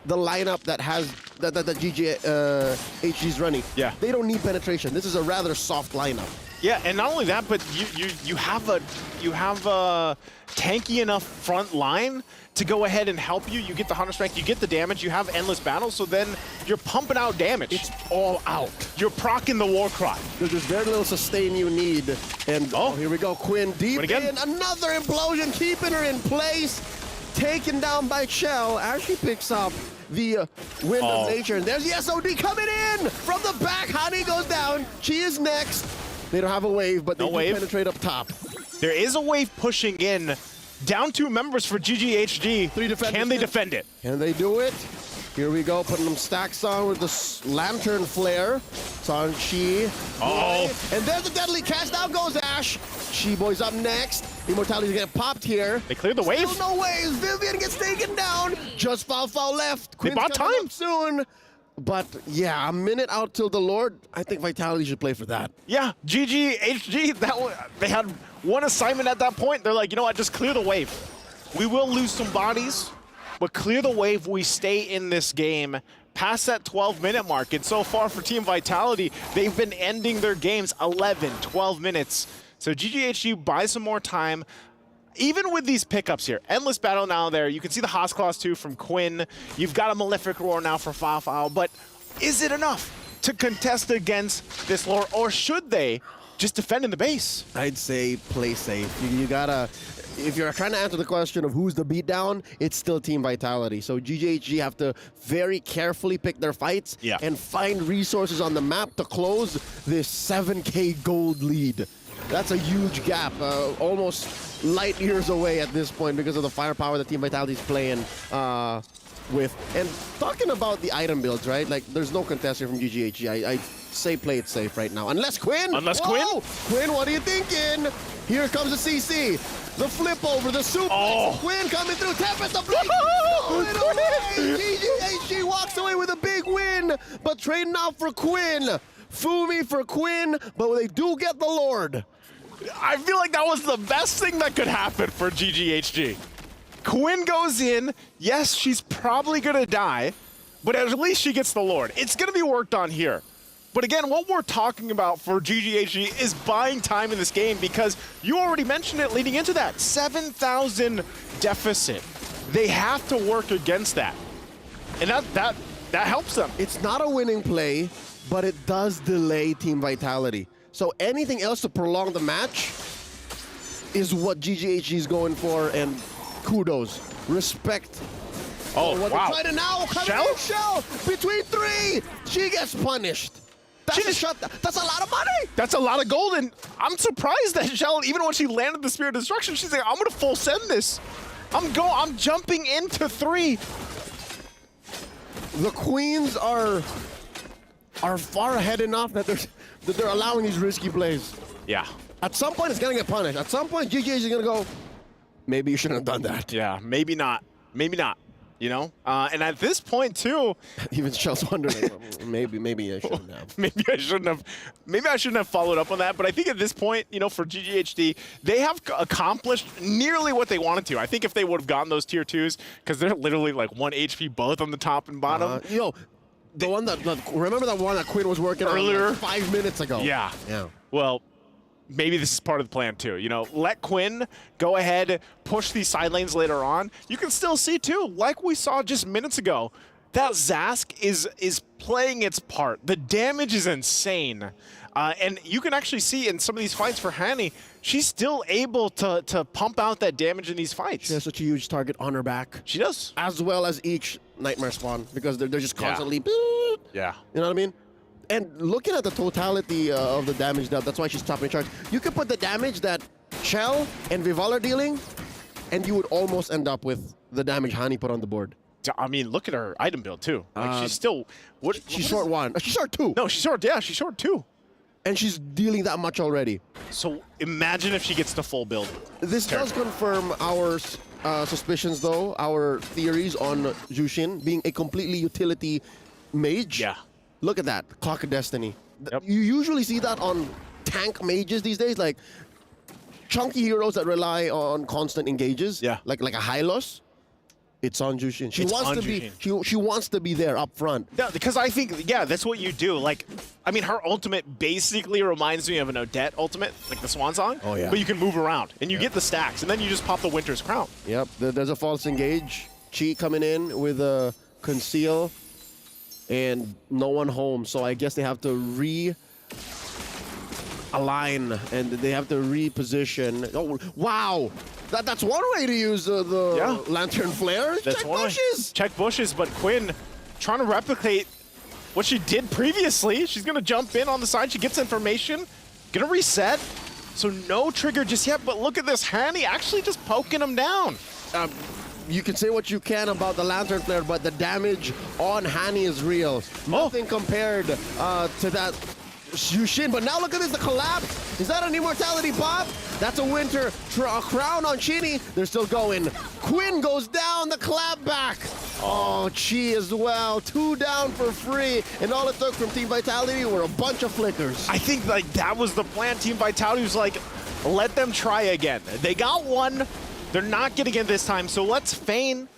the lineup that has that GGHG is running. Yeah. They don't need penetration. This is a rather soft lineup. Yeah, and not only that, but you have a tanky enough front line to go ahead and help you. You get the Hunter Strike, you get the damage, you have Endless Battle, so then you're pumping out damage. It's all out. You're proccing the Warcry. There's very little sustain you need. And here we go, Quinn deep in, another implosion, keeping her in place, taken down by Chell as she picks up the Wind of Nature. And there's the SOD coming in from the back. Honey goes down. She is next. They don't have a wave, but they do penetrate up top. There is a wave pushing in. Down 2 members for GGHG. 3 defenders. Can they defend it? Can they do it? Here we go, putting them stacks on with the Lantern Flare. Sanchi. And there's the deadly catch. Down goes Ashe. She-Boy's up next. Immortality's getting popped here. They cleared the wave. Still no waves. Vivian gets taken down. Just foul left. They bought time. Soon. But yeah, a minute out till the Lord. I think Vitality should play for that. Yeah, GGHG, they had one assignment at that point. They're like, you know what, just clear the wave. We will lose some bodies, but clear the wave. We stay in this game past that 12-minute mark. And so far for Team Vitality, they've been ending their games 11, 12 minutes. So GGHG buys some more time. Even with these pickups here, Endless Battle now there, you can see the Haas Claws too from Quinn. You've got a Malefic Roar now for Fao, but is it enough to contest against this lore, or should they just defend in the base? I'd say play safe. You gotta, if you're trying to answer the question of who's the beatdown, it's still Team Vitality. So GGHG have to very carefully pick their fights and find resources on the map to close this 7K gold lead. That's a huge gap, almost light years away at this point because of the firepower that Team Vitality is playing with. And talking about the item builds, right? Like, there's no contest here from GGHG. I say play it safe right now. Unless Quinn! Quinn? Quinn, what are you thinking? Here comes the CC. The flip over, the suplex. Quinn coming through. Tempest of Blade. GGHG walks away with a big win, but trading out for Quinn. Fumi for Quinn, but they do get the Lord. I feel like that was the best thing that could happen for GGHG. Quinn goes in. Yes, she's probably going to die, but at least she gets the Lord. It's going to be worked on here. But again, what we're talking about for GGHG is buying time in this game because you already mentioned it leading into that. 7,000 deficit. They have to work against that. And that helps them. It's not a winning play, but it does delay Team Vitality. So anything else to prolong the match is what GGHG is going for, and kudos, respect. Oh, what wow. They're trying to now come in Shell between three. She gets punished. That's a lot of money. That's a lot of gold, and I'm surprised that Shell, even when she landed the Spear of Destruction, she's like, I'm gonna full send this. I'm jumping into 3. The Queens are far ahead enough that they're allowing these risky plays. Yeah. At some point, it's gonna get punished. At some point, GGHG is gonna go, maybe you shouldn't have done that. Yeah, maybe not. Maybe not. You know? And at this point, too... Even Shell's wondering, maybe I shouldn't have. Maybe I shouldn't have followed up on that. But I think at this point, you know, for GGHD, they have accomplished nearly what they wanted to. I think if they would have gotten those tier 2s, because they're literally like 1 HP both on the top and bottom. The one remember that one that Quinn was working earlier? on like 5 minutes ago? Yeah. Yeah. Well, maybe this is part of the plan too. You know, let Quinn go ahead, push these side lanes later on. You can still see too, like we saw just minutes ago, that Zask is playing its part. The damage is insane. And you can actually see in some of these fights for Hani, she's still able to pump out that damage in these fights. She has such a huge target on her back. She does. As well as each Nightmare spawn, because they're just constantly... Yeah. You know what I mean? And looking at the totality of the damage, that's why she's top in charge. You could put the damage that Shell and Vival are dealing, and you would almost end up with the damage Hani put on the board. I mean, look at her item build too. Like she's still... She's short 1. She's short 2. No, she's short 2. And she's dealing that much already. So imagine if she gets the full build. This does confirm our suspicions, though, our theories on Jushin being a completely utility mage. Yeah. Look at that, Clock of Destiny. Yep. You usually see that on tank mages these days, like chunky heroes that rely on constant engages. Yeah. Like a Hylos. It's on Jushin. She wants to be there up front. Yeah, because I think, yeah, that's what you do. Like, I mean, her ultimate basically reminds me of an Odette ultimate, like the Swan Song. Oh, yeah. But you can move around, and you get the stacks, and then you just pop the Winter's Crown. Yep, there's a false engage. Chi coming in with a conceal, and no one home. So I guess they have to realign, and they have to reposition. Oh, wow. That's one way to use the Lantern Flare. Check bushes. Check bushes, but Quinn trying to replicate what she did previously. She's going to jump in on the side. She gets information. Going to reset. So no trigger just yet, but look at this. Hani actually just poking him down. You can say what you can about the Lantern Flare, but the damage on Hani is real. Nothing compared to that Jushin. But now look at this, the collapse. Is that an immortality pop? That's a winter crown on Chini. They're still going. Quinn goes down, the clap back. Oh, Chi as well. 2 down for free. And all it took from Team Vitality were a bunch of flickers. I think like that was the plan. Team Vitality was like, let them try again. They got one. They're not getting it this time. So let's feign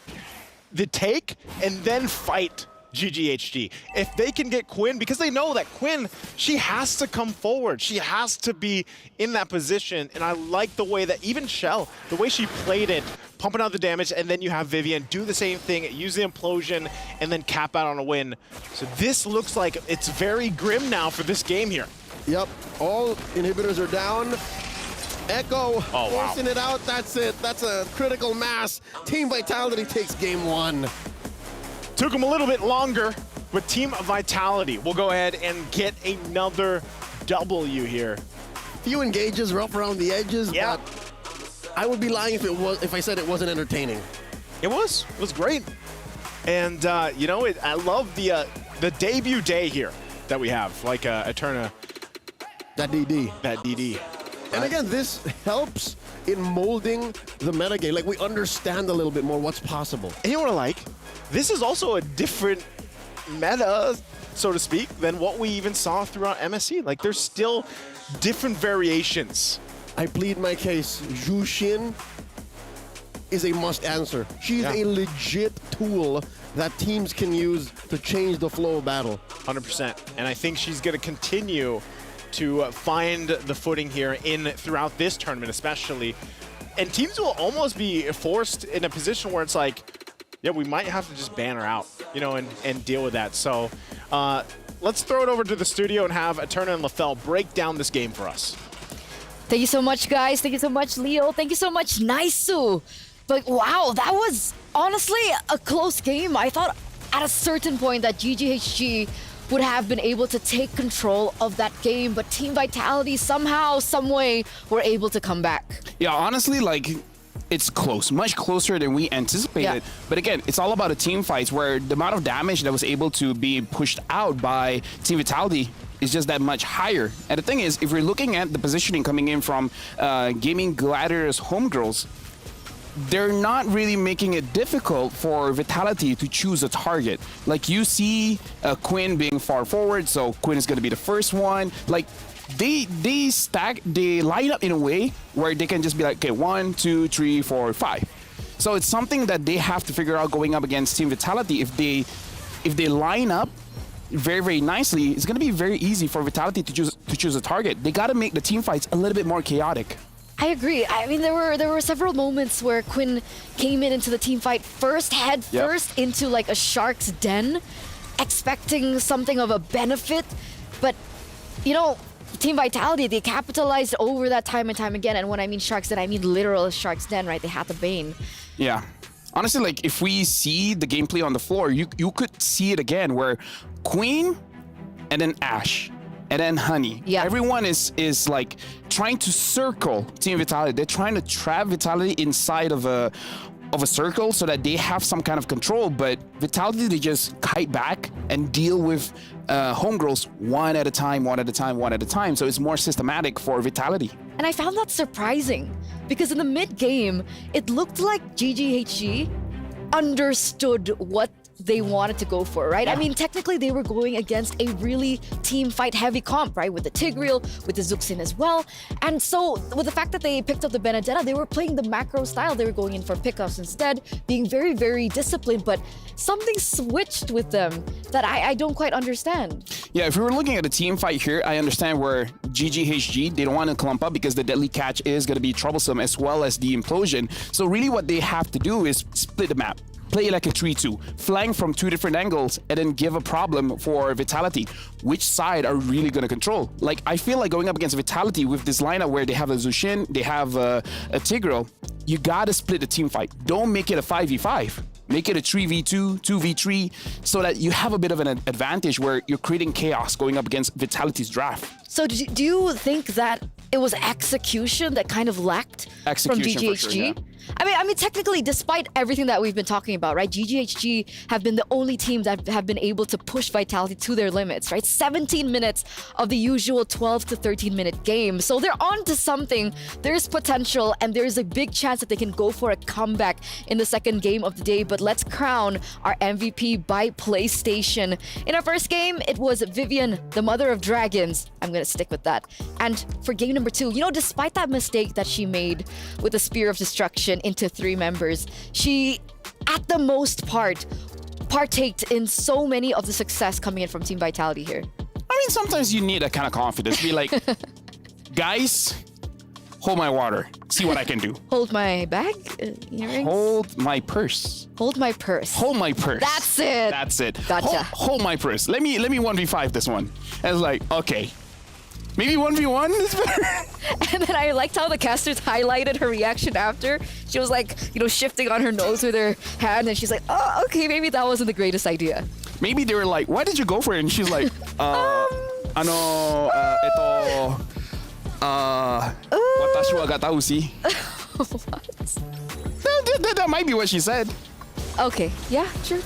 the take and then fight GGHG. If they can get Quinn, because they know that Quinn, she has to come forward. She has to be in that position. And I like the way that even Shell, the way she played it, pumping out the damage, and then you have Vivian do the same thing, use the implosion, and then cap out on a win. So this looks like it's very grim now for this game here. Yep, all inhibitors are down. Echo forcing it out, that's it. That's a critical mass. Team Vitality takes game 1. Took them a little bit longer, but Team Vitality will go ahead and get another W here. Few engages rough around the edges, but I would be lying if I said it wasn't entertaining. It was great. And you know, I love the debut day here that we have, like Eterna. That DD. That DD. And again, this helps in molding the metagame. Like, we understand a little bit more what's possible. And you know what I like? This is also a different meta, so to speak, than what we even saw throughout MSC. Like, there's still different variations. I plead my case. Jushin is a must answer. She's a legit tool that teams can use to change the flow of battle. 100%. And I think she's going to continue to find the footing here throughout this tournament especially. And teams will almost be forced in a position where it's like, yeah, we might have to just ban her out, you know, and deal with that. So let's throw it over to the studio and have Turner and LaFell break down this game for us. Thank you so much, guys. Thank you so much, Leo. Thank you so much, Naisu. But wow, that was honestly a close game. I thought at a certain point that GGHG would have been able to take control of that game, but Team Vitality somehow, some way, were able to come back. Yeah, honestly, like, it's close, much closer than we anticipated. Yeah. But again, it's all about a team fight where the amount of damage that was able to be pushed out by Team Vitality is just that much higher. And the thing is, if we're looking at the positioning coming in from Gaming Gladiators Homegirls, they're not really making it difficult for Vitality to choose a target. Like, you see Quinn being far forward, so Quinn is going to be the first one. Like, they line up in a way where they can just be like, okay, 1, 2, 3, 4, 5. So it's something that they have to figure out going up against Team Vitality. If they line up very, very nicely, it's going to be very easy for Vitality to choose a target. They got to make the team fights a little bit more chaotic. I agree. I mean, there were several moments where Quinn came into the team fight head first into like a shark's den, expecting something of a benefit. But, you know, Team Vitality, they capitalized over that time and time again. And when I mean shark's den, I mean literal shark's den, right? They had the Bane. Yeah. Honestly, like, if we see the gameplay on the floor, you could see it again where Queen and then Ashe and then Honey. Yeah. Everyone is like trying to circle Team Vitality. They're trying to trap Vitality inside of a circle so that they have some kind of control. But Vitality, they just kite back and deal with Homegirls one at a time. So it's more systematic for Vitality. And I found that surprising because in the mid-game, it looked like GGHG understood what they wanted to go for, right? Yeah. I mean, technically they were going against a really team fight heavy comp, right? With the Tigreal, with the Zuxin as well. And so with the fact that they picked up the Benedetta, they were playing the macro style. They were going in for pickups instead, being very, very disciplined, but something switched with them that I don't quite understand. Yeah, if we were looking at a team fight here, I understand where GGHG, they don't want to clump up because the deadly catch is going to be troublesome as well as the implosion. So really what they have to do is split the map. Play like a 3-2, flank from 2 different angles, and then give a problem for Vitality. Which side are really going to control? Like, I feel like going up against Vitality with this lineup where they have a Zushin, they have a Tigreal, you got to split the team fight. Don't make it a 5v5. Make it a 3v2, 2v3, so that you have a bit of an advantage where you're creating chaos going up against Vitality's draft. So do you think that it was execution that kind of lacked from GGHG? For sure, yeah. I mean, technically, despite everything that we've been talking about, right? GGHG have been the only team that have been able to push Vitality to their limits, right? 17 minutes of the usual 12 to 13-minute game. So they're on to something. There's potential, and there's a big chance that they can go for a comeback in the second game of the day. But let's crown our MVP by PlayStation. In our first game, it was Vivian, the Mother of Dragons. I'm going to stick with that. And for game number 2, you know, despite that mistake that she made with the Spear of Destruction into 3 members, she, at the most part, partaked in so many of the success coming in from Team Vitality here. I mean, sometimes you need that kind of confidence. Be like, guys, hold my water. See what I can do. Hold my bag? Earrings? Hold my purse. Hold my purse. Hold my purse. That's it. That's it. Gotcha. Hold my purse. Let me 1v5 this one. And it's like, okay. Maybe 1v1 is better. And then I liked how the casters highlighted her reaction after. She was like, you know, shifting on her nose with her hand, and she's like, oh, okay, maybe that wasn't the greatest idea. Maybe they were like, why did you go for it? And she's like, watashi wa gatau si. What? That might be what she said. Okay, yeah, true.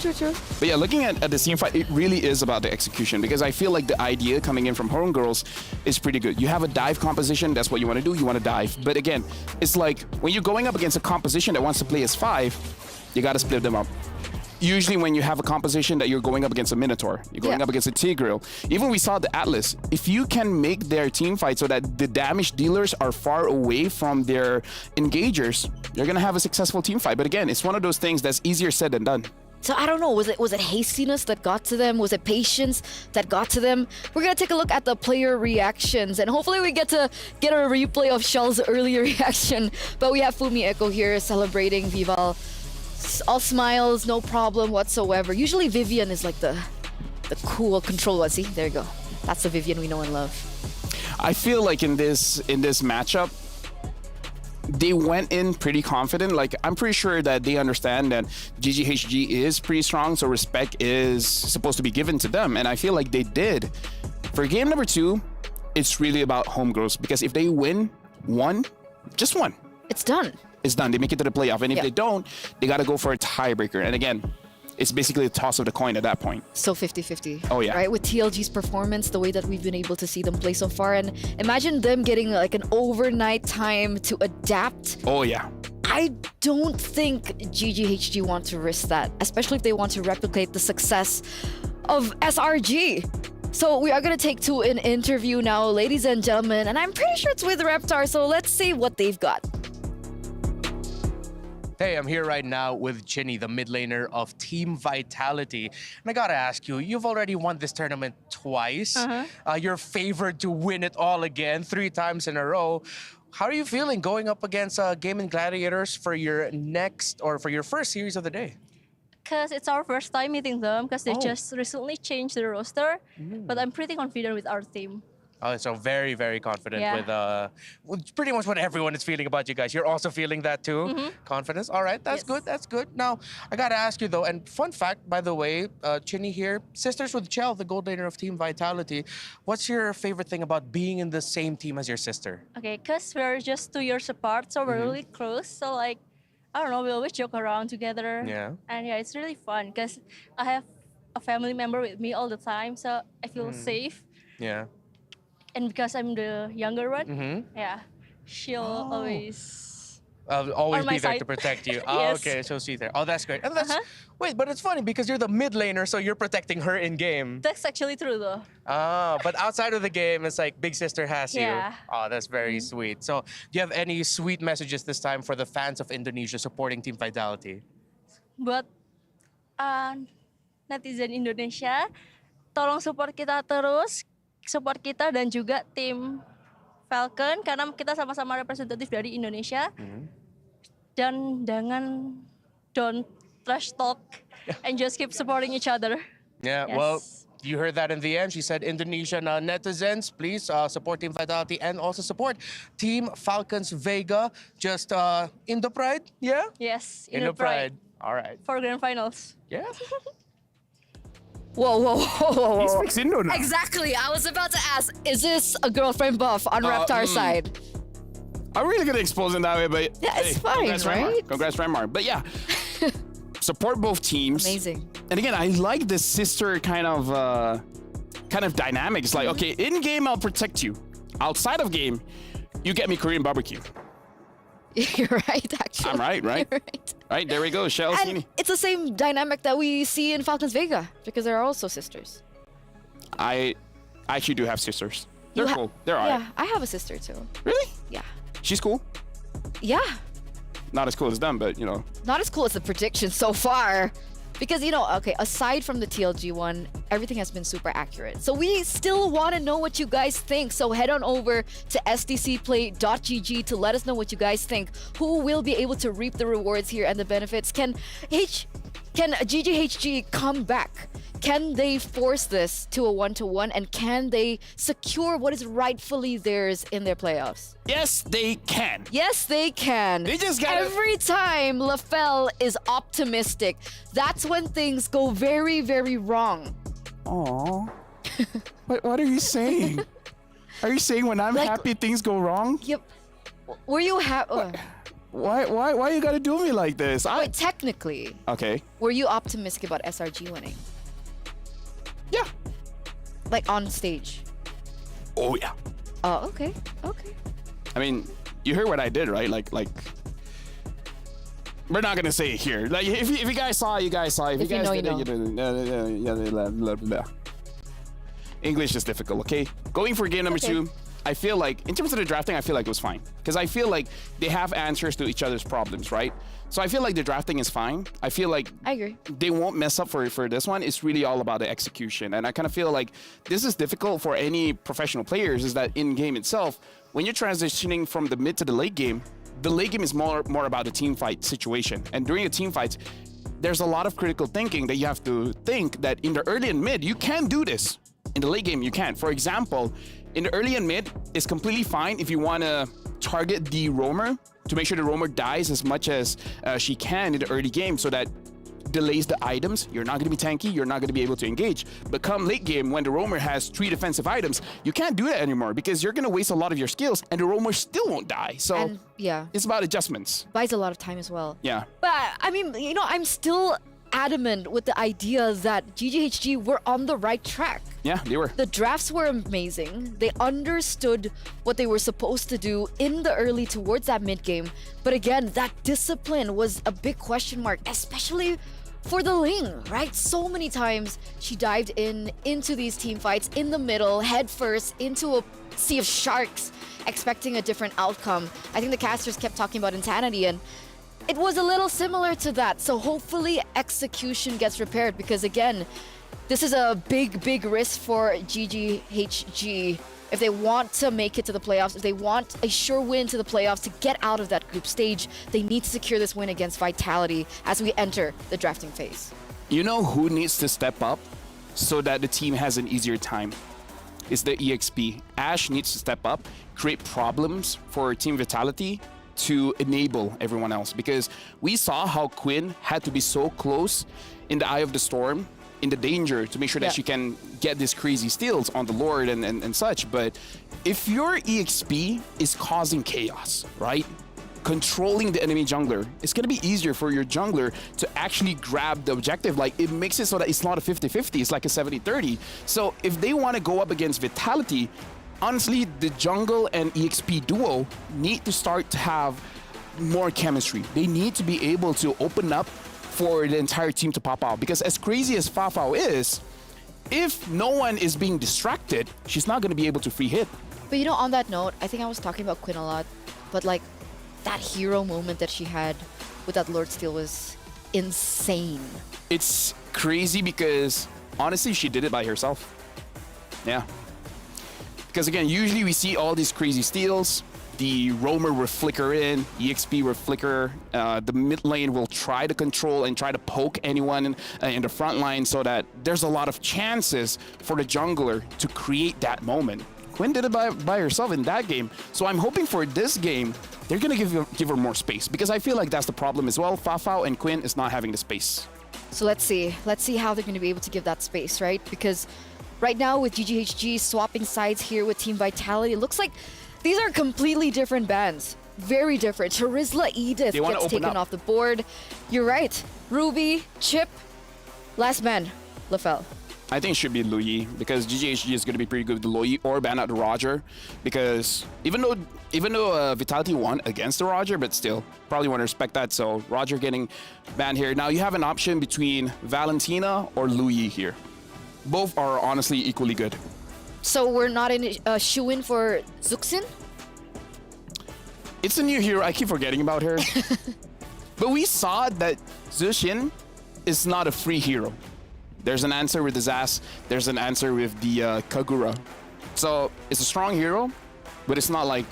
But yeah, looking at the team fight, it really is about the execution, because I feel like the idea coming in from Homegirls is pretty good. You have a dive composition, that's what you want to do, you want to dive. But again, it's like when you're going up against a composition that wants to play as 5, you got to split them up. usually when you have a composition that you're going up against a Minotaur, you're going up against a Tigreal. Even we saw the Atlas. If you can make their team fight so that the damage dealers are far away from their engagers, you're gonna have a successful team fight. But again, it's one of those things that's easier said than done. So I don't know, was it hastiness that got to them? Was it patience that got to them? We're gonna take a look at the player reactions, and hopefully we get a replay of Shell's earlier reaction. But we have Fumi Echo here celebrating Vival. All smiles, no problem whatsoever. Usually Vivian is like the cool control one. See, there you go. That's the Vivian we know and love. I feel like in this matchup, they went in pretty confident. Like, I'm pretty sure that they understand that GGHG is pretty strong, so respect is supposed to be given to them, and I feel like they did. For game number 2, it's really about home grows, because if they win just one, it's done. It's done. They make it to the playoff, and if they don't, they got to go for a tiebreaker. And again, it's basically a toss of the coin at that point. So 50-50. Oh, yeah. Right? With TLG's performance, the way that we've been able to see them play so far, and imagine them getting like an overnight time to adapt. Oh, yeah. I don't think GGHG want to risk that, especially if they want to replicate the success of SRG. So we are going to take to an interview now, ladies and gentlemen, and I'm pretty sure it's with Reptar, so let's see what they've got. Hey, I'm here right now with Ginny, the mid laner of Team Vitality. And I gotta ask you, you've already won this tournament twice. You're favored to win it all again 3 times in a row. How are you feeling going up against Gaming Gladiators for your first series of the day? Because it's our first time meeting them, because they just recently changed the roster. But I'm pretty confident with our team. Oh, so very, very confident with pretty much what everyone is feeling about you guys. You're also feeling that too? Confidence? All right, that's good, that's good. Now, I gotta ask you though, and fun fact, by the way, Chinny here, sisters with Chell, the gold laner of Team Vitality. What's your favorite thing about being in the same team as your sister? Okay, because we're just 2 years apart, so we're really close. So like, I don't know, we always joke around together. Yeah. And yeah, it's really fun because I have a family member with me all the time, so I feel safe. Yeah. And because I'm the younger one, she'll always always on my be there side. to protect you. Yes. Okay, so she's there. Oh, that's great. And that's wait, but it's funny because you're the mid laner, so you're protecting her in game. That's actually true though. But outside of the game, it's like big sister has Yeah. you. Oh, that's very sweet. So, do you have any sweet messages this time for the fans of Indonesia supporting Team Vitality? Buat netizen Indonesia, tolong support kita terus. Support kita dan juga tim Falcon karena kita sama-sama representatif dari Indonesia. Dan don't trash talk and just keep supporting each other. Yeah, well, you heard that in the end. She said, Indonesian netizens, please support Team Vitality and also support Team Falcons Vega. Just in the pride, yeah? Yes, in the pride. All right. For grand finals. Yeah. Whoa. He speaks Indo now. Exactly. I was about to ask, is this a girlfriend buff on Reptar's side? I'm really gonna expose him that way, but yeah, it's fine, congrats, right? Congrats, Remar. But yeah, support both teams. Amazing. And again, I like the sister kind of dynamic. It's like, okay, in game I'll protect you. Outside of game, you get me Korean barbecue. You're right, actually. I'm right? You're right. Right, there we go, Shell. And it's the same dynamic that we see in Falcons Vega because they're also sisters. I actually do have sisters. They're cool. They're alright. Yeah, I have a sister too. Really? Yeah. She's cool. Yeah. Not as cool as them, but you know. Not as cool as the prediction so far. Because, you know, okay, aside from the TLG one, everything has been super accurate. So we still want to know what you guys think. So head on over to stcplay.gg to let us know what you guys think. Who will be able to reap the rewards here and the benefits? Can GGHG come back? Can they force this to a 1-to-1? And can they secure what is rightfully theirs in their playoffs? Yes, they can. Yes, they can. They just gotta... Every time LaFell is optimistic, that's when things go very, very wrong. Aww. What are you saying? Are you saying when I'm happy things go wrong? Yep. Were you happy? Why you gotta do me like this? Wait, technically. Okay. Were you optimistic about SRG winning? Yeah. Like on stage? Oh yeah. Oh, okay. Okay. I mean, you heard what I did, right? Like We're not gonna say it here. Like if you guys saw, you guys saw. If you guys didn't, English is difficult. Okay, going for game number 2. I feel like, in terms of the drafting, I feel like it was fine. Because I feel like they have answers to each other's problems, right? So I feel like the drafting is fine. I feel like I agree. They won't mess up for this one. It's really all about the execution. And I kind of feel like this is difficult for any professional players, is that in game itself, when you're transitioning from the mid to the late game is more about the team fight situation. And during the team fights, there's a lot of critical thinking that you have to think that in the early and mid, you can do this. In the late game, you can't. For example, in the early and mid, it's completely fine if you want to target the roamer to make sure the roamer dies as much as she can in the early game, so that delays the items. You're not going to be tanky. You're not going to be able to engage. But come late game, when the roamer has 3 defensive items, you can't do that anymore because you're going to waste a lot of your skills and the roamer still won't die. So it's about adjustments. Buys a lot of time as well. Yeah. But I mean, you know, I'm still adamant with the idea that GGHG were on the right track. Yeah, they were. The drafts were amazing. They understood what they were supposed to do in the early towards that mid game. But again, that discipline was a big question mark, especially for the Ling, right? So many times she dived into these team fights in the middle, head first, into a sea of sharks, expecting a different outcome. I think the casters kept talking about insanity, and it was a little similar to that. So hopefully execution gets repaired, because again, this is a big risk for GGHG. If they want to make it to the playoffs, if they want a sure win to the playoffs to get out of that group stage, they need to secure this win against Vitality as we enter the drafting phase. You know who needs to step up so that the team has an easier time? It's the EXP. Ash needs to step up, create problems for Team Vitality to enable everyone else, because we saw how Quinn had to be so close in the eye of the storm, in the danger, to make sure that she can get these crazy steals on the Lord and such. But if your EXP is causing chaos, right? Controlling the enemy jungler, it's going to be easier for your jungler to actually grab the objective. Like, it makes it so that it's not a 50-50, it's like a 70-30. So if they want to go up against Vitality, honestly, the jungle and EXP duo need to start to have more chemistry. They need to be able to open up for the entire team to pop out. Because as crazy as Fafao is, if no one is being distracted, she's not going to be able to free hit. But you know, on that note, I think I was talking about Quinn a lot, but like that hero moment that she had with that Lord Steal was insane. It's crazy because honestly, she did it by herself. Yeah. Because again, usually we see all these crazy steals. The roamer will flicker in, EXP will flicker, the mid lane will try to control and try to poke anyone in the front line, so that there's a lot of chances for the jungler to create that moment. Quinn did it by herself in that game, so I'm hoping for this game, they're gonna give her more space, because I feel like that's the problem as well. Fafao and Quinn is not having the space. So let's see how they're gonna be able to give that space, right? Because right now with GGHG swapping sides here with Team Vitality, it looks like these are completely different bans. Very different. Charizla Edith gets taken off the board. You're right. Ruby, Chip, last man, Lafel. I think it should be Luyi, because GGHG is going to be pretty good with the Luyi, or ban out the Roger, because even though Vitality won against the Roger, but still probably want to respect that. So Roger getting banned here. Now you have an option between Valentina or Luyi here. Both are honestly equally good. So we're not in a shoe-in for Zuxin? It's a new hero. I keep forgetting about her. But we saw that Zuxin is not a free hero. There's an answer with the Zas. There's an answer with the Kagura. So it's a strong hero, but it's not like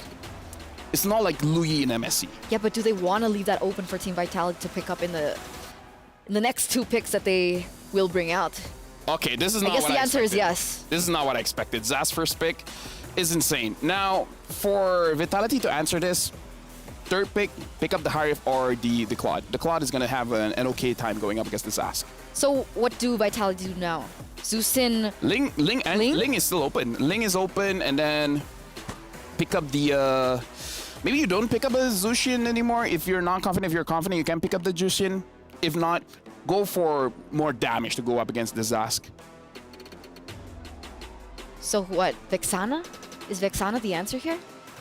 Luyi in MSC. Yeah, but do they want to leave that open for Team Vitality to pick up in the next 2 picks that they will bring out? Okay, this is not what I expected. I guess the answer is yes. This is not what I expected. Zas first pick is insane. Now, for Vitality to answer this, 3rd pick up the Harif or the Claude. The Claude is going to have an okay time going up against the Zas. So what do Vitality do now? Zuxin... Ling is still open. Ling is open, and then pick up the... maybe you don't pick up a Zuxin anymore. If you're not confident, if you're confident, you can pick up the Zuxin. If not, go for more damage to go up against the Zask. So what, Vexana? Is Vexana the answer here?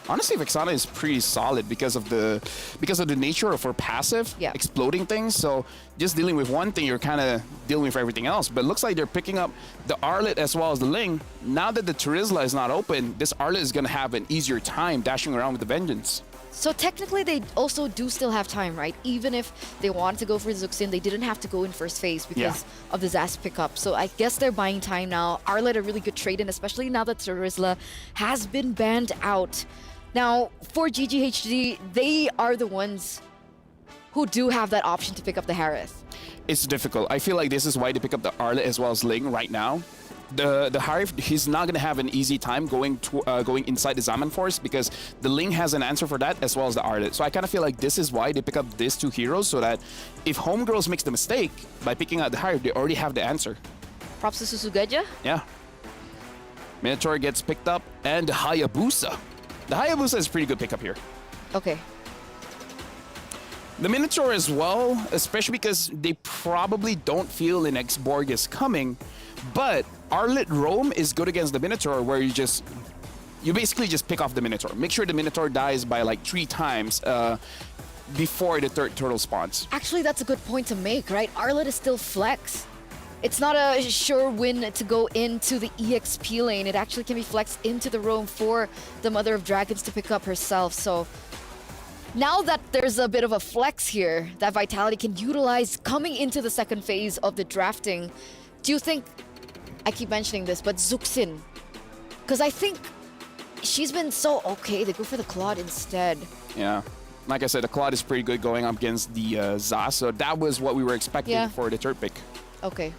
honestly, Vexana is pretty solid because of the nature of her passive, exploding things. So just dealing with one thing, you're kind of dealing with everything else. But it looks like they're picking up the Arlet as well as the Ling. Now that the Terizla is not open, this Arlet is going to have an easier time dashing around with the Vengeance. So technically, they also do still have time, right? Even if they wanted to go for Zuxin, they didn't have to go in first phase because of the Zas pickup. So I guess they're buying time now. Arlet a really good trade-in, especially now that Terizla has been banned out. Now, for GGHG, they are the ones who do have that option to pick up the Harith. It's difficult. I feel like this is why they pick up the Arlet as well as Ling right now. The Harith, he's not going to have an easy time going inside the Zaman Force because the Ling has an answer for that as well as the Arlet. So I kind of feel like this is why they pick up these two heroes, so that if Homegirls makes the mistake by picking out the Harith, they already have the answer. Props to Susugeja. Yeah. Minotaur gets picked up, and the Hayabusa. The Hayabusa is a pretty good pickup here. Okay. The Minotaur as well, especially because they probably don't feel an X-Borg is coming, but Arlet Roam is good against the Minotaur, where you basically just pick off the Minotaur. Make sure the Minotaur dies by like 3 times before the third turtle spawns. Actually, that's a good point to make, right? Arlet is still flex. It's not a sure win to go into the EXP lane. It actually can be flexed into the roam for the Mother of Dragons to pick up herself. So now that there's a bit of a flex here that Vitality can utilize coming into the second phase of the drafting, do you think, I keep mentioning this, but Zuxin, because I think she's been so okay, they go for the Claude instead. Yeah. Like I said, the Claude is pretty good going up against the Zas, so that was what we were expecting for the third pick. Okay.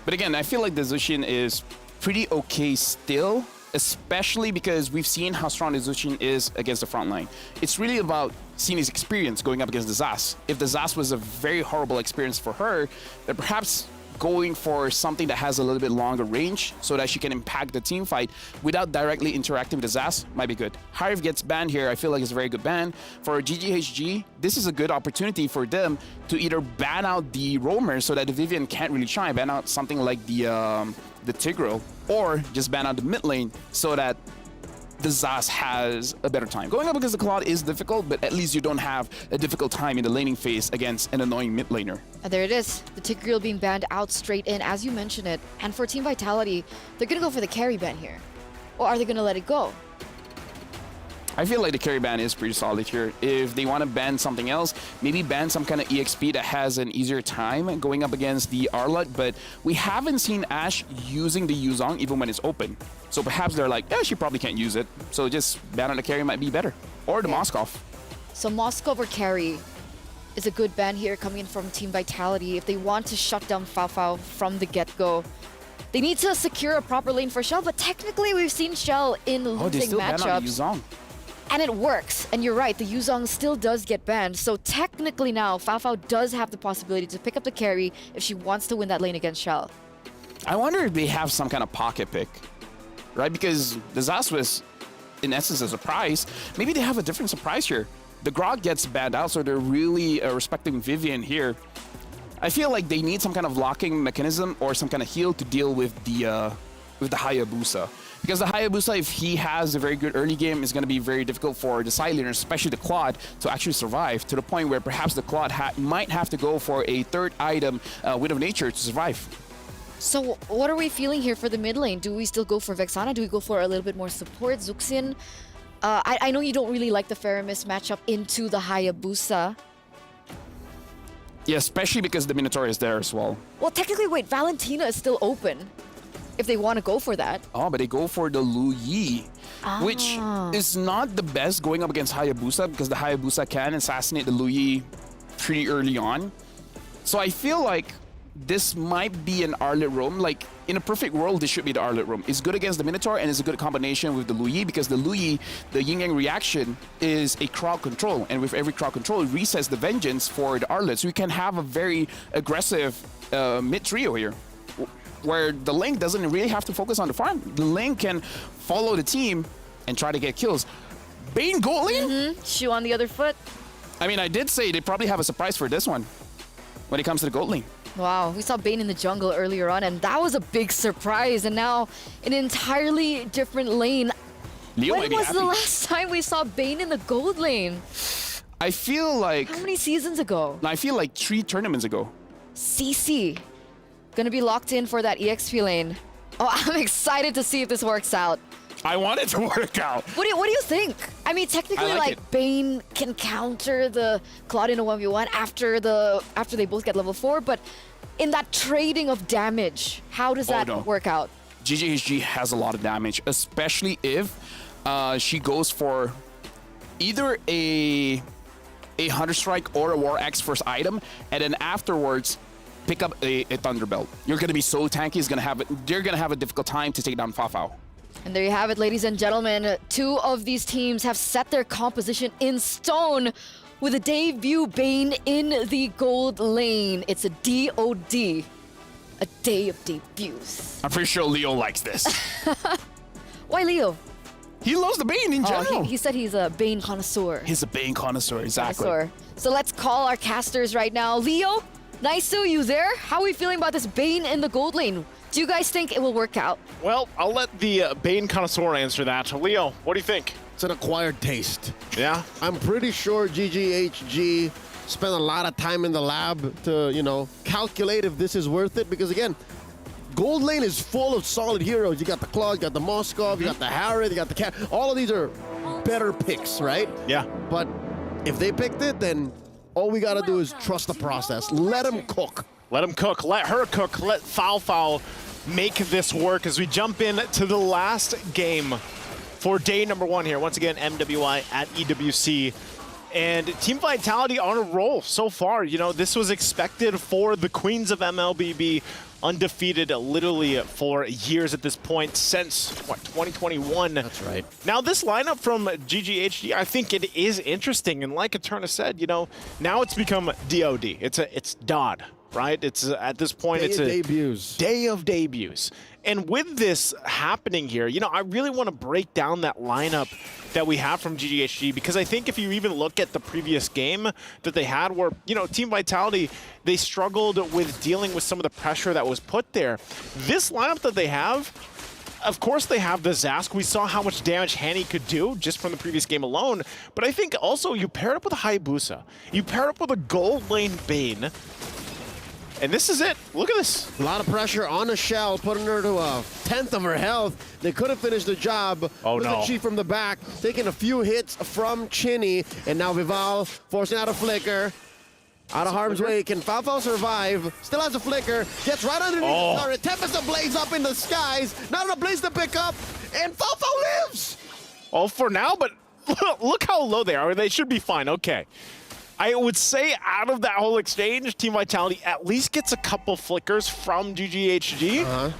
But again, I feel like the Zushin is pretty okay still, especially because we've seen how strong the Zushin is against the front line. It's really about seeing his experience going up against the Zas. If the Zas was a very horrible experience for her, then perhaps going for something that has a little bit longer range so that she can impact the team fight without directly interacting with the Zas might be good. Harif gets banned here. I feel like it's a very good ban. For GGHG, this is a good opportunity for them to either ban out the roamers so that the Vivian can't really shine, ban out something like the Tigreal, or just ban out the mid lane so that the Zas has a better time. Going up against the Claude is difficult, but at least you don't have a difficult time in the laning phase against an annoying mid laner. And there it is, the Tigreal being banned out straight in, as you mentioned it. And for Team Vitality, they're gonna go for the carry ban here. Or are they gonna let it go? I feel like the carry ban is pretty solid here. If they want to ban something else, maybe ban some kind of EXP that has an easier time going up against the Arlet, but we haven't seen Ashe using the Yuzong even when it's open. So perhaps they're like, yeah, she probably can't use it. So just ban on the carry might be better. Or the Moskov. So Moskov or carry is a good ban here coming in from Team Vitality. If they want to shut down Fafao from the get-go, they need to secure a proper lane for Shell, but technically we've seen Shell in losing they still ban on the matchups. Yuzong. And it works. And you're right, the Yuzong still does get banned. So technically now, Fafao does have the possibility to pick up the carry if she wants to win that lane against Shell. I wonder if they have some kind of pocket pick, right? Because the Zas was, in essence, a surprise. Maybe they have a different surprise here. The Grog gets banned out, so they're really respecting Vivian here. I feel like they need some kind of locking mechanism or some kind of heal to deal with the Hayabusa. Because the Hayabusa, if he has a very good early game, is going to be very difficult for the side laners, especially the Claude, to actually survive, to the point where perhaps the Claude might have to go for a third item, Wind of Nature, to survive. So what are we feeling here for the mid lane? Do we still go for Vexana? Do we go for a little bit more support? Zuxin? I know you don't really like the Faramis matchup into the Hayabusa. Yeah, especially because the Minotaur is there as well. Well, technically, wait, Valentina is still open if they want to go for that. Oh, but they go for the Lu Yi, which is not the best going up against Hayabusa, because the Hayabusa can assassinate the Lu Yi pretty early on. So I feel like this might be an Arlet roam. Like, in a perfect world, this should be the Arlet roam. It's good against the Minotaur, and it's a good combination with the Lu Yi, because the Lu Yi, the Yin Yang reaction, is a crowd control. And with every crowd control, it resets the Vengeance for the Arlet. So we can have a very aggressive mid trio here, where the lane doesn't really have to focus on the farm. The lane can follow the team and try to get kills. Bane gold lane? Shoe on the other foot. I mean, I did say they probably have a surprise for this one when it comes to the gold lane. Wow, we saw Bane in the jungle earlier on, and that was a big surprise. And now an entirely different lane. Leo When might be was the happy. last time we saw Bane in the gold lane? I feel like... How many seasons ago? I feel like 3 tournaments ago. CC. Gonna be locked in for that EXP lane. Oh, I'm excited to see if this works out. I want it to work out. What do you think? I mean, technically, I like it. Bane can counter the Claude in a 1v1 after they both get level 4, but in that trading of damage, how does that work out? GGHG has a lot of damage, especially if she goes for either a Hunter Strike or a War Axe first item, and then afterwards pick up a Thunderbelt. You're gonna be so tanky. They're gonna have a difficult time to take down Fafao. And there you have it, ladies and gentlemen. 2 of these teams have set their composition in stone with a debut Bane in the gold lane. It's a DOD, a day of debuts. I'm pretty sure Leo likes this. Why Leo? He loves the Bane in general. He said he's a Bane connoisseur. He's a Bane connoisseur, exactly. So let's call our casters right now. Leo, Naisu, you there? How are we feeling about this Bane in the gold lane? Do you guys think it will work out? Well, I'll let the Bane connoisseur answer that. Leo, what do you think? It's an acquired taste. Yeah? I'm pretty sure GGHG spent a lot of time in the lab to, calculate if this is worth it. Because again, gold lane is full of solid heroes. You got the Claude, you got the Moskov, you got the Harrod, you got the Cat. All of these are better picks, right? Yeah. But if they picked it, then all we got to do is trust the process. Let them cook. Let him cook. Let her cook. Let Fafao make this work as we jump in to the last game for day number 1 here. Once again, MWI at EWC. And Team Vitality on a roll so far. This was expected for the Queens of MLBB, undefeated literally for years at this point, since, 2021. That's right. Now, this lineup from GGHG, I think it is interesting. And like Eterna said, now it's become DOD. It's DOD, right? It's at this point, it's a day of debuts. And with this happening here, I really want to break down that lineup that we have from GGHG, because I think if you even look at the previous game that they had where, Team Vitality, they struggled with dealing with some of the pressure that was put there. This lineup that they have, of course they have the Zask. We saw how much damage Hanny could do just from the previous game alone. But I think also you pair it up with a Hayabusa. You pair it up with a gold lane Bane. And this is it. Look at this. A lot of pressure on a Shell, putting her to a 10th of her health. They could have finished the job. Oh, with no. the Chi from the back, taking a few hits from Chinny. And now Vival forcing out a flicker. Out of harm's way. Can Fafao survive? Still has a flicker. Gets right underneath the turret. Tempest ablaze up in the skies. Not enough blaze to pick up. And Fafao lives. Oh, for now, but look how low they are. They should be fine. Okay. I would say out of that whole exchange, Team Vitality at least gets a couple flickers from GGHG.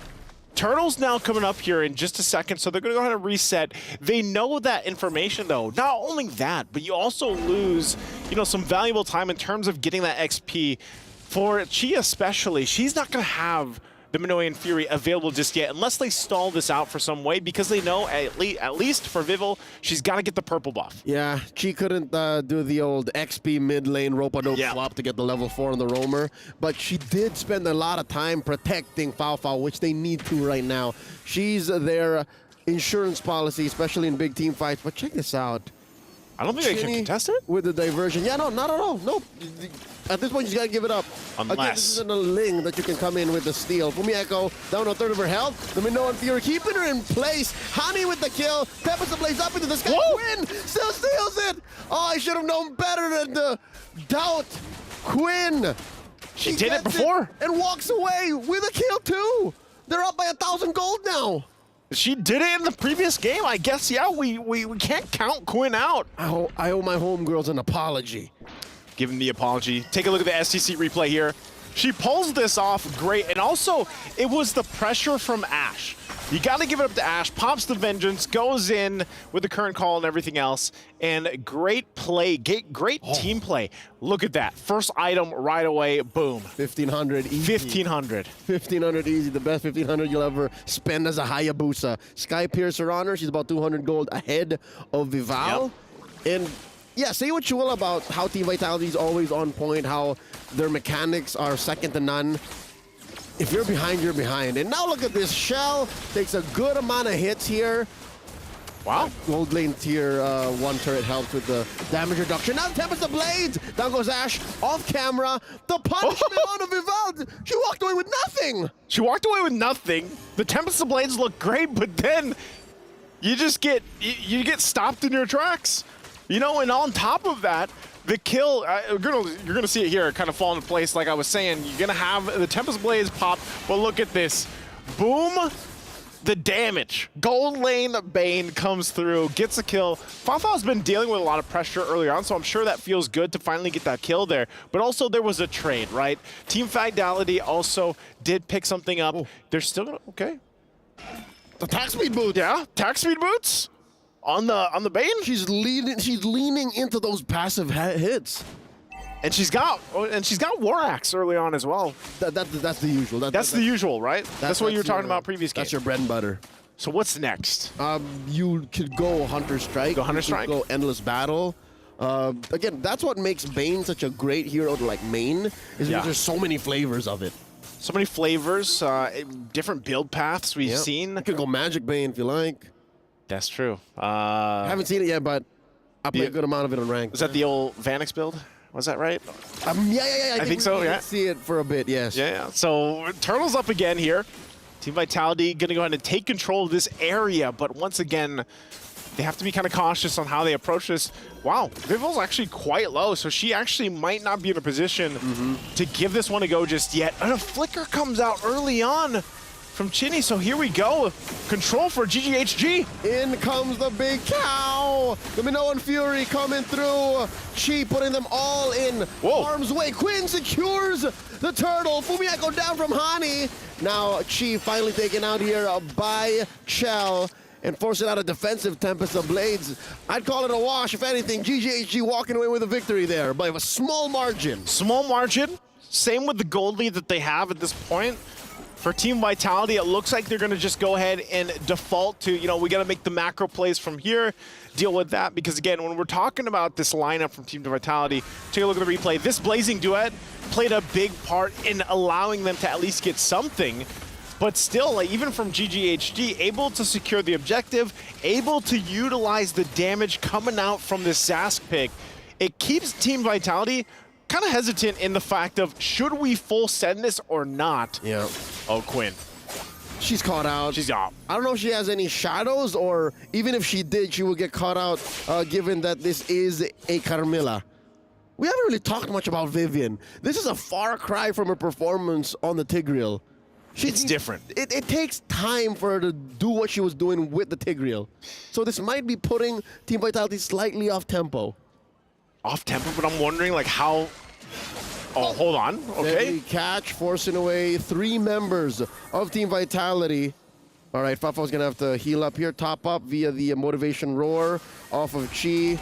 Turtle's now coming up here in just a second, so they're going to go ahead and reset. They know that information, though. Not only that, but you also lose, some valuable time in terms of getting that XP. For Chi especially, she's not going to have the Minoan Fury available just yet, unless they stall this out for some way, because they know, at least for Vival, she's got to get the purple buff. Yeah, she couldn't do the old XP mid lane rope-a-dope swap to get the level 4 on the roamer, but she did spend a lot of time protecting Fafao, which they need to right now. She's their insurance policy, especially in big team fights, but check this out. I don't think they can contest it? With the diversion. Yeah, no, not at all. Nope. At this point, you just got to give it up. Unless. Again, this isn't a Ling that you can come in with the steal. Fumi Echo down to a third of her health. The Minoan Fury keeping her in place. Hani with the kill. Tempest ablaze up into the sky. Quinn still steals it. Oh, I should have known better than to doubt Quinn. She did it before. And walks away with a kill, too. They're up by 1,000 gold now. She did it in the previous game. I guess, yeah, we can't count Quinn out. I owe my homegirls an apology. Give him the apology. Take a look at the STC replay here. She pulls this off great. And also, it was the pressure from Ashe. You got to give it up to Ashe. Pops the Vengeance, goes in with the current call and everything else. And great play, great team play. Look at that. First item right away, boom. 1,500 easy. 1,500. 1,500 easy. The best 1,500 you'll ever spend as a Hayabusa. Sky Piercer on her. She's about 200 gold ahead of Vival. And yeah, say what you will about how Team Vitality is always on point, how their mechanics are second to none. If you're behind, you're behind. And now look at this. Shell takes a good amount of hits here. Wow. Gold lane tier 1 turret helps with the damage reduction. Now Tempest of Blades. Down goes Ash. Off camera. The punishment on the Vivaldi. She walked away with nothing. She walked away with nothing. The Tempest of Blades look great, but then you just get you get stopped in your tracks. You know, and on top of that, the kill, you're gonna see it here kind of fall into place. Like I was saying, you're gonna have the Tempest Blades pop, but look at this. Boom. The damage. Gold lane Bane comes through, gets a kill. Fafa's been dealing with a lot of pressure early on, so I'm sure that feels good to finally get that kill there. But also there was a trade, right? Team Vitality also did pick something up. They're still gonna, okay. The attack speed boots. Yeah, attack speed boots on the Bane. She's leaning into those passive hits. And she's got War Axe early on as well. That's the usual. That's the usual, right? That's what you were talking about previous games. That's your bread and butter. So what's next? You could go Hunter Strike. Go Hunter Strike. Go Endless Battle. Again, that's what makes Bane such a great hero to like main, is because there's so many flavors of it. So many flavors, different build paths we've seen. You could go Magic Bane if you like. That's true. Haven't seen it yet, but I played a good amount of it on rank. Was that the old Vanix build? Was that right? Yeah. I think so, yeah. See it for a bit, yes. Yeah. So Turtles up again here. Team Vitality going to go ahead and take control of this area, but once again, they have to be kind of cautious on how they approach this. Wow, Vival's actually quite low, so she actually might not be in a position to give this one a go just yet. And a flicker comes out early on from Chinny, so here we go. Control for GGHG. In comes the big cow. The Minoan Fury coming through. Chi putting them all in harm's way. Quinn secures the turtle. Fumiako down from Hani. Now Chi finally taken out here by Chell and forcing out a defensive Tempest of Blades. I'd call it a wash, if anything. GGHG walking away with a victory there by a small margin. Small margin. Same with the gold lead that they have at this point. For Team Vitality, it looks like they're going to just go ahead and default to, we got to make the macro plays from here, deal with that. Because, again, when we're talking about this lineup from Team Vitality, take a look at the replay. This Blazing Duet played a big part in allowing them to at least get something. But still, like, even from GGHG, able to secure the objective, able to utilize the damage coming out from this Zask pick, it keeps Team Vitality kind of hesitant in the fact of, should we full send this or not? Yeah. Oh, Quinn. She's caught out. She's out. I don't know if she has any shadows, or even if she did, she would get caught out, given that this is a Carmilla. We haven't really talked much about Vivian. This is a far cry from her performance on the Tigreal. It's different. It takes time for her to do what she was doing with the Tigreal. So this might be putting Team Vitality slightly off tempo. Off tempo, but I'm wondering like how. Oh, hold on. Okay. Catch forcing away 3 members of Team Vitality. All right, Fafa's gonna have to heal up here, top up via the motivation roar off of Chi.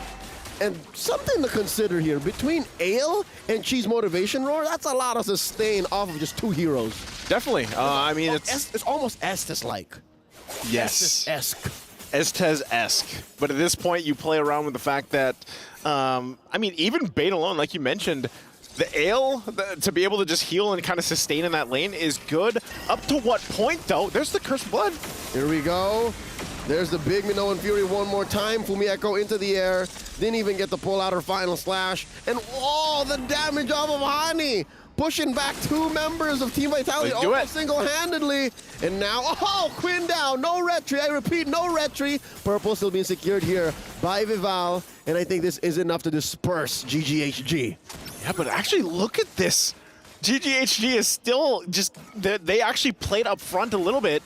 And something to consider here, between Ale and Chi's motivation roar, that's a lot of sustain off of just 2 heroes. Definitely. I mean, it's almost Estes-like. Yes. Estes-esque. Estes-esque. But at this point, you play around with the fact that, I mean, even Bane alone, like you mentioned, the Ale, to be able to just heal and kind of sustain in that lane is good. Up to what point, though? There's the Cursed Blood. Here we go. There's the big Minoan Fury one more time. Fumiako into the air. Didn't even get to pull out her final slash. And the damage off of Hani. Pushing back 2 members of Team Vitality almost single-handedly. And now, Quinn down. No retry. I repeat, no retry. Purple still being secured here by Vival. And I think this is enough to disperse GGHG. Yeah, but actually look at this. GGHG is still just, they actually played up front a little bit.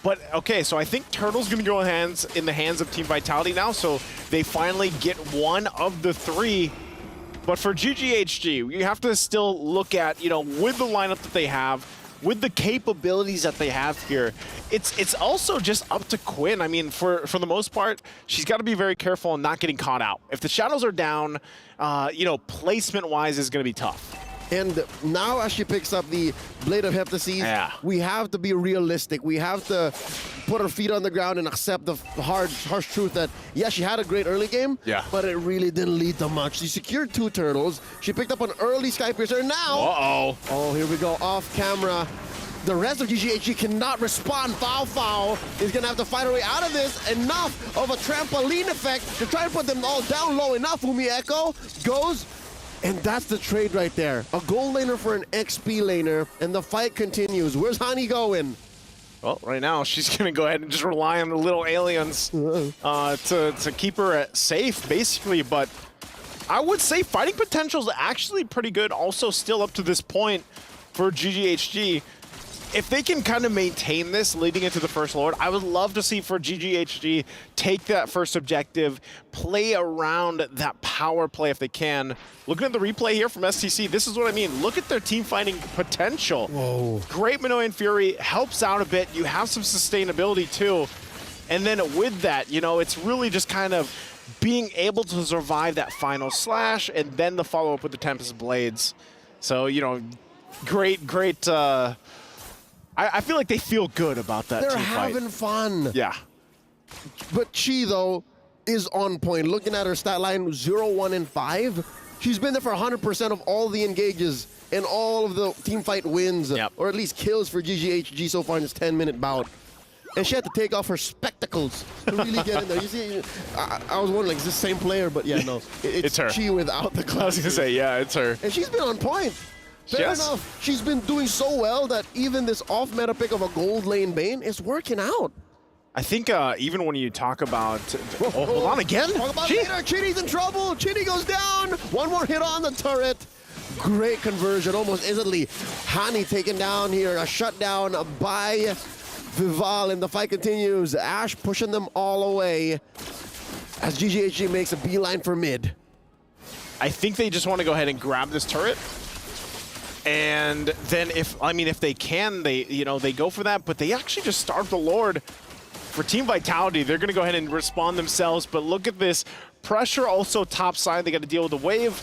But, okay, so I think Turtle's going to go in the hands of Team Vitality now. So they finally get 1 of the 3. But for GGHG, you have to still look at, with the lineup that they have, with the capabilities that they have here, it's also just up to Quinn. I mean, for the most part, she's got to be very careful on not getting caught out. If the shadows are down, placement-wise is going to be tough. And now as she picks up the Blade of Heptases, we have to be realistic. We have to put our feet on the ground and accept the harsh truth that, she had a great early game, but it really didn't lead to much. She secured 2 turtles. She picked up an early Sky Piercer. Now, oh, here we go, off camera. the rest of GGHG cannot respond. Foul is gonna have to fight her way out of this. Enough of a trampoline effect to try and put them all down low enough. Fumi Echo goes, and that's the trade right there. A gold laner for an XP laner, and the fight continues. Where's Hani going? Well, right now she's gonna go ahead and just rely on the little aliens to keep her safe, basically. But I would say fighting potential is actually pretty good. Also, still up to this point for GGHG. If they can kind of maintain this leading into the First Lord, I would love to see for GGHG take that first objective, play around that power play if they can. Looking at the replay here from STC, this is what I mean. Look at their team fighting potential. Whoa. Great Minoan Fury helps out a bit. You have some sustainability too. And then with that, you know, it's really just kind of being able to survive that final slash and then the follow-up with the Tempest Blades. So, you know, great. I feel like they feel good about that They're team fight. having fun. Yeah. But Chi, though, is on point. Looking at her stat line, 0, 1, and 5. She's been there for 100% of all the engages and all of the team fight wins, or at least kills for GGHG so far in this 10-minute bout. And she had to take off her spectacles to really get in there. You see, I was wondering, like, is this the same player? But yeah, no. It's her. Chi without the glasses. I was going to say, yeah, it's her. And she's been on point. Fair enough. She's been doing so well that even this off-meta pick of a gold lane Bane is working out. I think even when you talk about... hold on again. Talk about later. Chitty's in trouble. Chitty goes down. One more hit on the turret. Great conversion, almost instantly. Hani taken down here. A shutdown by Vival, and the fight continues. Ash pushing them all away as GGHG makes a beeline for mid. I think they just want to go ahead and grab this turret. And then if they can, they go for that, but they actually just starve the Lord. For Team Vitality, they're going to go ahead and respond themselves, but look at this. Pressure also top side. They got to deal with the wave.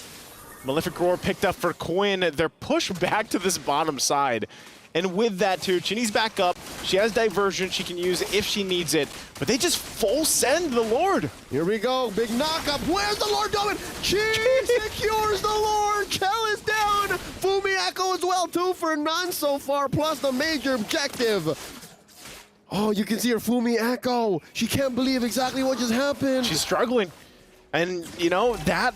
Malefic Roar picked up for Quinn. They're pushed back to this bottom side. And with that too, Chinny's back up. She has diversion she can use if she needs it, but they just full send the Lord. Here we go, big knockup. Where's the Lord going? Chi secures the Lord. Kel is down. Fumi Echo as well, 2 for none so far, plus the major objective. Oh, you can see her Fumi Echo. She can't believe exactly what just happened. She's struggling. And you know, that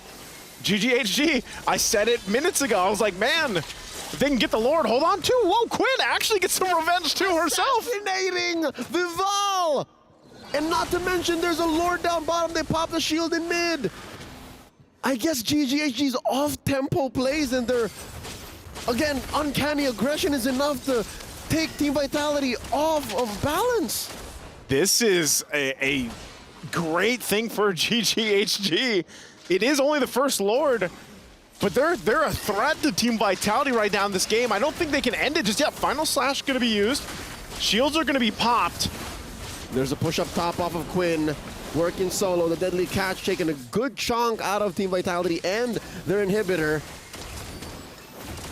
GGHG, I said it minutes ago. I was like, man, if they can get the Lord, hold on too. Whoa, Quinn actually gets some revenge too herself. Assassinating Vival! And not to mention, there's a Lord down bottom. They pop the shield in mid. I guess GGHG's off-tempo plays and their, again, uncanny aggression is enough to take Team Vitality off of balance. This is a great thing for GGHG. It is only the first Lord, but they're a threat to Team Vitality right now in this game. I don't think they can end it just yet. Final Slash going to be used. Shields are going to be popped. There's a push up top off of Quinn. Working solo. The Deadly Catch taking a good chunk out of Team Vitality and their inhibitor.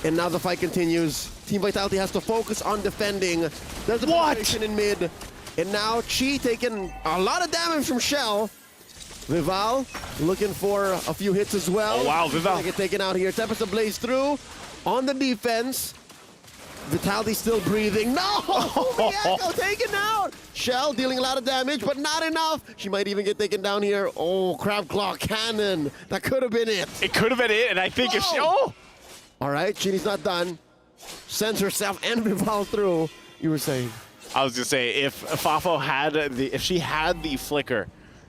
And now the fight continues. Team Vitality has to focus on defending. There's a penetration in mid. And now Chi taking a lot of damage from Shell. Vival looking for a few hits as well. Oh, wow, Vival. Get taken out here. Tempest Blaze through on the defense. Vitality still breathing. No! Echo taken out! Shell dealing a lot of damage, but not enough. She might even get taken down here. Oh, Crab Claw Cannon. That could have been it. It could have been it, and I think if she... Oh! All right, Chini's not done. Sends herself and Vival through. You were saying? I was going to say, if Fafo had if she had the flicker,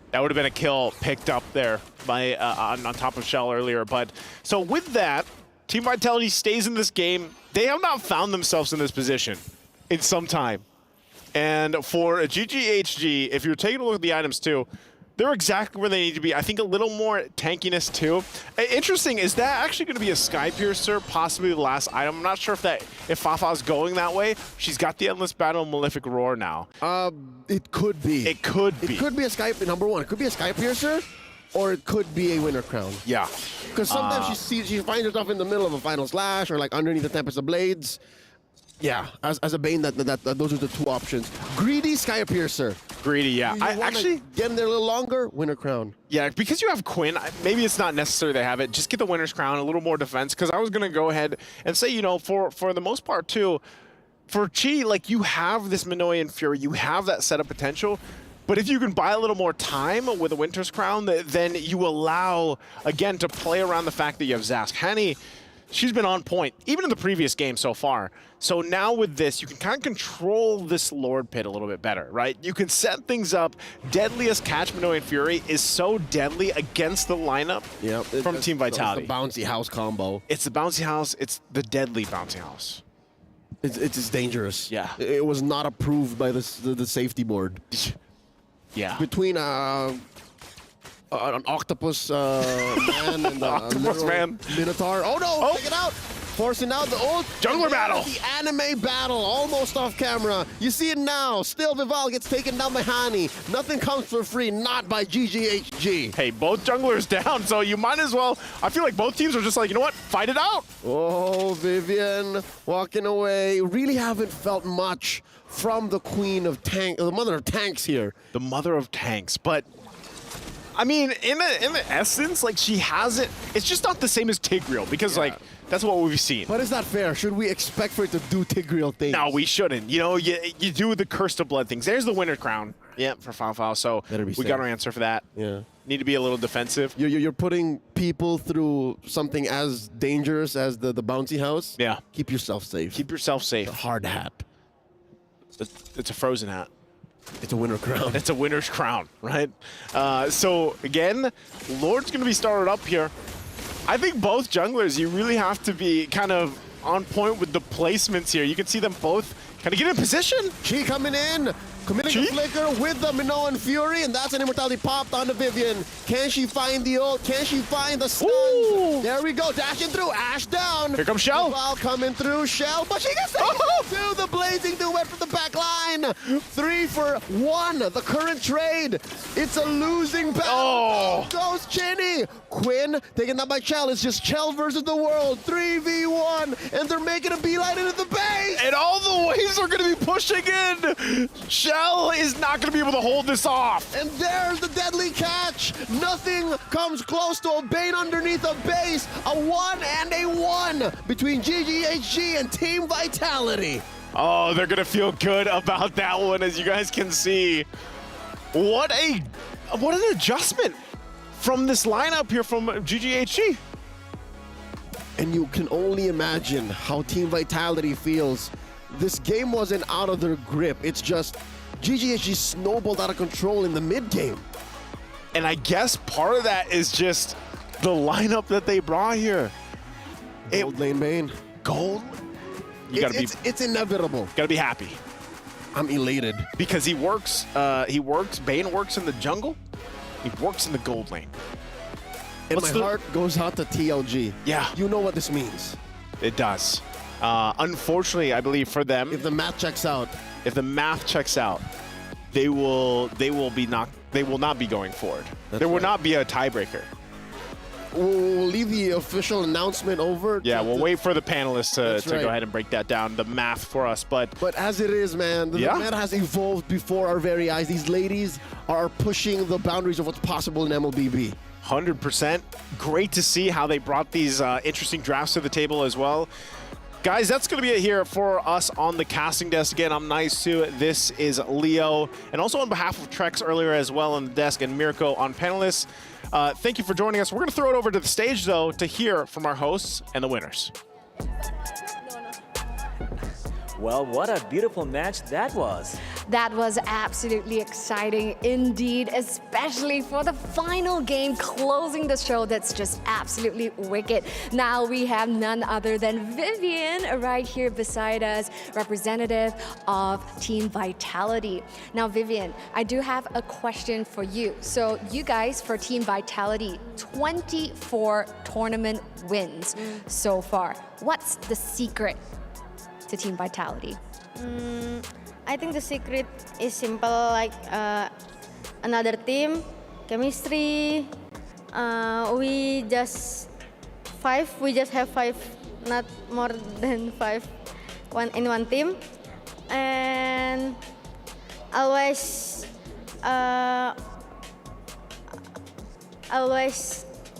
that would have been a kill picked up there by on top of Shell earlier. But so with that, Team Vitality stays in this game. They have not found themselves in this position in some time. And for a GGHG, if you're taking a look at the items too, they're exactly where they need to be. I think a little more tankiness too. Interesting, is that actually going to be a Sky Piercer, possibly the last item? I'm not sure if Fafa's going that way. She's got the Endless Battle Malefic Roar now. It could be. It could be. It could be a Sky, number one, it could be a Sky Piercer, or it could be a Winter Crown. Yeah. Because sometimes she finds herself in the middle of a Final Slash or like underneath the Tempest of Blades. Yeah, as a Bane, those are the two options. Greedy, Sky Piercer. Greedy, yeah. I actually get in there a little longer, Winter Crown. Yeah, because you have Quinn, maybe it's not necessary they have it. Just get the Winter's Crown, a little more defense, because I was going to go ahead and say, you know, for the most part, too, for Chi, like, you have this Minoan and Fury, you have that setup potential, but if you can buy a little more time with a Winter's Crown, then you allow, again, to play around the fact that you have Zask. Hani, she's been on point, even in the previous game so far. So now with this, you can kind of control this Lord Pit a little bit better, right? You can set things up. Deadliest Catch Minoan Fury is so deadly against the lineup from Team Vitality. It's the bouncy house combo. It's the bouncy house. It's the deadly bouncy house. It's dangerous. Yeah. It was not approved by the safety board. Yeah. Between an octopus man and octopus man Minotaur. Oh no! Take it out. Forcing out the old jungler battle. The anime battle, almost off camera. You see it now. Still, Vival gets taken down by Hani. Nothing comes for free, not by GGHG. Hey, both junglers down, so you might as well. I feel like both teams are just like, you know what? Fight it out. Oh, Vivian walking away. Really haven't felt much from the queen of tank, the mother of tanks here. The mother of tanks, but I mean, in the essence, like, she has it. It's just not the same as Tigreal because like. That's what we've seen. But is that fair? Should we expect for it to do Tigreal things? No, we shouldn't. You know, you do the Curse of Blood things. There's the Winter Crown. Yeah, for Fao. So we got our answer for that. Yeah. Need to be a little defensive. You're putting people through something as dangerous as the bouncy house. Yeah. Keep yourself safe. Keep yourself safe. It's a hard hat. It's a frozen hat. It's a Winter Crown. It's a Winter's Crown, right? So again, Lord's going to be started up here. I think both junglers, you really have to be kind of on point with the placements here. You can see them both kind of get in position. Chi coming in, committing the flicker with the Minoan Fury, and that's an immortality popped onto Vivian. Can she find the ult? Can she find the stuns? Ooh. There we go, dashing through, Ash down. Here comes Shell. Val coming through, Shell, but she gets to the blazing duet from the back line. 3 for 1, the current trade. It's a losing battle. Oh. Goes Chinny. Quinn taken down by Chell. It's just Chell versus the world. 3v1, and they're making a beeline into the base. And all the waves are going to be pushing in. Shell is not going to be able to hold this off. And there's the deadly catch. Nothing comes close to a Bane underneath a base. A 1 and a 1 between GGHG and Team Vitality. Oh, they're going to feel good about that one, as you guys can see. What an adjustment from this lineup here from GGHG. And you can only imagine how Team Vitality feels. This game wasn't out of their grip. It's just GGHG snowballed out of control in the mid game. And I guess part of that is just the lineup that they brought here. Gold lane Bane. Gold? It's inevitable. Gotta be happy. I'm elated. Because he works, Bane works in the jungle. He works in the gold lane. And my heart goes out to TLG. Yeah. You know what this means. It does. Unfortunately, I believe for them, if the math checks out, they will not be going forward. There will not be a tiebreaker. We'll leave the official announcement over. Yeah, we'll wait for the panelists to go ahead and break that down, the math for us. But as it is, man, the meta has evolved before our very eyes. These ladies are pushing the boundaries of what's possible in MLBB. 100%. Great to see how they brought these interesting drafts to the table as well. Guys, that's going to be it here for us on the casting desk. Again, I'm Naisu. This is Leo. And also on behalf of Trex earlier as well on the desk and Mirko on panelists, thank you for joining us. We're going to throw it over to the stage, though, to hear from our hosts and the winners. Well, what a beautiful match that was. That was absolutely exciting indeed, especially for the final game closing the show. That's just absolutely wicked. Now we have none other than Vivian right here beside us, representative of Team Vitality. Now, Vivian, I do have a question for you. So you guys for Team Vitality, 24 tournament wins so far. What's the secret to Team Vitality? I think the secret is simple, like another team, chemistry. We just have 5, not more than 5 in one team. And always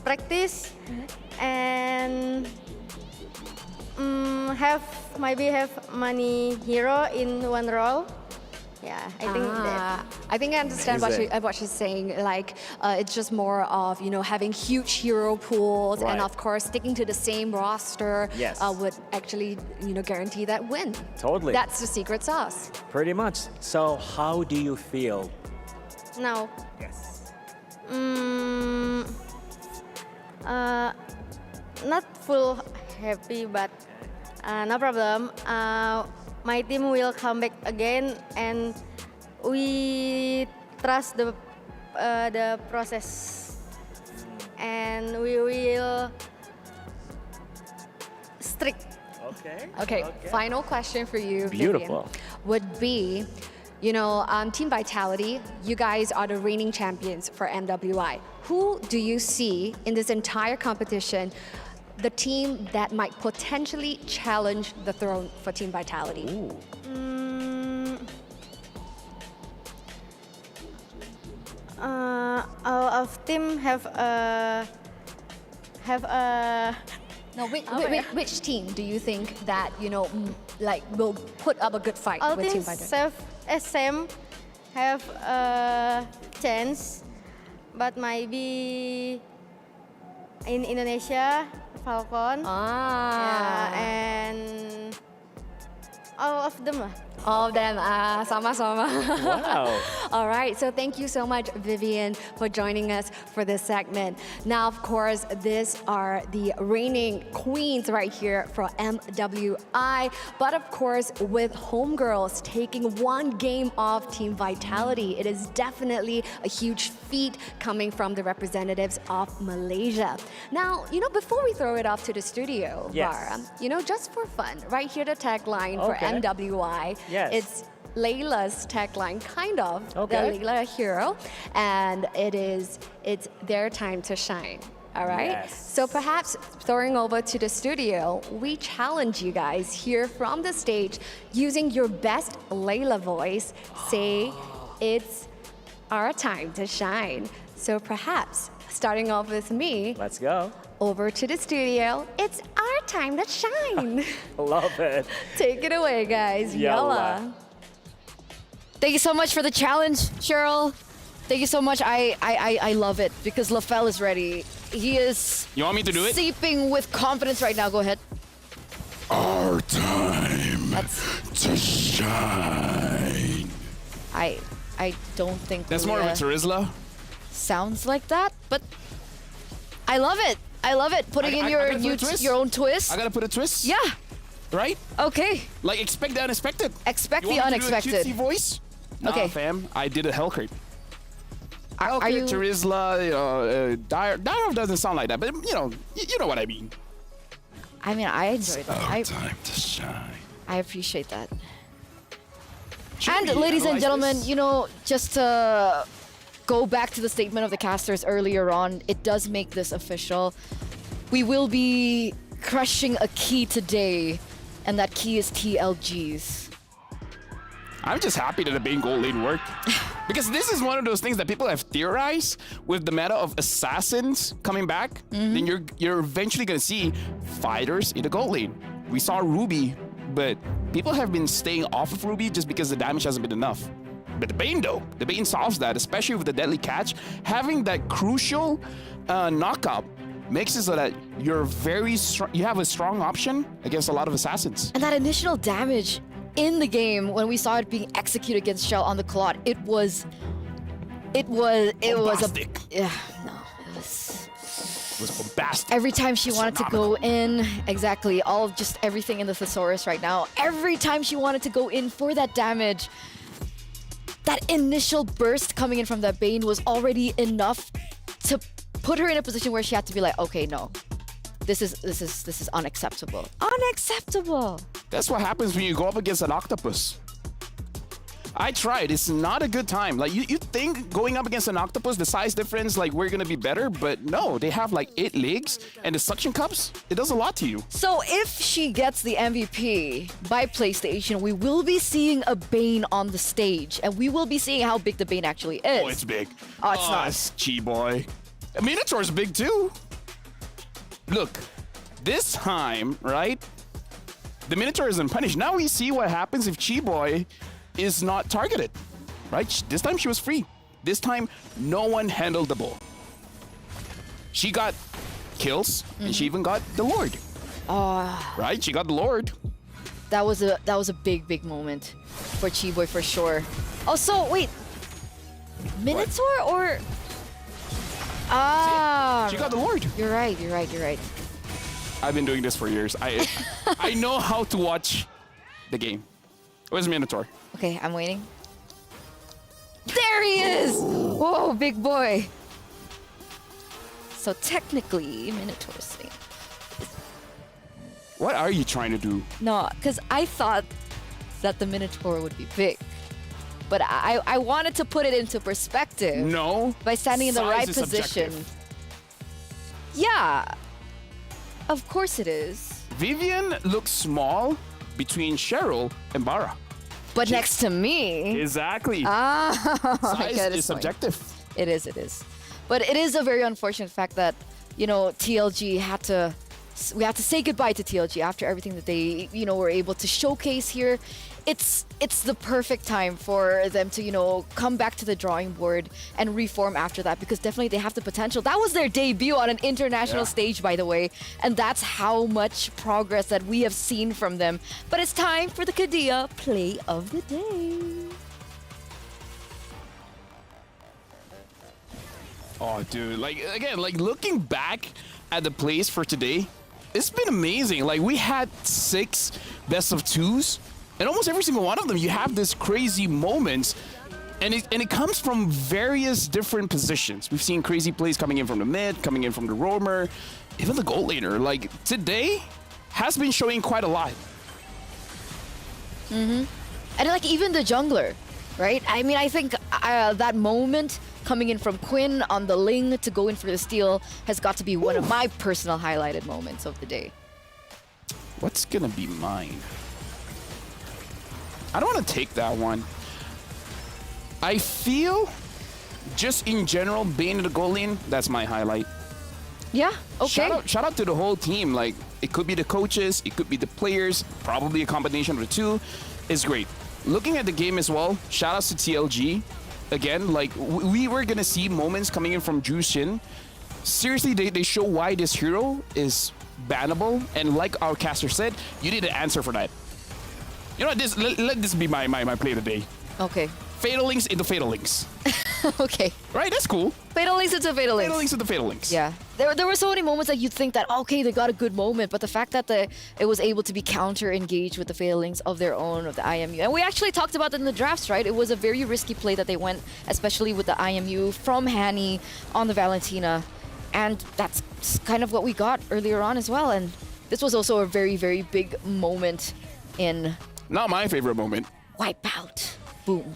practice and have money hero in one role. Yeah, I think that. I think I understand what she's saying. Like, it's just more of, you know, having huge hero pools, and of course, sticking to the same roster would actually, you know, guarantee that win. Totally. That's the secret sauce. Pretty much. So how do you feel? Now. Yes. Not full happy, but no problem. My team will come back again, and we trust the process, and we will strict. Okay. Final question for you, Beautiful. Vivian, would be, you know, Team Vitality, you guys are the reigning champions for MWI. Who do you see in this entire competition, the team that might potentially challenge the throne for Team Vitality? All of team have a. No, which team do you think that, you know, like will put up a good fight All with Team teams Vitality? SM have a chance, but maybe in Indonesia, Falcon. Yeah, and all of them lah. All of them, sama-sama. Wow. All right, so thank you so much, Vivian, for joining us for this segment. Now, of course, these are the reigning queens right here for MWI. But of course, with homegirls taking one game off Team Vitality, it is definitely a huge feat coming from the representatives of Malaysia. Now, you know, before we throw it off to the studio, Bara, you know, just for fun, right here the tagline for MWI. Yes. It's Layla's tagline, kind of, Okay. the Layla hero, and it's their time to shine. All right? Yes. So perhaps throwing over to the studio, we challenge you guys here from the stage using your best Layla voice, say it's our time to shine. So perhaps starting off with me, Let's go. over to the studio, it's our time to shine. Love it. Take it away, guys. Yalla. Yalla. Thank you so much for the challenge, Cheryl. Thank you so much. I love it because LaFell is ready. He is You want me to do it? seeping with confidence right now. Go ahead. Our time to shine. I don't think That's more of a Maria Turizla. sounds like that, but I love it. I love it. Putting in I your gotta put a twist. your own twist. I gotta put a twist. Yeah. Right? Okay. Like expect the unexpected. Expect You the want me to do a unexpected. cutesy voice? Okay. Nah, fam. I did a Hellcrate. Are you? Turizla, you know, Dire doesn't sound like that, but you know what I mean. I mean, I enjoyed that. Time to shine. I appreciate that. Should And we ladies and analyze gentlemen, this? you know, just to go back to the statement of the casters earlier on, it does make this official. We will be crushing a key today, and that key is TLGs. I'm just happy that the Bane gold lane worked. Because this is one of those things that people have theorized with the meta of assassins coming back. Then you're eventually gonna see fighters in the gold lane. We saw Ruby, but people have been staying off of Ruby just because the damage hasn't been enough. But the Bane though, the Bane solves that, especially with the deadly catch. Having that crucial knockup makes it so that you're you have a strong option against a lot of assassins. And that initial damage in the game when we saw it being executed against Shell on the Claude, it was Bombastic. yeah, no, it was It was bombastic. every time she wanted to go in, exactly, all of just everything in the Thesaurus right now, every time she wanted to go in for that damage, that initial burst coming in from that Bane was already enough to put her in a position where she had to be like, okay, no, this is unacceptable. Unacceptable. That's what happens when you go up against an octopus. I tried. It's not a good time. Like you think going up against an octopus, the size difference, like we're gonna be better, but no, they have like 8 legs and the suction cups. It does a lot to you. So if she gets the MVP by PlayStation, we will be seeing a Bane on the stage, and we will be seeing how big the Bane actually is. Oh, it's big. Oh, it's not. It's Chi-boy. Minotaur's big too. Look, this time, right? the Minotaur isn't punished. Now we see what happens if Chi-Boy is not targeted, right? This time she was free. This time, no one handled the ball. She got kills, and she even got the Lord. Right? She got the Lord. That was a big moment for Chi-Boy for sure. Also, wait, Minotaur or She got the Lord. You're right. I've been doing this for years. I know how to watch the game. Where's Minotaur? Okay, I'm waiting. There he is! Whoa, big boy. So technically, Minotaur's safe. What are you trying to do? No, because I thought that the Minotaur would be big. But I wanted to put it into perspective. No. By standing in the right Size is position. subjective. Yeah. Of course it is. Vivian looks small between Cheryl and Bara. But next to me. Exactly. Size is subjective. It is. But it is a very unfortunate fact that, TLG we had to say goodbye to TLG after everything that they, were able to showcase here. It's the perfect time for them to, come back to the drawing board and reform after that, because definitely they have the potential. That was their debut on an international stage, by the way, and that's how much progress that we have seen from them. But it's time for the Kadia Play of the Day. Oh, dude, looking back at the plays for today, it's been amazing. Like, we had 6 best of 2s, and almost every single one of them, you have this crazy moments, and it comes from various different positions. We've seen crazy plays coming in from the mid, coming in from the roamer, even the gold laner. Like, today has been showing quite a lot. And even the jungler, right? I mean, I think that moment coming in from Quinn on the Ling to go in for the steal has got to be one of my personal highlighted moments of the day. What's gonna be mine? I don't want to take that one. I feel, just in general, being in the goal lane, that's my highlight. Yeah, okay. Shout out to the whole team. Like, it could be the coaches, it could be the players, probably a combination of the two. It's great. Looking at the game as well, shout outs to TLG. Again, like, we were gonna see moments coming in from Jushin. Seriously, they show why this hero is bannable, and like our caster said, you need an answer for that. You know what, let this be my play of the day. Okay. Fatal Links into Fatal Links. Okay. Right, that's cool. Fatal Links into Fatal Links. Fatal Links into Fatal Links. Yeah. There were so many moments that you'd think that, okay, they got a good moment, but the fact that it was able to be counter-engaged with the Fatal Links of their own, of the IMU. And we actually talked about it in the drafts, right? It was a very risky play that they went, especially with the IMU from Hanny on the Valentina. And that's kind of what we got earlier on as well. And this was also a very, very big moment in... Not my favorite moment. Wipeout. Boom.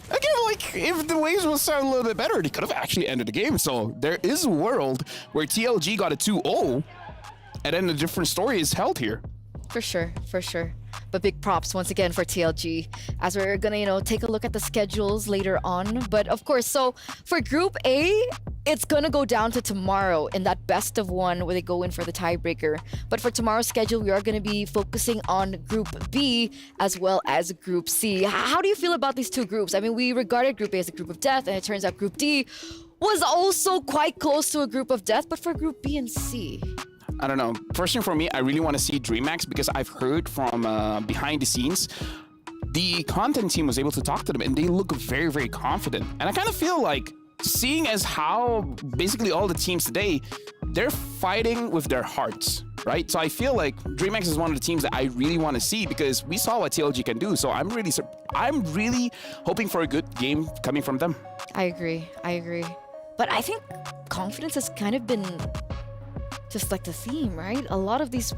Again, like, if the waves will start a little bit better, they could have actually ended the game. So there is a world where TLG got a 2-0, and then a different story is held here. For sure. But big props once again for TLG, as we're gonna, take a look at the schedules later on. But of course, so for Group A, it's gonna go down to tomorrow in that best of one where they go in for the tiebreaker. But for tomorrow's schedule, we are gonna be focusing on Group B as well as Group C. How do you feel about these two groups? I mean, we regarded Group A as a group of death, and it turns out Group D was also quite close to a group of death. But for Group B and C, I don't know. First thing for me, I really want to see DreamHack, because I've heard from behind the scenes, the content team was able to talk to them, and they look very, very confident. And I kind of feel like, seeing as how basically all the teams today, they're fighting with their hearts, right? So I feel like DreamHack is one of the teams that I really want to see, because we saw what TLG can do. So I'm really hoping for a good game coming from them. I agree. But I think confidence has kind of been just like the theme, right? A lot of these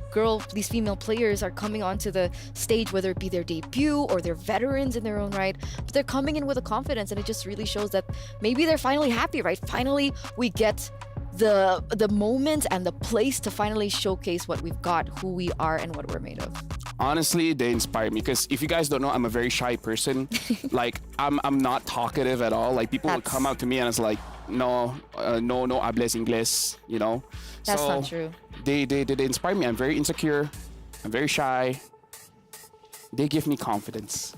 female players are coming onto the stage, whether it be their debut or they're veterans in their own right, but they're coming in with a confidence, and it just really shows that maybe they're finally happy, right? Finally, we get the moment and the place to finally showcase what we've got, who we are, and what we're made of. Honestly, they inspire me, because if you guys don't know, I'm a very shy person. Like, I'm not talkative at all. Like, people would come up to me and it's like, no hables inglés, That's so not true. They inspire me. I'm very insecure. I'm very shy. They give me confidence.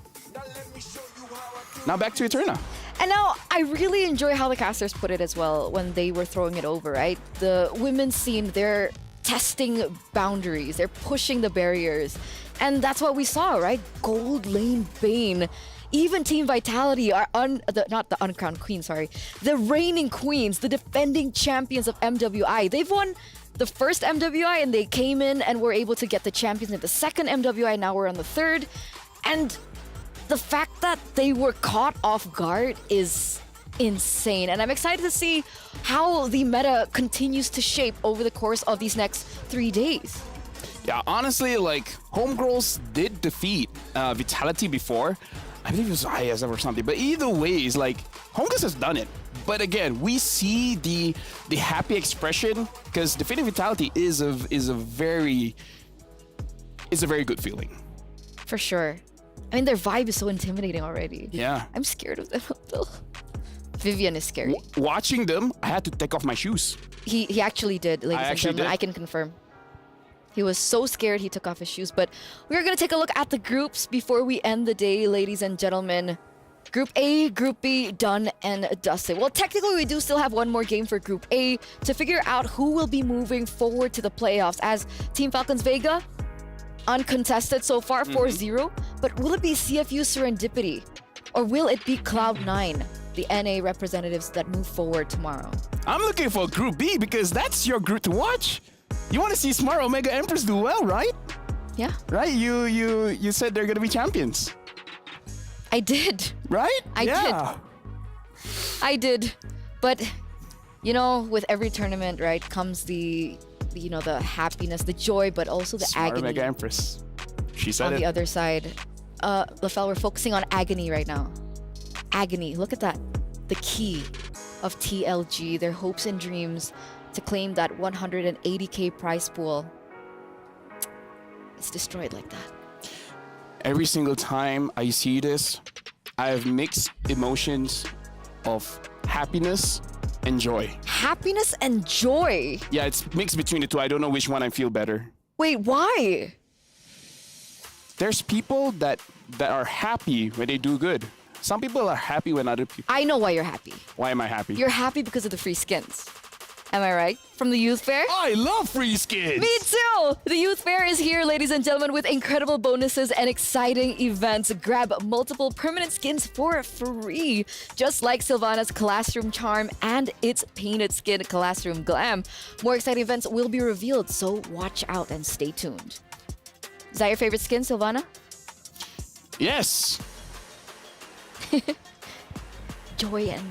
Now back to Eterna. And now I really enjoy how the casters put it as well when they were throwing it over, right? The women's team, they're testing boundaries, they're pushing the barriers. And that's what we saw, right? Gold Lane Bane. Even Team Vitality are not the uncrowned queen, sorry. The reigning queens, the defending champions of MWI. They've won the first MWI and they came in and were able to get the champions in the second MWI. Now we're on the third. And the fact that they were caught off guard is insane. And I'm excited to see how the meta continues to shape over the course of these next 3 days. Yeah, honestly, like, Homegirls did defeat Vitality before. I believe it was IS or something. But either way, it's like, Homegirls has done it. But again, we see the happy expression because defeating Vitality is a very good feeling. For sure. I mean, their vibe is so intimidating already. Yeah. I'm scared of them though. Vivian is scary. Watching them, I had to take off my shoes. He actually did, ladies and gentlemen. I can confirm. He was so scared he took off his shoes. But we're going to take a look at the groups before we end the day, ladies and gentlemen. Group A, Group B, done and dusted. Well, technically, we do still have one more game for Group A to figure out who will be moving forward to the playoffs, as Team Falcons Vega, uncontested so far, 4-0. But will it be CFU Serendipity? Or will it be Cloud9, the NA representatives that move forward tomorrow? I'm looking for Group B because that's your group to watch. You want to see Smart Omega Empress do well, right? Yeah. Right? You said they're going to be champions. I did. Right? I did. But, you know, with every tournament, right, comes the happiness, the joy, but also the Smart agony. Omega Empress. She said on it. The other side. LaFell, we're focusing on agony right now. Agony. Look at that. The key of TLG, their hopes and dreams to claim that 180K prize pool. It's destroyed like that. Every single time I see this, I have mixed emotions of happiness and joy. Happiness and joy? Yeah, it's mixed between the two. I don't know which one I feel better. Wait, why? There's people that are happy when they do good. Some people are happy when other people... I know why you're happy. Why am I happy? You're happy because of the free skins. Am I right? From the Youth Fair? I love free skins! Me too! The Youth Fair is here, ladies and gentlemen, with incredible bonuses and exciting events. Grab multiple permanent skins for free, just like Sylvana's Classroom Charm and its painted skin Classroom Glam. More exciting events will be revealed, so watch out and stay tuned. Is that your favorite skin, Sylvana? Yes! Joy and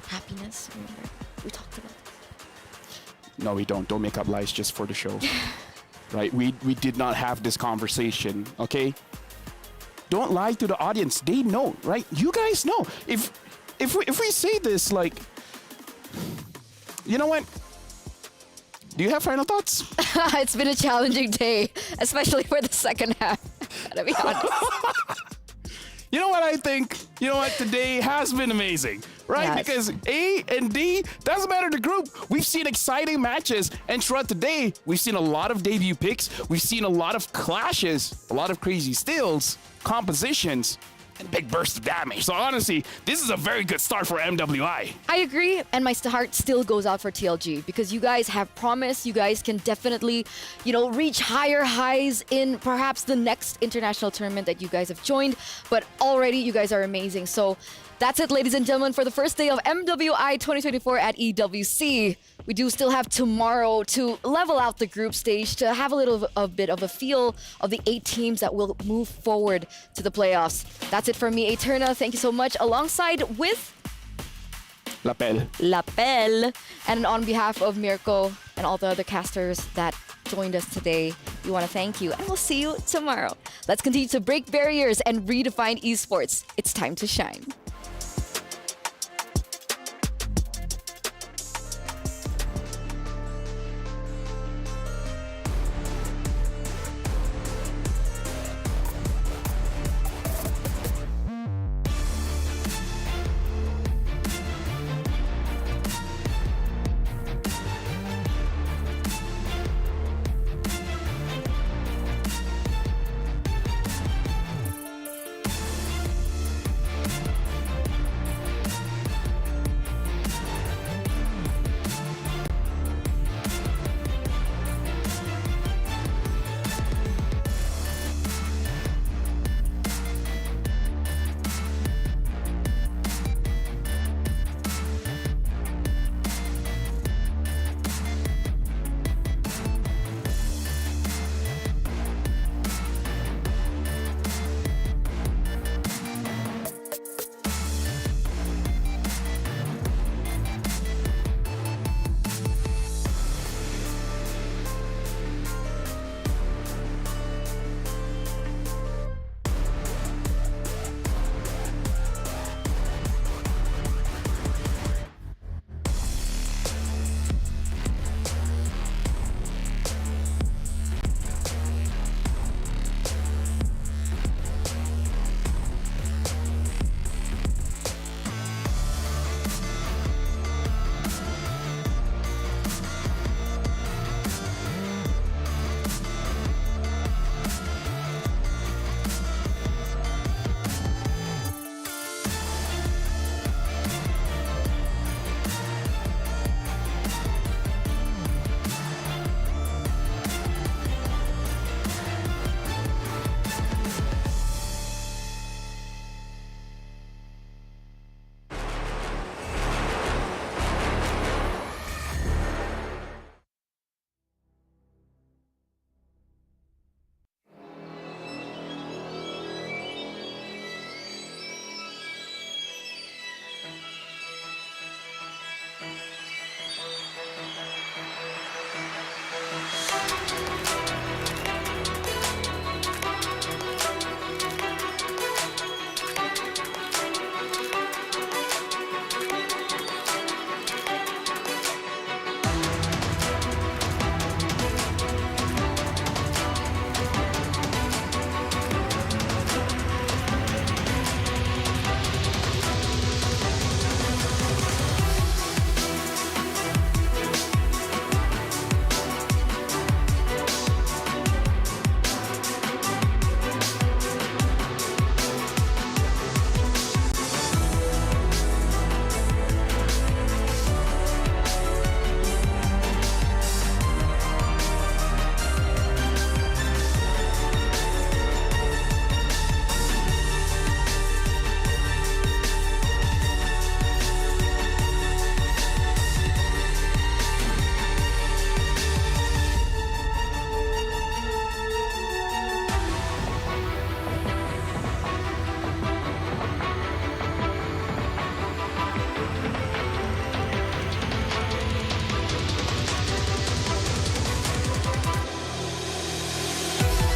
happiness, remember? We talked about this. No, we don't. Don't make up lies just for the show. Right? We did not have this conversation, okay? Don't lie to the audience. They know, right? You guys know. If we say this, like, you know what? Do you have final thoughts? It's been a challenging day, especially for the second half. Gotta be honest. You know what I think? You know what? Today has been amazing, right? Yes. Because A and D, doesn't matter the group. We've seen exciting matches. And throughout the day, we've seen a lot of debut picks. We've seen a lot of clashes, a lot of crazy steals, compositions, and big bursts of damage. So honestly, this is a very good start for MWI. I agree, and my heart still goes out for TLG because you guys have promise. You guys can definitely, reach higher highs in perhaps the next international tournament that you guys have joined. But already, you guys are amazing. So that's it, ladies and gentlemen, for the first day of MWI 2024 at EWC. We do still have tomorrow to level out the group stage, to have a bit of a feel of the 8 teams that will move forward to the playoffs. That's it from me, Eterna. Thank you so much. Alongside with Lapel. And on behalf of Mirko and all the other casters that joined us today, we want to thank you, and we'll see you tomorrow. Let's continue to break barriers and redefine esports. It's time to shine.